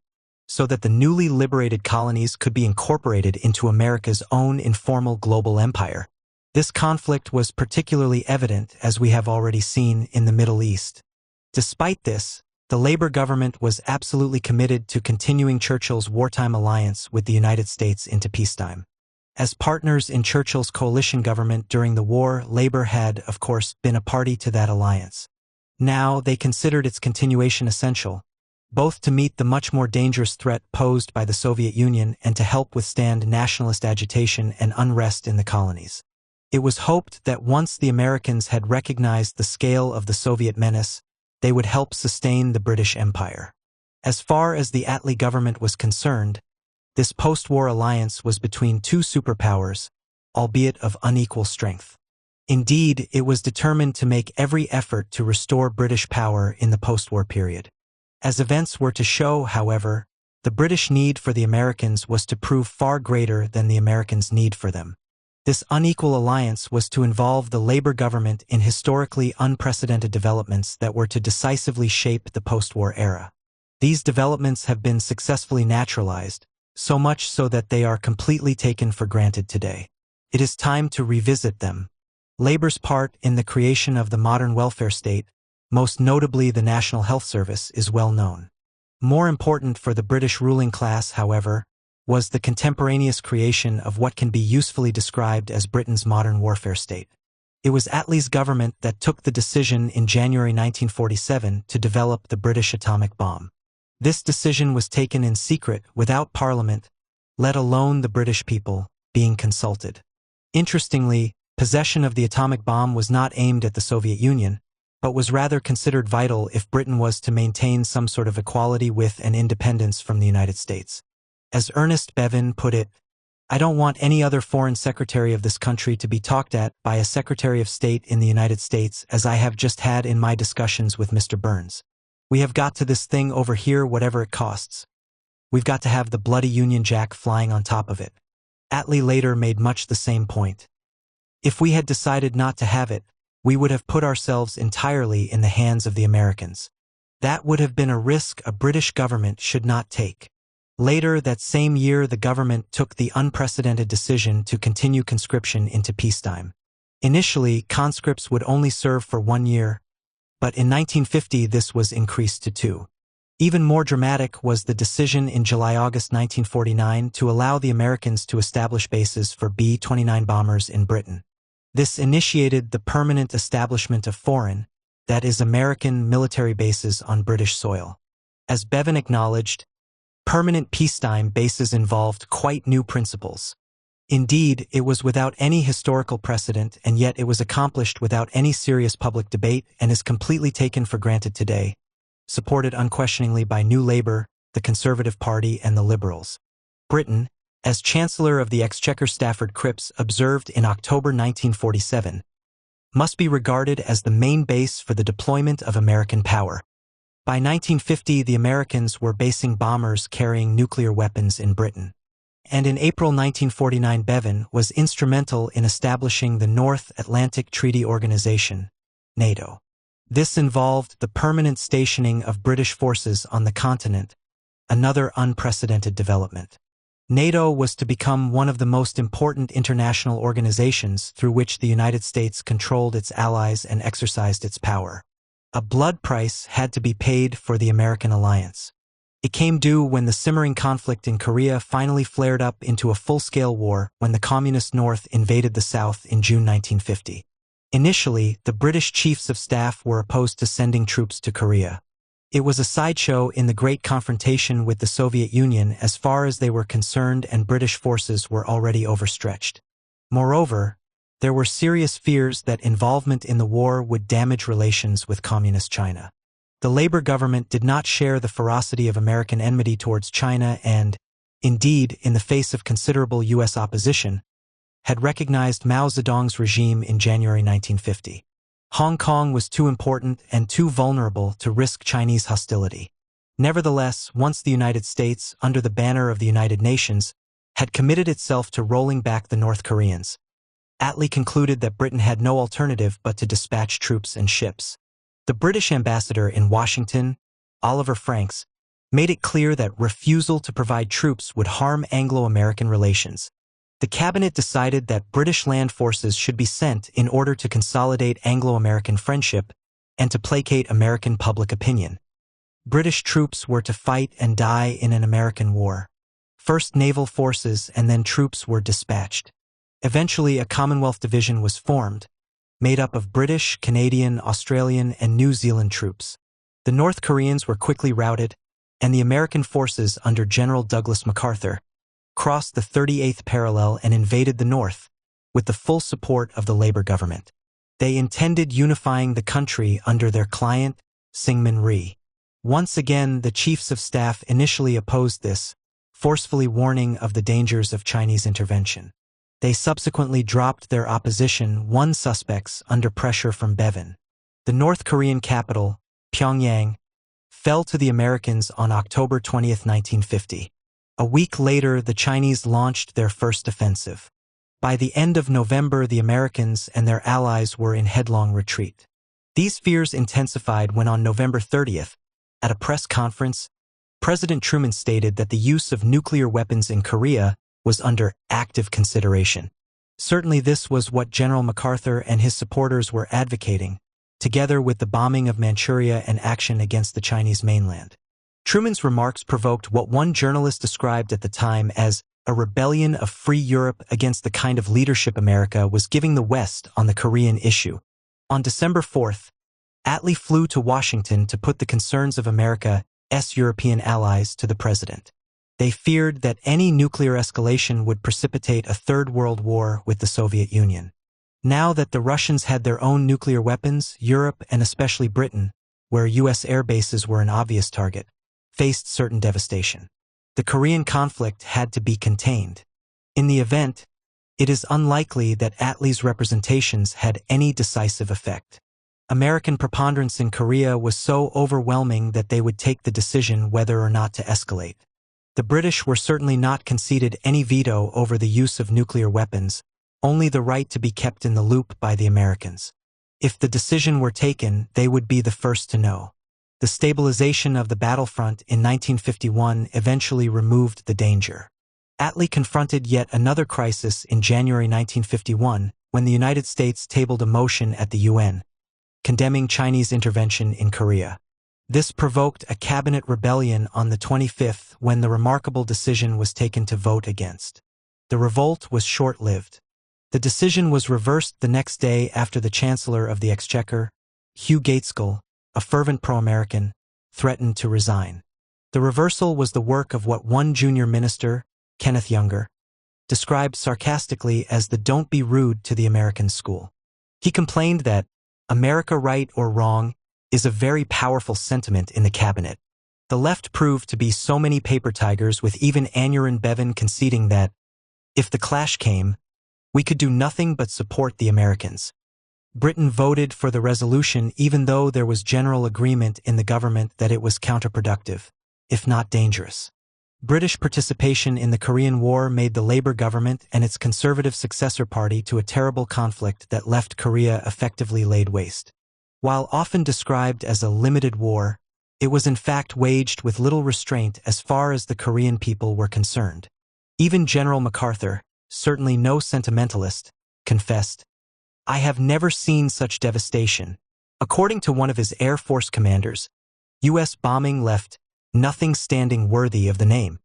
so that the newly liberated colonies could be incorporated into America's own informal global empire. This conflict was particularly evident, as we have already seen, in the Middle East. Despite this, the Labour government was absolutely committed to continuing Churchill's wartime alliance with the United States into peacetime. As partners in Churchill's coalition government during the war, Labour had, of course, been a party to that alliance. Now they considered its continuation essential, both to meet the much more dangerous threat posed by the Soviet Union and to help withstand nationalist agitation and unrest in the colonies. It was hoped that once the Americans had recognized the scale of the Soviet menace, they would help sustain the British Empire. As far as the Attlee government was concerned, this post-war alliance was between two superpowers, albeit of unequal strength. Indeed, it was determined to make every effort to restore British power in the post-war period. As events were to show, however, the British need for the Americans was to prove far greater than the Americans' need for them. This unequal alliance was to involve the Labour government in historically unprecedented developments that were to decisively shape the post-war era. These developments have been successfully naturalized, so much so that they are completely taken for granted today. It is time to revisit them. Labour's part in the creation of the modern welfare state, most notably the National Health Service, is well known. More important for the British ruling class, however, was the contemporaneous creation of what can be usefully described as Britain's modern warfare state. It was Attlee's government that took the decision in January 1947 to develop the British atomic bomb. This decision was taken in secret, without Parliament, let alone the British people, being consulted. Interestingly, possession of the atomic bomb was not aimed at the Soviet Union, but was rather considered vital if Britain was to maintain some sort of equality with and independence from the United States. As Ernest Bevin put it, "I don't want any other foreign secretary of this country to be talked at by a Secretary of State in the United States as I have just had in my discussions with Mr. Burns. We have got to this thing over here whatever it costs. We've got to have the bloody Union Jack flying on top of it." Attlee later made much the same point. If we had decided not to have it, we would have put ourselves entirely in the hands of the Americans. That would have been a risk a British government should not take. Later that same year, the government took the unprecedented decision to continue conscription into peacetime. Initially, conscripts would only serve for 1 year, but in 1950 this was increased to 2. Even more dramatic was the decision in July-August 1949 to allow the Americans to establish bases for B-29 bombers in Britain. This initiated the permanent establishment of foreign, that is, American military bases on British soil. As Bevan acknowledged, permanent peacetime bases involved quite new principles. Indeed, it was without any historical precedent, and yet it was accomplished without any serious public debate and is completely taken for granted today, supported unquestioningly by New Labour, the Conservative Party, and the Liberals. Britain, as Chancellor of the Exchequer Stafford Cripps observed in October 1947, must be regarded as the main base for the deployment of American power. By 1950, the Americans were basing bombers carrying nuclear weapons in Britain. And in April 1949, Bevan was instrumental in establishing the North Atlantic Treaty Organization, NATO. This involved the permanent stationing of British forces on the continent, another unprecedented development. NATO was to become one of the most important international organizations through which the United States controlled its allies and exercised its power. A blood price had to be paid for the American alliance. It came due when the simmering conflict in Korea finally flared up into a full-scale war when the Communist North invaded the South in June 1950. Initially, the British chiefs of staff were opposed to sending troops to Korea. It was a sideshow in the great confrontation with the Soviet Union as far as they were concerned, and British forces were already overstretched. Moreover, there were serious fears that involvement in the war would damage relations with Communist China. The Labour government did not share the ferocity of American enmity towards China and, indeed, in the face of considerable U.S. opposition, had recognized Mao Zedong's regime in January 1950. Hong Kong was too important and too vulnerable to risk Chinese hostility. Nevertheless, once the United States, under the banner of the United Nations, had committed itself to rolling back the North Koreans, Attlee concluded that Britain had no alternative but to dispatch troops and ships. The British ambassador in Washington, Oliver Franks, made it clear that refusal to provide troops would harm Anglo-American relations. The cabinet decided that British land forces should be sent in order to consolidate Anglo-American friendship and to placate American public opinion. British troops were to fight and die in an American war. First naval forces and then troops were dispatched. Eventually, a Commonwealth division was formed, made up of British, Canadian, Australian, and New Zealand troops. The North Koreans were quickly routed, and the American forces under General Douglas MacArthur crossed the 38th parallel and invaded the North, with the full support of the Labour government. They intended unifying the country under their client, Syngman Rhee. Once again, the chiefs of staff initially opposed this, forcefully warning of the dangers of Chinese intervention. They subsequently dropped their opposition one suspects under pressure from Bevan. The North Korean capital, Pyongyang, fell to the Americans on October 20, 1950. A week later, the Chinese launched their first offensive. By the end of November, the Americans and their allies were in headlong retreat. These fears intensified when on November 30th, at a press conference, President Truman stated that the use of nuclear weapons in Korea was under active consideration. Certainly this was what General MacArthur and his supporters were advocating, together with the bombing of Manchuria and action against the Chinese mainland. Truman's remarks provoked what one journalist described at the time as a rebellion of free Europe against the kind of leadership America was giving the West on the Korean issue. On December 4th, Attlee flew to Washington to put the concerns of America's European allies to the president. They feared that any nuclear escalation would precipitate a Third World War with the Soviet Union. Now that the Russians had their own nuclear weapons, Europe, and especially Britain, where U.S. air bases were an obvious target, faced certain devastation. The Korean conflict had to be contained. In the event, it is unlikely that Attlee's representations had any decisive effect. American preponderance in Korea was so overwhelming that they would take the decision whether or not to escalate. The British were certainly not conceded any veto over the use of nuclear weapons, only the right to be kept in the loop by the Americans. If the decision were taken, they would be the first to know. The stabilization of the battlefront in 1951 eventually removed the danger. Attlee confronted yet another crisis in January 1951 when the United States tabled a motion at the UN, condemning Chinese intervention in Korea. This provoked a cabinet rebellion on the 25th when the remarkable decision was taken to vote against. The revolt was short-lived. The decision was reversed the next day after the Chancellor of the Exchequer, Hugh Gaitskell, a fervent pro-American, threatened to resign. The reversal was the work of what one junior minister, Kenneth Younger, described sarcastically as the "don't be rude to the Americans" school. He complained that "America, right or wrong" is a very powerful sentiment in the cabinet. The left proved to be so many paper tigers, with even Aneurin Bevan conceding that, if the clash came, we could do nothing but support the Americans. Britain voted for the resolution even though there was general agreement in the government that it was counterproductive, if not dangerous. British participation in the Korean War made the Labour government and its conservative successor party to a terrible conflict that left Korea effectively laid waste. While often described as a limited war, it was in fact waged with little restraint as far as the Korean people were concerned. Even General MacArthur, certainly no sentimentalist, confessed, "I have never seen such devastation." According to one of his Air Force commanders, U.S. bombing left nothing standing worthy of the name.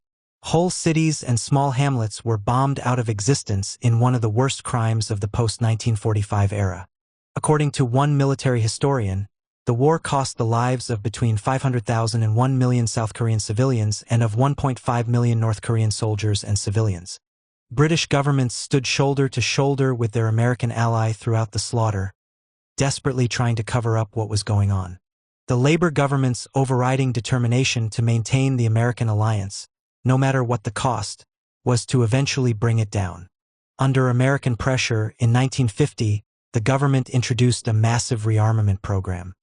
Whole cities and small hamlets were bombed out of existence in one of the worst crimes of the post-1945 era. According to one military historian, the war cost the lives of between 500,000 and 1 million South Korean civilians and of 1.5 million North Korean soldiers and civilians. British governments stood shoulder to shoulder with their American ally throughout the slaughter, desperately trying to cover up what was going on. The Labour government's overriding determination to maintain the American alliance, no matter what the cost, was to eventually bring it down. Under American pressure, in 1950, the government introduced a massive rearmament program.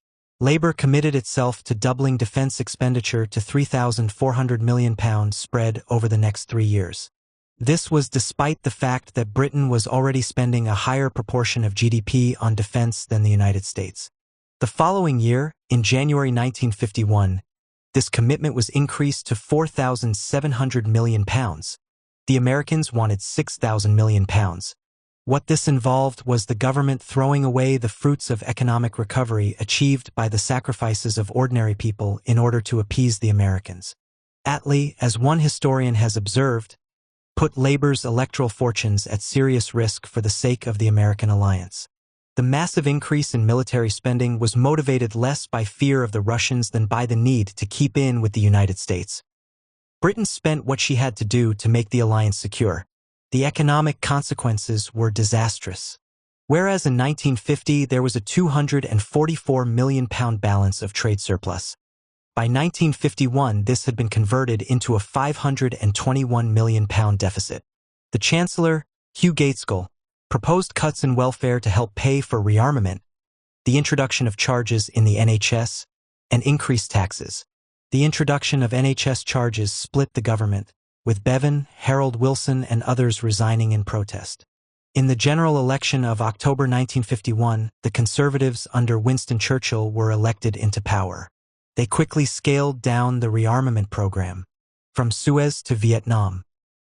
Labour committed itself to doubling defence expenditure to £3,400 million spread over the next 3 years. This was despite the fact that Britain was already spending a higher proportion of GDP on defence than the United States. The following year, in January 1951, this commitment was increased to £4,700 million. The Americans wanted £6,000 million. What this involved was the government throwing away the fruits of economic recovery achieved by the sacrifices of ordinary people in order to appease the Americans. Attlee, as one historian has observed, put Labour's electoral fortunes at serious risk for the sake of the American alliance. The massive increase in military spending was motivated less by fear of the Russians than by the need to keep in with the United States. Britain spent what she had to do to make the alliance secure. The economic consequences were disastrous. Whereas in 1950 there was a £244 million balance of trade surplus. By 1951 this had been converted into a £521 million deficit. The Chancellor, Hugh Gaitskell, proposed cuts in welfare to help pay for rearmament, the introduction of charges in the NHS, and increased taxes. The introduction of NHS charges split the government, with Bevan, Harold Wilson, and others resigning in protest. In the general election of October 1951, the Conservatives under Winston Churchill were elected into power. They quickly scaled down the rearmament program, from Suez to Vietnam.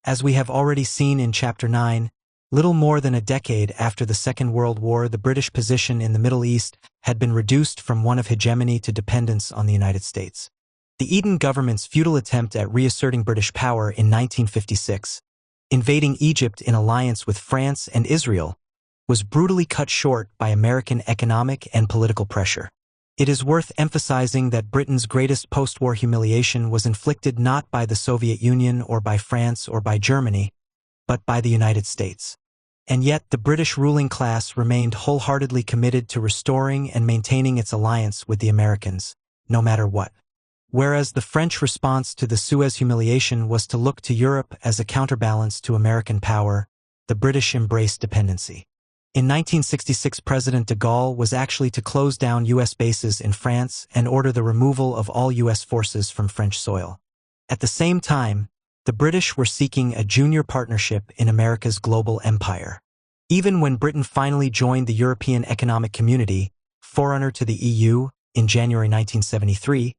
As we have already seen in Chapter 9, little more than a decade after the Second World War, the British position in the Middle East had been reduced from one of hegemony to dependence on the United States. The Eden government's futile attempt at reasserting British power in 1956, invading Egypt in alliance with France and Israel, was brutally cut short by American economic and political pressure. It is worth emphasizing that Britain's greatest post-war humiliation was inflicted not by the Soviet Union or by France or by Germany, but by the United States. And yet the British ruling class remained wholeheartedly committed to restoring and maintaining its alliance with the Americans, no matter what. Whereas the French response to the Suez humiliation was to look to Europe as a counterbalance to American power, the British embraced dependency. In 1966, President de Gaulle was actually to close down U.S. bases in France and order the removal of all U.S. forces from French soil. At the same time, the British were seeking a junior partnership in America's global empire. Even when Britain finally joined the European Economic Community, forerunner to the EU, in January 1973,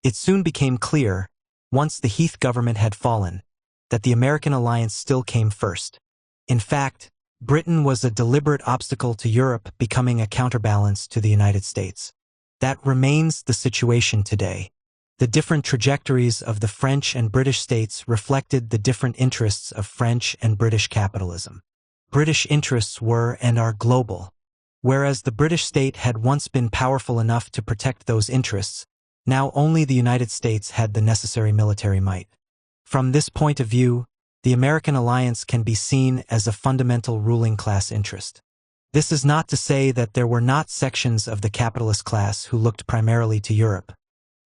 it soon became clear, once the Heath government had fallen, that the American alliance still came first. In fact, Britain was a deliberate obstacle to Europe becoming a counterbalance to the United States. That remains the situation today. The different trajectories of the French and British states reflected the different interests of French and British capitalism. British interests were and are global. Whereas the British state had once been powerful enough to protect those interests, now only the United States had the necessary military might. From this point of view, the American alliance can be seen as a fundamental ruling class interest. This is not to say that there were not sections of the capitalist class who looked primarily to Europe.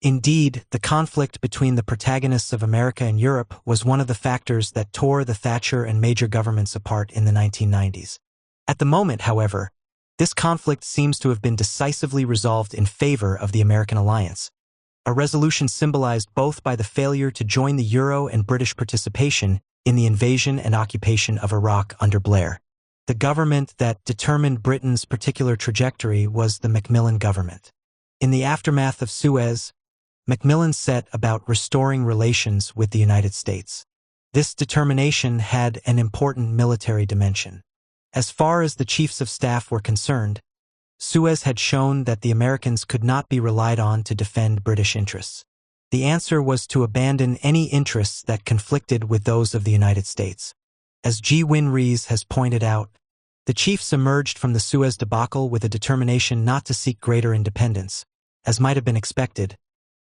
Indeed, the conflict between the protagonists of America and Europe was one of the factors that tore the Thatcher and Major governments apart in the 1990s. At the moment, however, this conflict seems to have been decisively resolved in favor of the American alliance, a resolution symbolized both by the failure to join the Euro and British participation in the invasion and occupation of Iraq under Blair. The government that determined Britain's particular trajectory was the Macmillan government. In the aftermath of Suez, Macmillan set about restoring relations with the United States. This determination had an important military dimension. As far as the chiefs of staff were concerned, Suez had shown that the Americans could not be relied on to defend British interests. The answer was to abandon any interests that conflicted with those of the United States. As G. Wyn Rhys has pointed out, the chiefs emerged from the Suez debacle with a determination not to seek greater independence, as might have been expected,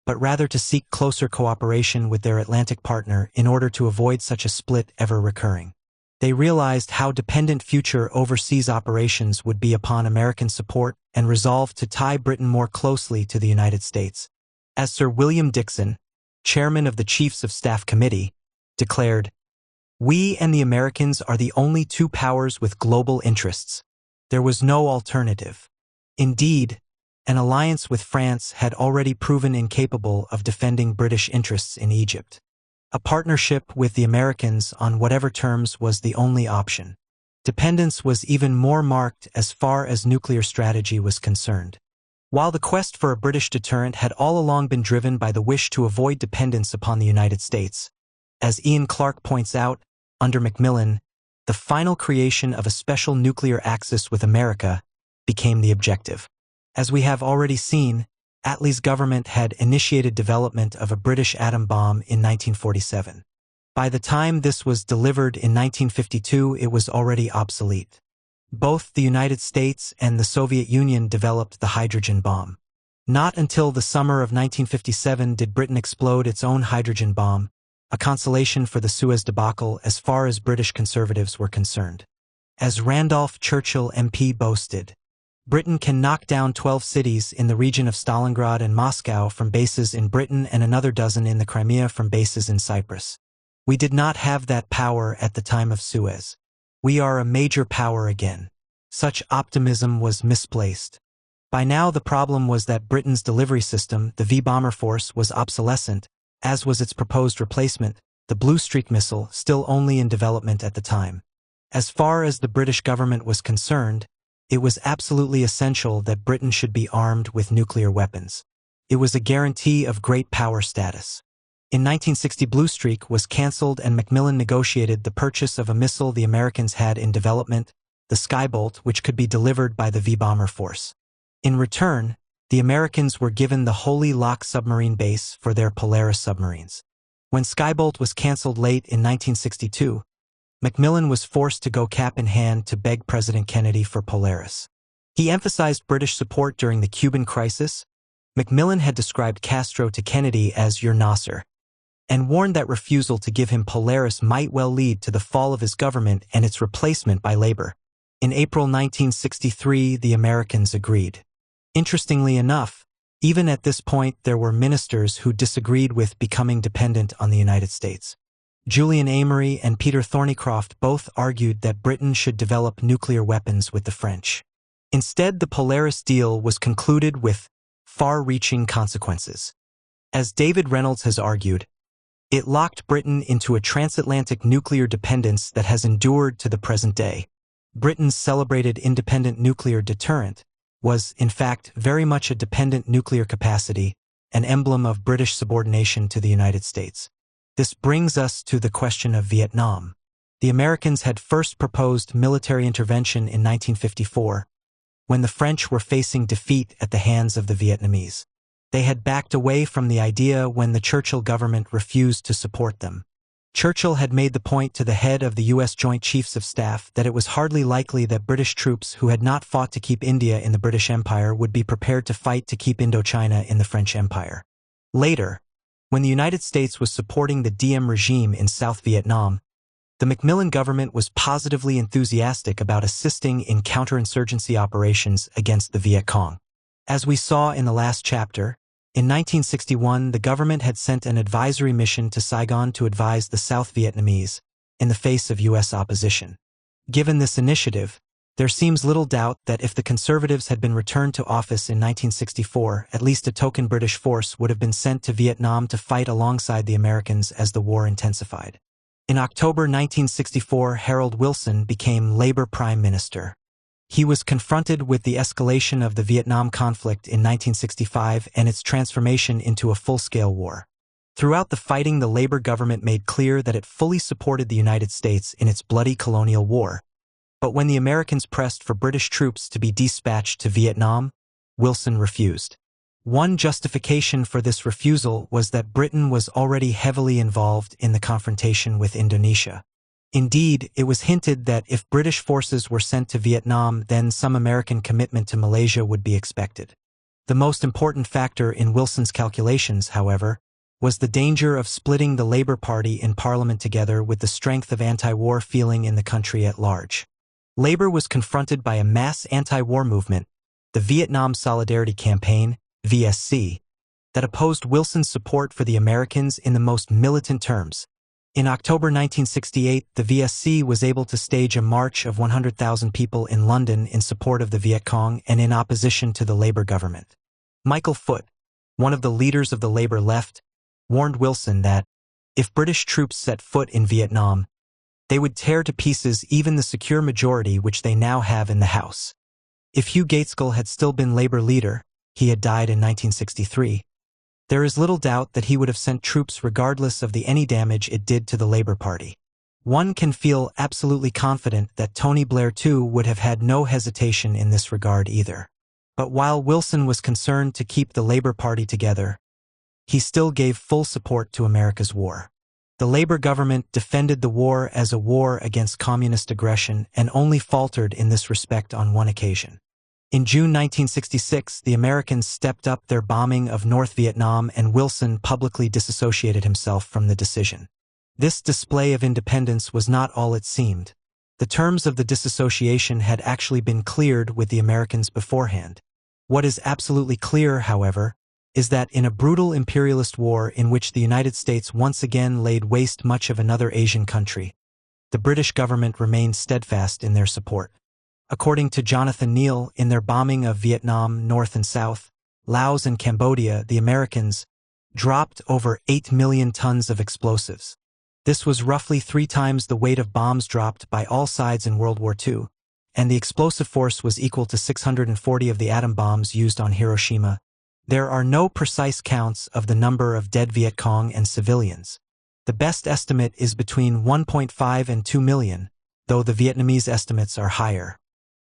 but rather to seek closer cooperation with their Atlantic partner in order to avoid such a split ever recurring. They realized how dependent future overseas operations would be upon American support and resolved to tie Britain more closely to the United States. As Sir William Dixon, chairman of the Chiefs of Staff Committee, declared, "We and the Americans are the only two powers with global interests. There was no alternative." Indeed, an alliance with France had already proven incapable of defending British interests in Egypt. A partnership with the Americans on whatever terms was the only option. Dependence was even more marked as far as nuclear strategy was concerned. While the quest for a British deterrent had all along been driven by the wish to avoid dependence upon the United States, as Ian Clark points out, under Macmillan, the final creation of a special nuclear axis with America became the objective. As we have already seen, Attlee's government had initiated development of a British atom bomb in 1947. By the time this was delivered in 1952, it was already obsolete. Both the United States and the Soviet Union developed the hydrogen bomb. Not until the summer of 1957 did Britain explode its own hydrogen bomb, a consolation for the Suez debacle as far as British conservatives were concerned. As Randolph Churchill MP boasted, Britain can knock down 12 cities in the region of Stalingrad and Moscow from bases in Britain and another dozen in the Crimea from bases in Cyprus. We did not have that power at the time of Suez. We are a major power again. Such optimism was misplaced. By now the problem was that Britain's delivery system, the V-bomber force, was obsolescent, as was its proposed replacement, the Blue Streak missile, still only in development at the time. As far as the British government was concerned, it was absolutely essential that Britain should be armed with nuclear weapons. It was a guarantee of great power status. In 1960, Blue Streak was cancelled and Macmillan negotiated the purchase of a missile the Americans had in development, the Skybolt, which could be delivered by the V-bomber force. In return, the Americans were given the Holy Loch submarine base for their Polaris submarines. When Skybolt was cancelled late in 1962, Macmillan was forced to go cap in hand to beg President Kennedy for Polaris. He emphasized British support during the Cuban crisis. Macmillan had described Castro to Kennedy as your Nasser, and warned that refusal to give him Polaris might well lead to the fall of his government and its replacement by Labour. In April 1963, the Americans agreed. Interestingly enough, even at this point there were ministers who disagreed with becoming dependent on the United States. Julian Amory and Peter Thornycroft both argued that Britain should develop nuclear weapons with the French. Instead, the Polaris deal was concluded with far-reaching consequences. As David Reynolds has argued, it locked Britain into a transatlantic nuclear dependence that has endured to the present day. Britain's celebrated independent nuclear deterrent was, in fact, very much a dependent nuclear capacity, an emblem of British subordination to the United States. This brings us to the question of Vietnam. The Americans had first proposed military intervention in 1954, when the French were facing defeat at the hands of the Vietnamese. They had backed away from the idea when the Churchill government refused to support them. Churchill had made the point to the head of the U.S. Joint Chiefs of Staff that it was hardly likely that British troops who had not fought to keep India in the British Empire would be prepared to fight to keep Indochina in the French Empire. Later, when the United States was supporting the Diem regime in South Vietnam, The Macmillan government was positively enthusiastic about assisting in counterinsurgency operations against the Viet Cong. As we saw in the last chapter, in 1961 the government had sent an advisory mission to Saigon to advise the South Vietnamese in the face of U.S. opposition. Given this initiative, there seems little doubt that if the Conservatives had been returned to office in 1964, at least a token British force would have been sent to Vietnam to fight alongside the Americans as the war intensified. In October 1964, Harold Wilson became Labour Prime Minister. He was confronted with the escalation of the Vietnam conflict in 1965 and its transformation into a full-scale war. Throughout the fighting, the Labour government made clear that it fully supported the United States in its bloody colonial war. But when the Americans pressed for British troops to be dispatched to Vietnam, Wilson refused. One justification for this refusal was that Britain was already heavily involved in the confrontation with Indonesia. Indeed, it was hinted that if British forces were sent to Vietnam, then some American commitment to Malaysia would be expected. The most important factor in Wilson's calculations, however, was the danger of splitting the Labour Party in Parliament together with the strength of anti-war feeling in the country at large. Labour was confronted by a mass anti-war movement, the Vietnam Solidarity Campaign, VSC, that opposed Wilson's support for the Americans in the most militant terms. In October 1968, the VSC was able to stage a march of 100,000 people in London in support of the Viet Cong and in opposition to the Labour government. Michael Foot, one of the leaders of the Labour left, warned Wilson that, if British troops set foot in Vietnam, they would tear to pieces even the secure majority which they now have in the House. If Hugh Gaitskell had still been Labour leader, he had died in 1963, there is little doubt that he would have sent troops regardless of any damage it did to the Labour Party. One can feel absolutely confident that Tony Blair too would have had no hesitation in this regard either. But while Wilson was concerned to keep the Labour Party together, he still gave full support to America's war. The Labour government defended the war as a war against communist aggression and only faltered in this respect on one occasion. In June 1966, the Americans stepped up their bombing of North Vietnam and Wilson publicly disassociated himself from the decision. This display of independence was not all it seemed. The terms of the disassociation had actually been cleared with the Americans beforehand. What is absolutely clear, however, is that in a brutal imperialist war in which the United States once again laid waste much of another Asian country, the British government remained steadfast in their support. According to Jonathan Neal, in their bombing of Vietnam, North and South, Laos and Cambodia, the Americans dropped over 8 million tons of explosives. This was roughly 3 times the weight of bombs dropped by all sides in World War II, and the explosive force was equal to 640 of the atom bombs used on Hiroshima. There are no precise counts of the number of dead Viet Cong and civilians. The best estimate is between 1.5 and 2 million, though the Vietnamese estimates are higher.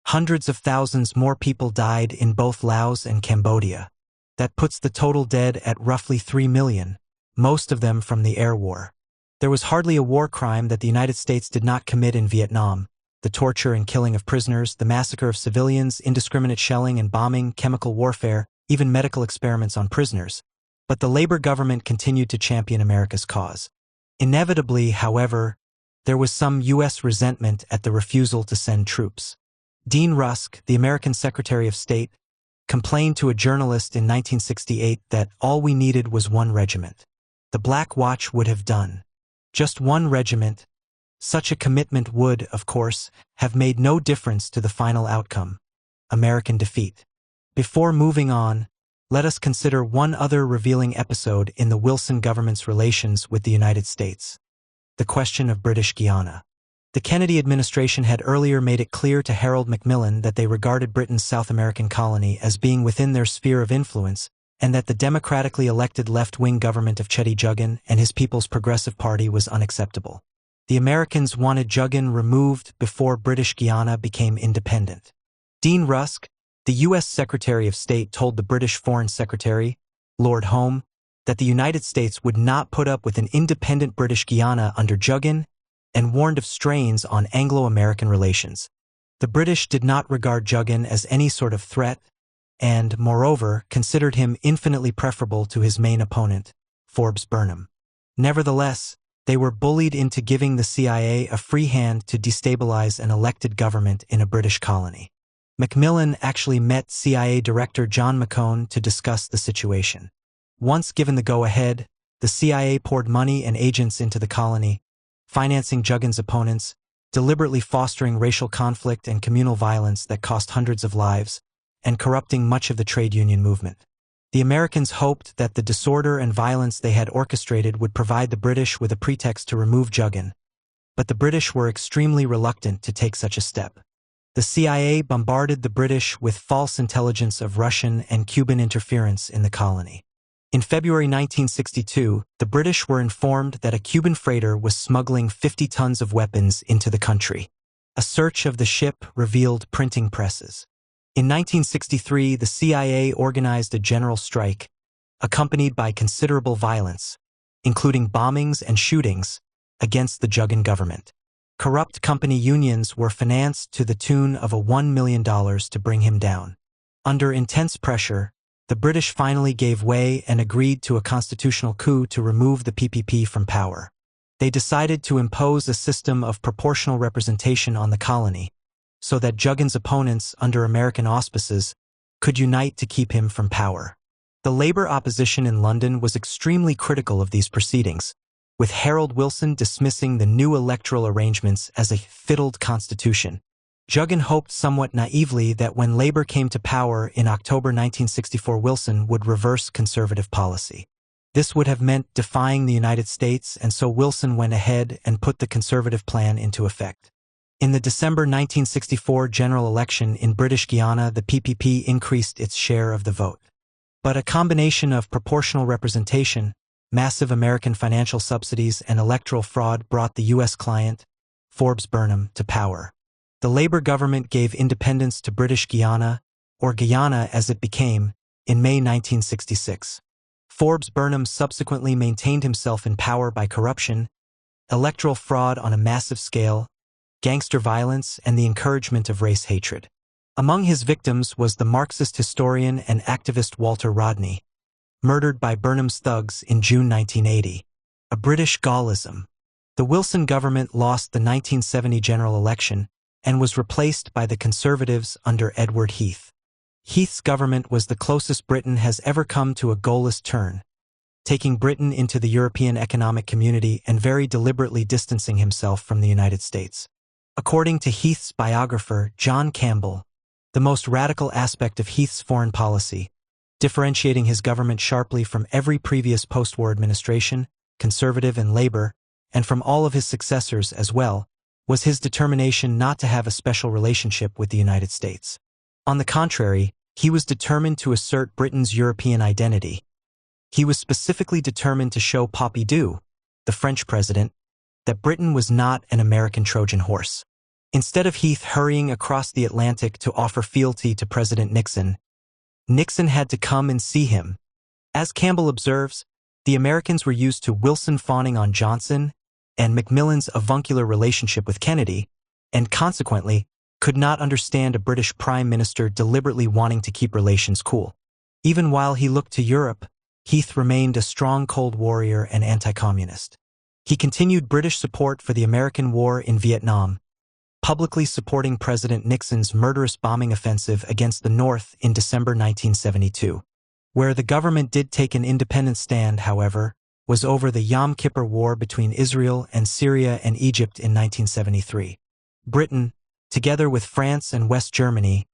Hundreds of thousands more people died in both Laos and Cambodia. That puts the total dead at roughly 3 million, most of them from the air war. There was hardly a war crime that the United States did not commit in Vietnam: the torture and killing of prisoners, the massacre of civilians, indiscriminate shelling and bombing, chemical warfare, even medical experiments on prisoners. But the Labour government continued to champion America's cause. Inevitably, however, there was some U.S. resentment at the refusal to send troops. Dean Rusk, the American Secretary of State, complained to a journalist in 1968 that all we needed was 1 regiment. The Black Watch would have done. Just 1 regiment. Such a commitment would, of course, have made no difference to the final outcome: American defeat. Before moving on, let us consider one other revealing episode in the Wilson government's relations with the United States: the question of British Guiana. The Kennedy administration had earlier made it clear to Harold Macmillan that they regarded Britain's South American colony as being within their sphere of influence, and that the democratically elected left-wing government of Chetty Juggin and his People's Progressive Party was unacceptable. The Americans wanted Juggin removed before British Guiana became independent. Dean Rusk, the U.S. Secretary of State, told the British Foreign Secretary, Lord Home, that the United States would not put up with an independent British Guiana under Juggin, and warned of strains on Anglo-American relations. The British did not regard Juggin as any sort of threat, and, moreover, considered him infinitely preferable to his main opponent, Forbes Burnham. Nevertheless, They were bullied into giving the CIA a free hand to destabilize an elected government in a British colony. Macmillan actually met CIA Director John McCone to discuss the situation. Once given the go-ahead, the CIA poured money and agents into the colony, financing Juggins' opponents, deliberately fostering racial conflict and communal violence that cost hundreds of lives, and corrupting much of the trade union movement. The Americans hoped that the disorder and violence they had orchestrated would provide the British with a pretext to remove Juggins, but the British were extremely reluctant to take such a step. The CIA bombarded the British with false intelligence of Russian and Cuban interference in the colony. In February 1962, the British were informed that a Cuban freighter was smuggling 50 tons of weapons into the country. A search of the ship revealed printing presses. In 1963, the CIA organized a general strike, accompanied by considerable violence, including bombings and shootings, against the Juggins government. Corrupt company unions were financed to the tune of $1 million to bring him down. Under intense pressure, the British finally gave way and agreed to a constitutional coup to remove the PPP from power. They decided to impose a system of proportional representation on the colony, so that Juggins' opponents under American auspices could unite to keep him from power. The labor opposition in London was extremely critical of these proceedings, with Harold Wilson dismissing the new electoral arrangements as a fiddled constitution. Juggins hoped somewhat naively that when Labour came to power in October 1964, Wilson would reverse conservative policy. This would have meant defying the United States, and so Wilson went ahead and put the conservative plan into effect. In the December 1964 general election in British Guiana, the PPP increased its share of the vote. But a combination of proportional representation, massive American financial subsidies, and electoral fraud brought the U.S. client, Forbes Burnham, to power. The Labour government gave independence to British Guiana, or Guyana as it became, in May 1966. Forbes Burnham subsequently maintained himself in power by corruption, electoral fraud on a massive scale, gangster violence, and the encouragement of race hatred. Among his victims was the Marxist historian and activist Walter Rodney, murdered by Burnham's thugs in June 1980. A British Gaullism. The Wilson government lost the 1970 general election and was replaced by the Conservatives under Edward Heath. Heath's government was the closest Britain has ever come to a Gaullist turn, taking Britain into the European Economic Community and very deliberately distancing himself from the United States. According to Heath's biographer, John Campbell, the most radical aspect of Heath's foreign policy, differentiating his government sharply from every previous post-war administration, Conservative and Labour, and from all of his successors as well, was his determination not to have a special relationship with the United States. On the contrary, he was determined to assert Britain's European identity. He was specifically determined to show Pompidou, the French president, that Britain was not an American Trojan horse. Instead of Heath hurrying across the Atlantic to offer fealty to President Nixon, Nixon had to come and see him. As Campbell observes, the Americans were used to Wilson fawning on Johnson and Macmillan's avuncular relationship with Kennedy, and consequently could not understand a British Prime Minister deliberately wanting to keep relations cool. Even while he looked to Europe, Heath remained a strong Cold Warrior and anti-communist. He continued British support for the American war in Vietnam, publicly supporting President Nixon's murderous bombing offensive against the North in December 1972. Where the government did take an independent stand, however, was over the Yom Kippur War between Israel and Syria and Egypt in 1973. Britain, together with France and West Germany,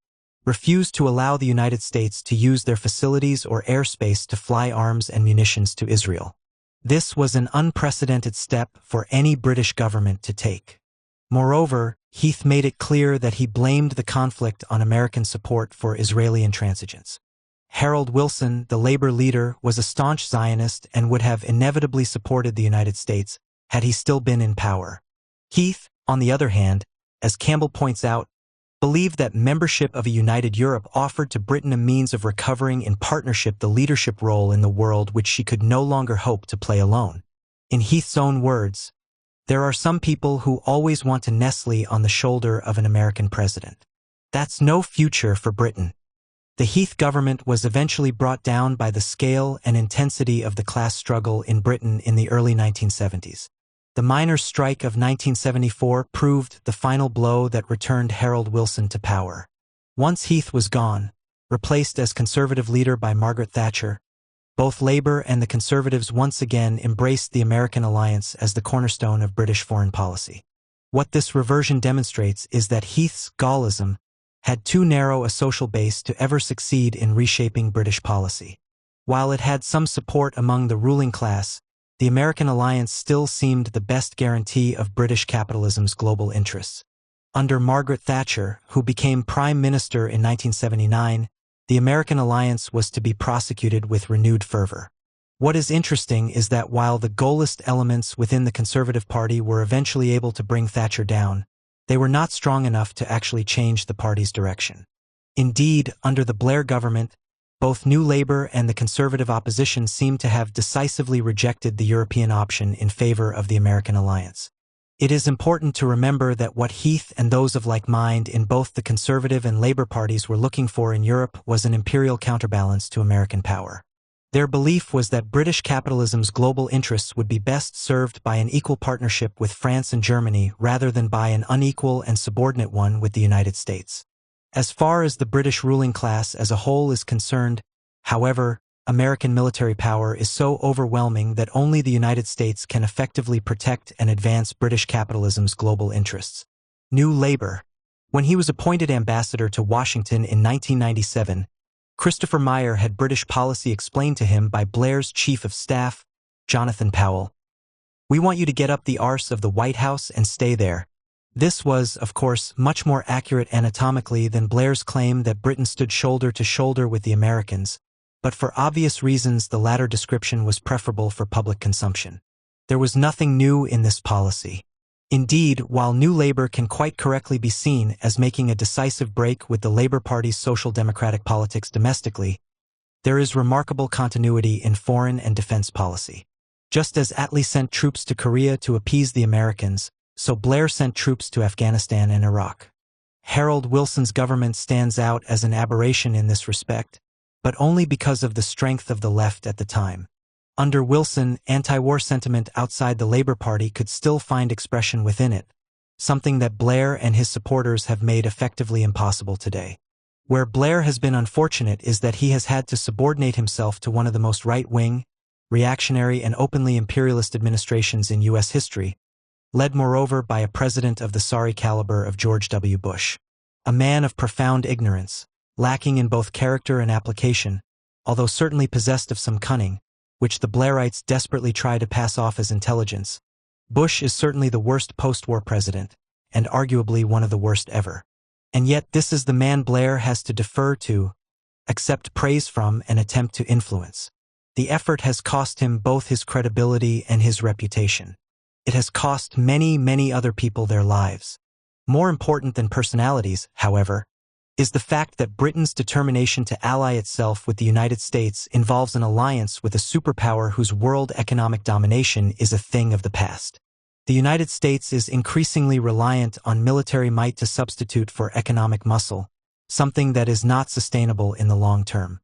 refused to allow the United States to use their facilities or airspace to fly arms and munitions to Israel. This was an unprecedented step for any British government to take. Moreover, Heath made it clear that he blamed the conflict on American support for Israeli intransigence. Harold Wilson, the Labour leader, was a staunch Zionist and would have inevitably supported the United States had he still been in power. Heath, on the other hand, as Campbell points out, believed that membership of a united Europe offered to Britain a means of recovering in partnership the leadership role in the world which she could no longer hope to play alone. In Heath's own words, "There are some people who always want to nestle on the shoulder of an American president. That's no future for Britain." The Heath government was eventually brought down by the scale and intensity of the class struggle in Britain in the early 1970s. The miners' strike of 1974 proved the final blow that returned Harold Wilson to power. Once Heath was gone, replaced as Conservative leader by Margaret Thatcher, both Labour and the Conservatives once again embraced the American alliance as the cornerstone of British foreign policy. What this reversion demonstrates is that Heath's Gaullism had too narrow a social base to ever succeed in reshaping British policy. While it had some support among the ruling class, the American alliance still seemed the best guarantee of British capitalism's global interests. Under Margaret Thatcher, who became Prime Minister in 1979, the American alliance was to be prosecuted with renewed fervor. What is interesting is that while the Gaullist elements within the Conservative Party were eventually able to bring Thatcher down, they were not strong enough to actually change the party's direction. Indeed, under the Blair government, both New Labour and the Conservative opposition seemed to have decisively rejected the European option in favor of the American alliance. It is important to remember that what Heath and those of like mind in both the Conservative and Labour parties were looking for in Europe was an imperial counterbalance to American power. Their belief was that British capitalism's global interests would be best served by an equal partnership with France and Germany rather than by an unequal and subordinate one with the United States. As far as the British ruling class as a whole is concerned, however, American military power is so overwhelming that only the United States can effectively protect and advance British capitalism's global interests. New Labour. When he was appointed ambassador to Washington in 1997, Christopher Meyer had British policy explained to him by Blair's chief of staff, Jonathan Powell. "We want you to get up the arse of the White House and stay there." This was, of course, much more accurate anatomically than Blair's claim that Britain stood shoulder to shoulder with the Americans, but for obvious reasons the latter description was preferable for public consumption. There was nothing new in this policy. Indeed, while New Labour can quite correctly be seen as making a decisive break with the Labour Party's social democratic politics domestically, there is remarkable continuity in foreign and defense policy. Just as Attlee sent troops to Korea to appease the Americans, so Blair sent troops to Afghanistan and Iraq. Harold Wilson's government stands out as an aberration in this respect, but only because of the strength of the left at the time. Under Wilson, anti-war sentiment outside the Labour Party could still find expression within it, something that Blair and his supporters have made effectively impossible today. Where Blair has been unfortunate is that he has had to subordinate himself to one of the most right-wing, reactionary and openly imperialist administrations in U.S. history, led moreover by a president of the sorry caliber of George W. Bush. A man of profound ignorance, lacking in both character and application, although certainly possessed of some cunning, which the Blairites desperately try to pass off as intelligence. Bush is certainly the worst post-war president, and arguably one of the worst ever. And yet this is the man Blair has to defer to, accept praise from, and attempt to influence. The effort has cost him both his credibility and his reputation. It has cost many, many other people their lives. More important than personalities, however, is the fact that Britain's determination to ally itself with the United States involves an alliance with a superpower whose world economic domination is a thing of the past. The United States is increasingly reliant on military might to substitute for economic muscle, something that is not sustainable in the long term.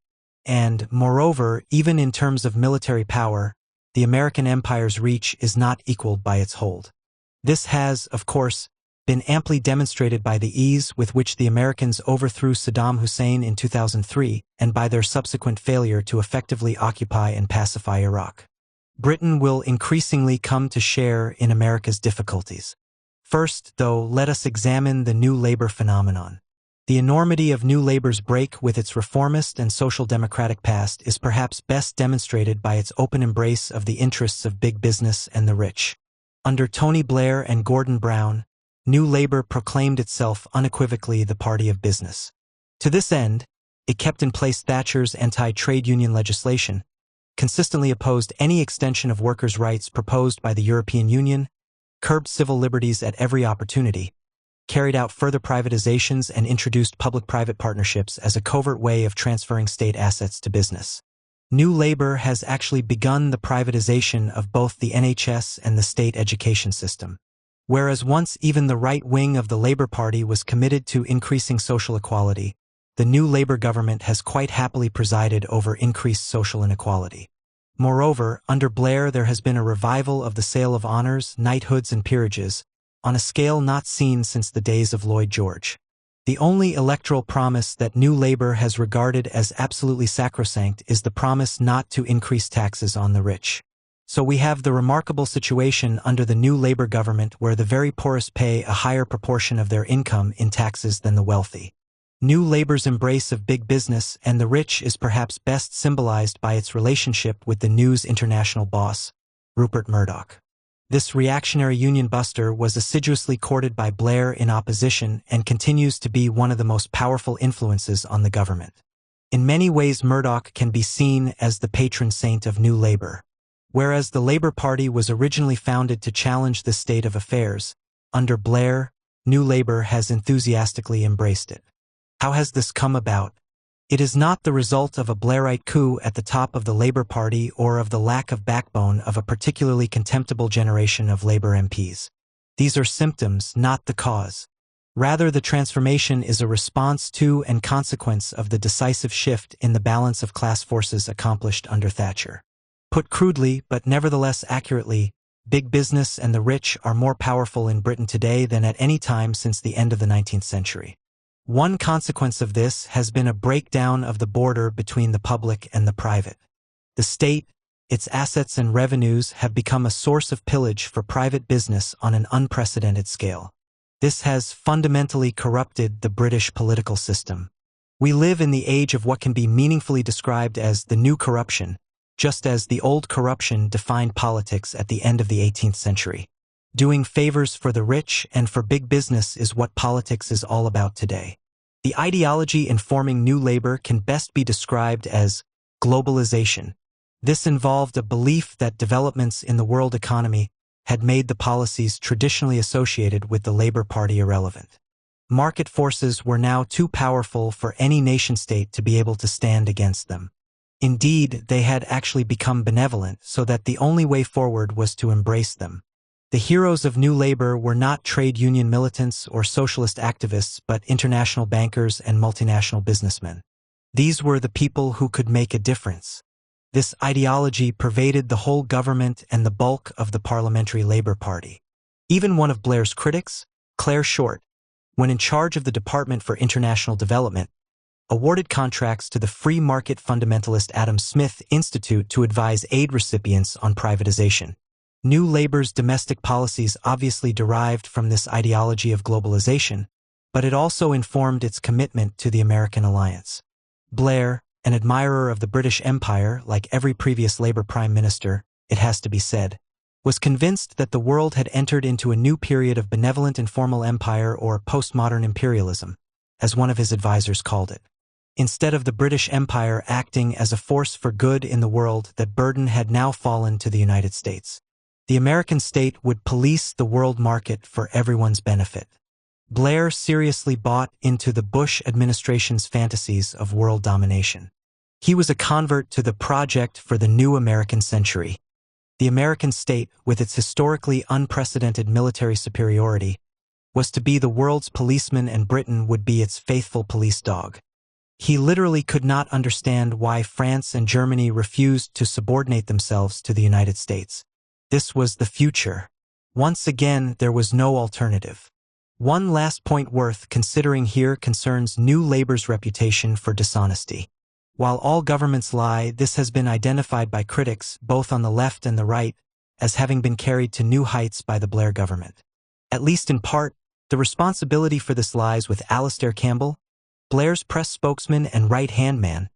And, moreover, even in terms of military power, the American empire's reach is not equaled by its hold. This has, of course, been amply demonstrated by the ease with which the Americans overthrew Saddam Hussein in 2003 and by their subsequent failure to effectively occupy and pacify Iraq. Britain will increasingly come to share in America's difficulties. First, though, let us examine the New Labour phenomenon. The enormity of New Labour's break with its reformist and social democratic past is perhaps best demonstrated by its open embrace of the interests of big business and the rich. Under Tony Blair and Gordon Brown, New Labour proclaimed itself unequivocally the party of business. To this end, it kept in place Thatcher's anti-trade union legislation, consistently opposed any extension of workers' rights proposed by the European Union, curbed civil liberties at every opportunity, carried out further privatizations and introduced public-private partnerships as a covert way of transferring state assets to business. New Labour has actually begun the privatization of both the NHS and the state education system. Whereas once even the right wing of the Labour Party was committed to increasing social equality, the new Labour government has quite happily presided over increased social inequality. Moreover, under Blair there has been a revival of the sale of honors, knighthoods, and peerages, on a scale not seen since the days of Lloyd George. The only electoral promise that New Labour has regarded as absolutely sacrosanct is the promise not to increase taxes on the rich. So we have the remarkable situation under the New Labour government where the very poorest pay a higher proportion of their income in taxes than the wealthy. New Labour's embrace of big business and the rich is perhaps best symbolized by its relationship with the News International boss, Rupert Murdoch. This reactionary union buster was assiduously courted by Blair in opposition and continues to be one of the most powerful influences on the government. In many ways, Murdoch can be seen as the patron saint of New Labour. Whereas the Labour Party was originally founded to challenge this state of affairs, under Blair, New Labour has enthusiastically embraced it. How has this come about? It is not the result of a Blairite coup at the top of the Labour Party or of the lack of backbone of a particularly contemptible generation of Labour MPs. These are symptoms, not the cause. Rather, the transformation is a response to and consequence of the decisive shift in the balance of class forces accomplished under Thatcher. Put crudely, but nevertheless accurately, big business and the rich are more powerful in Britain today than at any time since the end of the 19th century. One consequence of this has been a breakdown of the border between the public and the private. The state, its assets and revenues have become a source of pillage for private business on an unprecedented scale. This has fundamentally corrupted the British political system. We live in the age of what can be meaningfully described as the new corruption, just as the old corruption defined politics at the end of the 18th century. Doing favors for the rich and for big business is what politics is all about today. The ideology informing New Labour can best be described as globalization. This involved a belief that developments in the world economy had made the policies traditionally associated with the Labour Party irrelevant. Market forces were now too powerful for any nation-state to be able to stand against them. Indeed, they had actually become benevolent, so that the only way forward was to embrace them. The heroes of New Labour were not trade union militants or socialist activists, but international bankers and multinational businessmen. These were the people who could make a difference. This ideology pervaded the whole government and the bulk of the Parliamentary Labour Party. Even one of Blair's critics, Clare Short, when in charge of the Department for International Development, awarded contracts to the free market fundamentalist Adam Smith Institute to advise aid recipients on privatization. New Labour's domestic policies obviously derived from this ideology of globalization, but it also informed its commitment to the American alliance. Blair, an admirer of the British Empire like every previous Labour Prime Minister, it has to be said, was convinced that the world had entered into a new period of benevolent informal empire or postmodern imperialism, as one of his advisors called it. Instead of the British Empire acting as a force for good in the world, that burden had now fallen to the United States. The American state would police the world market for everyone's benefit. Blair seriously bought into the Bush administration's fantasies of world domination. He was a convert to the project for the new American century. The American state, with its historically unprecedented military superiority, was to be the world's policeman and Britain would be its faithful police dog. He literally could not understand why France and Germany refused to subordinate themselves to the United States. This was the future. Once again, there was no alternative. One last point worth considering here concerns New Labour's reputation for dishonesty. While all governments lie, this has been identified by critics, both on the left and the right, as having been carried to new heights by the Blair government. At least in part, the responsibility for this lies with Alastair Campbell, Blair's press spokesman and right-hand man,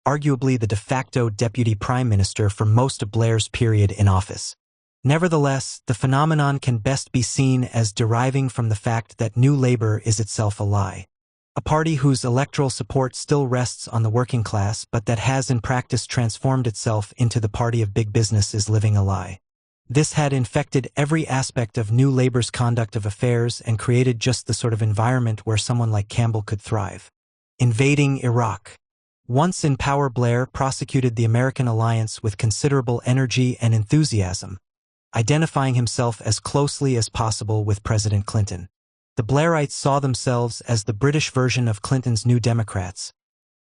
arguably the de facto deputy prime minister for most of Blair's period in office. Nevertheless, the phenomenon can best be seen as deriving from the fact that New Labour is itself a lie. A party whose electoral support still rests on the working class but that has in practice transformed itself into the party of big business is living a lie. This had infected every aspect of New Labour's conduct of affairs and created just the sort of environment where someone like Campbell could thrive. Invading Iraq. Once in power, Blair prosecuted the American alliance with considerable energy and enthusiasm, identifying himself as closely as possible with President Clinton. The Blairites saw themselves as the British version of Clinton's New Democrats,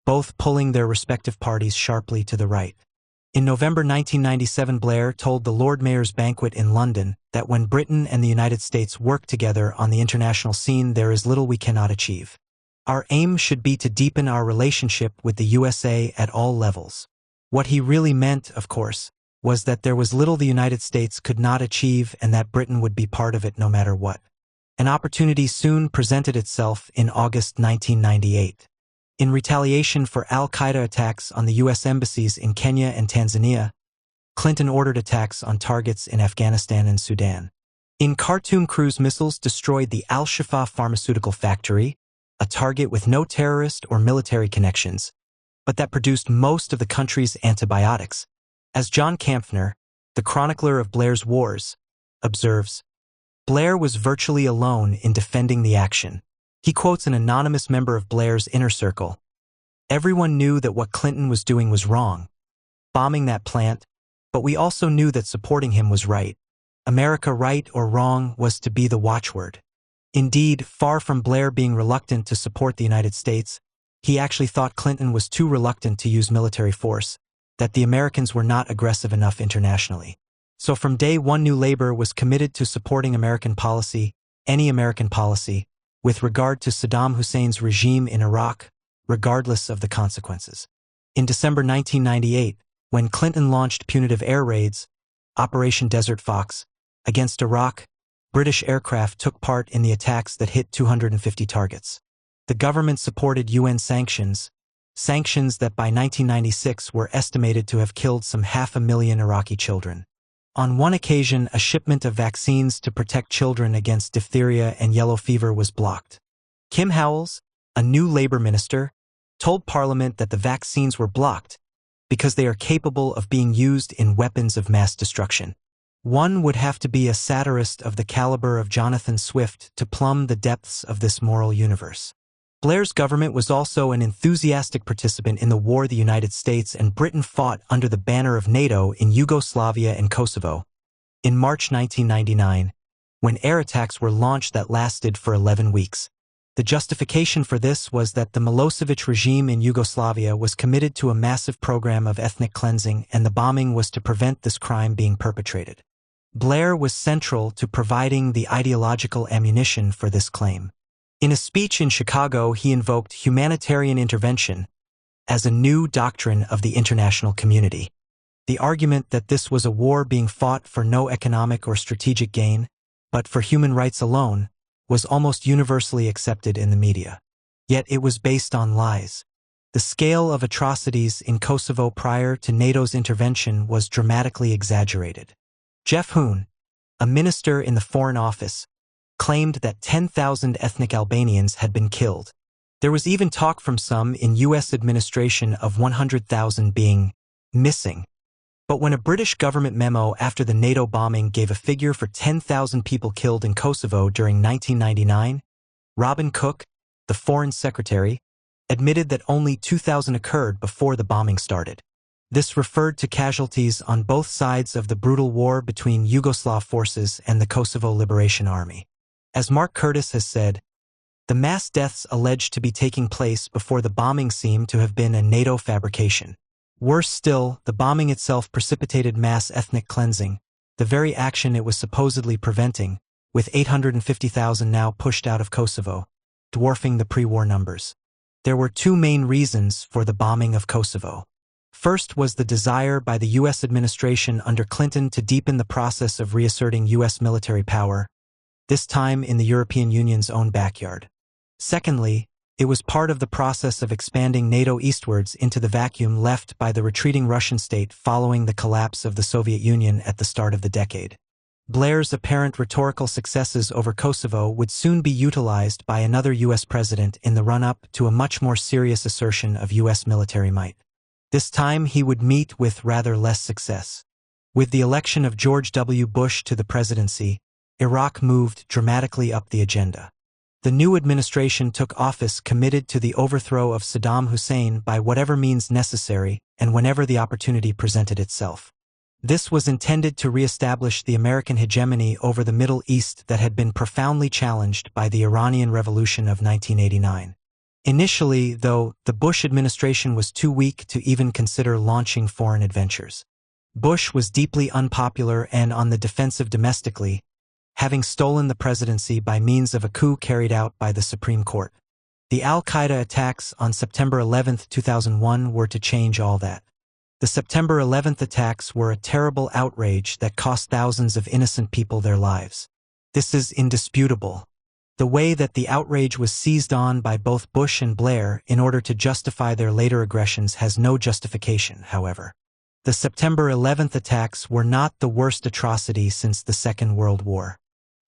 both pulling their respective parties sharply to the right. In November 1997, Blair told the Lord Mayor's banquet in London that when Britain and the United States work together on the international scene, there is little we cannot achieve. Our aim should be to deepen our relationship with the USA at all levels. What he really meant, of course, was that there was little the United States could not achieve and that Britain would be part of it no matter what. An opportunity soon presented itself in August 1998. In retaliation for al-Qaeda attacks on the U.S. embassies in Kenya and Tanzania, Clinton ordered attacks on targets in Afghanistan and Sudan. In Khartoum, cruise missiles destroyed the Al-Shifa pharmaceutical factory, a target with no terrorist or military connections, but that produced most of the country's antibiotics. As John Kampfner, the chronicler of Blair's wars, observes, Blair was virtually alone in defending the action. He quotes an anonymous member of Blair's inner circle. Everyone knew that what Clinton was doing was wrong, bombing that plant, but we also knew that supporting him was right. America, right or wrong, was to be the watchword. Indeed, far from Blair being reluctant to support the United States, he actually thought Clinton was too reluctant to use military force, that the Americans were not aggressive enough internationally. So from day one, New Labour was committed to supporting American policy, any American policy, with regard to Saddam Hussein's regime in Iraq, regardless of the consequences. In December 1998, when Clinton launched punitive air raids, Operation Desert Fox, against Iraq, British aircraft took part in the attacks that hit 250 targets. The government supported UN sanctions that by 1996 were estimated to have killed some 500,000 Iraqi children. On one occasion, a shipment of vaccines to protect children against diphtheria and yellow fever was blocked. Kim Howells, a new Labour minister, told Parliament that the vaccines were blocked because they are capable of being used in weapons of mass destruction. One would have to be a satirist of the caliber of Jonathan Swift to plumb the depths of this moral universe. Blair's government was also an enthusiastic participant in the war the United States and Britain fought under the banner of NATO in Yugoslavia and Kosovo. In March 1999, when air attacks were launched that lasted for 11 weeks. The justification for this was that the Milosevic regime in Yugoslavia was committed to a massive program of ethnic cleansing, and the bombing was to prevent this crime being perpetrated. Blair was central to providing the ideological ammunition for this claim. In a speech in Chicago, he invoked humanitarian intervention as a new doctrine of the international community. The argument that this was a war being fought for no economic or strategic gain, but for human rights alone, was almost universally accepted in the media. Yet it was based on lies. The scale of atrocities in Kosovo prior to NATO's intervention was dramatically exaggerated. Jeff Hoon, a minister in the Foreign Office, claimed that 10,000 ethnic Albanians had been killed. There was even talk from some in U.S. administration of 100,000 being missing. But when a British government memo after the NATO bombing gave a figure for 10,000 people killed in Kosovo during 1999, Robin Cook, the Foreign Secretary, admitted that only 2,000 occurred before the bombing started. This referred to casualties on both sides of the brutal war between Yugoslav forces and the Kosovo Liberation Army. As Mark Curtis has said, the mass deaths alleged to be taking place before the bombing seem to have been a NATO fabrication. Worse still, the bombing itself precipitated mass ethnic cleansing, the very action it was supposedly preventing, with 850,000 now pushed out of Kosovo, dwarfing the pre-war numbers. There were two main reasons for the bombing of Kosovo. First was the desire by the U.S. administration under Clinton to deepen the process of reasserting U.S. military power, this time in the European Union's own backyard. Secondly, it was part of the process of expanding NATO eastwards into the vacuum left by the retreating Russian state following the collapse of the Soviet Union at the start of the decade. Blair's apparent rhetorical successes over Kosovo would soon be utilized by another U.S. president in the run-up to a much more serious assertion of U.S. military might. This time he would meet with rather less success. With the election of George W. Bush to the presidency, Iraq moved dramatically up the agenda. The new administration took office committed to the overthrow of Saddam Hussein by whatever means necessary and whenever the opportunity presented itself. This was intended to reestablish the American hegemony over the Middle East that had been profoundly challenged by the Iranian Revolution of 1989. Initially, though, the Bush administration was too weak to even consider launching foreign adventures. Bush was deeply unpopular and on the defensive domestically, having stolen the presidency by means of a coup carried out by the Supreme Court. The al-Qaeda attacks on September 11, 2001 were to change all that. The September 11th attacks were a terrible outrage that cost thousands of innocent people their lives. This is indisputable. The way that the outrage was seized on by both Bush and Blair in order to justify their later aggressions has no justification, however. The September 11th attacks were not the worst atrocity since the Second World War.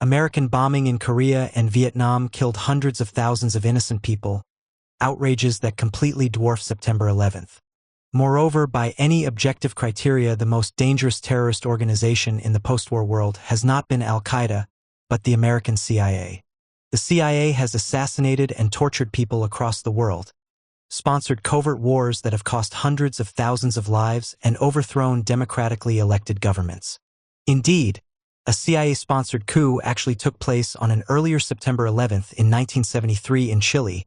American bombing in Korea and Vietnam killed hundreds of thousands of innocent people, outrages that completely dwarf September 11th. Moreover, by any objective criteria, the most dangerous terrorist organization in the post-war world has not been al-Qaeda, but the American CIA. The CIA has assassinated and tortured people across the world, sponsored covert wars that have cost hundreds of thousands of lives, and overthrown democratically elected governments. Indeed, a CIA-sponsored coup actually took place on an earlier September 11th in 1973 in Chile,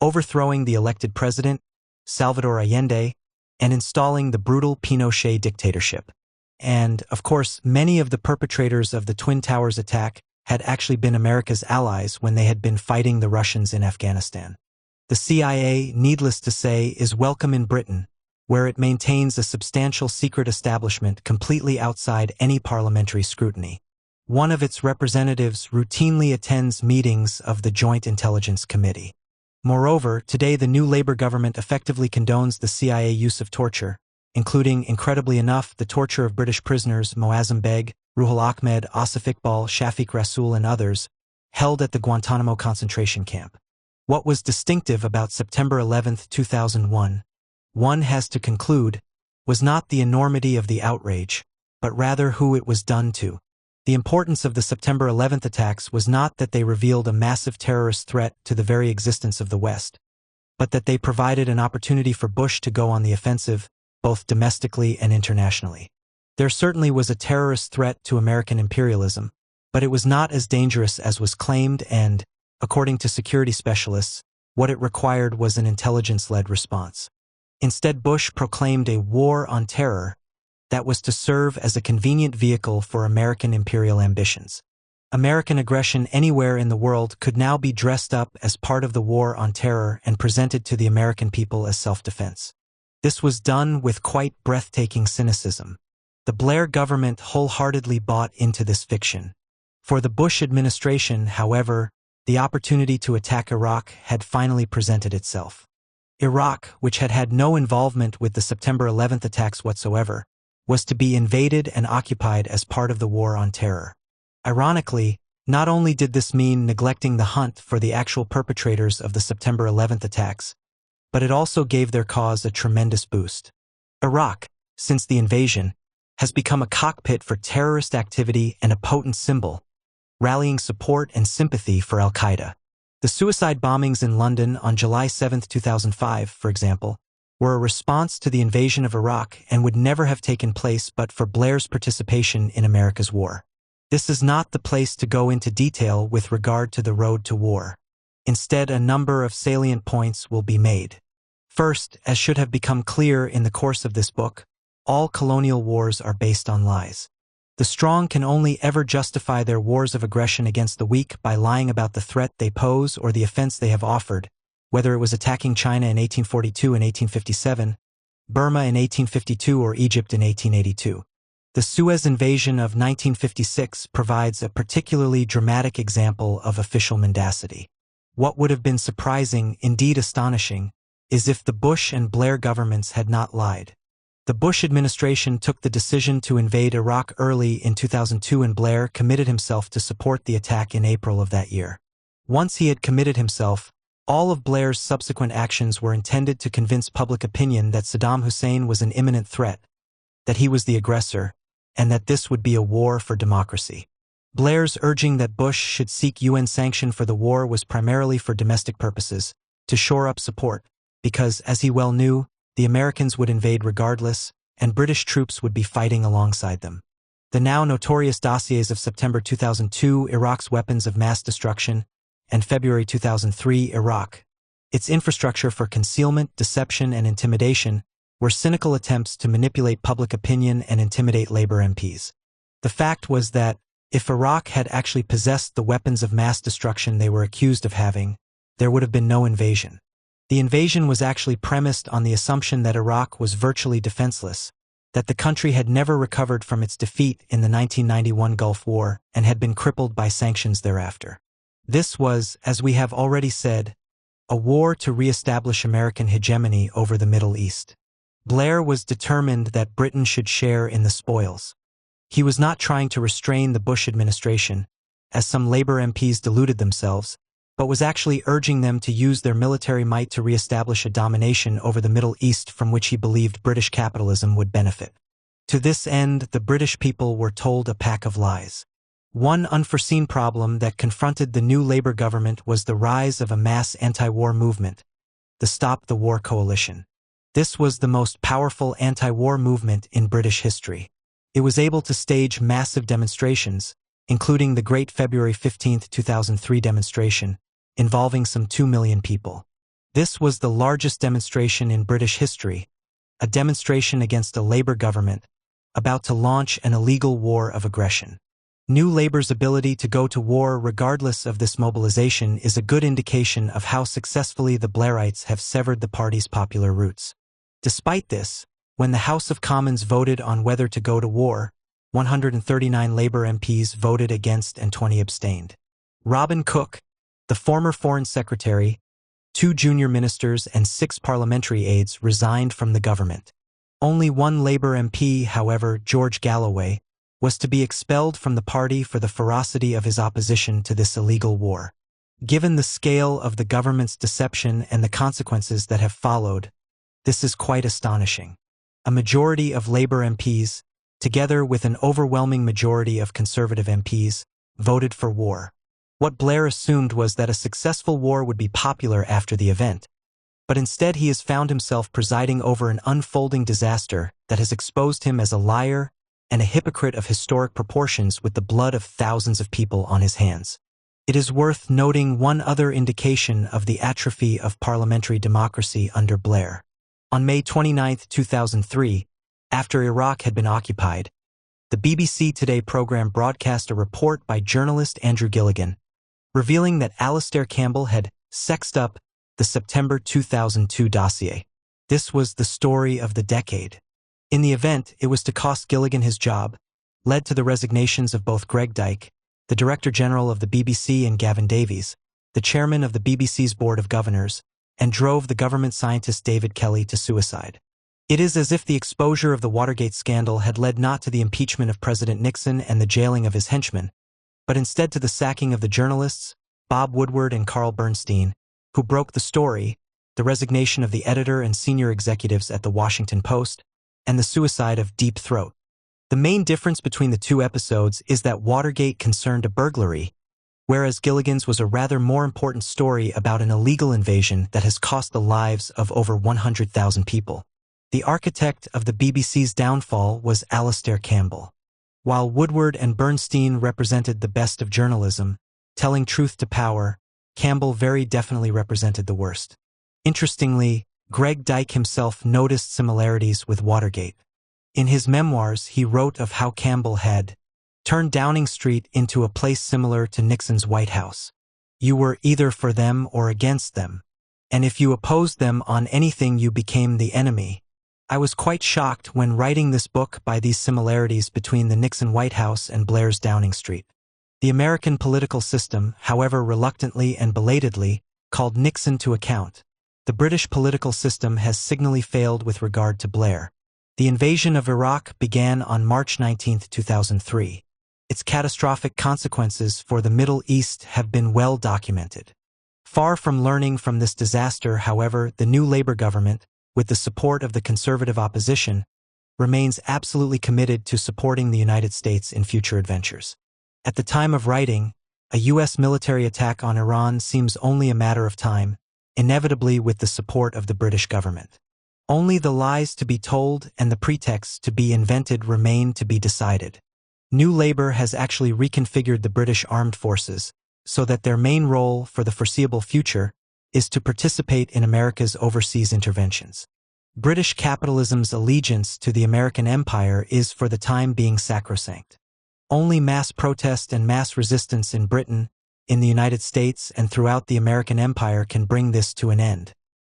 overthrowing the elected president, Salvador Allende, and installing the brutal Pinochet dictatorship. And, of course, many of the perpetrators of the Twin Towers attack had actually been America's allies when they had been fighting the Russians in Afghanistan. The CIA, needless to say, is welcome in Britain, where it maintains a substantial secret establishment completely outside any parliamentary scrutiny. One of its representatives routinely attends meetings of the Joint Intelligence Committee. Moreover, today the new Labour government effectively condones the CIA use of torture, including, incredibly enough, the torture of British prisoners Moazzam Begg, Ruhul Ahmed, Asif Iqbal, Shafiq Rasool and others, held at the Guantanamo concentration camp. What was distinctive about September 11, 2001, one has to conclude, was not the enormity of the outrage, but rather who it was done to. The importance of the September 11th attacks was not that they revealed a massive terrorist threat to the very existence of the West, but that they provided an opportunity for Bush to go on the offensive, both domestically and internationally. There certainly was a terrorist threat to American imperialism, but it was not as dangerous as was claimed and, according to security specialists, what it required was an intelligence-led response. Instead, Bush proclaimed a war on terror that was to serve as a convenient vehicle for American imperial ambitions. American aggression anywhere in the world could now be dressed up as part of the war on terror and presented to the American people as self-defense. This was done with quite breathtaking cynicism. The Blair government wholeheartedly bought into this fiction. For the Bush administration, however, the opportunity to attack Iraq had finally presented itself. Iraq, which had had no involvement with the September 11th attacks whatsoever, was to be invaded and occupied as part of the war on terror. Ironically, not only did this mean neglecting the hunt for the actual perpetrators of the September 11th attacks, but it also gave their cause a tremendous boost. Iraq, since the invasion, has become a cockpit for terrorist activity and a potent symbol, rallying support and sympathy for al-Qaeda. The suicide bombings in London on July 7, 2005, for example, were a response to the invasion of Iraq and would never have taken place but for Blair's participation in America's war. This is not the place to go into detail with regard to the road to war. Instead, a number of salient points will be made. First, as should have become clear in the course of this book, all colonial wars are based on lies. The strong can only ever justify their wars of aggression against the weak by lying about the threat they pose or the offense they have offered, whether it was attacking China in 1842 and 1857, Burma in 1852 or Egypt in 1882. The Suez invasion of 1956 provides a particularly dramatic example of official mendacity. What would have been surprising, indeed astonishing, is if the Bush and Blair governments had not lied. The Bush administration took the decision to invade Iraq early in 2002 and Blair committed himself to support the attack in April of that year. Once he had committed himself, all of Blair's subsequent actions were intended to convince public opinion that Saddam Hussein was an imminent threat, that he was the aggressor, and that this would be a war for democracy. Blair's urging that Bush should seek UN sanction for the war was primarily for domestic purposes, to shore up support, because, as he well knew, the Americans would invade regardless, and British troops would be fighting alongside them. The now notorious dossiers of September 2002, Iraq's weapons of mass destruction, and February 2003, Iraq, Its infrastructure for concealment, deception, and intimidation were cynical attempts to manipulate public opinion and intimidate Labour MPs. The fact was that, if Iraq had actually possessed the weapons of mass destruction they were accused of having, there would have been no invasion. The invasion was actually premised on the assumption that Iraq was virtually defenseless, that the country had never recovered from its defeat in the 1991 Gulf War and had been crippled by sanctions thereafter. This was, as we have already said, a war to re-establish American hegemony over the Middle East. Blair was determined that Britain should share in the spoils. He was not trying to restrain the Bush administration, as some Labour MPs deluded themselves, but was actually urging them to use their military might to re-establish a domination over the Middle East from which he believed British capitalism would benefit. To this end, the British people were told a pack of lies. One unforeseen problem that confronted the new Labour government was the rise of a mass anti-war movement, the Stop the War Coalition. This was the most powerful anti-war movement in British history. It was able to stage massive demonstrations, including the Great February 15, 2003 demonstration, involving some 2 million people. This was the largest demonstration in British history, a demonstration against a Labour government about to launch an illegal war of aggression. New Labour's ability to go to war regardless of this mobilization is a good indication of how successfully the Blairites have severed the party's popular roots. Despite this, when the House of Commons voted on whether to go to war, 139 Labour MPs voted against and 20 abstained. Robin Cook, the former Foreign Secretary, 2 junior ministers and 6 parliamentary aides resigned from the government. Only one Labour MP, however, George Galloway, was to be expelled from the party for the ferocity of his opposition to this illegal war. Given the scale of the government's deception and the consequences that have followed, this is quite astonishing. A majority of Labour MPs, together with an overwhelming majority of Conservative MPs, voted for war. What Blair assumed was that a successful war would be popular after the event, but instead he has found himself presiding over an unfolding disaster that has exposed him as a liar and a hypocrite of historic proportions with the blood of thousands of people on his hands. It is worth noting one other indication of the atrophy of parliamentary democracy under Blair. On May 29, 2003, after Iraq had been occupied, the BBC Today program broadcast a report by journalist Andrew Gilligan, revealing that Alastair Campbell had sexed up the September 2002 dossier. This was the story of the decade. In the event, it was to cost Gilligan his job, led to the resignations of both Greg Dyke, the Director General of the BBC, and Gavin Davies, the chairman of the BBC's Board of Governors, and drove the government scientist David Kelly to suicide. It is as if the exposure of the Watergate scandal had led not to the impeachment of President Nixon and the jailing of his henchmen, but instead to the sacking of the journalists, Bob Woodward and Carl Bernstein, who broke the story, the resignation of the editor and senior executives at the Washington Post, and the suicide of Deep Throat. The main difference between the two episodes is that Watergate concerned a burglary, whereas Gilligan's was a rather more important story about an illegal invasion that has cost the lives of over 100,000 people. The architect of the BBC's downfall was Alastair Campbell. While Woodward and Bernstein represented the best of journalism, telling truth to power, Campbell very definitely represented the worst. Interestingly, Greg Dyke himself noticed similarities with Watergate. In his memoirs, he wrote of how Campbell had turned Downing Street into a place similar to Nixon's White House. You were either for them or against them, and if you opposed them on anything, you became the enemy. I was quite shocked when writing this book by these similarities between the Nixon White House and Blair's Downing Street. The American political system, however reluctantly and belatedly, called Nixon to account. The British political system has signally failed with regard to Blair. The invasion of Iraq began on March 19, 2003. Its catastrophic consequences for the Middle East have been well documented. Far from learning from this disaster, however, the new Labour government, with the support of the conservative opposition, remains absolutely committed to supporting the United States in future adventures. At the time of writing, a U.S. military attack on Iran seems only a matter of time, inevitably with the support of the British government. Only the lies to be told and the pretexts to be invented remain to be decided. New Labour has actually reconfigured the British armed forces so that their main role for the foreseeable future is to participate in America's overseas interventions. British capitalism's allegiance to the American empire is for the time being sacrosanct. Only mass protest and mass resistance in Britain, in the United States, and throughout the American empire can bring this to an end.